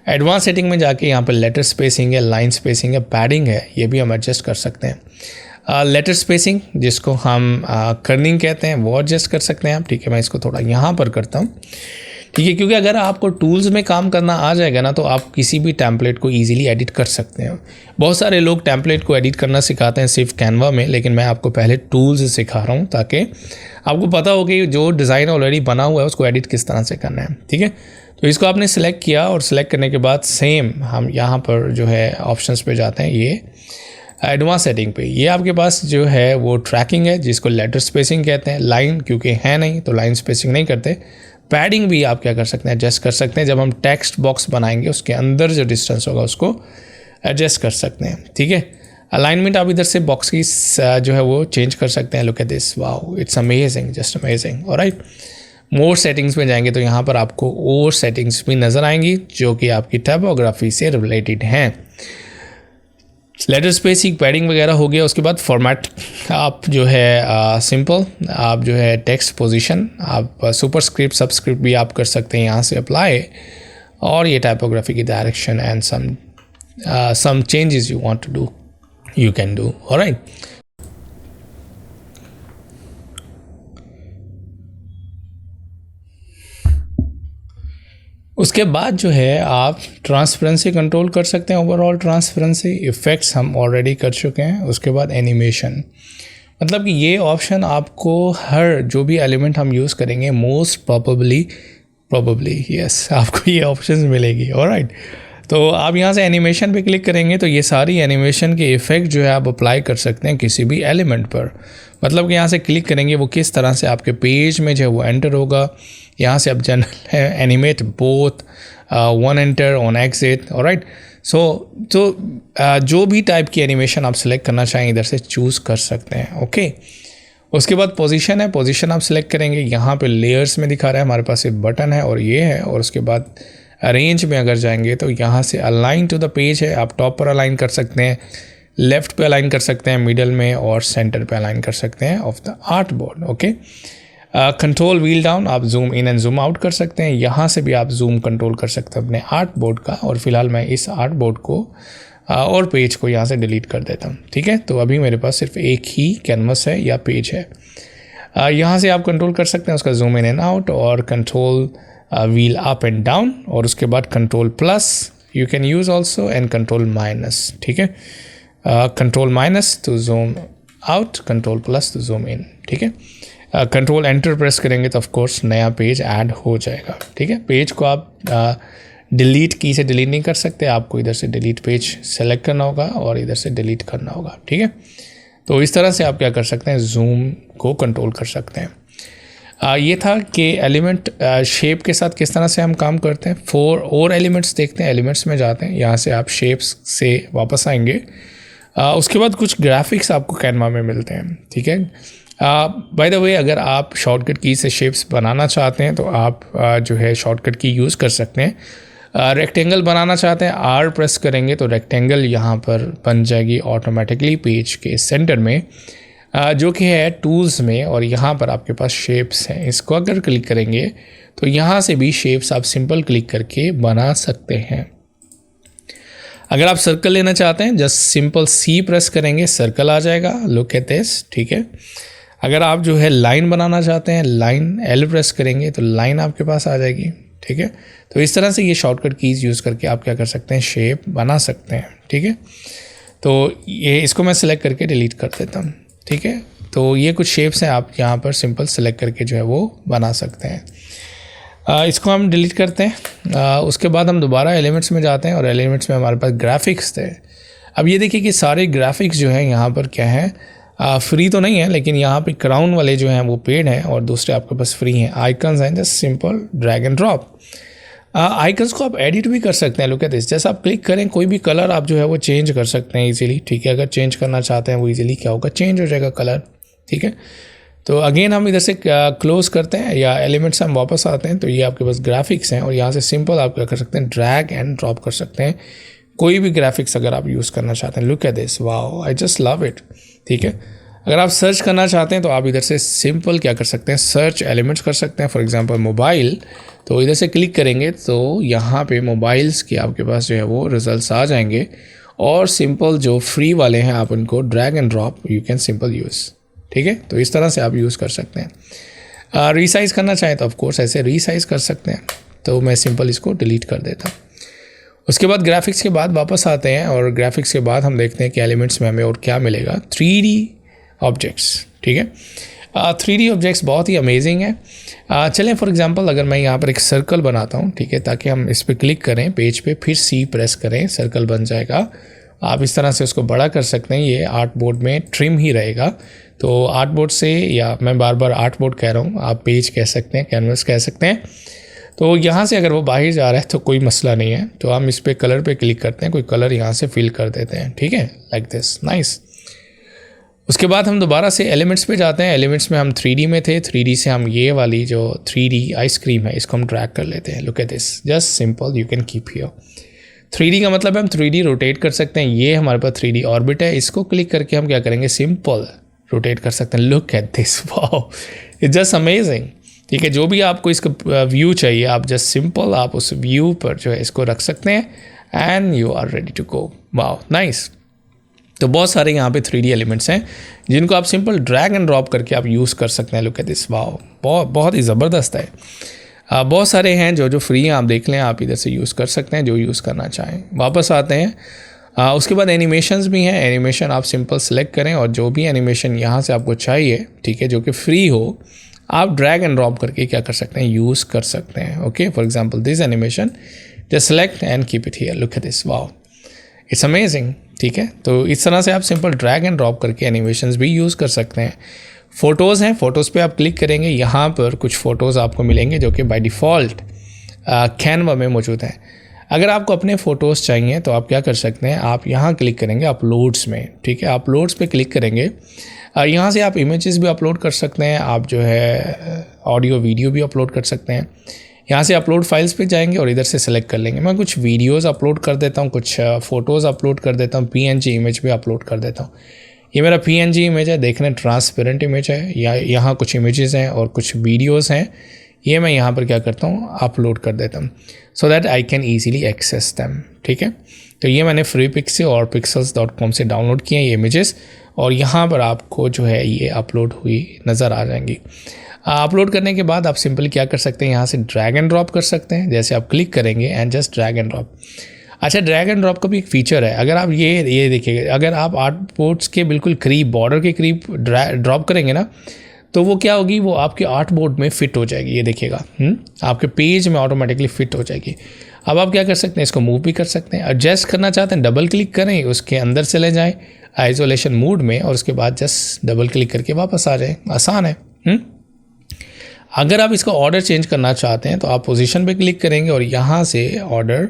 एडवांस सेटिंग में जाके यहाँ पर लेटर स्पेसिंग है, लाइन स्पेसिंग है, पैडिंग है, ये भी हम एडजस्ट कर सकते हैं। लेटर स्पेसिंग जिसको हम कर्निंग कहते हैं वो एडजस्ट कर सकते हैं आप, ठीक है। मैं इसको थोड़ा यहाँ पर करता हूँ, ठीक है, क्योंकि अगर आपको टूल्स में काम करना आ जाएगा ना तो आप किसी भी टेम्पलेट को इजीली एडिट कर सकते हैं। बहुत सारे लोग टेम्पलेट को एडिट करना सिखाते हैं सिर्फ कैनवा में, लेकिन मैं आपको पहले टूल्स सिखा रहा हूँ ताकि आपको पता हो कि जो डिज़ाइन ऑलरेडी बना हुआ है उसको एडिट किस तरह से करना है, ठीक है। तो इसको आपने सेलेक्ट किया और सेलेक्ट करने के बाद सेम हम यहाँ पर जो है ऑप्शंस पे जाते हैं, ये एडवांस सेटिंग पे। ये आपके पास जो है वो ट्रैकिंग है जिसको लेटर स्पेसिंग कहते हैं। लाइन क्योंकि है नहीं तो लाइन स्पेसिंग नहीं करते। पैडिंग भी आप क्या कर सकते हैं, एडजस्ट कर सकते हैं। जब हम टेक्स्ट बॉक्स बनाएंगे उसके अंदर जो डिस्टेंस होगा उसको एडजस्ट कर सकते हैं, ठीक है। अलाइनमेंट आप इधर से बॉक्स की जो है वो चेंज कर सकते हैं। Look at this, wow it's amazing, just amazing, alright. More settings में जाएंगे तो यहाँ पर आपको और सेटिंग्स भी नज़र आएंगी जो कि आपकी टाइपोग्राफी से रिलेटेड हैं। लेटर स्पेसिंग, पैडिंग वगैरह हो गया। उसके बाद फॉर्मेट आप जो है सिंपल आप जो है टेक्स्ट पोजीशन आप सुपरस्क्रिप्ट सबस्क्रिप्ट भी आप कर सकते हैं यहाँ से अप्लाई, और ये टाइपोग्राफी की direction and some changes you want to do you can do, alright. उसके बाद जो है आप ट्रांसपेरेंसी कंट्रोल कर सकते हैं, ओवरऑल ट्रांसपेरेंसी। इफ़ेक्ट्स हम ऑलरेडी कर चुके हैं। उसके बाद एनिमेशन, मतलब कि ये ऑप्शन आपको हर जो भी एलिमेंट हम यूज़ करेंगे मोस्ट प्रोबेबली यस आपको ये ऑप्शंस मिलेगी, ऑलराइट। तो आप यहाँ से एनिमेशन पे क्लिक करेंगे तो ये सारी एनिमेशन के इफ़ेक्ट जो है आप अप्लाई कर सकते हैं किसी भी एलिमेंट पर। मतलब कि यहाँ से क्लिक करेंगे वो किस तरह से आपके पेज में जो है वो एंटर होगा। यहाँ से आप general animate both one enter on exit, alright. So जो भी टाइप की एनिमेशन आप सेलेक्ट करना चाहें इधर से चूज़ कर सकते हैं, ओके। उसके बाद पोजीशन है, पोजीशन आप सिलेक्ट करेंगे, यहाँ पे लेयर्स में दिखा रहा है हमारे पास एक बटन है और ये है, और उसके बाद अरेंज में अगर जाएंगे तो यहाँ से अलाइन टू द पेज है, आप टॉप पर अलाइन कर सकते हैं, लेफ्ट पे अलाइन कर सकते हैं, मिडल में और सेंटर पे अलाइन कर सकते हैं off the art board. Okay, control wheel down, आप zoom in and zoom out कर सकते हैं, यहाँ से भी आप जूम कंट्रोल कर सकते हैं अपने आर्ट बोर्ड का। और फिलहाल मैं इस आर्ट बोर्ड को और पेज को यहाँ से डिलीट कर देता हूँ। ठीक है, तो अभी मेरे पास सिर्फ एक ही कैनवस है या पेज है। यहाँ से आप कंट्रोल कर सकते हैं उसका जूम इन एंड आउट, और control wheel up and down, और उसके बाद control plus you can use also, and control minus. ठीक है, control minus two zoom out, control plus two zoom इन। ठीक है, कंट्रोल एंटर प्रेस करेंगे तो ऑफ कोर्स नया पेज ऐड हो जाएगा। ठीक है, पेज को आप डिलीट की से डिलीट नहीं कर सकते, आपको इधर से डिलीट पेज सेलेक्ट करना होगा और इधर से डिलीट करना होगा। ठीक है, तो इस तरह से आप क्या कर सकते हैं, जूम को कंट्रोल कर सकते हैं। ये था कि एलिमेंट शेप के साथ किस तरह से हम काम करते हैं। 4 और एलिमेंट्स देखते हैं, एलिमेंट्स में जाते हैं, यहाँ से आप शेप्स से वापस आएंगे। उसके बाद कुछ ग्राफिक्स आपको कैनवा में मिलते हैं। ठीक है, बाय द वे अगर आप शॉर्टकट की से शेप्स बनाना चाहते हैं तो आप जो है शॉर्टकट की यूज़ कर सकते हैं। रेक्टेंगल बनाना चाहते हैं, आर प्रेस करेंगे तो रेक्टेंगल यहाँ पर बन जाएगी ऑटोमेटिकली पेज के सेंटर में, जो कि है टूल्स में, और यहाँ पर आपके पास शेप्स हैं। इसको अगर क्लिक करेंगे तो यहाँ से भी शेप्स आप सिंपल क्लिक करके बना सकते हैं। अगर आप सर्कल लेना चाहते हैं, जस्ट सिंपल सी प्रेस करेंगे, सर्कल आ जाएगा। Look at this. ठीक है, अगर आप जो है लाइन बनाना चाहते हैं, लाइन एल प्रेस करेंगे तो लाइन आपके पास आ जाएगी। ठीक है, तो इस तरह से ये शॉर्टकट कीज़ यूज़ करके आप क्या कर सकते हैं, शेप बना सकते हैं। ठीक है, तो ये इसको मैं सिलेक्ट करके डिलीट कर देता हूँ। ठीक है, तो ये कुछ शेप्स हैं, आप यहाँ पर सिंपल सेलेक्ट करके जो है वो बना सकते हैं। इसको हम डिलीट करते हैं। उसके बाद हम दोबारा एलिमेंट्स में जाते हैं, और एलिमेंट्स में हमारे पास ग्राफिक्स थे। अब ये देखिए कि सारे ग्राफिक्स जो हैं यहाँ पर क्या है, फ्री तो नहीं है, लेकिन यहाँ पे क्राउन वाले जो हैं वो पेड हैं और दूसरे आपके पास फ्री हैं। आइकन्स हैं, just simple drag and drop. Icons को आप एडिट भी कर सकते हैं। लुक एट दिस, जैसे आप क्लिक करें कोई भी कलर आप जो है वो चेंज कर सकते हैं इजीली। ठीक है, अगर चेंज करना चाहते हैं वो इजीली क्या होगा, चेंज हो जाएगा कलर। ठीक है, तो अगेन हम इधर से क्लोज करते हैं या एलिमेंट्स हम वापस आते हैं, तो ये आपके पास ग्राफिक्स हैं, और यहाँ से सिंपल आप क्या कर सकते हैं, ड्रैग एंड ड्रॉप कर सकते हैं कोई भी ग्राफिक्स अगर आप यूज़ करना चाहते हैं। Look at this, wow, I just love it. ठीक है, अगर आप सर्च करना चाहते हैं तो आप इधर से सिंपल क्या कर सकते हैं, सर्च एलिमेंट्स कर सकते हैं। फॉर एग्जांपल मोबाइल, तो इधर से क्लिक करेंगे तो यहाँ पे मोबाइल्स के आपके पास जो है वो रिजल्ट्स आ जाएंगे, और सिंपल जो फ्री वाले हैं आप उनको drag and drop you can simple use. ठीक है, तो इस तरह से आप यूज़ कर सकते हैं। रीसाइज़ करना चाहें तो ऑफकोर्स ऐसे रीसाइज़ कर सकते हैं, तो मैं सिंपल इसको डिलीट कर देता हूँ। उसके बाद ग्राफिक्स के बाद वापस आते हैं, और ग्राफिक्स के बाद हम देखते हैं कि एलिमेंट्स में हमें और क्या मिलेगा, 3D ऑब्जेक्ट्स। ठीक है, 3D ऑब्जेक्ट्स बहुत ही अमेजिंग है। चलें फॉर एग्जांपल अगर मैं यहाँ पर एक सर्कल बनाता हूँ, ठीक है, ताकि हम इस पर क्लिक करें पेज पे, फिर सी प्रेस करें, सर्कल बन जाएगा। आप इस तरह से उसको बड़ा कर सकते हैं, ये आर्ट बोर्ड में ट्रिम ही रहेगा। तो आर्ट बोर्ड से, या मैं बार बार आर्ट बोर्ड कह रहा हूँ, आप पेज कह सकते हैं, कैनवस कह सकते हैं। तो यहाँ से अगर वो बाहर जा रहा है तो कोई मसला नहीं है, तो हम इस पर कलर पे क्लिक करते हैं, कोई कलर यहाँ से फिल कर देते हैं। ठीक है, लाइक दिस, नाइस। उसके बाद हम दोबारा से एलिमेंट्स पे जाते हैं। एलिमेंट्स में हम 3D में थे, 3D से हम ये वाली जो 3D आइसक्रीम है इसको हम ड्रैग कर लेते हैं। Look at this, just simple you can keep here. 3D का मतलब है हम 3D रोटेट कर सकते हैं। ये हमारे पास 3D ऑर्बिट है, इसको क्लिक करके हम क्या करेंगे, सिंपल रोटेट कर सकते हैं। Look at this, wow, it's just amazing. ठीक है, जो भी आपको इसका व्यू चाहिए, आप जस्ट सिंपल आप उस व्यू पर जो है इसको रख सकते हैं, and you are ready to go. Wow, nice. तो बहुत सारे यहाँ पे 3D एलिमेंट्स हैं जिनको आप सिंपल ड्रैग एंड ड्रॉप करके आप यूज़ कर सकते हैं। लुक एट दिस, वाओ, बहुत ही ज़बरदस्त है। बहुत सारे हैं जो फ्री हैं, आप देख लें, आप इधर से यूज़ कर सकते हैं जो यूज़ करना चाहें। वापस आते हैं। उसके बाद एनिमेशंस भी हैं। एनिमेशन आप सिंपल सेलेक्ट करें, और जो भी एनिमेशन यहाँ से आपको चाहिए, ठीक है, जो कि फ्री हो, आप ड्रैग एंड ड्रॉप करके क्या कर सकते हैं, यूज़ कर सकते हैं। Okay, for example this animation, just select and keep it here. Look at this, wow, it's amazing. ठीक है, तो इस तरह से आप सिंपल ड्रैग एंड ड्रॉप करके एनिमेशंस भी यूज़ कर सकते हैं। फ़ोटोज़ हैं, फ़ोटोज़ पे आप क्लिक करेंगे, यहाँ पर कुछ फ़ोटोज़ आपको मिलेंगे जो कि बाय डिफ़ॉल्ट कैनवा में मौजूद हैं। अगर आपको अपने फ़ोटोज़ चाहिए तो आप क्या कर सकते हैं, आप यहाँ क्लिक करेंगे अपलोड्स में। ठीक है, अपलोड्स पे क्लिक करेंगे, यहाँ से आप इमेजेस भी अपलोड कर सकते हैं, आप जो है ऑडियो वीडियो भी अपलोड कर सकते हैं। यहाँ से अपलोड फाइल्स पे जाएंगे और इधर से सेलेक्ट कर लेंगे। मैं कुछ वीडियोस अपलोड कर देता हूँ, कुछ फ़ोटोज़ अपलोड कर देता हूँ, PNG इमेज भी अपलोड कर देता हूँ। ये मेरा PNG इमेज है, देखने ट्रांसपेरेंट इमेज है। यहाँ कुछ इमेजेस हैं और कुछ वीडियोस हैं, ये मैं यहाँ पर क्या करता हूँ अपलोड कर देता हूँ, so that I can easily access them. ठीक है, तो ये मैंने फ्री पिक्स और pixels.com से डाउनलोड किए हैं ये इमेजेस, और यहाँ पर आपको जो है ये अपलोड हुई नज़र आ जाएंगी। अपलोड करने के बाद आप सिंपल क्या कर सकते हैं, यहाँ से ड्रैग एंड ड्रॉप कर सकते हैं। जैसे आप क्लिक करेंगे and just drag and drop. अच्छा, ड्रैग एंड ड्रॉप का भी एक फीचर है। अगर आप ये देखिएगा, अगर आप आर्टबोर्ड्स के बिल्कुल करीब, बॉर्डर के करीब ड्रॉप करेंगे ना, तो वो क्या होगी, वो आपके आर्टबोर्ड में फिट हो जाएगी। ये देखिएगा, आपके पेज में ऑटोमेटिकली फिट हो जाएगी। अब आप क्या कर सकते हैं, इसको मूव भी कर सकते हैं। एडजस्ट करना चाहते हैं, डबल क्लिक करें, उसके अंदर चले जाएं आइसोलेशन मोड में, और उसके बाद जस्ट डबल क्लिक करके वापस आ जाए। आसान है। अगर आप इसका ऑर्डर चेंज करना चाहते हैं तो आप पोजीशन पे क्लिक करेंगे और यहाँ से ऑर्डर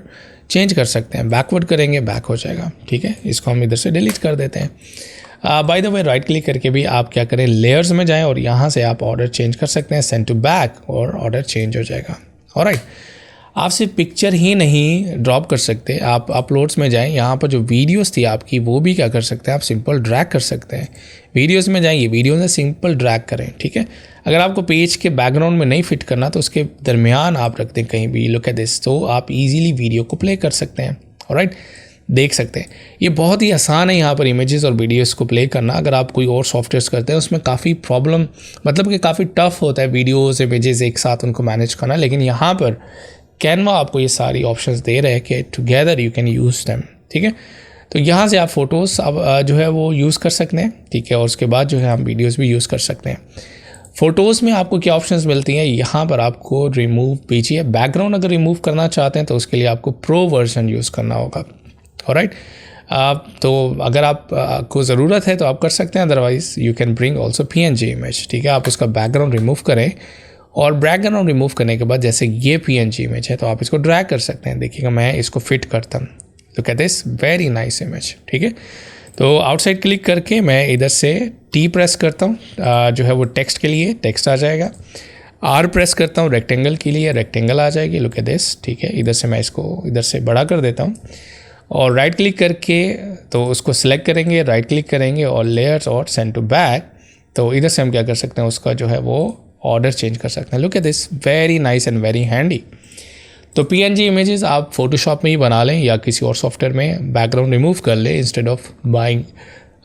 चेंज कर सकते हैं। बैकवर्ड करेंगे, बैक हो जाएगा। ठीक है, इसको हम इधर से डिलीट कर देते हैं। Bye the way, right click करके भी आप क्या करें, लेयर्स में जाएं और यहाँ से आप ऑर्डर चेंज कर सकते हैं, सेंड टू बैक, और ऑर्डर चेंज हो जाएगा। ऑलराइट, आप सिर्फ पिक्चर ही नहीं ड्रॉप कर सकते, आप अपलोड्स में जाएं, यहाँ पर जो वीडियोस थी आपकी वो भी क्या कर सकते हैं, आप सिंपल ड्रैग कर सकते हैं। वीडियोस में जाएंगे, वीडियो में सिंपल ड्रैग करें। ठीक है, अगर आपको पेज के बैकग्राउंड में नहीं फिट करना तो उसके दरमियान आप रख दें कहीं भी, लुक एट दिस, तो आप इजीली वीडियो को प्ले कर सकते हैं। ऑलराइट, देख सकते हैं, ये बहुत ही आसान है यहाँ पर इमेजेस और वीडियोस को प्ले करना। अगर आप कोई और सॉफ्टवेयर्स करते हैं उसमें काफ़ी प्रॉब्लम, मतलब कि काफ़ी टफ होता है वीडियोस इमेजेस एक साथ उनको मैनेज करना, लेकिन यहाँ पर कैनवा आपको ये सारी ऑप्शंस दे रहे हैं कि together you can use them. ठीक है, तो यहाँ से आप फ़ोटोज़ अब जो है वो यूज़ कर सकते हैं। ठीक है, और उसके बाद जो है हम वीडियोज़ भी यूज़ कर सकते हैं। फ़ोटोज़ में आपको क्या ऑप्शंस मिलती हैं, यहाँ पर आपको रिमूव पीछे बैकग्राउंड अगर रिमूव करना चाहते हैं तो उसके लिए आपको प्रो वर्जन यूज़ करना होगा। ऑलराइट, तो अगर आपको ज़रूरत है तो आप कर सकते हैं, otherwise you can bring also PNG image. ठीक है, आप उसका बैकग्राउंड रिमूव करें और बैकग्राउंड रिमूव करने के बाद जैसे ये PNG इमेज है तो आप इसको ड्रैग कर सकते हैं। देखिएगा, मैं इसको फिट करता हूँ तो कहते हैं वेरी नाइस इमेज। ठीक है, तो आउटसाइड क्लिक करके मैं इधर से T प्रेस करता हूँ, जो है वो टेक्स्ट के लिए टेक्स्ट आ जाएगा। R प्रेस करता हूँ रेक्टेंगल के लिए, रेक्टेंगल आ जाएगी। Look at this. ठीक है, इधर से मैं इसको इधर से बड़ा कर देता हूँ और राइट क्लिक करके तो उसको सिलेक्ट करेंगे, राइट क्लिक करेंगे और लेयर्स और सेंड टू बैक, तो इधर से हम क्या कर सकते हैं, उसका जो है वो ऑर्डर चेंज कर सकते हैं। Look at this, very nice and very handy. तो PNG इमेजेस आप फोटोशॉप में ही बना लें या किसी और सॉफ्टवेयर में बैकग्राउंड रिमूव कर लें instead of buying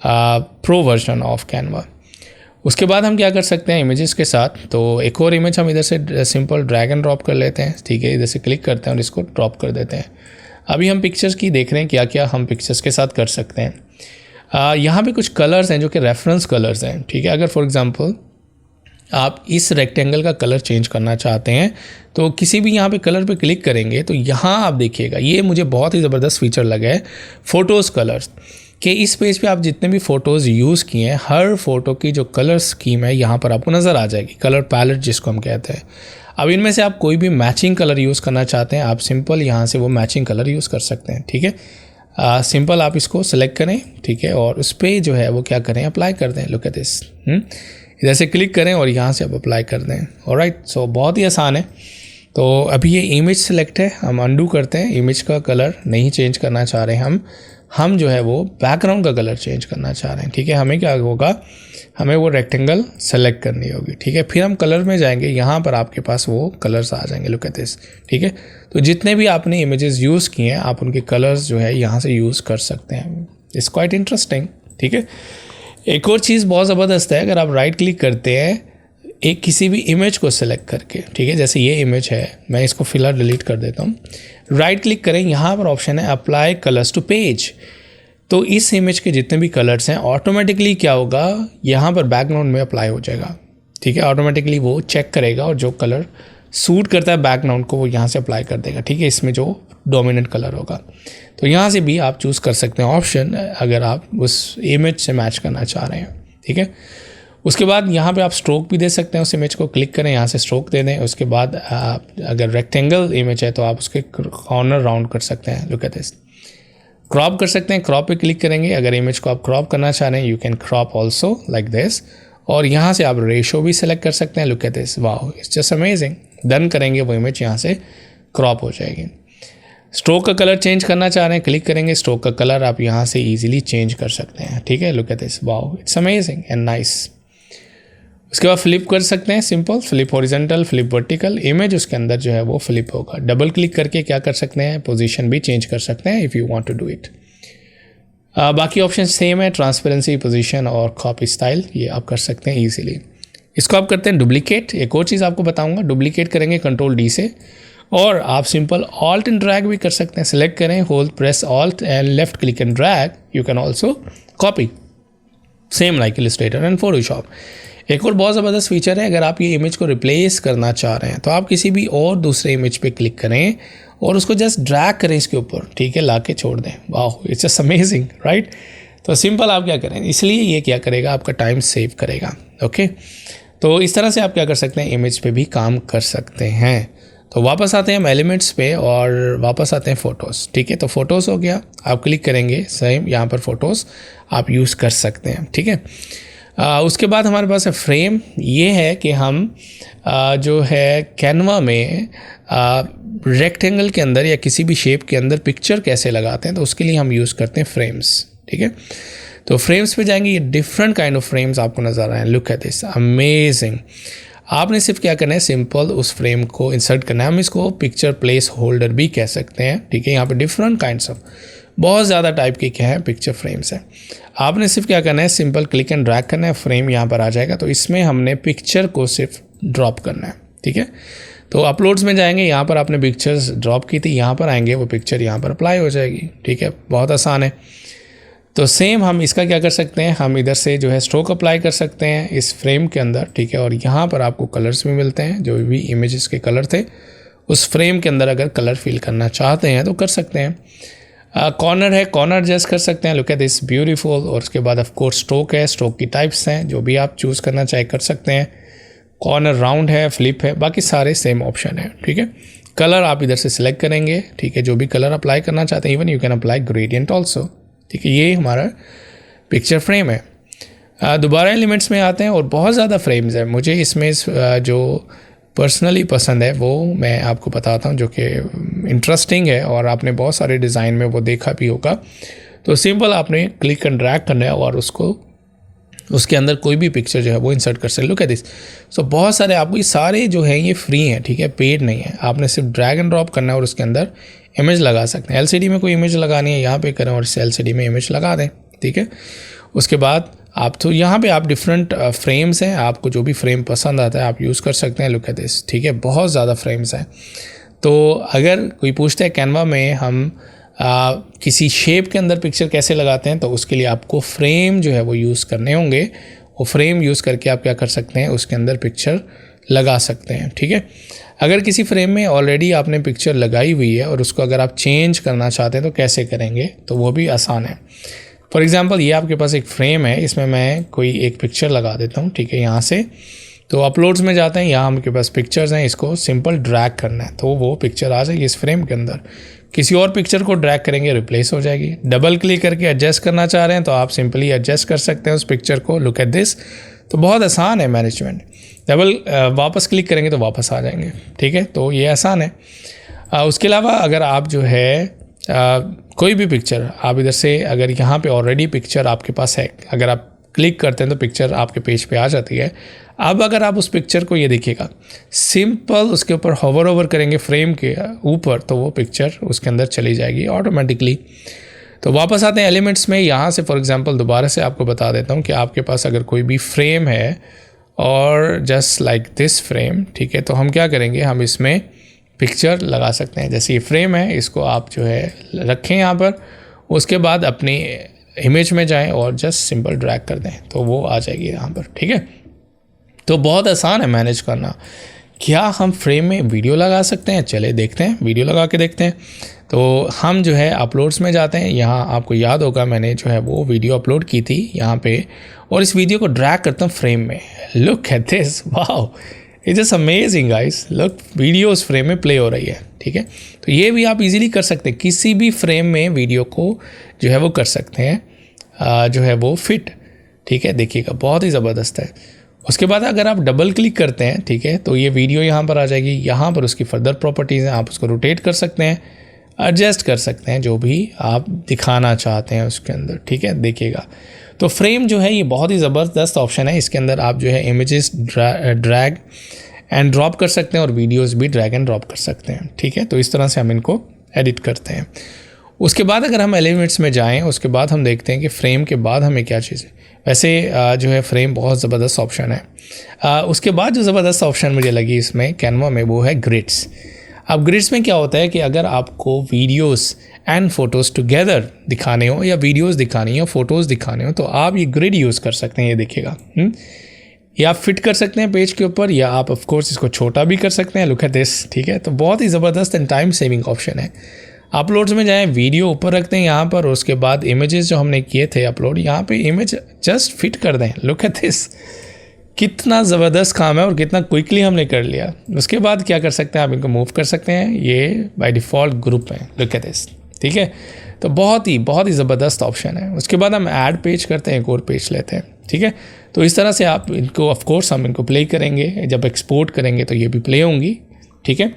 pro version of Canva. उसके बाद हम क्या कर सकते हैं इमेजेस के साथ, तो एक और इमेज हम इधर से सिंपल ड्रैग एंड ड्रॉप कर लेते हैं। ठीक है, इधर से क्लिक करते हैं और इसको ड्रॉप कर देते हैं। अभी हम पिक्चर्स की देख रहे हैं क्या क्या हम पिक्चर्स के साथ कर सकते हैं। यहाँ पे कुछ कलर्स हैं जो कि रेफरेंस कलर्स हैं। ठीक है, अगर फॉर एग्जांपल आप इस रेक्टेंगल का कलर चेंज करना चाहते हैं तो किसी भी यहाँ पे कलर पे क्लिक करेंगे तो यहाँ आप देखिएगा, ये मुझे बहुत ही ज़बरदस्त फीचर लगा है, फ़ोटोज़ कलर्स कि इस पेज पे आप जितने भी फ़ोटोज़ यूज़ किए हैं हर फ़ोटो की जो कलर स्कीम है यहाँ पर आपको नज़र आ जाएगी, कलर पैलेट जिसको हम कहते हैं। अब इनमें से आप कोई भी मैचिंग कलर यूज़ करना चाहते हैं, आप सिंपल यहाँ से वो मैचिंग कलर यूज़ कर सकते हैं। ठीक है, सिंपल आप इसको सेलेक्ट करें। ठीक है, और उस पर जो है वो क्या करें, अप्लाई कर दें। लुक एट दिस, इधर से क्लिक करें और यहाँ से आप अप्लाई कर दें। ऑलराइट, सो बहुत ही आसान है। तो अभी ये इमेज सेलेक्ट है, हम अंडू करते हैं, इमेज का कलर नहीं चेंज करना चाह रहे हैं हम जो है वो बैकग्राउंड का कलर चेंज करना चाह रहे हैं। ठीक है, हमें क्या होगा, हमें वो रेक्टेंगल सेलेक्ट करनी होगी। ठीक है, फिर हम कलर में जाएंगे, यहाँ पर आपके पास वो कलर्स आ जाएंगे। Look at this. ठीक है, तो जितने भी आपने इमेजेस यूज़ किए हैं आप उनके कलर्स जो है यहाँ से यूज़ कर सकते हैं। It's quite interesting. ठीक है, एक और चीज़ बहुत ज़बरदस्त है, अगर आप राइट क्लिक करते हैं एक किसी भी इमेज को सेलेक्ट करके, ठीक है, जैसे ये इमेज है, मैं इसको फिलहाल डिलीट कर देता हूँ। राइट क्लिक करें, यहाँ पर ऑप्शन है अप्लाई कलर्स टू पेज, तो इस इमेज के जितने भी कलर्स हैं ऑटोमेटिकली क्या होगा, यहाँ पर बैकग्राउंड में अप्लाई हो जाएगा। ठीक है, ऑटोमेटिकली वो चेक करेगा और जो कलर सूट करता है बैकग्राउंड को वो यहाँ से अप्लाई कर देगा। ठीक है, इसमें जो डोमिनेंट कलर होगा, तो यहाँ से भी आप चूज़ कर सकते हैं ऑप्शन अगर आप उस इमेज से मैच करना चाह रहे हैं। ठीक है, उसके बाद यहाँ पे आप स्ट्रोक भी दे सकते हैं, उस इमेज को क्लिक करें, यहाँ से स्ट्रोक दे दें। उसके बाद आप अगर रेक्टेंगल इमेज है तो आप उसके कॉर्नर राउंड कर सकते हैं। लुक एट दिस, क्रॉप कर सकते हैं, क्रॉप पे क्लिक करेंगे। अगर इमेज को आप क्रॉप करना चाह रहे हैं, you can crop also like this, और यहाँ से आप रेशो भी सेलेक्ट कर सकते हैं। Look at this, wow, it's just amazing. Done करेंगे, वो इमेज यहाँ से क्रॉप हो जाएगी। स्ट्रोक का कलर चेंज करना चाह रहे हैं, क्लिक करेंगे, स्ट्रोक का कलर आप यहाँ से ईजिली चेंज कर सकते हैं, ठीक है। Look at this, wow, it's amazing and nice. उसके बाद फ्लिप कर सकते हैं, simple flip horizontal, flip vertical. Image उसके अंदर जो है वो फ्लिप होगा। डबल क्लिक करके क्या कर सकते हैं, पोजीशन भी चेंज कर सकते हैं if you want to do it. बाकी ऑप्शन सेम है, ट्रांसपेरेंसी, पोजीशन और कॉपी स्टाइल, ये आप कर सकते हैं ईजिली। इसको आप करते हैं डुप्लीकेट। एक और चीज़ आपको बताऊंगा, डुप्लीकेट करेंगे कंट्रोल डी से, और आप सिंपल ऑल्ट एंड ड्रैग भी कर सकते हैं। सेलेक्ट करें, hold press alt and left click and drag, you can also copy, same like Illustrator and Photoshop. एक और बहुत ज़बरदस्त फीचर है, अगर आप ये इमेज को रिप्लेस करना चाह रहे हैं तो आप किसी भी और दूसरे इमेज पे क्लिक करें और उसको जस्ट ड्रैग करें इसके ऊपर, ठीक है, ला के छोड़ दें। वाह, इट्स जस्ट अमेजिंग, राइट। तो सिंपल आप क्या करें, इसलिए ये क्या करेगा, आपका टाइम सेव करेगा। ओके, तो इस तरह से आप क्या कर सकते हैं, इमेज पे भी काम कर सकते हैं। तो वापस आते हैं हम एलिमेंट्स पे और वापस आते हैं फ़ोटोज़, ठीक है। तो फ़ोटोज़ हो गया, आप क्लिक करेंगे, सेम यहाँ पर फ़ोटोज़ आप यूज़ कर सकते हैं, ठीक है। उसके बाद हमारे पास है फ्रेम। ये है कि हम जो है कैनवा में रेक्टेंगल के अंदर या किसी भी शेप के अंदर पिक्चर कैसे लगाते हैं, तो उसके लिए हम यूज़ करते हैं फ्रेम्स, ठीक है। तो फ्रेम्स पे जाएंगे, ये डिफरेंट काइंड ऑफ फ्रेम्स आपको नज़र आ रहे हैं। Look at this, amazing. आपने सिर्फ क्या करना है, सिंपल उस फ्रेम को इंसर्ट करना है। हम इसको पिक्चर प्लेस होल्डर भी कह सकते हैं, ठीक है। यहाँ पे डिफरेंट काइंड्स ऑफ, बहुत ज़्यादा टाइप के क्या है, पिक्चर फ्रेम्स हैं। आपने सिर्फ क्या करना है, सिंपल क्लिक एंड ड्रैग करना है, फ्रेम यहाँ पर आ जाएगा। तो इसमें हमने पिक्चर को सिर्फ ड्रॉप करना है, ठीक है। तो अपलोड्स में जाएंगे, यहाँ पर आपने पिक्चर्स ड्रॉप की थी, यहाँ पर आएंगे, वो पिक्चर यहाँ पर अप्लाई हो जाएगी, ठीक है। बहुत आसान है। तो सेम हम इसका क्या कर सकते हैं, हम इधर से जो है स्ट्रोक अप्लाई कर सकते हैं इस फ्रेम के अंदर, ठीक है। और यहाँ पर आपको कलर्स भी मिलते हैं, जो भी इमेजेस के कलर थे उस फ्रेम के अंदर अगर कलर फिल करना चाहते हैं तो कर सकते हैं। कॉर्नर है, कॉर्नर एडजस्ट कर सकते हैं। Look at this, beautiful. और उसके बाद ऑफ कोर्स स्ट्रोक है, स्ट्रोक की टाइप्स हैं, जो भी आप चूज़ करना चाहे कर सकते हैं। कॉर्नर राउंड है, फ्लिप है, बाकी सारे सेम ऑप्शन है, ठीक है। कलर आप इधर से सिलेक्ट करेंगे, ठीक है, जो भी कलर अप्लाई करना चाहते हैं। Even you can apply gradient also, ठीक है। ये हमारा पिक्चर फ्रेम है। दोबारा एलिमेंट्स में आते हैं और बहुत ज़्यादा फ्रेम्स हैं। मुझे इसमें जो पर्सनली पसंद है वो मैं आपको बताता हूँ, जो कि इंटरेस्टिंग है और आपने बहुत सारे डिज़ाइन में वो देखा भी होगा। तो सिंपल आपने क्लिक एंड ड्रैग करना है और उसको उसके अंदर कोई भी पिक्चर जो है वो इंसर्ट कर सकते। Look at this. सो बहुत सारे आपको ये सारे जो हैं ये फ्री हैं, ठीक है, पेड नहीं है। आपने सिर्फ ड्रैग एंड ड्रॉप करना है और उसके अंदर इमेज लगा सकते हैं। एलसीडी में कोई इमेज लगानी है, यहाँ पे करें और इस एलसीडी में इमेज लगा दें, ठीक है। उसके बाद आप तो यहाँ पे आप डिफरेंट फ्रेम्स हैं, आपको जो भी फ्रेम पसंद आता है आप यूज़ कर सकते हैं। लुक एट दिस, ठीक है, बहुत ज़्यादा फ्रेम्स हैं। तो अगर कोई पूछता है कैनवा में हम किसी शेप के अंदर पिक्चर कैसे लगाते हैं, तो उसके लिए आपको फ्रेम जो है वो यूज़ करने होंगे। वो फ्रेम यूज़ करके आप क्या कर सकते हैं, उसके अंदर पिक्चर लगा सकते हैं, ठीक है। अगर किसी फ्रेम में ऑलरेडी आपने पिक्चर लगाई हुई है और उसको अगर आप चेंज करना चाहते हैं तो कैसे करेंगे, तो वो भी आसान है। फॉर एग्ज़ाम्पल ये आपके पास एक फ्रेम है, इसमें मैं कोई एक पिक्चर लगा देता हूँ, ठीक है। यहाँ से तो अपलोड्स में जाते हैं, यहाँ हमारे पास पिक्चर्स हैं, इसको सिंपल ड्रैग करना है तो वो पिक्चर आ जाएगी इस फ्रेम के अंदर। किसी और पिक्चर को ड्रैग करेंगे रिप्लेस हो जाएगी। डबल क्लिक करके एडजस्ट करना चाह रहे हैं तो आप सिंपली एडजस्ट कर सकते हैं उस पिक्चर को। लुक एट दिस, तो बहुत आसान है मैनेजमेंट। डबल वापस क्लिक करेंगे तो वापस आ जाएंगे, ठीक है। तो ये आसान है। उसके अलावा अगर आप जो है कोई भी पिक्चर आप इधर से, अगर यहाँ पे ऑलरेडी पिक्चर आपके पास है, अगर आप क्लिक करते हैं तो पिक्चर आपके पेज पे आ जाती है। अब अगर आप उस पिक्चर को, ये देखिएगा, सिंपल उसके ऊपर होवर ओवर करेंगे फ्रेम के ऊपर तो वो पिक्चर उसके अंदर चली जाएगी ऑटोमेटिकली। तो वापस आते हैं एलिमेंट्स में। यहाँ से फॉर एग्जांपल दोबारा से आपको बता देता हूँ कि आपके पास अगर कोई भी फ्रेम है और जस्ट लाइक दिस फ्रेम, ठीक है, तो हम क्या करेंगे, हम इसमें पिक्चर लगा सकते हैं। जैसे ये फ्रेम है, इसको आप जो है रखें यहाँ पर, उसके बाद अपनी इमेज में जाएं और जस्ट सिंपल ड्रैग कर दें तो वो आ जाएगी यहाँ पर, ठीक है। तो बहुत आसान है मैनेज करना। क्या हम फ्रेम में वीडियो लगा सकते हैं? चले देखते हैं, वीडियो लगा के देखते हैं। तो हम जो है अपलोड्स में जाते हैं, यहाँ आपको याद होगा मैंने जो है वो वीडियो अपलोड की थी यहाँ पे, और इस वीडियो को ड्रैग करता हूँ फ्रेम में। Look at this, wow, it's just amazing guys, look video उस फ्रेम में प्ले हो रही है, ठीक है। तो ये भी आप इजीली कर सकते हैं, किसी भी फ्रेम में वीडियो को जो है वो कर सकते हैं जो है वो फिट, ठीक है। देखिएगा बहुत ही ज़बरदस्त है। उसके बाद अगर आप डबल क्लिक करते हैं, ठीक है, तो ये वीडियो यहाँ पर आ जाएगी। यहाँ पर उसकी फर्दर प्रॉपर्टीज़ हैं, आप उसको रोटेट कर सकते हैं, एडजस्ट कर सकते हैं जो भी आप दिखाना चाहते हैं उसके अंदर, ठीक है। देखिएगा तो फ्रेम जो है ये बहुत ही ज़बरदस्त ऑप्शन है। इसके अंदर आप जो है इमेजेस ड्रैग एंड ड्रॉप कर सकते हैं और वीडियोस भी ड्रैग एंड ड्रॉप कर सकते हैं, ठीक है। तो इस तरह से हम इनको एडिट करते हैं। उसके बाद अगर हम एलिमेंट्स में जाएं, उसके बाद हम देखते हैं कि फ्रेम के बाद हमें क्या चीज़ है। वैसे जो है फ्रेम बहुत ज़बरदस्त ऑप्शन है। उसके बाद जो ज़बरदस्त ऑप्शन मुझे लगी इसमें कैनवा में वो है ग्रिड्स। अब ग्रिड्स में क्या होता है कि अगर आपको वीडियोस एंड फोटोज़ टुगेदर दिखाने हो या वीडियोस दिखानी हो, फोटोज़ दिखाने हो, तो आप ये ग्रिड यूज़ कर सकते हैं। ये देखिएगा या आप फिट कर सकते हैं पेज के ऊपर, या आप ऑफ कोर्स इसको छोटा भी कर सकते हैं। लुक एट दिस, ठीक है। तो बहुत ही ज़बरदस्त एंड टाइम सेविंग ऑप्शन है। अपलोड्स में जाएं, वीडियो ऊपर रखते हैं यहाँ पर, उसके बाद इमेजेस जो हमने किए थे अपलोड, यहाँ पे इमेज जस्ट फिट कर दें। लुक एट दिस, कितना ज़बरदस्त काम है और कितना क्विकली हमने कर लिया। उसके बाद क्या कर सकते हैं, आप इनको मूव कर सकते हैं, ये बाय डिफ़ॉल्ट ग्रुप है। लुक एट दिस, ठीक है। तो बहुत ही ज़बरदस्त ऑप्शन है। उसके बाद हम ऐड पेज करते हैं, एक और पेज लेते हैं, ठीक है। तो इस तरह से आप इनको ऑफ कोर्स हम इनको प्ले करेंगे, जब एक्सपोर्ट करेंगे तो ये भी प्ले होंगी, ठीक है।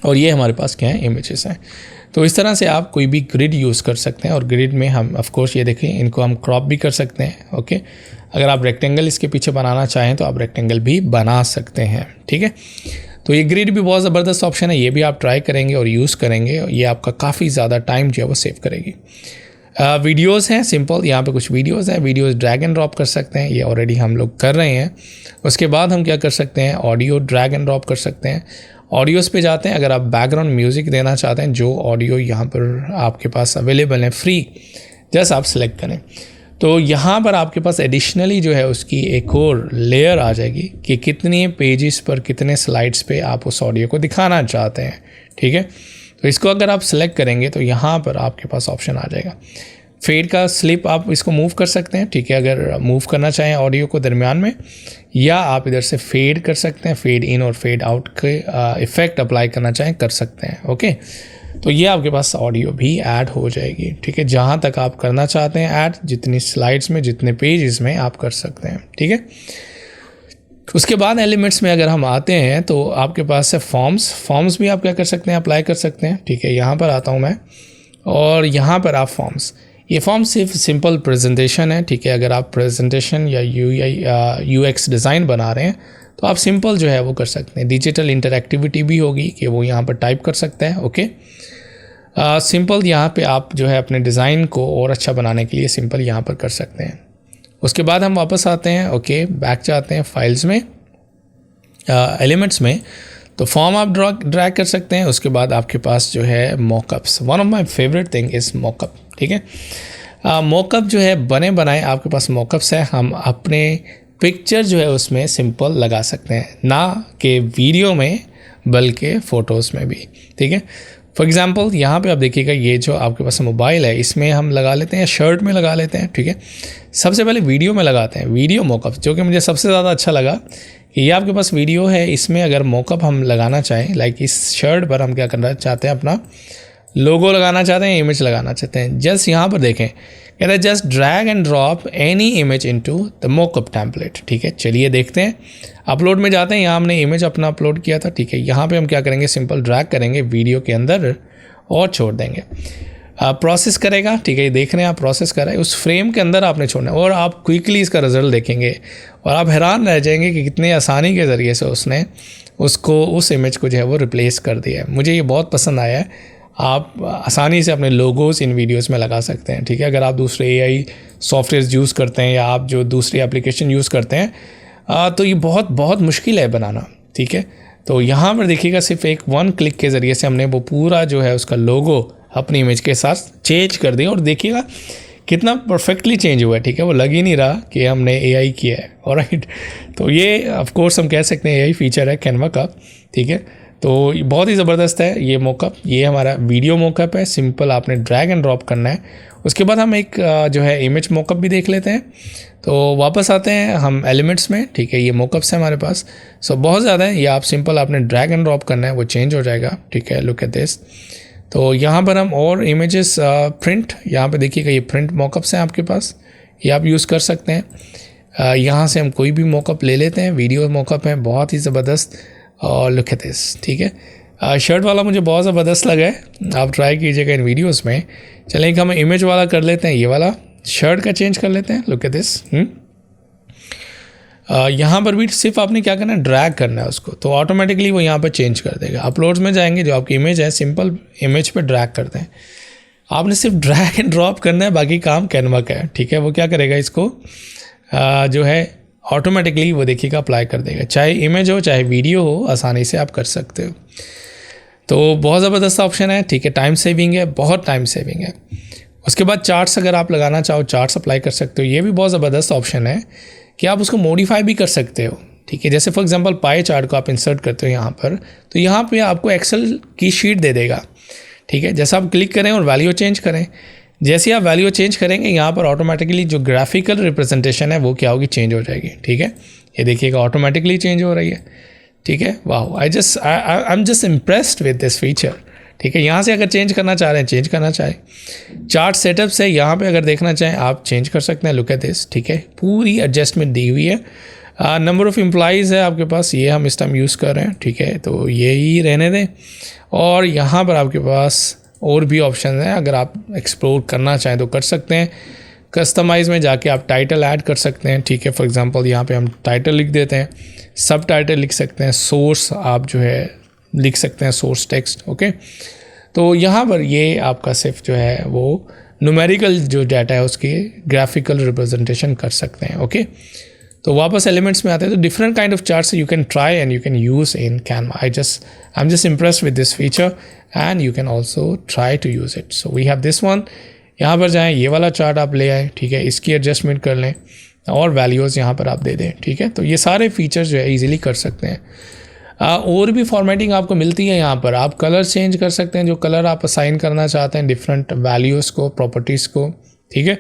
और ये हमारे पास क्या है, इमेजेस हैं। तो इस तरह से आप कोई भी ग्रिड यूज़ कर सकते हैं। और ग्रिड में हम ऑफ कोर्स ये देखें, इनको हम क्रॉप भी कर सकते हैं, ओके। अगर आप रेक्टेंगल इसके पीछे बनाना चाहें तो आप रेक्टेंगल भी बना सकते हैं, ठीक है। तो ये ग्रिड भी बहुत ज़बरदस्त ऑप्शन है, ये भी आप ट्राई करेंगे और यूज़ करेंगे, ये आपका काफ़ी ज़्यादा टाइम जो है वो सेव करेगी। वीडियोस हैं सिंपल, यहाँ पे कुछ वीडियोस हैं, वीडियोस ड्रैग एंड ड्रॉप कर सकते हैं, ये ऑलरेडी हम लोग कर रहे हैं। उसके बाद हम क्या कर सकते हैं, ऑडियो ड्रैग एंड ड्रॉप कर सकते हैं। ऑडियोज़ पे जाते हैं, अगर आप बैकग्राउंड म्यूज़िक देना चाहते हैं, जो ऑडियो यहाँ पर आपके पास अवेलेबल है फ्री, जस्ट आप सेलेक्ट करें। तो यहाँ पर आपके पास एडिशनली जो है उसकी एक और लेयर आ जाएगी कि कितने पेजेस पर, कितने स्लाइड्स पे आप उस ऑडियो को दिखाना चाहते हैं, ठीक है। तो इसको अगर आप सेलेक्ट करेंगे तो यहाँ पर आपके पास ऑप्शन आ जाएगा फेड का स्लिप, आप इसको मूव कर सकते हैं, ठीक है। अगर मूव करना चाहें ऑडियो को दरमियान में, या आप इधर से फेड कर सकते हैं, फेड इन और फेड आउट के इफ़ेक्ट अप्लाई करना चाहें कर सकते हैं, ओके। तो ये आपके पास ऑडियो भी ऐड हो जाएगी, ठीक है। जहाँ तक आप करना चाहते हैं ऐड, जितनी स्लाइड्स में, जितने पेजेस में आप कर सकते हैं, ठीक है। उसके बाद एलिमेंट्स में अगर हम आते हैं तो आपके पास है फॉर्म्स भी आप क्या कर सकते हैं, अप्लाई कर सकते हैं, ठीक है। यहाँ पर आता हूँ मैं, और यहाँ पर आप फॉर्म्स, ये फॉर्म सिर्फ सिंपल प्रेजेंटेशन है, ठीक है। अगर आप प्रेजेंटेशन या यूएक्स डिज़ाइन बना रहे हैं तो आप सिंपल जो है वो कर सकते हैं। डिजिटल इंटरैक्टिविटी भी होगी कि वो यहाँ पर टाइप कर सकते हैं, ओके। सिंपल यहाँ पे आप जो है अपने डिज़ाइन को और अच्छा बनाने के लिए सिंपल यहाँ पर कर सकते हैं। उसके बाद हम वापस आते हैं, ओके, बैक जाते हैं फाइल्स में, एलिमेंट्स में, तो फॉर्म आप ड्रैग कर सकते हैं। उसके बाद आपके पास जो है mockups, one of my favourite thing is mock-up, ठीक है। मॉकअप जो है बने बनाए आपके पास मॉकअप्स है, हम अपने पिक्चर जो है उसमें सिंपल लगा सकते हैं, ना कि वीडियो में बल्कि फ़ोटोज़ में भी, ठीक है। फॉर एग्ज़ाम्पल यहाँ पे आप देखिएगा, ये जो आपके पास मोबाइल है इसमें हम लगा लेते हैं, शर्ट में लगा लेते हैं, ठीक है। सबसे पहले वीडियो में लगाते हैं, वीडियो मॉकअप, जो कि मुझे सबसे ज़्यादा अच्छा लगा कि ये आपके पास वीडियो है, इसमें अगर मॉकअप हम लगाना चाहें, लाइक इस शर्ट पर हम क्या करना चाहते हैं, अपना लोगो लगाना चाहते हैं, इमेज लगाना चाहते हैं, जस्ट यहाँ पर देखें, कहते हैं just drag and drop any image into the mock-up template, ठीक है। चलिए देखते हैं, अपलोड में जाते हैं, यहाँ हमने इमेज अपना अपलोड किया था, ठीक है। यहाँ पे हम क्या करेंगे, सिंपल ड्रैग करेंगे वीडियो के अंदर और छोड़ देंगे, प्रोसेस करेगा, ठीक है। देख रहे हैं आप प्रोसेस कर रहे हैं, उस फ्रेम के अंदर आपने छोड़ना है और आप क्विकली इसका रिजल्ट देखेंगे और आप हैरान रह जाएंगे कि कितनी आसानी के ज़रिए से उसने उसको, उस इमेज को जो है वो रिप्लेस कर दिया है। मुझे ये बहुत पसंद आया है। आप आसानी से अपने लोगोस इन वीडियोस में लगा सकते हैं, ठीक है। अगर आप दूसरे AI सॉफ्टवेयर यूज़ करते हैं या आप जो दूसरी एप्लीकेशन यूज़ करते हैं तो ये बहुत मुश्किल है बनाना, ठीक है। तो यहाँ पर देखिएगा, सिर्फ एक 1 क्लिक के ज़रिए से हमने वो पूरा जो है उसका लोगो अपनी इमेज के साथ चेंज कर दिया और देखिएगा कितना परफेक्टली चेंज हुआ है, ठीक है। वो लग ही नहीं रहा कि हमने AI किया है, ऑलराइट। तो ये ऑफ कोर्स हम कह सकते हैं AI फीचर है कैनवा का, ठीक है। तो बहुत ही ज़बरदस्त है ये मॉकअप। ये हमारा वीडियो मॉकअप है, सिंपल आपने ड्रैग एंड ड्रॉप करना है। उसके बाद हम एक जो है इमेज मॉकअप भी देख लेते हैं। तो वापस आते हैं हम एलिमेंट्स में, ठीक है। ये मॉकअप्स है हमारे पास, सो बहुत ज़्यादा है। ये आप सिंपल आपने ड्रैग एंड ड्रॉप करना है, वो चेंज हो जाएगा, ठीक है। Look at this. तो यहाँ पर हम और इमेजेस प्रिंट, यहाँ पे देखिएगा ये प्रिंट मॉकअप्स हैं आपके पास, ये आप यूज़ कर सकते हैं। यहाँ से हम कोई भी मॉकअप ले लेते हैं, वीडियो मॉकअप है, बहुत ही ज़बरदस्त। और लुक एट दिस, ठीक है। शर्ट वाला मुझे बहुत ज़बरदस्त लगा है, आप ट्राई कीजिएगा इन वीडियोस में। चलें हम इमेज वाला कर लेते हैं, ये वाला शर्ट का चेंज कर लेते हैं। Look at this. यहाँ पर भी सिर्फ आपने क्या करना है, ड्रैग करना है उसको, तो ऑटोमेटिकली वो यहाँ पर चेंज कर देगा। अपलोड्स में जाएंगे, जो आपकी इमेज है सिंपल इमेज पे ड्रैग करते हैं, आपने सिर्फ ड्रैग एंड ड्रॉप करना है, बाकी काम कैनवा का है, ठीक है। वो क्या करेगा, इसको जो है ऑटोमेटिकली वो देखिएगा अप्लाई कर देगा, चाहे इमेज हो चाहे वीडियो हो, आसानी से आप कर सकते हो। तो बहुत ज़बरदस्त ऑप्शन है, ठीक है। टाइम सेविंग है, बहुत टाइम सेविंग है। उसके बाद चार्ट्स अगर आप लगाना चाहो, चार्ट्स अप्लाई कर सकते हो। ये भी बहुत ज़बरदस्त ऑप्शन है कि आप उसको मॉडिफाई भी कर सकते हो, ठीक है। जैसे फॉर एग्जांपल पाई चार्ट को आप इंसर्ट करते हो यहाँ पर, तो यहाँ पे आपको एक्सेल की शीट दे देगा, ठीक है। जैसा आप क्लिक करें और वैल्यू चेंज करें, जैसे आप वैल्यू चेंज करेंगे यहाँ पर ऑटोमेटिकली जो ग्राफिकल रिप्रेजेंटेशन है वो क्या होगी, चेंज हो जाएगी, ठीक है। ये देखिएगा ऑटोमेटिकली चेंज हो रही है, ठीक है। वाह, आई am just impressed with this feature, ठीक है। यहाँ से अगर चेंज करना चाह रहे हैं, चेंज करना चाहें, चार्ट सेटअप से यहाँ पे अगर देखना चाहें आप चेंज कर सकते हैं। लुक एट दिस, ठीक है। पूरी एडजस्टमेंट दी हुई है। नंबर ऑफ़ एम्प्लॉइज़ है आपके पास, ये हम इस टाइम यूज़ कर रहे हैं, ठीक है। तो यही रहने दें। और यहाँ पर आपके पास और भी ऑप्शन हैं, अगर आप एक्सप्लोर करना चाहें तो कर सकते हैं। कस्टमाइज़ में जाके आप टाइटल ऐड कर सकते हैं, ठीक है। फॉर एग्जांपल यहाँ पे हम टाइटल लिख देते हैं, सब टाइटल लिख सकते हैं, सोर्स आप जो है लिख सकते हैं, सोर्स टेक्स्ट, ओके। तो यहाँ पर ये आपका सिर्फ जो है वो न्यूमेरिकल जो डाटा है उसकी ग्राफिकल रिप्रेजेंटेशन कर सकते हैं, ओके। तो वापस एलिमेंट्स में आते हैं, तो different kind of charts you can try and you can use in Canva. I am just impressed with this feature and you can also try to use it. So we have this one. यहाँ पर जाएँ, ये वाला chart आप ले आए, ठीक है। इसकी एडजस्टमेंट कर लें और वैल्यूज़ यहाँ पर आप दे दें, ठीक है। तो ये सारे फीचर्स जो है ईजिली कर सकते हैं। और भी फॉर्मेटिंग आपको मिलती है यहाँ पर, आप कलर चेंज कर सकते हैं, जो कलर आप असाइन करना चाहते हैं डिफरेंट वैल्यूज़ को, प्रॉपर्टीज़ को, ठीक है।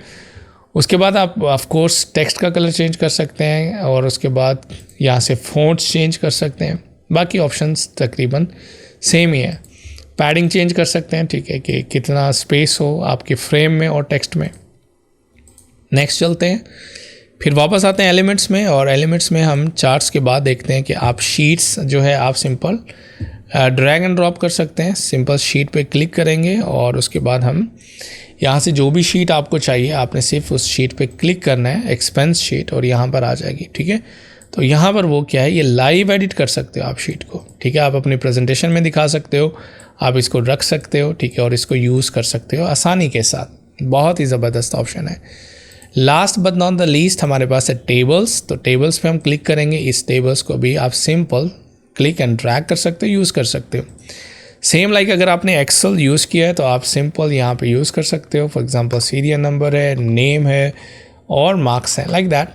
उसके बाद आप ऑफ कोर्स टेक्स्ट का कलर चेंज कर सकते हैं और उसके बाद यहाँ से फ़ॉन्ट्स चेंज कर सकते हैं। बाकी ऑप्शंस तकरीबन सेम ही है। पैडिंग चेंज कर सकते हैं, ठीक है, कि कितना स्पेस हो आपके फ्रेम में और टेक्स्ट में। नेक्स्ट चलते हैं, फिर वापस आते हैं एलिमेंट्स में, और एलिमेंट्स में हम चार्ट्स के बाद देखते हैं कि आप शीट्स जो है आप सिंपल ड्रैग एंड ड्रॉप कर सकते हैं। सिंपल शीट पे क्लिक करेंगे और उसके बाद हम यहाँ से जो भी शीट आपको चाहिए आपने सिर्फ उस शीट पे क्लिक करना है, एक्सपेंस शीट, और यहाँ पर आ जाएगी, ठीक है। तो यहाँ पर वो क्या है, ये लाइव एडिट कर सकते हो आप शीट को, ठीक है। आप अपनी प्रेजेंटेशन में दिखा सकते हो, आप इसको रख सकते हो, ठीक है, और इसको यूज़ कर सकते हो आसानी के साथ। बहुत ही ज़बरदस्त ऑप्शन है। Last but not the least हमारे पास है टेबल्स। तो टेबल्स पे हम क्लिक करेंगे, इस टेबल्स को भी आप सिंपल क्लिक एंड ड्रैग कर सकते हो, यूज़ कर सकते हो। सेम लाइक अगर आपने एक्सेल यूज़ किया है तो आप सिंपल यहाँ पे यूज़ कर सकते हो। फॉर एग्जांपल सीरियल नंबर है, नेम है और मार्क्स है, लाइक दैट।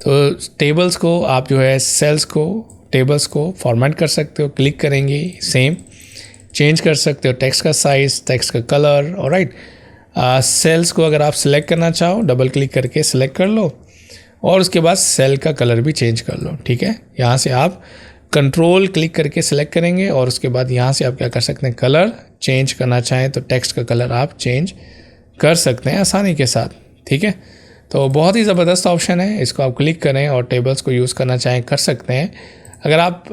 तो टेबल्स को आप जो है सेल्स को, टेबल्स को फॉर्मेट कर सकते हो, क्लिक करेंगे, सेम चेंज कर सकते हो टेक्स्ट का साइज़, टेक्स्ट का कलर, और राइट। सेल्स को अगर आप सिलेक्ट करना चाहो डबल क्लिक करके सिलेक्ट कर लो और उसके बाद सेल का कलर भी चेंज कर लो, ठीक है। यहाँ से आप कंट्रोल क्लिक करके सिलेक्ट करेंगे और उसके बाद यहाँ से आप क्या कर सकते हैं, कलर चेंज करना चाहें तो टेक्स्ट का कलर आप चेंज कर सकते हैं आसानी के साथ, ठीक है। तो बहुत ही ज़बरदस्त ऑप्शन है, इसको आप क्लिक करें और टेबल्स को यूज़ करना चाहें कर सकते हैं। अगर आप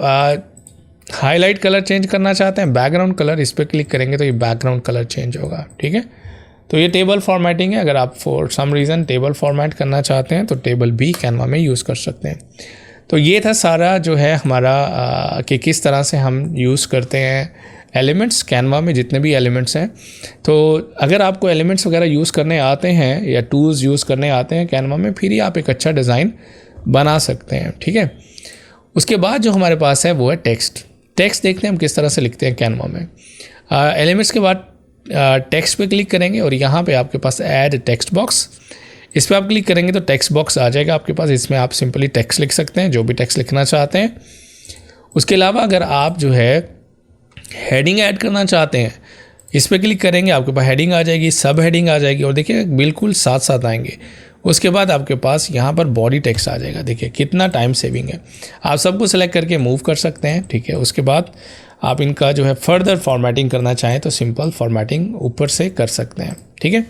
हाईलाइट कलर चेंज करना चाहते हैं, बैकग्राउंड कलर, इस पर क्लिक करेंगे तो ये बैकग्राउंड कलर चेंज होगा, ठीक है। तो ये टेबल फॉर्मेटिंग है। अगर आप for some reason table format करना चाहते हैं तो टेबल भी कैनवा में यूज़ कर सकते हैं। तो ये था सारा जो है हमारा कि किस तरह से हम यूज़ करते हैं एलिमेंट्स कैनवा में, जितने भी एलिमेंट्स हैं। तो अगर आपको एलिमेंट्स वगैरह यूज़ करने आते हैं या टूल्स यूज़ करने आते हैं कैनवा में, फिर ही आप एक अच्छा डिज़ाइन बना सकते हैं, ठीक है। उसके बाद जो हमारे पास है वो है टेक्स्ट। टेक्स्ट देखते हैं हम किस तरह से लिखते हैं कैनवा में। एलिमेंट्स के बाद टेक्स्ट पे क्लिक करेंगे और यहाँ पे आपके पास ऐड टेक्स्ट बॉक्स, इस पर आप क्लिक करेंगे तो टेक्स्ट बॉक्स आ जाएगा आपके पास। इसमें आप सिंपली टेक्स्ट लिख सकते हैं, जो भी टेक्स्ट लिखना चाहते हैं। उसके अलावा अगर आप जो है हेडिंग ऐड करना चाहते हैं, इस पर क्लिक करेंगे, आपके पास हेडिंग आ जाएगी, सब हेडिंग आ जाएगी और देखिए बिल्कुल साथ साथ आएंगे। उसके बाद आपके पास यहाँ पर बॉडी टेक्स्ट आ जाएगा। देखिए कितना टाइम सेविंग है। आप सबको सेलेक्ट करके मूव कर सकते हैं, ठीक है। उसके बाद आप इनका जो है फर्दर फॉर्मेटिंग करना चाहें तो सिंपल फॉर्मेटिंग ऊपर से कर सकते हैं, ठीक है।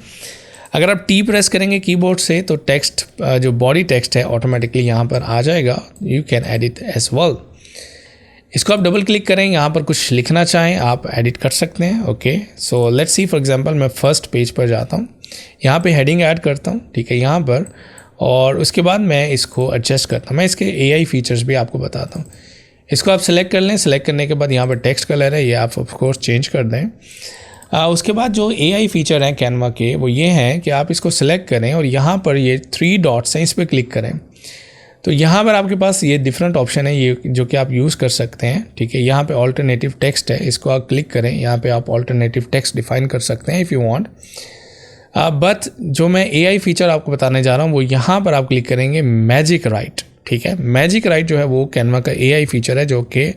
अगर आप टी प्रेस करेंगे कीबोर्ड से तो टेक्स्ट जो बॉडी टेक्स्ट है ऑटोमेटिकली यहाँ पर आ जाएगा। You can edit as well. इसको आप डबल क्लिक करें, यहाँ पर कुछ लिखना चाहें आप एडिट कर सकते हैं। Okay, so let's see for example मैं फर्स्ट पेज पर जाता हूँ, यहाँ पे हेडिंग ऐड करता हूँ, ठीक है, यहाँ पर। और उसके बाद मैं इसको एडजस्ट करता हूँ। मैं इसके AI फीचर्स भी आपको बताता हूँ। इसको आप सेलेक्ट कर लें। सेलेक्ट करने के बाद यहाँ पर टेक्स्ट कलर है, ये आप ऑफकोर्स चेंज कर दें। उसके बाद जो AI फीचर हैं कैनवा के वो ये हैं कि आप इसको सेलेक्ट करें और यहाँ पर ये 3 डॉट्स हैं, इस पर क्लिक करें तो यहाँ पर आपके पास ये डिफरेंट ऑप्शन है ये जो कि आप यूज़ कर सकते हैं, ठीक है। यहाँ पे ऑल्टरनेटिव टेक्स्ट है, इसको आप क्लिक करें। यहाँ पे आप ऑल्टरनेटिव टेक्स्ट डिफाइन कर सकते हैं इफ़ यू वांट। बट जो मैं AI फीचर आपको बताने जा रहा हूँ वो यहाँ पर आप क्लिक करेंगे मैजिक राइट, ठीक है। मैजिक राइट जो है वो कैनवा का AI फीचर है जो कि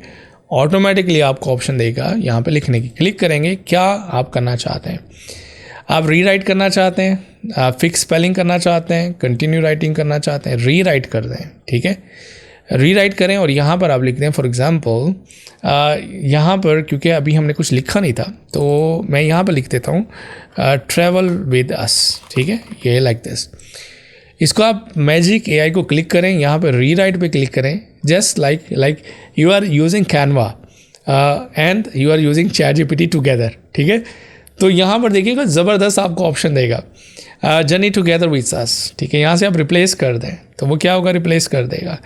ऑटोमेटिकली आपको ऑप्शन देगा यहाँ पे लिखने की। क्लिक करेंगे, क्या आप करना चाहते हैं। आप रीराइट करना चाहते हैं, आप फिक्स स्पेलिंग करना चाहते हैं, कंटिन्यू राइटिंग करना चाहते हैं, रीराइट कर दें, ठीक है। रीराइट करें और यहाँ पर आप लिख दें फॉर एग्जांपल, यहाँ पर क्योंकि अभी हमने कुछ लिखा नहीं था तो मैं यहाँ पर लिख देता हूँ ट्रैवल विद अस, ठीक है, ये लाइक दिस। इसको आप मैजिक AI को क्लिक करें, यहाँ पर रीराइट पे क्लिक करें, just like you are using Canva and you are using ChatGPT together, ठीक है। तो यहाँ पर देखिएगा ज़बरदस्त आपको ऑप्शन देगा जर्नी टुगेदर विद अस, ठीक है। यहाँ से आप रिप्लेस कर दें तो वो क्या होगा, रिप्लेस कर देगा।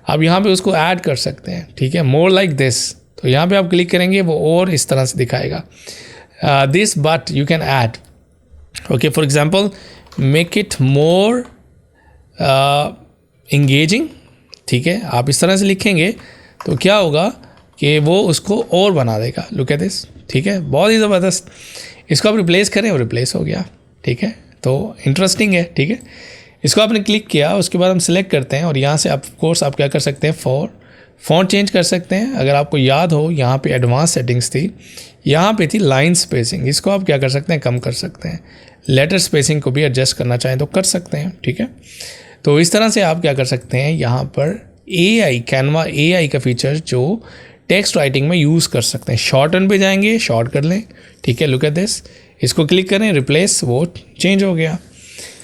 आप यहाँ पे उसको ऐड कर सकते हैं, ठीक है, मोर लाइक दिस। तो यहाँ पे आप क्लिक करेंगे वो और इस तरह से दिखाएगा this but you can add, okay. For example make it more engaging, ठीक है। आप इस तरह से लिखेंगे तो क्या होगा कि वो उसको और बना देगा। लुक एट दिस, ठीक है, बहुत ही ज़बरदस्त। इसको आप रिप्लेस करें और रिप्लेस हो गया, ठीक है। तो इंटरेस्टिंग है, ठीक है। इसको आपने क्लिक किया, उसके बाद हम सिलेक्ट करते हैं और यहाँ से आप कोर्स आप क्या कर सकते हैं, फॉन्ट चेंज कर सकते हैं। अगर आपको याद हो यहाँ पे एडवांस सेटिंग्स थी, यहाँ पे थी लाइन स्पेसिंग, इसको आप क्या कर सकते हैं, कम कर सकते हैं। लेटर स्पेसिंग को भी एडजस्ट करना चाहें तो कर सकते हैं, ठीक है। तो इस तरह से आप क्या कर सकते हैं, यहाँ पर AI कैनवा AI का फीचर जो टेक्स्ट राइटिंग में यूज़ कर सकते हैं। शॉर्टन पे जाएंगे, शॉर्ट कर लें, ठीक है। लुक एट दिस, इसको क्लिक करें, रिप्लेस, वो चेंज हो गया।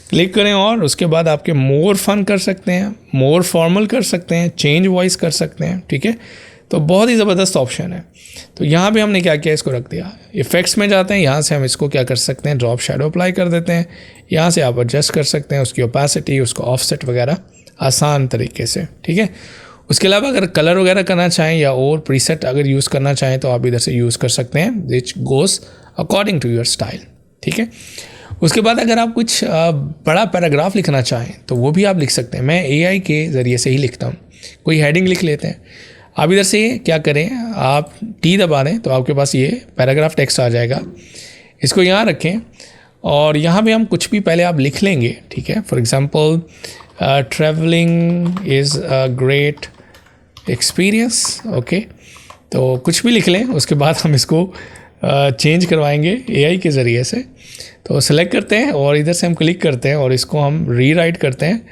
क्लिक करें और उसके बाद आपके मोर फन कर सकते हैं, मोर फॉर्मल कर सकते हैं, चेंज वॉइस कर सकते हैं, ठीक है। तो बहुत ही ज़बरदस्त ऑप्शन है। तो यहाँ पे हमने क्या किया, इसको रख दिया। इफेक्ट्स में जाते हैं, यहाँ से हम इसको क्या कर सकते हैं, ड्रॉप शैडो अप्लाई कर देते हैं। यहाँ से आप एडजस्ट कर सकते हैं उसकी ओपेसिटी, उसको ऑफसेट वगैरह आसान तरीके से, ठीक है। उसके अलावा अगर कलर वगैरह करना चाहें या और प्रीसेट अगर यूज़ करना चाहें तो आप इधर से यूज़ कर सकते हैं, which goes according to your style, ठीक है। उसके बाद अगर आप कुछ बड़ा पैराग्राफ लिखना चाहें तो वो भी आप लिख सकते हैं। मैं AI के ज़रिए से ही लिखता हूँ। कोई हेडिंग लिख लेते हैं, आप इधर से क्या करें, आप T दबा दें तो आपके पास ये पैराग्राफ टेक्स्ट आ जाएगा। इसको यहाँ रखें और यहाँ पे हम कुछ भी पहले आप लिख लेंगे, ठीक है। For example travelling is a great experience, okay. तो कुछ भी लिख लें, उसके बाद हम इसको चेंज करवाएंगे AI के ज़रिए से। तो सेलेक्ट करते हैं और इधर से हम क्लिक करते हैं और इसको हम रीराइट करते हैं।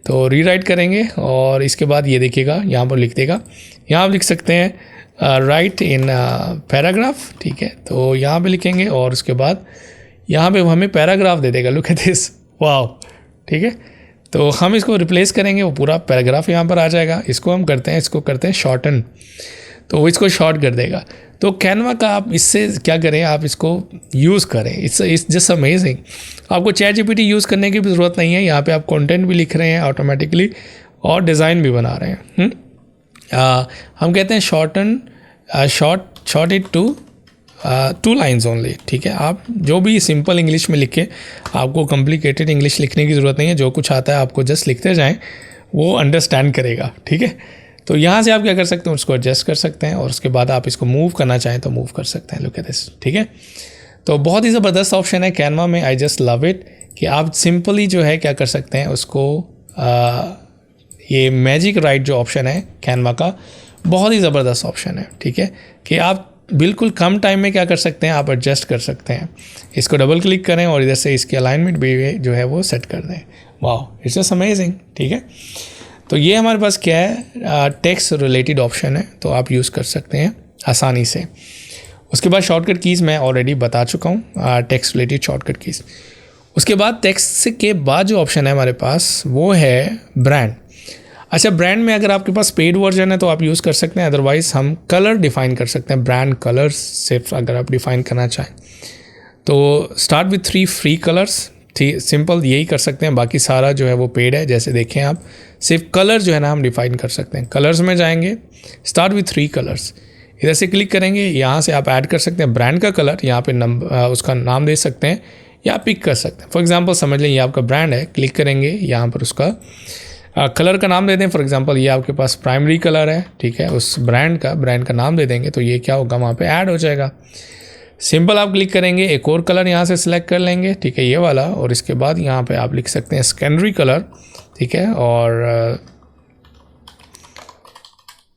तो रीराइट करेंगे और इसके बाद ये देखिएगा यहाँ पर लिख देगा। यहाँ आप लिख सकते हैं राइट इन पैराग्राफ, ठीक है। तो यहाँ पे लिखेंगे और उसके बाद यहाँ पे हमें पैराग्राफ दे देगा। लुक एट दिस, वाओ, ठीक है। तो हम इसको रिप्लेस करेंगे, वो पूरा पैराग्राफ यहाँ पर आ जाएगा। इसको हम करते हैं, इसको करते हैं शॉर्टन, तो वो इसको शॉर्ट कर देगा। तो कैनवा का आप इससे क्या करें, आप इसको यूज़ करें, इट्स जस्ट अमेजिंग। आपको ChatGPT यूज़ करने की भी ज़रूरत नहीं है। यहाँ पे आप कंटेंट भी लिख रहे हैं ऑटोमेटिकली और डिज़ाइन भी बना रहे हैं। हम कहते हैं short it to 2 lines only, ठीक है। आप जो भी सिंपल इंग्लिश में लिखें, आपको कॉम्प्लिकेटेड इंग्लिश लिखने की ज़रूरत नहीं है। जो कुछ आता है आपको जस्ट लिखते जाएँ, वो अंडरस्टैंड करेगा, ठीक है। तो यहाँ से आप क्या कर सकते हैं, उसको एडजस्ट कर सकते हैं और उसके बाद आप इसको मूव करना चाहें तो मूव कर सकते हैं। लुक एट दिस, ठीक है। तो बहुत ही ज़बरदस्त ऑप्शन है कैनवा में, आई जस्ट लव इट कि आप सिंपली जो है क्या कर सकते हैं उसको ये मैजिक राइट जो ऑप्शन है कैनवा का, बहुत ही ज़बरदस्त ऑप्शन है, ठीक है। कि आप बिल्कुल कम टाइम में क्या कर सकते हैं, आप एडजस्ट कर सकते हैं। इसको डबल क्लिक करें और इधर से इसकी अलाइनमेंट भी जो है वो सेट कर दें। वाह, इट्स जस्ट अमेजिंग। ठीक है, तो ये हमारे पास क्या है, टेक्स्ट रिलेटेड ऑप्शन है, तो आप यूज़ कर सकते हैं आसानी से। उसके बाद शॉर्टकट कीज़ मैं ऑलरेडी बता चुका हूँ, टेक्स्ट रिलेटेड शॉर्टकट कीज़। उसके बाद टेक्स्ट के बाद जो ऑप्शन है हमारे पास वो है ब्रांड। अच्छा, ब्रांड में अगर आपके पास पेड वर्जन है तो आप यूज़ कर सकते हैं, अदरवाइज़ हम कलर डिफ़ाइन कर सकते हैं। ब्रांड कलर्स सिर्फ अगर आप डिफ़ाइन करना चाहें तो start with 3 free colours, simple यही कर सकते हैं। बाकी सारा जो है वो पेड है। जैसे देखें आप, सिर्फ कलर जो है ना हम डिफ़ाइन कर सकते हैं। कलर्स में जाएंगे, स्टार्ट विथ 3 कलर्स, इधर से क्लिक करेंगे, यहाँ से आप ऐड कर सकते हैं ब्रांड का कलर, यहाँ पे उसका नाम दे सकते हैं या पिक कर सकते हैं। फॉर एग्जांपल समझ लें ये आपका ब्रांड है, क्लिक करेंगे, यहाँ पर उसका कलर का नाम दे दें। फॉर एग्जांपल ये आपके पास प्राइमरी कलर है, ठीक है, उस ब्रांड का नाम दे देंगे तो ये क्या होगा, वहाँ पे ऐड हो जाएगा। सिंपल आप क्लिक करेंगे, एक और कलर यहाँ से सिलेक्ट कर लेंगे, ठीक है, ये वाला, और इसके बाद यहाँ पे आप लिख सकते हैं सेकेंडरी कलर, ठीक है, और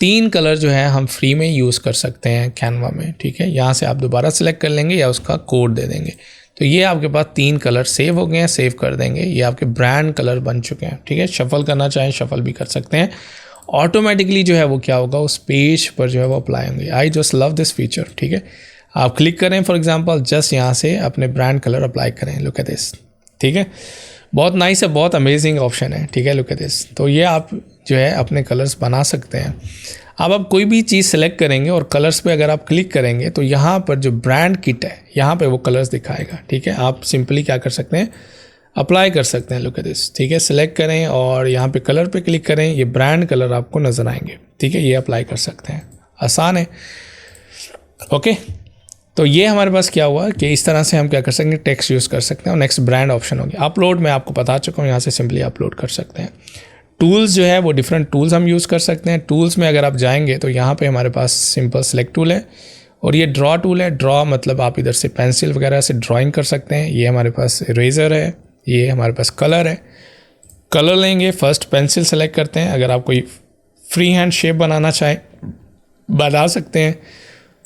3 कलर जो है हम फ्री में यूज़ कर सकते हैं कैनवा में, ठीक है। यहाँ से आप दोबारा सिलेक्ट कर लेंगे या उसका कोड दे देंगे, तो ये आपके पास 3 कलर सेव हो गए हैं। सेव कर देंगे, ये आपके ब्रांड कलर बन चुके हैं, ठीक है। शफल करना चाहें शफल भी कर सकते हैं, ऑटोमेटिकली जो है वो क्या होगा, उस पेज पर जो है वो अप्लाई होंगे। आई जस्ट लव दिस फीचर, ठीक है। आप क्लिक करें, फॉर एग्जांपल जस्ट यहाँ से अपने ब्रांड कलर अप्लाई करें, लुक एट दिस, ठीक है। बहुत नाइस है, बहुत अमेजिंग ऑप्शन है, ठीक है, लुक एट दिस। तो ये आप जो है अपने कलर्स बना सकते हैं। अब आप कोई भी चीज़ सेलेक्ट करेंगे और कलर्स पे अगर आप क्लिक करेंगे तो यहाँ पर जो ब्रांड किट है यहाँ पे वो कलर्स दिखाएगा, ठीक है। आप सिंपली क्या कर सकते हैं, अप्लाई कर सकते हैं, लुक एट दिस, ठीक है। सेलेक्ट करें और यहाँ पे कलर पे क्लिक करें, ये ब्रांड कलर आपको नज़र आएंगे, ठीक है। ये अप्लाई कर सकते हैं, आसान है, ओके। तो ये हमारे पास क्या हुआ कि इस तरह से हम क्या कर सकते हैं, टेक्स्ट यूज़ कर सकते हैं। और नेक्स्ट ब्रांड ऑप्शन हो गया। अपलोड मैं आपको बता चुका हूँ, यहाँ से सिंपली अपलोड कर सकते हैं। टूल्स जो है वो डिफरेंट टूल्स हम यूज़ कर सकते हैं। टूल्स में अगर आप जाएंगे तो यहाँ पे हमारे पास सिंपल सेलेक्ट टूल है और ये ड्रॉ टूल है। ड्रॉ मतलब आप इधर से पेंसिल वगैरह से ड्राइंग कर सकते हैं। ये हमारे पास इरेजर है, ये हमारे पास कलर है। कलर लेंगे, फर्स्ट पेंसिल सेलेक्ट करते हैं। अगर आप कोई फ्री हैंड शेप बनाना चाहें बना सकते हैं।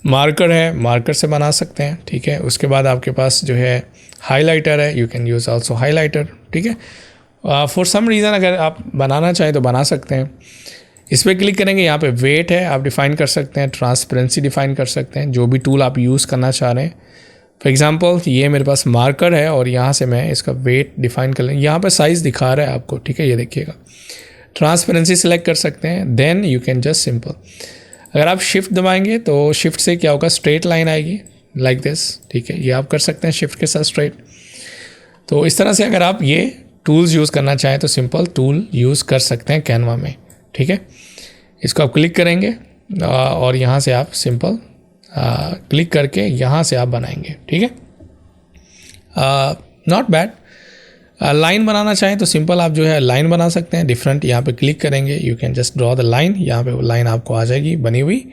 मार्कर है, मार्कर से बना सकते हैं, ठीक है। उसके बाद आपके पास जो है हाइलाइटर है, you can use also highlighter, ठीक है। फॉर सम रीज़न अगर आप बनाना चाहें तो बना सकते हैं। इस पर क्लिक करेंगे, यहाँ पे वेट है, आप डिफ़ाइन कर सकते हैं। ट्रांसपेरेंसी डिफ़ाइन कर सकते हैं, जो भी टूल आप यूज़ करना चाह रहे हैं। फॉर एग्जांपल ये मेरे पास मार्कर है और यहाँ से मैं इसका वेट डिफ़ाइन कर लेंगे। यहाँ पे साइज़ दिखा रहा है आपको, ठीक है, ये देखिएगा। ट्रांसपेरेंसी सेलेक्ट कर सकते हैं, then you can just simple अगर आप शिफ्ट दबाएंगे तो शिफ्ट से क्या होगा, स्ट्रेट लाइन आएगी लाइक दिस, ठीक है। ये आप कर सकते हैं शिफ्ट के साथ स्ट्रेट। तो इस तरह से अगर आप ये टूल्स यूज़ करना चाहें तो सिंपल टूल यूज़ कर सकते हैं कैनवा में, ठीक है। इसको आप क्लिक करेंगे और यहाँ से आप सिंपल क्लिक करके यहाँ से आप बनाएंगे, ठीक है। Not bad. लाइन बनाना चाहें तो सिंपल आप जो है लाइन बना सकते हैं डिफरेंट। यहाँ पे क्लिक करेंगे, you can just draw the line, यहाँ पे वो लाइन आपको आ जाएगी बनी हुई।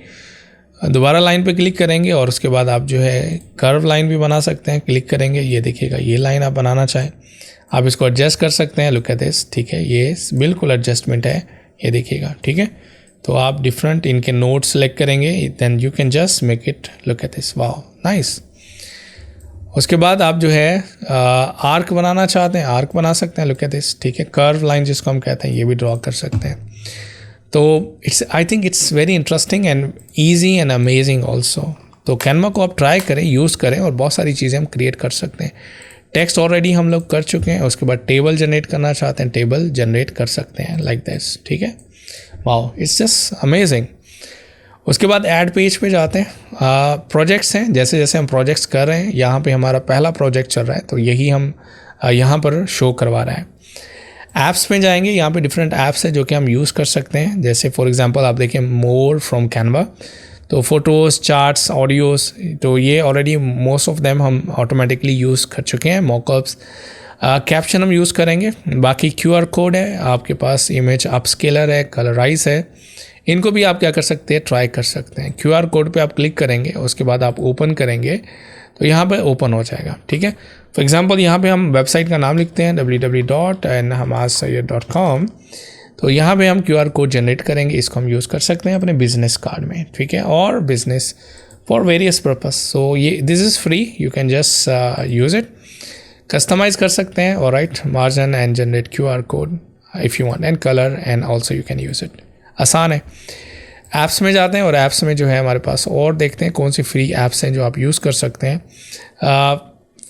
दोबारा लाइन पे क्लिक करेंगे और उसके बाद आप जो है कर्व लाइन भी बना सकते हैं। क्लिक करेंगे, ये देखिएगा, ये लाइन आप बनाना चाहें आप इसको एडजस्ट कर सकते हैं, लुक एट दिस, ठीक है। ये बिल्कुल एडजस्टमेंट है, ये देखिएगा, ठीक है। तो आप डिफरेंट इनके नोट सेलेक्ट करेंगे, then you can just make it look at this, wow nice. उसके बाद आप जो है आर्क बनाना चाहते हैं, आर्क बना सकते हैं, लुक एट दिस, ठीक है। कर्व लाइन जिसको हम कहते हैं, ये भी ड्रॉ कर सकते हैं। तो I think it's very interesting and easy and amazing also. तो कैनवा को आप ट्राई करें, यूज़ करें और बहुत सारी चीज़ें हम क्रिएट कर सकते हैं। टेक्स्ट ऑलरेडी हम लोग कर चुके हैं। उसके बाद टेबल जनरेट करना चाहते हैं, टेबल जनरेट कर सकते हैं लाइक दिस, ठीक है। Wow, it's just amazing. उसके बाद ऐड पेज पे जाते हैं। प्रोजेक्ट्स हैं, जैसे जैसे हम प्रोजेक्ट्स कर रहे हैं, यहाँ पे हमारा पहला प्रोजेक्ट चल रहा है तो यही हम यहाँ पर शो करवा रहा है। ऐप्स में जाएंगे, यहाँ पे डिफरेंट ऐप्स है जो कि हम यूज़ कर सकते हैं। जैसे फॉर एग्जांपल आप देखें मोर फ्रॉम कैनवा, तो फ़ोटोज़, चार्ट्स, ऑडियोज़, तो ये ऑलरेडी मोस्ट ऑफ देम हम ऑटोमेटिकली यूज़ कर चुके हैं। मॉकअप्स, कैप्शन हम यूज़ करेंगे। बाकी QR कोड है, आपके पास इमेज अपस्केलर है, कलराइज है, इनको भी आप क्या कर सकते हैं, ट्राई कर सकते हैं। QR कोड पे आप क्लिक करेंगे, उसके बाद आप ओपन करेंगे तो यहाँ पे ओपन हो जाएगा, ठीक है। फॉर एग्जांपल यहाँ पे हम वेबसाइट का नाम लिखते हैं www.nhamazsayyed.com। तो यहाँ पे हम QR कोड जनरेट करेंगे, इसको हम यूज़ कर सकते हैं अपने बिजनेस कार्ड में, ठीक है। और business for various purpose. So ये this is free, you can just use it. Customize कर सकते हैं, alright, margin and generate QR code if you want, and colour, and also you can use it. आसान है. Apps में जाते हैं और ऐप्स में जो है हमारे पास और देखते हैं कौन सी फ्री ऐप्स हैं जो आप यूज़ कर सकते हैं.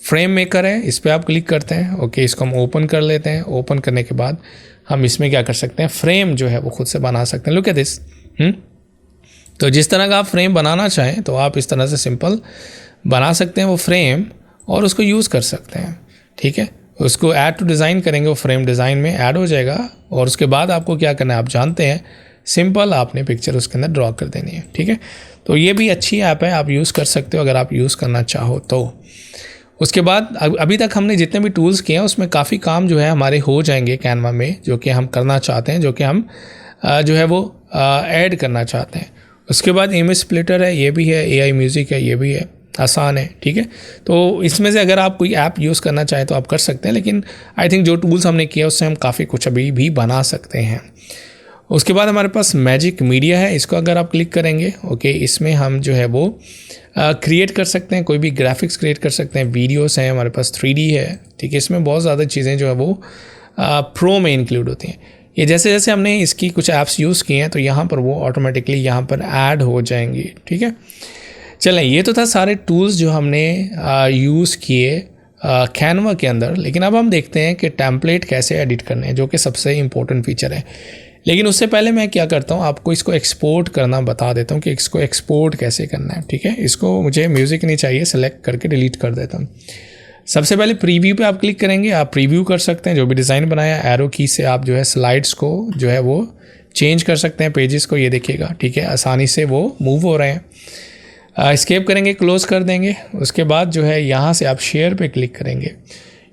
फ्रेम मेकर है, इस पर आप क्लिक करते हैं. ओके, इसको हम ओपन कर लेते हैं. ओपन करने के बाद हम इसमें क्या कर सकते हैं, फ्रेम जो है वो खुद से बना सकते हैं. Look at this. तो जिस तरह का आप फ्रेम बनाना चाहें तो आप इस तरह से सिंपल बना सकते हैं वो फ्रेम, और उसको यूज़ कर सकते हैं. ठीक है, उसको ऐड टू डिज़ाइन करेंगे, वो फ्रेम डिज़ाइन में ऐड हो जाएगा. और उसके बाद आपको क्या करना है आप जानते हैं, सिंपल आपने पिक्चर उसके अंदर ड्रॉ कर देनी है. ठीक है, तो ये भी अच्छी ऐप है, आप यूज़ कर सकते हो अगर आप यूज़ करना चाहो तो. उसके बाद अभी तक हमने जितने भी टूल्स किए हैं उसमें काफ़ी काम जो है हमारे हो जाएंगे कैनवा में, जो कि हम करना चाहते हैं, जो कि हम जो है वो ऐड करना चाहते हैं. उसके बाद इमेज स्प्लिटर है, ये भी है. AI म्यूज़िक है, ये भी है. आसान है. ठीक है, तो इसमें से अगर आप कोई ऐप यूज़ करना चाहें तो आप कर सकते हैं, लेकिन आई थिंक जो टूल्स हमने किए उससे हम काफ़ी कुछ अभी भी बना सकते हैं. उसके बाद हमारे पास मैजिक मीडिया है, इसको अगर आप क्लिक करेंगे, ओके, इसमें हम जो है वो क्रिएट कर सकते हैं, कोई भी ग्राफिक्स क्रिएट कर सकते हैं. वीडियोस हैं हमारे पास, 3D है. ठीक है, इसमें बहुत ज़्यादा चीज़ें जो है वो प्रो में इंक्लूड होती हैं. ये जैसे जैसे हमने इसकी कुछ ऐप्स यूज़ किए हैं तो यहाँ पर वो ऑटोमेटिकली यहाँ पर ऐड हो जाएंगी. ठीक है, चलें, ये तो था सारे टूल्स जो हमने यूज़ किए कैनवा के अंदर. लेकिन अब हम देखते हैं कि टेम्पलेट कैसे एडिट करने हैं, जो कि सबसे इम्पोर्टेंट फीचर है. लेकिन उससे पहले मैं क्या करता हूँ, आपको इसको एक्सपोर्ट करना बता देता हूँ कि इसको एक्सपोर्ट कैसे करना है. ठीक है, इसको मुझे म्यूज़िक नहीं चाहिए, सेलेक्ट करके डिलीट कर देता हूँ. सबसे पहले प्रीव्यू पे आप क्लिक करेंगे, आप प्रीव्यू कर सकते हैं जो भी डिज़ाइन बनाया. एरो की से आप जो है स्लाइड्स को जो है वो चेंज कर सकते हैं, पेजेस को. ये देखिएगा, ठीक है, आसानी से वो मूव हो रहे हैं. एस्केप करेंगे, क्लोज कर देंगे. उसके बाद जो है यहाँ से आप शेयर पे क्लिक करेंगे.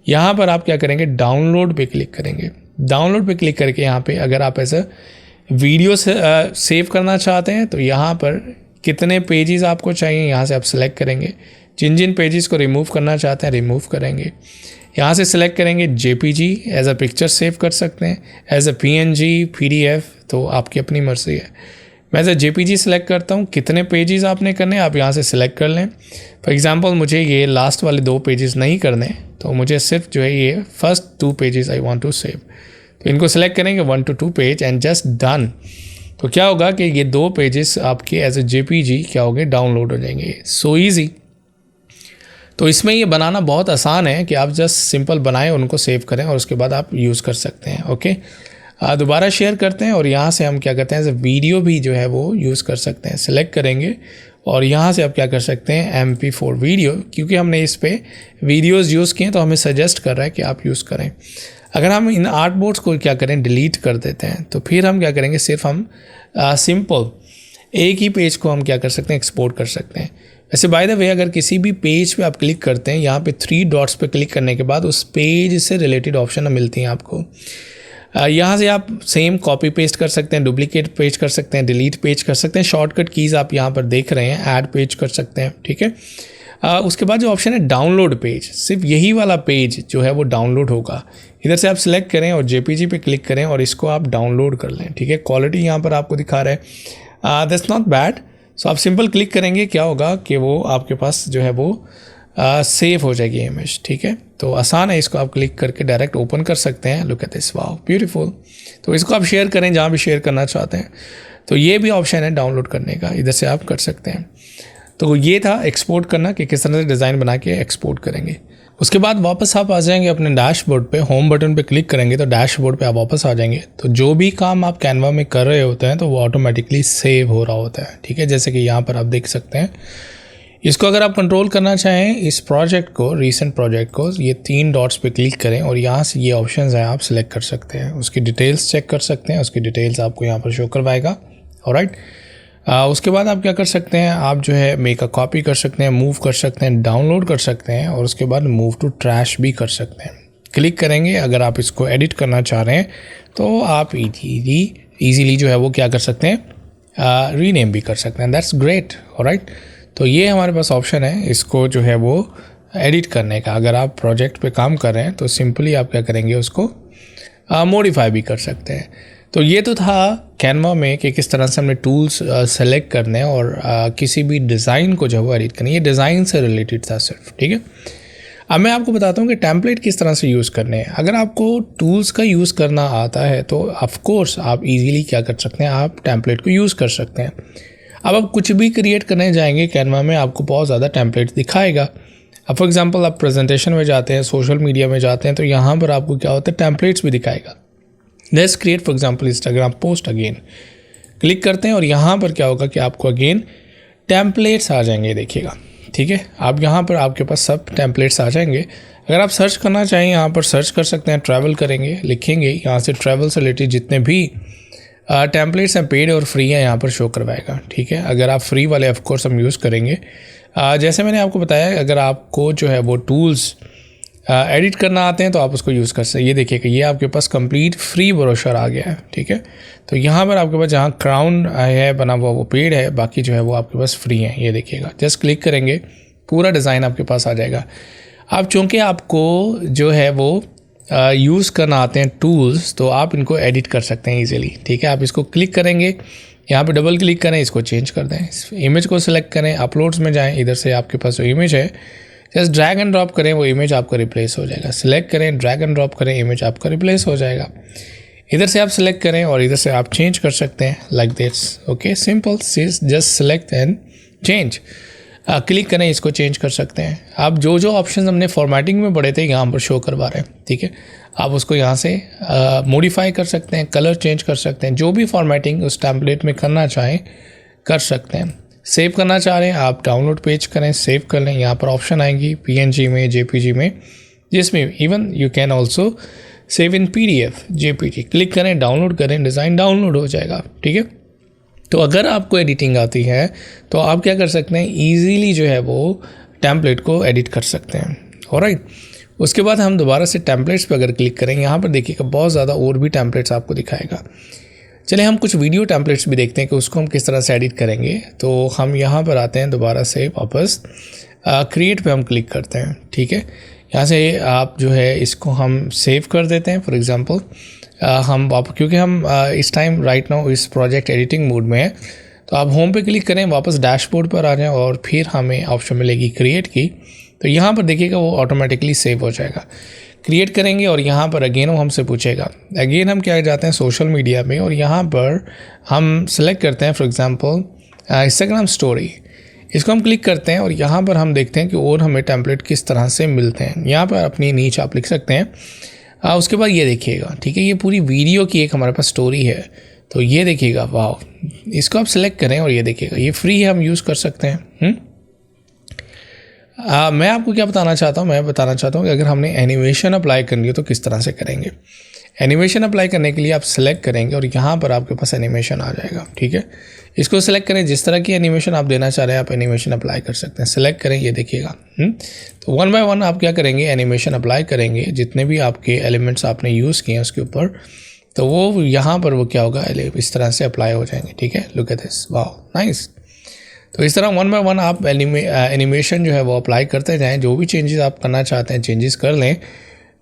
यहाँ पर आप क्या करेंगे, डाउनलोड पे क्लिक करेंगे. डाउनलोड पे क्लिक करके यहाँ पे अगर आप ऐसा वीडियो से सेव करना चाहते हैं तो यहाँ पर कितने पेजेस आपको चाहिए यहाँ से आप सेलेक्ट करेंगे. जिन जिन पेजेस को रिमूव करना चाहते हैं रिमूव करेंगे. यहाँ से सिलेक्ट करेंगे JPG, as a picture save कर सकते हैं, एज अ PNG, PDF, तो आपकी अपनी मर्ज़ी है. मैं एज अ JPG सेलेक्ट करता हूँ. कितने पेजेस आपने करने आप यहाँ से सिलेक्ट कर लें. फॉर एग्जांपल मुझे ये लास्ट वाले 2 पेजेस नहीं करने, तो मुझे सिर्फ जो है ये first 2 pages I want to save. तो इनको सेलेक्ट करेंगे 1 to 2 page and just done. तो क्या होगा कि ये 2 पेजेस आपके एज अ JPG क्या होंगे, डाउनलोड हो जाएंगे. So easy. तो इसमें ये बनाना बहुत आसान है कि आप जस्ट सिंपल बनाएं, उनको सेव करें और उसके बाद आप यूज़ कर सकते हैं. ओके, दोबारा शेयर करते हैं और यहाँ से हम क्या करते हैं, वीडियो भी जो है वो यूज़ कर सकते हैं. सेलेक्ट करेंगे और यहाँ से आप क्या कर सकते हैं, MP4 वीडियो, क्योंकि हमने इस पर वीडियोज़ यूज़ किए तो हमें सजेस्ट कर रहा है कि आप यूज़ करें. अगर हम इन आर्ट बोर्ड्स को क्या करें, डिलीट कर देते हैं, तो फिर हम क्या करेंगे, सिर्फ हम सिंपल एक ही पेज को हम क्या कर सकते हैं, एक्सपोर्ट कर सकते हैं. वैसे बाय द वे अगर किसी भी पेज पे आप क्लिक करते हैं, यहाँ पे 3 डॉट्स पे क्लिक करने के बाद उस पेज से रिलेटेड ऑप्शन मिलती हैं आपको. यहाँ से आप सेम कॉपी पेस्ट कर सकते हैं, डुप्लीकेट पेज कर सकते हैं, डिलीट पेज कर सकते हैं. शॉर्टकट कीज़ आप यहाँ पर देख रहे हैं, ऐड पेज कर सकते हैं. ठीक है, उसके बाद जो ऑप्शन है डाउनलोड पेज, सिर्फ यही वाला पेज जो है वो डाउनलोड होगा. इधर से आप सिलेक्ट करें और JPG पे क्लिक करें और इसको आप डाउनलोड कर लें. ठीक है, क्वालिटी यहाँ पर आपको दिखा रहा है, दैट्स नॉट बैड. सो आप सिंपल क्लिक करेंगे, क्या होगा कि वो आपके पास जो है वो सेव हो जाएगी इमेज. ठीक है, तो आसान है, इसको आप क्लिक करके डायरेक्ट ओपन कर सकते हैं. Look at this, wow beautiful. तो इसको आप शेयर करें जहाँ भी शेयर करना चाहते हैं. तो ये भी ऑप्शन है डाउनलोड करने का, इधर से आप कर सकते हैं. तो ये था एक्सपोर्ट करना कि किस तरह से डिज़ाइन बना के एक्सपोर्ट करेंगे. उसके बाद वापस आप आ जाएंगे अपने डैशबोर्ड पे, होम बटन पे क्लिक करेंगे तो डैशबोर्ड पे आप वापस आ जाएंगे. तो जो भी काम आप कैनवा में कर रहे होते हैं तो वो ऑटोमेटिकली सेव हो रहा होता है. ठीक है, जैसे कि यहाँ पर आप देख सकते हैं. इसको अगर आप कंट्रोल करना चाहें इस प्रोजेक्ट को, रीसेंट प्रोजेक्ट को, ये 3 डॉट्स पे क्लिक करें और यहाँ से ये ऑप्शंस हैं आप सिलेक्ट कर सकते हैं. उसकी डिटेल्स चेक कर सकते हैं, उसकी डिटेल्स आपको यहाँ पर शो करवाएगा. ऑलराइट, उसके बाद आप क्या कर सकते हैं, आप जो है मेक अ कॉपी कर सकते हैं, मूव कर सकते हैं, डाउनलोड कर सकते हैं और उसके बाद मूव टू ट्रैश भी कर सकते हैं. क्लिक करेंगे, अगर आप इसको एडिट करना चाह रहे हैं तो आप ईजीली जो है वो क्या कर सकते हैं, रीनेम भी कर सकते हैं. That's great. ऑलराइट, तो ये हमारे पास ऑप्शन है इसको जो है वो एडिट करने का. अगर आप प्रोजेक्ट पे काम कर रहे हैं तो सिंपली आप क्या करेंगे, उसको मॉडिफाई भी कर सकते हैं. तो ये तो था कैनवा में कि किस तरह से हमने टूल्स सेलेक्ट करने हैं और किसी भी डिज़ाइन को जो है एडिट करना, ये डिज़ाइन से रिलेटेड था सिर्फ, ठीक है। अब मैं आपको बताता हूँ कि टेम्पलेट किस तरह से यूज़ करने हैं। अगर आपको टूल्स का यूज़ करना आता है तो ऑफ कोर्स आप इजीली क्या कर सकते हैं, आप टेम्पलेट को यूज़ कर सकते हैं। अब आप कुछ भी क्रिएट करने जाएंगे कैनवा में, आपको बहुत ज़्यादा टेम्पलेट दिखाएगा। अब फॉर एग्जांपल आप प्रेजेंटेशन में जाते हैं, सोशल मीडिया में जाते हैं, तो यहाँ पर आपको क्या होता है, टेम्पलेट्स भी दिखाएगा। Let's create for example Instagram post again, click करते हैं और यहाँ पर क्या होगा कि आपको अगेन टेम्पलेट्स आ जाएंगे, देखिएगा, ठीक है। आप यहाँ पर आपके पास सब टेम्पलेट्स आ जाएंगे। अगर आप सर्च करना चाहें यहाँ पर सर्च कर सकते हैं, ट्रैवल करेंगे, लिखेंगे, यहाँ से ट्रैवल से रिलेटेड जितने भी टेम्पलेट्स हैं पेड और फ्री हैं यहाँ पर शो करवाएगा, ठीक है। अगर आप फ्री वाले ऑफ कोर्स हम यूज़ करेंगे। जैसे मैंने आपको बताया, अगर आपको जो है वो टूल्स एडिट करना आते हैं तो आप उसको यूज़ कर सकते हैं। ये देखिए कि ये आपके पास कंप्लीट फ्री ब्रोशर आ गया है, ठीक है। तो यहाँ पर आपके पास जहाँ क्राउन है बना हुआ वो पेड है, बाकी जो है वो आपके पास फ्री है। ये देखिएगा, जस्ट क्लिक करेंगे, पूरा डिज़ाइन आपके पास आ जाएगा। अब चूँकि आपको जो है वो यूज़ करना आते हैं टूल्स, तो आप इनको एडिट कर सकते हैं ईजिली, ठीक है। आप इसको क्लिक करेंगे, यहाँ पे डबल क्लिक करें, इसको चेंज कर दें, इमेज को सिलेक्ट करें, अपलोड्स में जाएं, इधर से आपके पास जो इमेज है जस्ट ड्रैग एंड ड्रॉप करें, वो इमेज आपका रिप्लेस हो जाएगा। सिलेक्ट करें, ड्रैग एंड ड्रॉप करें, इमेज आपका रिप्लेस हो जाएगा। इधर से आप सिलेक्ट करें और इधर से आप चेंज कर सकते हैं like this, okay, simple, just select and change. Click करें, इसको चेंज कर सकते हैं। आप जो जो ऑप्शन हमने फॉर्मेटिंग में पढ़े थे यहाँ पर शो करवा रहे हैं, ठीक है। आप उसको यहाँ से मॉडिफाई कर सकते हैं, कलर चेंज कर सकते हैं, जो भी फॉर्मेटिंग उस टेम्पलेट में करना चाहें कर सकते हैं। सेव करना चाह रहे हैं आप, डाउनलोड पेज करें, सेव कर लें, यहाँ पर ऑप्शन आएंगी PNG में, JPG में, जिसमें even you can also save in PDF, JPG। Click करें, डाउनलोड करें, डिज़ाइन डाउनलोड हो जाएगा, ठीक है। तो अगर आपको एडिटिंग आती है तो आप क्या कर सकते हैं, ईजीली जो है वो टेम्पलेट को एडिट कर सकते हैं, ऑलराइट। उसके बाद हम दोबारा से टेम्पलेट्स पे अगर क्लिक करें, यहाँ पर देखिएगा बहुत ज़्यादा और भी टेम्पलेट्स आपको दिखाएगा। चलिए हम कुछ वीडियो टेम्पलेट्स भी देखते हैं कि उसको हम किस तरह से एडिट करेंगे। तो हम यहाँ पर आते हैं, दोबारा से वापस क्रिएट पे हम क्लिक करते हैं, ठीक है। यहाँ से आप जो है इसको हम सेव कर देते हैं। फॉर एग्जांपल हम क्योंकि हम इस टाइम राइट नाउ इस प्रोजेक्ट एडिटिंग मोड में है, तो आप होम पे क्लिक करें, वापस डैशबोर्ड पर आ जाएं और फिर हमें ऑप्शन मिलेगी क्रिएट की। तो यहाँ पर देखिएगा वो ऑटोमेटिकली सेव हो जाएगा। क्रिएट करेंगे और यहाँ पर अगेन वो हमसे पूछेगा, अगेन हम क्या जाते हैं सोशल मीडिया में और यहाँ पर हम सेलेक्ट करते हैं फॉर एग्जांपल इंस्टाग्राम स्टोरी। इसको हम क्लिक करते हैं और यहाँ पर हम देखते हैं कि और हमें टेम्पलेट किस तरह से मिलते हैं। यहाँ पर अपनी नीच आप लिख सकते हैं। उसके बाद ये देखिएगा, ठीक है, ये पूरी वीडियो की एक हमारे पास स्टोरी है। तो ये देखिएगा, वाह, इसको आप सिलेक्ट करें और ये देखिएगा ये फ्री है, हम यूज़ कर सकते हैं। मैं आपको क्या बताना चाहता हूँ, मैं बताना चाहता हूँ कि अगर हमने एनिमेशन अप्लाई करनी हो तो किस तरह से करेंगे। एनिमेशन अप्लाई करने के लिए आप सिलेक्ट करेंगे और यहाँ पर आपके पास एनिमेशन आ जाएगा, ठीक है। इसको सिलेक्ट करें, जिस तरह की एनिमेशन आप देना चाह रहे हैं आप एनिमेशन अप्लाई कर सकते हैं। सिलेक्ट करें, ये देखिएगा। तो 1 बाय 1 आप क्या करेंगे, एनिमेशन अप्लाई करेंगे, जितने भी आपके एलिमेंट्स आपने यूज़ किए हैं उसके ऊपर, तो वो यहाँ पर वो क्या होगा, इस तरह से अप्लाई हो जाएंगे, ठीक है। लुक एट दिस, वाह, नाइस। तो इस तरह 1 बाय 1 आप एनिमेशन जो है वो अप्लाई करते जाएं। जो भी चेंजेस आप करना चाहते हैं चेंजेस कर लें।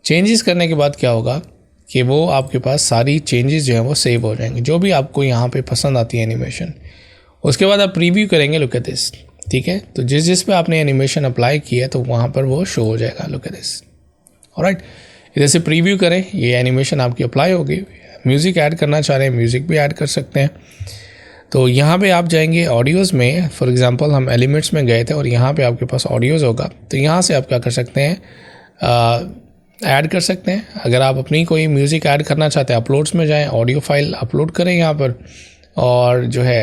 चेंजेस करने के बाद क्या होगा कि वो आपके पास सारी चेंजेस जो है वो सेव हो जाएंगे, जो भी आपको यहाँ पे पसंद आती है एनिमेशन। उसके बाद आप प्रीव्यू करेंगे, लुक एट दिस, ठीक है। तो जिस पे आपने एनिमेशन अप्लाई किया तो वहाँ पर वो शो हो जाएगा, लुक एट दिस, ऑलराइट। इधर से प्रीव्यू करें, ये एनिमेशन आपकी अप्लाई होगी। म्यूज़िक ऐड करना चाह रहे हैं, म्यूज़िक भी ऐड कर सकते हैं। तो यहाँ पे आप जाएंगे ऑडियोज़ में, फॉर एग्जांपल हम एलिमेंट्स में गए थे और यहाँ पे आपके पास ऑडियोज़ होगा। तो यहाँ से आप क्या कर सकते हैं, ऐड कर सकते हैं। अगर आप अपनी कोई म्यूज़िक ऐड करना चाहते हैं, अपलोड्स में जाएं, ऑडियो फाइल अपलोड करें यहाँ पर और जो है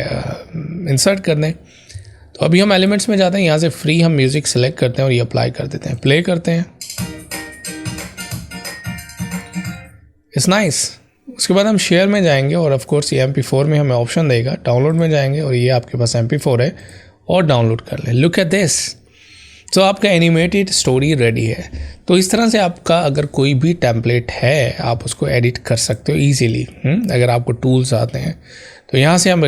इंसर्ट कर दें। तो अभी हम एलिमेंट्स में जाते हैं, यहाँ से फ्री हम म्यूज़िक सेलेक्ट करते हैं और ये अप्लाई कर देते हैं, प्ले करते हैं। It's nice. उसके बाद हम शेयर में जाएंगे और ऑफ कोर्स ये MP4 में हमें ऑप्शन देगा। डाउनलोड में जाएंगे और ये आपके पास MP4 है और डाउनलोड कर लें। लुक एट दिस, तो आपका एनिमेटेड स्टोरी रेडी है। तो इस तरह से आपका अगर कोई भी टेम्पलेट है आप उसको एडिट कर सकते हो ईजीली। अगर आपको टूल्स आते हैं तो यहाँ से हम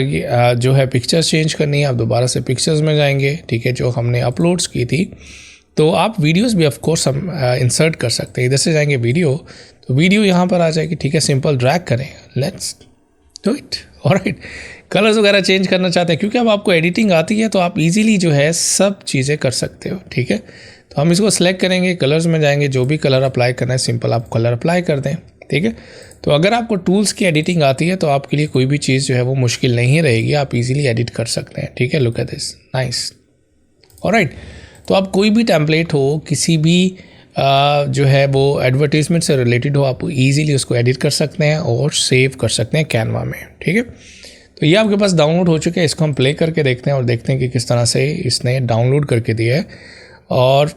जो है पिक्चर्स चेंज करनी है, आप दोबारा से पिक्चर्स में जाएंगे, ठीक है, जो हमने अपलोड्स की थी। तो आप वीडियोस भी ऑफ कोर्स हम इंसर्ट कर सकते हैं। इधर से जाएंगे वीडियो, तो वीडियो यहाँ पर आ जाएगी, ठीक है। सिंपल ड्रैग करें, let's do it. Alright, colours वगैरह चेंज करना चाहते हैं, क्योंकि अब आपको एडिटिंग आती है तो आप इजीली जो है सब चीज़ें कर सकते हो, ठीक है। तो हम इसको सेलेक्ट करेंगे, कलर्स में जाएंगे, जो भी कलर अप्लाई करना है सिंपल आप कलर अप्लाई कर दें, ठीक है। तो अगर आपको टूल्स की एडिटिंग आती है तो आपके लिए कोई भी चीज़ जो है वो मुश्किल नहीं रहेगी, आप इजीली एडिट कर सकते हैं, ठीक है। Look at this, nice. Alright, तो आप कोई भी टेम्पलेट हो, किसी भी जो है वो एडवर्टीजमेंट से रिलेटेड हो, आप इजीली उसको एडिट कर सकते हैं और सेव कर सकते हैं कैनवा में, ठीक है। तो ये आपके पास डाउनलोड हो चुके हैं, इसको हम प्ले करके देखते हैं और देखते हैं कि किस तरह से इसने डाउनलोड करके दिया है। और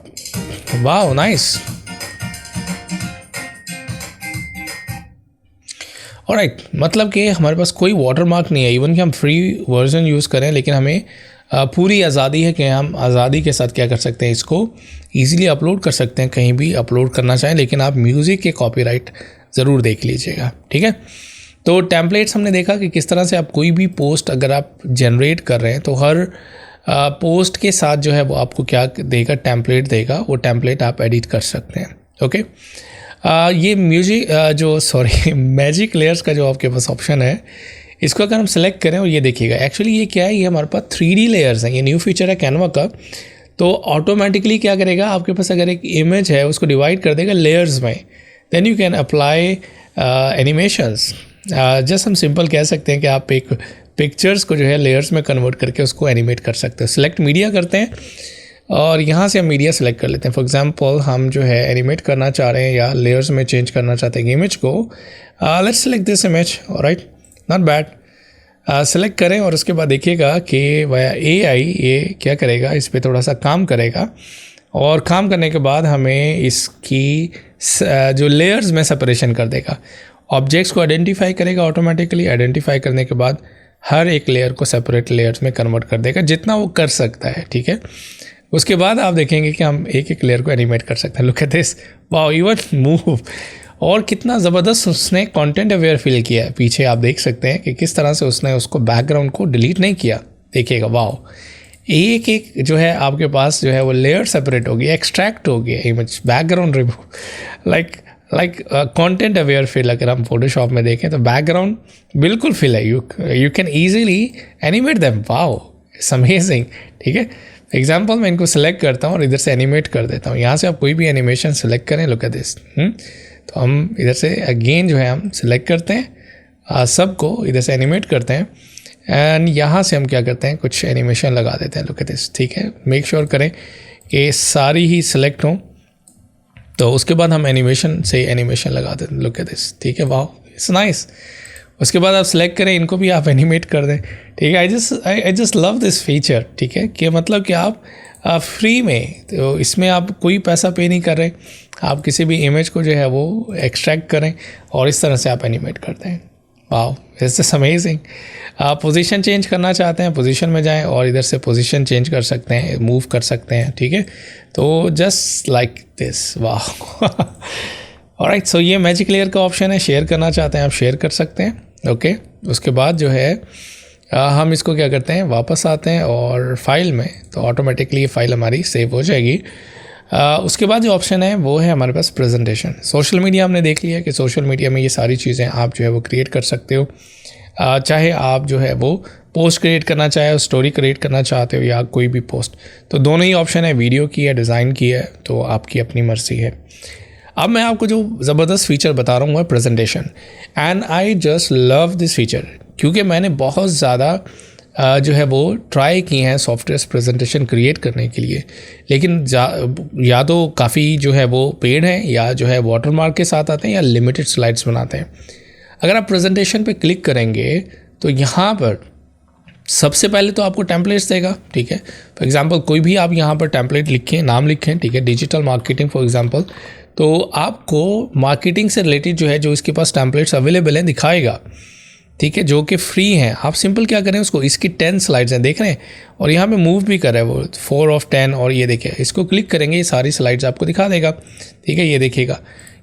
वाह, नाइस। ऑलराइट, मतलब कि हमारे पास कोई वाटरमार्क नहीं है, इवन कि हम फ्री वर्जन यूज़ करें, लेकिन हमें पूरी आज़ादी है कि हम आज़ादी के साथ क्या कर सकते हैं, इसको इजीली अपलोड कर सकते हैं, कहीं भी अपलोड करना चाहें, लेकिन आप म्यूज़िक के कॉपीराइट ज़रूर देख लीजिएगा, ठीक है। तो टेम्पलेट्स हमने देखा कि किस तरह से आप कोई भी पोस्ट अगर आप जनरेट कर रहे हैं तो हर पोस्ट के साथ जो है वो आपको क्या देगा, टेम्पलेट देगा, वो टेम्पलेट आप एडिट कर सकते हैं, ओके। ये म्यूजिक मैजिक लेयर्स का जो आपके पास ऑप्शन है, इसको अगर हम सेलेक्ट करें और ये देखिएगा, एक्चुअली ये क्या है, ये हमारे पास 3D लेयर्स हैं, ये न्यू फीचर है कैनवा का। तो ऑटोमेटिकली क्या करेगा, आपके पास अगर एक इमेज है उसको डिवाइड कर देगा लेयर्स में, then you can apply animations. Just हम सिंपल कह सकते हैं कि आप एक पिक्चर्स को जो है लेयर्स में कन्वर्ट करके उसको एनिमेट कर सकते हो। सिलेक्ट मीडिया करते हैं और यहाँ से हम मीडिया सेलेक्ट कर लेते हैं। फॉर एग्जांपल हम जो है एनिमेट करना चाह रहे हैं या लेयर्स में चेंज करना चाहते हैं इमेज को। Let's select this image, alright, not bad. Select करें और उसके बाद देखिएगा कि वाया AI ये क्या करेगा, इस पर थोड़ा सा काम करेगा और काम करने के बाद हमें इसकी जो लेयर्स में सेपरेशन कर देगा। ऑब्जेक्ट्स को आइडेंटिफाई करेगा ऑटोमेटिकली, आइडेंटिफाई करने के बाद हर एक लेयर को सेपरेट लेयर्स में कन्वर्ट कर देगा जितना वो कर सकता है, ठीक है। उसके बाद आप देखेंगे कि हम एक एक लेयर को एनिमेट कर सकते हैं। Look at this, wow, even move. और कितना ज़बरदस्त उसने कंटेंट अवेयर फील किया है। पीछे आप देख सकते हैं कि किस तरह से उसने उसको बैकग्राउंड को डिलीट नहीं किया। देखिएगा, वाओ, एक एक जो है आपके पास जो है वो लेयर सेपरेट हो गया, एक्सट्रैक्ट हो गया image, background remove, like content aware feel. अगर हम फोटोशॉप में देखें तो बैकग्राउंड बिल्कुल फिल है, you can easily animate them. Wow, it's amazing, ठीक है। एग्जाम्पल मैं इनको सेलेक्ट करता हूँ और इधर से एनिमेट कर देता हूँ। यहाँ से आप कोई भी एनिमेशन सेलेक्ट करें, लुक एट दिस। तो हम इधर से अगेन जो है हम सेलेक्ट करते हैं, सबको इधर से एनिमेट करते हैं एंड यहाँ से हम क्या करते हैं, कुछ एनिमेशन लगा देते हैं। लुक एट दिस, ठीक है। मेक श्योर करें कि सारी ही सिलेक्ट हों, तो उसके बाद हम एनिमेशन से एनिमेशन लगा देते हैं। लुक एट दिस, ठीक है, वाओ, इट्स नाइस। उसके बाद आप सेलेक्ट करें, इनको भी आप एनिमेट कर दें, ठीक है। आई जस्ट लव दिस फीचर, ठीक है, कि मतलब कि आप फ्री में, तो इसमें आप कोई पैसा पे नहीं कर रहे, आप किसी भी इमेज को जो है वो एक्सट्रैक्ट करें और इस तरह से आप एनिमेट करते हैं। Wow, it's just amazing. आप पोजीशन चेंज करना चाहते हैं, पोजीशन में जाएं और इधर से पोजीशन चेंज कर सकते हैं, मूव कर सकते हैं, ठीक है। तो जस्ट लाइक दिस, वाह। ऑलराइट, सो ये मैजिक लेयर का ऑप्शन है, शेयर करना चाहते हैं आप शेयर कर सकते हैं, ओके। उसके बाद जो है हम इसको क्या करते हैं, वापस आते हैं और फाइल में, तो ऑटोमेटिकली ये फाइल हमारी सेव हो जाएगी। उसके बाद जो ऑप्शन है वो है हमारे पास प्रेजेंटेशन। सोशल मीडिया हमने देख लिया कि सोशल मीडिया में ये सारी चीज़ें आप जो है वो क्रिएट कर सकते हो। चाहे आप जो है वो पोस्ट क्रिएट करना चाहे, स्टोरी क्रिएट करना चाहते हो या कोई भी पोस्ट, तो दोनों ही ऑप्शन है, वीडियो की है, डिज़ाइन की है, तो आपकी अपनी मर्ज़ी है। अब मैं आपको जो ज़बरदस्त फीचर बता रहा हूँ वो है presentation, and I just love this feature, क्योंकि मैंने बहुत ज़्यादा जो है वो ट्राई की हैं सॉफ्टवेयर प्रेजेंटेशन क्रिएट करने के लिए, लेकिन या तो काफ़ी जो है वो पेड हैं या जो है वाटरमार्क के साथ आते हैं या लिमिटेड स्लाइड्स बनाते हैं। अगर आप प्रेजेंटेशन पे क्लिक करेंगे तो यहाँ पर सबसे पहले तो आपको टेम्पलेट्स देगा, ठीक है। फॉर एग्जांपल कोई भी आप यहाँ पर टेम्पलेट लिखें, नाम लिखें, ठीक है, डिजिटल मार्केटिंग फॉर एग्जांपल, तो आपको मार्केटिंग से रिलेटेड जो है जो इसके पास टेम्पलेट्स अवेलेबल हैं दिखाएगा, ठीक है, जो कि फ्री हैं। आप सिंपल क्या करें, उसको, इसकी 10 स्लाइड्स हैं, देख रहे हैं, और यहाँ पे मूव भी कर रहा है वो 4 of 10, और ये देखिए, इसको क्लिक करेंगे ये सारी स्लाइड्स आपको दिखा देगा, ठीक है। ये देखिएगा,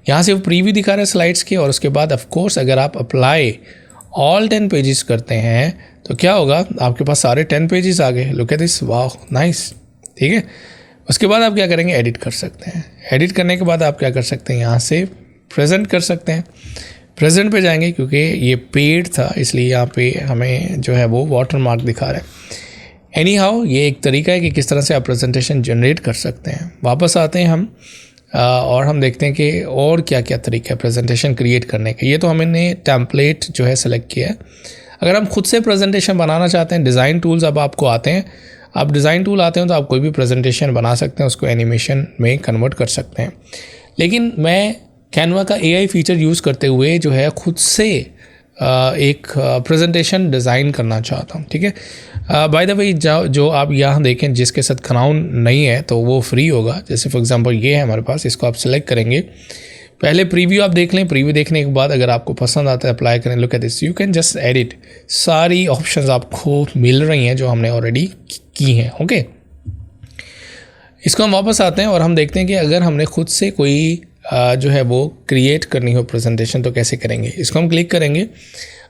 यहाँ से वो प्रीव्यू दिखा रहा है स्लाइड्स की, और उसके बाद ऑफ कोर्स अगर आप अप्लाई ऑल 10 पेजेस करते हैं तो क्या होगा, आपके पास सारे 10 पेजेस आ गए। लुक एट दिस, वाह, नाइस, ठीक है। उसके बाद आप क्या करेंगे, एडिट कर सकते हैं। एडिट करने के बाद आप क्या कर सकते हैं, यहाँ से प्रेजेंट कर सकते हैं। प्रेजेंट पे जाएंगे क्योंकि ये पेड था इसलिए यहाँ पे हमें जो है वो वाटर मार्क दिखा रहा है। एनी हाउ ये एक तरीका है कि किस तरह से आप प्रेजेंटेशन जनरेट कर सकते हैं। वापस आते हैं हम और हम देखते हैं कि और क्या क्या तरीका है प्रेजेंटेशन क्रिएट करने के। ये तो हमने टेम्पलेट जो है सेलेक्ट किया है। अगर हम खुद से प्रेजेंटेशन बनाना चाहते हैं, डिज़ाइन टूल्स अब आपको आते हैं, आप डिज़ाइन टूल आते हैं तो आप कोई भी प्रेजेंटेशन बना सकते हैं, उसको एनिमेशन में कन्वर्ट कर सकते हैं। लेकिन मैं कैनवा का AI फीचर यूज़ करते हुए जो है खुद से एक प्रेजेंटेशन डिज़ाइन करना चाहता हूँ। ठीक है, बाय द वे जो आप यहाँ देखें जिसके साथ क्राउन नहीं है तो वो फ्री होगा। जैसे फॉर एग्जांपल ये है हमारे पास, इसको आप सेलेक्ट करेंगे। पहले प्रीव्यू आप देख लें, प्रीव्यू देखने के बाद अगर आपको पसंद आता है अप्लाई करें। Look at this, you can just edit. सारी ऑप्शंस आपको मिल रही हैं जो हमने ऑलरेडी की हैं। ओके, इसको हम वापस आते हैं और हम देखते हैं कि अगर हमने खुद से कोई जो है वो क्रिएट करनी हो प्रेजेंटेशन तो कैसे करेंगे। इसको हम क्लिक करेंगे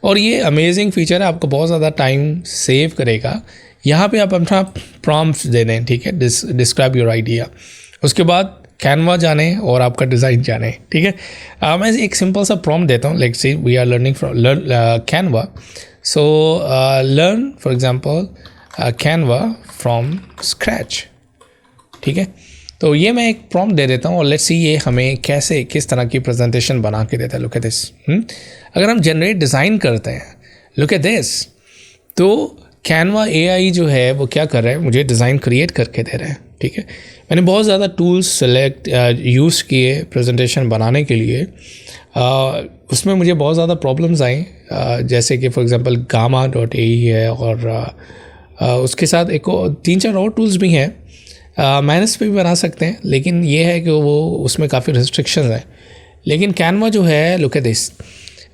और ये अमेजिंग फीचर है, आपको बहुत ज़्यादा टाइम सेव करेगा। यहाँ पे आप अपना प्रॉम्प्ट दे दें, ठीक है, डिस्क्राइब योर आइडिया। उसके बाद कैनवा जाने और आपका डिज़ाइन जाने। ठीक है, मैं एक सिंपल सा प्रॉम्प्ट देता हूँ। Let's say we are learning from Canva, so learn for example Canva from scratch. ठीक है, तो ये मैं एक प्रॉम्प्ट दे देता हूँ और लेट्स सी ये हमें कैसे किस तरह की प्रेजेंटेशन बना के देता है। Look at this. अगर हम जनरेट डिज़ाइन करते हैं, लुक एट दिस, तो कैनवा AI जो है वो क्या कर रहा है, मुझे डिज़ाइन क्रिएट करके दे रहा है। ठीक है, मैंने बहुत ज़्यादा टूल्स सेलेक्ट यूज़ किए प्रेजेंटेशन बनाने के लिए। उसमें मुझे बहुत ज़्यादा प्रॉब्लम्स आई, जैसे कि फॉर एग्जांपल gamma.ae है और उसके साथ एक 3-4 और टूल्स भी हैं। माइनस पे भी बना सकते हैं, लेकिन ये है कि वो उसमें काफ़ी रिस्ट्रिक्शंस हैं। लेकिन कैनवा जो है, लुक एट दिस,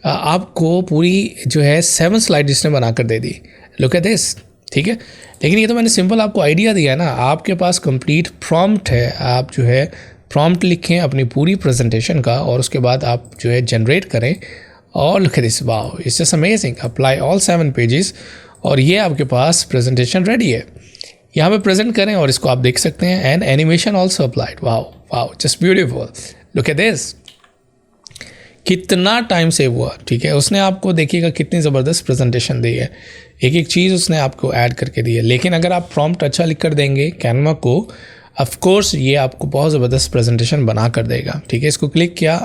आपको पूरी जो है 7 स्लाइड इसने बनाकर दे दी। Look at this. ठीक है, लेकिन ये तो मैंने सिंपल आपको आइडिया दिया है ना। आपके पास कंप्लीट प्रॉम्प्ट है, आप जो है प्रॉम्प्ट लिखें अपनी पूरी प्रेजेंटेशन का और उसके बाद आप जो है जनरेट करें और look at this, wow, it's just amazing. Apply all 7 pages और ये आपके पास प्रेजेंटेशन रेडी है। यहाँ पे प्रेजेंट करें और इसको आप देख सकते हैं। And animation also applied. Wow wow, just beautiful. Look at this, कितना टाइम सेव हुआ। ठीक है, उसने आपको देखिएगा कितनी ज़बरदस्त प्रेजेंटेशन दी है, एक एक चीज़ उसने आपको ऐड करके दी है। लेकिन अगर आप प्रॉम्प्ट अच्छा लिख कर देंगे कैनवा को, ऑफ कोर्स ये आपको बहुत ज़बरदस्त प्रेजेंटेशन बना कर देगा। ठीक है, इसको क्लिक किया,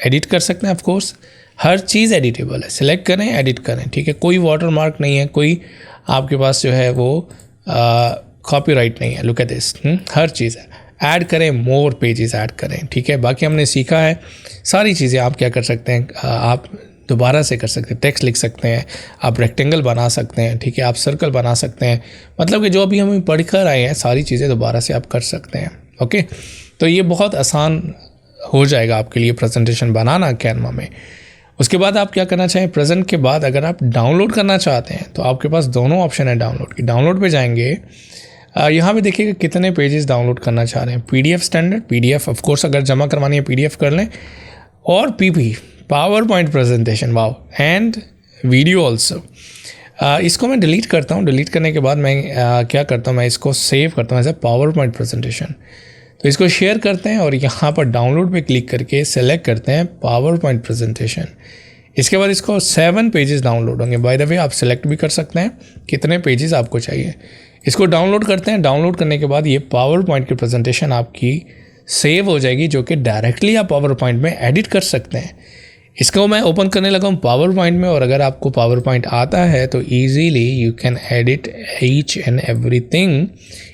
एडिट कर सकते हैं। Of course her cheese editable है, सिलेक्ट करें, एडिट करें। ठीक है, कोई वाटर मार्क नहीं है, कोई आपके पास जो है वो कॉपीराइट नहीं है। लुक एट दिस, हर चीज़ है। ऐड करें, मोर पेजेस ऐड करें। ठीक है, बाकी हमने सीखा है सारी चीज़ें। आप क्या कर सकते हैं, आप दोबारा से कर सकते हैं, टेक्स्ट लिख सकते हैं, आप रेक्टेंगल बना सकते हैं। ठीक है, आप सर्कल बना सकते हैं। मतलब कि जो अभी हम पढ़ कर आए हैं सारी चीज़ें दोबारा से आप कर सकते हैं। ओके, तो ये बहुत आसान हो जाएगा आपके लिए प्रेजेंटेशन बनाना कैनवा में। उसके बाद आप क्या करना चाहें, प्रेजेंट के बाद अगर आप डाउनलोड करना चाहते हैं तो आपके पास दोनों ऑप्शन है डाउनलोड की। डाउनलोड पे जाएंगे, यहाँ पे देखिएगा कितने पेजेस डाउनलोड करना चाह रहे हैं। PDF standard, PDF of course अगर जमा करवानी है PDF कर लें, और PP power point presentation, wow, and video also. इसको मैं डिलीट करता हूँ। डिलीट करने के बाद मैं क्या करता हूँ, मैं इसको सेव करता हूँ as a PowerPoint presentation. तो इसको शेयर करते हैं और यहाँ पर डाउनलोड पे क्लिक करके सेलेक्ट करते हैं पावर पॉइंट प्रेजेंटेशन। इसके बाद इसको 7 पेजेस डाउनलोड होंगे। बाय द वे आप सेलेक्ट भी कर सकते हैं कितने पेजेस आपको चाहिए। इसको डाउनलोड करते हैं। डाउनलोड करने के बाद ये पावर पॉइंट की प्रेजेंटेशन आपकी सेव हो जाएगी, जो कि डायरेक्टली आप पावर पॉइंट में एडिट कर सकते हैं। इसको मैं ओपन करने लगा हूँ पावर पॉइंट में, और अगर आपको पावर पॉइंट आता है तो easily you can edit each and everything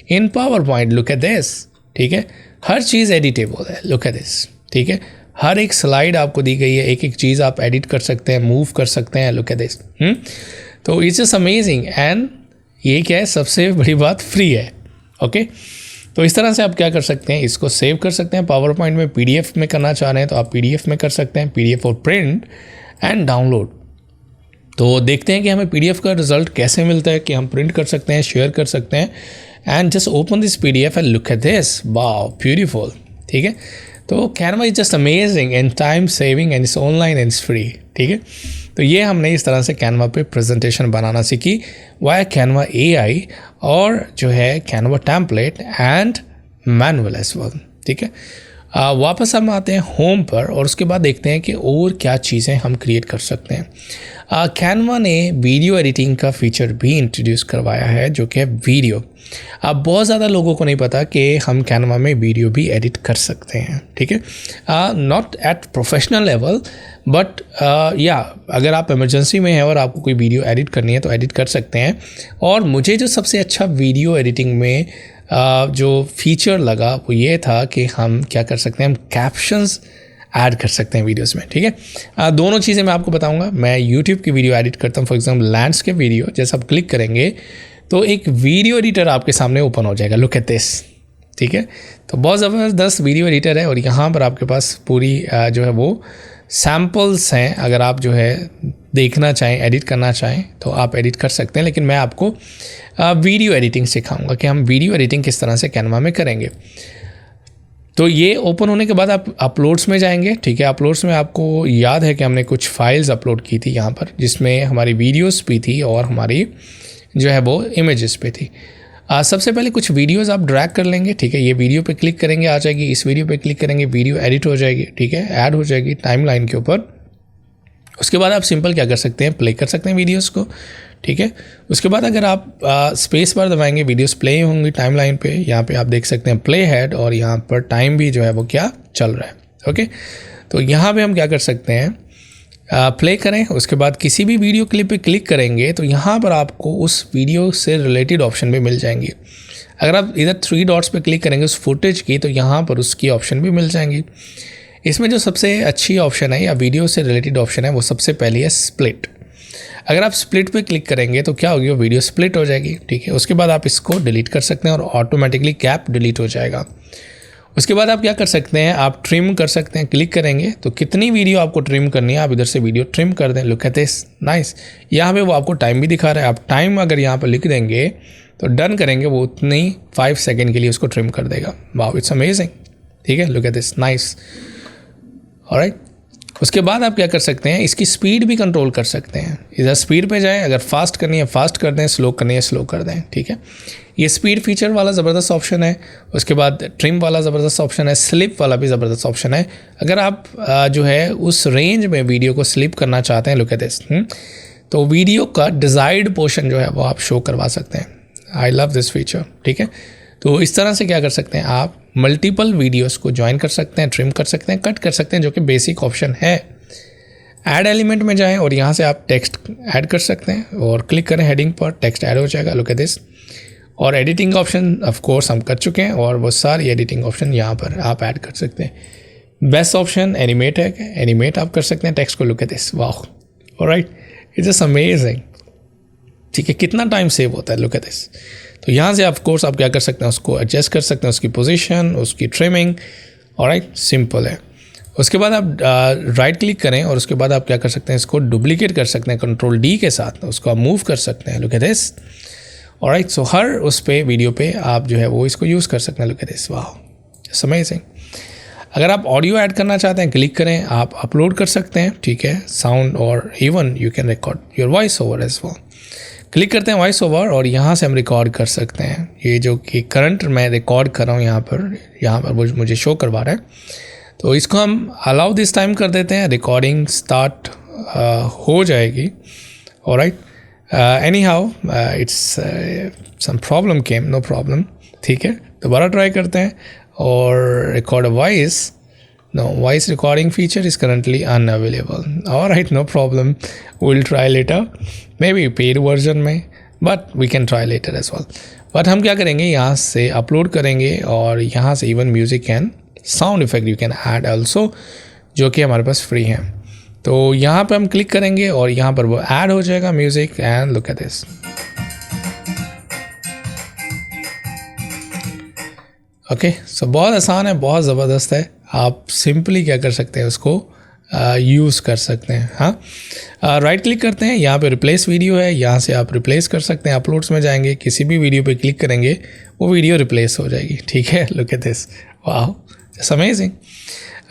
in power point. Look at this. ठीक है, हर चीज़ एडिटेबल है। Look at this. ठीक है, हर एक स्लाइड आपको दी गई है, एक एक चीज़ आप एडिट कर सकते हैं, मूव कर सकते हैं। Look at this. तो इट्स जस्ट अमेजिंग। एंड ये क्या है, सबसे बड़ी बात, फ्री है। ओके, तो इस तरह से आप क्या कर सकते हैं, इसको सेव कर सकते हैं पावर पॉइंट में। PDF में करना चाह रहे हैं तो आप PDF में कर सकते हैं, PDF और प्रिंट एंड डाउनलोड। तो देखते हैं कि हमें PDF का रिजल्ट कैसे मिलता है, कि हम प्रिंट कर सकते हैं, शेयर कर सकते हैं। And just open this PDF and look at this, wow, beautiful. ठीक है, तो Canva is just amazing and time saving and it's online and it's free. ठीक है, तो ये हमने इस तरह से कैनवा पे प्रेजेंटेशन बनाना सीखी वाया कैनवा AI और जो है Canva template and manual as well. ठीक है, वापस हम आते हैं होम पर और उसके बाद देखते हैं कि और क्या चीज़ें हम क्रिएट कर सकते हैं। कैनवा ने वीडियो एडिटिंग का फीचर भी इंट्रोड्यूस करवाया है जो कि है वीडियो। अब बहुत ज़्यादा लोगों को नहीं पता कि हम कैनवा में वीडियो भी एडिट कर सकते हैं, ठीक है। Not at professional level but या अगर आप इमरजेंसी में हैं और आपको कोई वीडियो एडिट करनी है तो एडिट कर सकते हैं। और मुझे जो सबसे अच्छा वीडियो एडिटिंग में जो फीचर लगा वो ये था कि हम क्या कर सकते हैं, हम कैप्शंस ऐड कर सकते हैं वीडियोस में, ठीक है। दोनों चीज़ें मैं आपको बताऊंगा। मैं यूट्यूब की वीडियो एडिट करता हूँ, फॉर एग्जांपल लैंडस्केप वीडियो। जैसे आप क्लिक करेंगे तो एक वीडियो एडिटर आपके सामने ओपन हो जाएगा, लुक एट दिस, ठीक है। तो बहुत ज़बरदस्त वीडियो एडिटर है और यहाँ पर आपके पास पूरी जो है वो सैम्पल्स हैं। अगर आप जो है देखना चाहें, एडिट करना चाहें तो आप एडिट कर सकते हैं, लेकिन मैं आपको वीडियो एडिटिंग सिखाऊंगा कि हम वीडियो एडिटिंग किस तरह से कैनवा में करेंगे। तो ये ओपन होने के बाद आप अपलोड्स में जाएंगे, ठीक है। अपलोड्स में आपको याद है कि हमने कुछ फाइल्स अपलोड की थी यहाँ पर, जिसमें हमारी वीडियोस भी थी और हमारी जो है वो इमेजेस पे थी। सबसे पहले कुछ वीडियोस आप ड्रैग कर लेंगे, ठीक है। ये वीडियो पे क्लिक करेंगे, आ जाएगी। इस वीडियो पे क्लिक करेंगे, वीडियो एडिट हो जाएगी, ठीक है, ऐड हो जाएगी टाइमलाइन के ऊपर। उसके बाद आप सिंपल क्या कर सकते हैं, प्ले कर सकते हैं वीडियोस को, ठीक है। उसके बाद अगर आप स्पेस बार दबाएंगे, वीडियोस प्ले होंगी टाइमलाइन पे। यहाँ पे आप देख सकते हैं प्ले हेड और यहाँ पर टाइम भी जो है वो क्या चल रहा है, ओके। तो यहाँ पे हम क्या कर सकते हैं, प्ले करें। उसके बाद किसी भी वीडियो क्लिप पे क्लिक करेंगे तो यहाँ पर आपको उस वीडियो से रिलेटेड ऑप्शन भी मिल जाएंगी। अगर आप इधर 3 डॉट्स पे क्लिक करेंगे उस फुटेज की तो यहाँ पर उसकी ऑप्शन भी मिल जाएंगी। इसमें जो सबसे अच्छी ऑप्शन है या वीडियो से रिलेटेड ऑप्शन है वो सबसे पहली है स्प्लिट। अगर आप स्प्लिट पे क्लिक करेंगे तो क्या होगी, वो वीडियो स्प्लिट हो जाएगी, ठीक है। उसके बाद आप इसको डिलीट कर सकते हैं और ऑटोमेटिकली कैप डिलीट हो जाएगा। उसके बाद आप क्या कर सकते हैं, आप ट्रिम कर सकते हैं। क्लिक करेंगे तो कितनी वीडियो आपको ट्रिम करनी है आप इधर से वीडियो ट्रिम कर दें, लुक एट दिस, नाइस। यहाँ पे वो आपको टाइम भी दिखा रहा है। आप टाइम अगर यहाँ पर लिख देंगे तो डन करेंगे, वो उतनी 5 सेकेंड के लिए उसको ट्रिम कर देगा। वाओ, इट्स अमेजिंग, ठीक है, look at this, nice, alright. उसके बाद आप क्या कर सकते हैं, इसकी स्पीड भी कंट्रोल कर सकते हैं। इधर स्पीड पे जाएं, अगर फास्ट करनी है फास्ट कर दें, स्लो करनी है स्लो कर दें, ठीक है। ये स्पीड फीचर वाला ज़बरदस्त ऑप्शन है। उसके बाद ट्रिम वाला ज़बरदस्त ऑप्शन है, स्लिप वाला भी ज़बरदस्त ऑप्शन है। अगर आप जो है उस रेंज में वीडियो को स्लिप करना चाहते हैं, लुक एट दिस, तो वीडियो का डिज़ायर्ड पोर्शन जो है वो आप शो करवा सकते हैं। आई लव दिस फीचर, ठीक है। तो इस तरह से क्या कर सकते हैं, आप मल्टीपल वीडियोस को ज्वाइन कर सकते हैं, ट्रिम कर सकते हैं, कट कर सकते हैं, जो कि बेसिक ऑप्शन है। ऐड एलिमेंट में जाएं और यहाँ से आप टेक्स्ट ऐड कर सकते हैं और क्लिक करें हेडिंग पर, टेक्स्ट ऐड हो जाएगा, लुक एट दिस। और एडिटिंग ऑप्शन ऑफ कोर्स हम कर चुके हैं और वो सारी एडिटिंग ऑप्शन यहाँ पर आप ऐड कर सकते हैं। बेस्ट ऑप्शन एनिमेट है, एनिमेट आप कर सकते हैं टेक्स्ट को, लुक एट दिस, वाह, ऑलराइट, इट्स जस्ट अमेजिंग, ठीक है। कितना टाइम सेव होता है, लुक एट दिस। तो यहाँ से ऑफ कोर्स आप क्या कर सकते हैं, उसको एडजस्ट कर सकते हैं, उसकी पोजीशन, उसकी ट्रिमिंग, ऑलराइट, सिंपल है। उसके बाद आप राइट क्लिक करें और उसके बाद आप क्या कर सकते हैं, इसको डुप्लीकेट कर सकते हैं कंट्रोल डी के साथ, उसको आप मूव कर सकते हैं, लुक एट दिस, ऑलराइट। सो हर उस पे वीडियो पे आप जो है वो इसको यूज़ कर सकते हैं, लुक एट दिस, वाह, इट्स अमेजिंग। अगर आप ऑडियो ऐड करना चाहते हैं, क्लिक करें, आप अपलोड कर सकते हैं, ठीक है, साउंड, और even you can record your voice over as well. Click करते हैं वॉइस ओवर और यहाँ से हम रिकॉर्ड कर सकते हैं। ये जो कि करंट मैं रिकॉर्ड कर रहा हूँ यहाँ पर वो मुझे शो करवा रहा है, तो इसको हम अलाउ दिस टाइम कर देते हैं, रिकॉर्डिंग स्टार्ट हो जाएगी, alright. Anyhow it's some problem came, no problem, ठीक है। दोबारा ट्राई करते हैं और record voice, no, voice recording feature is currently unavailable. All right, no problem, we'll try later, maybe paid version में, but we can try later as well. But हम क्या करेंगे, यहाँ से अपलोड करेंगे और यहाँ से even music and sound effect you can add also, जो कि हमारे पास फ्री हैं। तो यहाँ पे हम क्लिक करेंगे और यहाँ पर वो ऐड हो जाएगा music, and look at this, okay. So बहुत आसान है, बहुत ज़बरदस्त है। आप सिंपली क्या कर सकते हैं, उसको यूज़ कर सकते हैं। हाँ, राइट क्लिक करते हैं, यहाँ पे रिप्लेस वीडियो है, यहाँ से आप रिप्लेस कर सकते हैं। अपलोड्स में जाएंगे, किसी भी वीडियो पे क्लिक करेंगे वो वीडियो रिप्लेस हो जाएगी, ठीक है, लुक एट दिस, वाह, इट्स अमेजिंग।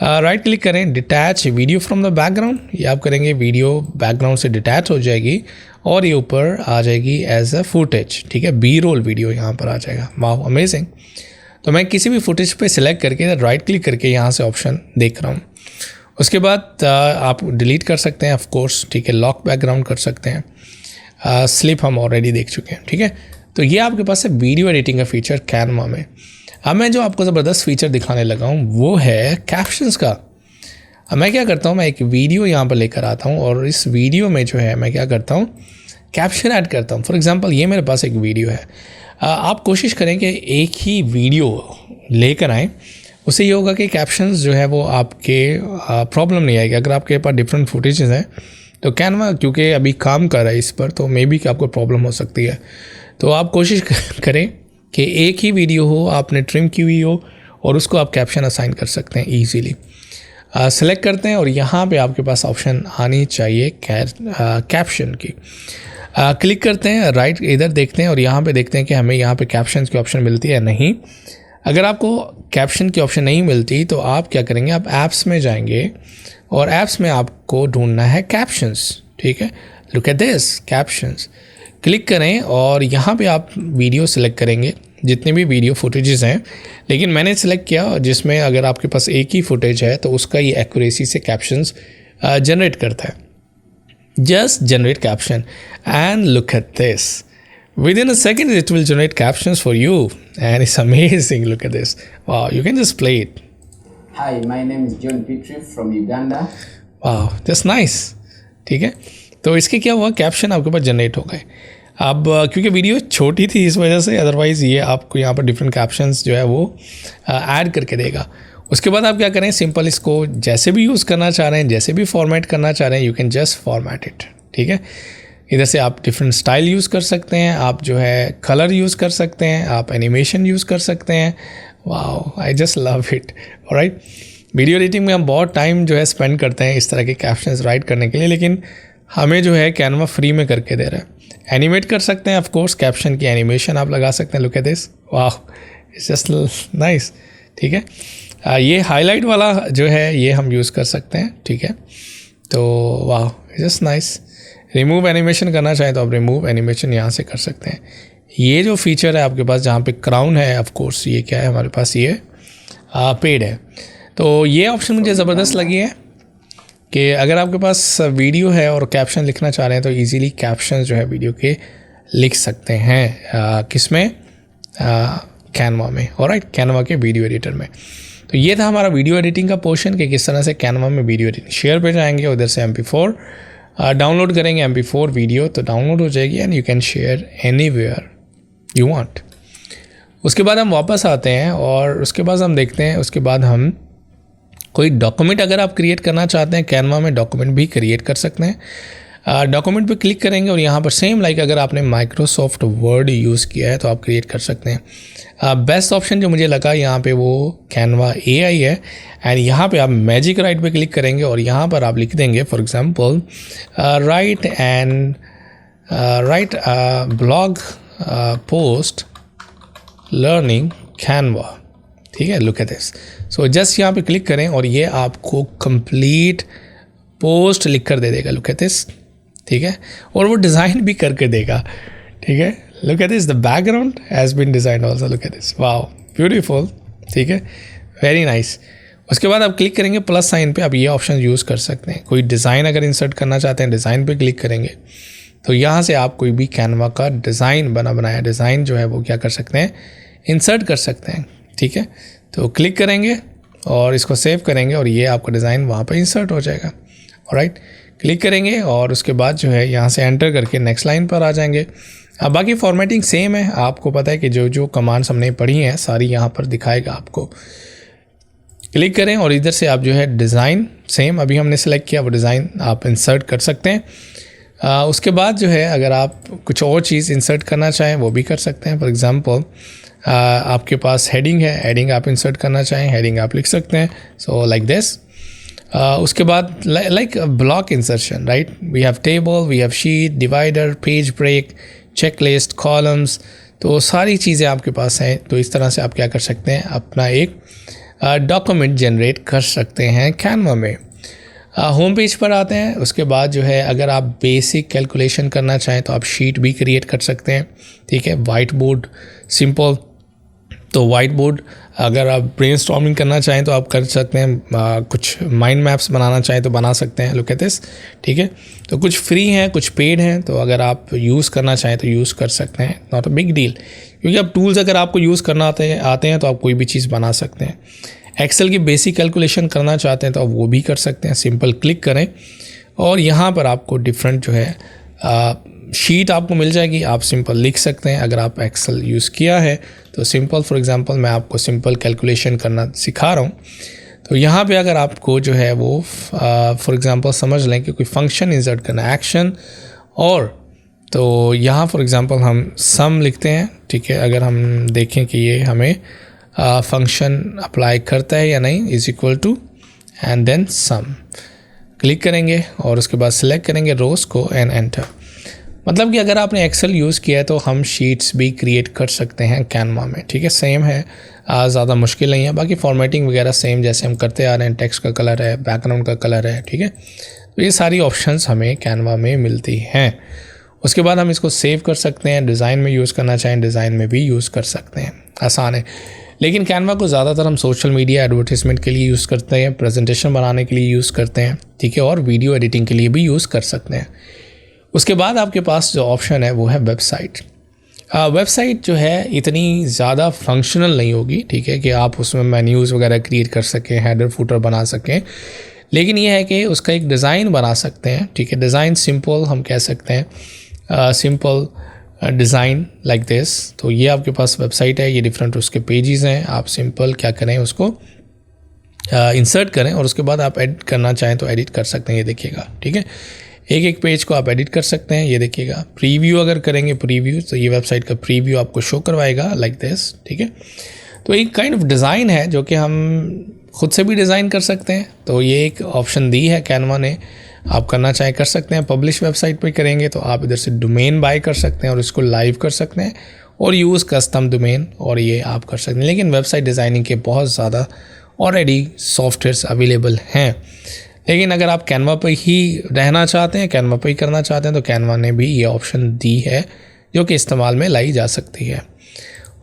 राइट क्लिक करें, detach video from the background, ये आप करेंगे, वीडियो बैकग्राउंड से डिटैच हो जाएगी और ये ऊपर आ जाएगी एज अ फुटेज, ठीक है, बी रोल वीडियो यहाँ पर आ जाएगा, वाह, अमेजिंग। तो मैं किसी भी फुटेज पे सिलेक्ट करके राइट क्लिक करके यहाँ से ऑप्शन देख रहा हूँ। उसके बाद आप डिलीट कर सकते हैं ऑफ कोर्स, ठीक है, लॉक बैकग्राउंड कर सकते हैं, स्लिप हम ऑलरेडी देख चुके हैं, ठीक है। तो ये आपके पास है वीडियो एडिटिंग का फीचर कैनवा में। अब मैं जो आपको ज़बरदस्त फीचर दिखाने लगा हूँ वो है कैप्शंस का। अब मैं क्या करता हूँ, मैं एक वीडियो यहाँ पर लेकर आता हूँ और इस वीडियो में जो है मैं क्या करता हूँ, कैप्शन ऐड करता हूँ। फॉर एग्जांपल ये मेरे पास एक वीडियो है, आप कोशिश करें कि एक ही वीडियो लेकर आएँ, उससे ये होगा कि कैप्शंस जो है वो आपके प्रॉब्लम नहीं आएगी। अगर आपके पास डिफरेंट फुटेजेस हैं तो कैनवा क्योंकि अभी काम कर रहा है इस पर, तो मे बी कि आपको प्रॉब्लम हो सकती है। तो आप कोशिश करें कि एक ही वीडियो हो, आपने ट्रिम की हुई हो और उसको आप कैप्शन असाइन कर सकते हैं ईजीली। सेलेक्ट करते हैं और यहाँ पे आपके पास ऑप्शन आनी चाहिए कैप्शन की। क्लिक करते हैं, राइट इधर देखते हैं और यहाँ पे देखते हैं कि हमें यहाँ पे कैप्शन की ऑप्शन मिलती है नहीं। अगर आपको कैप्शन की ऑप्शन नहीं मिलती तो आप क्या करेंगे, आप ऐप्स में जाएंगे और ऐप्स में आपको ढूंढना है कैप्शंस, ठीक है। Look at this captions, click करें और यहाँ पे आप वीडियो सेलेक्ट करेंगे, जितने भी वीडियो फुटेजेस हैं। लेकिन मैंने सेलेक्ट किया जिसमें अगर आपके पास एक ही फुटेज है तो उसका ये एक्यूरेसी से कैप्शंस जनरेट करता है। Just generate caption and look at this, within a second it will generate captions for you and it's amazing. Look at this. Wow, you can just play it. Hi, my name is John Petrie from Uganda. Wow, just nice. ठीक है, तो इसके क्या हुआ, caption आपके पास generate हो गए। अब क्योंकि वीडियो छोटी थी इस वजह से, अदरवाइज़ ये आपको यहाँ पर डिफरेंट कैप्शंस जो है वो ऐड करके देगा। उसके बाद आप क्या करें, सिंपल इसको जैसे भी यूज़ करना चाह रहे हैं, जैसे भी फॉर्मेट करना चाह रहे हैं, you can just format it, ठीक है। इधर से आप डिफरेंट स्टाइल यूज़ कर सकते हैं, आप जो है कलर यूज़ कर सकते हैं, आप एनिमेशन यूज़ कर सकते हैं। Wow, I just love it. Alright, video editing में हम बहुत टाइम जो है स्पेंड करते हैं इस तरह के कैप्शंस राइट करने के लिए, लेकिन हमें जो है कैनवा फ्री में करके दे रहा है। एनिमेट कर सकते हैं ऑफ कोर्स, कैप्शन की एनिमेशन आप लगा सकते हैं। लुक एट दिस, वाह, इट्स जस्ट नाइस, ठीक है। ये हाईलाइट वाला जो है ये हम यूज़ कर सकते हैं, ठीक है। तो वाह, जस्ट नाइस। रिमूव एनिमेशन करना चाहें तो आप रिमूव एनिमेशन यहाँ से कर सकते हैं। ये जो फीचर है आपके पास जहाँ पे क्राउन है, ऑफ कोर्स ये क्या है हमारे पास, ये पेड है। तो ये ऑप्शन मुझे ज़बरदस्त लगी है कि अगर आपके पास वीडियो है और कैप्शन लिखना चाह रहे हैं तो इजीली कैप्शन जो है वीडियो के लिख सकते हैं। किसमें, कैनवा में। ऑलराइट, कैनवा के वीडियो एडिटर में। तो ये था हमारा वीडियो एडिटिंग का पोर्शन कि किस तरह से कैनवा में वीडियो एडिटिंग। शेयर पे जाएंगे, उधर से MP4 डाउनलोड करेंगे, MP4 वीडियो तो डाउनलोड हो जाएगी and you can share anywhere you want. उसके बाद हम वापस आते हैं और उसके बाद हम देखते हैं, उसके बाद हम कोई डॉक्यूमेंट अगर आप क्रिएट करना चाहते हैं, कैनवा में डॉक्यूमेंट भी क्रिएट कर सकते हैं। डॉक्यूमेंट पे क्लिक करेंगे और यहाँ पर सेम लाइक अगर आपने माइक्रोसॉफ्ट वर्ड यूज़ किया है तो आप क्रिएट कर सकते हैं। बेस्ट ऑप्शन जो मुझे लगा यहाँ पे वो कैनवा AI है एंड यहाँ पे आप मैजिक राइट पे क्लिक करेंगे और यहाँ पर आप लिख देंगे for example right blog post learning Canva, ठीक है। Look at this, so just यहाँ पे क्लिक करें और ये आपको कंप्लीट पोस्ट लिख कर दे देगा। लुक एट दिस, ठीक है, और वो डिज़ाइन भी करके देगा, ठीक है। Look at this, the background has been design also. Look at this, wow, beautiful, ठीक है, वेरी नाइस। उसके बाद आप क्लिक करेंगे प्लस साइन पे, आप ये ऑप्शन यूज़ कर सकते हैं। कोई डिज़ाइन अगर इंसर्ट करना चाहते हैं, डिज़ाइन पे क्लिक करेंगे तो यहाँ से आप कोई भी कैनवा का डिज़ाइन बनाया डिज़ाइन जो है वो क्या कर सकते हैं, इंसर्ट कर सकते हैं, ठीक है। तो क्लिक करेंगे और इसको सेव करेंगे और ये आपका डिज़ाइन वहाँ पर इंसर्ट हो जाएगा। ऑलराइट, क्लिक करेंगे और उसके बाद जो है यहाँ से एंटर करके नेक्स्ट लाइन पर आ जाएंगे। अब बाकी फॉर्मेटिंग सेम है, आपको पता है कि जो जो कमांड्स हमने पढ़ी हैं सारी यहाँ पर दिखाएगा आपको। क्लिक करें और इधर से आप जो है डिज़ाइन सेम अभी हमने सेलेक्ट किया वो डिज़ाइन आप इंसर्ट कर सकते हैं। उसके बाद जो है अगर आप कुछ और चीज़ इंसर्ट करना चाहें वो भी कर सकते हैं। फॉर एग्जांपल आपके पास हेडिंग है, हेडिंग आप इंसर्ट करना चाहें, हेडिंग आप लिख सकते हैं, सो लाइक दिस। उसके बाद like block insertion, right, we have table, we have sheet, divider, page break, checklist, columns, तो सारी चीज़ें आपके पास हैं। तो इस तरह से आप क्या कर सकते हैं, अपना एक डॉक्यूमेंट जनरेट कर सकते हैं कैनवा में। होम पेज पर आते हैं, उसके बाद जो है अगर आप बेसिक कैलकुलेशन करना चाहें तो आप शीट भी क्रिएट कर सकते हैं, ठीक है, वाइट बोर्ड सिंपल, तो वाइट बोर्ड अगर आप ब्रेनस्टॉर्मिंग करना चाहें तो आप कर सकते हैं, कुछ माइंड मैप्स बनाना चाहें तो बना सकते हैं। लुक एट दिस, ठीक है। तो कुछ फ्री हैं, कुछ पेड हैं, तो अगर आप यूज़ करना चाहें तो यूज़ कर सकते हैं, नॉट अ बिग डील, क्योंकि अब टूल्स अगर आपको यूज़ करना आते हैं तो आप कोई भी चीज़ बना सकते हैं। एक्सेल की बेसिक कैलकुलेशन करना चाहते हैं तो आप वो भी कर सकते हैं। सिंपल क्लिक करें और यहाँ पर आपको डिफरेंट जो है शीट आपको मिल जाएगी, आप सिंपल लिख सकते हैं। अगर आप एक्सेल यूज़ किया है तो सिंपल, फॉर एग्जांपल मैं आपको सिंपल कैलकुलेशन करना सिखा रहा हूँ। तो यहाँ पे अगर आपको जो है वो फॉर एग्जांपल समझ लें कि कोई फंक्शन इंसर्ट करना है, एक्शन, और तो यहाँ फॉर एग्जांपल हम सम लिखते हैं, ठीक है। अगर हम देखें कि ये हमें फंक्शन अप्लाई करता है या नहीं, is equal to and then sum, click करेंगे और उसके बाद सिलेक्ट करेंगे रोज़ को एंड एंटर। मतलब कि अगर आपने एक्सेल यूज़ किया है तो हम शीट्स भी क्रिएट कर सकते हैं कैनवा में, ठीक है। सेम है, ज़्यादा मुश्किल नहीं है। बाकी फॉर्मेटिंग वगैरह सेम जैसे हम करते आ रहे हैं, टेक्स्ट का कलर है, बैकग्राउंड का कलर है, ठीक है। तो ये सारी ऑप्शंस हमें कैनवा में मिलती हैं। उसके बाद हम इसको सेव कर सकते हैं, डिज़ाइन में यूज़ करना चाहें डिज़ाइन में भी यूज़ कर सकते हैं, आसान है। लेकिन कैनवा को ज़्यादातर हम सोशल मीडिया एडवर्टीजमेंट के लिए यूज़ करते हैं, प्रेजेंटेशन बनाने के लिए यूज़ करते हैं, ठीक है, और वीडियो एडिटिंग के लिए भी यूज़ कर सकते हैं। उसके बाद आपके पास जो ऑप्शन है वो है वेबसाइट। वेबसाइट जो है इतनी ज़्यादा फंक्शनल नहीं होगी, ठीक है, कि आप उसमें मेन्यूज़ वगैरह क्रिएट कर सकें, हेडर फुटर बना सकें, लेकिन ये है कि उसका एक डिज़ाइन बना सकते हैं, ठीक है। डिज़ाइन सिंपल हम कह सकते हैं, सिंपल डिज़ाइन लाइक दिस। तो ये आपके पास वेबसाइट है, ये डिफरेंट उसके पेजेस हैं। आप सिंपल क्या करें, उसको इंसर्ट करें और उसके बाद आप एडिट करना चाहें तो एडिट कर सकते हैं। ये देखिएगा, ठीक है, एक एक पेज को आप एडिट कर सकते हैं। ये देखिएगा, प्रीव्यू अगर करेंगे प्रीव्यू, तो ये वेबसाइट का प्रीव्यू आपको शो करवाएगा लाइक दिस, ठीक है। तो एक काइंड ऑफ डिज़ाइन है जो कि हम खुद से भी डिज़ाइन कर सकते हैं। तो ये एक ऑप्शन दी है कैनवा ने, आप करना चाहे कर सकते हैं। पब्लिश वेबसाइट पे करेंगे तो आप इधर से डोमेन बाय कर सकते हैं और इसको लाइव कर सकते हैं और यूज़ कस्टम डोमेन, और ये आप कर सकते हैं। लेकिन वेबसाइट डिज़ाइनिंग के बहुत ज़्यादा ऑलरेडी सॉफ्टवेयर्स अवेलेबल हैं। लेकिन अगर आप कैनवा पर ही रहना चाहते हैं, कैनवा पर ही करना चाहते हैं, तो कैनवा ने भी ये ऑप्शन दी है जो कि इस्तेमाल में लाई जा सकती है।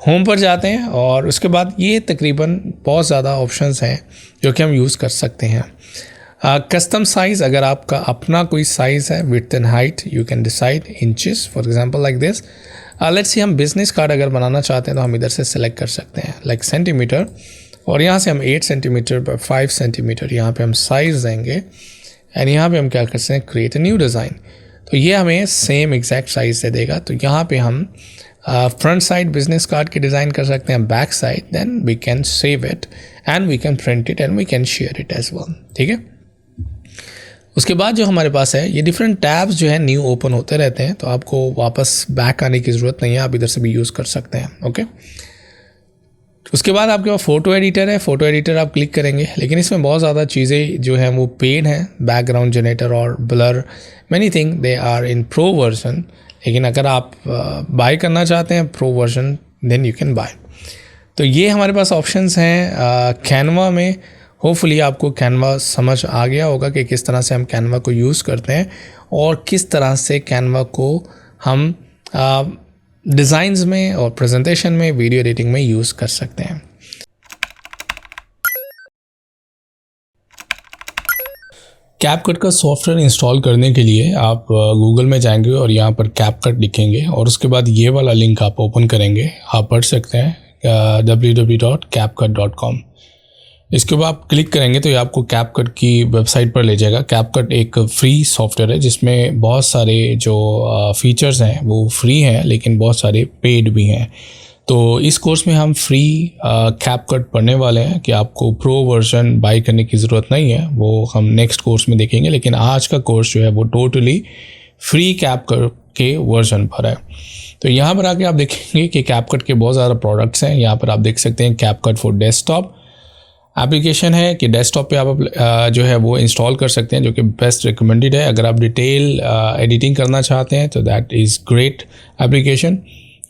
होम पर जाते हैं और उसके बाद ये तकरीबन बहुत ज़्यादा ऑप्शंस हैं जो कि हम यूज़ कर सकते हैं। कस्टम साइज़, अगर आपका अपना कोई साइज़ है, width and height you can decide inches, for example like this. Let's see हम बिजनेस कार्ड अगर बनाना चाहते हैं तो हम इधर से सिलेक्ट कर सकते हैं लाइक सेंटीमीटर, और यहाँ से हम 8 सेंटीमीटर बाय 5 सेंटीमीटर यहाँ पे हम साइज़ देंगे एंड यहाँ पे हम क्या कर सकते हैं, क्रिएट अ न्यू डिज़ाइन। तो ये हमें सेम एग्जैक्ट साइज़ दे देगा। तो यहाँ पे हम फ्रंट साइड बिजनेस कार्ड की डिज़ाइन कर सकते हैं, back side, then we can save it and we can print it and we can share it as well, ठीक है। उसके बाद जो हमारे पास है, ये डिफरेंट टैब्स जो है न्यू ओपन होते रहते हैं, तो आपको वापस बैक आने की ज़रूरत नहीं है, आप इधर से भी यूज़ कर सकते हैं, ओके। उसके बाद आपके पास फ़ोटो एडिटर है, फ़ोटो एडिटर आप क्लिक करेंगे, लेकिन इसमें बहुत ज़्यादा चीज़ें जो हैं वो पेड हैं, बैकग्राउंड जनरेटर और blur, many thing they are in pro version. लेकिन अगर आप बाय करना चाहते हैं pro version, then you can buy. तो ये हमारे पास ऑप्शंस हैं कैनवा में। होपफुली आपको कैनवा समझ आ गया होगा कि किस तरह से हम कैनवा को यूज़ करते हैं और किस तरह से कैनवा को हम डिज़ाइंस में और प्रेजेंटेशन में, वीडियो एडिटिंग में यूज़ कर सकते हैं। कैपकट का सॉफ्टवेयर इंस्टॉल करने के लिए आप गूगल में जाएंगे और यहाँ पर कैपकट लिखेंगे और उसके बाद ये वाला लिंक आप ओपन करेंगे, आप पढ़ सकते हैं www.capcut.com। इसके बाद आप क्लिक करेंगे तो ये आपको कैपकट की वेबसाइट पर ले जाएगा। कैपकट एक फ्री सॉफ्टवेयर है जिसमें बहुत सारे जो फीचर्स हैं वो फ्री हैं, लेकिन बहुत सारे पेड भी हैं। तो इस कोर्स में हम फ्री कैपकट पढ़ने वाले हैं कि आपको प्रो वर्जन बाय करने की ज़रूरत नहीं है, वो हम नेक्स्ट कोर्स में देखेंगे। लेकिन आज का कोर्स जो है वो टोटली फ्री कैपकट के वर्जन पर है। तो यहाँ पर आके आप देखेंगे कि कैपकट के बहुत ज़्यादा प्रोडक्ट्स हैं। यहाँ पर आप देख सकते हैं कैपकट फॉर डेस्कटॉप एप्लीकेशन है कि डेस्कटॉप पे आप जो है वो इंस्टॉल कर सकते हैं, जो कि बेस्ट रिकमेंडेड है। अगर आप डिटेल एडिटिंग करना चाहते हैं तो that is great application.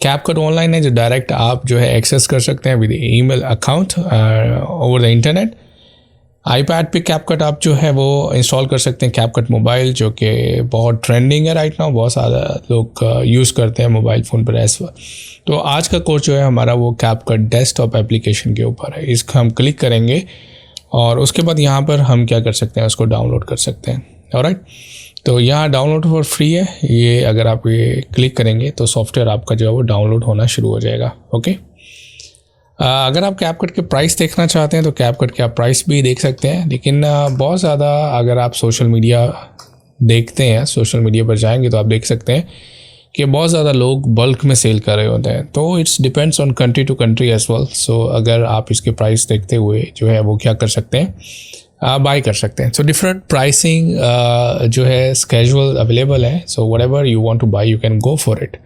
CapCut online है जो डायरेक्ट आप जो है एक्सेस कर सकते हैं with email account over the internet. IPad पे कैपकट आप जो है वो इंस्टॉल कर सकते हैं, कैपकट मोबाइल, जो कि बहुत ट्रेंडिंग है राइट नाउ, बहुत ज़्यादा लोग यूज़ करते हैं मोबाइल फ़ोन पर एज वेल। तो आज का कोर्स जो है हमारा वो कैपकट डेस्कटॉप एप्लीकेशन के ऊपर है। इसको हम क्लिक करेंगे और उसके बाद यहाँ पर हम क्या कर सकते हैं, उसको डाउनलोड कर सकते हैं। ऑलराइट, तो यहाँ डाउनलोड फॉर फ्री है। ये अगर आप ये क्लिक करेंगे तो सॉफ्टवेयर आपका जो है वो डाउनलोड होना शुरू हो जाएगा। ओके, अगर आप कैपकट के प्राइस देखना चाहते हैं तो कैपकट के आप प्राइस भी देख सकते हैं, लेकिन बहुत ज़्यादा अगर आप सोशल मीडिया देखते हैं, सोशल मीडिया पर जाएंगे तो आप देख सकते हैं कि बहुत ज़्यादा लोग बल्क में सेल कर रहे होते हैं। तो it's depends on country to country as well. So अगर आप इसके प्राइस देखते हुए जो है वो क्या कर सकते हैं, बाय कर सकते हैं। सो डिफरेंट प्राइसिंग जो है स्केजुअल अवेलेबल है। So whatever you want to buy you can go for it.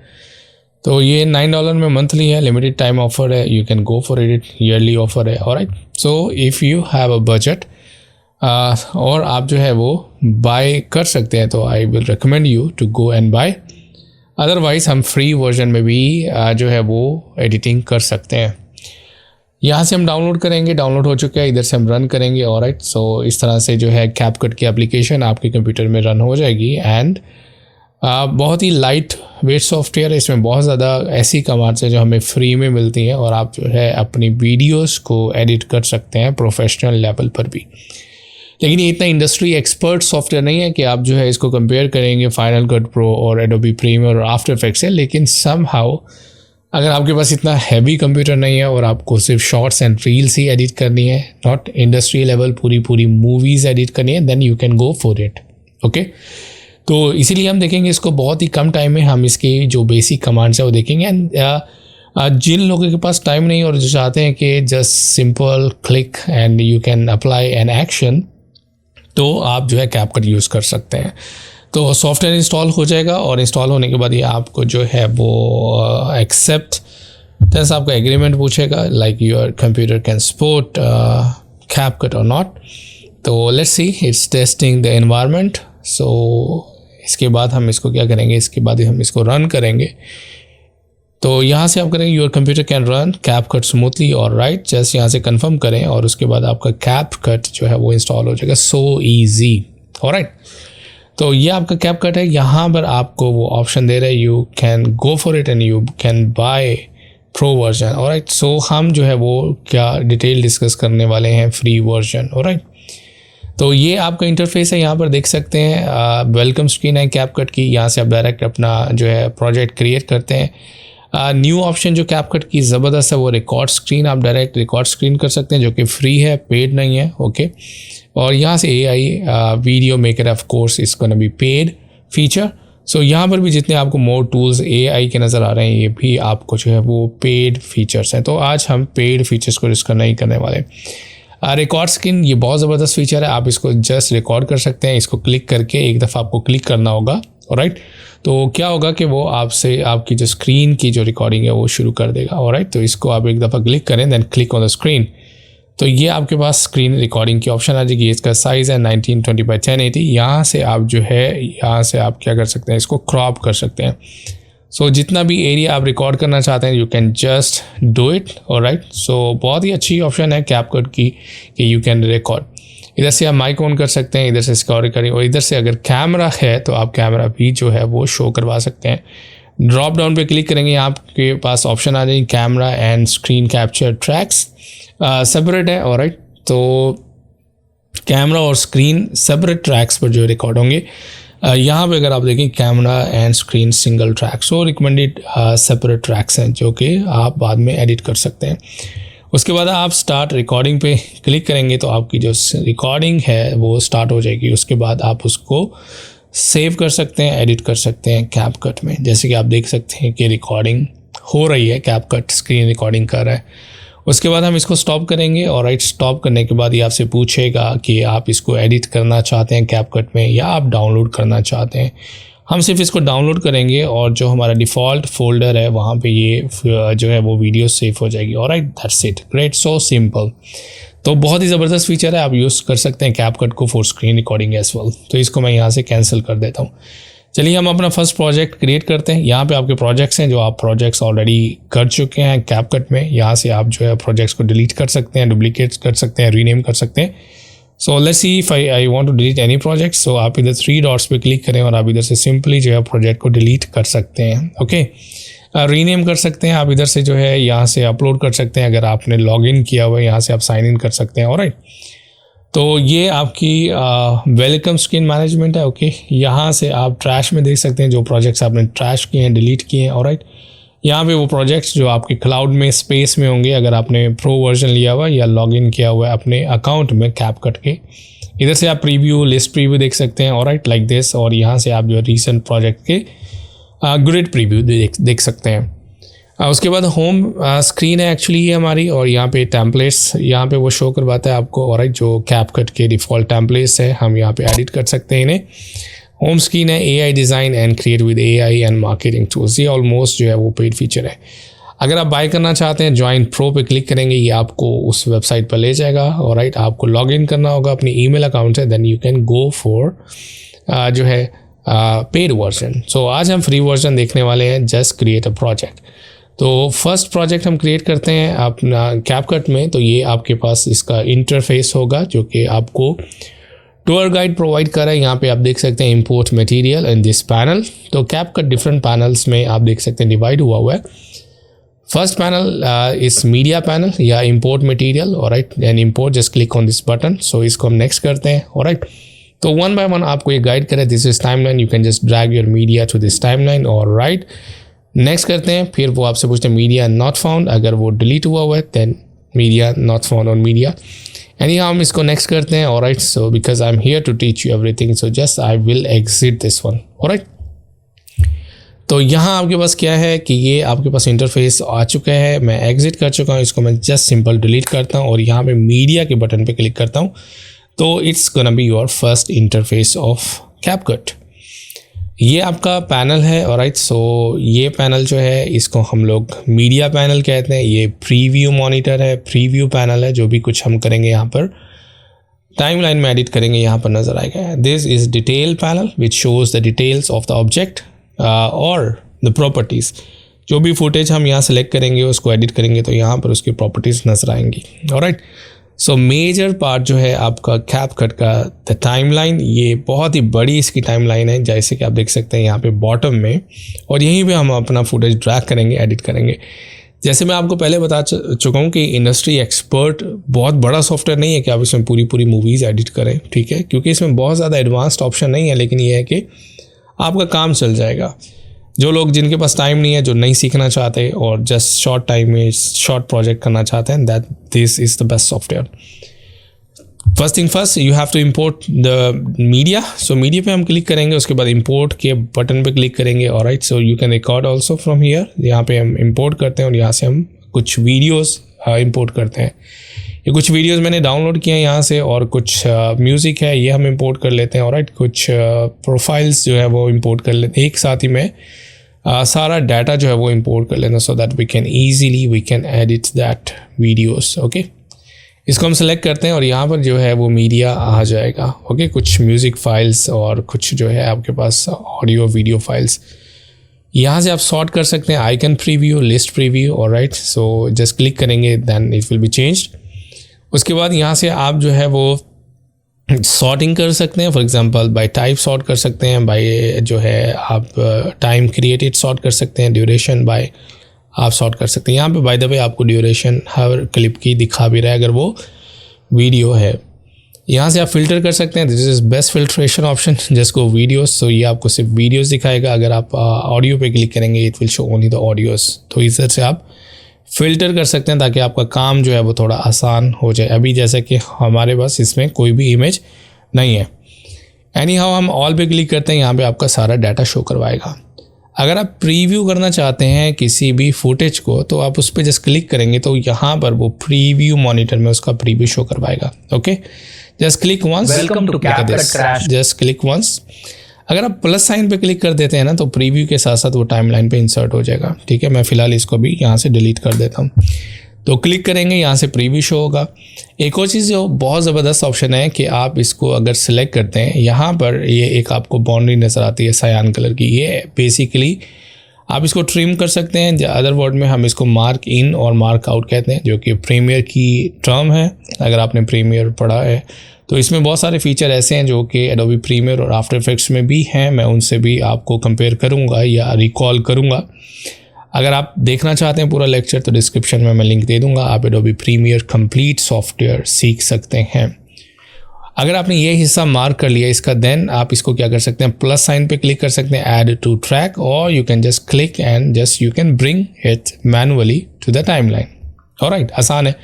तो ये $9 में मंथली है, लिमिटेड टाइम ऑफर है, you can go for it, yearly offer है। Alright, so if you have a budget और आप जो है वो बाय कर सकते हैं तो I will recommend you to go and buy. Otherwise हम फ्री वर्जन में भी जो है वो एडिटिंग कर सकते हैं। यहाँ से हम डाउनलोड करेंगे, डाउनलोड हो चुका है, इधर से हम रन करेंगे। ऑलराइट, सो इस तरह से जो है कैपकट की एप्लीकेशन आपके कंप्यूटर में रन हो जाएगी। एंड बहुत ही लाइट वेट सॉफ्टवेयर है, इसमें बहुत ज़्यादा ऐसी कमांड्स हैं जो हमें फ्री में मिलती हैं और आप जो है अपनी वीडियोस को एडिट कर सकते हैं प्रोफेशनल लेवल पर भी। लेकिन ये इतना इंडस्ट्री एक्सपर्ट सॉफ्टवेयर नहीं है कि आप जो है इसको कंपेयर करेंगे फाइनल कट प्रो और एडोबी प्रीमियर और आफ्टर इफेक्ट्स से। लेकिन समहाउ अगर आपके पास इतना हैवी कंप्यूटर नहीं है और आपको सिर्फ शॉर्ट्स एंड रील्स ही एडिट करनी है, नॉट इंडस्ट्री लेवल पूरी मूवीज़ एडिट करनी है, then you can go for it. Okay, तो इसीलिए हम देखेंगे इसको बहुत ही कम टाइम में हम इसकी जो बेसिक कमांड्स है वो देखेंगे। एंड जिन लोगों के पास टाइम नहीं और जो चाहते हैं कि just simple click and you can apply an action, तो आप जो है कैपकट यूज़ कर सकते हैं। तो सॉफ्टवेयर इंस्टॉल हो जाएगा और इंस्टॉल होने के बाद ये आपको जो है वो एक्सेप्ट जैसे आपका एग्रीमेंट पूछेगा, like your computer can support CapCut और नॉट। तो let's see, it's testing the environment. So इसके बाद हम इसको क्या करेंगे, इसके बाद हम इसको रन करेंगे। तो यहाँ से आप करेंगे your computer can run CapCut smoothly और राइट, जस्ट यहाँ से कंफर्म करें और उसके बाद आपका कैपकट जो है वो इंस्टॉल हो जाएगा। So easy. ऑलराइट, तो ये आपका कैपकट है। यहाँ पर आपको वो ऑप्शन दे रहे हैं, you can go for it and you can buy pro version. Alright, so हम जो है वो क्या डिटेल डिस्कस करने वाले हैं फ्री वर्जन। ऑलराइट, तो ये आपका इंटरफेस है, यहाँ पर देख सकते हैं वेलकम स्क्रीन है कैपकट की। यहाँ से आप डायरेक्ट अपना जो है प्रोजेक्ट क्रिएट करते हैं। न्यू ऑप्शन जो कैपकट की ज़बरदस्त है वो रिकॉर्ड स्क्रीन, आप डायरेक्ट रिकॉर्ड स्क्रीन कर सकते हैं जो कि फ्री है, पेड नहीं है। ओके, और यहाँ से AI video maker of course is gonna be paid feature. So यहाँ पर भी जितने आपको मोर टूल्स AI के नज़र आ रहे हैं ये भी आपको जो है वो पेड फीचर्स हैं। तो आज हम पेड फीचर्स को डिस्कस नहीं करने वाले। रिकॉर्ड स्क्रीन ये बहुत ज़बरदस्त फीचर है, आप इसको जस्ट रिकॉर्ड कर सकते हैं। इसको क्लिक करके एक दफ़ा आपको क्लिक करना होगा। ऑलराइट, तो क्या होगा कि वो आपसे आपकी जो स्क्रीन की जो रिकॉर्डिंग है वो शुरू कर देगा। ऑलराइट, तो इसको आप एक दफ़ा क्लिक करें, then click on the screen, तो ये आपके पास स्क्रीन रिकॉर्डिंग की ऑप्शन आ जाएगी। इसका साइज़ है 1920x1080। यहाँ से आप जो है यहाँ से आप क्या कर सकते हैं, इसको क्रॉप कर सकते हैं। सो जितना भी एरिया आप रिकॉर्ड करना चाहते हैं you can just do it. Alright, so बहुत ही अच्छी ऑप्शन है कैपकट की कि यू कैन रिकॉर्ड। इधर से आप माइक ऑन कर सकते हैं, इधर से इसका रिकॉर्डिंग, और इधर से अगर कैमरा है तो आप कैमरा भी जो है वो शो करवा सकते हैं। ड्रॉप डाउन पे क्लिक करेंगे, आपके पास ऑप्शन आ जाएगी camera and screen capture tracks separate है। ऑलराइट, तो कैमरा और स्क्रीन सेपरेट ट्रैक्स पर जो रिकॉर्ड होंगे। यहाँ पे अगर आप देखें camera and screen single track, so recommended separate tracks हैं जो कि आप बाद में एडिट कर सकते हैं। उसके बाद आप स्टार्ट रिकॉर्डिंग पे क्लिक करेंगे तो आपकी जो रिकॉर्डिंग है वो स्टार्ट हो जाएगी। उसके बाद आप उसको सेव कर सकते हैं, एडिट कर सकते हैं कैपकट में। जैसे कि आप देख सकते हैं कि रिकॉर्डिंग हो रही है, कैपकट स्क्रीन रिकॉर्डिंग कर रहा है। उसके बाद हम इसको स्टॉप करेंगे और राइट, स्टॉप करने के बाद ये आपसे पूछेगा कि आप इसको एडिट करना चाहते हैं कैपकट में या आप डाउनलोड करना चाहते हैं। हम सिर्फ इसको डाउनलोड करेंगे और जो हमारा डिफ़ॉल्ट फोल्डर है वहाँ पे ये जो है वो वीडियो सेव हो जाएगी। Alright, that's it, great, so simple. तो बहुत ही ज़बरदस्त फीचर है, आप यूज़ कर सकते हैं कैपकट को for screen recording as well. तो इसको मैं यहाँ से कैंसिल कर देता हूँ। चलिए हम अपना फर्स्ट प्रोजेक्ट क्रिएट करते हैं। यहाँ पे आपके प्रोजेक्ट्स हैं जो आप प्रोजेक्ट्स ऑलरेडी कर चुके हैं कैपकट में। यहाँ से आप जो है प्रोजेक्ट्स को डिलीट कर सकते हैं, डुप्लीकेट कर सकते हैं, रीनेम कर सकते हैं। So let's see if I want to delete any project. So आप इधर 3 डॉट्स पे क्लिक करें और आप इधर से सिंपली जो है प्रोजेक्ट को डिलीट कर सकते हैं. ओके, रीनेम कर सकते हैं आप इधर से, जो है यहाँ से अपलोड कर सकते हैं. अगर आपने लॉगिन किया हुआ है यहाँ से आप साइन इन कर सकते हैं. ऑलराइट, तो ये आपकी वेलकम स्क्रीन मैनेजमेंट है. ओके, यहाँ से आप ट्रैश में देख सकते हैं जो प्रोजेक्ट्स आपने ट्रैश किए हैं, डिलीट किए हैं. ऑलराइट, यहाँ पे वो प्रोजेक्ट्स जो आपके क्लाउड में स्पेस में होंगे अगर आपने प्रो वर्जन लिया हुआ या लॉगिन किया हुआ है अपने अकाउंट में CapCut के. इधर से आप प्रीव्यू, लिस्ट प्रीव्यू देख सकते हैं. Alright, like this. और यहाँ से आप जो रीसेंट प्रोजेक्ट के ग्रिड प्रीव्यू देख सकते हैं. उसके बाद होम स्क्रीन है एक्चुअली ये हमारी, और यहाँ पे टेम्पलेट्स यहाँ पे वो शो करवाता है आपको. ऑलराइट, जो CapCut के डिफ़ॉल्ट टेम्पलेट्स है हम यहाँ पे एडिट कर सकते हैं इन्हें. होम स्क्रीन है AI design and create with AI and marketing tools. ये ऑलमोस्ट जो है वो पेड फीचर है. अगर आप बाय करना चाहते हैं ज्वाइन प्रो पे क्लिक करेंगे, ये आपको उस वेबसाइट पर ले जाएगा. ऑलराइट, आपको लॉग इन करना होगा अपनी ईमेल अकाउंट से, then you can go for जो है पेड वर्जन. सो आज हम फ्री वर्जन देखने वाले हैं, जस्ट क्रिएट अ प्रोजेक्ट. तो फर्स्ट प्रोजेक्ट हम क्रिएट करते हैं अपना CapCut में. तो ये आपके पास इसका इंटरफेस होगा जो कि आपको टूर गाइड प्रोवाइड कर रहा है. यहाँ पे आप देख सकते हैं import material in this panel. तो CapCut डिफरेंट पैनल्स में आप देख सकते हैं डिवाइड हुआ है. First panel is media panel या import material. Alright, and import, just click on this button. So इसको हम नेक्स्ट करते हैं. ऑलराइट, तो 1 by 1 आपको ये गाइड करे. This is timeline, you can just drag your media to this timeline. Alright, next करते हैं. फिर वो आपसे पूछते हैं मीडिया नॉट फाउंड. अगर वो डिलीट हुआ है then media not found on media. Any हम इसको नेक्स्ट करते हैं. Alright, so because I am here to teach you everything, so just I will exit this one. Alright, तो यहाँ आपके पास क्या है कि ये आपके पास इंटरफेस आ चुका है. मैं एग्जिट कर चुका हूँ, इसको मैं जस्ट सिंपल डिलीट करता हूँ और यहाँ पे मीडिया के बटन पे क्लिक करता हूँ. तो it's gonna be your first interface of CapCut. ये आपका पैनल है. ऑलराइट, सो ये पैनल जो है इसको हम लोग मीडिया पैनल कहते हैं. ये प्रीव्यू मॉनिटर है, प्रीव्यू पैनल है. जो भी कुछ हम करेंगे यहाँ पर टाइमलाइन में एडिट करेंगे यहाँ पर नजर आएगा. This is detail panel which shows the details of the object और द प्रॉपर्टीज़. जो भी फुटेज हम यहाँ सेलेक्ट करेंगे उसको एडिट करेंगे तो यहाँ पर उसकी प्रॉपर्टीज़ नजर आएंगी. ऑलराइट, सो मेजर पार्ट जो है आपका CapCut का द टाइमलाइन. ये बहुत ही बड़ी इसकी टाइमलाइन है, जैसे कि आप देख सकते हैं यहाँ पे बॉटम में. और यहीं पे हम अपना फुटेज ड्रैग करेंगे, एडिट करेंगे. जैसे मैं आपको पहले बता चुका हूँ कि इंडस्ट्री एक्सपर्ट बहुत बड़ा सॉफ्टवेयर नहीं है कि आप इसमें पूरी मूवीज़ एडिट करें. ठीक है, क्योंकि इसमें बहुत ज़्यादा एडवांस्ड ऑप्शन नहीं है, लेकिन ये है कि आपका काम चल जाएगा. जो लोग जिनके पास टाइम नहीं है, जो नहीं सीखना चाहते और जस्ट शॉर्ट टाइम में शॉर्ट प्रोजेक्ट करना चाहते हैं, that this is the best software. First thing first, you have to import the media. So media पे हम क्लिक करेंगे, उसके बाद इंपोर्ट के बटन पे क्लिक करेंगे. Alright, so you can record also from here. यहाँ पे हम इंपोर्ट करते हैं और यहाँ से हम कुछ वीडियोज़ इंपोर्ट करते हैं. ये कुछ वीडियोस मैंने डाउनलोड किए हैं यहाँ से, और कुछ म्यूज़िक है ये हम इंपोर्ट कर लेते हैं. ऑलराइट, कुछ प्रोफाइल्स जो है वो इंपोर्ट कर लेते हैं. एक साथ ही में सारा डाटा जो है वो इंपोर्ट कर लेना, so that we can edit that videos. Okay, इसको हम सेलेक्ट करते हैं और यहाँ पर जो है वो मीडिया आ जाएगा. ओके, कुछ म्यूज़िक फाइल्स और कुछ जो है आपके पास ऑडियो वीडियो फाइल्स. यहाँ से आप सॉर्ट कर सकते हैं, icon preview, list preview. Alright, so just click करेंगे then it will be changed. उसके बाद यहाँ से आप जो है वो सॉर्टिंग कर सकते हैं. For example bye type sort कर सकते हैं, बाय जो है आप टाइम क्रिएटेड सॉर्ट कर सकते हैं, ड्यूरेशन बाय आप सॉर्ट कर सकते हैं. यहाँ पे बाय द वे आपको ड्यूरेशन हर क्लिप की दिखा भी रहा है अगर वो वीडियो है. यहाँ से आप फिल्टर कर सकते हैं. This is best filtration option, just go videos. So ये आपको सिर्फ वीडियोस दिखाएगा. अगर आप ऑडियो पे क्लिक करेंगे it will show only the audios. तो इधर से आप फ़िल्टर कर सकते हैं ताकि आपका काम जो है वो थोड़ा आसान हो जाए. अभी जैसे कि हमारे पास इसमें कोई भी इमेज नहीं है. एनी हाउ हम ऑल पे क्लिक करते हैं, यहाँ पे आपका सारा डाटा शो करवाएगा. अगर आप प्रीव्यू करना चाहते हैं किसी भी फुटेज को तो आप उस पर जस्ट क्लिक करेंगे तो यहाँ पर वो प्रीव्यू मॉनिटर में उसका प्रीव्यू शो करवाएगा. Okay, just click once. Welcome to CapCut Crash. Just click once. अगर आप प्लस साइन पे क्लिक कर देते हैं ना तो प्रीव्यू के साथ साथ वो टाइमलाइन पे इंसर्ट हो जाएगा. ठीक है, मैं फ़िलहाल इसको भी यहाँ से डिलीट कर देता हूँ. तो क्लिक करेंगे, यहाँ से प्रीव्यू शो होगा. एक और चीज़ जो बहुत ज़बरदस्त ऑप्शन है कि आप इसको अगर सिलेक्ट करते हैं, यहाँ पर ये एक आपको बाउंड्री नज़र आती है सायान कलर की. ये बेसिकली आप इसको ट्रिम कर सकते हैं. अदर वर्ड में हम इसको मार्क इन और मार्क आउट कहते हैं, जो कि प्रीमियर की टर्म है. अगर आपने प्रीमियर पढ़ा है तो इसमें बहुत सारे फीचर ऐसे हैं जो कि एडोबी प्रीमियर और आफ्टर इफेक्ट्स में भी हैं, मैं उनसे भी आपको कंपेयर करूंगा या रिकॉल करूंगा। अगर आप देखना चाहते हैं पूरा लेक्चर तो डिस्क्रिप्शन में मैं लिंक दे दूंगा, आप एडोबी प्रीमियर कंप्लीट सॉफ्टवेयर सीख सकते हैं। अगर आपने ये हिस्सा मार्क कर लिया इसका, देन आप इसको क्या कर सकते हैं, प्लस साइन पे क्लिक कर सकते हैं, ऐड टू ट्रैक, और you can just click and just you can bring it manually to the timeline. Alright, आसान है।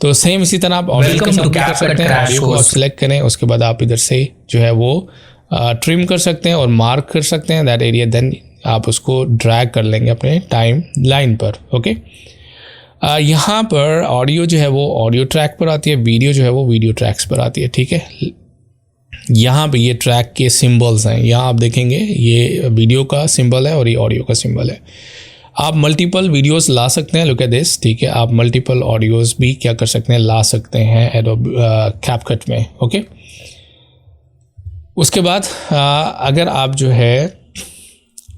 तो सेम इसी तरह आप ऑडियो कर सकते हैं, ऑडियो को आप सिलेक्ट करें, उसके बाद आप इधर से जो है वो ट्रिम कर सकते हैं और मार्क कर सकते हैं दैट एरिया, देन आप उसको ड्रैग कर लेंगे अपने टाइम लाइन पर। ओके, यहाँ पर ऑडियो जो है वो ऑडियो ट्रैक पर आती है, वीडियो जो है वो वीडियो ट्रैक्स पर आती है। ठीक है, यहाँ पे ये ट्रैक के सिंबल्स हैं, यहाँ आप देखेंगे ये वीडियो का सिंबल है और ये ऑडियो का सिंबल है। आप मल्टीपल वीडियोस ला सकते हैं, लुक एट दिस। ठीक है, आप मल्टीपल ऑडियोस भी क्या कर सकते हैं, ला सकते हैं एडोबी कैपकट में। ओके, उसके बाद अगर आप जो है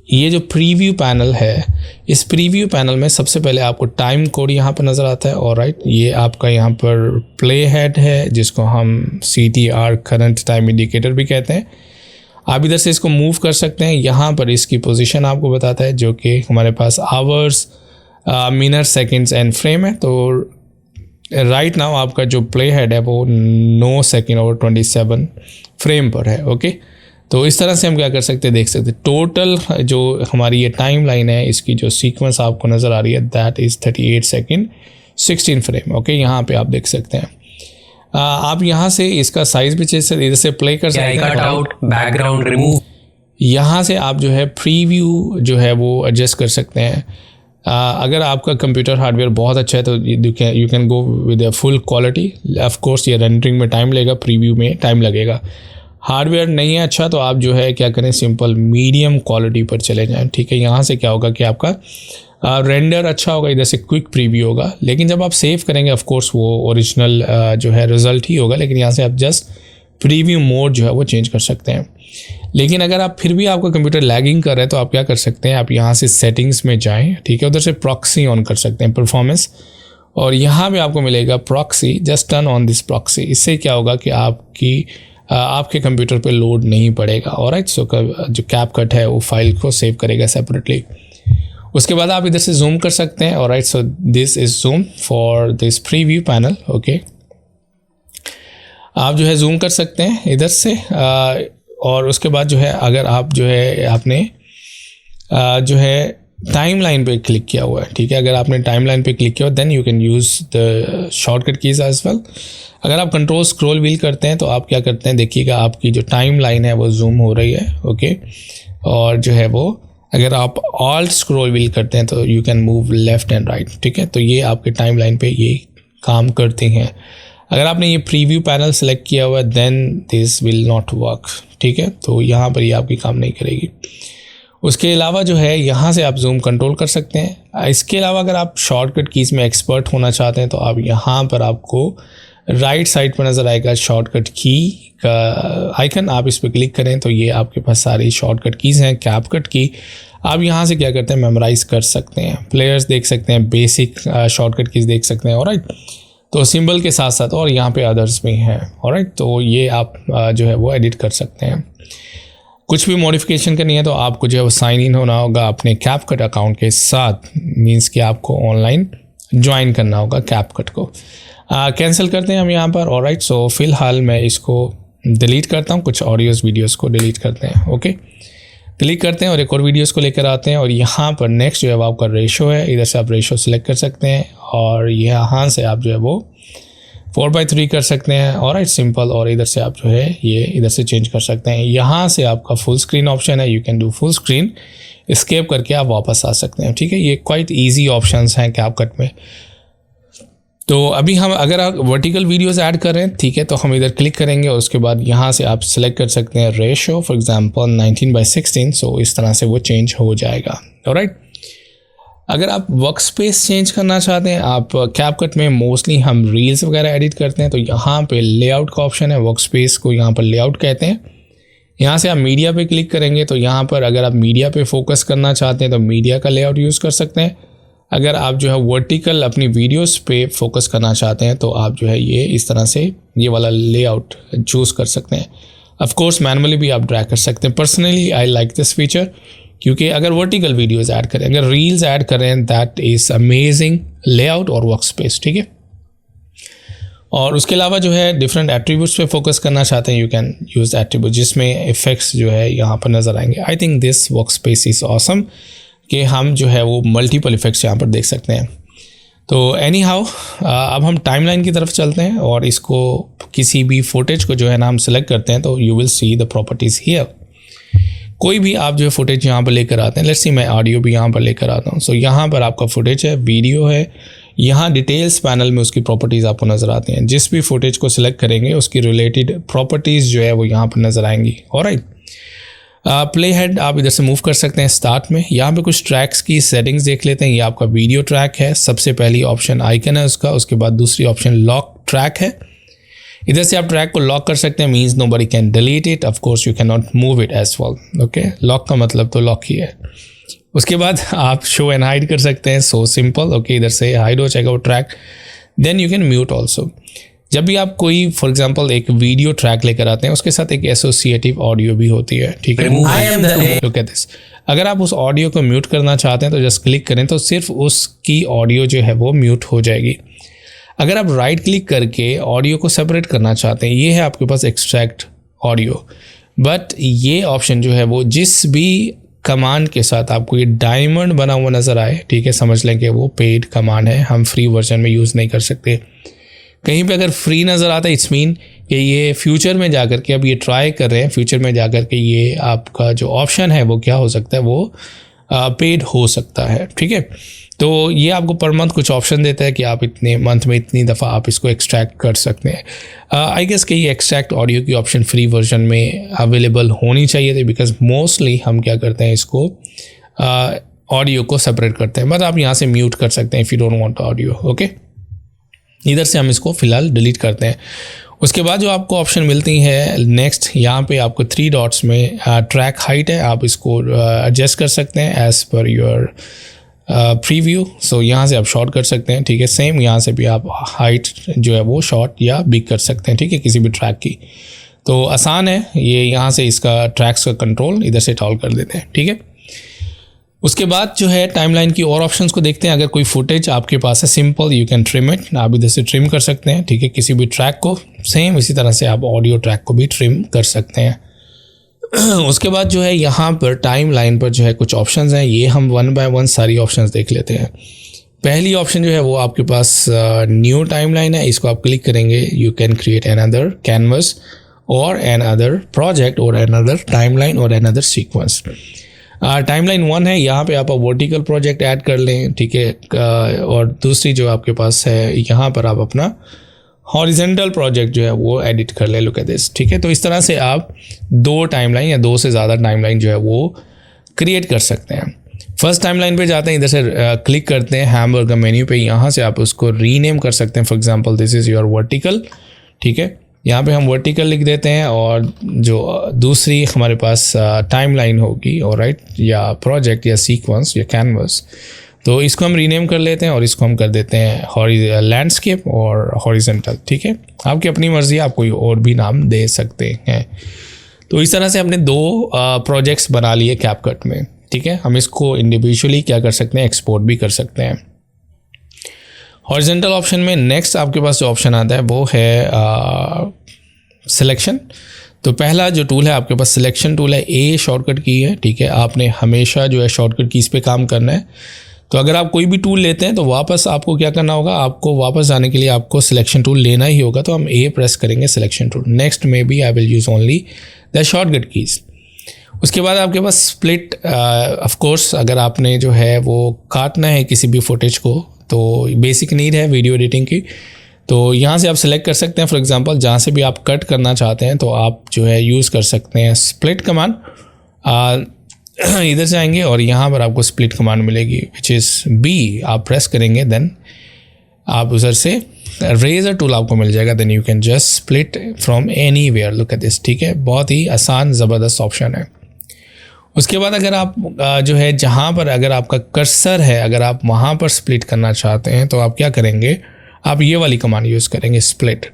ये जो प्रीव्यू पैनल है, इस प्रीव्यू पैनल में सबसे पहले आपको टाइम कोड यहाँ पर नज़र आता है। और राइट, ये आपका यहाँ पर प्ले हेड है जिसको हम CTR करंट टाइम इंडिकेटर भी कहते हैं। आप इधर से इसको मूव कर सकते हैं, यहाँ पर इसकी पोजीशन आपको बताता है जो कि हमारे पास hours, minute, seconds and frame है। तो राइट नाउ आपका जो प्ले हेड है वो 9 सेकंड और 27 फ्रेम पर है। ओके, तो इस तरह से हम क्या कर सकते हैं, देख सकते हैं टोटल जो हमारी ये टाइम लाइन है, इसकी जो सीक्वेंस आपको नज़र आ रही है that is 38 second 16 frame. Okay, यहाँ पे आप देख सकते हैं। आप यहाँ से इसका साइज भी इधर से प्ले कर सकते हैं, कट आउट, बैकग्राउंड रिमूव, यहाँ से आप जो है प्रीव्यू जो है वो एडजस्ट कर सकते हैं। अगर आपका कंप्यूटर हार्डवेयर बहुत अच्छा है तो you can go with a full quality. Of course ये रेंडरिंग में टाइम लगेगा, प्रीव्यू में टाइम लगेगा। हार्डवेयर नहीं है अच्छा तो आप जो है क्या करें, सिंपल मीडियम क्वालिटी पर चले जाएं। ठीक है, यहाँ से क्या होगा कि आपका रेंडर अच्छा होगा, इधर से क्विक प्रीव्यू होगा, लेकिन जब आप सेव करेंगे ऑफ कोर्स वो ओरिजिनल जो है रिज़ल्ट ही होगा, लेकिन यहाँ से आप जस्ट प्रीव्यू मोड जो है वो चेंज कर सकते हैं। लेकिन अगर आप फिर भी आपका कंप्यूटर लैगिंग कर रहा है तो आप क्या कर सकते हैं, आप यहाँ से सेटिंग्स में जाएँ। ठीक है, उधर से प्रॉक्सी ऑन कर सकते हैं, परफॉर्मेंस, और यहाँ पे आपको मिलेगा proxy, just turn on this proxy. इससे क्या होगा कि आपके कंप्यूटर पे लोड नहीं पड़ेगा। ऑलराइट, सो जो कैपकट है वो फाइल को सेव करेगा सेपरेटली। उसके बाद आप इधर से जूम कर सकते हैं। Alright, so this is zoom for this preview panel. Okay, आप जो है जूम कर सकते हैं इधर से, और उसके बाद जो है अगर आप जो है आपने जो है टाइम लाइन पे क्लिक किया हुआ है, ठीक है, अगर आपने टाइम लाइन पे क्लिक किया हुआ then you can use the shortcut keys as well. अगर आप कंट्रोल स्क्रॉल व्हील करते हैं तो आप क्या करते हैं, देखिएगा आपकी जो टाइम लाइन है वो जूम हो रही है। ओके, और जो है वो अगर आप ऑल्ट स्क्रॉल व्हील करते हैं तो you can move left and right. ठीक है, तो ये आपके टाइम लाइन पे ये काम करते हैं। अगर आपने ये प्रीव्यू पैनल सेलेक्ट किया हुआ है then this will not work. ठीक है, तो यहाँ पर ये आपकी काम नहीं करेगी। उसके अलावा जो है यहाँ से आप जूम कंट्रोल कर सकते हैं। इसके अलावा अगर आप शॉर्टकट कीज़ में एक्सपर्ट होना चाहते हैं तो आप यहाँ पर आपको राइट साइड पर नज़र आएगा शॉर्टकट की का आइकन, आप इस पर क्लिक करें तो ये आपके पास सारी शॉर्टकट कीज़ हैं कैपकट की। आप यहाँ से क्या करते हैं, मेमोराइज़ कर सकते हैं, प्लेयर्स देख सकते हैं, बेसिक शॉर्टकट कीज़ देख सकते हैं। ऑलराइट, तो सिंबल के साथ साथ और यहाँ पे अदर्स भी हैं। ऑलराइट, तो ये आप जो है वो एडिट कर सकते हैं। कुछ भी मॉडिफिकेशन करनी है तो आपको जो है वो साइन इन होना होगा अपने कैपकट अकाउंट के साथ, मींस कि आपको ऑनलाइन ज्वाइन करना होगा कैपकट को। कैंसिल करते हैं हम यहाँ पर। ऑलराइट, सो फिलहाल मैं इसको डिलीट करता हूँ, कुछ ऑडियोज़ वीडियोज़ को डिलीट करते हैं। ओके, डिलीट करते हैं और एक और वीडियोज़ को लेकर आते हैं। और यहाँ पर नेक्स्ट जो है वो आपका रेशो है, इधर से आप रेशो सेलेक्ट कर सकते हैं और यहाँ से आप जो है वो 4:3 कर सकते हैं। Alright, simple. और इधर से आप जो है ये इधर से चेंज कर सकते हैं। यहाँ से आपका फुल स्क्रीन ऑप्शन है, you can do full screen, escape करके आप वापस आ सकते हैं। ठीक है, ये क्वाइट ईजी ऑप्शंस हैं कैपकट में। तो अभी हम अगर आप वर्टिकल वीडियोस ऐड कर रहे हैं, ठीक है, तो हम इधर क्लिक करेंगे और उसके बाद यहाँ से आप सेलेक्ट कर सकते हैं रेशो, फॉर एग्जांपल 19:16। सो इस तरह से वो चेंज हो जाएगा। ऑलराइट, अगर आप वर्क स्पेस चेंज करना चाहते हैं, आप कैपकट में मोस्टली हम रील्स वगैरह एडिट करते हैं तो यहाँ पे लेआउट का ऑप्शन है, वर्क स्पेस को यहाँ पर लेआउट कहते हैं। यहाँ से आप मीडिया पे क्लिक करेंगे तो यहाँ पर अगर आप मीडिया पे फोकस करना चाहते हैं तो मीडिया का लेआउट यूज़ कर सकते हैं। अगर आप जो है वर्टिकल अपनी वीडियोस पे फोकस करना चाहते हैं तो आप जो है ये इस तरह से ये वाला लेआउट चूज़ कर सकते हैं। ऑफ कोर्स मैनुअली भी आप ड्रैग कर सकते हैं। Personally I like this feature, क्योंकि अगर वर्टिकल वीडियोस ऐड करें, अगर रील्स ऐड करें, दैट इज़ अमेजिंग लेआउट और वर्क स्पेस, ठीक है। और उसके अलावा जो है डिफरेंट एट्रीब्यूट्स पे फोकस करना चाहते हैं, यू कैन यूज़ एट्रीब्यूट जिसमें इफेक्ट्स जो है यहाँ पर नज़र आएंगे। I think this work space is awesome कि हम जो है वो मल्टीपल इफेक्ट्स यहाँ पर देख सकते हैं। तो एनी हाउ अब हम टाइमलाइन की तरफ चलते हैं और इसको किसी भी फुटेज को जो है ना हम सेलेक्ट करते हैं तो you will see the properties here. कोई भी आप जो है फुटेज यहाँ पर लेकर आते हैं, लेट्स सी मैं ऑडियो भी यहाँ पर लेकर आता हूँ। सो यहाँ पर आपका फुटेज है, वीडियो है, यहाँ डिटेल्स पैनल में उसकी प्रॉपर्टीज़ आपको नज़र आती हैं। जिस भी फुटेज को सिलेक्ट करेंगे उसकी रिलेटेड प्रॉपर्टीज़ जो है वो यहाँ पर नज़र आएंगी। ऑलराइट, प्ले हेड आप इधर से मूव कर सकते हैं स्टार्ट में। यहाँ पे कुछ ट्रैक्स की सेटिंग्स देख लेते हैं। ये आपका वीडियो ट्रैक है, सबसे पहली ऑप्शन आइकन है उसका, उसके बाद दूसरी ऑप्शन लॉक ट्रैक है। इधर से आप ट्रैक को लॉक कर सकते हैं, means nobody can delete it, of course you can not move it as well. Okay, lock का मतलब तो लॉक ही है। उसके बाद आप शो एंड हाइड कर सकते हैं, सो सिंपल। ओके, इधर से हाइड हो जाएगा वो track. Then you can mute also. जब भी आप कोई फॉर एग्जांपल एक वीडियो ट्रैक लेकर आते हैं उसके साथ एक एसोसिएटिव ऑडियो भी होती है, ठीक है। लुक एट दिस, अगर आप उस ऑडियो को म्यूट करना चाहते हैं तो जस्ट क्लिक करें तो सिर्फ उसकी ऑडियो जो है वो म्यूट हो जाएगी। अगर आप राइट क्लिक करके ऑडियो को सेपरेट करना चाहते हैं, ये है आपके पास एक्सट्रैक्ट ऑडियो, बट ये ऑप्शन जो है वो जिस भी कमांड के साथ आपको ये डायमंड बना हुआ नज़र आए, ठीक है, समझ लें कि वो पेड कमांड है, हम फ्री वर्जन में यूज़ नहीं कर सकते। कहीं पे अगर फ्री नज़र आता है इट्स मीन कि ये फ्यूचर में जाकर के अब ये ट्राई कर रहे हैं, फ्यूचर में जाकर के ये आपका जो ऑप्शन है वो क्या हो सकता है, वो पेड हो सकता है, ठीक है। तो ये आपको पर मंथ कुछ ऑप्शन देता है कि आप इतने मंथ में इतनी दफ़ा आप इसको एक्सट्रैक्ट कर सकते हैं। आई गेस कि ये एक्सट्रैक्ट ऑडियो की ऑप्शन फ्री वर्जन में अवेलेबल होनी चाहिए थी, बिकॉज मोस्टली हम क्या करते हैं इसको ऑडियो को सेपरेट करते हैं, बट आप यहाँ से म्यूट कर सकते हैं if you don't want audio. Okay, इधर से हम इसको फ़िलहाल डिलीट करते हैं। उसके बाद जो आपको ऑप्शन मिलती है नेक्स्ट, यहाँ पे आपको 3 डॉट्स में ट्रैक हाइट है, आप इसको एडजस्ट कर सकते हैं एज़ पर योर प्रीव्यू। सो यहाँ से आप शॉर्ट कर सकते हैं, ठीक है। सेम यहाँ से भी आप हाइट जो है वो शॉर्ट या बिग कर सकते हैं, ठीक है, किसी भी ट्रैक की। तो आसान है ये, यहाँ से इसका ट्रैक्स का कंट्रोल इधर से टॉल कर देते हैं, ठीक है। उसके बाद जो है टाइमलाइन की और ऑप्शंस को देखते हैं। अगर कोई फुटेज आपके पास है, simple you can trim it, आप इधर से ट्रिम कर सकते हैं, ठीक है, किसी भी ट्रैक को। सेम इसी तरह से आप ऑडियो ट्रैक को भी ट्रिम कर सकते हैं। उसके बाद जो है यहाँ पर टाइमलाइन पर जो है कुछ ऑप्शंस हैं, ये हम 1 बाय 1 सारी ऑप्शंस देख लेते हैं। पहली ऑप्शन जो है वो आपके पास न्यू टाइमलाइन है, इसको आप क्लिक करेंगे, you can create another canvas और अनदर प्रोजेक्ट और अनदर टाइमलाइन और अनदर सीक्वेंस। टाइमलाइन 1 है, यहाँ पे आप वर्टिकल प्रोजेक्ट ऐड कर लें, ठीक है। और दूसरी जो आपके पास है, यहाँ पर आप अपना हॉरिजेंटल प्रोजेक्ट जो है वो एडिट कर ले, लुक एट दिस, ठीक है। तो इस तरह से आप 2 टाइमलाइन या 2 से ज़्यादा टाइमलाइन जो है वो क्रिएट कर सकते हैं। फर्स्ट टाइमलाइन पे जाते हैं, इधर से क्लिक करते हैं हैमबर्गर मेन्यू पे, यहाँ से आप उसको रीनेम कर सकते हैं। For example this is your vertical, ठीक है। यहाँ पे हम वर्टिकल लिख देते हैं और जो दूसरी हमारे पास टाइमलाइन होगी, ऑलराइट, या प्रोजेक्ट या सीक्वेंस या कैनवस, तो इसको हम रीनेम कर लेते हैं और इसको हम कर देते हैं लैंडस्केप और हॉरिजेंटल, ठीक है। आपकी अपनी मर्ज़ी, आप कोई और भी नाम दे सकते हैं। तो इस तरह से हमने 2 प्रोजेक्ट्स बना लिए कैपकट में, ठीक है। हम इसको इंडिविजुअली क्या कर सकते हैं, एक्सपोर्ट भी कर सकते हैं। हॉरिजेंटल ऑप्शन में नेक्स्ट आपके पास जो ऑप्शन आता है वो है सिलेक्शन। तो पहला जो टूल है आपके पास सिलेक्शन टूल है, ए शॉर्टकट की है, ठीक है। आपने हमेशा जो है शॉर्टकट कीज़ पे काम करना है। तो अगर आप कोई भी टूल लेते हैं तो वापस आपको क्या करना होगा, आपको वापस जाने के लिए आपको सिलेक्शन टूल लेना ही होगा। तो हम ए प्रेस करेंगे, सिलेक्शन टूल। नेक्स्ट में भी I will use only the shortcut keys. उसके बाद आपके पास स्प्लिट, ऑफ कोर्स अगर आपने जो है वो काटना है किसी भी फुटेज को, तो बेसिक नीड है वीडियो एडिटिंग की। तो यहाँ से आप सेलेक्ट कर सकते हैं, फॉर एग्जांपल जहाँ से भी आप कट करना चाहते हैं तो आप जो है यूज़ कर सकते हैं स्प्लिट कमांड। इधर से आएंगे और यहाँ पर आपको स्प्लिट कमांड मिलेगी, विच इज़ बी। आप प्रेस करेंगे, देन आप उधर से रेजर टूल आपको मिल जाएगा, then you can just split from anywhere, look at this, ठीक है। बहुत ही आसान ज़बरदस्त ऑप्शन है। उसके बाद अगर आप जो है जहाँ पर अगर आपका कर्सर है अगर आप वहाँ पर स्प्लिट करना चाहते हैं तो आप क्या करेंगे, आप ये वाली कमांड यूज़ करेंगे स्प्लिट।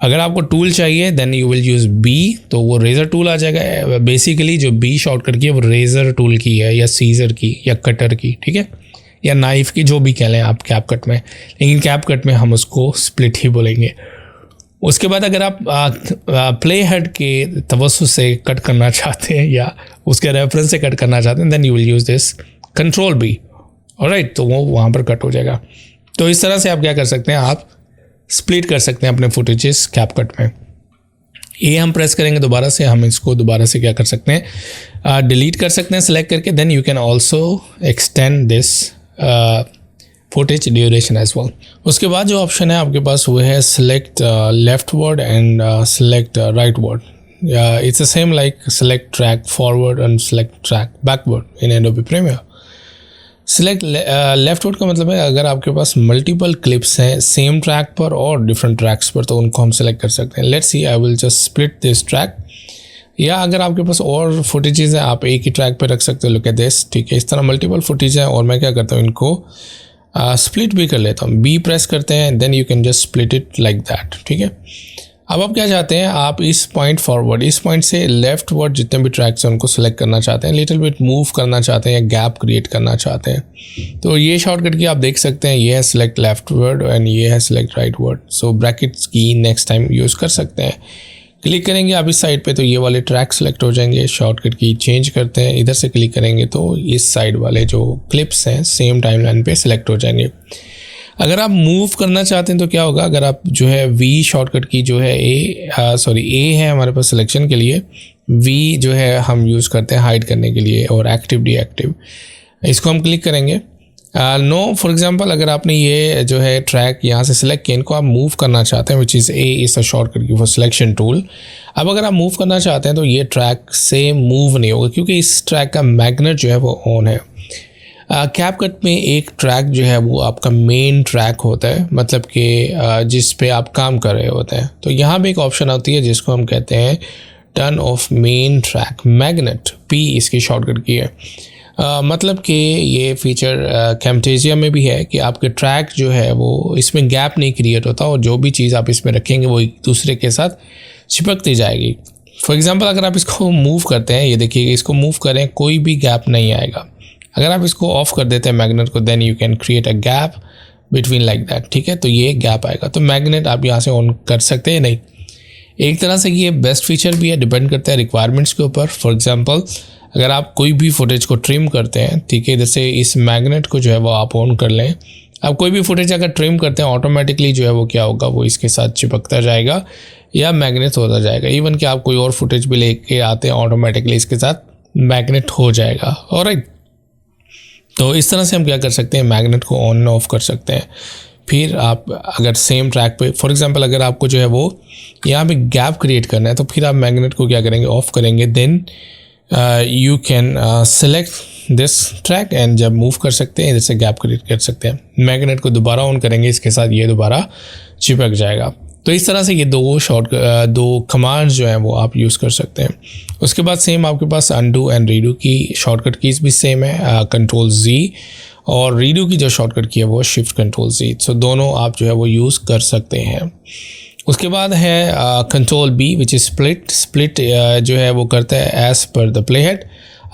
अगर आपको टूल चाहिए then you will use B, तो वो रेज़र टूल आ जाएगा। बेसिकली जो बी शॉर्टकट की है वो रेज़र टूल की है या सीज़र की या कटर की, ठीक है, या नाइफ़ की, जो भी कह लें आप कैपकट में, लेकिन कैपकट में हम उसको स्प्लिट ही बोलेंगे। उसके बाद अगर आप प्ले हेड के तवज्जुह से कट करना चाहते हैं या उसके रेफरेंस से कट करना चाहते हैं then you will use this control B, alright, तो वो वहाँ पर कट हो जाएगा। तो इस तरह से आप क्या कर सकते हैं, आप स्प्लिट कर सकते हैं अपने फुटेजेस कैपकट में। ये हम प्रेस करेंगे दोबारा से, हम इसको दोबारा से क्या कर सकते हैं, डिलीट कर सकते हैं सेलेक्ट करके। Then you can also extend this footage duration as well. उसके बाद जो ऑप्शन है आपके पास वो है select left word and select right word. It's the same like select track forward and select track backward in Adobe Premiere. Select left word का मतलब है अगर आपके पास मल्टीपल क्लिप्स हैं सेम ट्रैक पर और डिफरेंट ट्रैक्स पर तो उनको हम सेलेक्ट कर सकते हैं। Let's see I will just split this track. या अगर आपके पास और फुटेजेस हैं आप एक ही ट्रैक पर रख सकते हो, लुक एट दिस, ठीक है, इस तरह मल्टीपल फुटेज हैं और मैं क्या करता हूँ इनको स्प्लिट भी कर लेता हूँ। बी प्रेस करते हैं then you can just split it like that, ठीक है। अब आप क्या चाहते हैं, आप इस पॉइंट फॉरवर्ड, इस पॉइंट से लेफ्ट वर्ड जितने भी ट्रैक्स हैं उनको सेलेक्ट करना चाहते हैं, लिटिल बिट मूव करना चाहते हैं या गैप क्रिएट करना चाहते हैं, तो ये शॉर्टकट की आप देख सकते हैं, ये है सेलेक्ट लेफ्ट वर्ड एंड ये है सेलेक्ट राइट वर्ड। सो ब्रैकेट्स की नेक्स्ट टाइम यूज़ कर सकते हैं। क्लिक करेंगे आप इस साइड पे तो ये वाले ट्रैक सेलेक्ट हो जाएंगे। शॉर्टकट की चेंज करते हैं, इधर से क्लिक करेंगे तो इस साइड वाले जो क्लिप्स हैं सेम टाइमलाइन पे सेलेक्ट हो जाएंगे। अगर आप मूव करना चाहते हैं तो क्या होगा, अगर आप जो है वी शॉर्टकट की जो है ए है हमारे पास सिलेक्शन के लिए, वी जो है हम यूज़ करते हैं हाइड करने के लिए और एक्टिव डीएक्टिव, इसको हम क्लिक करेंगे। नो फॉर एग्जांपल अगर आपने ये जो है ट्रैक यहाँ से सिलेक्ट किया, इनको आप मूव करना चाहते हैं which is A is a shortcut की फॉर सिलेक्शन टूल। अब अगर आप मूव करना चाहते हैं तो ये ट्रैक से मूव नहीं होगा क्योंकि इस ट्रैक का मैग्नेट जो है वो ऑन है। कैपकट में एक ट्रैक जो है वो आपका मेन ट्रैक होता है, मतलब कि जिस पे आप काम कर रहे होते हैं। तो यहाँ पे एक ऑप्शन आती है जिसको हम कहते हैं turn off main track magnet, P इसकी शॉर्टकट की है। मतलब कि ये फीचर कैमटेसिया में भी है कि आपके ट्रैक जो है वो इसमें गैप नहीं क्रिएट होता और जो भी चीज़ आप इसमें रखेंगे वो एक दूसरे के साथ चिपकती जाएगी। फॉर एग्जांपल अगर आप इसको मूव करते हैं, ये देखिए इसको मूव करें कोई भी गैप नहीं आएगा। अगर आप इसको ऑफ कर देते हैं मैग्नेट को then you can create a gap between like that, ठीक है, तो ये गैप आएगा। तो मैग्नेट आप यहाँ से ऑन कर सकते हैं नहीं। एक तरह से ये बेस्ट फीचर भी है, डिपेंड करता है रिक्वायरमेंट्स के ऊपर। फॉर एग्जांपल अगर आप कोई भी फुटेज को ट्रिम करते हैं, ठीक है, जैसे इस मैग्नेट को जो है वो आप ऑन कर लें, आप कोई भी फुटेज अगर ट्रिम करते हैं ऑटोमेटिकली जो है वो क्या होगा, वो इसके साथ चिपकता जाएगा या मैग्नेट होता जाएगा। इवन कि आप कोई और फुटेज भी लेके आते हैं ऑटोमेटिकली इसके साथ मैग्नेट हो जाएगा। ऑलराइट, तो इस तरह से हम क्या कर सकते हैं, मैग्नेट को ऑन ऑफ कर सकते हैं। फिर आप अगर सेम ट्रैक पे फॉर एग्जांपल अगर आपको जो है वो यहाँ पे गैप क्रिएट करना है तो फिर आप मैग्नेट को क्या करेंगे, ऑफ करेंगे। Then you can select this track and जब मूव कर सकते हैं इधर से गैप क्रिएट कर सकते हैं। मैग्नेट को दोबारा ऑन करेंगे, इसके साथ ये दोबारा चिपक जाएगा। तो इस तरह से ये दो कमांड्स जो हैं वो आप यूज़ कर सकते हैं। उसके बाद सेम आपके पास अंडू एंड रीडू की शॉर्टकट कीज़ भी सेम है, कंट्रोल जी, और रीडू की जो शॉर्टकट की है वो शिफ्ट कंट्रोल जी। सो दोनों आप जो है वो यूज़ कर सकते हैं। उसके बाद है control B which is split जो है वो करता है as per the playhead.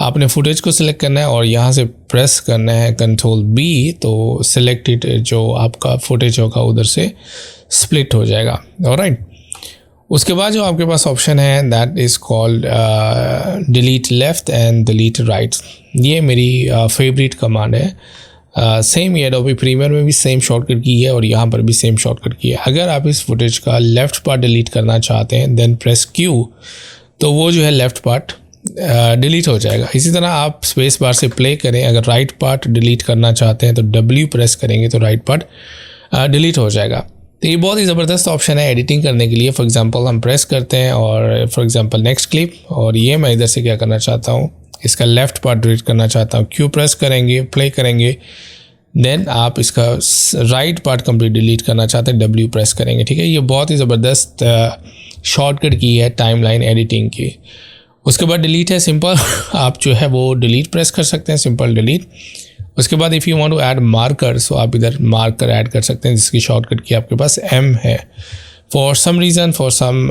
आपने फुटेज को सिलेक्ट करना है और यहाँ से प्रेस करना है कंट्रोल बी, तो सिलेक्टेड जो आपका फुटेज होगा उधर से स्प्लिट हो जाएगा। ऑलराइट, उसके बाद जो आपके पास ऑप्शन है that is called delete left and delete right. ये मेरी फेवरेट कमांड है। सेम ये एडोबी प्रीमियर में भी सेम शॉर्टकट की है और यहाँ पर भी सेम शॉर्टकट की है। अगर आप इस फुटेज का लेफ़्ट पार्ट डिलीट करना चाहते हैं देन प्रेस क्यू, तो वो जो है लेफ़्ट पार्ट डिलीट हो जाएगा। इसी तरह आप स्पेस बार से प्ले करें, अगर राइट पार्ट डिलीट करना चाहते हैं तो डब्ल्यू प्रेस करेंगे तो राइट पार्ट डिलीट हो जाएगा। तो ये बहुत ही ज़बरदस्त ऑप्शन है एडिटिंग करने के लिए। फॉर एग्जांपल हम प्रेस करते हैं और फॉर एग्जांपल नेक्स्ट क्लिप, और ये मैं इधर से क्या करना चाहता हूँ, इसका लेफ़्ट पार्ट डिलीट करना चाहता हूँ, क्यू प्रेस करेंगे, प्ले करेंगे, देन आप इसका राइट पार्ट कंप्लीट डिलीट करना चाहते हैं, डब्ल्यू प्रेस करेंगे, ठीक है। ये बहुत ही ज़बरदस्त शॉर्टकट की है टाइमलाइन एडिटिंग की। उसके बाद डिलीट है सिंपल आप जो है वो डिलीट प्रेस कर सकते हैं, सिंपल डिलीट। उसके बाद if you want to add marker, so आप इधर मार्कर ऐड कर सकते हैं जिसकी शॉर्टकट की आपके पास M है। For some reason, for some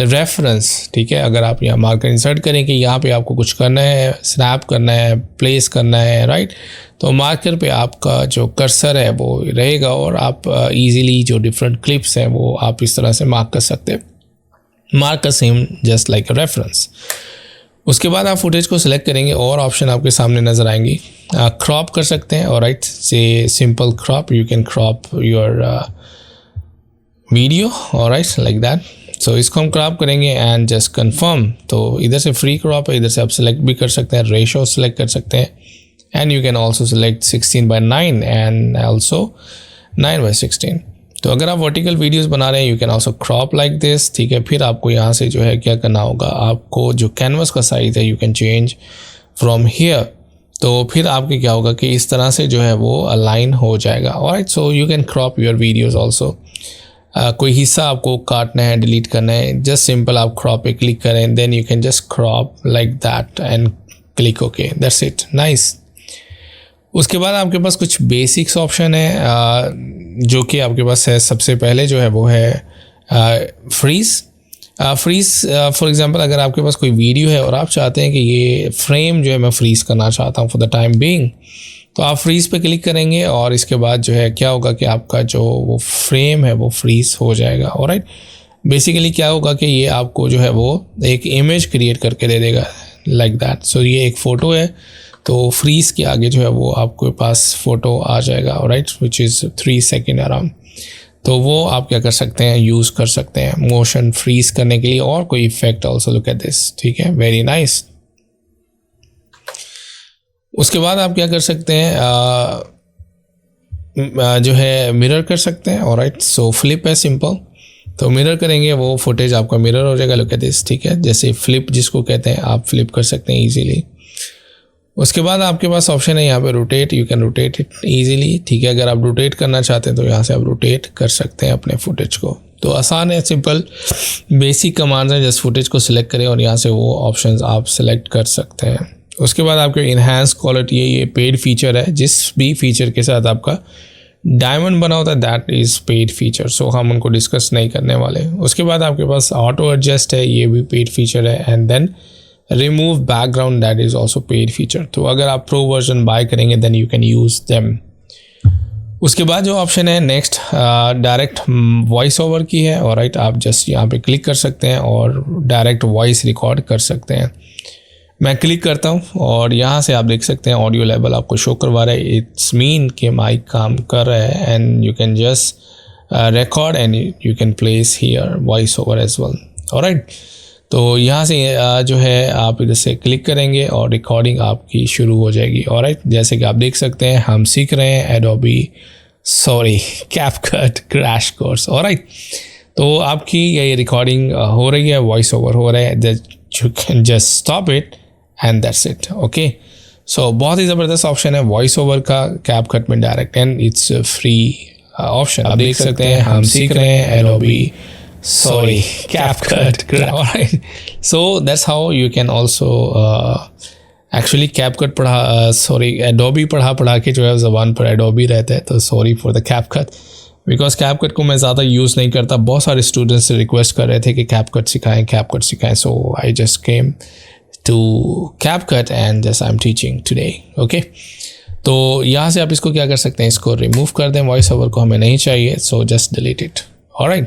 reference, ठीक है, अगर आप यहाँ मार्कर इंसर्ट करें कि यहाँ पे आपको कुछ करना है, स्नैप करना है, प्लेस करना है, राइट, तो मार्कर पे आपका जो कर्सर है वो रहेगा और आप इजीली जो डिफरेंट क्लिप्स हैं वो आप इस तरह से मार्क कर सकते हैं। Mark same just like a reference. उसके बाद आप फुटेज को सिलेक्ट करेंगे और ऑप्शन आपके सामने नज़र आएंगी। क्रॉप कर सकते हैं, और राइट से simple crop, you can crop your video, और राइट लाइक दैट। सो इसको हम क्रॉप करेंगे एंड जस्ट कंफर्म। तो इधर से फ्री क्रॉप है, इधर से आप सिलेक्ट भी कर सकते हैं, रेशो सिलेक्ट कर सकते हैं, and you can also select 16:9 and also 9:16। तो अगर आप वर्टिकल वीडियोस बना रहे हैं you can also crop like this, ठीक है। फिर आपको यहाँ से जो है क्या करना होगा, आपको जो कैनवस का साइज़ है you can change from here. तो फिर आपके क्या होगा कि इस तरह से जो है वो अलाइन हो जाएगा। Alright, so you can crop your videos also. कोई हिस्सा आपको काटना है, डिलीट करना है, जस्ट सिंपल आप क्रॉप पे क्लिक करें, then you can just crop like that and click okay, that's it, nice. उसके बाद आपके पास कुछ बेसिक्स ऑप्शन है जो कि आपके पास है। सबसे पहले जो है वो है फ्रीज़। फॉर एग्जांपल अगर आपके पास कोई वीडियो है और आप चाहते हैं कि ये फ्रेम जो है मैं फ्रीज़ करना चाहता हूँ फॉर द टाइम बीइंग, तो आप फ्रीज़ पे क्लिक करेंगे और इसके बाद जो है क्या होगा कि आपका जो वो फ्रेम है वो फ्रीज़ हो जाएगा। ऑलराइट, बेसिकली क्या होगा कि ये आपको जो है वो एक इमेज क्रिएट करके दे देगा लाइक दैट। सो ये एक फ़ोटो है, तो फ्रीज़ के आगे जो है वो आपके पास फ़ोटो आ जाएगा, right, which is 3 second around. तो वो आप क्या कर सकते हैं, यूज़ कर सकते हैं मोशन फ्रीज़ करने के लिए, और कोई effect also look at this, ठीक है, वेरी नाइस। उसके बाद आप क्या कर सकते हैं, जो है मिरर कर सकते हैं, ऑलराइट। सो फ्लिप है सिंपल, तो मिरर करेंगे वो फुटेज आपका मिरर हो जाएगा, लुक एट दिस, ठीक है। जैसे फ्लिप जिसको कहते हैं आप फ्लिप कर सकते हैं ईजीली। उसके बाद आपके पास ऑप्शन है यहाँ पे rotate, you can rotate it easily, ठीक है। अगर आप रोटेट करना चाहते हैं तो यहाँ से आप रोटेट कर सकते हैं अपने फुटेज को। तो आसान है, सिंपल बेसिक कमांड्स हैं, जस्ट फुटेज को सिलेक्ट करें और यहाँ से वो ऑप्शंस आप सिलेक्ट कर सकते हैं। उसके बाद आपके इन्हांस क्वालिटी है, ये पेड फीचर है। जिस भी फीचर के साथ आपका डायमंड बना होता है दैट इज़ पेड फीचर, सो हम उनको डिस्कस नहीं करने वाले। उसके बाद आपके पास ऑटो एडजस्ट है, ये भी पेड फीचर है। And then remove background that is also paid feature. तो अगर आप प्रो वर्जन बाय करेंगे then you can use them. उसके बाद जो ऑप्शन है नेक्स्ट डायरेक्ट वॉइस ओवर की है, और राइट आप जस्ट यहाँ पे क्लिक कर सकते हैं और डायरेक्ट वॉइस रिकॉर्ड कर सकते हैं। मैं क्लिक करता हूँ और यहाँ से आप देख सकते हैं ऑडियो लेवल आपको शो करवा रहा है, इट्स मीन कि माइक काम कर रहा है। And you can just record and you can place here voice over as well, alright. तो यहाँ से जो है आप इधर से क्लिक करेंगे और रिकॉर्डिंग आपकी शुरू हो जाएगी, ऑलराइट। जैसे कि आप देख सकते हैं हम सीख रहे हैं कैपकट क्रैश कोर्स, ऑलराइट। तो आपकी ये रिकॉर्डिंग हो रही है, वॉइस ओवर हो रहा है, you can just stop it and that's it, okay. So बहुत ही ज़बरदस्त ऑप्शन है वॉइस ओवर का कैपकट में direct, and it's free option. आप देख सकते हैं हम सीख रहे हैं CapCut. Alright. So that's how you can also actually CapCut Adobe पढ़ा के जो है ज़बान पर Adobe रहता है, तो sorry for the CapCut, because CapCut को मैं ज़्यादा यूज़ नहीं करता। बहुत सारे स्टूडेंट्स से रिक्वेस्ट कर रहे थे कि CapCut सिखाएं, so I just came to CapCut and just I'm teaching today, okay। तो यहाँ से आप इसको क्या कर सकते हैं, इसको रिमूव कर दें, वॉइस ओवर को हमें नहीं चाहिए, so just delete it, alright।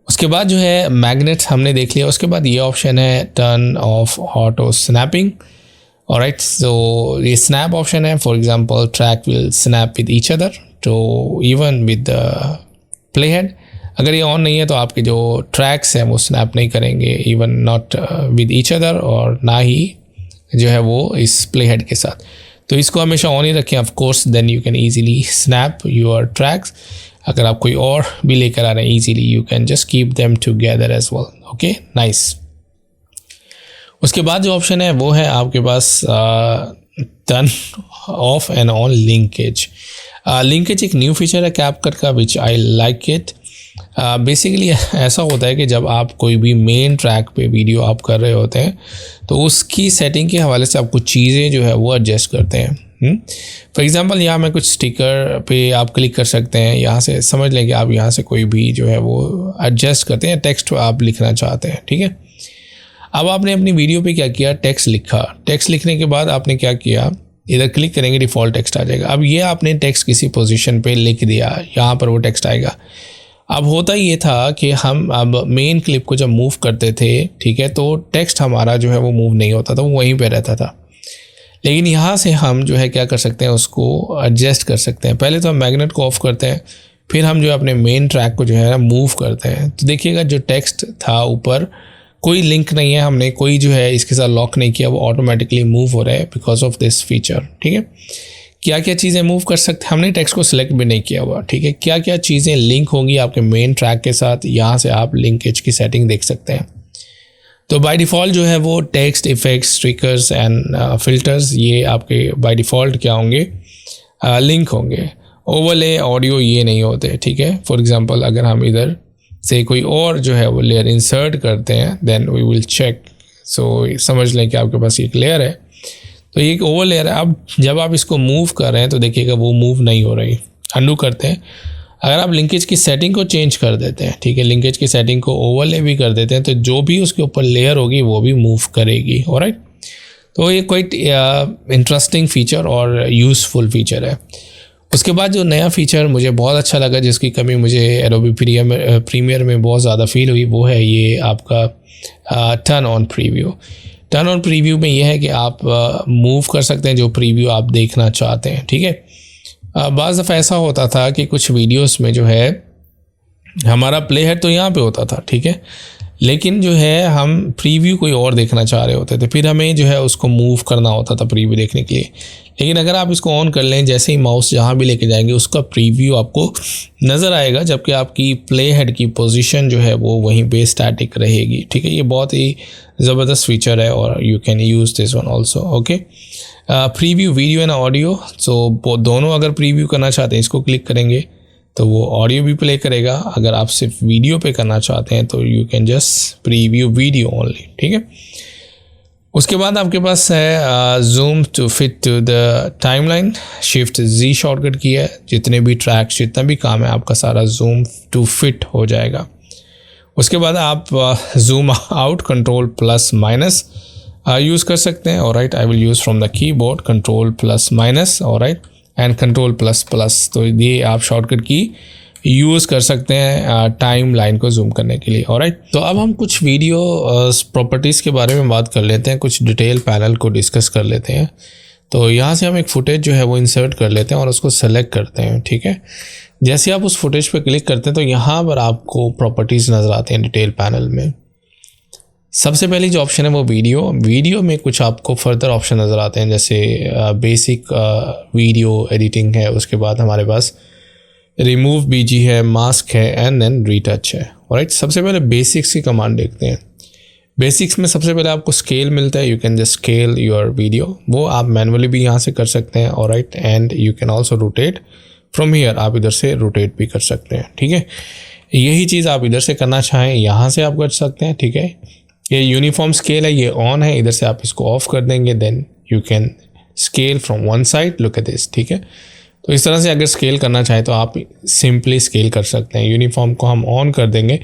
उसके बाद जो है मैग्नेट हमने देख लिया। उसके बाद ये ऑप्शन है turn off auto snapping, alright. So ये स्नैप ऑप्शन है, for example track will snap with each other, तो इवन विद प्ले हेड। अगर ये ऑन नहीं है तो आपके जो ट्रैक्स हैं वो स्नैप नहीं करेंगे, even not with each other, और ना ही जो है वो इस प्ले हेड के साथ। तो इसको हमेशा ऑन ही रखें, of course, then you can easily snap your tracks. अगर आप कोई और भी लेकर आ रहे हैं easily, you can just keep them together as well, okay, nice. उसके बाद जो ऑप्शन है वो है आपके पास turn off and on linkage. Linkage एक न्यू फीचर है कैपकट का, which I like it. Basically ऐसा होता है कि जब आप कोई भी मेन ट्रैक पे वीडियो आप कर रहे होते हैं तो उसकी सेटिंग के हवाले से आप कुछ चीज़ें जो है वो एडजस्ट करते हैं। फॉर एग्ज़ाम्पल यहाँ मैं कुछ स्टिकर पे आप क्लिक कर सकते हैं, यहाँ से समझ लें कि आप यहाँ से कोई भी जो है वो एडजस्ट करते हैं, टेक्स्ट आप लिखना चाहते हैं, ठीक है। अब आपने अपनी वीडियो पे क्या किया, टेक्स्ट लिखा। टेक्स्ट लिखने के बाद आपने क्या किया, इधर क्लिक करेंगे डिफ़ॉल्ट टेक्स्ट आ जाएगा। अब ये आपने टेक्स्ट किसी पोजीशन पे लिख दिया, यहाँ पर वो टेक्स्ट आएगा। अब होता ये था कि हम अब मेन क्लिप को जब मूव करते थे, ठीक है, तो टेक्स्ट हमारा जो है वो मूव नहीं होता था, वो वहीं पे रहता था। लेकिन यहाँ से हम जो है क्या कर सकते हैं, उसको एडजस्ट कर सकते हैं। पहले तो हम मैग्नेट को ऑफ करते हैं, फिर हम जो है अपने मेन ट्रैक को जो है मूव करते हैं। तो देखिएगा जो टेक्स्ट था ऊपर कोई लिंक नहीं है, हमने कोई जो है इसके साथ लॉक नहीं किया, वो ऑटोमेटिकली मूव हो रहा है बिकॉज ऑफ दिस फीचर, ठीक है। क्या क्या चीज़ें मूव कर सकते हैं, हमने टेक्स्ट को सिलेक्ट भी नहीं किया हुआ, ठीक है। क्या क्या चीज़ें लिंक होंगी आपके मेन ट्रैक के साथ, यहाँ से आप लिंकेज की सेटिंग देख सकते हैं। तो बाय डिफ़ॉल्ट जो है वो टेक्स्ट, इफेक्ट्स, ट्रिकर्स एंड फिल्टर्स, ये आपके बाय डिफ़ॉल्ट क्या होंगे, लिंक होंगे। ओवरले, ऑडियो ये नहीं होते, ठीक है। फॉर एग्जांपल अगर हम इधर से कोई और जो है वो लेयर इंसर्ट करते हैं, देन वी विल चेक। सो समझ लें कि आपके पास एक लेयर है, तो ये एक ओवर लेयर है। अब जब आप इसको मूव कर रहे हैं तो देखिएगा वो मूव नहीं हो रही। अंडू करते हैं, अगर आप लिंकेज की सेटिंग को चेंज कर देते हैं, ठीक है, लिंकेज की सेटिंग को ओवरले भी कर देते हैं, तो जो भी उसके ऊपर लेयर होगी वो भी मूव करेगी। ऑलराइट, तो ये क्वाइट इंटरेस्टिंग फीचर और यूज़फुल फीचर है। उसके बाद जो नया फीचर मुझे बहुत अच्छा लगा, जिसकी कमी मुझे एडोबी प्रीमियर में बहुत ज़्यादा फील हुई, वो है ये आपका turn on preview. Turn on preview में ये है कि आप मूव कर सकते हैं जो प्रीव्यू आप देखना चाहते हैं, ठीक है। बाज़ दफ़ा ऐसा होता था कि कुछ वीडियोस में जो है हमारा प्ले हेड तो यहाँ पे होता था, ठीक है, लेकिन जो है हम प्रीव्यू कोई और देखना चाह रहे होते थे, फिर हमें जो है उसको मूव करना होता था प्रीव्यू देखने के लिए। लेकिन अगर आप इसको ऑन कर लें, जैसे ही माउस जहाँ भी लेके जाएंगे उसका प्रीव्यू आपको नज़र आएगा, जबकि आपकी प्ले हेड की पोजीशन जो है वो वहीं पे स्टैटिक रहेगी, ठीक है। ये बहुत ही ज़बरदस्त फीचर है और you can use this one also, okay. Preview video and audio, so दोनों अगर प्रीव्यू करना चाहते हैं इसको क्लिक करेंगे तो वो ऑडियो भी प्ले करेगा। अगर आप सिर्फ वीडियो पे करना चाहते हैं तो you can just preview video only, ठीक है। उसके बाद आपके पास है zoom to fit to the timeline, shift G shortcut की है, जितने भी ट्रैक्स, जितना भी काम है आपका सारा जूम टू फिट हो जाएगा। उसके बाद आप zoom out control plus minus use कर सकते हैं। Alright, I will use from the keyboard control plus minus, alright, and control plus plus. तो ये आप शॉर्टकट की यूज़ कर सकते हैं टाइम लाइन को जूम करने के लिए। ऑलराइट, तो अब हम कुछ वीडियो प्रॉपर्टीज़ के बारे में बात कर लेते हैं, कुछ डिटेल पैनल को डिस्कस कर लेते हैं। तो यहाँ से हम एक फुटेज जो है वो इंसर्ट कर लेते हैं और उसको सेलेक्ट करते हैं, ठीक है। जैसे आप उस फुटेज पे क्लिक करते हैं तो यहाँ पर आपको प्रॉपर्टीज़ नज़र आते हैं डिटेल पैनल में। सबसे पहली जो ऑप्शन है वो वीडियो में कुछ आपको फर्दर ऑप्शन नज़र आते हैं, जैसे बेसिक वीडियो एडिटिंग है, उसके बाद हमारे पास रिमूव बीजी है, मास्क है एंड देन रीटच है। ऑलराइट, सबसे पहले बेसिक्स की कमांड देखते हैं। बेसिक्स में सबसे पहले आपको स्केल मिलता है, you can just scale your video, वो आप मैनुअली भी यहाँ से कर सकते हैं। Alright, and you can also rotate from here, आप इधर से रोटेट भी कर सकते हैं, ठीक है। यही चीज़ आप इधर से करना चाहें यहाँ से आप कर सकते हैं, ठीक है। ये यूनिफॉर्म स्केल है, ये ऑन है, इधर से आप इसको ऑफ कर देंगे, then you can scale from one side, look at this, ठीक है। तो इस तरह से अगर स्केल करना चाहें तो आप सिंपली स्केल कर सकते हैं। यूनिफॉर्म को हम ऑन कर देंगे,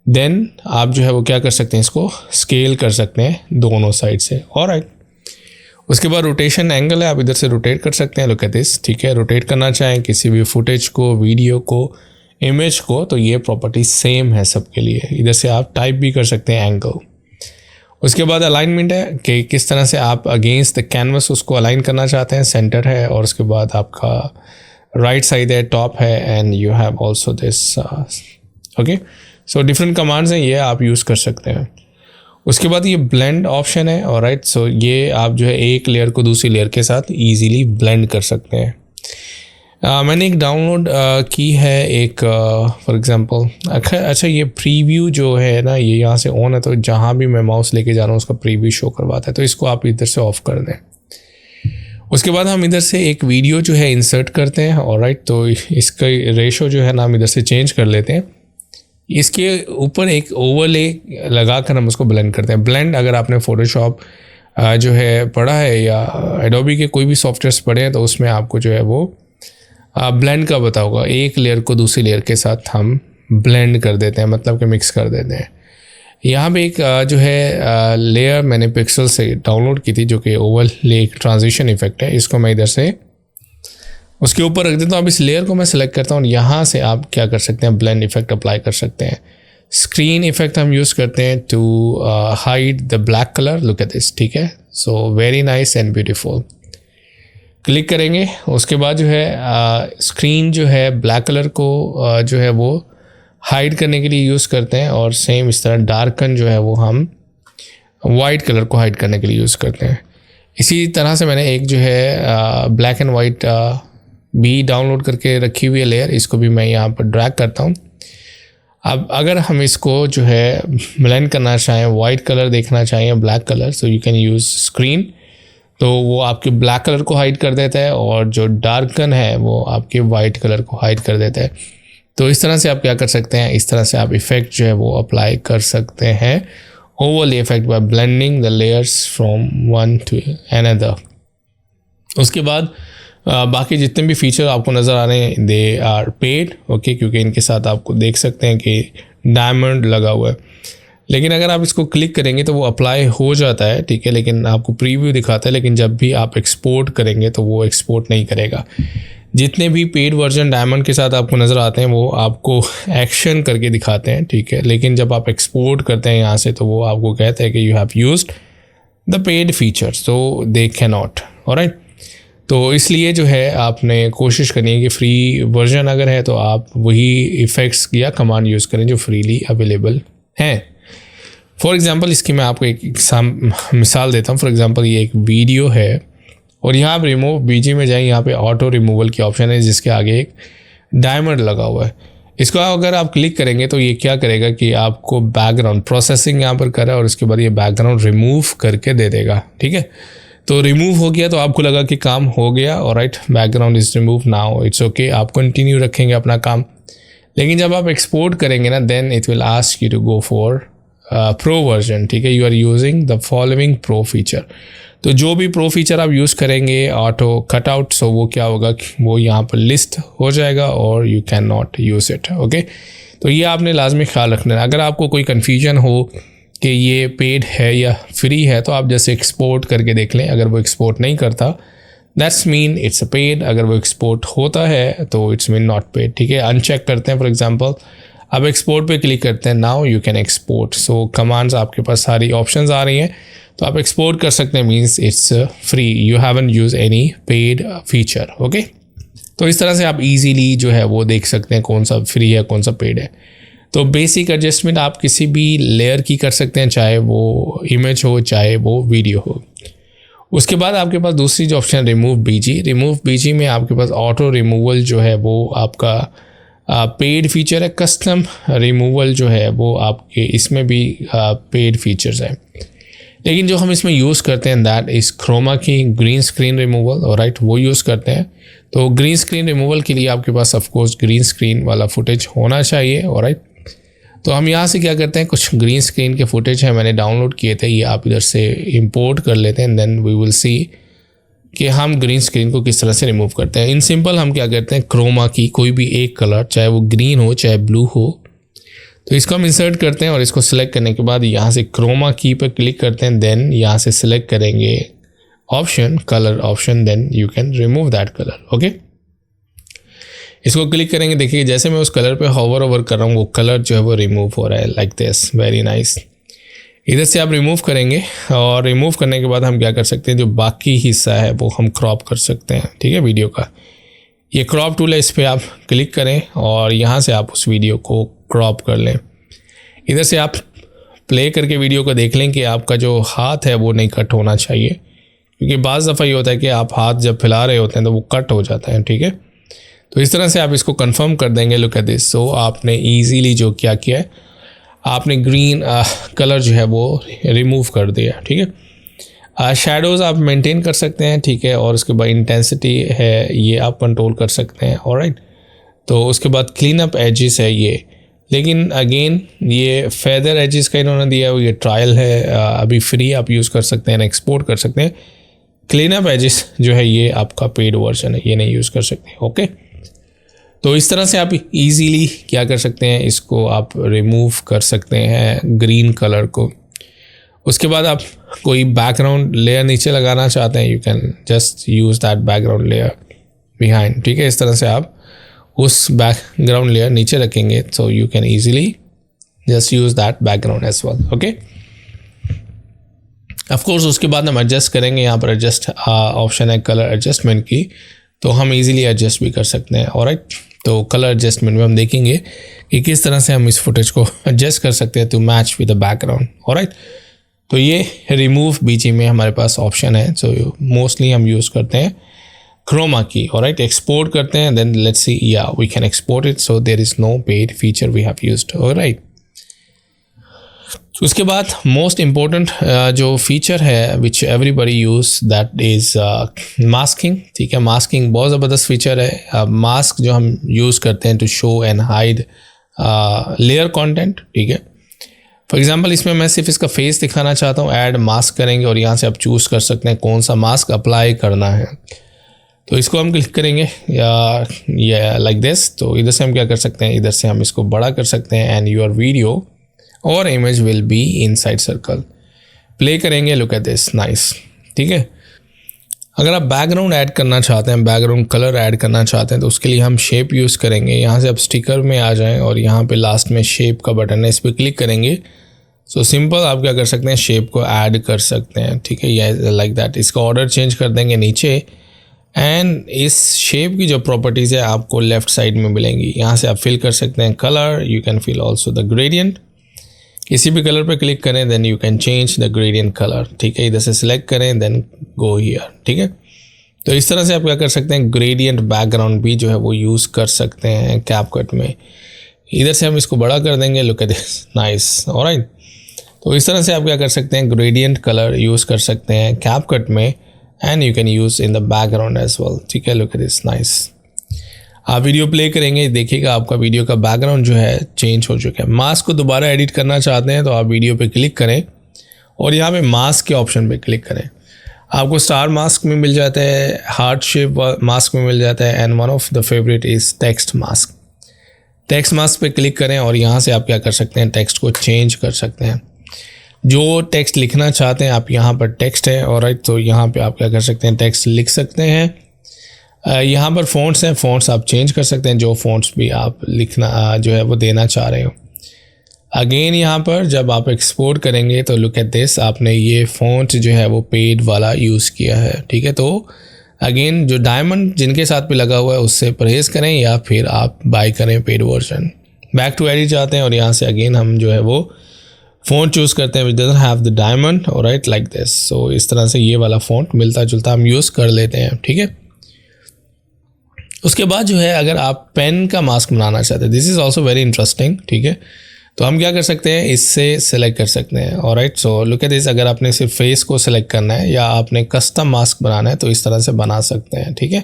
देन आप जो है वो क्या कर सकते हैं, इसको स्केल कर सकते हैं दोनों साइड से। ऑलराइट, उसके बाद रोटेशन एंगल है, आप इधर से रोटेट कर सकते हैं, लुक एट दिस, ठीक है। रोटेट करना चाहें किसी भी फुटेज को, वीडियो को, इमेज को, तो ये प्रॉपर्टी सेम है सबके लिए। इधर से आप टाइप भी कर सकते हैं एंगल। उसके बाद अलाइनमेंट है कि किस तरह से आप अगेंस्ट द कैनवस उसको अलाइन करना चाहते हैं, सेंटर है, और उसके बाद आपका राइट साइड है, टॉप है, and you have also this, okay. So different commands हैं, ये आप यूज़ कर सकते हैं। उसके बाद ये ब्लेंड ऑप्शन है, ऑलराइट, सो ये आप जो है एक लेयर को दूसरी लेयर के साथ ईजीली ब्लेंड कर सकते हैं। मैंने एक डाउनलोड की है एक फॉर एग्जांपल, अच्छा ये प्रीव्यू जो है ना, ये यहाँ से ऑन है, तो जहाँ भी मैं माउस लेके जा रहा हूँ उसका प्रीव्यू शो करवाता है, तो इसको आप इधर से ऑफ कर दें। उसके बाद हम इधर से एक वीडियो जो है इंसर्ट करते हैं, ऑलराइट, तो इसका रेशो जो है ना हम इधर से चेंज कर लेते हैं। इसके ऊपर एक ओवरले लगा कर हम उसको ब्लेंड करते हैं। ब्लेंड अगर आपने फोटोशॉप जो है पढ़ा है या एडोबी के कोई भी सॉफ्टवेयर्स पढ़े हैं तो उसमें आपको जो है वो ब्लेंड का पता होगा। एक लेयर को दूसरी लेयर के साथ हम ब्लेंड कर देते हैं, मतलब कि मिक्स कर देते हैं। यहाँ पे एक जो है लेयर मैंने पिक्सल से डाउनलोड की थी जो कि ओवरले एक ट्रांजिशन इफेक्ट है। इसको मैं इधर से उसके ऊपर रख देता हूँ। अब इस लेयर को मैं सेलेक्ट करता हूँ। यहाँ से आप क्या कर सकते हैं, ब्लेंड इफेक्ट अप्लाई कर सकते हैं। स्क्रीन इफेक्ट हम यूज़ करते हैं to hide the black colour. Look at this, ठीक है। So very nice and beautiful. Click करेंगे, उसके बाद जो है स्क्रीन जो है ब्लैक कलर को जो है वो हाइड करने के लिए यूज़ करते हैं, और सेम इस तरह डार्कन जो है वो हम वाइट कलर को हाइड करने के लिए यूज़ करते हैं। इसी तरह से मैंने एक जो है ब्लैक एंड वाइट भी डाउनलोड करके रखी हुई है लेयर। इसको भी मैं यहाँ पर ड्रैग करता हूँ। अब अगर हम इसको जो है ब्लेंड करना चाहें, वाइट कलर देखना चाहें black colour, so you can use screen. तो वो आपके ब्लैक कलर को हाइड कर देता है, और जो डार्कन है वो आपके वाइट कलर को हाइड कर देता है। तो इस तरह से आप क्या कर सकते हैं, इस तरह से आप इफ़ेक्ट जो है वो अप्लाई कर सकते हैं। Overlay effect bye blending the layers from one two another. उसके बाद बाकी जितने भी फीचर आपको नज़र आ रहे हैं दे आर पेड, ओके, क्योंकि इनके साथ आपको देख सकते हैं कि डायमंड लगा हुआ है। लेकिन अगर आप इसको क्लिक करेंगे तो वो अप्लाई हो जाता है, ठीक है, लेकिन आपको प्रीव्यू दिखाता है। लेकिन जब भी आप एक्सपोर्ट करेंगे तो वो एक्सपोर्ट नहीं करेगा। जितने भी पेड वर्जन डायमंड के साथ आपको नज़र आते हैं वो आपको एक्शन करके दिखाते हैं, ठीक है। लेकिन जब आप एक्सपोर्ट करते हैं यहाँ से तो वो आपको कहते हैं कि you have used the paid feature, so they can not. Alright, तो इसलिए जो है आपने कोशिश करनी है कि फ्री वर्जन अगर है तो आप वही इफ़ेक्ट्स या कमांड यूज़ करें जो फ्रीली अवेलेबल हैं। फॉर एग्ज़ाम्पल इसकी मैं आपको एक मिसाल देता हूँ। फॉर एग्ज़ाम्पल ये एक वीडियो है और यहाँ आप रिमूव बीजी में जाएँ, यहाँ पे ऑटो रिमूवल की ऑप्शन है जिसके आगे एक डायमंड लगा हुआ है। इसको अगर आप क्लिक करेंगे तो ये क्या करेगा कि आपको बैकग्राउंड प्रोसेसिंग यहाँ पर करे और उसके बाद ये बैकग्राउंड रिमूव करके दे देगा, ठीक है। तो रिमूव हो गया तो आपको लगा कि काम हो गया, और right, background is remove now, it's okay, आप कंटिन्यू रखेंगे अपना काम। लेकिन जब आप एक्सपोर्ट करेंगे ना, then it will ask you to go for pro version, ठीक है। You are using the following pro feature. तो जो भी प्रो फीचर आप यूज़ करेंगे ऑटो कटआउट, सो वो क्या होगा कि वो यहाँ पर लिस्ट हो जाएगा और you can not use it, okay. तो ये आपने लाजमी ख्याल रखना है। अगर आपको कोई कन्फ्यूजन हो कि ये पेड है या फ्री है तो आप जैसे एक्सपोर्ट करके देख लें। अगर वो एक्सपोर्ट नहीं करता that's mean it's a paid, अगर वो एक्सपोर्ट होता है तो इट्स मीन नॉट पेड, ठीक है। अनचेक करते हैं, फॉर एग्जांपल अब एक्सपोर्ट पे क्लिक करते हैं, now you can export. So commands आपके पास सारी ऑप्शंस आ रही हैं तो आप एक्सपोर्ट कर सकते हैं, means it's free, you haven't use any paid feature, okay. तो इस तरह से आप इजीली जो है वो देख सकते हैं कौन सा फ्री है कौन सा पेड है। तो बेसिक एडजस्टमेंट आप किसी भी लेयर की कर सकते हैं, चाहे वो इमेज हो चाहे वो वीडियो हो। उसके बाद आपके पास दूसरी जो option remove BG, remove BG में आपके पास ऑटो रिमूवल जो है वो आपका पेड फीचर है। कस्टम रिमूवल जो है वो आपके इसमें भी पेड फीचर्स है, लेकिन जो हम इसमें यूज़ करते हैं दैट इज़ क्रोमा की ग्रीन स्क्रीन रिमूवल, और राइट, वो यूज़ करते हैं। तो ग्रीन स्क्रीन रिमूवल के लिए आपके पास ऑफकोर्स ग्रीन स्क्रीन वाला फुटेज होना चाहिए, और राइट। तो हम यहाँ से क्या करते हैं, कुछ ग्रीन स्क्रीन के फुटेज हैं मैंने डाउनलोड किए थे, ये आप इधर से इंपोर्ट कर लेते हैं। देन वी विल सी कि हम ग्रीन स्क्रीन को किस तरह से रिमूव करते हैं। इन सिंपल हम क्या करते हैं, क्रोमा की कोई भी एक कलर, चाहे वो ग्रीन हो चाहे ब्लू हो, तो इसको हम इंसर्ट करते हैं और इसको सिलेक्ट करने के बाद यहाँ से क्रोमा की पर क्लिक करते हैं। देन यहाँ से सिलेक्ट करेंगे option colour option, then you can remove that colour, okay. इसको क्लिक करेंगे, देखिए जैसे मैं उस कलर पे होवर ओवर कर रहा हूँ वो कलर जो है वो रिमूव हो रहा है, लाइक दिस, वेरी नाइस। इधर से आप रिमूव करेंगे और रिमूव करने के बाद हम क्या कर सकते हैं, जो बाकी हिस्सा है वो हम क्रॉप कर सकते हैं, ठीक है, वीडियो का। ये क्रॉप टूल है, इस पर आप क्लिक करें और यहाँ से आप उस वीडियो को क्रॉप कर लें। इधर से आप प्ले करके वीडियो को देख लें कि आपका जो हाथ है वो नहीं कट होना चाहिए, क्योंकि बाज़ दफ़ा ये होता है कि आप हाथ जब फैला रहे होते हैं तो वो कट हो जाता है, ठीक है। तो इस तरह से आप इसको कंफर्म कर देंगे। Look at this. सो आपने इजीली जो क्या किया है, आपने ग्रीन कलर जो है वो रिमूव कर दिया, ठीक है। शैडोज़ आप मेंटेन कर सकते हैं, ठीक है, और उसके बाद इंटेंसिटी है ये आप कंट्रोल कर सकते हैं, ऑलराइट। तो उसके बाद क्लीन अप एजेस है ये, लेकिन अगेन ये फेदर एजेस का इन्होंने दिया है, ये ट्रायल है, अभी फ्री आप यूज़ कर सकते हैं, एक्सपोर्ट कर सकते हैं। क्लीन अप एजेस जो है ये आपका पेड वर्जन है, ये नहीं यूज़ कर सकते। ओके, तो इस तरह से आप इजीली क्या कर सकते हैं, इसको आप रिमूव कर सकते हैं ग्रीन कलर को। उसके बाद आप कोई बैकग्राउंड लेयर नीचे लगाना चाहते हैं, you can just use that background layer behind. ठीक है, इस तरह से आप उस बैकग्राउंड लेयर नीचे रखेंगे, so you can easily just use that background as well. Okay, of course उसके बाद हम एडजस्ट करेंगे। यहाँ पर एडजस्ट ऑप्शन है कलर एडजस्टमेंट की, तो हम इजीली एडजस्ट भी कर सकते हैं। ऑलराइट, तो कलर एडजस्टमेंट में हम देखेंगे कि किस तरह से हम इस फुटेज को एडजस्ट कर सकते हैं to match with the background. Alright, तो ये रिमूव बीजी में हमारे पास ऑप्शन है। सो मोस्टली हम यूज़ करते हैं क्रोमा की। ऑलराइट, एक्सपोर्ट करते हैं, देन लेट्स सी, या we can export it, so there is no paid feature we have used. Alright, उसके बाद मोस्ट इम्पोर्टेंट जो फीचर है which everybody use, that is masking. ठीक है, मास्किंग बहुत ज़बरदस्त फीचर है। मास्क जो हम यूज़ करते हैं to show and hide layer content. ठीक है, फॉर एग्जांपल इसमें मैं सिर्फ इसका फेस दिखाना चाहता हूँ, ऐड मास्क करेंगे और यहाँ से आप चूज़ कर सकते हैं कौन सा मास्क अप्लाई करना है। तो इसको हम क्लिक करेंगे या लाइक दिस। तो इधर से हम क्या कर सकते हैं, इधर से हम इसको बड़ा कर सकते हैं एंड योर वीडियो और image will be inside circle. Play करेंगे, लुक एट दिस, नाइस। ठीक है, अगर आप बैकग्राउंड ऐड करना चाहते हैं, बैकग्राउंड कलर ऐड करना चाहते हैं, तो उसके लिए हम शेप यूज़ करेंगे। यहाँ से आप स्टिकर में आ जाएं और यहाँ पे लास्ट में शेप का बटन है, इस पर क्लिक करेंगे। सो सिंपल आप क्या कर सकते हैं, शेप को ऐड कर सकते हैं। ठीक है, या लाइक दैट, इसका ऑर्डर चेंज कर देंगे नीचे एंड इस शेप की जो प्रॉपर्टीज़ है आपको लेफ्ट साइड में मिलेंगी। यहाँ से आप फिल कर सकते हैं colour, you can fill also the gradient. किसी भी कलर पे क्लिक करें, then you can change the gradient colour. ठीक है, इधर से सिलेक्ट करें, देन गो हियर। ठीक है, तो इस तरह से आप क्या कर सकते हैं, ग्रेडियंट बैकग्राउंड भी जो है वो यूज़ कर सकते हैं कैपकट में। इधर से हम इसको बड़ा कर देंगे, look at this, nice. Alright, तो इस तरह से आप क्या कर सकते हैं, ग्रेडियंट कलर यूज़ कर सकते हैं कैपकट में and you can use in the background as well. ठीक है, लुक एट दिस, नाइस। आप वीडियो प्ले करेंगे, देखिएगा आपका वीडियो का बैकग्राउंड जो है चेंज हो चुका है। मास्क को दोबारा एडिट करना चाहते हैं तो आप वीडियो पे क्लिक करें और यहाँ पे मास्क के ऑप्शन पे क्लिक करें। आपको स्टार मास्क में मिल जाता है, हार्ट शेप मास्क में मिल जाता है and one of the favourite is text mask. Text mask पे क्लिक करें और यहाँ से आप क्या कर सकते हैं, टेक्स्ट को चेंज कर सकते हैं। जो टेक्स्ट लिखना चाहते हैं आप, यहाँ पर टेक्स्ट है। ऑलराइट, तो यहाँ पे आप क्या कर सकते हैं, टेक्स्ट लिख सकते हैं। यहाँ पर फ़ॉन्ट्स हैं, फ़ॉन्ट्स आप चेंज कर सकते हैं, जो फ़ॉन्ट्स भी आप लिखना जो है वो देना चाह रहे हो। अगेन यहाँ पर जब आप एक्सपोर्ट करेंगे तो लुक एट दिस, आपने ये फ़ॉन्ट जो है वो पेड वाला यूज़ किया है। ठीक है, तो अगेन जो डायमंड जिनके साथ भी लगा हुआ है उससे परहेज़ करें या फिर आप बाय करें paid version. Back to edit जाते हैं और यहाँ से अगेन हम जो है वो फ़ॉन्ट चूज़ करते हैं which doesn't have the diamond. Alright, like this. So इस तरह से ये वाला फ़ॉन्ट मिलता जुलता हम यूज़ कर लेते हैं। ठीक है, उसके बाद जो है अगर आप पेन का मास्क बनाना चाहते हैं, this is also very interesting. ठीक है, तो हम क्या कर सकते हैं, इससे सेलेक्ट कर सकते हैं। Alright, so look at this, अगर आपने सिर्फ फेस को सिलेक्ट करना है या आपने कस्टम मास्क बनाना है तो इस तरह से बना सकते हैं। ठीक है,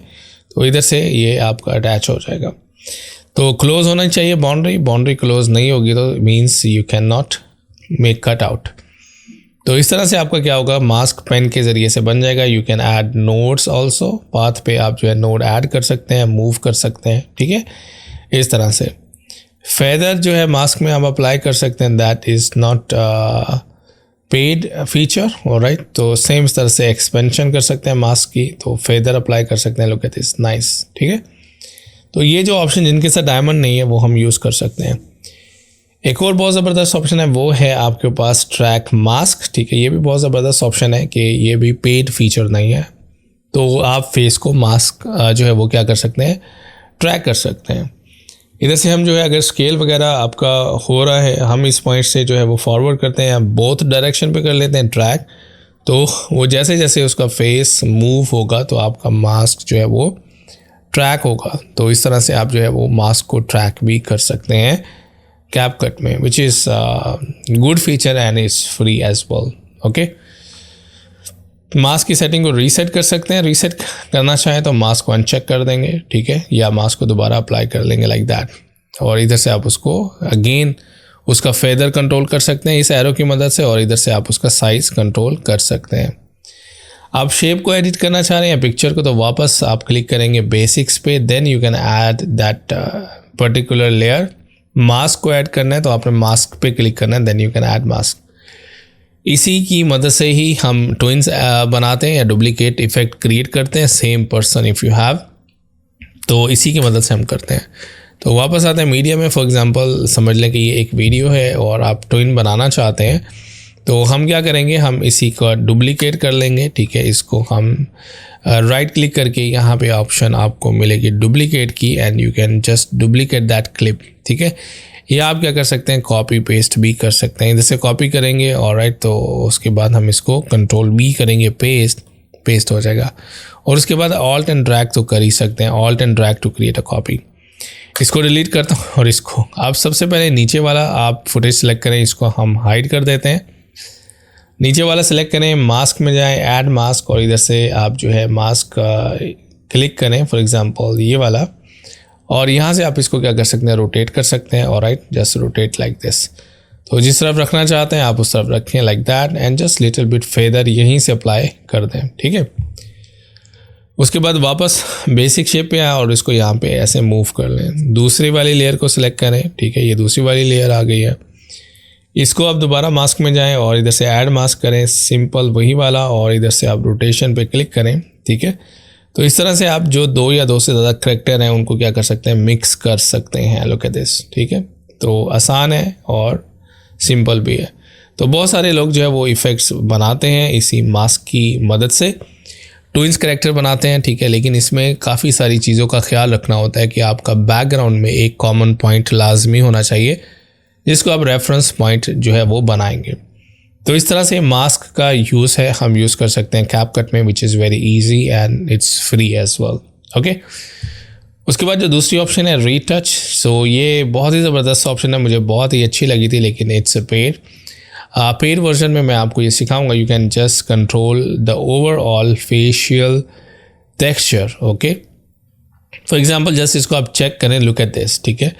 तो इधर से ये आपका अटैच हो जाएगा। तो क्लोज होना चाहिए बाउंड्री क्लोज नहीं होगी तो means you can not make cut out. तो इस तरह से आपका क्या होगा, मास्क पेन के ज़रिए से बन जाएगा। You can add nodes also, path पे आप जो है नोड ऐड कर सकते हैं, मूव कर सकते हैं। ठीक है, इस तरह से फेदर जो है मास्क में आप अप्लाई कर सकते हैं, that is not paid feature. Alright, तो सेम इस तरह से एक्सपेंशन कर सकते हैं मास्क की, तो फेदर अप्लाई कर सकते हैं, लुक एट दिस, नाइस। ठीक है, तो ये जो ऑप्शन जिनके साथ डायमंड नहीं है वो हम यूज़ कर सकते हैं। एक और बहुत ज़बरदस्त ऑप्शन है वो है आपके पास ट्रैक मास्क। ठीक है, ये भी बहुत ज़बरदस्त ऑप्शन है कि ये भी पेड फीचर नहीं है, तो आप फेस को मास्क जो है वो क्या कर सकते हैं, ट्रैक कर सकते हैं। इधर से हम जो है अगर स्केल वगैरह आपका हो रहा है, हम इस पॉइंट से जो है वो फॉरवर्ड करते हैं, बोथ डायरेक्शन पे कर लेते हैं ट्रैक, तो वो जैसे जैसे उसका फेस मूव होगा तो आपका मास्क जो है वो ट्रैक होगा। तो इस तरह से आप जो है वो मास्क को ट्रैक भी कर सकते हैं CapCut में, which is good feature and is free as well. Okay, mask की सेटिंग को रीसेट कर सकते हैं, रीसेट करना चाहें तो मास्क को अनचेक कर देंगे। ठीक है, या मास्क को दोबारा अप्लाई कर लेंगे लाइक दैट। और इधर से आप उसको अगेन उसका फेदर कंट्रोल कर सकते हैं इस एरो की मदद से, और इधर से आप उसका साइज़ कंट्रोल कर सकते हैं। आप शेप को एडिट करना चाह रहे हैं पिक्चर को, तो वापस आप क्लिक करेंगे बेसिक्स पे, then you can add that particular layer. Mask को ऐड करना है तो आपने मास्क पे क्लिक करना है, then you can add mask. इसी की मदद से ही हम ट्विंस बनाते हैं या डुप्लीकेट इफेक्ट क्रिएट करते हैं, same person if you have, तो इसी की मदद से हम करते हैं। तो वापस आते हैं मीडिया में। फॉर एग्जांपल समझ लें कि ये एक वीडियो है और आप ट्विन बनाना चाहते हैं, तो हम क्या करेंगे, हम इसी का डुप्लीकेट कर लेंगे। ठीक है, इसको हम राइट क्लिक करके यहाँ पे ऑप्शन आपको मिलेगी डुप्लीकेट की, and you can just duplicate that clip. ठीक है, या आप क्या कर सकते हैं, कॉपी पेस्ट भी कर सकते हैं। इधर से कॉपी करेंगे ऑलराइट, तो उसके बाद हम इसको कंट्रोल बी करेंगे, पेस्ट हो जाएगा। और उसके बाद ऑल्ट एंड ड्रैग तो कर ही सकते हैं, alt and drag to create a copy. इसको डिलीट करता हूँ और इसको आप सबसे पहले नीचे वाला आप फुटेज सेलेक्ट करें, इसको हम हाइड कर देते हैं। नीचे वाला सेलेक्ट करें, मास्क में जाएं, ऐड मास्क, और इधर से आप जो है मास्क क्लिक करें, फॉर एग्जांपल ये वाला, और यहाँ से आप इसको क्या कर सकते हैं, रोटेट कर सकते हैं। Alright, just rotate like this. तो जिस तरफ रखना चाहते हैं आप उस तरफ रखें, like that, and just little bit feather यहीं से अप्लाई कर दें। ठीक है, उसके बाद वापस बेसिक शेप पे आए और इसको यहाँ पे ऐसे मूव कर लें। दूसरी वाली लेयर को सिलेक्ट करें। ठीक है, ये दूसरी वाली लेयर आ गई है। इसको आप दोबारा मास्क में जाएं और इधर से ऐड मास्क करें, सिंपल वही वाला, और इधर से आप रोटेशन पे क्लिक करें। ठीक है, तो इस तरह से आप जो 2 या 2 से ज़्यादा करैक्टर हैं उनको क्या कर सकते हैं, मिक्स कर सकते हैं। Look at this. ठीक है, तो आसान है और सिंपल भी है। तो बहुत सारे लोग जो है वो इफ़ेक्ट्स बनाते हैं इसी मास्क की मदद से, ट्विंस करैक्टर बनाते हैं। ठीक है, लेकिन इसमें काफ़ी सारी चीज़ों का ख्याल रखना होता है कि आपका बैकग्राउंड में एक कॉमन पॉइंट लाजमी होना चाहिए जिसको आप रेफरेंस पॉइंट जो है वो बनाएंगे। तो इस तरह से मास्क का यूज़ है, हम यूज़ कर सकते हैं कैपकट में, which is very easy and it's free as well. Okay, उसके बाद जो दूसरी ऑप्शन है रीटच, सो ये बहुत ही ज़बरदस्त ऑप्शन है, मुझे बहुत ही अच्छी लगी थी, लेकिन इट्स पेड वर्जन में मैं आपको ये सिखाऊंगा। You can just control the overall facial texture. Okay, for example just इसको आप चेक करें, लुक एट दिस। ठीक है,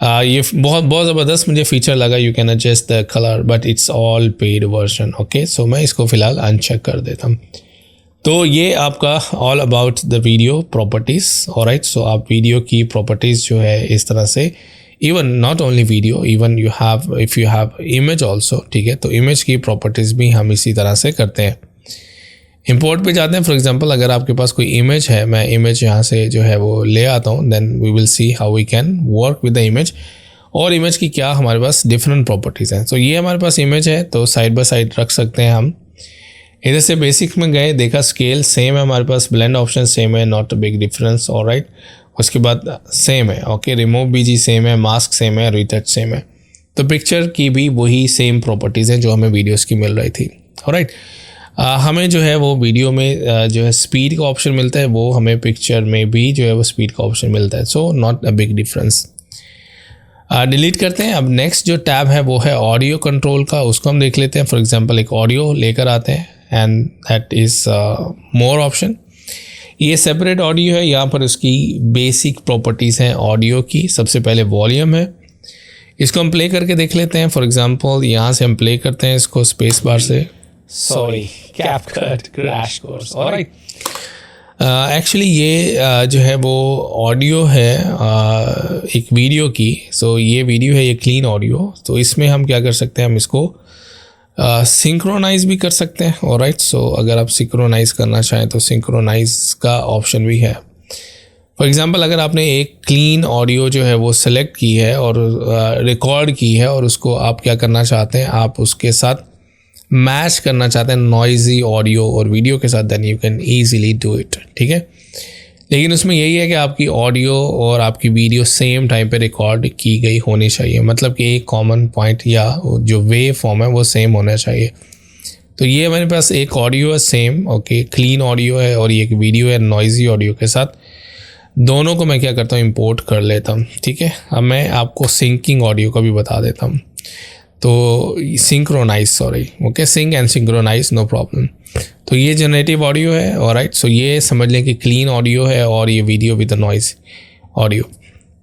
ये बहुत ज़बरदस्त मुझे फीचर लगा। You can adjust the colour, but it's all paid version. Okay, so मैं इसको फ़िलहाल अनचेक कर देता हूँ। तो ये आपका all about the video properties. Alright, so आप वीडियो की प्रॉपर्टीज़ जो है इस तरह से, even not only video, even you have if you have image also. ठीक है, तो इमेज की प्रॉपर्टीज़ भी हम इसी तरह से करते हैं। इंपोर्ट पे जाते हैं। फॉर एग्जांपल अगर आपके पास कोई इमेज है, मैं इमेज यहाँ से जो है वो ले आता हूँ, then we will see how we can work with the image, और इमेज की क्या हमारे पास डिफरेंट प्रॉपर्टीज़ हैं। तो ये हमारे पास इमेज है, तो साइड बाय साइड रख सकते हैं हम। इधर से बेसिक में गए, देखा स्केल सेम है हमारे पास, ब्लेंड ऑप्शन सेम है, not a big difference. Alright, उसके बाद सेम है। ओके, रिमूव बीजी सेम है, मास्क सेम है, रीटच सेम है। तो पिक्चर की भी वही सेम प्रॉपर्टीज़ हैं जो हमें वीडियोज़ की मिल रही थी। ऑलराइट, हमें जो है वो वीडियो में जो है स्पीड का ऑप्शन मिलता है, वो हमें पिक्चर में भी जो है वो स्पीड का ऑप्शन मिलता है। So not a big difference. Delete करते हैं। अब नेक्स्ट जो टैब है वो है ऑडियो कंट्रोल का, उसको हम देख लेते हैं। फॉर एग्जांपल एक ऑडियो लेकर आते हैं, and that is more option. ये सेपरेट ऑडियो है, यहाँ पर उसकी बेसिक प्रॉपर्टीज़ हैं ऑडियो की। सबसे पहले वॉल्यूम है, इसको हम प्ले करके देख लेते हैं। फॉर एग्जांपल यहाँ से हम प्ले करते हैं इसको स्पेस बार से। Sorry, CapCut crash course. Alright, actually ये जो है वो ऑडियो है एक वीडियो की। सो ये वीडियो है, ये क्लीन ऑडियो। तो इसमें हम क्या कर सकते हैं, हम इसको सिंक्रोनाइज़ भी कर सकते हैं। ऑलराइट, सो अगर आप सिंक्रोनाइज़ करना चाहें तो सिंक्रोनाइज़ का ऑप्शन भी है। फॉर एग्जांपल अगर आपने एक क्लीन ऑडियो जो है वो सेलेक्ट की है और रिकॉर्ड की है, और उसको आप क्या करना चाहते हैं, आप उसके साथ मैच करना चाहते हैं नॉइजी ऑडियो और वीडियो के साथ, then you can easily do it. ठीक है, लेकिन उसमें यही है कि आपकी ऑडियो और आपकी वीडियो सेम टाइम पे रिकॉर्ड की गई होनी चाहिए, मतलब कि एक कॉमन पॉइंट या जो वेव फॉर्म है वो सेम होना चाहिए। तो ये हमारे पास एक ऑडियो है सेम, ओके, क्लीन ऑडियो है, और ये एक वीडियो है नॉइजी ऑडियो के साथ। दोनों को मैं क्या करता हूँ, इंपोर्ट कर लेता हूँ। ठीक है, अब मैं आपको सिंकिंग ऑडियो का भी बता देता हूँ। तो synchronize, sorry, okay, sync and synchronize, no problem. तो ये जनरेटिव ऑडियो है। ऑलराइट, सो ये समझ लें कि क्लीन ऑडियो है और ये वीडियो विद नॉइज ऑडियो।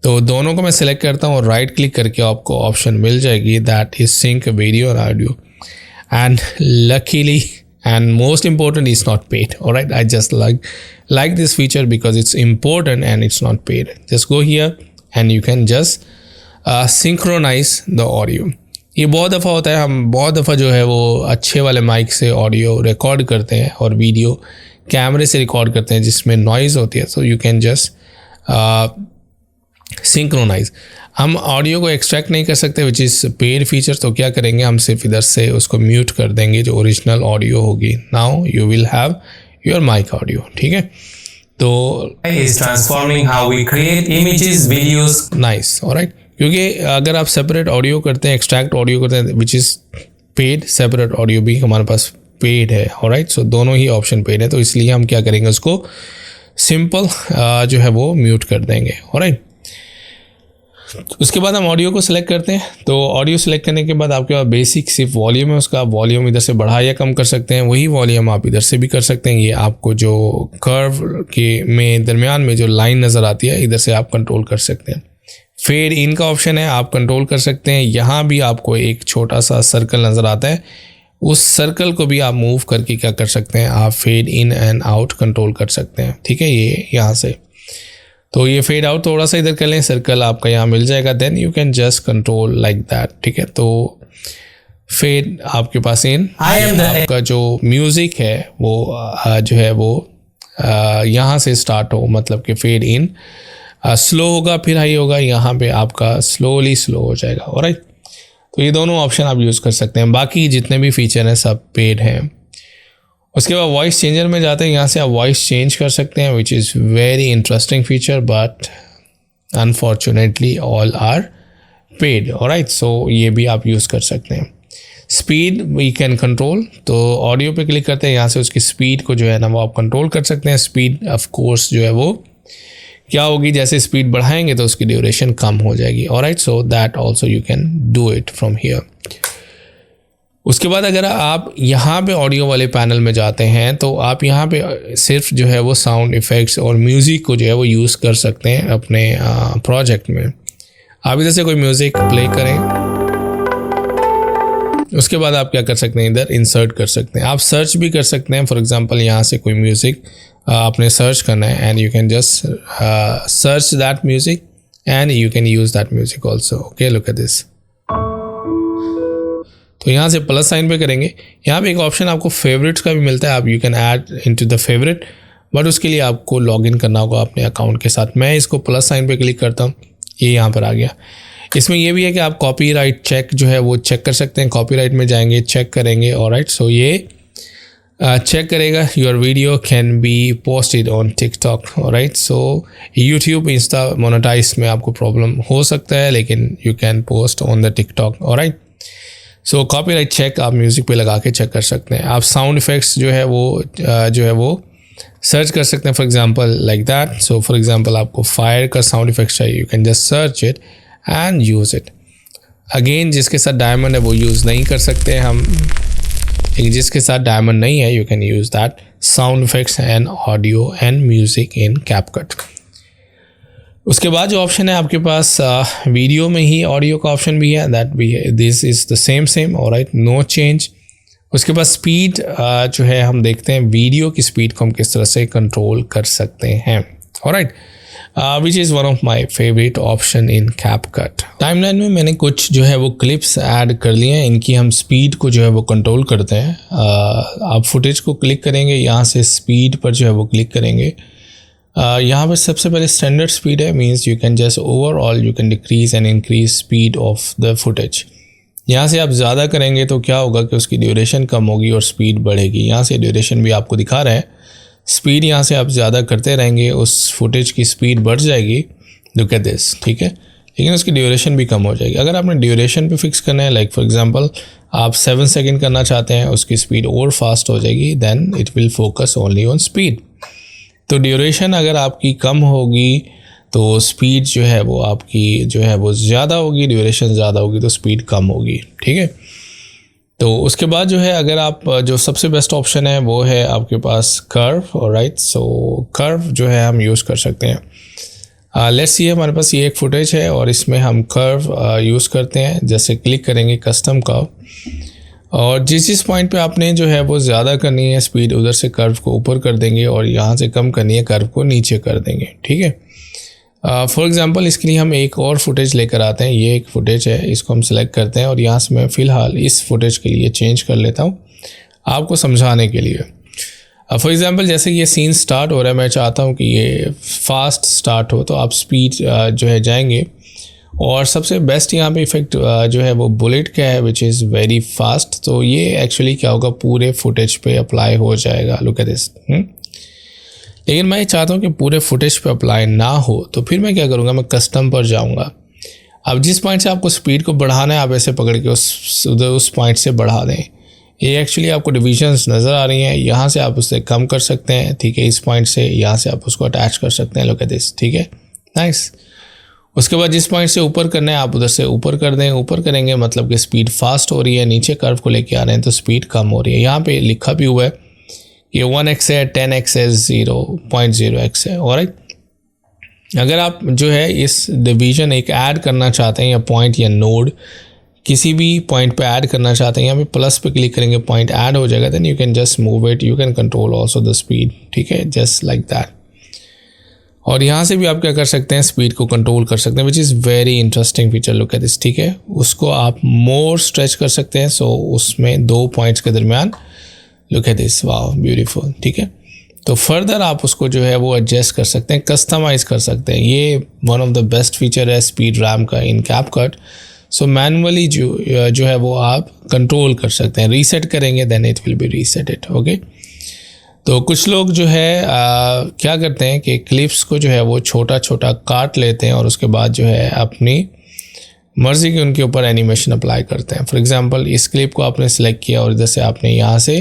तो दोनों को मैं सिलेक्ट करता हूँ और राइट क्लिक करके आपको ऑप्शन मिल जाएगी दैट इज सिंक वीडियो और audio, and luckily and most important, it's not paid. All right, I just like this feature because it's important and it's not paid. Just go here and you can just synchronize the audio. ये बहुत दफ़ा होता है, हम बहुत दफ़ा जो है वो अच्छे वाले माइक से ऑडियो रिकॉर्ड करते हैं और वीडियो कैमरे से रिकॉर्ड करते हैं जिसमें नॉइज़ होती है. So you can just synchronize. हम ऑडियो को एक्सट्रैक्ट नहीं कर सकते विच इज़ पेड फीचर. तो क्या करेंगे, हम सिर्फ इधर से उसको म्यूट कर देंगे जो ओरिजिनल ऑडियो होगी. Now you will have your mic audio. ठीक है, तो is transforming how we create images, videos. Nice. Alright, क्योंकि अगर आप सेपरेट ऑडियो करते हैं, एक्सट्रैक्ट ऑडियो करते हैं which is paid, separate audio भी हमारे पास पेड है. ऑलराइट, सो दोनों ही ऑप्शन पेड है, तो इसलिए हम क्या करेंगे, उसको सिंपल जो है वो म्यूट कर देंगे. ऑलराइट, उसके बाद हम ऑडियो को सिलेक्ट करते हैं. तो ऑडियो सिलेक्ट करने के बाद आपके पास बेसिक सिर्फ वॉल्यूम है, उसका वॉल्यूम इधर से बढ़ा या कम कर सकते हैं. वही वॉल्यूम आप इधर से भी कर सकते हैं. ये आपको जो कर्व के में दरमियान में जो लाइन नज़र आती है, इधर से आप कंट्रोल कर सकते हैं. फेड इन का ऑप्शन है, आप कंट्रोल कर सकते हैं. यहाँ भी आपको एक छोटा सा सर्कल नज़र आता है, उस सर्कल को भी आप मूव करके क्या कर सकते हैं, आप fade in and out control कर सकते हैं. ठीक है, ये यहाँ से. तो ये फेड आउट थोड़ा सा इधर कर लें, सर्कल आपका यहाँ मिल जाएगा, then you can just control like that. ठीक है, तो फेड आपके पास इन. आपका जो म्यूज़िक है वो जो है वो यहाँ से स्टार्ट हो, मतलब कि फेड इन स्लो होगा फिर हाई होगा, यहाँ पे आपका स्लोली स्लो हो जाएगा. ऑलराइट, तो ये दोनों ऑप्शन आप यूज़ कर सकते हैं. बाकी जितने भी फीचर हैं सब पेड हैं. उसके बाद वॉइस चेंजर में जाते हैं, यहाँ से आप वॉइस चेंज कर सकते हैं which is very interesting feature, but unfortunately all are paid. Alright, so ये भी आप यूज़ कर सकते हैं. स्पीड वी कैन कंट्रोल, तो ऑडियो पे क्लिक करते हैं, यहाँ से उसकी स्पीड को जो है ना वो आप कंट्रोल कर सकते हैं. स्पीड ऑफ कोर्स जो है वो क्या होगी, जैसे स्पीड बढ़ाएंगे तो उसकी ड्यूरेशन कम हो जाएगी. Alright, so that also you can do it from here. उसके बाद अगर आप यहाँ पे ऑडियो वाले पैनल में जाते हैं तो आप यहाँ पे सिर्फ जो है वो साउंड इफ़ेक्ट्स और म्यूज़िक को जो है वो यूज़ कर सकते हैं अपने प्रोजेक्ट में. आप इधर से कोई म्यूज़िक प्ले करें, उसके बाद आप क्या कर सकते हैं, इधर इंसर्ट कर सकते हैं. आप सर्च भी कर सकते हैं. फॉर एग्जांपल यहाँ से कोई म्यूज़िक आपने सर्च करना है and you can just search that music and you can use that music also. Okay, look at this. तो यहाँ से प्लस साइन पे करेंगे, यहाँ पे एक ऑप्शन आपको फेवरेट्स का भी मिलता है. आप you can add into the favourite, but उसके लिए आपको लॉगिन करना होगा अपने अकाउंट के साथ. मैं इसको प्लस साइन पे क्लिक करता हूँ, ये यहाँ पर आ गया. इसमें ये भी है कि आप कॉपीराइट चेक जो है वो चेक कर सकते हैं. कॉपीराइट में जाएंगे, चेक करेंगे. ऑलराइट, सो ये चेक करेगा your video can be posted on TikTok. Alright, so YouTube insta monetize में आपको प्रॉब्लम हो सकता है, लेकिन you can post on the TikTok. Alright, so copyright check आप म्यूज़िक पे लगा के चेक कर सकते हैं. आप साउंड इफ़ेक्ट्स जो है वो सर्च कर सकते हैं. For example like that. So for example आपको फायर का साउंड इफ़ेक्ट्स चाहिए, you can just search it and use it. Again जिसके साथ डायमंड है वो यूज़ नहीं कर सकते हैं हम, जिसके साथ डायमंड नहीं है you can use that sound effects and audio and music in CapCut. उसके बाद जो ऑप्शन है आपके पास वीडियो में ही ऑडियो का ऑप्शन भी है, दैट भी है. This is the same. Alright, no change. उसके बाद स्पीड जो है हम देखते हैं वीडियो की स्पीड को हम किस तरह से कंट्रोल कर सकते हैं. Alright, which is one of my favourite option in CapCut. Timeline में मैंने कुछ जो है वो क्लिप्स ऐड कर लिए हैं, इनकी हम स्पीड को जो है वो कंट्रोल करते हैं. आप फुटेज को क्लिक करेंगे, यहाँ से स्पीड पर जो है वो क्लिक करेंगे. यहाँ पर सबसे पहले स्टैंडर्ड स्पीड है, means you can just overall you can decrease and increase speed of the footage. यहाँ से आप ज़्यादा करेंगे तो क्या होगा कि उसकी ड्यूरेशन कम होगी और स्पीड बढ़ेगी. यहाँ से ड्यूरेशन भी आपको दिखा रहा है. स्पीड यहाँ से आप ज़्यादा करते रहेंगे, उस फुटेज की स्पीड बढ़ जाएगी. Look at this. ठीक है, लेकिन उसकी ड्यूरेशन भी कम हो जाएगी. अगर आपने ड्यूरेशन पे फिक्स करना है, लाइक फॉर एग्जांपल आप 7 सेकंड करना चाहते हैं, उसकी स्पीड और फास्ट हो जाएगी, then it will focus only on speed. तो ड्यूरेशन अगर आपकी कम होगी तो स्पीड जो है वो आपकी जो है वो ज़्यादा होगी, ड्यूरेशन ज़्यादा होगी तो स्पीड कम होगी. ठीक है, तो उसके बाद जो है अगर आप जो सबसे बेस्ट ऑप्शन है वो है आपके पास कर्व. ऑलराइट, सो कर्व जो है हम यूज़ कर सकते हैं. लेट्स सी हमारे पास ये एक फुटेज है और इसमें हम कर्व यूज़ करते हैं। जैसे क्लिक करेंगे कस्टम कर्व, और जिस पॉइंट पे आपने जो है वो ज़्यादा करनी है स्पीड, उधर से कर्व को ऊपर कर देंगे और यहाँ से कम करनी है कर्व को नीचे कर देंगे। ठीक है, फॉर एग्जांपल इसके लिए हम एक और फुटेज लेकर आते हैं। ये एक फुटेज है, इसको हम सिलेक्ट करते हैं और यहाँ से मैं फ़िलहाल इस फुटेज के लिए चेंज कर लेता हूँ आपको समझाने के लिए। फॉर एग्जांपल जैसे ये सीन स्टार्ट हो रहा है, मैं चाहता हूँ कि ये फास्ट स्टार्ट हो, तो आप स्पीड जो है जाएंगे। और सबसे बेस्ट यहाँ पे इफेक्ट जो है वो बुलेट का है, विच इज़ वेरी फास्ट। तो ये एक्चुअली क्या होगा, पूरे फुटेज पे अप्लाई हो जाएगा। Look at this. लेकिन मैं चाहता हूँ कि पूरे फुटेज पे अप्लाई ना हो, तो फिर मैं क्या करूँगा, मैं कस्टम पर जाऊँगा। अब जिस पॉइंट से आपको स्पीड को बढ़ाना है, आप ऐसे पकड़ के उस पॉइंट से बढ़ा दें। ये एक्चुअली आपको डिविजन्स नज़र आ रही हैं, यहाँ से आप उससे कम कर सकते हैं। ठीक है, इस पॉइंट से यहाँ से आप उसको अटैच कर सकते हैं। Look at this. ठीक है, नाइस। उसके बाद जिस पॉइंट से ऊपर करना है आप उधर से ऊपर कर दें। ऊपर करेंगे मतलब कि स्पीड फास्ट हो रही है, नीचे कर्व को लेके आ रहे हैं तो स्पीड कम हो रही है। यहाँ पे लिखा भी हुआ है कि 1x है, 10x है, 0.0x है। ऑलराइट, अगर आप जो है इस डिवीजन एक ऐड करना चाहते हैं या पॉइंट या नोड किसी भी पॉइंट पे ऐड करना चाहते हैं, यहाँ पे प्लस पे क्लिक करेंगे, पॉइंट ऐड हो जाएगा। Then you can just move it, you can control also the speed. ठीक है, जस्ट लाइक दैट। और यहाँ से भी आप क्या कर सकते हैं, स्पीड को कंट्रोल कर सकते हैं, which is very interesting feature. Look at this. ठीक है, उसको आप मोर स्ट्रेच कर सकते हैं। सो उसमें 2 पॉइंट्स के दरमियान, look at this, wow beautiful. ठीक है, तो फर्दर आप उसको जो है वो एडजस्ट कर सकते हैं, कस्टमाइज़ कर सकते हैं। ये one of the best feature है स्पीड रैम का इन कैपकट। सो मैनुअली जो है वो आप कंट्रोल कर सकते हैं। रीसेट करेंगे then it will be resetted. Okay, तो कुछ लोग जो है क्या करते हैं कि क्लिप्स को जो है वो छोटा छोटा काट लेते हैं और उसके बाद जो है अपनी मर्ज़ी के उनके ऊपर एनिमेशन अप्लाई करते हैं। फॉर एग्जांपल इस क्लिप को आपने सेलेक्ट किया और इधर से आपने यहाँ से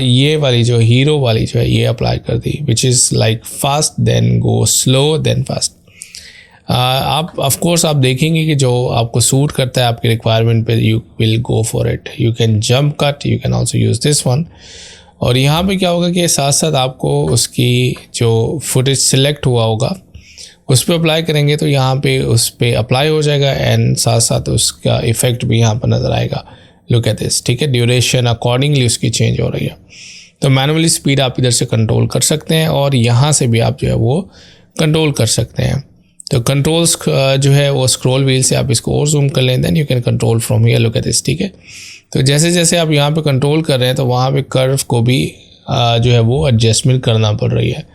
ये वाली जो हीरो वाली जो है ये अप्लाई कर दी, which is like fast then go slow then fast. आप ऑफ कोर्स आप देखेंगे कि जो आपको सूट करता है आपके रिक्वायरमेंट पे, you will go for it. You can jump cut, you can also use this one. और यहाँ पे क्या होगा कि साथ साथ आपको उसकी जो फुटेज सिलेक्ट हुआ होगा उस पर अप्लाई करेंगे तो यहाँ पे उस पर अप्लाई हो जाएगा एंड साथ साथ उसका इफ़ेक्ट भी यहाँ पर नज़र आएगा। Look at this. ठीक है, ड्यूरेशन अकॉर्डिंगली उसकी चेंज हो रही है। तो मैनुअली स्पीड आप इधर से कंट्रोल कर सकते हैं और यहाँ से भी आप जो है वो कंट्रोल कर सकते हैं। तो कंट्रोल्स जो है वो स्क्रॉल व्हील से आप इसको और जूम कर लें, then you can control from here. Look at this. ठीक है, तो जैसे जैसे आप यहाँ पे कंट्रोल कर रहे हैं तो वहाँ पे कर्व को भी जो है वो एडजस्टमेंट करना पड़ रही है।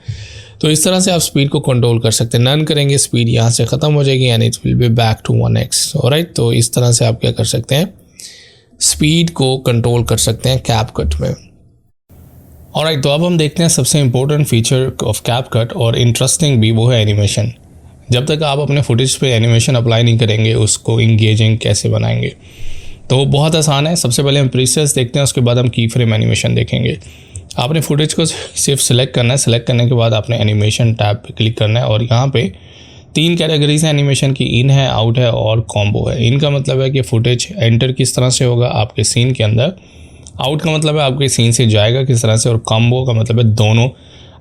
तो इस तरह से आप स्पीड को कंट्रोल कर सकते हैं। नन करेंगे स्पीड यहाँ से ख़त्म हो जाएगी and it will be back to 1x। Alright, तो इस तरह से आप क्या कर सकते हैं, स्पीड को कंट्रोल कर सकते हैं कैपकट में। ऑलराइट, तो अब हम देखते हैं सबसे इम्पोर्टेंट फीचर ऑफ कैपकट और इंटरेस्टिंग भी, वो है एनिमेशन। जब तक आप अपने फुटेज पे एनिमेशन अप्लाई नहीं करेंगे उसको इंगेजिंग कैसे बनाएंगे, तो बहुत आसान है। सबसे पहले हम प्रीसेट्स देखते हैं, उसके बाद हम की फ्रेम एनिमेशन देखेंगे। आपने फुटेज को सिर्फ सिलेक्ट करना है, सिलेक्ट करने के बाद आपने एनिमेशन टैब पे क्लिक करना है और यहाँ पे 3 कैटेगरीज हैं एनिमेशन की, इन है, आउट है और कॉम्बो है। इन का मतलब है कि फुटेज एंटर किस तरह से होगा आपके सीन के अंदर, आउट का मतलब है आपके सीन से जाएगा किस तरह से, और कॉम्बो का मतलब है दोनों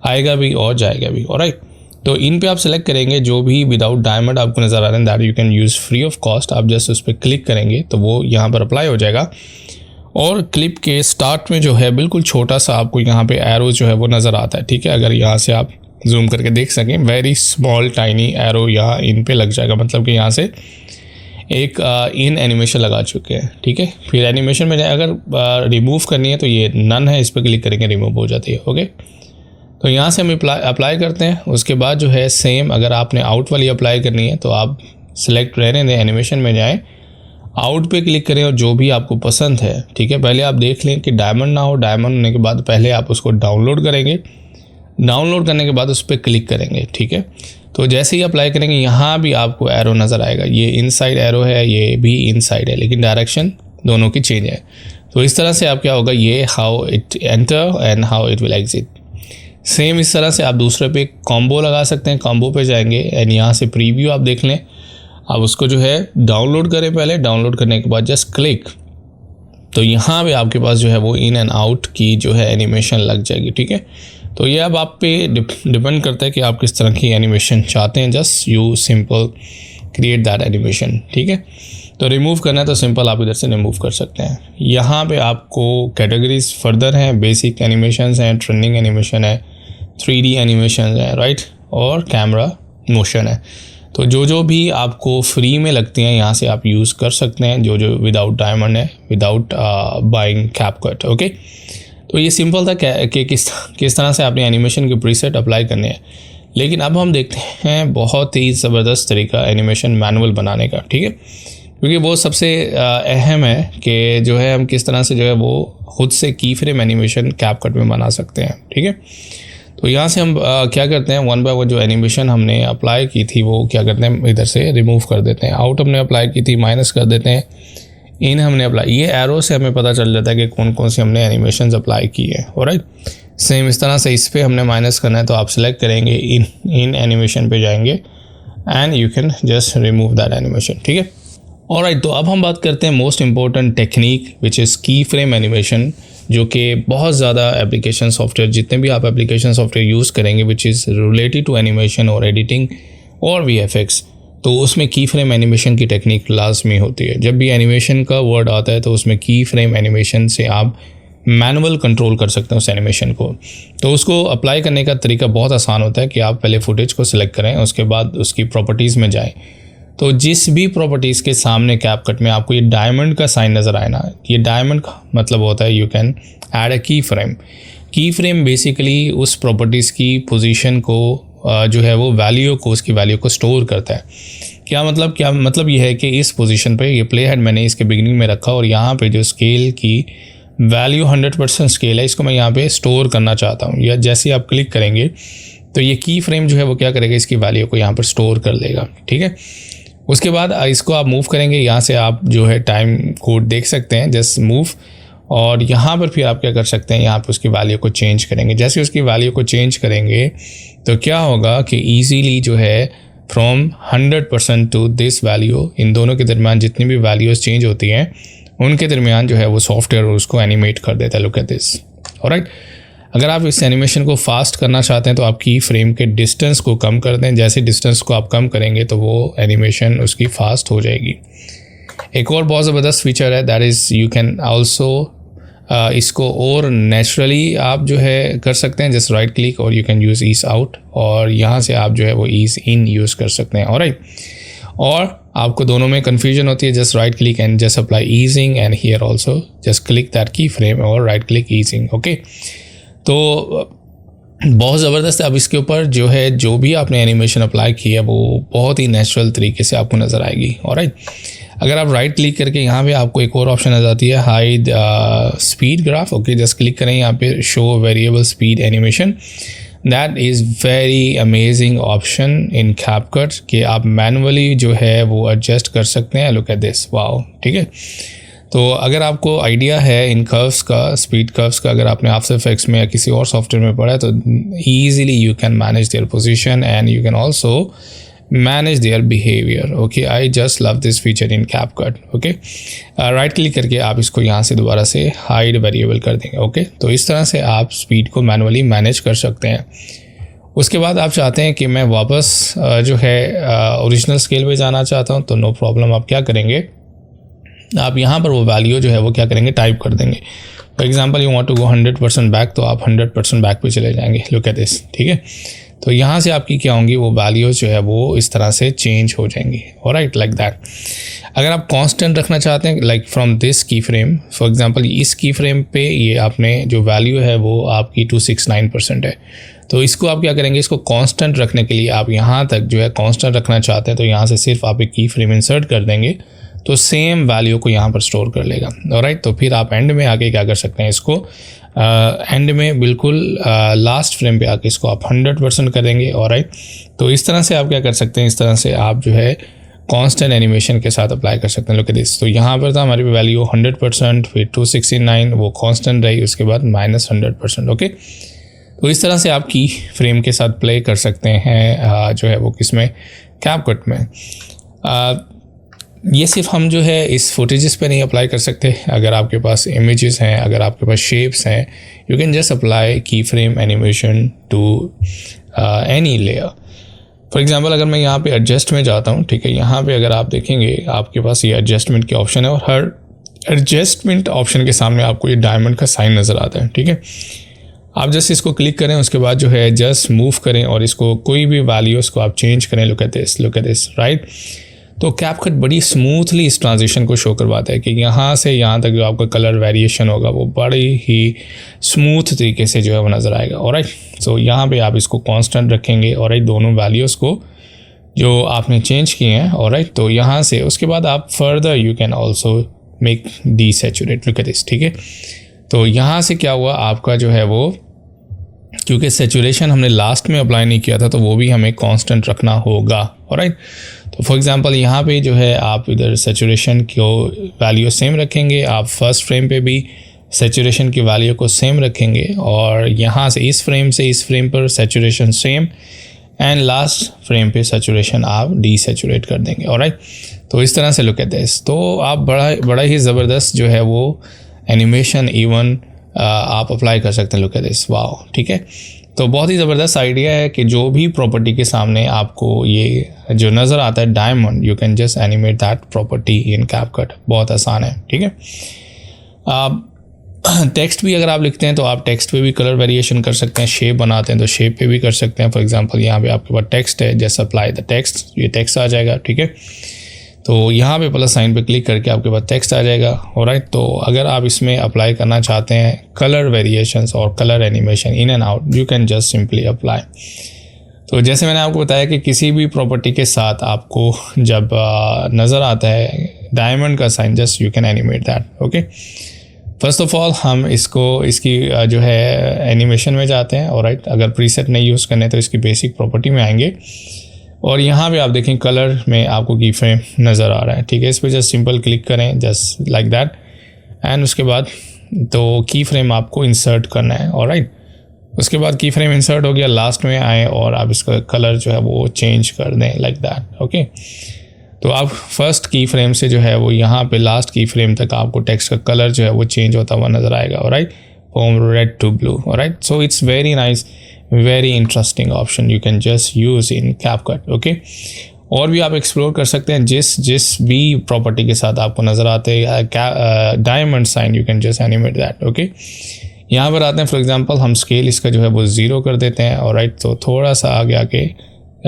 आएगा भी और जाएगा भी। ऑलराइट, तो इन पे आप सेलेक्ट करेंगे जो भी विदाउट डायमंड आपको नज़र आ रहे हैं, that you can use free of cost. आप जस्ट उस पर क्लिक करेंगे तो वो यहाँ पर अप्लाई हो जाएगा। और क्लिप के स्टार्ट में जो है बिल्कुल छोटा सा आपको यहाँ पे एरो जो है वो नज़र आता है। ठीक है, अगर यहाँ से आप जूम करके देख सकें, वेरी स्मॉल टाइनी एरो यहाँ इन पे लग जाएगा, मतलब कि यहाँ से एक इन एनिमेशन लगा चुके हैं। ठीक है, फिर एनिमेशन में अगर रिमूव करनी है तो ये नन है, इस पर क्लिक करेंगे रिमूव हो जाती है। ओके, तो यहाँ से हम अप्लाई करते हैं। उसके बाद जो है सेम अगर आपने आउट वाली अप्लाई करनी है तो आप सिलेक्ट रहने दें, एनिमेशन में जाएं, आउट पे क्लिक करें और जो भी आपको पसंद है। ठीक है, पहले आप देख लें कि डायमंड ना हो। डायमंड होने के बाद पहले आप उसको डाउनलोड करेंगे, डाउनलोड करने के बाद उस पर क्लिक करेंगे। ठीक है, तो जैसे ही अप्लाई करेंगे यहाँ भी आपको एरो नज़र आएगा। ये इनसाइड एरो है, ये भी इनसाइड है, लेकिन डायरेक्शन दोनों की चेंज है। तो इस तरह से आप क्या होगा, ये how it enter and how it will exit. Same इस तरह से आप दूसरे पे कॉम्बो लगा सकते हैं। कॉम्बो पे जाएंगे एंड यहाँ से प्रीव्यू आप देख लें। आप उसको जो है डाउनलोड करें, पहले डाउनलोड करने के बाद जस्ट क्लिक, तो यहाँ पे आपके पास जो है वो इन एंड आउट की जो है एनिमेशन लग जाएगी। ठीक है, तो ये अब आप पे डिपेंड करता है कि आप किस तरह की एनिमेशन चाहते हैं। Just you simple create that animation, ठीक है। तो रिमूव करना है तो सिंपल आप इधर से रिमूव कर सकते हैं। यहाँ पे आपको कैटेगरीज फर्दर हैं, बेसिक एनिमेशंस हैं, ट्रेंडिंग एनिमेशन है, 3D एनिमेशन है, राइट, और कैमरा मोशन है। तो जो भी आपको फ्री में लगती हैं यहाँ से आप यूज़ कर सकते हैं, जो विदाउट डायमंड है, विदाउट बाइंग कैपकट, ओके। तो ये सिंपल था कि किस तरह से आपने एनिमेशन के प्रीसेट अप्लाई करने हैं। लेकिन अब हम देखते हैं बहुत ही ज़बरदस्त तरीका एनिमेशन मैनुअल बनाने का, ठीक है, क्योंकि वो सबसे अहम है कि जो है हम किस तरह से जो है वो खुद से की फ्रेम एनिमेशन कैपकट में बना सकते हैं, ठीक है। तो यहाँ से हम क्या करते हैं, वन बाय वन जो एनिमेशन हमने अप्लाई की थी वो क्या करते हैं, इधर से रिमूव कर देते हैं। आउट हमने अप्लाई की थी, माइनस कर देते हैं। इन हमने अप्लाई, ये एरो से हमें पता चल जाता है कि कौन कौन सी हमने एनिमेशन अप्लाई की है, ऑलराइट। सेम इस तरह से इस पर हमने माइनस करना है तो आप सेलेक्ट करेंगे, इन एनिमेशन पे जाएंगे and you can just remove that animation, ठीक है। ऑलराइट, तो अब हम बात करते हैं most important technique which is की फ्रेम एनिमेशन, जो कि बहुत ज़्यादा एप्लीकेशन सॉफ्टवेयर, जितने भी आप एप्लीकेशन सॉफ्टवेयर यूज़ करेंगे which is related to animation और एडिटिंग और VFX, तो उसमें की फ्रेम एनिमेशन की टेक्निक लाजमी होती है। जब भी एनिमेशन का वर्ड आता है तो उसमें की फ्रेम एनिमेशन से आप मैनुअल कंट्रोल कर सकते हैं उस एनिमेशन को। तो उसको अप्लाई करने का तरीका बहुत आसान होता है कि आप पहले फुटेज को सिलेक्ट करें, उसके बाद उसकी प्रॉपर्टीज़ में जाएं। तो जिस भी प्रॉपर्टीज़ के सामने कैपकट में आपको ये डायमंड का साइन नज़र आए ना, ये डायमंड का मतलब होता है यू कैन ऐड अ की फ्रेम। की फ्रेम बेसिकली उस प्रॉपर्टीज़ की पोजीशन को जो है वो वैल्यू को, उसकी वैल्यू को स्टोर करता है। क्या मतलब ये है कि इस पोजीशन पे ये प्ले हेड मैंने इसके बिगिनिंग में रखा और यहाँ पे जो स्केल की वैल्यू 100% स्केल है, इसको मैं यहाँ पे स्टोर करना चाहता हूँ। या जैसे आप क्लिक करेंगे तो ये की फ्रेम जो है वो क्या करेगा, इसकी वैल्यू को यहाँ पर स्टोर कर लेगा, ठीक है। उसके बाद इसको आप मूव करेंगे, यहाँ से आप जो है टाइम कोड देख सकते हैं, जस्ट मूव, और यहाँ पर फिर आप क्या कर सकते हैं, यहाँ पर उसकी वैल्यू को चेंज करेंगे। जैसे उसकी वैल्यू को चेंज करेंगे तो क्या होगा कि ईजीली जो है फ्रॉम 100% टू दिस वैल्यू, इन दोनों के दरमियान जितनी भी वैल्यूज़ चेंज होती हैं उनके दरमियान जो है वो सॉफ्टवेयर उसको एनिमेट कर देता है। Look at this, alright. अगर आप इस एनिमेशन को फास्ट करना चाहते हैं तो आप की फ्रेम के डिस्टेंस को कम कर दें। जैसे डिस्टेंस को आप कम करेंगे तो वो एनिमेशन उसकी फास्ट हो जाएगी। एक और बहुत ज़बरदस्त फीचर है, that is you can also इसको और नेचुरली आप जो है कर सकते हैं। जस्ट राइट क्लिक और you can use ease out, और यहाँ से आप जो है वो ईज इन यूज़ कर सकते हैं, ऑलराइट। और आपको दोनों में कन्फ्यूजन होती है, just right click and just apply easing, and here also just click that की फ्रेम और राइट क्लिक ईजिंग, ओके। तो बहुत ज़बरदस्त है। अब इसके ऊपर जो है जो भी आपने एनिमेशन अप्लाई की है वो बहुत ही नेचुरल तरीके से आपको नज़र आएगी, ऑलराइट। अगर आप राइट क्लिक करके यहाँ पे आपको एक और ऑप्शन नज़र आती है, hide speed graph, okay, just click करें यहाँ पे show variable speed animation. That is very amazing option in CapCut कि आप मैनुअली जो है वो एडजस्ट कर सकते हैं। लुक एट दिस, वाओ, ठीक है। तो अगर आपको आइडिया है इन कर्व्स का, स्पीड कर्व्स का, अगर आपने आफ्टर इफेक्ट्स में या किसी और सॉफ्टवेयर में पढ़ा है तो easily you can manage their position and you can also manage their behaviour, okay. I just love this feature in CapCut, okay. Right click करके आप इसको यहाँ से दोबारा से हाइड वेरिएबल कर देंगे, ओके। तो इस तरह से आप स्पीड को मैनुअली मैनेज कर सकते हैं। उसके बाद आप चाहते हैं कि मैं वापस जो है ओरिजिनल स्केल पे जाना चाहता हूँ, तो नो प्रॉब्लम, आप क्या करेंगे, आप यहाँ पर वो वैल्यू जो है वो क्या करेंगे, टाइप कर देंगे। For example you want to go 100% back, तो आप 100% बैक पे चले जाएंगे। लुक एट दिस, ठीक है। तो यहाँ से आपकी क्या होंगी, वो वैल्यूज़ जो है वो इस तरह से चेंज हो जाएंगी, ऑलराइट, लाइक दैट। अगर आप कांस्टेंट रखना चाहते हैं, लाइक फ्रॉम दिस की फ्रेम, फॉर एग्जांपल इस की फ्रेम पे ये आपने जो वैल्यू है वो आपकी 269% है, तो इसको आप क्या करेंगे, इसको कांस्टेंट रखने के लिए आप यहाँ तक जो है कांस्टेंट रखना चाहते हैं, तो यहाँ से सिर्फ आप एक की फ्रेम इंसर्ट कर देंगे तो सेम वैल्यू को यहाँ पर स्टोर कर लेगा, ऑलराइट। तो फिर आप एंड में आके क्या कर सकते हैं, इसको एंड में बिल्कुल लास्ट फ्रेम पे आके इसको आप 100% करेंगे, ऑलराइट। तो इस तरह से आप क्या कर सकते हैं, इस तरह से आप जो है कांस्टेंट एनिमेशन के साथ अप्लाई कर सकते हैं। लुक एट दिस, तो यहाँ पर था हमारी वैल्यू 100%, फिर 269 वो कांस्टेंट रही, उसके बाद -100%, ओके। तो इस तरह से आप की फ्रेम के साथ प्ले कर सकते हैं जो है वो किसमें, कैपकट में। ये सिर्फ हम जो है इस फुटेजेस पे नहीं अप्लाई कर सकते। अगर आपके पास इमेजेस हैं, अगर आपके पास शेप्स हैं, you can just apply key frame animation to any layer. For example अगर मैं यहाँ पे एडजस्ट में जाता हूँ, ठीक है, यहाँ पे अगर आप देखेंगे आपके पास ये एडजस्टमेंट के ऑप्शन है और हर एडजस्टमेंट ऑप्शन के सामने आपको ये डायमंड का साइन नज़र आता है, ठीक है। आप जस्ट इसको क्लिक करें, उसके बाद जो है जस्ट मूव करें और इसको कोई भी वैल्यूज़ को आप चेंज करें। Look at this, right. तो कैपकट बड़ी स्मूथली इस ट्रांजिशन को शो करवाता है कि यहाँ से यहाँ तक जो आपका कलर वेरिएशन होगा वो बड़ी ही स्मूथ तरीके से जो है वो नज़र आएगा। ऑलराइट, सो यहाँ पे आप इसको कांस्टेंट रखेंगे, ऑलराइट, दोनों वैल्यूज़ को जो आपने चेंज किए हैं। ऑलराइट, तो यहाँ से उसके बाद आप further you can also make desaturate. Look at this, ठीक है। तो यहाँ से क्या हुआ, आपका जो है वो, क्योंकि सेचुरेशन हमने लास्ट में अप्लाई नहीं किया था तो वो भी हमें कांस्टेंट रखना होगा। ऑलराइट, तो फॉर एग्जांपल यहाँ पे जो है आप इधर सेचुरेशन को वैल्यू सेम रखेंगे, आप फर्स्ट फ्रेम पे भी सेचुरेशन की वैल्यू को सेम रखेंगे और यहाँ से इस फ्रेम पर saturation same and last frame पे सेचुरेशन आप डीसैचुरेट कर देंगे। ऑलराइट, तो इस तरह से लुक एट दिस। तो आप बड़ा ही ज़बरदस्त जो है वो एनिमेशन इवन आप अप्लाई कर सकते हैं। लुक एट दिस, वाओ, ठीक है। तो बहुत ही ज़बरदस्त आइडिया है कि जो भी प्रॉपर्टी के सामने आपको ये जो नज़र आता है diamond, you can just animate that property in CapCut. बहुत आसान है, ठीक है। टेक्स्ट भी अगर आप लिखते हैं तो आप टेक्स्ट पे भी कलर वेरिएशन कर सकते हैं, शेप बनाते हैं तो शेप पे भी कर सकते हैं। फॉर एग्जांपल यहाँ पे आपके पास टेक्स्ट है, जस्ट अप्लाई द टेक्स्ट, ये टेक्स्ट आ जाएगा, ठीक है। तो यहाँ पे प्लस साइन पे क्लिक करके आपके पास टेक्स्ट आ जाएगा। ऑलराइट, तो अगर आप इसमें अप्लाई करना चाहते हैं कलर वेरिएशंस और colour animation in and out, you can just simply apply. तो जैसे मैंने आपको बताया कि किसी भी प्रॉपर्टी के साथ आपको जब नज़र आता है डायमंड का sign, just you can animate that. Okay, first of all हम इसकी जो है एनिमेशन में जाते हैं। ऑलराइट, अगर प्रीसेट नहीं यूज़ करने तो इसकी बेसिक प्रॉपर्टी में आएंगे और यहाँ पे आप देखें कलर में आपको की फ्रेम नज़र आ रहा है, ठीक है। इस पर जस्ट सिंपल क्लिक करें, जस्ट लाइक दैट, एंड उसके बाद तो की फ्रेम आपको इंसर्ट करना है। ऑलराइट, उसके बाद की फ्रेम इंसर्ट हो गया, लास्ट में आए और आप इसका कलर जो है वो चेंज कर दें लाइक दैट। ओके, तो आप फर्स्ट की फ्रेम से जो है वो यहाँ पे लास्ट की फ्रेम तक आपको टेक्स्ट का कलर जो है वो चेंज होता हुआ नज़र आएगा। Alright, from red to blue. Alright, so it's very nice, very interesting option you can just use in CapCut. Okay, और भी आप एक्सप्लोर कर सकते हैं जिस भी प्रॉपर्टी के साथ आपको नज़र आते हैं diamond sign, you can just animate that. Okay, यहाँ पर आते हैं, फॉर एग्जांपल हम स्केल इसका जो है वो 0 कर देते हैं। ऑलराइट, तो थोड़ा सा आगे आके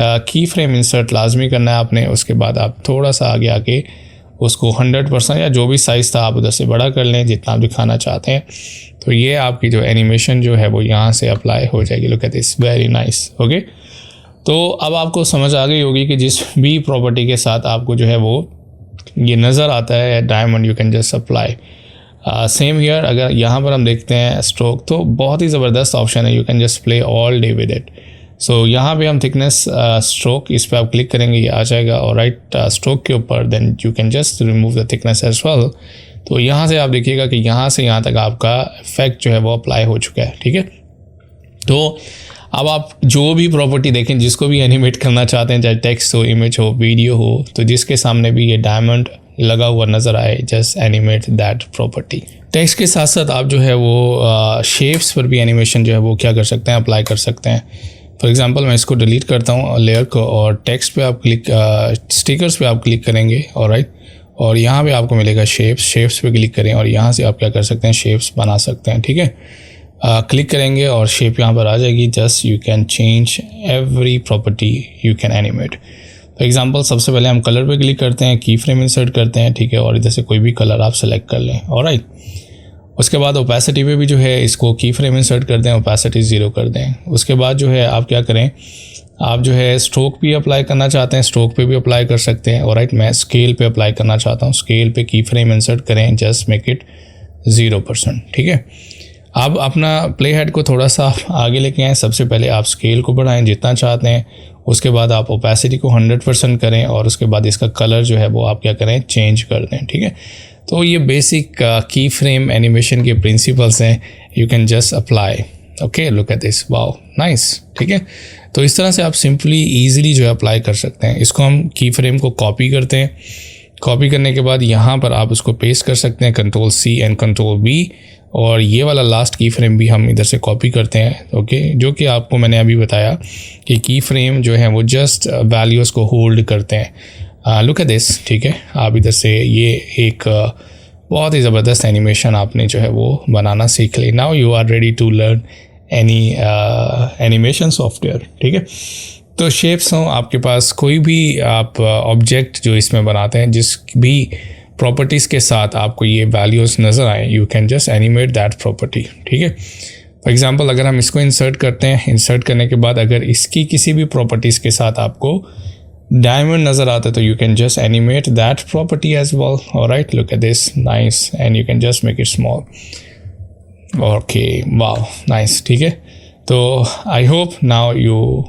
की फ्रेम इंसर्ट लाजमी करना है आपने। उसके बाद आप थोड़ा सा आगे आके उसको 100% या जो भी साइज़ था आप उधर से बड़ा कर लें जितना आप दिखाना चाहते हैं। तो ये आपकी जो एनिमेशन जो है वो यहाँ से अप्लाई हो जाएगी। Look at this, very nice. Okay, तो अब आपको समझ आ गई होगी कि जिस भी प्रॉपर्टी के साथ आपको जो है वो ये नज़र आता है diamond, you can just apply. Same here, अगर यहाँ पर हम देखते हैं स्ट्रोक, तो बहुत ही ज़बरदस्त ऑप्शन है, you can just play all day with it. So यहाँ पे हम थिकनेस स्ट्रोक, इस पर आप क्लिक करेंगे ये आ जाएगा। और राइट स्ट्रोक के ऊपर then you can just remove the thickness as well. तो यहाँ से आप देखिएगा कि यहाँ से यहाँ तक आपका इफेक्ट जो है वो अप्लाई हो चुका है, ठीक है। तो अब आप जो भी प्रॉपर्टी देखें, जिसको भी एनिमेट करना चाहते हैं, चाहे टेक्स्ट हो, इमेज हो, वीडियो हो, तो जिसके सामने भी ये डायमंड लगा हुआ नज़र आए, just animate that property. Text के साथ साथ आप जो है वो शेप्स पर भी एनिमेशन जो है वो क्या कर सकते हैं, अप्लाई कर सकते हैं। फॉर एग्जांपल मैं इसको डिलीट करता हूँ लेयर को, और टेक्स्ट पे आप क्लिक, स्टिकर्स पे आप क्लिक करेंगे। ऑलराइट, और यहाँ पे आपको मिलेगा शेप्स पे क्लिक करें और यहाँ से आप क्या कर सकते हैं, शेप्स बना सकते हैं, ठीक है। क्लिक करेंगे और शेप यहाँ पर आ जाएगी। Just you can change every property you can animate. For example सबसे पहले हम कलर पे क्लिक करते हैं, की फ्रेम इंसर्ट करते हैं, ठीक है, और इधर से कोई भी कलर आप सेलेक्ट कर लें। ऑलराइट, उसके बाद ओपेसिटी पे भी जो है इसको की फ्रेम इंसर्ट कर दें, ओपेसिटी 0 कर दें। उसके बाद जो है आप क्या करें, आप जो है स्ट्रोक भी अप्लाई करना चाहते हैं, स्ट्रोक पे भी अप्लाई कर सकते हैं। ऑलराइट, मैं स्केल पे अप्लाई करना चाहता हूँ, स्केल पे की फ्रेम इंसर्ट करें, जस्ट मेक इट 0%, ठीक है। आप अपना प्ले हेड को थोड़ा सा आगे लेके आएँ। सबसे पहले आप स्केल को बढ़ाएं जितना चाहते हैं, उसके बाद आप ओपेसिटी को 100% करें और उसके बाद इसका कलर जो है वो आप क्या करें, चेंज कर दें, ठीक है। तो ये बेसिक की फ्रेम एनिमेशन के प्रिंसिपल्स हैं, you can just apply. Okay, look at this, wow, nice, ठीक है। तो इस तरह से आप सिंपली ईजिली जो है अप्लाई कर सकते हैं। इसको हम की फ्रेम को कॉपी करते हैं कॉपी करने के बाद यहाँ पर आप उसको पेस्ट कर सकते हैं, Ctrl+C एंड Ctrl+V, और ये वाला लास्ट की फ्रेम भी हम इधर से कॉपी करते हैं, ओके। जो कि आपको मैंने अभी बताया कि की फ्रेम जो है वो जस्ट वैल्यूज़ को होल्ड करते हैं। लुक एट दिस, ठीक है। आप इधर से ये एक बहुत ही ज़बरदस्त एनिमेशन आपने जो है वो बनाना सीख ली। Now you are ready to learn any animation software, ठीक है। तो शेप्स हों आपके पास, कोई भी आप ऑब्जेक्ट जो इसमें बनाते हैं, जिस भी प्रॉपर्टीज़ के साथ आपको ये वैल्यूज़ नज़र आए, you can just animate that property, ठीक है। फॉर एग्जांपल अगर हम इसको इंसर्ट करते हैं, इंसर्ट करने के बाद अगर इसकी किसी भी प्रॉपर्टीज़ के साथ आपको डायमंड नज़र आता है तो you can just animate that property as well. Alright, look at this, nice, and you can just make it small. Okay, wow, nice, ठीक है। तो I hope now you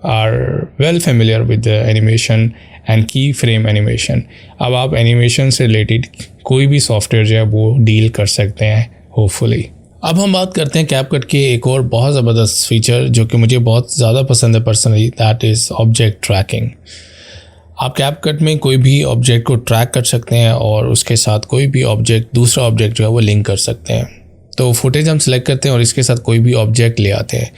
are well familiar with the animation and key frame animation. अब आप animation से related कोई भी software जो है वो डील कर सकते हैं होपफुली। अब हम बात करते हैं कैपकट के एक और बहुत ज़बरदस्त फीचर जो कि मुझे बहुत ज़्यादा पसंद है personally, that is object tracking. आप कैपकट में कोई भी ऑब्जेक्ट को ट्रैक कर सकते हैं और उसके साथ कोई भी ऑब्जेक्ट, दूसरा ऑब्जेक्ट जो है वो लिंक कर सकते हैं। तो फुटेज हम सेलेक्ट करते हैं और इसके साथ कोई भी ऑब्जेक्ट ले आते हैं।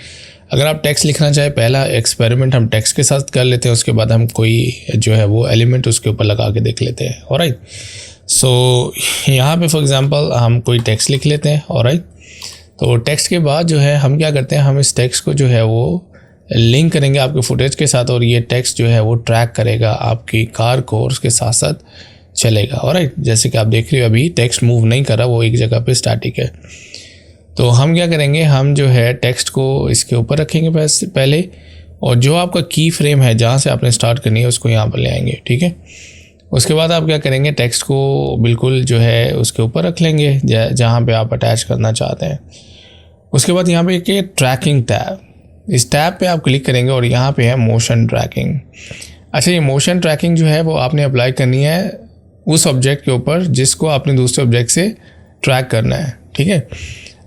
अगर आप टेक्स्ट लिखना चाहें, पहला एक्सपेरिमेंट हम टेक्स्ट के साथ कर लेते हैं, उसके बाद हम कोई जो है वो एलिमेंट उसके ऊपर लगा के देख लेते हैं। ऑलराइट, सो यहाँ पे फॉर एग्जांपल हम कोई टेक्स्ट लिख लेते हैं। ऑलराइट, तो टेक्स्ट के बाद जो है हम क्या करते हैं, हम इस टेक्स्ट को जो है वो लिंक करेंगे आपके फुटेज के साथ, और ये टेक्स्ट जो है वो ट्रैक करेगा आपकी कार को और उसके साथ साथ चलेगा। ऑलराइट, जैसे कि आप देख रहे हो अभी टेक्स्ट मूव नहीं कर रहा, वो एक जगह पे स्टैटिक है। तो हम क्या करेंगे, हम जो है टेक्स्ट को इसके ऊपर रखेंगे पहले, और जो आपका की फ्रेम है जहाँ से आपने स्टार्ट करनी है उसको यहाँ पर ले आएंगे, ठीक है। उसके बाद आप क्या करेंगे, टेक्स्ट को बिल्कुल जो है उसके ऊपर रख लेंगे जहाँ पे आप अटैच करना चाहते हैं। उसके बाद यहाँ पे एक ट्रैकिंग टैब, इस टैब पे आप क्लिक करेंगे और यहाँ पे है मोशन ट्रैकिंग। अच्छा, ये मोशन ट्रैकिंग जो है वो आपने अप्लाई करनी है उस ऑब्जेक्ट के ऊपर जिसको आपने दूसरे ऑब्जेक्ट से ट्रैक करना है, ठीक है।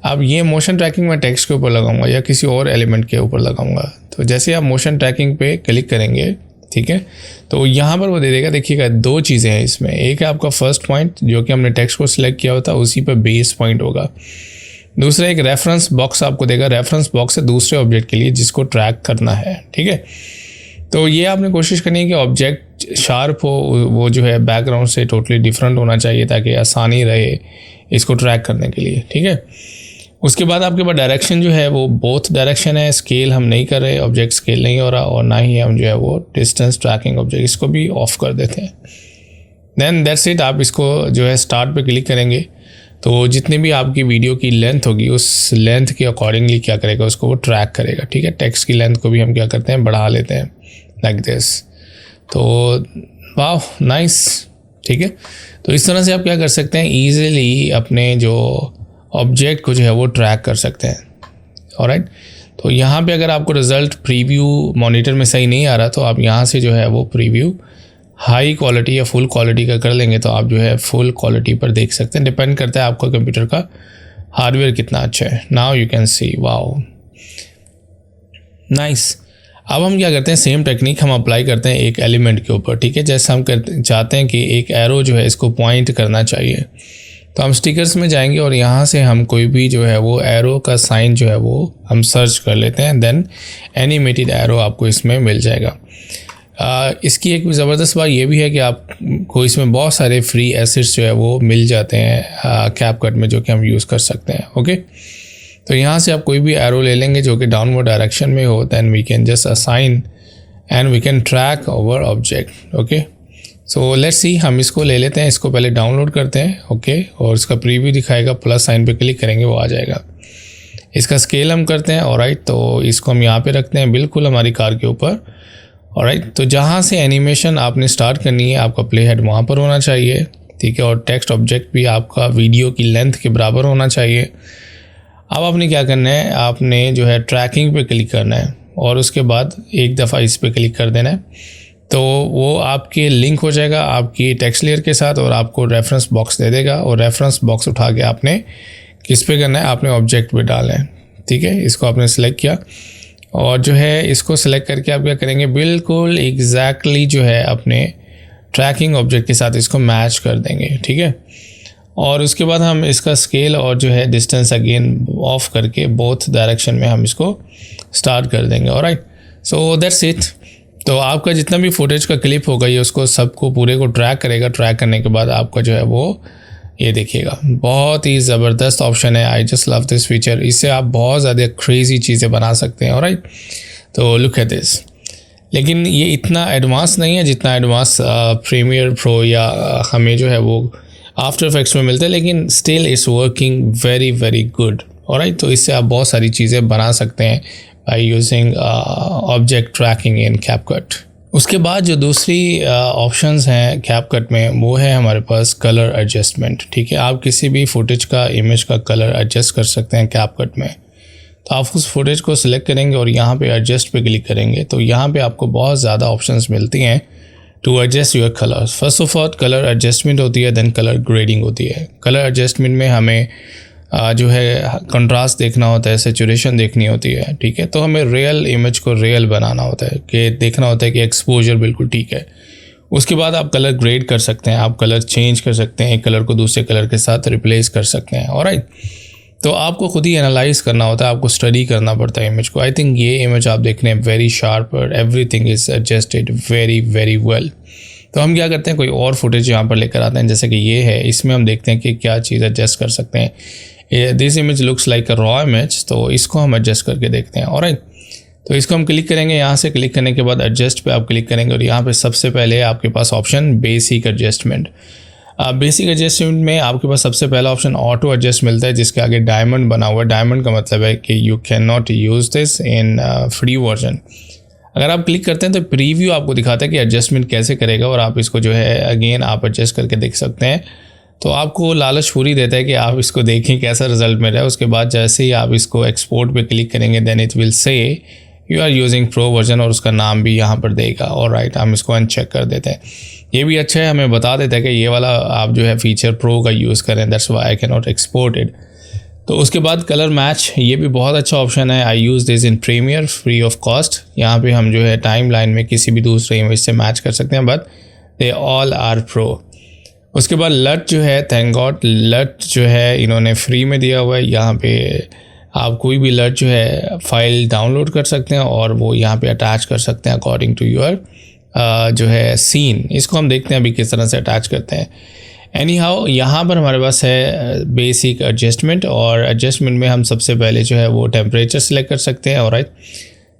अब ये मोशन ट्रैकिंग मैं टेक्स्ट के ऊपर लगाऊंगा या किसी और एलिमेंट के ऊपर लगाऊंगा। तो जैसे आप मोशन ट्रैकिंग पे क्लिक करेंगे, ठीक है, तो यहाँ पर वो दे देगा, देखिएगा दो चीज़ें हैं इसमें। एक है आपका फर्स्ट पॉइंट जो कि हमने टेक्स्ट को सिलेक्ट किया होता है, उसी पर बेस पॉइंट होगा। दूसरा एक रेफरेंस बॉक्स आपको देगा, रेफरेंस बॉक्स है दूसरे ऑब्जेक्ट के लिए जिसको ट्रैक करना है, ठीक है। तो ये आपने कोशिश करनी है कि ऑब्जेक्ट शार्प हो, वो जो है बैकग्राउंड से टोटली डिफरेंट होना चाहिए ताकि आसानी रहे इसको ट्रैक करने के लिए, ठीक है। उसके बाद आपके पास डायरेक्शन जो है वो बोथ डायरेक्शन है, स्केल हम नहीं कर रहे, ऑब्जेक्ट स्केल नहीं हो रहा, और ना ही हम जो है वो डिस्टेंस ट्रैकिंग ऑब्जेक्ट, इसको भी ऑफ कर देते हैं। Then that's it. आप इसको जो है स्टार्ट पे क्लिक करेंगे तो जितनी भी आपकी वीडियो की लेंथ होगी उस लेंथ के अकॉर्डिंगली क्या करेगा, उसको वो ट्रैक करेगा, ठीक है। टेक्स्ट की लेंथ को भी हम क्या करते हैं, बढ़ा लेते हैं लाइक दिस। तो वाह, नाइस, ठीक है। तो इस तरह से आप क्या कर सकते हैं, ईजिली अपने जो ऑब्जेक्ट को जो है वो ट्रैक कर सकते हैं। ऑलराइट, तो यहाँ पे अगर आपको रिज़ल्ट प्रीव्यू मॉनिटर में सही नहीं आ रहा तो आप यहाँ से जो है वो प्रीव्यू हाई क्वालिटी या फुल क्वालिटी का कर लेंगे तो आप जो है फुल क्वालिटी पर देख सकते हैं। डिपेंड करता है आपका कंप्यूटर का हार्डवेयर कितना अच्छा है। Now you can C, wow, nice. अब हम क्या करते हैं, सेम टेक्निक हम अप्लाई करते हैं एक एलिमेंट के ऊपर, ठीक है। जैसे हम चाहते हैं कि एक एरो जो है इसको पॉइंट करना चाहिए, तो हम स्टिकर्स में जाएंगे और यहाँ से हम कोई भी जो है वो एरो का साइन जो है वो हम सर्च कर लेते हैं, देन एनिमेटेड एरो आपको इसमें मिल जाएगा। इसकी एक ज़बरदस्त बात ये भी है कि आपको इसमें बहुत सारे फ्री एसेट्स जो है वो मिल जाते हैं कैपकट में, जो कि हम यूज़ कर सकते हैं। ओके, तो यहाँ से आप कोई भी एरो ले लेंगे जो कि डाउनवर्ड डायरेक्शन में हो, then we can just assign and we can track over object. Okay, so let's see, हम इसको ले लेते हैं, इसको पहले डाउनलोड करते हैं। ओके, और इसका प्रीव्यू दिखाएगा, प्लस साइन पे क्लिक करेंगे वो आ जाएगा। इसका स्केल हम करते हैं, ऑलराइट, तो इसको हम यहाँ पे रखते हैं बिल्कुल हमारी कार के ऊपर। ऑलराइट, तो जहाँ से एनिमेशन आपने स्टार्ट करनी है आपका प्ले हेड वहाँ पर होना चाहिए, ठीक है, और टेक्स्ट ऑब्जेक्ट भी आपका वीडियो की लेंथ के बराबर होना चाहिए। अब आपने क्या करना है, आपने जो है ट्रैकिंग पे क्लिक करना है और उसके बाद एक दफ़ा इस पे क्लिक कर देना है, तो वो आपके लिंक हो जाएगा आपकी टेक्स्ट लेयर के साथ और आपको रेफरेंस बॉक्स दे देगा। और रेफरेंस बॉक्स उठा के आपने किस पे करना है, आपने ऑब्जेक्ट पे डालना है, ठीक है। इसको आपने सेलेक्ट किया और जो है इसको सेलेक्ट करके आप क्या करेंगे, बिल्कुल एग्जैक्टली जो है अपने ट्रैकिंग ऑब्जेक्ट के साथ इसको मैच कर देंगे, ठीक है। और उसके बाद हम इसका स्केल और जो है डिस्टेंस अगेन ऑफ करके बोथ डायरेक्शन में हम इसको स्टार्ट कर देंगे। Alright, so that's it. तो आपका जितना भी फुटेज का क्लिप होगा ये उसको सबको पूरे को ट्रैक करेगा। ट्रैक करने के बाद आपका जो है वो ये देखिएगा, बहुत ही ज़बरदस्त ऑप्शन है। आई जस्ट लव दिस फीचर। इससे आप बहुत ज़्यादा क्रेजी चीज़ें बना सकते हैं। ऑलराइट, तो लुक एट दिस। लेकिन ये इतना एडवांस नहीं है जितना एडवांस प्रीमियर प्रो या हमें जो है वो आफ्टर इफेक्ट्स में मिलते हैं, लेकिन still it's working very very good. Alright, तो इससे आप बहुत सारी चीज़ें बना सकते हैं by using object tracking in CapCut. उसके बाद जो दूसरी ऑप्शंस हैं कैपकट में वो है हमारे पास कलर एडजस्टमेंट, ठीक है। आप किसी भी फुटेज का इमेज का कलर एडजस्ट कर सकते हैं कैपकट में। तो आप उस फुटेज को सिलेक्ट करेंगे और यहाँ पे एडजस्ट पे क्लिक करेंगे तो यहाँ पे आपको बहुत ज़्यादा ऑप्शंस मिलती हैं to adjust your colours. First of all colour adjustment होती है, देन कलर ग्रेडिंग होती है। कलर एडजस्टमेंट में हमें जो है कंट्रास्ट देखना होता है, सैचुरेशन देखनी होती है, ठीक है। तो हमें रियल इमेज को रियल बनाना होता है कि देखना होता है कि एक्सपोजर बिल्कुल ठीक है। उसके बाद आप कलर ग्रेड कर सकते हैं, आप कलर चेंज कर सकते हैं, एक कलर को दूसरे कलर के साथ रिप्लेस कर सकते हैं। ऑलराइट, तो आपको खुद ही एनालाइज करना होता है, आपको स्टडी करना पड़ता है इमेज को। आई थिंक ये इमेज आप देख रहे हैं वेरी शार्प और everything is adjusted very very well. तो हम क्या करते हैं, कोई और फुटेज यहाँ पर लेकर आते हैं, जैसे कि ये है, इसमें हम देखते हैं कि क्या चीज़ एडजस्ट कर सकते हैं। This image looks like a raw image, तो इसको हम एडजस्ट करके देखते हैं। ऑलराइट, तो इसको हम क्लिक करेंगे। यहाँ से क्लिक करने के बाद एडजस्ट पे आप क्लिक करेंगे और यहाँ पे सबसे पहले आपके पास option basic adjustment. Basic adjustment में आपके पास सबसे पहला ऑप्शन ऑटो एडजस्ट मिलता है, जिसके आगे डायमंड बना हुआ है। डायमंड का मतलब है कि you can not use this in free version. अगर आप क्लिक करते हैं तो प्रीव्यू आपको दिखाता है कि एडजस्टमेंट कैसे करेगा और आप इसको जो है अगेन आप एडजस्ट करके देख सकते हैं। तो आपको लालच पूरी देता है कि आप इसको देखें कैसा रिजल्ट मिल रहा है। उसके बाद जैसे ही आप इसको एक्सपोर्ट पे क्लिक करेंगे then it will say you are using pro version और उसका नाम भी यहाँ पर देगा। ऑलराइट, हम इसको अनचेक कर देते हैं। ये भी अच्छा है, हमें बता देता है कि ये वाला आप जो है फीचर प्रो का यूज़ करें, that's why I can not export it. तो उसके बाद कलर मैच, ये भी बहुत अच्छा ऑप्शन है। I use this in Premiere free of cost. यहाँ पे हम जो है टाइम लाइन में किसी भी दूसरे इमेज से मैच कर सकते हैं, but they all are pro. उसके बाद लट जो है, थैंक गॉड लट जो है इन्होंने फ्री में दिया हुआ है। यहाँ पे आप कोई भी लट जो है फाइल डाउनलोड कर सकते हैं और वो यहाँ पे अटैच कर सकते हैं अकॉर्डिंग टू योर जो है सीन। इसको हम देखते हैं अभी किस तरह से अटैच करते हैं। एनी हाउ, यहाँ पर हमारे पास है बेसिक एडजस्टमेंट और एडजस्टमेंट में हम सबसे पहले जो है वो टेम्परेचर सेलेक्ट कर सकते हैं। ऑलराइट,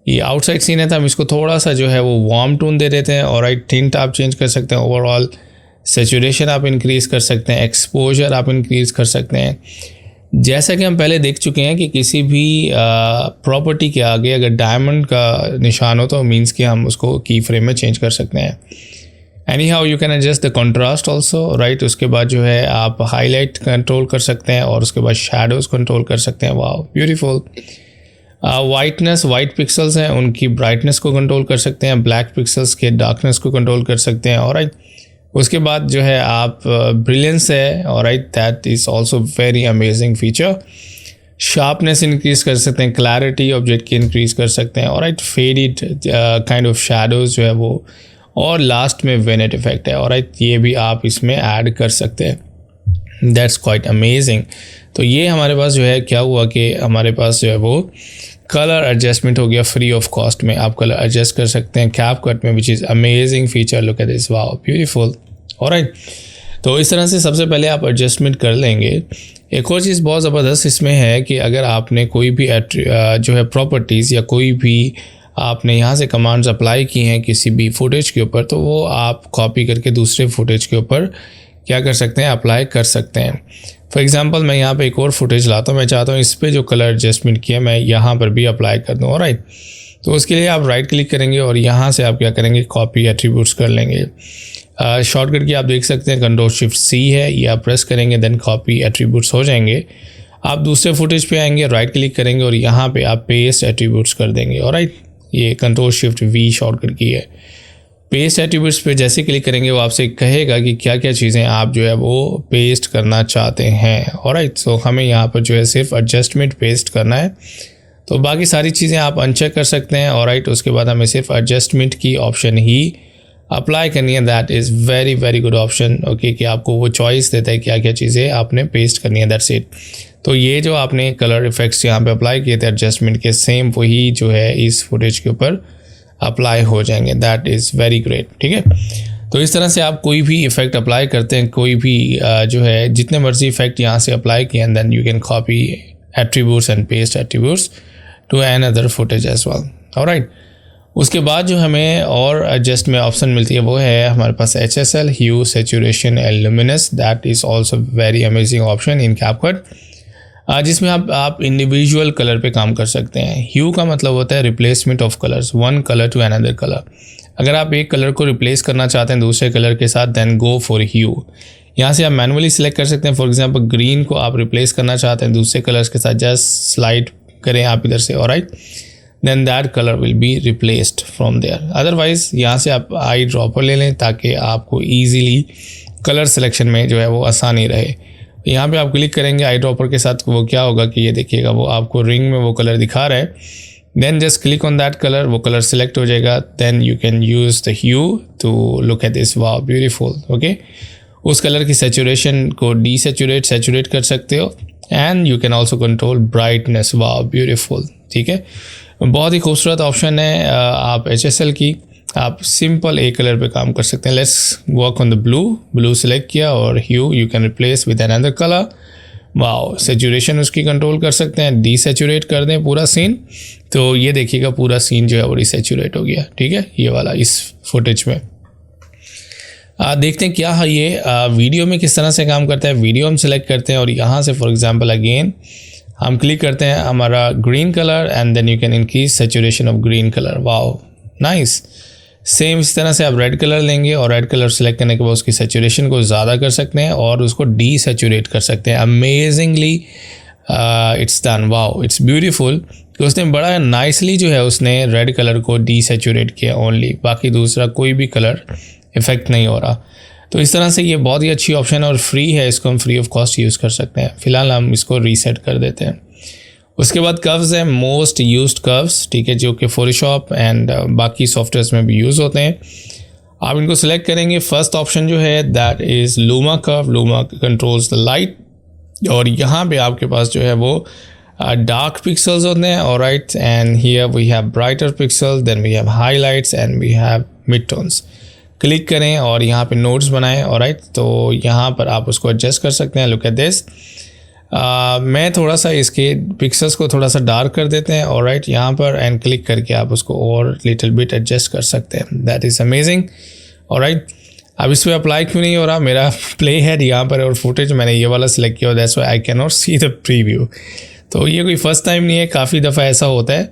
ये आउटसाइड सीन है तो हम इसको थोड़ा सा जो है वो वार्म टोन दे देते हैं। ऑलराइट, टिंट आप चेंज कर सकते हैं, ओवरऑल सैचुरेशन आप इंक्रीज़ कर सकते हैं, एक्सपोजर आप इंक्रीज़ कर सकते हैं। जैसा कि हम पहले देख चुके हैं कि किसी भी प्रॉपर्टी के आगे अगर डायमंड का निशान हो तो मींस कि हम उसको की फ्रेम में चेंज कर सकते हैं। Any how you can adjust the contrast also. Right, उसके बाद जो है आप हाईलाइट कंट्रोल कर सकते हैं और उसके बाद शैडोज़ कंट्रोल कर सकते हैं। Wow, beautiful. Whiteness, white pixels हैं उनकी ब्राइटनेस को कंट्रोल कर सकते हैं, ब्लैक पिक्सल्स के डार्कनेस को कंट्रोल कर सकते हैं। ऑलराइट, उसके बाद जो है आप ब्रिलियंस है। Alright, that is also very amazing feature. Sharpness increase कर सकते हैं, क्लैरिटी ऑब्जेक्ट की इंक्रीज़ कर सकते हैं। Alright, faded kind of shadows जो है वो, और लास्ट में विनेट इफेक्ट है। ऑलराइट, ये भी आप इसमें ऐड कर सकते हैं। That's quite amazing. तो ये हमारे पास जो है क्या हुआ कि हमारे पास जो है वो कलर एडजस्टमेंट हो गया फ्री ऑफ कॉस्ट में। आप कलर एडजस्ट कर सकते हैं कैपकट में, which is amazing feature. Look at this, wow, beautiful. Alright, तो इस तरह से सबसे पहले आप एडजस्टमेंट कर लेंगे। एक और चीज़ बहुत ज़बरदस्त इसमें है कि अगर आपने कोई भी जो है प्रॉपर्टीज़ या कोई भी आपने यहाँ से कमांड्स अप्लाई की हैं किसी भी फुटेज के ऊपर, तो वो आप कॉपी करके दूसरे फुटेज के ऊपर क्या कर सकते हैं, अप्लाई कर सकते हैं। फॉर एग्जांपल मैं यहाँ पे एक और फुटेज लाता हूँ, मैं चाहता हूँ इस पे जो कलर एडजस्टमेंट किया मैं यहाँ पर भी अप्लाई कर दूँ। ऑलराइट, तो उसके लिए आप राइट क्लिक करेंगे और यहाँ से आप क्या करेंगे, कॉपी एट्रीब्यूट्स कर लेंगे। शॉर्टकट की आप देख सकते हैं Ctrl+Shift+C है, ये आप प्रेस करेंगे देन कॉपी एट्रीब्यूट्स हो जाएंगे। आप दूसरे फुटेज पे आएंगे, राइट क्लिक करेंगे और यहाँ पे आप पेस्ट एट्रीब्यूट्स कर देंगे। ऑलराइट, ये Ctrl+Shift+V शॉर्टकट की है। पेस्ट एट्रीब्यूट्स पे जैसे क्लिक करेंगे वो आपसे कहेगा कि क्या क्या चीज़ें आप जो है वो पेस्ट करना चाहते हैं। ऑलराइट, सो हमें यहाँ पर जो है सिर्फ एडजस्टमेंट पेस्ट करना है, तो बाकी सारी चीज़ें आप अनचेक कर सकते हैं। ऑलराइट, उसके बाद हमें सिर्फ एडजस्टमेंट की ऑप्शन ही अप्लाई करनी है, that is very very good option. Okay, कि आपको वो चॉइस देता है क्या क्या चीज़ें आपने पेस्ट करनी है, दैट्स इट। तो ये जो आपने कलर इफेक्ट्स यहाँ पे अप्लाई किए थे एडजस्टमेंट के, सेम वही जो है इस फुटेज के ऊपर अप्लाई हो जाएंगे, दैट इज़ वेरी ग्रेट। ठीक है, तो इस तरह से आप कोई भी इफेक्ट अप्लाई करते हैं, कोई भी जो है जितने मर्जी इफेक्ट यहाँ से अप्लाई किए, and then you can copy attributes and paste attributes to another footage as well. Alright, उसके बाद जो हमें और एडजस्ट में ऑप्शन मिलती है वो है हमारे पास HSL, hue, saturation and luminous. That is also very amazing option in CapCut, जिसमें आप इंडिविजुअल कलर पे काम कर सकते हैं। ह्यू का मतलब होता है replacement of colours, one colour to another colour. अगर आप एक कलर को रिप्लेस करना चाहते हैं दूसरे कलर के साथ, देन गो फॉर ह्यू। यहाँ से आप मैनुअली सिलेक्ट कर सकते हैं। फॉर एग्जांपल ग्रीन को आप रिप्लेस करना चाहते हैं दूसरे कलर्स के साथ, जस्ट स्लाइड करें आप इधर से, alright, then that colour will be replaced from there. Otherwise यहाँ से आप आई ड्रॉपर ले लें ताकि आपको ईजिली कलर सिलेक्शन में जो है वो आसानी रहे। यहाँ पे आप क्लिक करेंगे आई ड्रॉपर के साथ, वो क्या होगा कि ये देखिएगा वो आपको रिंग में वो कलर दिखा रहा है। Then just click on that colour, वो कलर सिलेक्ट हो जाएगा। Then you can use the hue to look at this, wow beautiful. Okay, उस कलर की सैचुरेशन को सैचुरेट कर सकते हो, and you can also control brightness, wow beautiful. ठीक है, बहुत ही खूबसूरत ऑप्शन है। आप HSL की आप सिंपल एक कलर पे काम कर सकते हैं। Let's work on the blue select किया, और hue you can replace with another colour. Wow, saturation उसकी कंट्रोल कर सकते हैं, डीसैचुरेट कर दें पूरा सीन, तो ये देखिएगा पूरा सीन जो है वो डीसैचुरेट हो गया। ठीक है, ये वाला इस फुटेज में देखते हैं क्या है ये वीडियो में किस तरह से काम करता है। वीडियो हम सिलेक्ट करते हैं और यहाँ से फॉर एग्जांपल अगेन हम क्लिक करते हैं हमारा green colour, and then you can increase saturation of green colour. Wow nice. Same इस तरह से आप रेड कलर लेंगे और रेड कलर सेलेक्ट करने के बाद उसकी सैचुरेशन को ज़्यादा कर सकते हैं और उसको डीसैचुरेट कर सकते हैं। Amazingly it's done, wow it's beautiful. तो उसने बड़ा नाइसली जो है उसने रेड कलर को डीसैचुरेट किया ओनली, बाकी दूसरा कोई भी कलर इफेक्ट नहीं हो रहा। तो इस तरह से ये बहुत ही अच्छी ऑप्शन है और फ्री है, इसको हम फ्री ऑफ कॉस्ट यूज़ कर सकते हैं। फिलहाल हम इसको रीसेट कर देते हैं। उसके बाद कर्व्स है, मोस्ट यूज्ड कर्व्स, ठीक है, जो कि फोटोशॉप एंड बाकी सॉफ्टवेयर्स में भी यूज़ होते हैं। आप इनको सिलेक्ट करेंगे। फर्स्ट ऑप्शन जो है that is luma curve. Luma controls the light, और यहाँ पे आपके पास जो है वो डार्क पिक्सल्स होते हैं, alright, and here we have brighter pixel, then we have highlights and we have mid tones. Click करें और यहाँ पे नोट्स बनाएं, ऑलराइट, तो यहाँ पर आप उसको एडजस्ट कर सकते हैं। लुक एट दिस, मैं थोड़ा सा इसके पिक्सल्स को थोड़ा सा डार्क कर देते हैं, ऑलराइट, यहाँ पर, एंड क्लिक करके आप उसको और लिटिल बिट एडजस्ट कर सकते हैं। That is amazing, alright. अब इस पर अप्लाई क्यों नहीं हो रहा, मेरा प्ले हेड यहाँ पर और फुटेज मैंने ये वाला सिलेक्ट किया, that's why I can not C the preview. तो ये कोई फर्स्ट टाइम नहीं है, काफ़ी दफ़ा ऐसा होता है।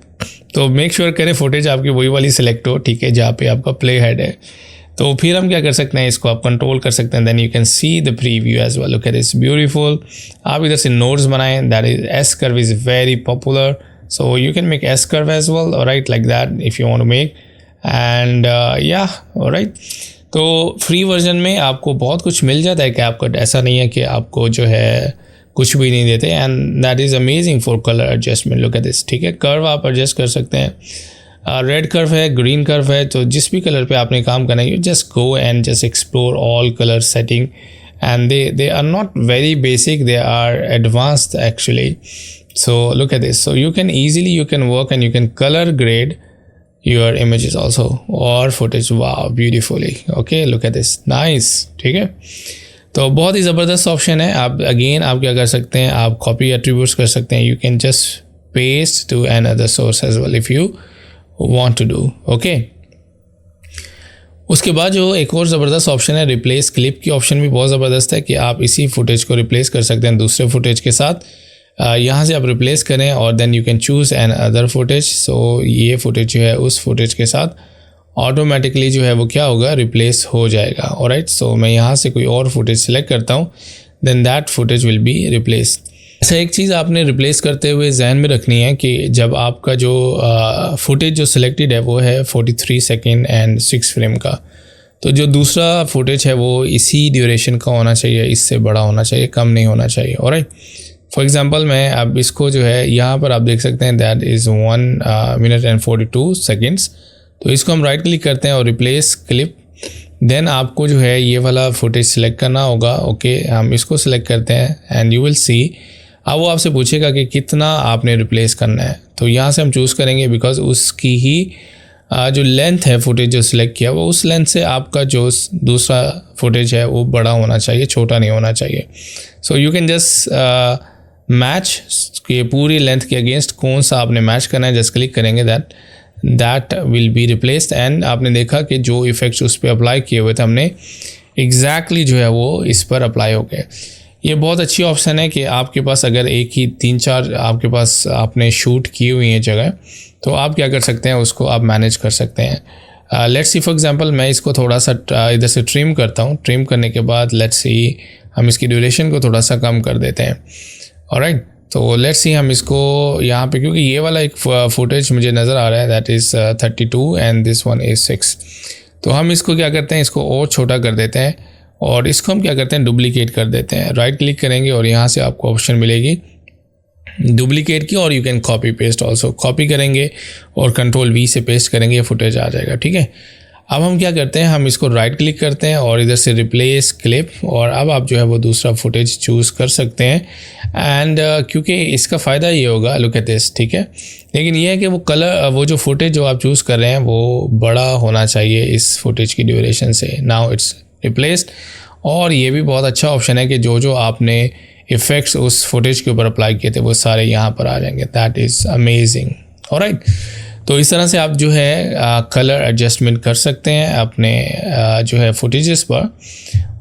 तो मेक श्योर करें फुटेज आपकी वही वाली सिलेक्ट हो, ठीक है, जहाँ पे आपका प्ले हेड है। तो फिर हम क्या कर सकते हैं, इसको आप कंट्रोल कर सकते हैं। Then you can see the preview as well. Look at this beautiful. आप इधर से नोट्स बनाएं, that is S curve is very popular, so you can make S curve as well, alright, like that if you want to make, and या alright. तो free version में आपको बहुत कुछ मिल जाता है कि आपको ऐसा नहीं है कि आपको जो है कुछ भी नहीं देते, and that is amazing for colour adjustment. Look at this, ठीक है, कर्व आप एडजस्ट कर सकते हैं। रेड कर्व है, ग्रीन कर्व है, तो जिस भी कलर पे आपने काम करना है, you just go and just explore all colour setting, and they are not very basic, they are advanced actually. So look at this, so you can easily you can work and you can colour grade your images also और footage, wow beautifully. Okay, look at this, nice, ठीक है। तो बहुत ही ज़बरदस्त option है। आप again आप क्या कर सकते हैं, आप कॉपी एट्रीब्यूट्स कर सकते हैं। You can just paste to another source as well if you want to do, okay। उसके बाद जो एक और ज़बरदस्त ऑप्शन है रिप्लेस क्लिप की ऑप्शन भी बहुत ज़बरदस्त है कि आप इसी फुटेज को रिप्लेस कर सकते हैं दूसरे फुटेज के साथ। यहाँ से आप रिप्लेस करें और then you can choose another footage. So ये फुटेज जो है उस फुटेज के साथ ऑटोमेटिकली जो है वो क्या होगा, रिप्लेस हो जाएगा, ऑलराइट। सो मैं यहाँ से कोई और फुटेज सेलेक्ट करता हूँ, then that footage will be replace. ऐसा एक चीज़ आपने रिप्लेस करते हुए जहन में रखनी है कि जब आपका जो फुटेज जो सिलेक्टेड है वो है 43 सेकेंड एंड 6 फ्रेम का, तो जो दूसरा फुटेज है वो इसी ड्यूरेशन का होना चाहिए, इससे बड़ा होना चाहिए, कम नहीं होना चाहिए, ऑलराइट। फॉर एग्जांपल मैं अब इसको जो है यहाँ पर आप देख सकते हैं that is 1 minute and 42 seconds। तो इसको हम राइट क्लिक करते हैं और रिप्लेस क्लिप, देन आपको जो है ये वाला फुटेज सिलेक्ट करना होगा। ओके, हम इसको सिलेक्ट करते हैं एंड यू विल सी, अब वो आपसे पूछेगा कि कितना आपने रिप्लेस करना है। तो यहाँ से हम चूज़ करेंगे बिकॉज उसकी ही जो लेंथ है फुटेज जो सिलेक्ट किया वो उस लेंथ से आपका जो दूसरा फुटेज है वो बड़ा होना चाहिए, छोटा नहीं होना चाहिए। सो यू कैन जस्ट मैच के पूरी लेंथ के अगेंस्ट कौन सा आपने मैच करना है, जस्ट क्लिक करेंगे that will be replaced. And आपने देखा कि जो इफ़ेक्ट्स उस पर अप्लाई किए हुए थे हमने एग्जैक्टली जो है वो इस पर अप्लाई हो गए। ये बहुत अच्छी ऑप्शन है कि आपके पास अगर एक ही 3-4 आपके पास आपने शूट की हुई है जगह, तो आप क्या कर सकते हैं, उसको आप मैनेज कर सकते हैं। लेट्स सी फॉर एग्जांपल मैं इसको थोड़ा सा इधर से ट्रिम करता हूँ। ट्रिम करने के बाद लेट्स सी हम इसकी ड्यूरेशन को थोड़ा सा कम कर देते हैं। ऑलराइट, तो लेट्स सी हम इसको यहाँ पे, क्योंकि ये वाला एक फुटेज मुझे नज़र आ रहा है that is 32 and this one is 6। तो हम इसको क्या करते हैं, इसको और छोटा कर देते हैं और इसको हम क्या करते हैं, डुप्लीकेट कर देते हैं। राइट क्लिक करेंगे और यहाँ से आपको ऑप्शन मिलेगी डुप्लीकेट की, और you can copy paste also. Copy करेंगे और कंट्रोल V से पेस्ट करेंगे, ये फुटेज आ जाएगा। ठीक है, अब हम क्या करते हैं, हम इसको राइट क्लिक करते हैं और इधर से रिप्लेस क्लिप, और अब आप जो है वो दूसरा फुटेज चूज़ कर सकते हैं। एंड क्योंकि इसका फ़ायदा ये होगा, लुक एट दिस, ठीक है, लेकिन ये है कि वो कलर, वो जो फुटेज जो आप चूज़ कर रहे हैं वो बड़ा होना चाहिए इस फुटेज की ड्यूरेशन से। Now it's replaced. और ये भी बहुत अच्छा ऑप्शन है कि जो आपने इफ़ेक्ट्स उस फुटेज के ऊपर अप्लाई किए थे वो सारे यहाँ पर आ जाएंगे। That is amazing. ऑलराइट, तो इस तरह से आप जो है कलर एडजस्टमेंट कर सकते हैं अपने जो है फुटेजेस पर।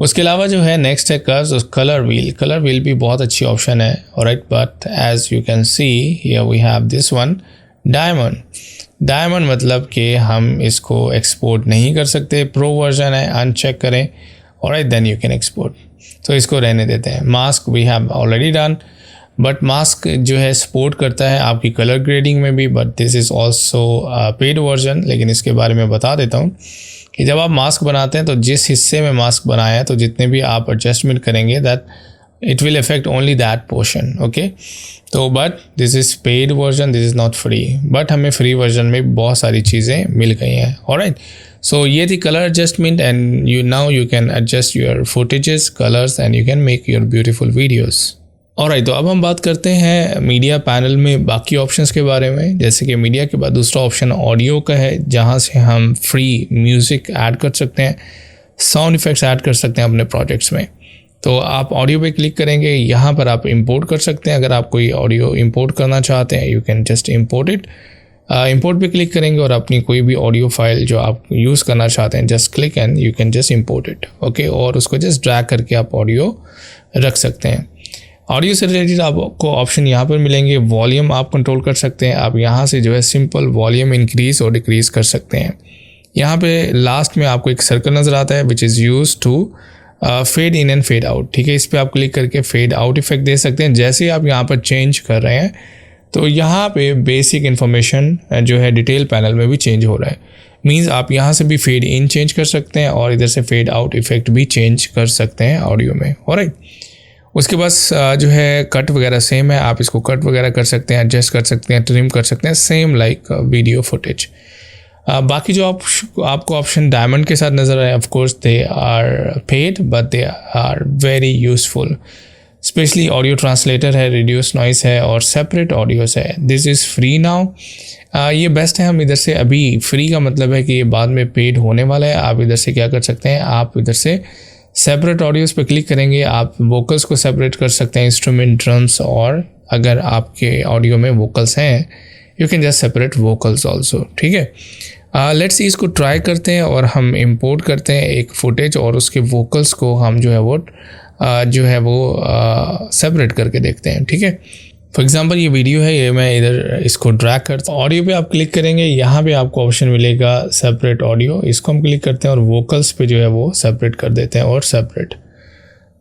उसके अलावा जो है नेक्स्ट है कलर व्हील। कलर व्हील भी बहुत अच्छी ऑप्शन है। Alright, but as you can see here we have this one diamond मतलब कि हम इसको एक्सपोर्ट नहीं कर सकते। प्रो वर्जन है, अनचेक करें। Alright, then you can export, तो इसको रहने देते हैं। Mask we have already done, but mask जो है सपोर्ट करता है आपकी कलर ग्रेडिंग में भी, but this is also paid version. लेकिन इसके बारे में बता देता हूँ कि जब आप मास्क बनाते हैं तो जिस हिस्से में मास्क बनाया है, तो जितने भी आप एडजस्टमेंट करेंगे that it will affect only that portion. Okay, तो but this is paid version, this is not free, but हमें फ्री वर्जन में बहुत सारी चीज़ें मिल गई हैं। ऑलराइट, सो ये थी colour adjustment and you can adjust your footages, colours and you can make your beautiful videos. Alright, तो अब हम बात करते हैं मीडिया पैनल में बाकी ऑप्शंस के बारे में। जैसे कि मीडिया के बाद दूसरा ऑप्शन ऑडियो का है, जहां से हम फ्री म्यूज़िक ऐड कर सकते हैं, साउंड इफ़ेक्ट्स ऐड कर सकते हैं अपने प्रोजेक्ट्स में। तो आप ऑडियो पे क्लिक करेंगे, यहाँ पर आप इंपोर्ट कर सकते हैं। अगर आप कोई ऑडियो इंपोर्ट करना चाहते हैं, you can just import it. Import पे क्लिक करेंगे और अपनी कोई भी ऑडियो फाइल जो आप यूज़ करना चाहते हैं, just click and you can just import it. Okay, और उसको जस्ट ड्रैग करके आप ऑडियो रख सकते हैं। ऑडियो से रिलेटेड आपको ऑप्शन यहाँ पर मिलेंगे। वॉल्यूम आप कंट्रोल कर सकते हैं। आप यहाँ से जो है सिंपल वॉल्यूम इंक्रीज़ और डिक्रीज़ कर सकते हैं। यहाँ पे लास्ट में आपको एक सर्कल नज़र आता है which is use to fade in and fade out. ठीक है, इस पर आप क्लिक करके फेड आउट इफेक्ट दे सकते हैं। जैसे आप यहाँ पर चेंज कर रहे हैं तो यहाँ पे बेसिक इन्फॉर्मेशन जो है डिटेल पैनल में भी चेंज हो रहा है। मीन्स आप यहाँ से भी फेड इन चेंज कर सकते हैं और इधर से फेड आउट इफेक्ट भी चेंज कर सकते हैं ऑडियो में। ऑलराइट, उसके पास जो है कट वगैरह सेम है, आप इसको कट वगैरह कर सकते हैं, एडजस्ट कर सकते हैं, ट्रिम कर सकते हैं, सेम लाइक वीडियो फुटेज। बाकी जो आपको ऑप्शन डायमंड के साथ नज़र आए, of course they are paid but they are very useful. Specially audio translator है, रिड्यूस नॉइस है और सेपरेट ऑडियोस है। दिस इज़ फ्री नाउ, ये बेस्ट है। हम इधर से अभी फ्री का मतलब है कि ये बाद में पेड होने वाला है। आप इधर से क्या कर सकते हैं, आप इधर से सेपरेट ऑडियोज़ पे क्लिक करेंगे, आप वोकल्स को सेपरेट कर सकते हैं, इंस्ट्रूमेंट, ड्रम्स, और अगर आपके ऑडियो में वोकल्स हैं you can just separate vocals also. ठीक है, लेट्स सी इसको ट्राई करते हैं और हम इंपोर्ट करते हैं एक फुटेज और उसके वोकल्स को हम जो है वो सेपरेट करके देखते हैं। ठीक है, फॉर एग्जांपल ये वीडियो है, ये मैं इधर इसको ड्रैग करता हूँ। ऑडियो पे आप क्लिक करेंगे, यहाँ पे आपको ऑप्शन मिलेगा सेपरेट ऑडियो, इसको हम क्लिक करते हैं और वोकल्स पे जो है वो सेपरेट कर देते हैं और सेपरेट।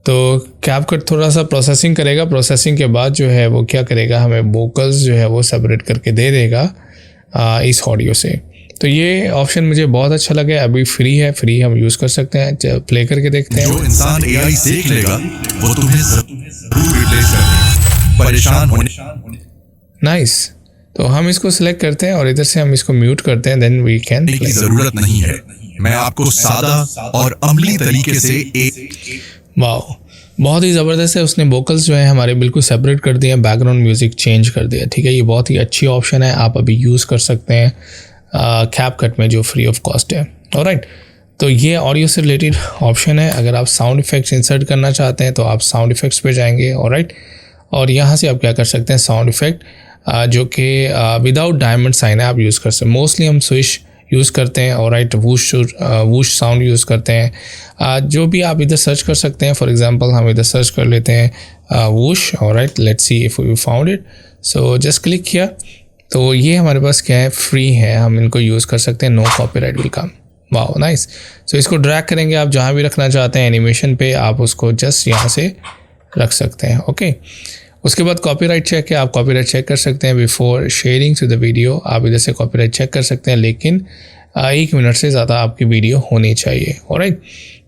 तो कैपकट थोड़ा सा प्रोसेसिंग करेगा, प्रोसेसिंग के बाद जो है वो क्या करेगा, हमें वोकल्स जो है वो सेपरेट करके दे देगा इस ऑडियो से। तो ये ऑप्शन मुझे बहुत अच्छा लगा। अभी फ्री है, फ्री हम यूज़ कर सकते हैं। प्ले करके देखते हैं। जो इंसान AI सीख लेगा वो तुम्हें जरूर रिप्लेस करेगा, परेशान होने। नाइस, तो हम इसको सिलेक्ट करते हैं और इधर से हम इसको म्यूट करते हैं, देन वी कैन की जरूरत नहीं है। मैं आपको सादा और अमली तरीके से एक वाह, बहुत ही ज़बरदस्त है। उसने वोकल्स जो है हमारे बिल्कुल सेपरेट कर दिए, बैकग्राउंड म्यूज़िक चेंज कर दिया। ठीक है, ये बहुत ही अच्छी ऑप्शन है, आप अभी यूज़ कर सकते हैं कैपकट में जो फ्री ऑफ कॉस्ट है। ऑलराइट, तो ये ऑडियो से रिलेटेड ऑप्शन है। अगर आप साउंड इफ़ेक्ट्स इंसर्ट करना चाहते हैं तो आप साउंड इफ़ेक्ट्स पे जाएंगे। ऑलराइट, और यहाँ से आप क्या कर सकते हैं, साउंड इफ़ेक्ट जो कि विदाउट डायमंड साइन है, आप यूज़ कर सकते हैं। मोस्टली हम स्विश यूज़ करते हैं। ऑलराइट, वूश साउंड यूज़ करते हैं। जो भी आप इधर सर्च कर सकते हैं। फॉर एग्जांपल हम इधर सर्च कर लेते हैं whoosh. Alright, let's see if you found it. So just click किया तो ये हमारे पास क्या है, फ्री है, हम इनको यूज़ कर सकते हैं, नो कॉपीराइट विल कम। वाह, नाइस। सो इसको ड्रैग करेंगे, आप जहाँ भी रखना चाहते हैं एनिमेशन पे, आप उसको जस्ट यहाँ से रख सकते हैं। ओके, उसके बाद कॉपीराइट चेक है, आप कॉपीराइट चेक कर सकते हैं before sharing to the video. आप इधर से कॉपीराइट चेक कर सकते हैं, लेकिन 1 मिनट से ज़्यादा आपकी वीडियो होनी चाहिए। ऑलराइट,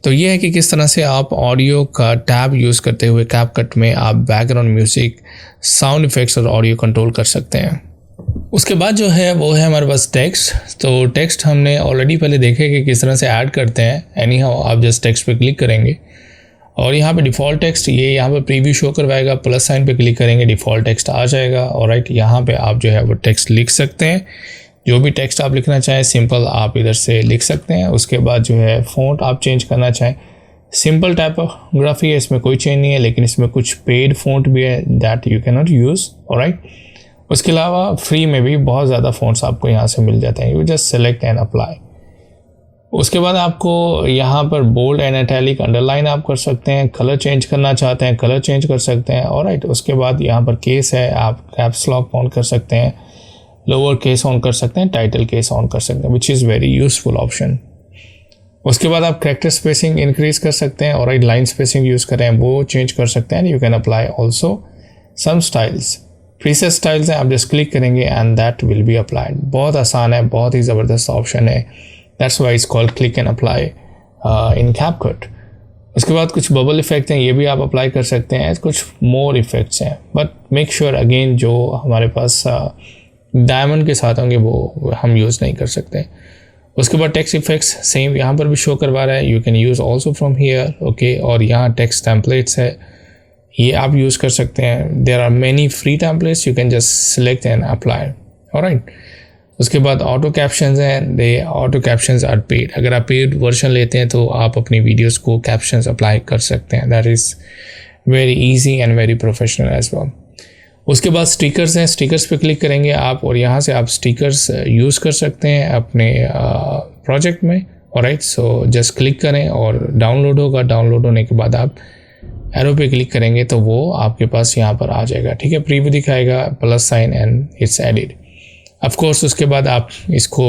तो ये है कि किस तरह से आप ऑडियो का टैब यूज़ करते हुए कैपकट में आप बैकग्राउंड म्यूज़िक, साउंड इफ़ेक्ट्स और ऑडियो कंट्रोल कर सकते हैं। उसके बाद जो है वो है हमारे पास टेक्स्ट। तो टेक्स्ट हमने ऑलरेडी पहले देखे कि किस तरह से ऐड करते हैं। एनी हाउ आप जस्ट टेक्स्ट पे क्लिक करेंगे और यहाँ पे डिफ़ॉल्ट टेक्स्ट, ये यहाँ पे प्रीव्यू शो करवाएगा। प्लस साइन पे क्लिक करेंगे, डिफ़ॉल्ट टेक्स्ट आ जाएगा। ऑलराइट, यहाँ पे आप जो है वो टेक्स्ट लिख सकते हैं, जो भी टेक्स्ट आप लिखना चाहें सिंपल आप इधर से लिख सकते हैं। उसके बाद जो है फ़ॉन्ट आप चेंज करना चाहें, सिंपल टाइपोग्राफी है, इसमें कोई चेंज नहीं है, लेकिन इसमें कुछ पेड फ़ॉन्ट भी है that you can not use. Alright, उसके अलावा फ्री में भी बहुत ज़्यादा फ़ॉन्ट्स आपको यहाँ से मिल जाते हैं। You just select and apply. उसके बाद आपको यहाँ पर बोल्ड एंड इटैलिक अंडरलाइन आप कर सकते हैं। कलर चेंज करना चाहते हैं, कलर चेंज कर सकते हैं। ऑलराइट, उसके बाद यहाँ पर केस है, आप कैप्स लॉक ऑन कर सकते हैं, लोअर केस ऑन कर सकते हैं, टाइटल केस ऑन कर सकते हैं, which is very useful option. उसके बाद आप कैरेक्टर स्पेसिंग इंक्रीज कर सकते हैं। ऑलराइट, लाइन स्पेसिंग यूज़ करें वो चेंज कर सकते हैं। You can apply also some styles, preset styles हैं, आप जस्ट क्लिक करेंगे and that will be applied. बहुत आसान है, बहुत ही ज़बरदस्त ऑप्शन है। That's why it's called click and apply in CapCut. उसके बाद कुछ बबल इफेक्ट हैं, ये भी आप अप्लाई कर सकते हैं। कुछ मोर इफेक्ट्स हैं, बट मेक श्योर अगेन जो हमारे पास डायमंड के साथ होंगे वो हम यूज़ नहीं कर सकते। उसके बाद टेक्स्ट इफेक्ट्स सेम यहाँ पर भी शो करवा रहा है, you can use also from here. Okay, और यहाँ टेक्स्ट टेम्पलेट्स है, ये आप यूज़ कर सकते हैं। There are many free templates, you can just select and apply. Alright, उसके बाद ऑटो कैप्शंस हैं, they auto captions are paid. अगर आप पेड वर्जन लेते हैं तो आप अपनी वीडियोस को कैप्शंस अप्लाई कर सकते हैं। That is very easy and very professional as well. उसके बाद स्टिकर्स हैं, स्टिकर्स पे क्लिक करेंगे आप और यहाँ से आप स्टिकर्स यूज़ कर सकते हैं अपने प्रोजेक्ट में। ऑलराइट, सो जस्ट क्लिक करें और डाउनलोड होगा। डाउनलोड होने के बाद आप एरो पे क्लिक करेंगे तो वो आपके पास यहाँ पर आ जाएगा। ठीक है, प्रीव्यू दिखाएगा, plus sign and it's added. Of course उसके बाद आप इसको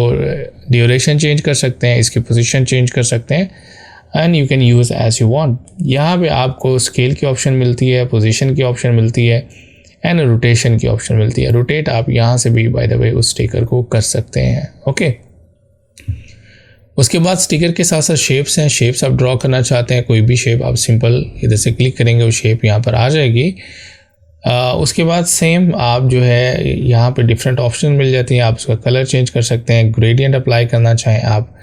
ड्यूरेशन चेंज कर सकते हैं, इसकी पोजीशन चेंज कर सकते हैं and you can use as you want. यहाँ पे आपको स्केल की ऑप्शन मिलती है, पोजीशन की ऑप्शन मिलती है एंड रोटेशन की ऑप्शन मिलती है। रोटेट आप यहाँ से भी बाय द वे उस स्टिकर को कर सकते हैं। ओके, उसके बाद स्टिकर के साथ साथ शेप्स हैं। शेप्स आप ड्रॉ करना चाहते हैं, कोई भी शेप आप सिंपल इधर से क्लिक करेंगे वो शेप यहाँ पर आ जाएगी। उसके बाद सेम आप जो है यहाँ पे डिफरेंट ऑप्शन मिल जाती हैं, आप उसका कलर चेंज कर सकते हैं। ग्रेडियंट अप्लाई करना चाहें आप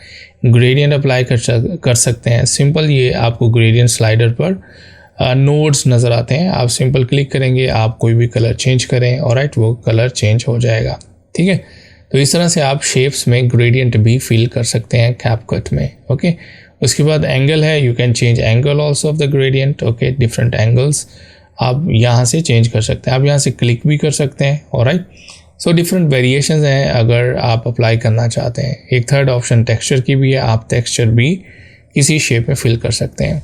ग्रेडियंट अप्लाई कर सकते हैं। सिंपल ये आपको ग्रेडियंट स्लाइडर पर नोड्स नज़र आते हैं, आप सिंपल क्लिक करेंगे, आप कोई भी कलर चेंज करें। ऑलराइट, वो कलर चेंज हो जाएगा। ठीक है, तो इस तरह से आप शेप्स में ग्रेडियंट भी फिल कर सकते हैं कैपकट में। ओके, उसके बाद एंगल है, you can change angle also of the gradient. Okay, different angles आप यहाँ से चेंज कर सकते हैं, आप यहाँ से क्लिक भी कर सकते हैं। ऑलराइट, सो डिफरेंट वेरिएशंस हैं अगर आप अप्लाई करना चाहते हैं। एक थर्ड ऑप्शन टेक्सचर की भी है, आप टेक्सचर भी किसी शेप में फिल कर सकते हैं।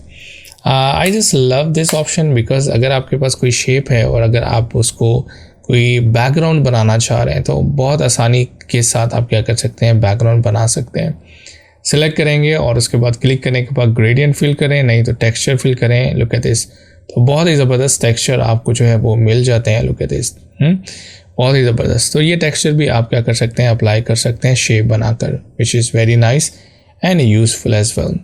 आई just love this option because अगर आपके पास कोई शेप है और अगर आप उसको कोई बैकग्राउंड बनाना चाह रहे हैं तो बहुत आसानी के साथ आप क्या कर सकते हैं, बैकग्राउंड बना सकते हैं। सिलेक्ट करेंगे और उसके बाद क्लिक करने के बाद ग्रेडियंट फिल करें, नहीं तो टेक्सचर फिल करें। लुक एट दिस, तो बहुत ही ज़बरदस्त टेक्सचर आपको जो है वो मिल जाते हैं। लुक एट दिस, बहुत ही ज़बरदस्त। तो ये टेक्सचर भी आप क्या कर सकते हैं, अप्लाई कर सकते हैं शेप बनाकर, which is very nice and useful as well.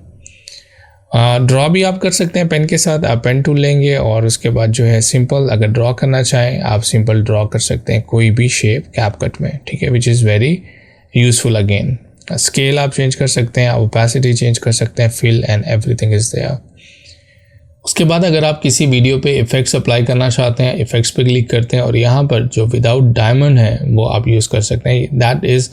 Draw भी आप कर सकते हैं पेन के साथ, आप पेन टूल लेंगे और उसके बाद जो है सिंपल अगर ड्रॉ करना चाहें आप सिंपल ड्रॉ कर सकते हैं कोई भी शेप कैपकट में। ठीक है, which is very useful again. Scale आप चेंज कर सकते हैं, ओपेसिटी चेंज कर सकते हैं, fill and everything is there. उसके बाद अगर आप किसी वीडियो पे इफ़ेक्ट्स अप्लाई करना चाहते हैं, इफ़ेक्ट्स पे क्लिक करते हैं और यहाँ पर जो विदाउट डायमंड है वो आप यूज़ कर सकते हैं। That is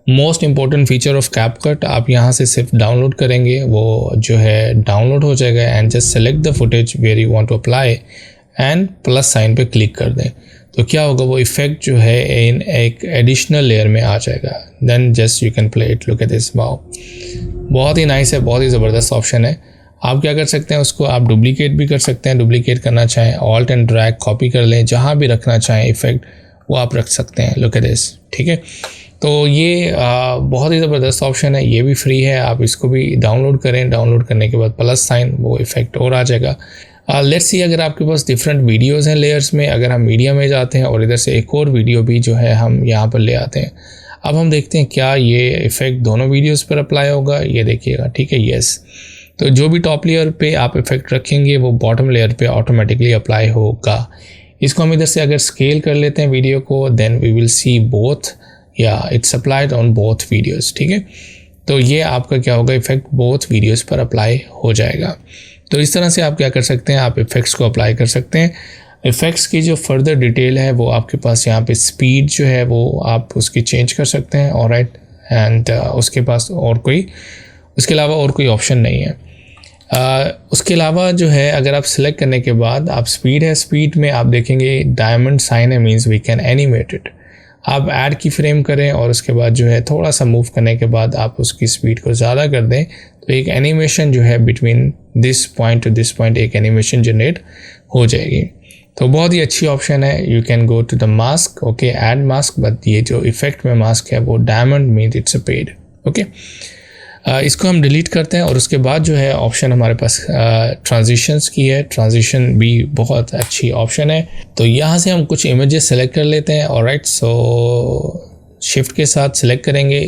most important feature of CapCut. आप यहाँ से सिर्फ डाउनलोड करेंगे, वो जो है डाउनलोड हो जाएगा and just select the footage where you want to apply and plus sign पे क्लिक कर दें। तो क्या होगा, वो इफ़ेक्ट जो है इन एक एडिशनल लेयर में आ जाएगा। Then just you can play it. Look at this, wow, बहुत ही नाइस है, बहुत ही ज़बरदस्त ऑप्शन है। आप क्या कर सकते हैं, उसको आप डुप्लीकेट भी कर सकते हैं। डुप्लीकेट करना चाहें ऑल्ट एंड ड्रैग कॉपी कर लें, जहाँ भी रखना चाहें इफ़ेक्ट वो आप रख सकते हैं। लुक एट दिस, ठीक है। तो ये बहुत ही ज़बरदस्त ऑप्शन है, ये भी फ्री है, आप इसको भी डाउनलोड करें। डाउनलोड करने के बाद प्लस साइन, वो इफ़ेक्ट और आ जाएगा। लेट्स सी, अगर आपके पास डिफरेंट वीडियोज़ हैं लेयर्स में, अगर हम मीडिया में जाते हैं और इधर से एक और वीडियो भी जो है हम यहाँ पर ले आते हैं। अब हम देखते हैं क्या ये इफ़ेक्ट दोनों वीडियोज़ पर अप्लाई होगा, ये देखिएगा, ठीक है, येस। तो जो भी टॉप लेयर पे आप इफ़ेक्ट रखेंगे वो बॉटम लेयर पे ऑटोमेटिकली अप्लाई होगा। इसको हम इधर से अगर स्केल कर लेते हैं वीडियो को, then we will see both, या it's applied on both videos, ठीक है। तो ये आपका क्या होगा, इफ़ेक्ट बोथ वीडियोज़ पर अप्लाई हो जाएगा। तो इस तरह से आप क्या कर सकते हैं, आप इफ़ेक्ट्स को अप्लाई कर सकते हैं। इफ़ेक्ट्स की जो फर्दर डिटेल है वो आपके पास यहाँ पे स्पीड जो है वो आप उसकी चेंज कर सकते हैं, ऑलराइट। एंड उसके पास और कोई, उसके अलावा और कोई ऑप्शन नहीं है। उसके अलावा जो है, अगर आप सिलेक्ट करने के बाद आप स्पीड है, स्पीड में आप देखेंगे डायमंड साइन है, means we can animate it. आप ऐड की फ्रेम करें और उसके बाद जो है थोड़ा सा मूव करने के बाद आप उसकी स्पीड को ज़्यादा कर दें, तो एक एनिमेशन जो है between this point to this point एक एनिमेशन जनरेट हो जाएगी। तो बहुत ही अच्छी ऑप्शन है। You can go to the mask, okay, add mask, but ये जो इफेक्ट में मास्क है वो diamond means it's a paid, okay. इसको हम डिलीट करते हैं और उसके बाद जो है ऑप्शन हमारे पास ट्रांजिशंस की है। ट्रांजिशन भी बहुत अच्छी ऑप्शन है। तो यहाँ से हम कुछ इमेजेस सेलेक्ट कर लेते हैं, ऑलराइट। सो शिफ्ट के साथ सिलेक्ट करेंगे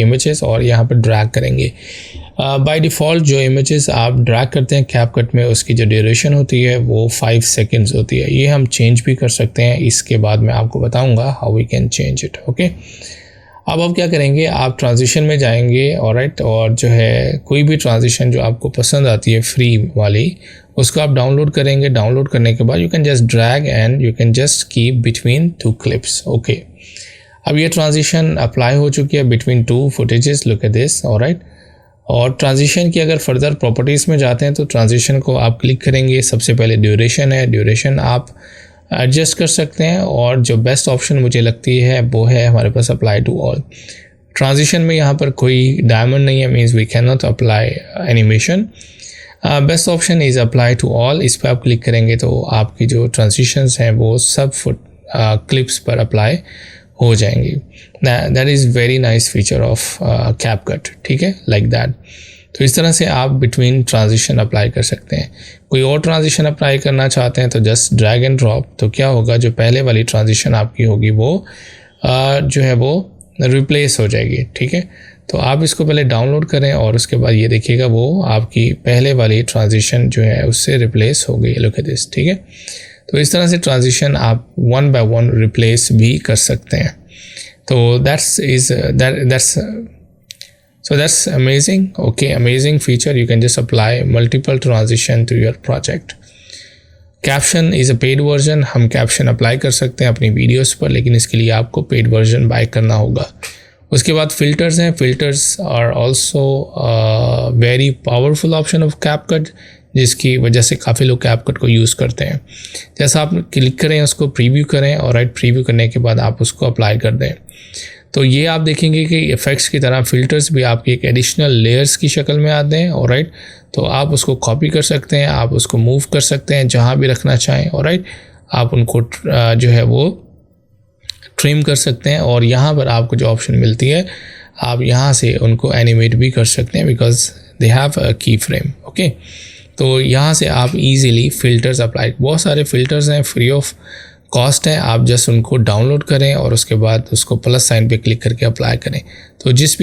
इमेजेस और यहाँ पर ड्रैग करेंगे। बाय डिफ़ॉल्ट जो इमेजेस आप ड्रैग करते हैं कैपकट में, उसकी जो ड्यूरेशन होती है वो 5 सेकेंड्स होती है। ये हम चेंज भी कर सकते हैं, इसके बाद मैं आपको बताऊँगा how we can change it, okay. अब क्या करेंगे, आप ट्रांजिशन में जाएंगे, ऑलराइट, और जो है कोई भी ट्रांजिशन जो आपको पसंद आती है फ्री वाली, उसको आप डाउनलोड करेंगे। डाउनलोड करने के बाद you can just drag and you can just keep between 2 clips, okay. अब ये ट्रांजिशन अप्लाई हो चुकी है between 2 footages, look at this, alright. और ट्रांजिशन की अगर फर्दर प्रॉपर्टीज़ में जाते हैं तो ट्रांजिशन को आप क्लिक करेंगे। सबसे पहले ड्यूरेशन है, ड्यूरेशन आप एडजस्ट कर सकते हैं और जो बेस्ट ऑप्शन मुझे लगती है वो है हमारे पास अप्लाई टू ऑल। ट्रांजिशन में यहाँ पर कोई डायमंड नहीं है, means we can not apply animation. Best option is apply to all. इस पर आप क्लिक करेंगे तो आपकी जो ट्रांजिशंस हैं वो सब क्लिप्स पर अप्लाई हो जाएंगी। That is very nice feature of CapCut, ठीक है, लाइक दैट। तो इस तरह से आप बिटवीन ट्रांजिशन अप्लाई कर सकते हैं। कोई और ट्रांजिशन अप्लाई करना चाहते हैं तो जस्ट ड्रैग एंड ड्रॉप। तो क्या होगा, जो पहले वाली ट्रांजिशन आपकी होगी वो जो है वो रिप्लेस हो जाएगी, ठीक है। तो आप इसको पहले डाउनलोड करें और उसके बाद ये देखिएगा वो आपकी पहले वाली ट्रांजिशन जो है उससे रिप्लेस हो गई, लुक एट दिस, ठीक है। तो इस तरह से ट्रांजिशन आप 1 बाय 1 रिप्लेस भी कर सकते हैं। तो that's amazing, okay, amazing feature. You can just apply multiple transition to your project. Caption is a paid version. हम caption apply कर सकते हैं अपनी वीडियोस पर, लेकिन इसके लिए आपको paid version buy करना होगा। उसके बाद filters हैं। filters are also a very powerful option of CapCut, जिसकी वजह से काफ़ी लोग CapCut को यूज़ करते हैं। जैसा आप क्लिक करें, उसको प्रीव्यू करें और राइट प्रीव्यू करने के बाद आप उसको अप्लाई कर दें, तो ये आप देखेंगे कि इफ़ेक्ट्स की तरह फ़िल्टर्स भी आपकी एक एडिशनल लेयर्स की शक्ल में आते हैं, और राइट। तो आप उसको कॉपी कर सकते हैं, आप उसको मूव कर सकते हैं जहाँ भी रखना चाहें, और राइट आप उनको जो है वो ट्रिम कर सकते हैं। और यहाँ पर आपको जो ऑप्शन मिलती है आप यहाँ से उनको एनिमेट भी कर सकते हैं, बिकॉज दे हैव अ की फ्रेम, ओके। तो यहाँ से आप इजीली फ़िल्टर्स अप्लाई, बहुत सारे फ़िल्टर्स हैं, फ्री ऑफ कॉस्ट है। आप जस्ट उनको डाउनलोड करें और उसके बाद उसको प्लस साइन पे क्लिक करके अप्लाई करें। तो जिस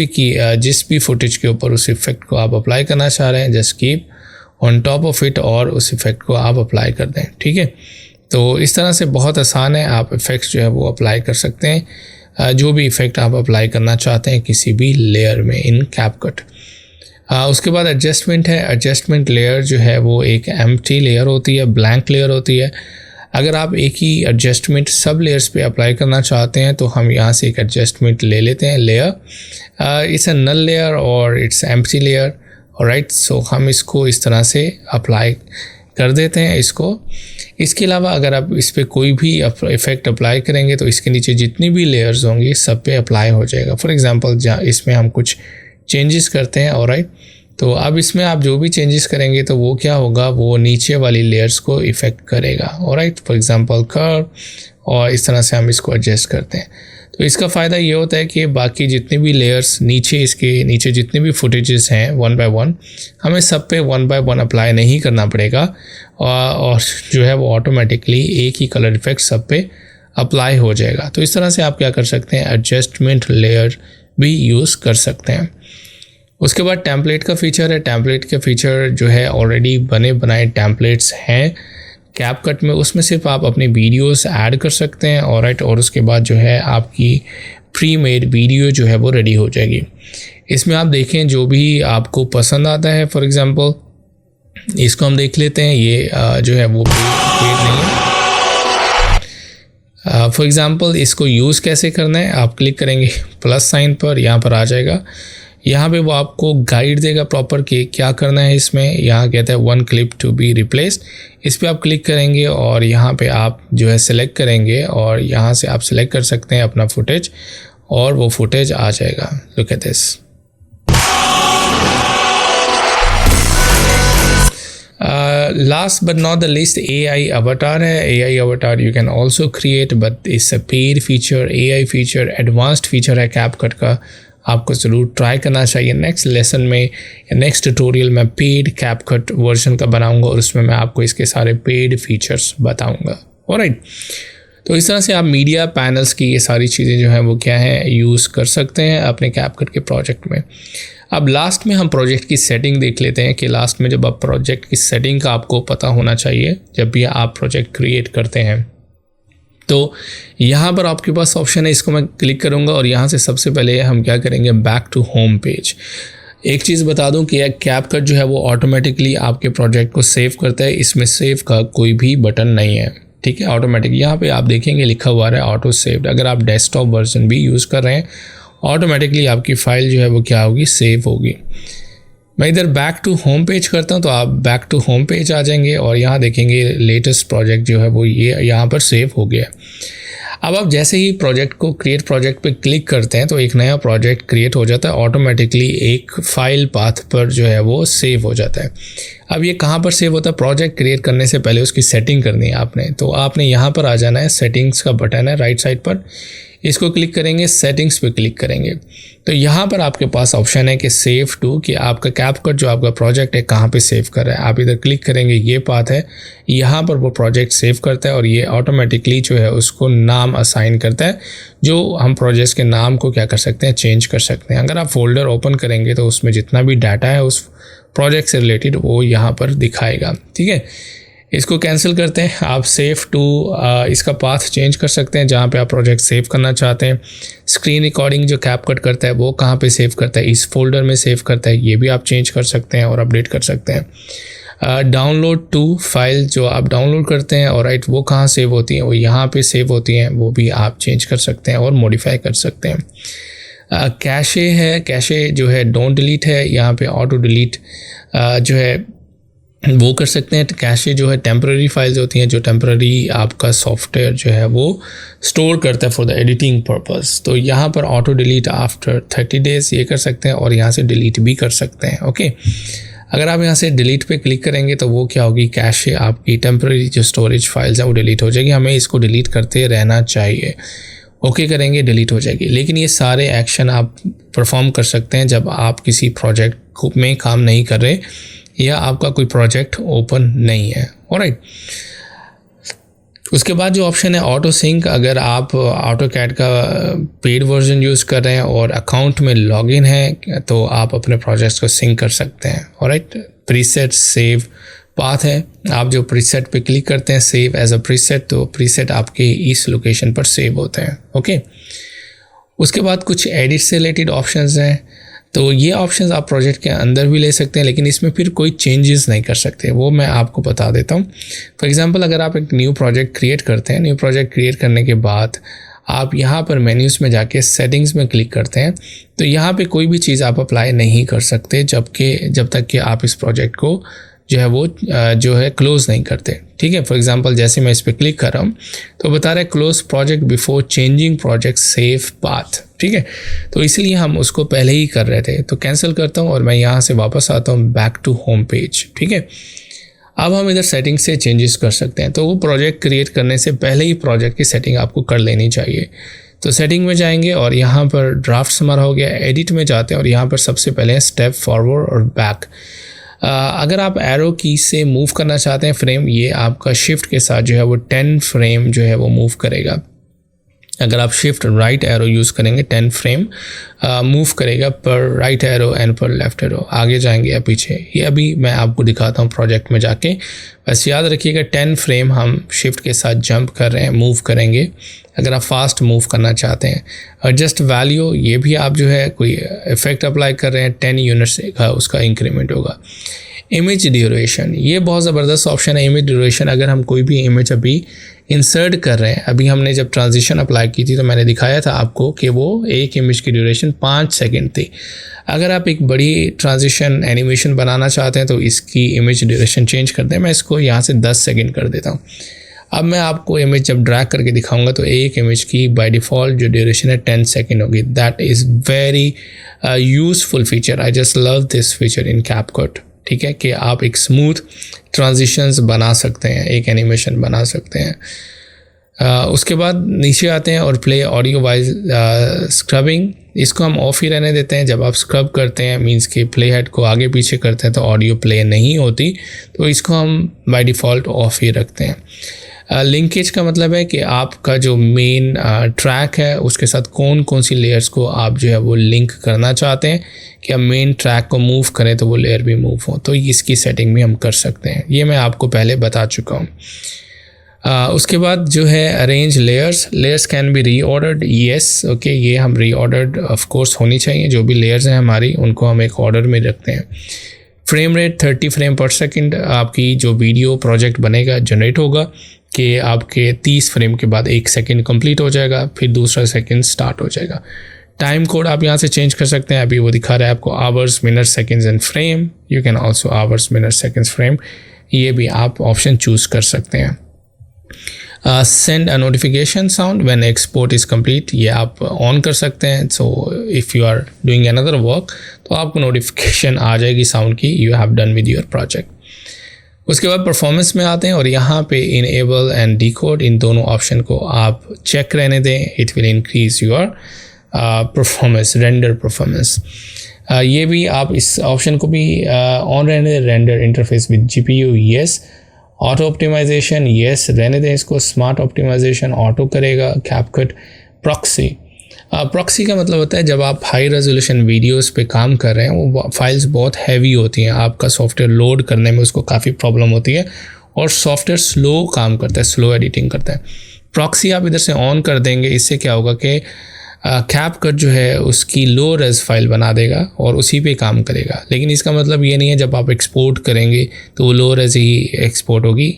भी फुटेज के ऊपर उस इफ़ेक्ट को आप अप्लाई करना चाह रहे हैं, just keep on top of it और उस इफ़ेक्ट को आप अप्लाई कर दें, ठीक है। तो इस तरह से बहुत आसान है, आप इफ़ेक्ट्स जो है वो अप्लाई कर सकते हैं। जो भी इफ़ेक्ट आप अप्लाई करना चाहते हैं किसी भी लेयर में इन कैपकट। उसके बाद एडजस्टमेंट है। एडजस्टमेंट लेयर जो है वो एक एम्प्टी लेयर होती है, ब्लैंक लेयर होती है। अगर आप एक ही एडजस्टमेंट सब लेयर्स पे अप्लाई करना चाहते हैं तो हम यहाँ से एक एडजस्टमेंट ले लेते हैं layer. It's a null layer और it's empty layer, alright. So हम इसको इस तरह से अप्लाई कर देते हैं इसको। इसके अलावा अगर आप इस पर कोई भी इफ़ेक्ट अप्लाई करेंगे तो इसके नीचे जितनी भी लेयर्स होंगी सब पे अप्लाई हो जाएगा। फॉर एग्जांपल जहाँ इसमें हम कुछ चेंजेस करते हैं, ऑलराइट। तो अब इसमें आप जो भी चेंजेस करेंगे तो वो क्या होगा, वो नीचे वाली लेयर्स को इफ़ेक्ट करेगा, ऑलराइट। फॉर एग्जांपल कर्व, और इस तरह से हम इसको एडजस्ट करते हैं। तो इसका फ़ायदा ये होता है कि बाकी जितने भी लेयर्स नीचे, इसके नीचे जितने भी फुटेजेस हैं 1 बाय 1, हमें सब पे 1 बाय 1 अप्लाई नहीं करना पड़ेगा और जो है वो ऑटोमेटिकली एक ही कलर इफेक्ट सब पे अप्लाई हो जाएगा। तो इस तरह से आप क्या कर सकते हैं, एडजस्टमेंट लेयर भी यूज़ कर सकते हैं। उसके बाद टेम्पलेट का फीचर है। टेम्पलेट के फीचर जो है ऑलरेडी बने बनाए टेम्पलेट्स हैं कैपकट में, उसमें सिर्फ आप अपनी वीडियोस ऐड कर सकते हैं, ऑलराइट। और उसके बाद जो है आपकी प्री मेड वीडियो जो है वो रेडी हो जाएगी। इसमें आप देखें जो भी आपको पसंद आता है, फॉर एग्जांपल इसको हम देख लेते हैं। ये जो है वो पेड नहीं है। फॉर एग्जांपल इसको यूज़ कैसे करना है, आप क्लिक करेंगे प्लस साइन पर, यहाँ पर आ जाएगा। यहाँ पे वो आपको गाइड देगा प्रॉपर कि क्या करना है इसमें। यहाँ कहता है 1 क्लिप टू बी रिप्लेस्ड, इस पर आप क्लिक करेंगे और यहाँ पे आप जो है सिलेक्ट करेंगे और यहाँ से आप सिलेक्ट कर सकते हैं अपना फुटेज और वो फुटेज आ जाएगा। Look at this. Last but not the least AI अवतार है। AI अवतार you can also create, but it's a paid feature. AI feature advanced feature है कैपकट का, आपको ज़रूर ट्राई करना चाहिए। नेक्स्ट लेसन में या नेक्स्ट ट्यूटोरियल में पेड कैपकट वर्जन का बनाऊंगा और उसमें मैं आपको इसके सारे पेड फीचर्स बताऊंगा, ऑलराइट। तो इस तरह से आप मीडिया पैनल्स की ये सारी चीज़ें जो हैं वो क्या है यूज़ कर सकते हैं अपने कैपकट के प्रोजेक्ट में। अब लास्ट में हम प्रोजेक्ट की सेटिंग देख लेते हैं कि लास्ट में जब आप प्रोजेक्ट की सेटिंग का आपको पता होना चाहिए जब भी आप प्रोजेक्ट क्रिएट करते हैं। तो यहाँ पर आपके पास ऑप्शन है, इसको मैं क्लिक करूँगा और यहाँ से सबसे पहले हम क्या करेंगे, बैक टू होम पेज। एक चीज़ बता दूँ कि कैपकट जो है वो ऑटोमेटिकली आपके प्रोजेक्ट को सेव करता है, इसमें सेव का कोई भी बटन नहीं है, ठीक है। ऑटोमेटिक यहाँ पे आप देखेंगे लिखा हुआ है ऑटो सेव्ड। अगर आप डेस्कटॉप वर्जन भी यूज़ कर रहे हैं ऑटोमेटिकली आपकी फ़ाइल जो है वो क्या होगी, सेव होगी। मैं इधर बैक टू होम पेज करता हूँ तो आप बैक टू होम पेज आ जाएंगे और यहाँ देखेंगे लेटेस्ट प्रोजेक्ट जो है वो ये यहाँ पर सेव हो गया। अब आप जैसे ही प्रोजेक्ट को क्रिएट प्रोजेक्ट पे क्लिक करते हैं तो एक नया प्रोजेक्ट क्रिएट हो जाता है, ऑटोमेटिकली एक फाइल पाथ पर जो है वो सेव हो जाता है। अब ये कहाँ पर सेव होता है, प्रोजेक्ट क्रिएट करने से पहले उसकी सेटिंग करनी है आपने। तो आपने यहाँ पर आ जाना है, सेटिंग्स का बटन है राइट साइड पर, इसको क्लिक करेंगे, सेटिंग्स पे क्लिक करेंगे। तो यहाँ पर आपके पास ऑप्शन है कि सेव टू, कि आपका कैपकट जो आपका प्रोजेक्ट है कहाँ पे सेव कर रहा है। आप इधर क्लिक करेंगे, ये पाथ है, यहाँ पर वो प्रोजेक्ट सेव करता है और ये ऑटोमेटिकली जो है उसको नाम असाइन करता है, जो हम प्रोजेक्ट के नाम को क्या कर सकते हैं, चेंज कर सकते हैं। अगर आप फोल्डर ओपन करेंगे तो उसमें जितना भी डाटा है उस प्रोजेक्ट से रिलेटेड वो यहाँ पर दिखाएगा, ठीक है। इसको कैंसिल करते हैं, आप सेव टू इसका पाथ चेंज कर सकते हैं जहाँ पे आप प्रोजेक्ट सेव करना चाहते हैं। स्क्रीन रिकॉर्डिंग जो कैपकट करता है वो कहाँ पे सेव करता है, इस फोल्डर में सेव करता है, ये भी आप चेंज कर सकते हैं और अपडेट कर सकते हैं। डाउनलोड टू फाइल जो आप डाउनलोड करते हैं और राइट वो कहाँ सेव होती हैं, वो यहाँ पे सेव होती हैं, वो भी आप चेंज कर सकते हैं और मॉडिफाई कर सकते हैं। कैशे है, कैशे जो है डोंट डिलीट है, यहाँ पे ऑटो डिलीट जो है वो कर सकते हैं। कैशे जो है टेम्पररी फाइल्स होती हैं जो टेम्पररी आपका सॉफ्टवेयर जो है वो स्टोर करता है फॉर द एडिटिंग पर्पस। तो यहाँ पर ऑटो डिलीट आफ्टर 30 डेज ये कर सकते हैं और यहाँ से डिलीट भी कर सकते हैं, ओके। अगर आप यहाँ से डिलीट पे क्लिक करेंगे तो वो क्या होगी, कैशे आपकी टेम्पररी जो स्टोरेज फाइल्स है वो डिलीट हो जाएगी। हमें इसको डिलीट करते रहना चाहिए, ओके करेंगे डिलीट हो जाएगी। लेकिन ये सारे एक्शन आप परफॉर्म कर सकते हैं जब आप किसी प्रोजेक्ट में काम नहीं कर रहे या आपका कोई प्रोजेक्ट ओपन नहीं है, ऑलराइट। उसके बाद जो ऑप्शन है ऑटो सिंक, अगर आप ऑटोकैड का पेड वर्जन यूज़ कर रहे हैं और अकाउंट में लॉगिन है तो आप अपने प्रोजेक्ट्स को सिंक कर सकते हैं, ऑलराइट। प्रीसेट सेव पाथ है, आप जो प्रीसेट पे क्लिक करते हैं सेव एज अ प्रीसेट, तो प्रीसेट आपके इस लोकेशन पर सेव होते हैं, ओके। उसके बाद कुछ एडिट से रिलेटेड ऑप्शंस हैं, तो ये ऑप्शंस आप प्रोजेक्ट के अंदर भी ले सकते हैं, लेकिन इसमें फिर कोई चेंजेस नहीं कर सकते, वो मैं आपको बता देता हूँ। फॉर एग्जांपल अगर आप एक न्यू प्रोजेक्ट क्रिएट करते हैं, न्यू प्रोजेक्ट क्रिएट करने के बाद आप यहाँ पर मेन्यूज़ में जाके सेटिंग्स में क्लिक करते हैं, तो यहाँ पे कोई भी चीज़ आप अप्लाई नहीं कर सकते जब तक कि आप इस प्रोजेक्ट को जो है क्लोज़ नहीं करते। ठीक है, फॉर एग्जांपल जैसे मैं इस पर क्लिक कर रहा हूँ तो बता रहा है close project before changing project save path. ठीक है, तो इसलिए हम उसको पहले ही कर रहे थे, तो कैंसिल करता हूँ और मैं यहाँ से वापस आता हूँ बैक टू होम पेज। ठीक है, अब हम इधर सेटिंग से चेंजेस कर सकते हैं, तो वो प्रोजेक्ट क्रिएट करने से पहले ही प्रोजेक्ट की सेटिंग आपको कर लेनी चाहिए। तो सेटिंग में जाएंगे और यहाँ पर ड्राफ्ट हमारा हो गया, एडिट में जाते हैं और यहाँ पर सबसे पहले स्टेप फॉरवर्ड और बैक। अगर आप एरो की से मूव करना चाहते हैं फ्रेम, ये आपका शिफ्ट के साथ जो है वो 10 फ्रेम जो है वो मूव करेगा। अगर आप शिफ्ट राइट एरो यूज़ करेंगे 10 फ्रेम मूव करेगा पर राइट एरो एंड पर लेफ्ट एरो, आगे जाएंगे या पीछे, ये अभी मैं आपको दिखाता हूँ प्रोजेक्ट में जाके। बस याद रखिएगा 10 फ्रेम हम शिफ्ट के साथ जंप कर रहे हैं, मूव करेंगे। अगर आप फास्ट मूव करना चाहते हैं, एडजस्ट वैल्यू, ये भी आप जो है कोई इफेक्ट अप्लाई कर रहे हैं 10 यूनिट्स का उसका इंक्रीमेंट होगा। इमेज ड्यूरेशन, ये बहुत ज़बरदस्त ऑप्शन है। इमेज ड्यूरेशन, अगर हम कोई भी इमेज अभी इंसर्ट कर रहे हैं, अभी हमने जब ट्रांजिशन अप्लाई की थी तो मैंने दिखाया था आपको कि वो एक इमेज की ड्यूरेशन 5 सेकंड थी। अगर आप एक बड़ी ट्रांजिशन एनिमेशन बनाना चाहते हैं तो इसकी इमेज ड्यूरेशन चेंज कर दें। मैं इसको यहाँ से 10 सेकंड कर देता हूँ। अब मैं आपको इमेज जब ड्रैग करके दिखाऊंगा तो एक इमेज की बाय डिफ़ॉल्ट जो ड्यूरेशन है 10 सेकंड होगी। That is very useful feature. I just love this feature in CapCut. ठीक है, कि आप एक स्मूथ ट्रांजिशंस बना सकते हैं, एक एनिमेशन बना सकते हैं। उसके बाद नीचे आते हैं और प्ले ऑडियो वाइज स्क्रबिंग, इसको हम ऑफ ही रहने देते हैं। जब आप स्क्रब करते हैं मींस कि प्ले हेड को आगे पीछे करते हैं तो ऑडियो प्ले नहीं होती, तो इसको हम बाय डिफ़ॉल्ट ऑफ ही रखते हैं। लिंकेज का मतलब है कि आपका जो मेन ट्रैक है उसके साथ कौन कौन सी लेयर्स को आप जो है वो लिंक करना चाहते हैं कि आप मेन ट्रैक को मूव करें तो वो लेयर भी मूव हो, तो इसकी सेटिंग भी हम कर सकते हैं। ये मैं आपको पहले बता चुका हूँ। उसके बाद जो है arrange layers can be reordered. Yes, okay, ये हम रीऑर्डर्ड ऑफ कोर्स होनी चाहिए। जो भी लेयर्स हैं हमारी उनको हम एक ऑर्डर में रखते हैं। फ्रेम रेट 30 फ्रेम पर सेकंड आपकी जो वीडियो प्रोजेक्ट बनेगा जनरेट होगा कि आपके 30 फ्रेम के बाद 1 सेकंड कंप्लीट हो जाएगा, फिर दूसरा सेकंड स्टार्ट हो जाएगा। टाइम कोड आप यहाँ से चेंज कर सकते हैं। अभी वो दिखा रहा है आपको hours, minute, seconds and frame. You can also hours, minute, seconds, frame, ये भी आप ऑप्शन चूज़ कर सकते हैं। Send a notification sound when export is complete, ये आप ऑन कर सकते हैं। So if you are doing another work तो आपको नोटिफिकेशन आ जाएगी साउंड की, you have done with your project. उसके बाद परफॉर्मेंस में आते हैं और यहाँ पे इनेबल एंड डिकोड, इन दोनों ऑप्शन को आप चेक रहने दें। It will increase your performance, render performance. ये भी आप इस ऑप्शन को भी ऑन रहने दें। Render interface with GPU, yes. Auto optimization, yes रहने दें इसको। स्मार्ट ऑप्टिमाइजेशन ऑटो करेगा। कैपकट प्रॉक्सी, प्रॉक्सी का मतलब होता है जब आप हाई रेजोल्यूशन वीडियोस पे काम कर रहे हैं, वो फाइल्स बहुत हैवी होती हैं, आपका सॉफ्टवेयर लोड करने में उसको काफ़ी प्रॉब्लम होती है और सॉफ्टवेयर स्लो काम करता है, स्लो एडिटिंग करता है। प्रॉक्सी आप इधर से ऑन कर देंगे, इससे क्या होगा कि कैपकट जो है उसकी लो रेज फाइल बना देगा और उसी पे काम करेगा। लेकिन इसका मतलब ये नहीं है जब आप एक्सपोर्ट करेंगे तो वो लो रेज ही एक्सपोर्ट होगी,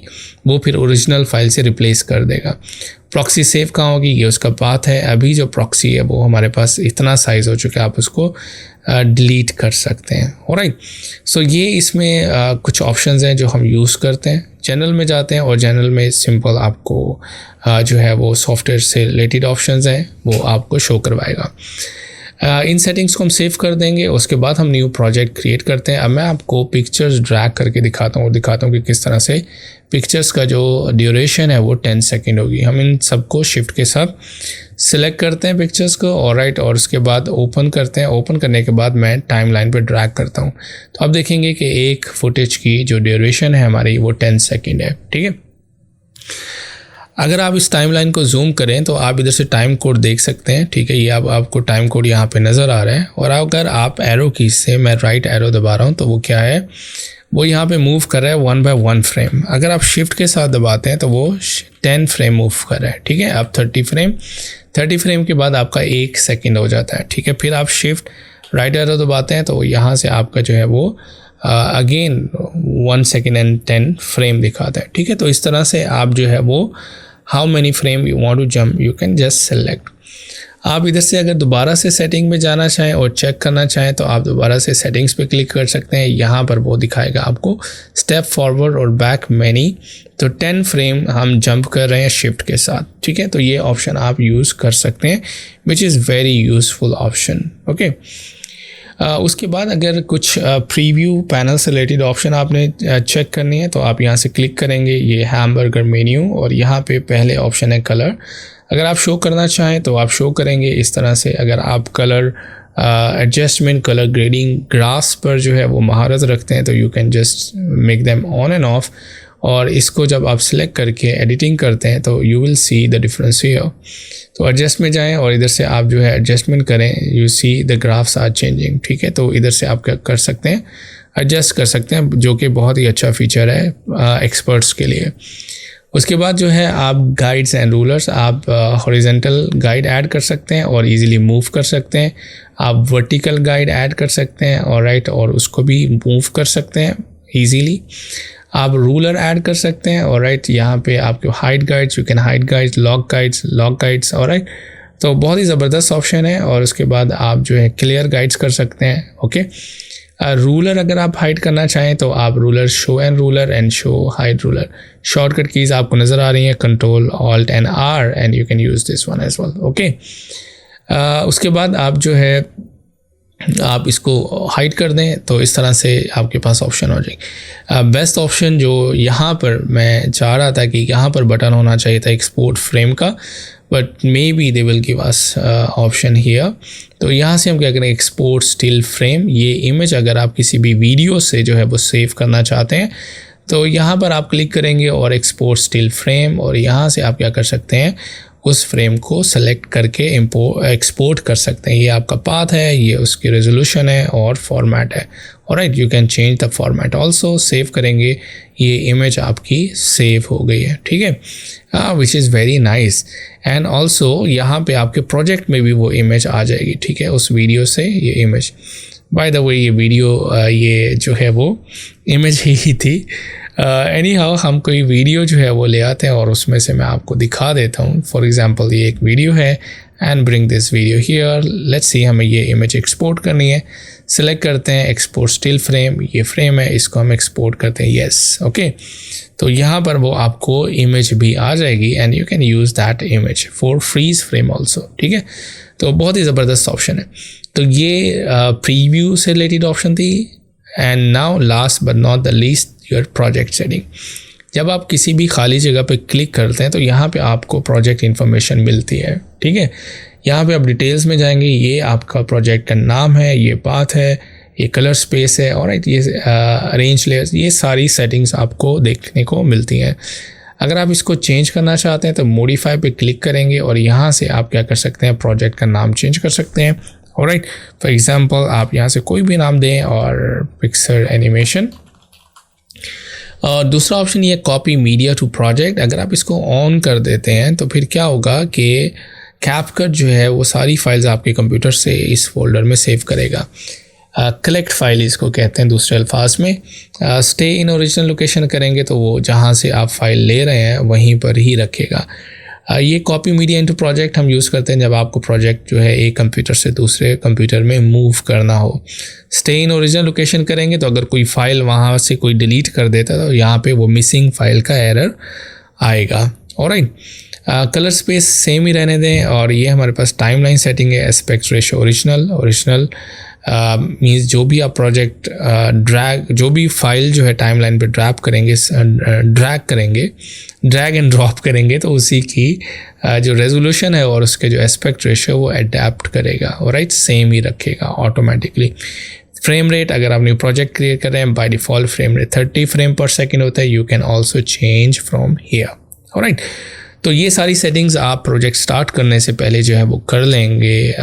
वो फिर ओरिजिनल फाइल से रिप्लेस कर देगा। प्रॉक्सी सेव कहाँ होगी, ये उसका पाथ है। अभी जो प्रॉक्सी है वो हमारे पास इतना साइज़ हो चुका है आप उसको डिलीट कर सकते हैं। ऑलराइट, सो ये इसमें कुछ ऑप्शंस हैं जो हम यूज़ करते हैं। जनरल में जाते हैं और जनरल में सिंपल आपको जो है वो सॉफ्टवेयर से रिलेटेड ऑप्शंस हैं वो आपको शो करवाएगा। इन सेटिंग्स को हम सेव कर देंगे। उसके बाद हम न्यू प्रोजेक्ट क्रिएट करते हैं। अब मैं आपको पिक्चर्स ड्रैग करके दिखाता हूँ और दिखाता हूँ कि किस तरह से पिक्चर्स का जो ड्यूरेशन है वो 10 सेकंड होगी। हम इन सबको शिफ्ट के साथ सिलेक्ट करते हैं पिक्चर्स को, ऑलराइट, और उसके बाद ओपन करते हैं। ओपन करने के बाद मैं टाइमलाइन पे ड्रैग करता हूँ तो आप देखेंगे कि एक फुटेज की जो ड्यूरेशन है हमारी वो 10 सेकंड है। ठीक है, अगर आप इस टाइमलाइन को जूम करें तो आप इधर से टाइम कोड देख सकते हैं। ठीक है, ये अब आपको टाइम कोड यहाँ पे नज़र आ रहा है। और अगर आप एरो की से मैं राइट एरो दबा रहा हूँ तो वो क्या है, वो यहाँ पे मूव कर रहा है 1 by 1 फ्रेम। अगर आप शिफ्ट के साथ दबाते हैं तो वो 10 फ्रेम मूव कर रहा है, ठीक है। अब 30 फ्रेम के बाद आपका 1 सेकंड हो जाता है, ठीक है। फिर आप शिफ्ट राइट एरो दबाते हैं तो यहाँ से आपका जो है वो अगेन 1 सेकंड एंड 10 फ्रेम दिखाता है, ठीक है। तो इस तरह से आप जो है वो how many frame you want to jump you can just select. आप इधर से अगर दोबारा से सेटिंग में जाना चाहें और चेक करना चाहें तो आप दोबारा से सेटिंग्स पे क्लिक कर सकते हैं। यहाँ पर वो दिखाएगा आपको स्टेप फॉरवर्ड और बैक मैनी। तो 10 फ्रेम हम जंप कर रहे हैं शिफ्ट के साथ, ठीक है। तो ये ऑप्शन आप यूज़ कर सकते हैं which is very useful option, okay. उसके बाद अगर कुछ प्रीव्यू पैनल से रिलेटेड ऑप्शन आपने चेक करनी है तो आप यहाँ से क्लिक करेंगे, ये हैमबर्गर मेन्यू, और यहाँ पे पहले ऑप्शन है कलर। अगर आप शो करना चाहें तो आप शो करेंगे इस तरह से। अगर आप colour adjustment, colour grading, grass पर जो है वो महारत रखते हैं तो you can just make them on end of. और इसको जब आप सिलेक्ट करके एडिटिंग करते हैं तो you will see the difference here. तो एडजस्ट में जाएं और इधर से आप जो है एडजस्टमेंट करें, you see the graphs are changing, ठीक है। तो इधर से आप क्या कर सकते हैं, एडजस्ट कर सकते हैं, जो कि बहुत ही अच्छा फीचर है एक्सपर्ट्स के लिए। उसके बाद जो है आप गाइड्स एंड रूलर्स, आप हॉरिजेंटल गाइड ऐड कर सकते हैं और इजीली मूव कर सकते हैं। आप वर्टिकल गाइड ऐड कर सकते हैं और राइट, और उसको भी मूव कर सकते हैं इजीली। आप रूलर ऐड कर सकते हैं और राइट, यहाँ पे आपके hide guides, you can hide guides, lock guides और राइट। तो बहुत ही ज़बरदस्त ऑप्शन है। और उसके बाद आप जो है क्लियर गाइड्स कर सकते हैं, ओके। रूलर अगर आप हाइड करना चाहें तो आप ruler show and show hide ruler. Shortcut keys आपको नज़र आ रही हैं, control alt and R, and you can use this one as well, okay. उसके बाद आप जो है आप इसको हाइड कर दें तो इस तरह से आपके पास ऑप्शन हो जाएगी। बेस्ट ऑप्शन जो यहाँ पर मैं चाह रहा था कि यहाँ पर बटन होना चाहिए था एक्सपोर्ट फ्रेम का, but may be they will give us option here. तो यहाँ से हम क्या करें, एक्सपोर्ट स्टिल फ्रेम। ये इमेज अगर आप किसी भी वीडियो से जो है वो सेव करना चाहते हैं तो यहाँ पर आप क्लिक करेंगे और एक्सपोर्ट स्टिल फ्रेम, और यहाँ से आप क्या कर सकते हैं, उस फ्रेम को सेलेक्ट करके एक्सपोर्ट कर सकते हैं। ये आपका पाथ है, ये उसकी रेजोल्यूशन है और फॉर्मेट है, और right you can change the format also. Save करेंगे, ये इमेज आपकी सेव हो गई है, ठीक है, which is very nice. And also यहाँ पे आपके प्रोजेक्ट में भी वो इमेज आ जाएगी, ठीक है, उस वीडियो से ये इमेज। बाय द वे ये वीडियो ये जो है वो इमेज ही थी। एनी हाउ हम कोई वीडियो जो है वो ले आते हैं और उसमें से मैं आपको दिखा देता हूँ। फॉर एग्जांपल ये एक वीडियो है, and bring this video here. Let's see, हमें ये इमेज एक्सपोर्ट करनी है। सिलेक्ट करते हैं एक्सपोर्ट स्टिल फ्रेम, ये फ्रेम है, इसको हम एक्सपोर्ट करते हैं, येस, ओके। तो यहाँ पर वो आपको इमेज भी आ जाएगी and you can use that image for freeze frame also, ठीक है। तो बहुत ही ज़बरदस्त ऑप्शन है। तो ये प्रीव्यू से रिलेटेड ऑप्शन थी। And now last but not the least, your project setting. जब आप किसी भी खाली जगह पे क्लिक करते हैं तो यहाँ पे आपको प्रोजेक्ट इन्फॉर्मेशन मिलती है, ठीक है। यहाँ पे आप डिटेल्स में जाएंगे, ये आपका प्रोजेक्ट का नाम है, ये पाथ है, ये कलर स्पेस है, और ये अरेंज लेयर्स, ये सारी सेटिंग्स आपको देखने को मिलती हैं। अगर आप इसको चेंज करना चाहते हैं तो मॉडिफाई पे क्लिक करेंगे और यहाँ से आप क्या कर सकते हैं, प्रोजेक्ट का नाम चेंज कर सकते हैं, ऑलराइट। फॉर एग्जांपल आप यहाँ से कोई भी नाम दें और पिक्चर एनिमेशन। और दूसरा ऑप्शन ये कॉपी मीडिया टू प्रोजेक्ट। अगर आप इसको ऑन कर देते हैं तो फिर क्या होगा कि कैपकट जो है वो सारी फाइल्स आपके कंप्यूटर से इस फोल्डर में सेव करेगा। कलेक्ट फाइल इसको कहते हैं दूसरे अल्फाज में। स्टे इन ओरिजिनल लोकेशन करेंगे तो वो जहाँ से आप फाइल ले रहे हैं वहीं पर ही रखेगा। ये कॉपी मीडिया इनटू प्रोजेक्ट हम यूज़ करते हैं जब आपको प्रोजेक्ट जो है एक कंप्यूटर से दूसरे कंप्यूटर में मूव करना हो। स्टे इन ओरिजिनल लोकेशन करेंगे तो अगर कोई फाइल वहाँ से कोई डिलीट कर देता है तो यहाँ पे वो मिसिंग फाइल का एरर आएगा, ऑलराइट। कलर स्पेस सेम ही रहने दें। और ये हमारे पास टाइमलाइन सेटिंग है, एस्पेक्ट रेशो ओरिजिनल मीन्स जो भी आप प्रोजेक्ट जो भी फाइल जो है टाइमलाइन पे ड्रैग एंड ड्रॉप करेंगे तो उसी की जो रेजोल्यूशन है और उसके जो एस्पेक्ट रेशियो वो अडेप्ट करेगा, ऑलराइट, सेम ही रखेगा ऑटोमेटिकली। फ्रेम रेट, अगर आप न्यू प्रोजेक्ट क्रिएट कर रहे हैं by default frame rate 30 frame per second होता है। You can also change from here, alright. तो ये सारी सेटिंग्स आप प्रोजेक्ट स्टार्ट करने से पहले जो है वो कर लेंगे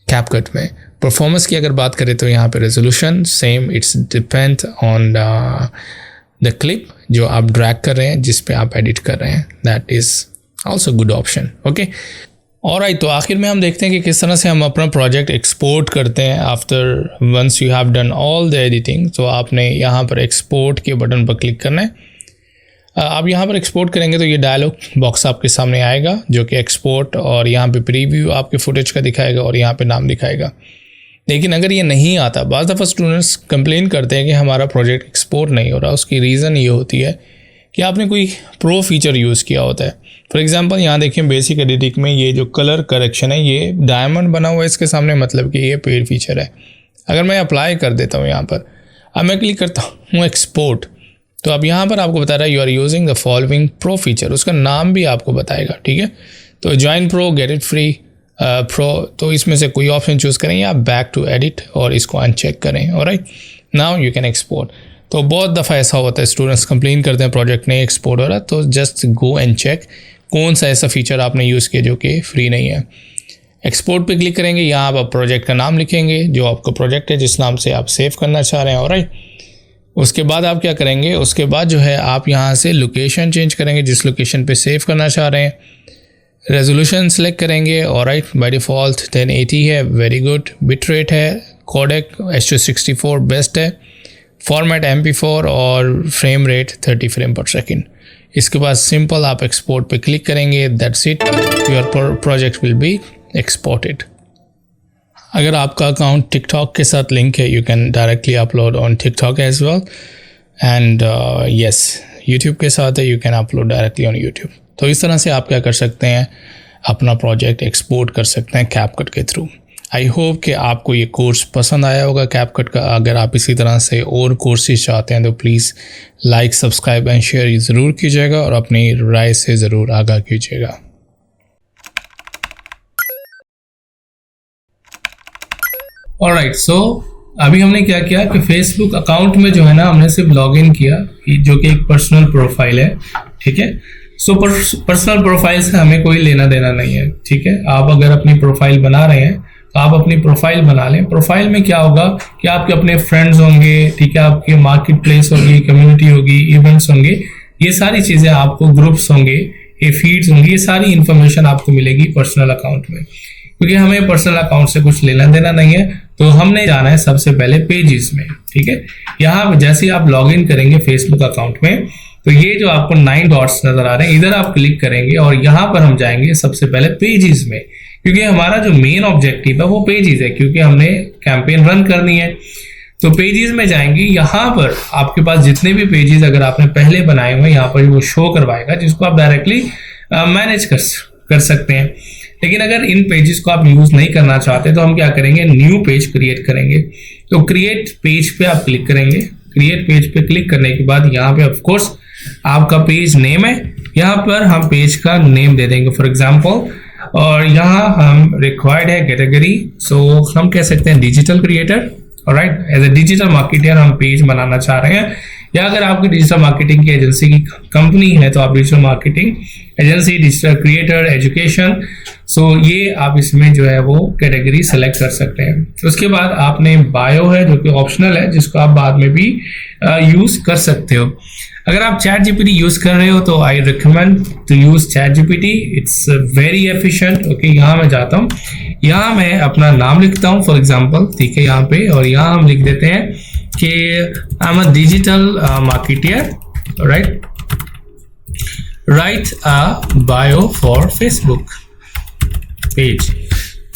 कैपकट में। परफॉर्मेंस की अगर बात करें तो यहाँ पे resolution same, it's depend on the clip जो आप ड्रैग कर रहे हैं, जिस पे आप एडिट कर रहे हैं, that is also good option. Okay, alright, तो आखिर में हम देखते हैं कि किस तरह से हम अपना प्रोजेक्ट एक्सपोर्ट करते हैं after once you have done all the editing. तो आपने यहाँ पर एक्सपोर्ट के बटन पर क्लिक करना है। आप यहाँ पर एक्सपोर्ट करेंगे तो ये डायलॉग बॉक्स आपके सामने आएगा जो कि एक्सपोर्ट और यहाँ पे प्रीव्यू आपके फुटेज का दिखाएगा और यहाँ पे नाम दिखाएगा। लेकिन अगर ये नहीं आता, बाज़ दफ़ा स्टूडेंट्स कंप्लेन करते हैं कि हमारा प्रोजेक्ट एक्सपोर्ट नहीं हो रहा। उसकी रीज़न ये होती है कि आपने कोई प्रो फीचर यूज़ किया होता है। फॉर एग्जांपल यहाँ देखिए बेसिक एडिटिंग में ये जो कलर करेक्शन है, ये डायमंड बना हुआ है इसके सामने, मतलब कि ये पेड फीचर है। अगर मैं अप्लाई कर देता हूँ यहाँ पर, अब मैं क्लिक करता हूँ एक्सपोर्ट, तो अब यहाँ पर आपको बता रहा है you are using the following pro feature, उसका नाम भी आपको बताएगा। ठीक है, तो join pro, get it free, pro, तो इसमें से कोई ऑप्शन चूज़ करें या बैक टू एडिट और इसको अनचेक करें। Alright, now you can export. तो बहुत दफ़ा ऐसा होता है स्टूडेंट्स कंप्लेन करते हैं प्रोजेक्ट नहीं एक्सपोर्ट हो रहा, तो जस्ट गो एंड चेक कौन सा ऐसा फीचर आपने यूज़ किया जो कि फ्री नहीं है। एक्सपोर्ट पे क्लिक करेंगे, यहाँ आप प्रोजेक्ट का नाम लिखेंगे जो आपका प्रोजेक्ट है, जिस नाम से आप सेव करना चाह रहे हैं। ऑलराइट, उसके बाद आप क्या करेंगे, उसके बाद जो है आप यहाँ से लोकेशन चेंज करेंगे जिस लोकेशन पे सेव करना चाह रहे हैं। रेजोल्यूशन सेलेक्ट करेंगे, ऑलराइट, बाय डिफ़ॉल्ट 1080 है, वेरी गुड। बिट रेट है, कोडेक H.264 बेस्ट है, फॉर्मेट MP4 और frame rate 30 frame per second. इसके बाद सिंपल आप एक्सपोर्ट पे क्लिक करेंगे, that's it, your project will be exported. अगर आपका अकाउंट टिकटॉक के साथ लिंक है, you can directly upload on TikTok as well, and yes, YouTube के साथ है, you can upload directly on YouTube. तो इस तरह से आप क्या कर सकते हैं, अपना प्रोजेक्ट एक्सपोर्ट कर सकते हैं कैपकट के थ्रू। आई होप कि आपको ये कोर्स पसंद आया होगा कैपकट का। अगर आप इसी तरह से और कोर्सेज चाहते हैं तो please like, subscribe and share ज़रूर कीजिएगा और अपनी राय से ज़रूर आगाह कीजिएगा। ऑलराइट, सो अभी हमने क्या किया कि फेसबुक अकाउंट में जो है ना, हमने सिर्फ लॉगिन किया, जो कि एक पर्सनल प्रोफाइल है। ठीक है, सो पर्सनल प्रोफाइल से हमें कोई लेना देना नहीं है। ठीक है, आप अगर अपनी प्रोफाइल बना रहे हैं तो आप अपनी प्रोफाइल बना लें। प्रोफाइल में क्या होगा कि आपके अपने फ्रेंड्स होंगे, ठीक है, आपके मार्केट प्लेस होगी, कम्युनिटी होगी, इवेंट्स होंगे, ये सारी चीज़ें आपको, ग्रुप्स होंगे, ये फीड्स होंगी, ये सारी इन्फॉर्मेशन आपको मिलेगी पर्सनल अकाउंट में। क्योंकि हमें पर्सनल अकाउंट से कुछ लेना देना नहीं है, तो हमने जाना है सबसे पहले पेजेस में। ठीक है, यहाँ जैसे ही आप लॉगिन करेंगे फेसबुक अकाउंट में, तो ये जो आपको 9 डॉट्स नजर आ रहे हैं, इधर आप क्लिक करेंगे और यहाँ पर हम जाएंगे सबसे पहले पेजेस में, क्योंकि हमारा जो मेन ऑब्जेक्टिव है वो पेजेस है, क्योंकि हमने कैंपेन रन करनी है। तो पेजेस में जाएंगे, यहाँ पर आपके पास जितने भी पेजेस अगर आपने पहले बनाए हुए यहाँ पर वो शो करवाएगा, जिसको आप डायरेक्टली मैनेज कर सकते हैं। लेकिन अगर इन पेजेस को आप यूज नहीं करना चाहते तो हम क्या करेंगे, न्यू पेज क्रिएट करेंगे। तो क्रिएट पेज पे आप क्लिक करेंगे। क्रिएट पेज पे क्लिक करने के बाद यहाँ पे ऑफ कोर्स आपका पेज नेम है, यहाँ पर हम पेज का नेम दे देंगे फॉर एग्जांपल, और यहाँ हम रिक्वायर्ड है कैटेगरी, सो हम कह सकते हैं digital creator. Alright, as a digital marketer हम पेज बनाना चाह रहे हैं, या अगर आपकी डिजिटल मार्केटिंग की एजेंसी की कंपनी है तो आप digital marketing agency, digital creator, education, so ये आप इसमें जो है वो कैटेगरी सेलेक्ट कर सकते हैं। उसके बाद आपने बायो है जो कि ऑप्शनल है, जिसको आप बाद में भी यूज कर सकते हो। अगर आप चैट जीपीटी यूज कर रहे हो तो I recommend to use chat GPT, it's very efficient. Okay, यहाँ मैं जाता हूँ, यहाँ मैं अपना नाम लिखता हूँ फॉर एग्जांपल, ठीक है, यहाँ पे, और यहाँ हम लिख देते हैं कि I am a digital marketer, right, right a bio for Facebook page.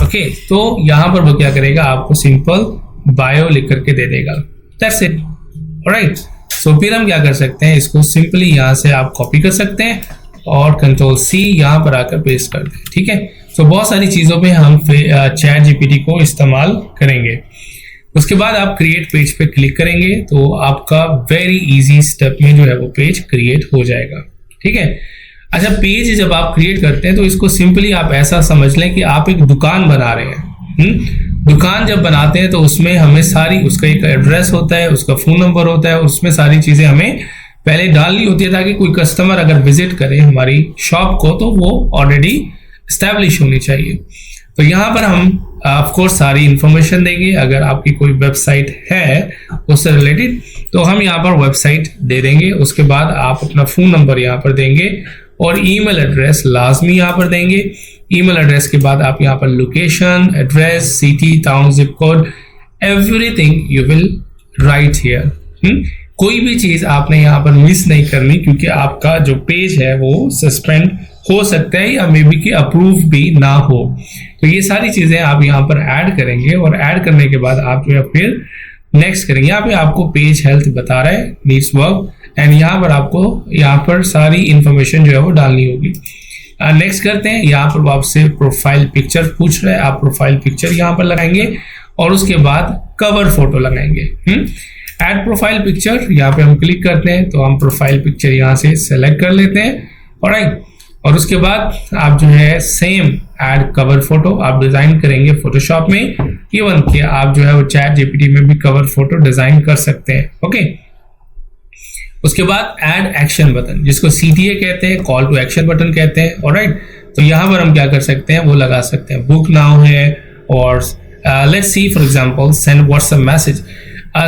Okay, तो यहाँ पर वो क्या करेगा, आपको सिंपल बायो लिख करके दे देगा, दैट्स इट। ऑलराइट, सो फिर हम क्या कर सकते हैं, इसको सिंपली यहाँ से आप कॉपी कर सकते हैं और Ctrl+C यहाँ पर आकर पेस्ट कर दें। ठीक है, सो बहुत सारी चीज़ों पे हम चैट जीपीटी को इस्तेमाल करेंगे। उसके बाद आप क्रिएट पेज पे क्लिक करेंगे तो आपका वेरी इजी स्टेप में जो है वो पेज क्रिएट हो जाएगा। ठीक है, अच्छा, पेज जब आप क्रिएट करते हैं तो इसको सिंपली आप ऐसा समझ लें कि आप एक दुकान बना रहे हैं। दुकान जब बनाते हैं तो उसमें हमें सारी, उसका एक एड्रेस होता है, उसका फोन नंबर होता है, उसमें सारी चीजें हमें पहले डालनी होती है, ताकि कोई कस्टमर अगर विजिट करे हमारी शॉप को तो वो ऑलरेडी एस्टैब्लिश होनी चाहिए। तो यहाँ पर हम ऑफ कोर्स सारी इंफॉर्मेशन देंगे। अगर आपकी कोई वेबसाइट है उससे रिलेटेड तो हम यहाँ पर वेबसाइट दे देंगे। उसके बाद आप अपना फ़ोन नंबर यहाँ पर देंगे और ईमेल एड्रेस लाजमी यहाँ पर देंगे। ईमेल एड्रेस के बाद आप यहाँ पर location, address, city, town, zip code, everything you will write here. कोई भी चीज़ आपने यहाँ पर मिस नहीं करनी, क्योंकि आपका जो पेज है वो सस्पेंड हो सकता है या मे बी कि अप्रूव भी ना हो। तो ये सारी चीज़ें आप यहाँ पर ऐड करेंगे और ऐड करने के बाद आप जो है फिर नेक्स्ट करेंगे। यहाँ पे आपको पेज हेल्थ बता रहा है, नीड्स वर्क, एंड यहाँ पर आपको यहाँ पर सारी इंफॉर्मेशन जो है वो डालनी होगी। नेक्स्ट करते हैं। यहाँ पर आपसे प्रोफाइल पिक्चर पूछ रहा है, आप प्रोफाइल पिक्चर यहाँ पर लगाएंगे और उसके बाद कवर फोटो लगाएंगे। ऐड प्रोफाइल पिक्चर यहाँ पे हम क्लिक करते हैं तो हम प्रोफाइल पिक्चर यहाँ से सेलेक्ट कर लेते हैं। ऑलराइट, और उसके बाद आप जो है सेम ऐड कवर फोटो आप डिजाइन करेंगे फोटोशॉप में। इवन कि आप जो है वो चैट जीपीटी में भी कवर फोटो डिजाइन कर सकते हैं। ओके, उसके बाद ऐड एक्शन बटन, जिसको CTA कहते हैं, कॉल टू एक्शन बटन कहते हैं। ऑलराइट, तो यहाँ पर हम क्या कर सकते हैं वो लगा सकते हैं, बुक नाउ है, और let's see for example send WhatsApp message.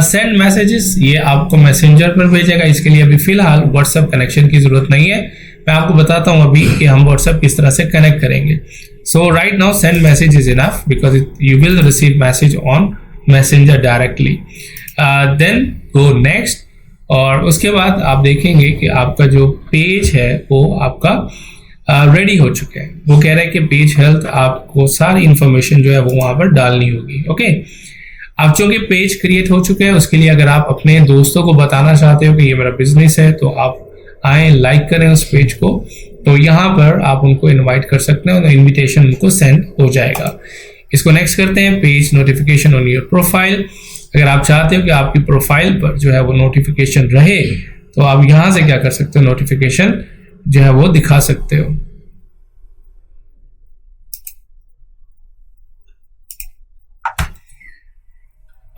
Send messages ये आपको मैसेंजर पर भेजेगा। इसके लिए अभी फिलहाल व्हाट्सएप कनेक्शन की जरूरत नहीं है। मैं आपको बताता हूँ अभी कि हम व्हाट्सएप किस तरह से कनेक्ट करेंगे। So right now send message is enough because you will receive message on messenger directly. Then go next, और उसके बाद आप देखेंगे कि आपका जो पेज है वो आपका रेडी हो चुका है। वो कह रहा है कि पेज हेल्थ, आपको सारी इंफॉर्मेशन जो है वो वहाँ पर डालनी होगी। ओके, अब चूंकि पेज क्रिएट हो चुके हैं, उसके लिए अगर आप अपने दोस्तों को बताना चाहते हो कि ये मेरा बिजनेस है तो आप आए, लाइक करें उस पेज को, तो यहाँ पर आप उनको इनवाइट कर सकते हैं और इनविटेशन उनको सेंड हो जाएगा। इसको नेक्स्ट करते हैं, page notification on your profile. अगर आप चाहते हो कि आपकी प्रोफाइल पर जो है वो नोटिफिकेशन रहे तो आप यहाँ से क्या कर सकते हो, नोटिफिकेशन जो है वो दिखा सकते हो।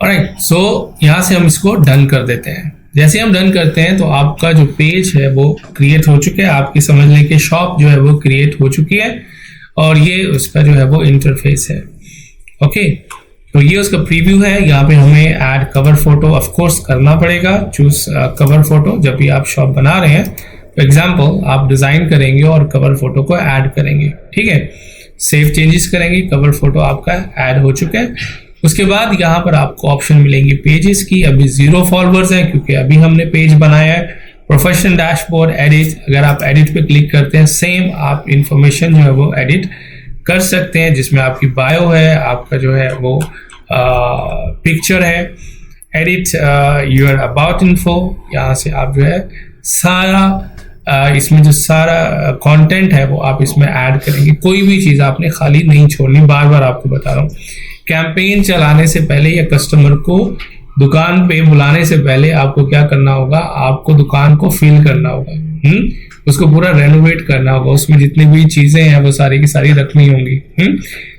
ऑलराइट, सो यहाँ से हम इसको डन कर देते हैं। जैसे हम डन करते हैं तो आपका जो पेज है वो क्रिएट हो चुका है, आपकी समझ लें कि शॉप जो है वो क्रिएट हो चुकी है और ये उसका जो है वो इंटरफेस है। ओके, तो ये उसका प्रीव्यू है। यहाँ पे हमें add cover photo of course करना पड़ेगा, चूज कवर फोटो जब भी आप शॉप बना रहे हैं। फॉर एग्जांपल आप डिजाइन करेंगे और कवर फोटो को ऐड करेंगे, ठीक है। सेव चेंजेस करेंगे, कवर फोटो आपका ऐड हो चुका है। उसके बाद यहाँ पर आपको ऑप्शन मिलेंगे पेजेस की। अभी 0 फॉलोअर्स है क्योंकि अभी हमने पेज बनाया है। प्रोफेशनल डैशबोर्ड, एडिट, अगर आप एडिट पे क्लिक करते हैं सेम आप इंफॉर्मेशन जो है वो एडिट कर सकते हैं, जिसमें आपकी बायो है, आपका जो है वो पिक्चर है। एडिट योर अबाउट इन्फो, यहाँ से आप जो है सारा इसमें जो सारा कंटेंट है वो आप इसमें ऐड करेंगे। कोई भी चीज़ आपने खाली नहीं छोड़नी, बार बार आपको बता रहा हूँ। कैंपेन चलाने से पहले या कस्टमर को दुकान पे बुलाने से पहले आपको क्या करना होगा, आपको दुकान को फिल करना होगा, उसको पूरा रेनोवेट करना होगा, उसमें जितनी भी चीजें हैं वो सारी की सारी रखनी होंगी।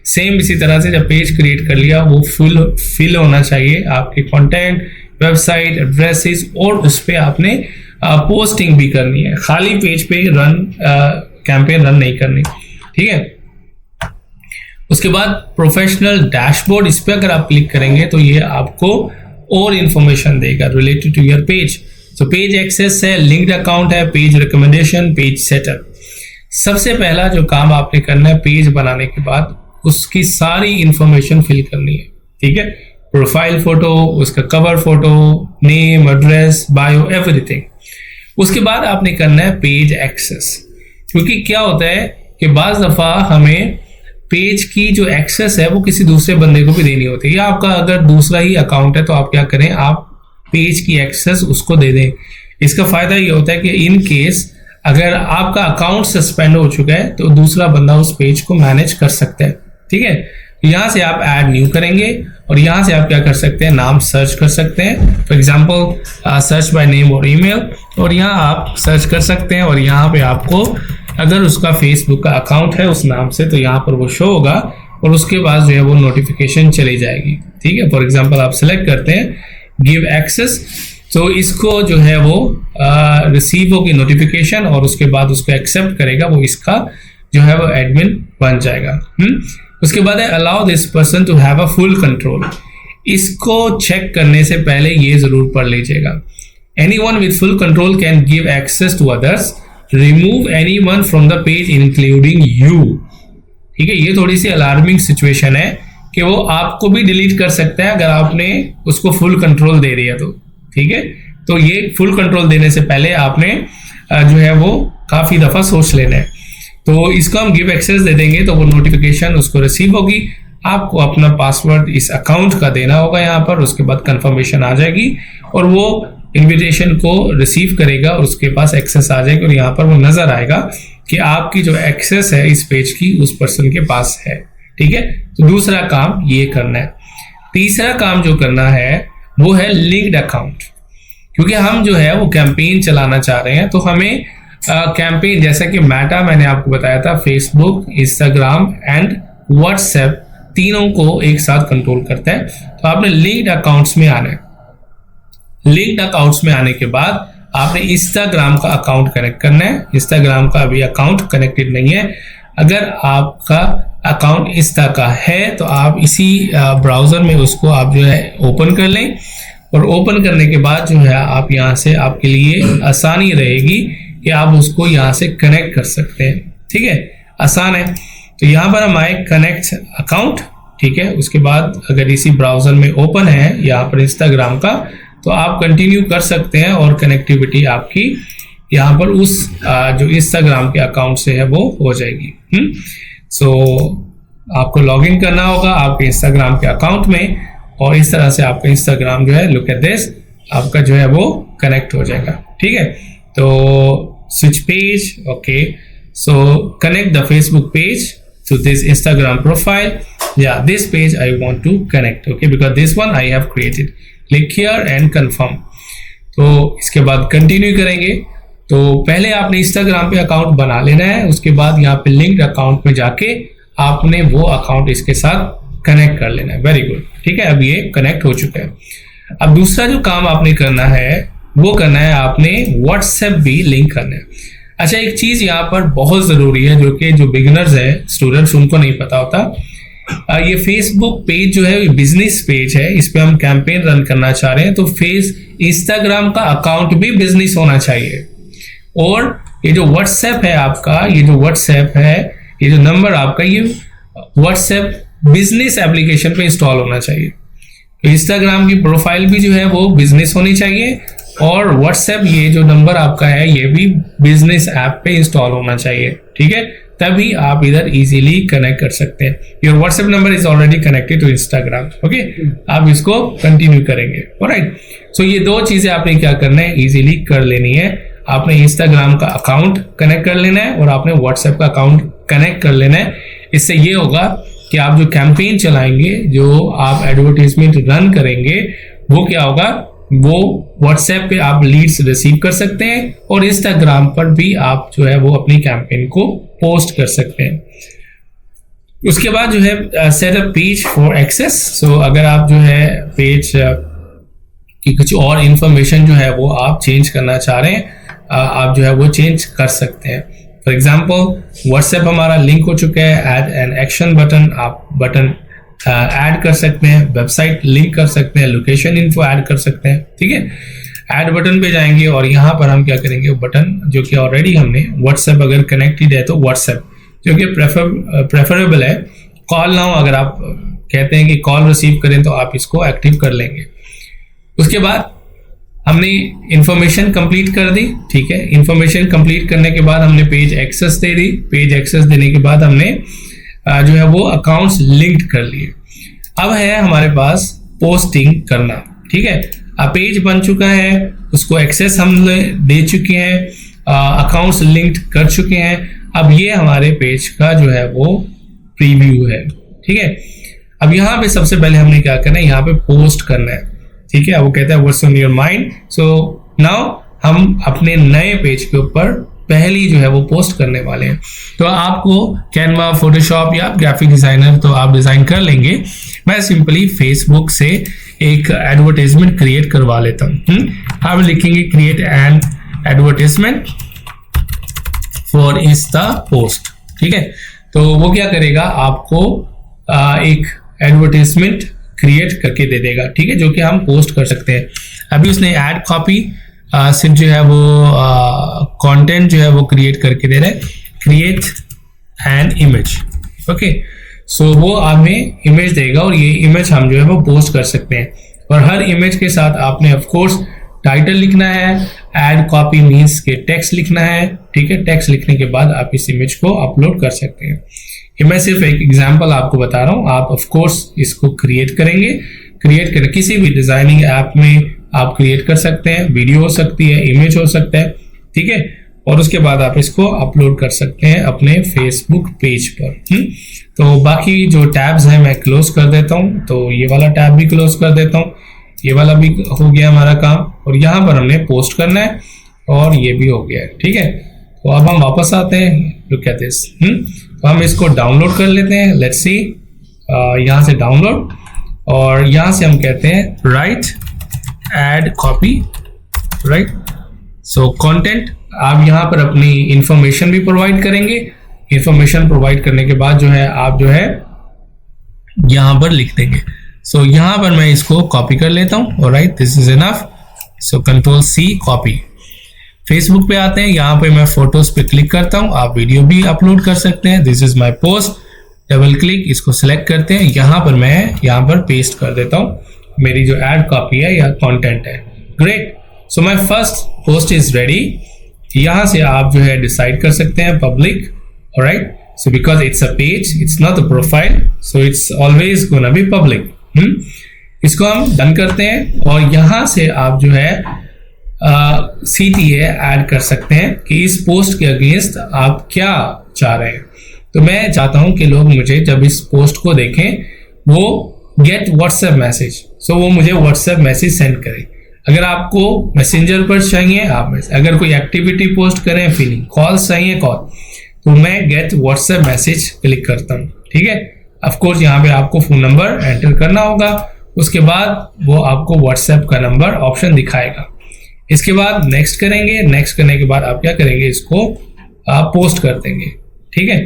सेम इसी तरह से जब पेज क्रिएट कर लिया वो फुल फिल होना चाहिए आपके कंटेंट, वेबसाइट, एड्रेसेस, और उस पर आपने पोस्टिंग भी करनी है। खाली पेज पे कैंपेन रन नहीं करनी, ठीक है। उसके बाद प्रोफेशनल डैशबोर्ड, इस पे अगर आप क्लिक करेंगे तो ये आपको और इंफॉर्मेशन देगा रिलेटेड टू योर पेज। तो पेज एक्सेस है, लिंक्ड अकाउंट है, पेज रिकमेंडेशन, पेज सेटअप। सबसे पहला जो काम आपने करना है पेज बनाने के बाद उसकी सारी इंफॉर्मेशन फिल करनी है, ठीक है। प्रोफाइल फोटो, उसका cover photo, name, address, bio, everything. उसके बाद आपने करना है पेज एक्सेस, क्योंकि क्या होता है कि बाज दफा हमें पेज की जो एक्सेस है वो किसी दूसरे बंदे को भी देनी होती है, या आपका अगर दूसरा ही अकाउंट है तो आप क्या करें, आप पेज की एक्सेस उसको दे दें। इसका फायदा ये होता है कि इन केस अगर आपका अकाउंट सस्पेंड हो चुका है तो दूसरा बंदा उस पेज को मैनेज कर सकता है, ठीक है। यहाँ से आप ऐड न्यू करेंगे और यहाँ से आप क्या कर सकते हैं, नाम सर्च कर सकते हैं। For example search by name और ईमेल, और यहाँ आप सर्च कर सकते हैं और यहाँ पे आपको अगर उसका फेसबुक का अकाउंट है उस नाम से तो यहाँ पर वो शो होगा और उसके बाद जो है वो नोटिफिकेशन चली जाएगी, ठीक है। फॉर एग्जांपल आप सेलेक्ट करते हैं गिव एक्सेस, तो इसको जो है वो रिसीव होगी नोटिफिकेशन और उसके बाद उसको एक्सेप्ट करेगा, वो इसका जो है वो एडमिन बन जाएगा। उसके बाद है allow this person to have a full control. इसको चेक करने से पहले ये जरूर पढ़ लीजिएगा। Anyone with full control can give access to others, remove anyone from the page including you. ठीक है, ये थोड़ी सी अलार्मिंग सिचुएशन है कि वो आपको भी डिलीट कर सकता है अगर आपने उसको फुल कंट्रोल दे दिया तो। ठीक है, तो ये फुल कंट्रोल देने से पहले आपने जो है वो काफी दफा सोच लेना है। तो इसको हम गिव एक्सेस दे देंगे तो वो नोटिफिकेशन उसको रिसीव होगी। आपको अपना पासवर्ड इस अकाउंट का देना होगा यहाँ पर, उसके बाद कंफर्मेशन आ जाएगी और वो इन्विटेशन को रिसीव करेगा और उसके पास एक्सेस आ जाएगी और यहाँ पर वो नजर आएगा कि आपकी जो एक्सेस है इस पेज की उस पर्सन के पास है। ठीक है, तो दूसरा काम ये करना है। तीसरा काम जो करना है वो है लिंक्ड अकाउंट। क्योंकि हम जो है वो कैंपेन चलाना चाह रहे हैं तो हमें कैंपेन जैसा कि मेटा मैंने आपको बताया था, फेसबुक, इंस्टाग्राम एंड व्हाट्सएप तीनों को एक साथ कंट्रोल करता है। तो आपने लिंक्ड अकाउंट्स में आना है। लिंक्ड अकाउंट्स में आने के बाद आपने इंस्टाग्राम का अकाउंट कनेक्ट करना है। इंस्टाग्राम का अभी अकाउंट कनेक्टेड नहीं है। अगर आपका अकाउंट इंस्टा का है तो आप इसी ब्राउजर में उसको आप जो है ओपन कर लें और ओपन करने के बाद जो है आप यहाँ से आपके लिए आसानी रहेगी कि आप उसको यहाँ से कनेक्ट कर सकते हैं। ठीक है, आसान है। तो यहाँ पर हम आए कनेक्ट अकाउंट। ठीक है, उसके बाद अगर इसी ब्राउजर में ओपन है यहाँ पर इंस्टाग्राम का तो आप कंटिन्यू कर सकते हैं और कनेक्टिविटी आपकी यहाँ पर उस जो इंस्टाग्राम के अकाउंट से है वो हो जाएगी। सो आपको लॉगिन करना होगा आपके इंस्टाग्राम के अकाउंट में और इस तरह से आपका इंस्टाग्राम जो है लुक एट दिस आपका जो है वो कनेक्ट हो जाएगा। ठीक है, तो switch page. Okay, so connect the Facebook page to this Instagram profile. Yeah, this page I want to connect. Okay, because this one I have created. Click here and confirm. तो इसके बाद continue करेंगे। तो पहले आपने Instagram पे account बना लेना है, उसके बाद यहाँ पे लिंक्ड अकाउंट में जाके आपने वो अकाउंट इसके साथ कनेक्ट कर लेना है। Very good. ठीक है, अब ये कनेक्ट हो चुका है। अब दूसरा जो काम आपने करना है वो करना है आपने व्हाट्सएप भी लिंक करना है। अच्छा, एक चीज यहाँ पर बहुत जरूरी है जो कि जो बिगिनर्स है स्टूडेंट्स उनको नहीं पता होता। ये फेसबुक पेज जो है बिजनेस पेज है, इस पे हम कैंपेन रन करना चाह रहे हैं तो इंस्टाग्राम का अकाउंट भी बिजनेस होना चाहिए। और ये जो व्हाट्सएप है आपका, ये जो व्हाट्सएप है, ये जो नंबर आपका, ये व्हाट्सएप बिजनेस एप्लीकेशन पे इंस्टॉल होना चाहिए। तो इंस्टाग्राम की प्रोफाइल भी जो है वो बिजनेस होनी चाहिए और व्हाट्सएप ये जो नंबर आपका है ये भी बिजनेस ऐप पे इंस्टॉल होना चाहिए। ठीक है, तभी आप इधर इजीली कनेक्ट कर सकते हैं। Your WhatsApp number is already connected to Instagram. Okay, आप इसको कंटिन्यू करेंगे। ऑलराइट, सो ये दो चीजें आपने क्या करना है, इजीली कर लेनी है। आपने इंस्टाग्राम का अकाउंट कनेक्ट कर लेना है और आपने व्हाट्सएप का अकाउंट कनेक्ट कर लेना है। इससे ये होगा कि आप जो कैंपेन चलाएंगे, जो आप एडवर्टाइजमेंट रन करेंगे, वो क्या होगा, वो व्हाट्सएप पे आप लीड्स रिसीव कर सकते हैं और इंस्टाग्राम पर भी आप जो है वो अपनी कैंपेन को पोस्ट कर सकते हैं। उसके बाद जो है set up page for access. So अगर आप जो है पेज की कुछ और इंफॉर्मेशन जो है वो आप चेंज करना चाह रहे हैं, आप जो है वो चेंज कर सकते हैं। फॉर एग्जाम्पल व्हाट्सएप हमारा लिंक हो चुका है, ऐड एन एक्शन बटन, आप बटन ऐड कर सकते हैं, वेबसाइट लिंक कर सकते हैं, लोकेशन इन्फो ऐड कर सकते हैं। ठीक है, ऐड बटन पे जाएंगे और यहाँ पर हम क्या करेंगे, बटन जो कि ऑलरेडी हमने व्हाट्सएप अगर कनेक्टेड है तो व्हाट्सएप जो कि प्रेफरेबल है, कॉल नाउ अगर आप कहते हैं कि कॉल रिसीव करें तो आप इसको एक्टिव कर लेंगे। उसके बाद हमने इंफॉर्मेशन कंप्लीट कर दी। ठीक है, इंफॉर्मेशन कंप्लीट करने के बाद हमने पेज एक्सेस दे दी। पेज एक्सेस देने के बाद हमने जो है वो अकाउंट्स लिंक्ड कर लिए। अब है हमारे पास पोस्टिंग करना। ठीक है, अब पेज बन चुका है, उसको एक्सेस हम दे चुके हैं, अकाउंट्स लिंक्ड कर चुके हैं। अब ये हमारे पेज का जो है वो प्रीव्यू है। ठीक है, अब यहाँ पे सबसे पहले हमने क्या करना है, यहाँ पे पोस्ट करना है। ठीक है, वो कहता है what's on your mind. So now हम अपने नए पेज के ऊपर पहली जो है वो पोस्ट करने वाले हैं। तो आपको कैनवा, फोटोशॉप या ग्राफिक डिजाइनर तो आप डिजाइन कर लेंगे। मैं सिंपली फेसबुक से एक एडवर्टाइजमेंट क्रिएट करवा लेता हूँ। आप लिखेंगे create an advertisement for Insta post. ठीक है। तो वो क्या करेगा, आपको एक एडवर्टाइजमेंट क्रिएट करके दे देगा, ठीक है, जो कि हम पोस्ट कर सकते हैं। अभी उसने ऐड कॉपी सिर्फ जो है वो कंटेंट जो है वो क्रिएट करके दे रहा है, क्रिएट एन इमेज। ओके, सो वो हमें इमेज देगा और ये इमेज हम जो है वो पोस्ट कर सकते हैं। और हर इमेज के साथ आपने ऑफ कोर्स टाइटल लिखना है, ऐड कॉपी मीन्स के टेक्स्ट लिखना है, ठीक है। टेक्स्ट लिखने के बाद आप इस इमेज को अपलोड कर सकते हैं। ये मैं सिर्फ एक एग्जांपल आपको बता रहा हूँ, आप ऑफ कोर्स इसको क्रिएट करेंगे। क्रिएट कर किसी भी डिजाइनिंग ऐप में आप क्रिएट कर सकते हैं, वीडियो हो सकती है, इमेज हो सकता है, ठीक है। और उसके बाद आप इसको अपलोड कर सकते हैं अपने फेसबुक पेज पर। तो बाकी जो टैब्स हैं मैं क्लोज कर देता हूँ, तो ये वाला टैब भी क्लोज कर देता हूँ, ये वाला भी हो गया हमारा काम। और यहाँ पर हमने पोस्ट करना है और ये भी हो गया है, ठीक है। तो अब हम वापस आते हैं, लुक एट दिस। तो हम इसको डाउनलोड कर लेते हैं, लेट्स सी, यहाँ से डाउनलोड, और यहाँ से हम कहते हैं right add copy, right. So content, आप यहाँ पर अपनी इंफॉर्मेशन भी प्रोवाइड करेंगे। इंफॉर्मेशन प्रोवाइड करने के बाद जो है आप जो है यहाँ पर लिख देंगे। सो यहाँ पर मैं इसको कॉपी कर लेता हूँ, alright, this is enough. So control C, copy. Facebook पे आते हैं, यहाँ पे मैं फोटोज पे क्लिक करता हूँ, आप वीडियो भी अपलोड कर सकते हैं। This is my post, double click, इसको सिलेक्ट करते हैं, यहाँ पर मैं यहाँ पर पेस्ट कर देता हूँ मेरी जो एड कॉपी है या कंटेंट है। Great, so my first post is ready. यहाँ से आप जो है डिसाइड कर सकते हैं public, alright. So because it's a page, it's not a profile, so it's always gonna be public. इसको हम डन करते हैं और यहाँ से आप जो है CTA ऐड कर सकते हैं कि इस पोस्ट के अगेंस्ट आप क्या चाह रहे हैं। तो मैं चाहता हूं कि लोग मुझे जब इस पोस्ट को देखें वो गेट व्हाट्सएप मैसेज, सो वो मुझे व्हाट्सएप मैसेज सेंड करें। अगर आपको मैसेंजर पर चाहिए आप, अगर कोई एक्टिविटी पोस्ट करें फीलिंग, कॉल्स चाहिए कॉल, तो मैं गेट व्हाट्सएप मैसेज क्लिक करता हूँ, ठीक है। ऑफ कोर्स यहाँ पे आपको फोन नंबर एंटर करना होगा, उसके बाद वो आपको व्हाट्सएप का नंबर ऑप्शन दिखाएगा। इसके बाद नेक्स्ट करेंगे, नेक्स्ट करने के बाद आप क्या करेंगे, इसको आप पोस्ट कर देंगे, ठीक है।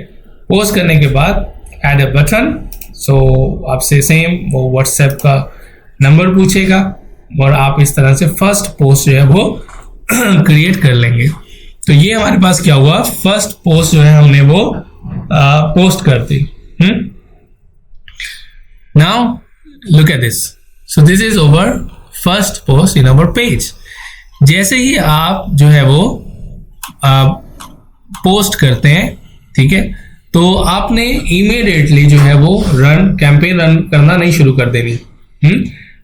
पोस्ट करने के बाद ऐड अ बटन, सो आपसे सेम वो व्हाट्सएप का नंबर पूछेगा और आप इस तरह से फर्स्ट पोस्ट जो है वो क्रिएट कर लेंगे। तो ये हमारे पास क्या हुआ, फर्स्ट पोस्ट जो है हमने वो पोस्ट कर दी। Now look at this, so this is over first post in our page. जैसे ही आप जो है वो पोस्ट करते हैं, ठीक है, तो आपने इमीडिएटली जो है वो कैंपेन रन करना नहीं शुरू कर देनी।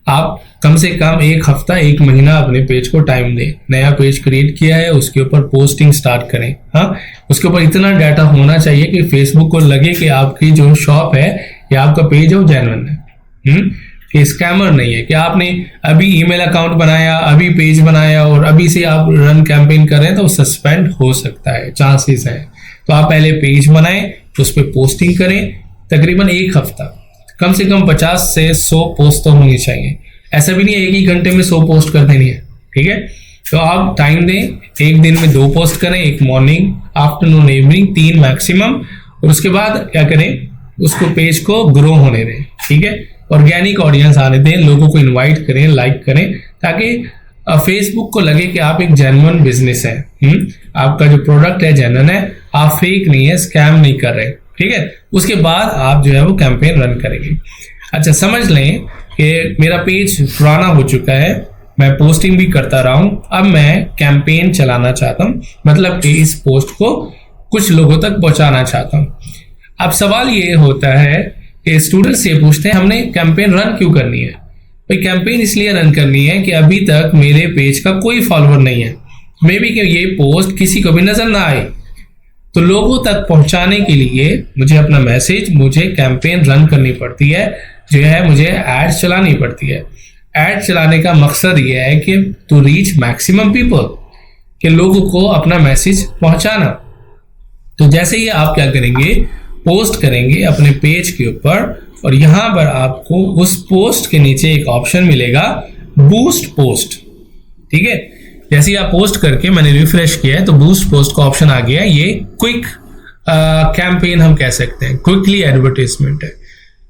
आप कम से कम एक हफ्ता, एक महीना अपने पेज को टाइम दें। नया पेज क्रिएट किया है, उसके ऊपर पोस्टिंग स्टार्ट करें। हाँ, उसके ऊपर इतना डाटा होना चाहिए कि फेसबुक को लगे कि आपकी जो शॉप है या आपका पेज है वो जेन्युइन है, कि स्कैमर नहीं है, कि आपने अभी ईमेल अकाउंट बनाया, अभी पेज बनाया और अभी से आप रन कैंपेन कर रहे हैं, तो सस्पेंड हो सकता है, चांसेस हैं। तो आप पहले पेज बनाएं, उस पर पोस्टिंग करें, तकरीबन एक हफ्ता, कम से कम 50 से 100 पोस्ट तो होनी चाहिए। ऐसा भी नहीं है एक ही घंटे में 100 पोस्ट कर देनी है, ठीक है। तो आप टाइम दें, एक दिन में 2 पोस्ट करें, एक मॉर्निंग, आफ्टरनून, इवनिंग, 3 मैक्सिमम। और उसके बाद क्या करें, उसको पेज को ग्रो होने दें, ठीक है। ऑर्गेनिक ऑडियंस आने दें, लोगों को इनवाइट करें, लाइक करें, ताकि फेसबुक को लगे कि आप एक जेन्युइन बिजनेस है, आपका जो प्रोडक्ट है जेन्युइन है, आप फेक नहीं है, स्कैम नहीं कर रहे, ठीक है। उसके बाद आप जो है वो कैंपेन रन करेंगे। अच्छा, समझ लें कि मेरा पेज पुराना हो चुका है, मैं पोस्टिंग भी करता रहा हूं, अब मैं कैंपेन चलाना चाहता हूं, मतलब कि इस पोस्ट को कुछ लोगों तक पहुंचाना चाहता हूं। अब सवाल ये होता है कि स्टूडेंट्स ये पूछते हैं हमने कैंपेन रन क्यों करनी है। भाई कैंपेन इसलिए रन करनी है कि अभी तक मेरे पेज का कोई फॉलोअर नहीं है, मे बी कि ये पोस्ट किसी को भी नजर ना आए, तो लोगों तक पहुंचाने के लिए मुझे अपना मैसेज, मुझे कैंपेन रन करनी पड़ती है, जो है मुझे एड चलानी पड़ती है। एड चलाने का मकसद ये है कि टू रीच मैक्सिमम पीपल, कि लोगों को अपना मैसेज पहुंचाना। तो जैसे ही आप क्या करेंगे, पोस्ट करेंगे अपने पेज के ऊपर, और यहाँ पर आपको उस पोस्ट के नीचे एक ऑप्शन मिलेगा, बूस्ट पोस्ट, ठीक है। जैसे ही आप पोस्ट करके मैंने रिफ्रेश किया है तो बूस्ट पोस्ट का ऑप्शन आ गया है। ये क्विक कैंपेन हम कह सकते हैं, क्विकली एडवर्टाइजमेंट है।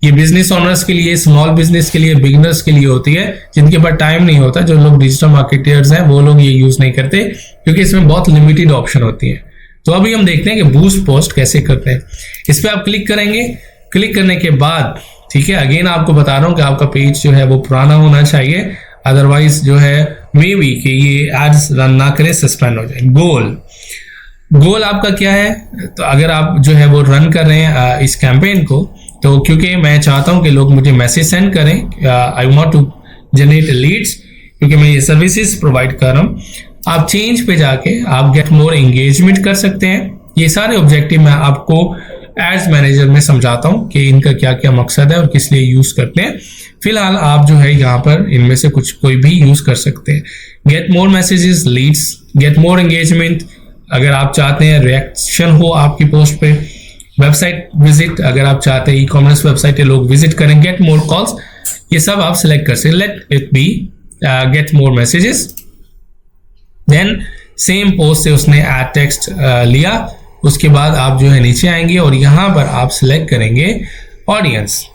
ये बिजनेस ओनर्स के लिए, स्मॉल बिजनेस के लिए, बिगिनर्स के लिए होती है, जिनके पास टाइम नहीं होता। जो लोग डिजिटल मार्केटर्स हैं वो लोग ये यूज नहीं करते, क्योंकि इसमें बहुत लिमिटेड ऑप्शन होती है। तो अभी हम देखते हैं कि बूस्ट पोस्ट कैसे करते हैं। इस पर आप क्लिक करेंगे। क्लिक करने के बाद ठीक है, अगेन आपको बता रहा हूँ कि आपका पेज जो है वो पुराना होना चाहिए, अदरवाइज जो है मे बी कि ये एड्स रन ना करे, सस्पेंड हो जाए। गोल आपका क्या है? तो अगर आप जो है वो रन कर रहे हैं इस कैंपेन को, तो क्योंकि मैं चाहता हूं कि लोग मुझे मैसेज सेंड करें, I want to generate leads, क्योंकि मैं ये सर्विसेज प्रोवाइड कर रहा हूं। आप चेंज पे जाके आप गेट मोर एंगेजमेंट कर सकते हैं। ये सारे ऑब्जेक्टिव मैं आपको एड्स मैनेजर में समझाता हूं कि इनका क्या क्या मकसद है और किस लिए यूज करते हैं। फिलहाल आप जो है यहाँ पर इनमें से कोई भी यूज कर सकते हैं। Get more messages, leads, get more engagement, अगर आप चाहते हैं रिएक्शन हो आपकी पोस्ट पे, वेबसाइट विजिट, अगर आप चाहते हैं ई कॉमर्स वेबसाइट लोग विजिट करें, गेट मोर कॉल्स, ये सब आप सिलेक्ट कर सकते हैं। Let it be get more messages. Then same post से उसने एड टेक्स्ट लिया, उसके बाद आप जो है नीचे आएंगे और यहाँ पर आप सिलेक्ट करेंगे ऑडियंस।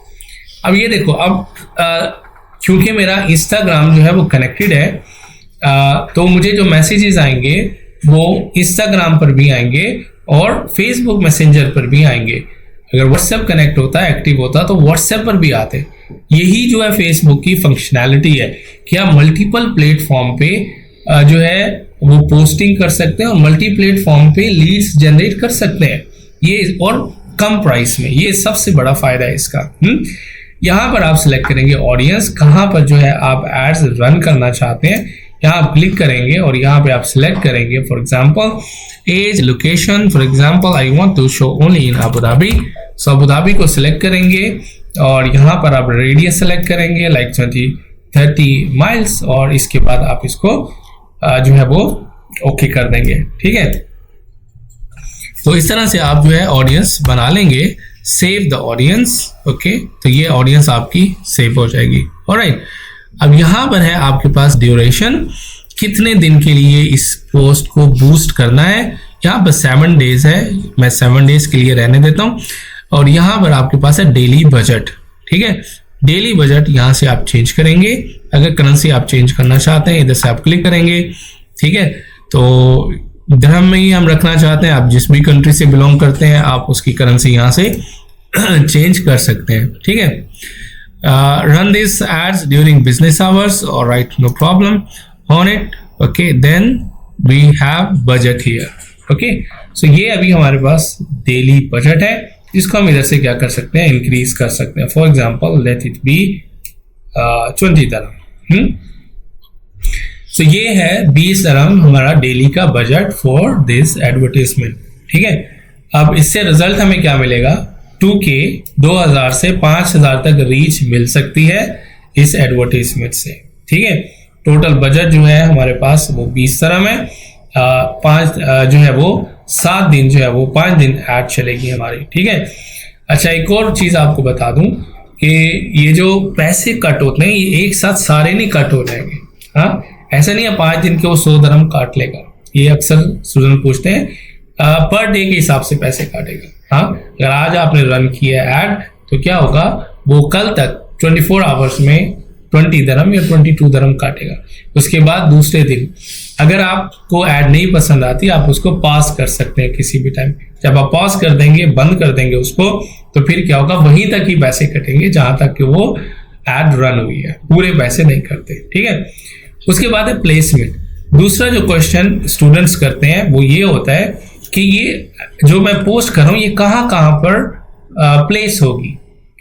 अब ये देखो, अब क्योंकि मेरा इंस्टाग्राम जो है वो कनेक्टेड है, तो मुझे जो मैसेजेस आएंगे वो इंस्टाग्राम पर भी आएंगे और फेसबुक मैसेंजर पर भी आएंगे। अगर व्हाट्सएप कनेक्ट होता है, एक्टिव होता, तो व्हाट्सएप पर भी आते। यही जो है फेसबुक की फंक्शनैलिटी है कि आप मल्टीपल प्लेटफॉर्म पे जो है वो पोस्टिंग कर सकते हैं और मल्टी प्लेटफॉर्म पे लीड्स जनरेट कर सकते हैं, ये और कम प्राइस में। ये सबसे बड़ा फायदा है इसका। यहाँ पर आप सिलेक्ट करेंगे ऑडियंस, कहाँ पर जो है आप एड्स रन करना चाहते हैं, यहाँ आप क्लिक करेंगे और यहाँ पे आप सिलेक्ट करेंगे for example age, location. For example I want to show only in Abu Dhabi, so Abu Dhabi को सिलेक्ट करेंगे और यहाँ पर आप रेडियस सेलेक्ट करेंगे लाइक 20-30 माइल्स, और इसके बाद आप इसको जो है वो ओके कर देंगे। ठीक है, तो इस तरह से आप जो है ऑडियंस बना लेंगे। सेव द ऑडियंस, ओके, तो ये ऑडियंस आपकी सेव हो जाएगी। ऑलराइट, अब यहाँ पर है आपके पास ड्यूरेशन, कितने दिन के लिए इस पोस्ट को बूस्ट करना है। यहाँ पर 7 डेज है, मैं 7 डेज के लिए रहने देता हूँ। और यहाँ पर आपके पास है डेली बजट। ठीक है, डेली बजट यहाँ से आप चेंज करेंगे। अगर करेंसी आप चेंज करना चाहते हैं, इधर से आप क्लिक करेंगे। ठीक है, तो दिरहम में ही हम रखना चाहते हैं, आप जिस भी कंट्री से बिलोंग करते हैं आप उसकी करेंसी यहाँ से चेंज कर सकते हैं। ठीक है, run these ads during business hours, all right, no problem on it, okay, then we have budget here, okay, so ये अभी हमारे पास डेली बजट है, इसको हम इधर से क्या कर सकते हैं, इंक्रीज कर सकते हैं। For example let it B 20 दरहम। सो ये है 20 दरहम हमारा डेली का बजट फॉर दिस एडवर्टाइजमेंट। ठीक है, अब इससे रिजल्ट हमें क्या मिलेगा, 2K 2000 से 5000 तक रीच मिल सकती है इस एडवर्टाइजमेंट से। ठीक है, टोटल बजट जो है हमारे पास वो 20 दरहम है। 5 जो है वो 7 दिन जो है वो 5 दिन ऐड चलेगी हमारी। ठीक है, अच्छा एक और चीज आपको बता दूं कि ये जो पैसे कट होते हैं ये एक साथ सारे नहीं कट हो जाएंगे। हाँ, ऐसा नहीं है 5 दिन के वो 100 दरहम काट लेगा। ये अक्सर स्टूडेंट पूछते हैं, पर डे के हिसाब से पैसे काटेगा। हाँ, अगर आज आपने रन किया ऐड तो क्या होगा, वो कल तक 24 आवर्स में 20 दरहम या 22 दरहम काटेगा। उसके बाद दूसरे दिन अगर आपको ऐड नहीं पसंद आती आप उसको पॉज कर सकते हैं किसी भी टाइम। जब आप पॉज कर देंगे, बंद कर देंगे उसको, तो फिर क्या होगा, वहीं तक ही पैसे कटेंगे जहां तक कि वो ऐड रन हुई है, पूरे पैसे नहीं करते। ठीक है, उसके बाद है प्लेसमेंट। दूसरा जो क्वेश्चन स्टूडेंट्स करते हैं वो ये होता है कि ये जो मैं पोस्ट कर रहा हूँ ये कहाँ पर प्लेस होगी।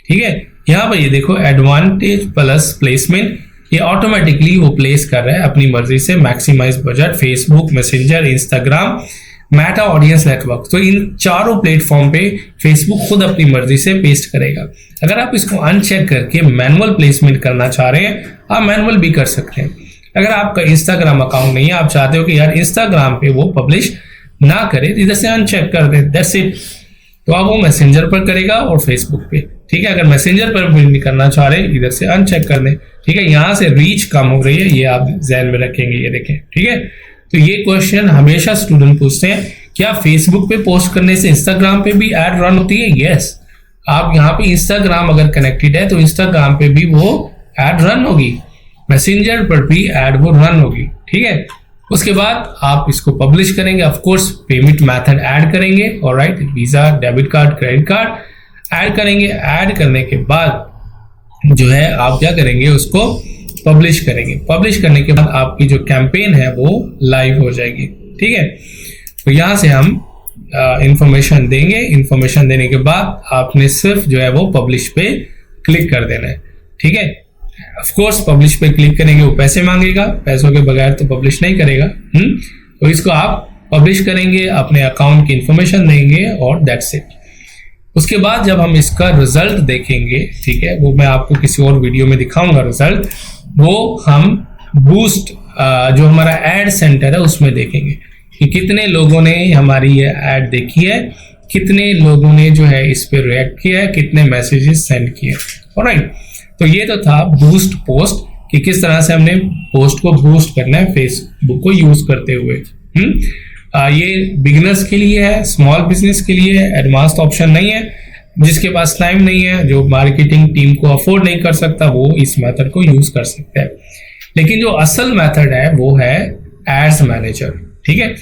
ठीक है, यहाँ पर ये देखो एडवांटेज प्लस प्लेसमेंट, ये ऑटोमेटिकली वो प्लेस कर रहा है अपनी मर्जी से। Maximize budget, Facebook Messenger, Instagram, Meta audience network, तो इन चारों प्लेटफॉर्म पे फेसबुक खुद अपनी मर्जी से पेस्ट करेगा। अगर आप इसको अनचेक करके मैनुअल प्लेसमेंट करना चाह रहे हैं आप मैनुअल भी कर सकते हैं। अगर आपका इंस्टाग्राम अकाउंट नहीं है, आप चाहते हो कि यार इंस्टाग्राम पे वो पब्लिश ना करे, तो इधर से अनचेक कर दे, दैट्स इट। तो आप वो मैसेंजर पर करेगा और फेसबुक पे। ठीक है, अगर मैसेंजर पर भी नहीं करना चाह रहे इधर से अनचेक कर दें। ठीक है, यहाँ से रीच कम हो रही है, ये आप ध्यान में रखेंगे, ये देखें। ठीक है, तो ये क्वेश्चन हमेशा स्टूडेंट पूछते हैं क्या फेसबुक पे पोस्ट करने से इंस्टाग्राम पे भी ऐड रन होती है? यस, आप यहाँ पे इंस्टाग्राम अगर कनेक्टेड है तो इंस्टाग्राम पे भी वो ऐड रन होगी, मैसेंजर पर भी ऐड वो रन होगी, ठीक है। उसके बाद आप इसको पब्लिश करेंगे, of course payment method add करेंगे, alright, visa, debit card, credit card add करेंगे। ऐड करने के बाद जो है आप क्या करेंगे, उसको पब्लिश करेंगे। पब्लिश करने के बाद आपकी जो कैंपेन है वो लाइव हो जाएगी, ठीक है। तो यहाँ से हम इंफॉर्मेशन देंगे। इंफॉर्मेशन देने के बाद आपने सिर्फ जो है वो पब्लिश पे क्लिक कर देना है, ठीक है। ऑफ कोर्स पब्लिश पे क्लिक करेंगे, वो पैसे मांगेगा, पैसों के बगैर तो पब्लिश नहीं करेगा। तो इसको आप पब्लिश करेंगे, अपने अकाउंट की इंफॉर्मेशन देंगे और दैट्स इट। उसके बाद जब हम इसका रिजल्ट देखेंगे, ठीक है, वो मैं आपको किसी और वीडियो में दिखाऊंगा रिजल्ट, वो हम बूस्ट जो हमारा एड सेंटर है उसमें देखेंगे कि कितने लोगों ने हमारी ये ऐड देखी है, कितने लोगों ने जो है इस पे रिएक्ट किया है, कितने मैसेजेस सेंड किए। ऑलराइट, तो ये तो था बूस्ट पोस्ट कि किस तरह से हमने पोस्ट को बूस्ट करना है फेसबुक को यूज करते हुए। ये बिगिनर्स के लिए है, स्मॉल बिजनेस के लिए है, एडवांस्ड ऑप्शन नहीं है। जिसके पास टाइम नहीं है, जो मार्केटिंग टीम को अफोर्ड नहीं कर सकता, वो इस मेथड को यूज कर सकता है। लेकिन जो असल मेथड है वो है एड्स मैनेजर, ठीक है।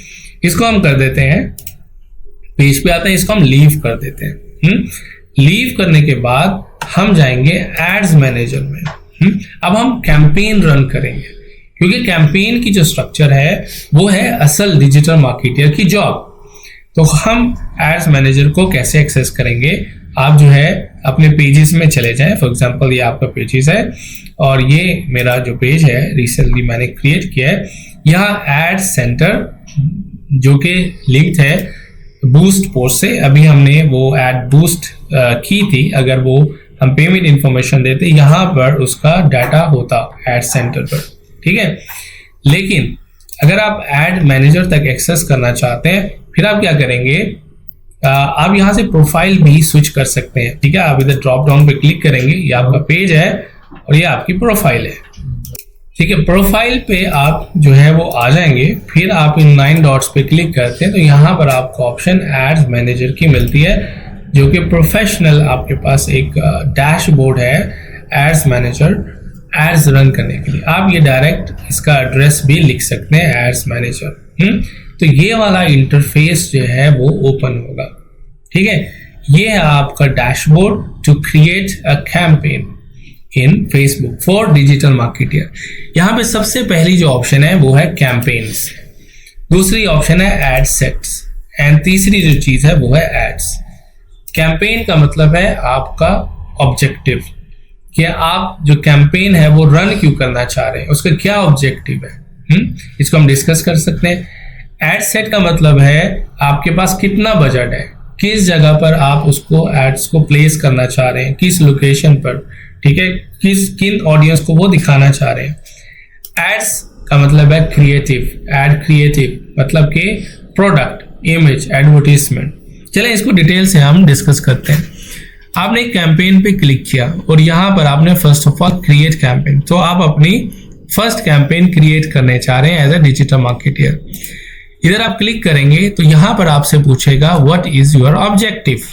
इसको हम कर देते हैं, पेज पे आते हैं, इसको हम लीव कर देते हैं। लीव करने के बाद हम जाएंगे एड्स मैनेजर में। अब हम कैंपेन रन करेंगे, क्योंकि कैंपेन की जो स्ट्रक्चर है वो है असल डिजिटल मार्केटर की जॉब। तो हम एड्स मैनेजर को कैसे एक्सेस करेंगे, आप जो है अपने पेजेस में चले जाएं। फॉर एग्जांपल ये आपका पेजेस है और ये मेरा जो पेज है रिसेंटली मैंने क्रिएट किया है। यहाँ एड सेंटर जो कि लिंक्ड है बूस्ट पोस्ट से, अभी हमने वो एड बूस्ट की थी। अगर वो हम पेमेंट इंफॉर्मेशन देते, यहाँ पर उसका डाटा होता एड सेंटर पर, ठीक है। लेकिन अगर आप एड मैनेजर तक एक्सेस करना चाहते हैं, फिर आप क्या करेंगे, आप यहाँ से प्रोफाइल भी स्विच कर सकते हैं, ठीक है। आप इधर ड्रॉप डाउन पे क्लिक करेंगे, ये आपका पेज है और ये आपकी प्रोफाइल है, ठीक है। प्रोफाइल पे आप जो है वो आ जाएंगे, फिर आप इन 9 डॉट्स पे क्लिक करते हैं तो यहाँ पर आपको ऑप्शन एड्स मैनेजर की मिलती है, जो कि प्रोफेशनल आपके पास एक डैशबोर्ड है एड्स मैनेजर एड्स रन करने के लिए। आप ये डायरेक्ट इसका एड्रेस भी लिख सकते हैं, एड्स मैनेजर। तो ये वाला इंटरफेस जो है वो ओपन होगा, ठीक है। ये है आपका dashboard to create a campaign in Facebook for digital marketer. यहाँ पे सबसे पहली जो ऑप्शन है वो है कैंपेन्स, दूसरी ऑप्शन है एड सेट्स एंड तीसरी जो चीज है वो है एड्स। कैंपेन का मतलब है आपका ऑब्जेक्टिव, कि आप जो कैंपेन है वो रन क्यों करना चाह रहे हैं, उसका क्या ऑब्जेक्टिव है। इसको हम डिस्कस कर सकते हैं। एड सेट का मतलब है आपके पास कितना बजट है, किस जगह पर आप उसको एड्स को प्लेस करना चाह रहे हैं, किस लोकेशन पर, ठीक है, किन ऑडियंस को वो दिखाना चाह रहे हैं। एड्स का मतलब है क्रिएटिव, एड क्रिएटिव मतलब कि प्रोडक्ट, इमेज, एडवर्टीजमेंट। चलें इसको डिटेल से हम डिस्कस करते हैं। आपने एक कैंपेन पे क्लिक किया और यहाँ पर आपने first of all create campaign, तो आप अपनी फर्स्ट कैंपेन क्रिएट करने चाह रहे हैं एज ए डिजिटल मार्केटर। इधर आप क्लिक करेंगे तो यहाँ पर आपसे पूछेगा व्हाट इज योर ऑब्जेक्टिव।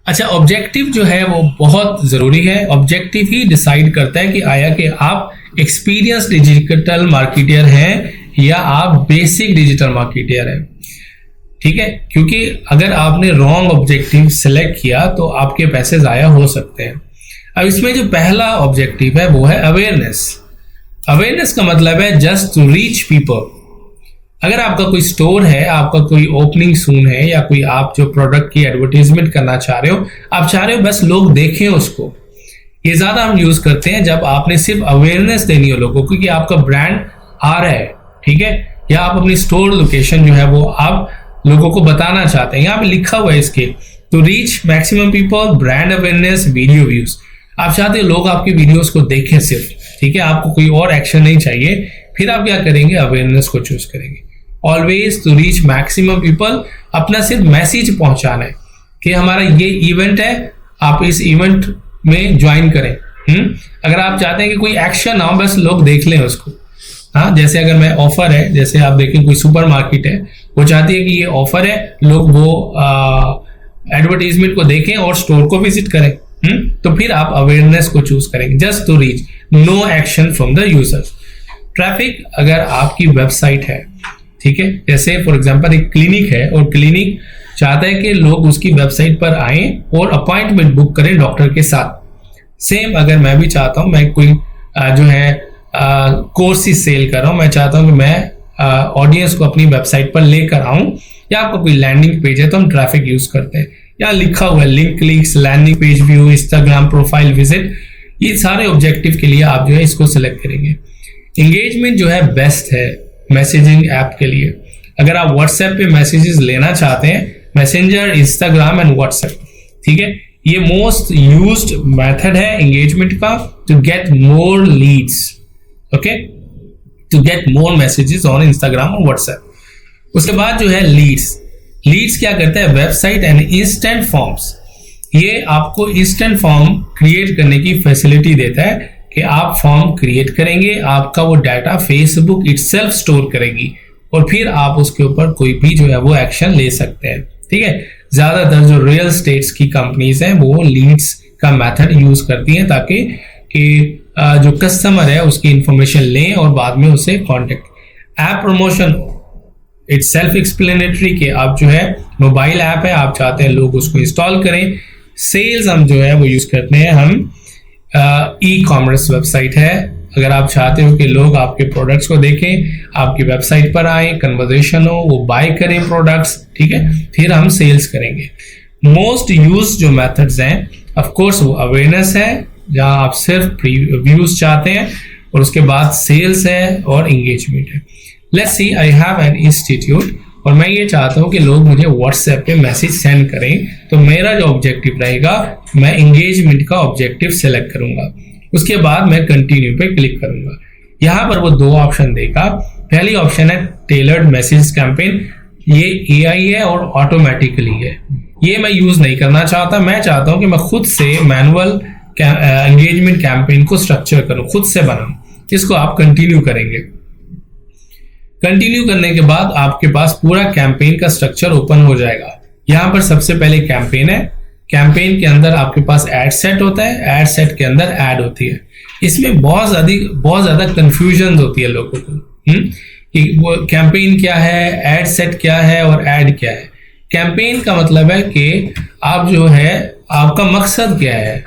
अच्छा, ऑब्जेक्टिव जो है वो बहुत जरूरी है। ऑब्जेक्टिव ही डिसाइड करता है कि आया कि आप एक्सपीरियंस डिजिटल मार्केटर हैं या आप बेसिक डिजिटल मार्केटर हैं, ठीक है। क्योंकि अगर आपने रॉन्ग ऑब्जेक्टिव सेलेक्ट किया तो आपके पैसे जाया हो सकते हैं। अब इसमें जो पहला ऑब्जेक्टिव है वो है अवेयरनेस। अवेयरनेस का मतलब है जस्ट टू रीच पीपल। अगर आपका कोई स्टोर है, आपका कोई ओपनिंग सून है, या कोई आप जो प्रोडक्ट की एडवर्टीजमेंट करना चाह रहे हो, आप चाह रहे हो बस लोग देखें उसको। ये ज्यादा हम यूज करते हैं जब आपने सिर्फ अवेयरनेस देनी हो लोगों को कि आपका ब्रांड आ रहा है, ठीक है, या आप अपनी स्टोर लोकेशन जो है वो आप लोगों को बताना चाहते हैं। यहाँ पे लिखा हुआ है इसके to reach maximum people, brand awareness, video views. आप चाहते हो लोग आपकी वीडियोस को देखें सिर्फ, ठीक है, आपको कोई और एक्शन नहीं चाहिए। फिर आप क्या करेंगे, अवेयरनेस को चूज करेंगे। Always to reach maximum people, अपना सिर्फ मैसेज पहुंचाना है कि हमारा ये इवेंट है, आप इस इवेंट में ज्वाइन करें। अगर आप चाहते हैं कि कोई एक्शन ना हो, बस लोग देख लें उसको, हाँ, जैसे अगर मैं ऑफर है, जैसे आप देखें कोई सुपर मार्केट है, वो चाहती है कि ये ऑफर है, लोग वो एडवर्टीजमेंट को देखें और स्टोर को विजिट करें। तो फिर आप अवेयरनेस को चूज करेंगे, just to reach, no action from the users. Traffic अगर आपकी वेबसाइट है, ठीक है, जैसे फॉर एग्जांपल एक क्लिनिक है और क्लिनिक चाहता है कि लोग उसकी वेबसाइट पर आएं और अपॉइंटमेंट बुक करें डॉक्टर के साथ। सेम अगर मैं भी चाहता हूं, मैं कोई जो है कोर्सेज सेल कर रहा हूं, मैं चाहता हूं कि मैं ऑडियंस को अपनी वेबसाइट पर लेकर आऊं, या आपका कोई लैंडिंग पेज है तो हम ट्रैफिक यूज करते हैं, या लिखा हुआ है link clicks, landing page view, Instagram profile visit, ये सारे ऑब्जेक्टिव के लिए आप जो है इसको सिलेक्ट करेंगे। एंगेजमेंट जो है बेस्ट है मैसेजिंग ऐप के लिए। अगर आप व्हाट्सएप पे मैसेजेस लेना चाहते हैं, मैसेंजर, इंस्टाग्राम एंड व्हाट्सएप, ठीक है, ये मोस्ट यूज्ड मेथड है एंगेजमेंट का to get more leads, okay, to get more messages on Instagram और व्हाट्सएप। उसके बाद जो है लीड्स क्या करता है, वेबसाइट एंड इंस्टेंट फॉर्म्स, ये आपको इंस्टेंट फॉर्म क्रिएट करने की फैसिलिटी देता है कि आप फॉर्म क्रिएट करेंगे, आपका वो डाटा फेसबुक इटसेल्फ स्टोर करेगी और फिर आप उसके ऊपर कोई भी जो है वो एक्शन ले सकते हैं, ठीक है। ज्यादातर जो रियल एस्टेट्स की कंपनीज हैं वो लीड्स का मेथड यूज करती हैं ताकि कि जो कस्टमर है उसकी इंफॉर्मेशन लें और बाद में उसे contact. App promotion it's self explanatory कि आप जो है मोबाइल ऐप है, आप चाहते हैं लोग उसको इंस्टॉल करें। सेल्स हम जो है वो यूज करते हैं, हम ई कॉमर्स वेबसाइट है, अगर आप चाहते हो कि लोग आपके प्रोडक्ट्स को देखें, आपकी वेबसाइट पर आए, कन्वर्सेशन हो, वो बाय करें प्रोडक्ट्स, ठीक है, फिर हम सेल्स करेंगे। मोस्ट यूज जो मेथड्स हैं ऑफ कोर्स वो अवेयरनेस है, जहां आप सिर्फ व्यूज चाहते हैं, और उसके बाद सेल्स है और एंगेजमेंट है। Let's see I have an institute और मैं ये चाहता हूं कि लोग मुझे व्हाट्सएप पे मैसेज सेंड करें, तो मेरा जो ऑब्जेक्टिव रहेगा, मैं एंगेजमेंट का ऑब्जेक्टिव सेलेक्ट करूंगा। उसके बाद मैं कंटिन्यू पे क्लिक करूंगा। यहाँ पर वो दो ऑप्शन देगा। पहली ऑप्शन है टेलर्ड मैसेज कैंपेन, ये एआई है और ऑटोमेटिकली है, ये मैं यूज नहीं करना चाहता। मैं चाहता हूं कि मैं खुद से मैनुअल एंगेजमेंट कैंपेन को स्ट्रक्चर करूं, खुद से बनाऊं। इसको आप कंटिन्यू करेंगे। कंटिन्यू करने के बाद आपके पास पूरा कैंपेन का स्ट्रक्चर ओपन हो जाएगा। यहाँ पर सबसे पहले कैंपेन है, कैंपेन के अंदर आपके पास एड सेट होता है, एड सेट के अंदर एड होती है। इसमें बहुत ज्यादा कंफ्यूजन होती है लोगों को कि वो कैंपेन क्या है, एड सेट क्या है और एड क्या है। कैंपेन का मतलब है कि आप जो है, आपका मकसद क्या है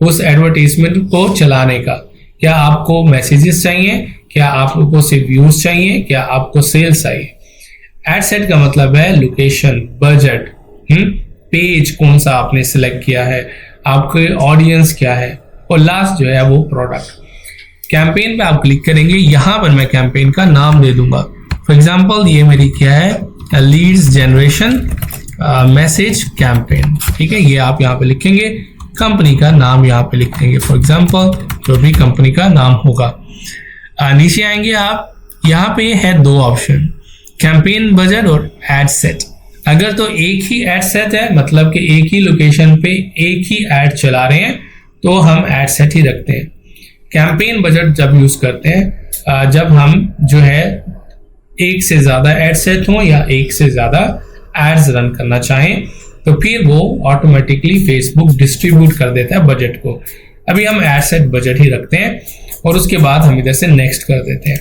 उस एडवर्टाइजमेंट को चलाने का। क्या आपको मैसेजेस चाहिए, क्या आपको सिर्फ व्यूज चाहिए, क्या आपको सेल्स चाहिए। एड सेट का मतलब है लोकेशन, बजट, पेज कौन सा आपने सिलेक्ट किया है, आपके ऑडियंस क्या है, और लास्ट जो है वो प्रोडक्ट। कैंपेन पे आप क्लिक करेंगे, यहां पर मैं कैंपेन का नाम दे दूंगा। फॉर एग्जांपल ये मेरी क्या है, लीड्स जनरेशन मैसेज कैंपेन, ठीक है, ये आप यहाँ पे लिखेंगे। कंपनी का नाम यहाँ पे लिख देंगे, फॉर एग्जांपल जो भी कंपनी का नाम होगा। नीचे आएंगे आप, यहाँ पे है दो ऑप्शन, कैंपेन बजट और एड सेट। अगर तो एक ही एड सेट है, मतलब कि एक ही लोकेशन पे एक ही एड चला रहे हैं, तो हम एड सेट ही रखते हैं। कैंपेन बजट जब यूज करते हैं, जब हम जो है एक से ज्यादा एड सेट हो या एक से ज्यादा एड्स रन करना चाहें, तो फिर वो ऑटोमेटिकली फेसबुक डिस्ट्रीब्यूट कर देता है बजट को। अभी हम एड सेट बजट ही रखते हैं और उसके बाद हम इधर से नेक्स्ट कर देते हैं।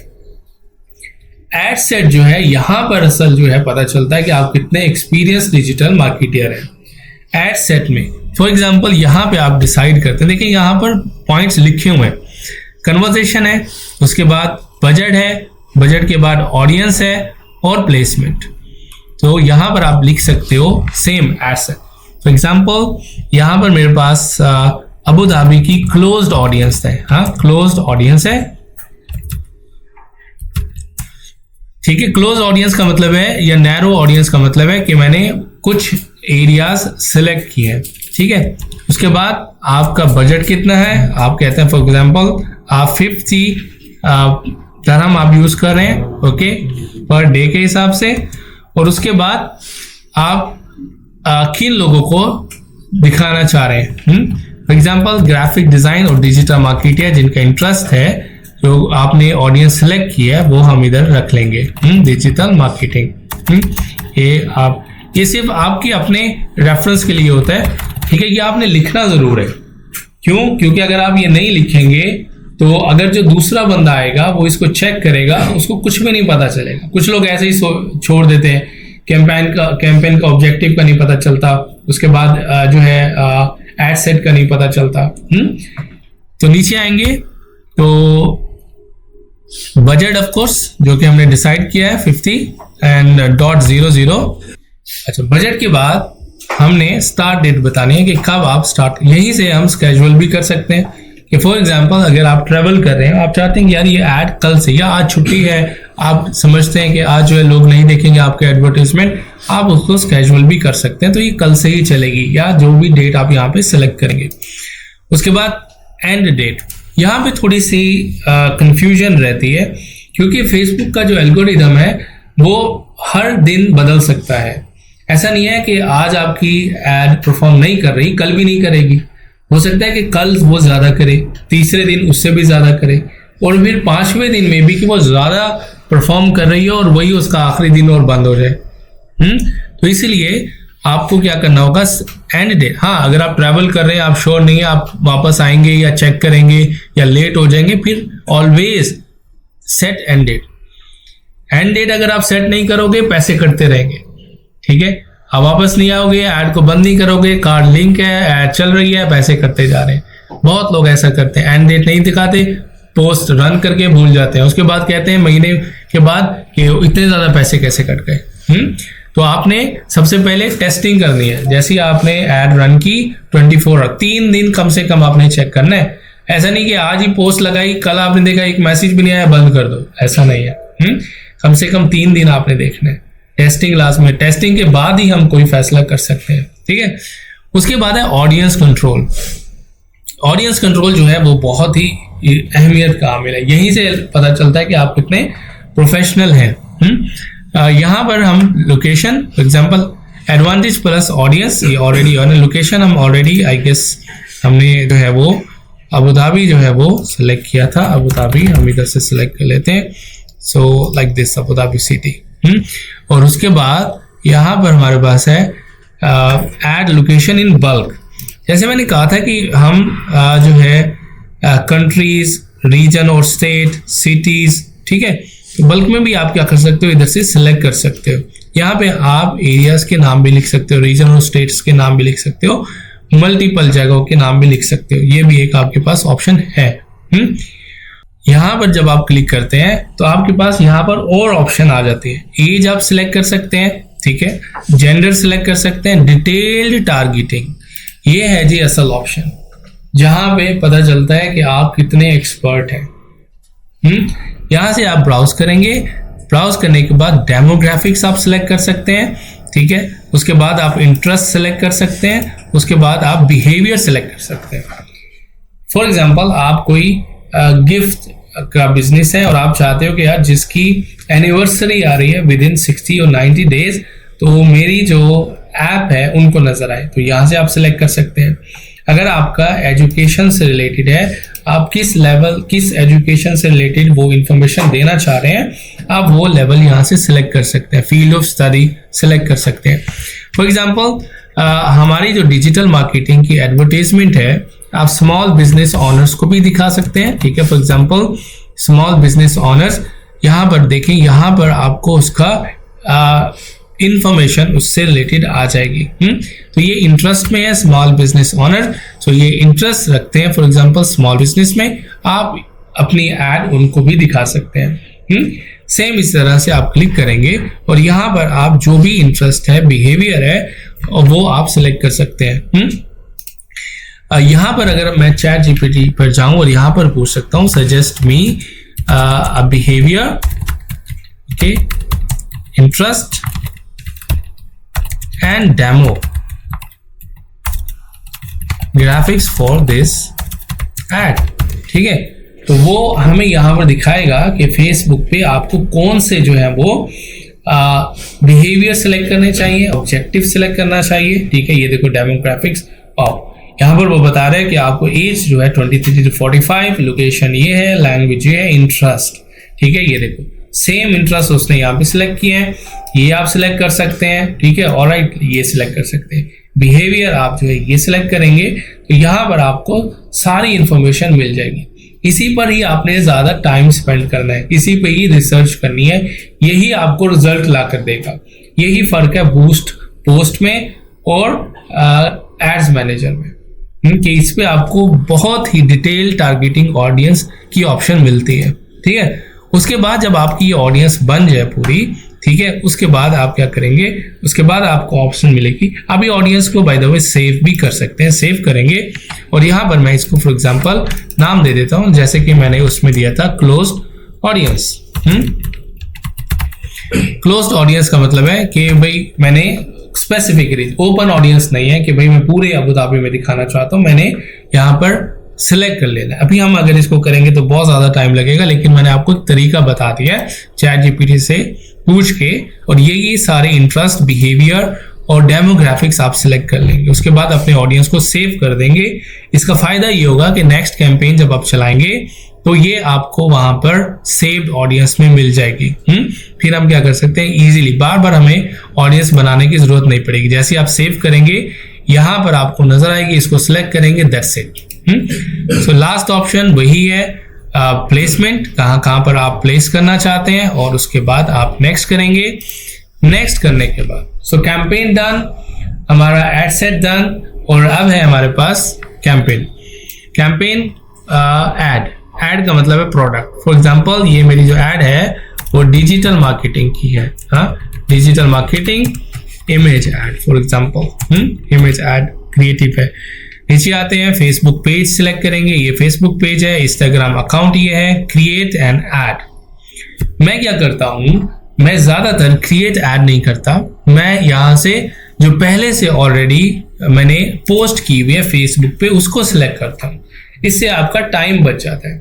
एड सेट जो है, यहां पर असल जो है पता चलता है कि आप कितने एक्सपीरियंस डिजिटल मार्केटियर हैं। एड सेट में फॉर एग्जांपल यहाँ पे आप डिसाइड करते हैं, देखिए यहाँ पर पॉइंट्स लिखे हुए हैं, कन्वर्सेशन है, उसके बाद बजट है, बजट के बाद ऑडियंस है और प्लेसमेंट। तो यहाँ पर आप लिख सकते हो same ad set. For example यहाँ पर मेरे पास अबू धाबी की क्लोज्ड ऑडियंस है, हाँ क्लोज्ड ऑडियंस है, ठीक है। क्लोज ऑडियंस का मतलब है, या नैरो ऑडियंस का मतलब है कि मैंने कुछ एरियाज सिलेक्ट किए हैं, ठीक है। उसके बाद आपका बजट कितना है, आप कहते हैं फॉर एग्जांपल आप 50 दरहम आप यूज कर रहे हैं, ओके, पर डे के हिसाब से। और उसके बाद आप किन लोगों को दिखाना चाह रहे हैं, फॉर एग्जांपल ग्राफिक डिजाइन और डिजिटल मार्केटियर जिनका इंटरेस्ट है जो आपने ऑडियंस सेलेक्ट किया है वो हम इधर रख लेंगे। डिजिटल मार्केटिंग, ये सिर्फ आपके अपने रेफरेंस के लिए होता है, ठीक है। ये आपने लिखना जरूर है, क्यों? क्योंकि अगर आप ये नहीं लिखेंगे तो अगर जो दूसरा बंदा आएगा वो इसको चेक करेगा, उसको कुछ भी नहीं पता चलेगा। कुछ लोग ऐसे ही छोड़ देते हैं, कैंपेन का ऑब्जेक्टिव का नहीं पता चलता, उसके बाद जो है एड सेट का नहीं पता चलता। तो नीचे आएंगे तो बजट ऑफ कोर्स जो कि हमने डिसाइड किया है 50.00। अच्छा, बजट के बाद हमने स्टार्ट डेट बतानी है कि कब आप स्टार्ट, यहीं से हम स्केड्यूल भी कर सकते हैं कि फॉर एग्जांपल अगर आप ट्रेवल कर रहे हैं, आप चाहते हैं कि यार ये ऐड कल से, या आज छुट्टी है, आप समझते हैं कि आज जो है लोग नहीं देखेंगे आपके एडवर्टाइजमेंट, आप उसको स्केड्यूल भी कर सकते हैं। तो ये कल से ही चलेगी, या जो भी डेट आप यहाँ पे सिलेक्ट करेंगे। उसके बाद एंड डेट, यहाँ पे थोड़ी सी कंफ्यूजन रहती है, क्योंकि फेसबुक का जो एल्गोरिदम है वो हर दिन बदल सकता है। ऐसा नहीं है कि आज आपकी एड परफॉर्म नहीं कर रही, कल भी नहीं करेगी। हो सकता है कि कल वो ज्यादा करे, तीसरे दिन उससे भी ज्यादा करे, और फिर 5वें दिन में भी कि वो ज्यादा परफॉर्म कर रही है और वही उसका आखिरी दिन और बंद हो जाए। तो इसीलिए आपको क्या करना होगा, एंड डेट। हाँ, अगर आप ट्रैवल कर रहे हैं, आप श्योर नहीं है आप वापस आएंगे या चेक करेंगे या लेट हो जाएंगे, फिर always set end date. End date अगर आप सेट नहीं करोगे पैसे कटते रहेंगे, ठीक है। आप वापस नहीं आओगे, ऐड को बंद नहीं करोगे, कार्ड लिंक है, ऐड चल रही है, पैसे कटते जा रहे हैं। बहुत लोग ऐसा करते हैं, एंड डेट नहीं दिखाते, पोस्ट रन करके भूल जाते हैं, उसके बाद कहते हैं महीने के बाद कि इतने ज्यादा पैसे कैसे कट गए। तो आपने सबसे पहले टेस्टिंग करनी है। जैसे ही आपने ऐड रन की 3 दिन कम से कम आपने चेक करना है। ऐसा नहीं कि आज ही पोस्ट लगाई, कल आपने देखा एक मैसेज भी नहीं आया, बंद कर दो, ऐसा नहीं है। कम से कम 3 दिन आपने देखना है। टेस्टिंग लास्ट में, टेस्टिंग के बाद ही हम कोई फैसला कर सकते हैं, ठीक है। उसके बाद है ऑडियंस कंट्रोल। ऑडियंस कंट्रोल जो है वो बहुत ही अहमियत का आमिल है। यहीं से पता चलता है कि आप कितने प्रोफेशनल हैं। यहाँ पर हम location, for example advantage plus audience, ये ऑलरेडी ऑन लोकेशन हम ऑलरेडी आई गेस हमने जो है वो अबू धाबी जो है वो सिलेक्ट किया था। अबू धाबी हम इधर से सिलेक्ट कर लेते हैं, सो like this Abu Dhabi city. और उसके बाद यहाँ पर हमारे पास है ऐड लोकेशन इन बल्क। जैसे मैंने कहा था कि हम जो है कंट्रीज, रीजन और स्टेट, सिटीज, ठीक है, तो बल्क में भी आप क्या कर सकते हो, इधर से सिलेक्ट कर सकते हो। यहाँ पे आप एरियाज के नाम भी लिख सकते हो, रीजन और स्टेट्स के नाम भी लिख सकते हो, मल्टीपल जगहों के नाम भी लिख सकते हो। ये भी एक आपके पास ऑप्शन है। यहाँ पर जब आप क्लिक करते हैं तो आपके पास यहाँ पर और ऑप्शन आ जाती है। एज आप सिलेक्ट कर सकते हैं, ठीक है, जेंडर सिलेक्ट कर सकते हैं, डिटेल्ड टारगेटिंग, ये है जी असल ऑप्शन, जहां पे पता चलता है कि आप कितने एक्सपर्ट हैं। यहां से आप ब्राउज करेंगे, ब्राउज करने के बाद डेमोग्राफिक्स आप सिलेक्ट कर सकते हैं, ठीक है। उसके बाद आप इंटरेस्ट सिलेक्ट कर सकते हैं, उसके बाद आप बिहेवियर सिलेक्ट कर सकते हैं। फॉर एग्जांपल आप कोई गिफ्ट का बिजनेस है और आप चाहते हो कि यार जिसकी एनिवर्सरी आ रही है विद इन 60 और 90 डेज, तो मेरी जो ऐप है उनको नजर आए, तो यहाँ से आप सिलेक्ट कर सकते हैं। अगर आपका एजुकेशन से रिलेटेड है, आप किस लेवल, किस एजुकेशन से रिलेटेड वो इंफॉर्मेशन देना चाह रहे हैं, आप वो लेवल यहाँ से सिलेक्ट कर सकते हैं, फील्ड ऑफ स्टडी सिलेक्ट कर सकते हैं। फॉर एग्जांपल हमारी जो डिजिटल मार्केटिंग की एडवर्टाइजमेंट है, आप स्मॉल बिजनेस ऑनर्स को भी दिखा सकते हैं, ठीक है। For example small business honours, यहाँ पर देखें, यहाँ पर आपको उसका इंफॉर्मेशन उससे रिलेटेड आ जाएगी। तो ये इंटरेस्ट में है स्मॉल बिजनेस ऑनर, तो ये इंटरेस्ट रखते हैं फॉर एग्जांपल स्मॉल बिजनेस में, आप अपनी ऐड उनको भी दिखा सकते हैं। सेम इस तरह से आप क्लिक करेंगे और यहाँ पर आप जो भी इंटरेस्ट है, बिहेवियर है, वो आप सिलेक्ट कर सकते हैं। यहाँ पर अगर मैं चैट जीपीटी पर जाऊं और यहाँ पर पूछ सकता हूँ suggest me a behavior, okay, interest and demographics for this ad, ठीक है। तो वो हमें यहाँ पर दिखाएगा कि फेसबुक पे आपको कौन से जो है वो बिहेवियर सिलेक्ट करने चाहिए, ऑब्जेक्टिव सिलेक्ट करना चाहिए, ठीक है। ये देखो डेमोग्राफिक्स, यहाँ पर वो बता रहे हैं कि आपको एज जो है 23 to 45, लोकेशन ये है, लैंग्वेज ये है, इंटरेस्ट, ठीक है। ये देखो सेम इंटरेस्ट उसने यहाँ पे सिलेक्ट किए हैं, ये आप सिलेक्ट कर सकते हैं, ठीक है। ऑलराइट, ये सिलेक्ट कर सकते हैं। बिहेवियर आप जो है ये सिलेक्ट करेंगे तो यहाँ पर आपको सारी इंफॉर्मेशन मिल जाएगी। इसी पर ही आपने ज़्यादा टाइम स्पेंड करना है, इसी पे ही रिसर्च करनी है, यही आपको रिजल्ट ला कर देगा। यही फर्क है बूस्ट पोस्ट में और एड्स मैनेजर में, कि इस पे आपको बहुत ही डिटेल टारगेटिंग ऑडियंस की ऑप्शन मिलती है, ठीक है। उसके बाद जब आपकी ये ऑडियंस बन जाए पूरी, ठीक है, उसके बाद आप क्या करेंगे, उसके बाद आपको ऑप्शन मिलेगी। आप ये ऑडियंस को बाय द वे सेव भी कर सकते हैं, सेव करेंगे और यहाँ पर मैं इसको फॉर एग्जांपल नाम दे देता हूँ, जैसे कि मैंने उसमें दिया था क्लोज्ड ऑडियंस। क्लोज्ड ऑडियंस का मतलब है कि भाई मैंने स्पेसिफिक ओपन ऑडियंस नहीं है कि भाई मैं पूरे अबू धाबी में दिखाना चाहता हूँ, मैंने यहाँ पर सिलेक्ट कर लेना है। अभी हम अगर इसको करेंगे तो बहुत ज़्यादा टाइम लगेगा, लेकिन मैंने आपको एक तरीका बता दिया है चैट जीपीटी से पूछ के, और ये सारे इंटरेस्ट, बिहेवियर और डेमोग्राफिक्स आप सिलेक्ट कर लेंगे। उसके बाद अपने ऑडियंस को सेव कर देंगे। इसका फायदा ये होगा कि नेक्स्ट कैंपेन जब आप चलाएंगे तो ये आपको वहां पर सेव्ड ऑडियंस में मिल जाएगी। फिर हम क्या कर सकते हैं, इजीली बार बार हमें ऑडियंस बनाने की जरूरत नहीं पड़ेगी। जैसे आप सेव करेंगे यहाँ पर आपको नजर आएगी, इसको सिलेक्ट करेंगे, that's it. So last option वही है प्लेसमेंट, कहाँ पर आप प्लेस करना चाहते हैं, और उसके बाद आप नेक्स्ट करेंगे। नेक्स्ट करने के बाद सो कैंपेन डन, हमारा एड सेट डन, और अब है हमारे पास कैंपेन एड का मतलब है प्रोडक्ट। फॉर एग्जांपल ये मेरी जो एड है वो डिजिटल मार्केटिंग की है, digital marketing image ad, for example image ad creative है। नीचे आते हैं, फेसबुक पेज सिलेक्ट करेंगे, ये फेसबुक पेज है, इंस्टाग्राम अकाउंट ये है, क्रिएट एन एड। मैं क्या करता हूं, मैं ज्यादातर क्रिएट ऐड नहीं करता, मैं यहाँ से जो पहले से ऑलरेडी मैंने पोस्ट की हुई है फेसबुक पे उसको सिलेक्ट करता हूँ। इससे आपका टाइम बच जाता है,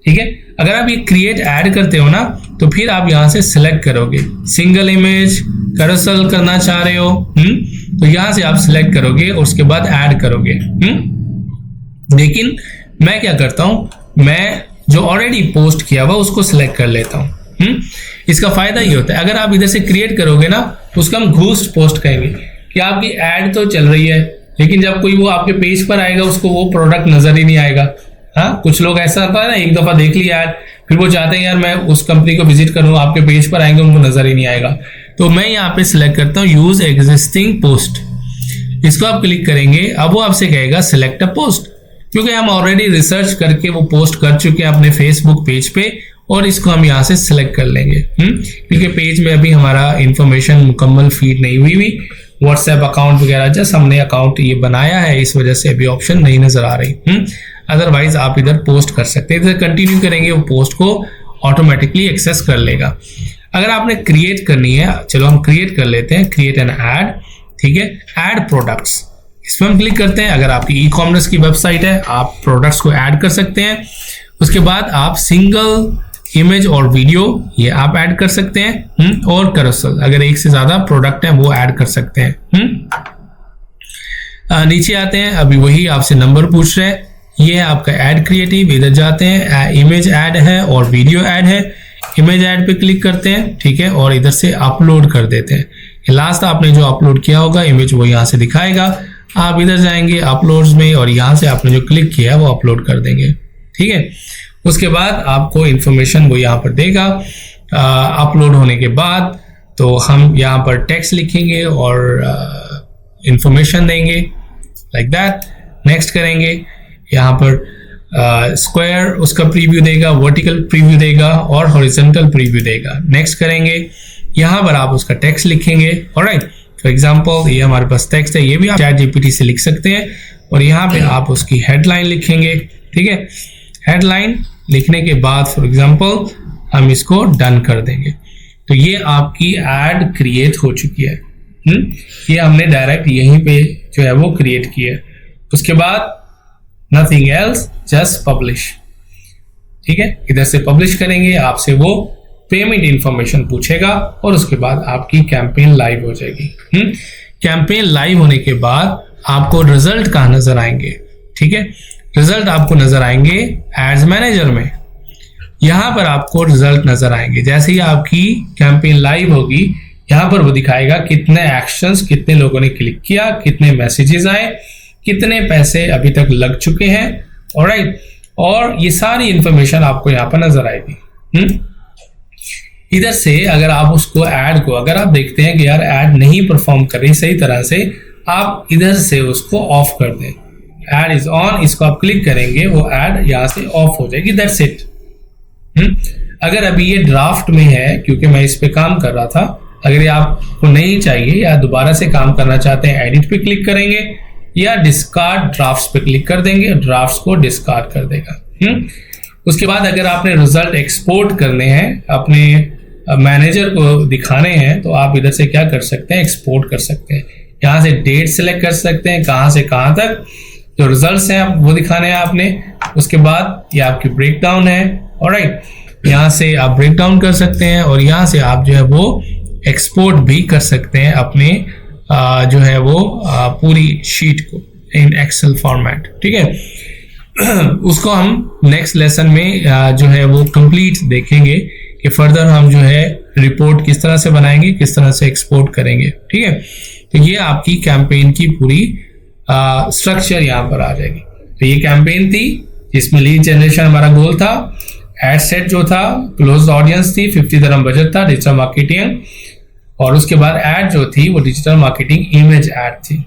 ठीक है। अगर आप ये क्रिएट ऐड करते हो ना तो फिर आप यहाँ से सिलेक्ट करोगे, सिंगल इमेज कैरोसेल करना चाह रहे हो, तो यहाँ से आप सिलेक्ट करोगे और उसके बाद ऐड करोगे। लेकिन मैं क्या करता हूँ, मैं जो ऑलरेडी पोस्ट किया हुआ उसको सिलेक्ट कर लेता हूँ। इसका फायदा ये होता है, अगर आप इधर से क्रिएट करोगे ना तो उसका हम घूस्ट पोस्ट कहेंगे कि आपकी ऐड तो चल रही है, लेकिन जब कोई वो आपके पेज पर आएगा उसको वो प्रोडक्ट नजर ही नहीं आएगा। हाँ, कुछ लोग ऐसा होता है ना, एक दफा देख लिया ऐड, फिर वो चाहते हैं यार मैं उस कंपनी को विजिट करूँ, आपके पेज पर आएंगे उनको नजर ही नहीं आएगा। तो मैं यहाँ पे सिलेक्ट करता हूँ यूज एग्जिस्टिंग पोस्ट, इसको आप क्लिक करेंगे, अब वो आपसे कहेगा सिलेक्ट अ पोस्ट, क्योंकि हम ऑलरेडी रिसर्च करके वो पोस्ट कर चुके हैं अपने फेसबुक पेज पे, और इसको हम यहाँ से सिलेक्ट कर लेंगे। क्योंकि पेज में अभी हमारा इंफॉर्मेशन मुकम्मल फीड नहीं हुई, व्हाट्सएप अकाउंट वगैरह जस्ट हमने अकाउंट ये बनाया है, इस वजह से अभी ऑप्शन नहीं नजर आ रही। अदरवाइज आप इधर पोस्ट कर सकते हैं, इधर कंटिन्यू करेंगे वो पोस्ट को ऑटोमेटिकली एक्सेस कर लेगा। अगर आपने क्रिएट करनी है, चलो हम क्रिएट कर लेते हैं, क्रिएट एन ऐड, ठीक है, ऐड प्रोडक्ट्स, इस पर हम क्लिक करते हैं। अगर आपकी ई कॉमर्स की वेबसाइट है आप प्रोडक्ट्स को ऐड कर सकते हैं। उसके बाद आप सिंगल इमेज और वीडियो ये आप ऐड कर सकते हैं, और कैरोसेल अगर एक से ज्यादा प्रोडक्ट है वो ऐड कर सकते हैं। नीचे आते हैं, अभी वही आपसे नंबर पूछ रहे हैं, ये है आपका ऐड क्रिएटिव, इधर जाते हैं, इमेज ऐड है और वीडियो ऐड है, इमेज ऐड पे क्लिक करते हैं, ठीक है, और इधर से अपलोड कर देते हैं। लास्ट आपने जो अपलोड किया होगा इमेज वो यहाँ से दिखाएगा, आप इधर जाएंगे अपलोड्स में और यहाँ से आपने जो क्लिक किया वो अपलोड कर देंगे, ठीक है। उसके बाद आपको इंफॉर्मेशन वो यहाँ पर देगा। अपलोड होने के बाद तो हम यहाँ पर टेक्स्ट लिखेंगे और इंफॉर्मेशन देंगे, लाइक दैट। नेक्स्ट करेंगे, यहाँ पर स्क्वायर उसका प्रीव्यू देगा, वर्टिकल प्रीव्यू देगा और हॉरिजॉन्टल प्रीव्यू देगा। नेक्स्ट करेंगे, यहाँ पर आप उसका टेक्स्ट लिखेंगे, ऑलराइट। फॉर एग्जांपल ये हमारे पास टेक्स्ट है, ये भी आप चैट जीपीटी से लिख सकते हैं, और यहाँ पे आप उसकी हेडलाइन लिखेंगे, ठीक है। हेडलाइन लिखने के बाद फॉर एग्जांपल हम इसको डन कर देंगे, तो ये आपकी ऐड क्रिएट हो चुकी है। ये हमने डायरेक्ट यहीं पे जो है वो क्रिएट किया है। उसके बाद नथिंग एल्स, जस्ट पब्लिश, ठीक है। इधर से पब्लिश करेंगे, आपसे वो पेमेंट इंफॉर्मेशन पूछेगा और उसके बाद आपकी कैंपेन लाइव हो जाएगी। कैंपेन लाइव होने के बाद आपको रिजल्ट कहाँ नजर आएंगे, ठीक है। रिजल्ट आपको नजर आएंगे एड्स मैनेजर में, यहाँ पर आपको रिजल्ट नजर आएंगे। जैसे ही आपकी कैंपेन लाइव होगी, यहाँ पर वो दिखाएगा कितने एक्शंस, कितने लोगों ने क्लिक किया, कितने मैसेजेस आए, कितने पैसे अभी तक लग चुके हैं, ऑलराइट। और ये सारी इंफॉर्मेशन आपको यहाँ पर नजर आएगी। इधर से अगर आप उसको ऐड को, अगर आप देखते हैं कि यार ऐड नहीं परफॉर्म कर रही सही तरह से, आप इधर से उसको ऑफ कर दें। ऐड इज ऑन, इसको आप क्लिक करेंगे, वो ऐड यहाँ से ऑफ हो जाएगी, दैट्स इट। अगर अभी ये ड्राफ्ट में है, क्योंकि मैं इस पे काम कर रहा था, अगर ये आपको नहीं चाहिए या दोबारा से काम करना चाहते हैं, एडिट पे क्लिक करेंगे या डिस्कार्ड ड्राफ्ट्स पे क्लिक कर देंगे, ड्राफ्ट्स को डिस्कार्ड कर देगा। उसके बाद अगर आपने रिजल्ट एक्सपोर्ट करने हैं, अपने मैनेजर को दिखाने हैं, तो आप इधर से क्या कर सकते हैं, एक्सपोर्ट कर सकते हैं। यहाँ से डेट सेलेक्ट कर सकते हैं, कहाँ से कहाँ तक जो रिजल्ट्स हैं वो दिखाने हैं आपने। उसके बाद ये आपकी ब्रेक डाउन है, ऑलराइट। यहाँ से आप ब्रेक डाउन कर सकते हैं और यहाँ से आप जो है वो एक्सपोर्ट भी कर सकते हैं अपने जो है वो पूरी शीट को इन एक्सेल फॉर्मेट, ठीक है। उसको हम नेक्स्ट लेसन में जो है वो कंप्लीट देखेंगे कि फर्दर हम जो है रिपोर्ट किस तरह से बनाएंगे, किस तरह से एक्सपोर्ट करेंगे, ठीक है। तो ये आपकी कैंपेन की पूरी स्ट्रक्चर यहाँ पर आ जाएगी। तो ये कैंपेन थी जिसमें लीड जनरेशन हमारा गोल था, एड सेट जो था, क्लोज ऑडियंस थी, 50 दिरहम बजट था, डिजिटल मार्केटिंग, और उसके बाद ऐड जो थी वो डिजिटल मार्केटिंग इमेज ऐड थी।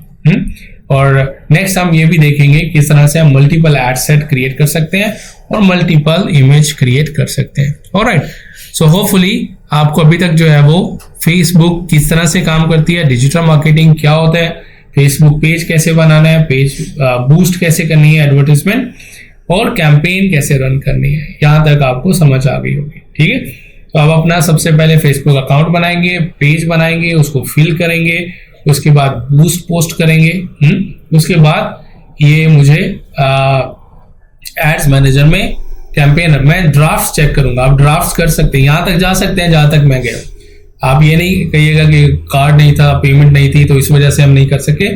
और नेक्स्ट हम ये भी देखेंगे किस तरह से हम मल्टीपल ऐड सेट क्रिएट कर सकते हैं और मल्टीपल इमेज क्रिएट कर सकते हैं, ऑलराइट। सो होपफुली आपको अभी तक जो है वो फेसबुक किस तरह से काम करती है, डिजिटल मार्केटिंग क्या होता है, फेसबुक पेज कैसे बनाना है, पेज बूस्ट कैसे करनी है, एडवर्टाइजमेंट, और कैंपेन कैसे रन करनी है, यहाँ तक आपको समझ आ गई होगी, ठीक है। तो अब अपना सबसे पहले फेसबुक अकाउंट बनाएंगे, पेज बनाएंगे, उसको फिल करेंगे, उसके बाद बूस्ट पोस्ट करेंगे। उसके बाद ये मुझे एड्स मैनेजर में कैंपेन, मैं ड्राफ्ट्स चेक करूंगा। आप ड्राफ्ट्स कर सकते हैं, यहाँ तक जा सकते हैं जहां तक मैं गया। आप ये नहीं कहिएगा कि कार्ड नहीं था, पेमेंट नहीं थी, तो इस वजह से हम नहीं कर सके।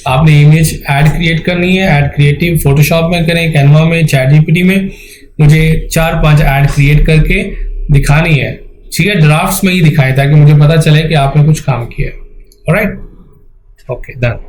आपने इमेज ऐड क्रिएट करनी है, ऐड क्रिएटिव फोटोशॉप में करें, कैनवा में, चैट जीपीटी में, मुझे 4-5 ऐड क्रिएट करके दिखानी है, ठीक है। ड्राफ्ट्स में ही दिखाएं ताकि मुझे पता चले कि आपने कुछ काम किया, ऑलराइट। Okay, done.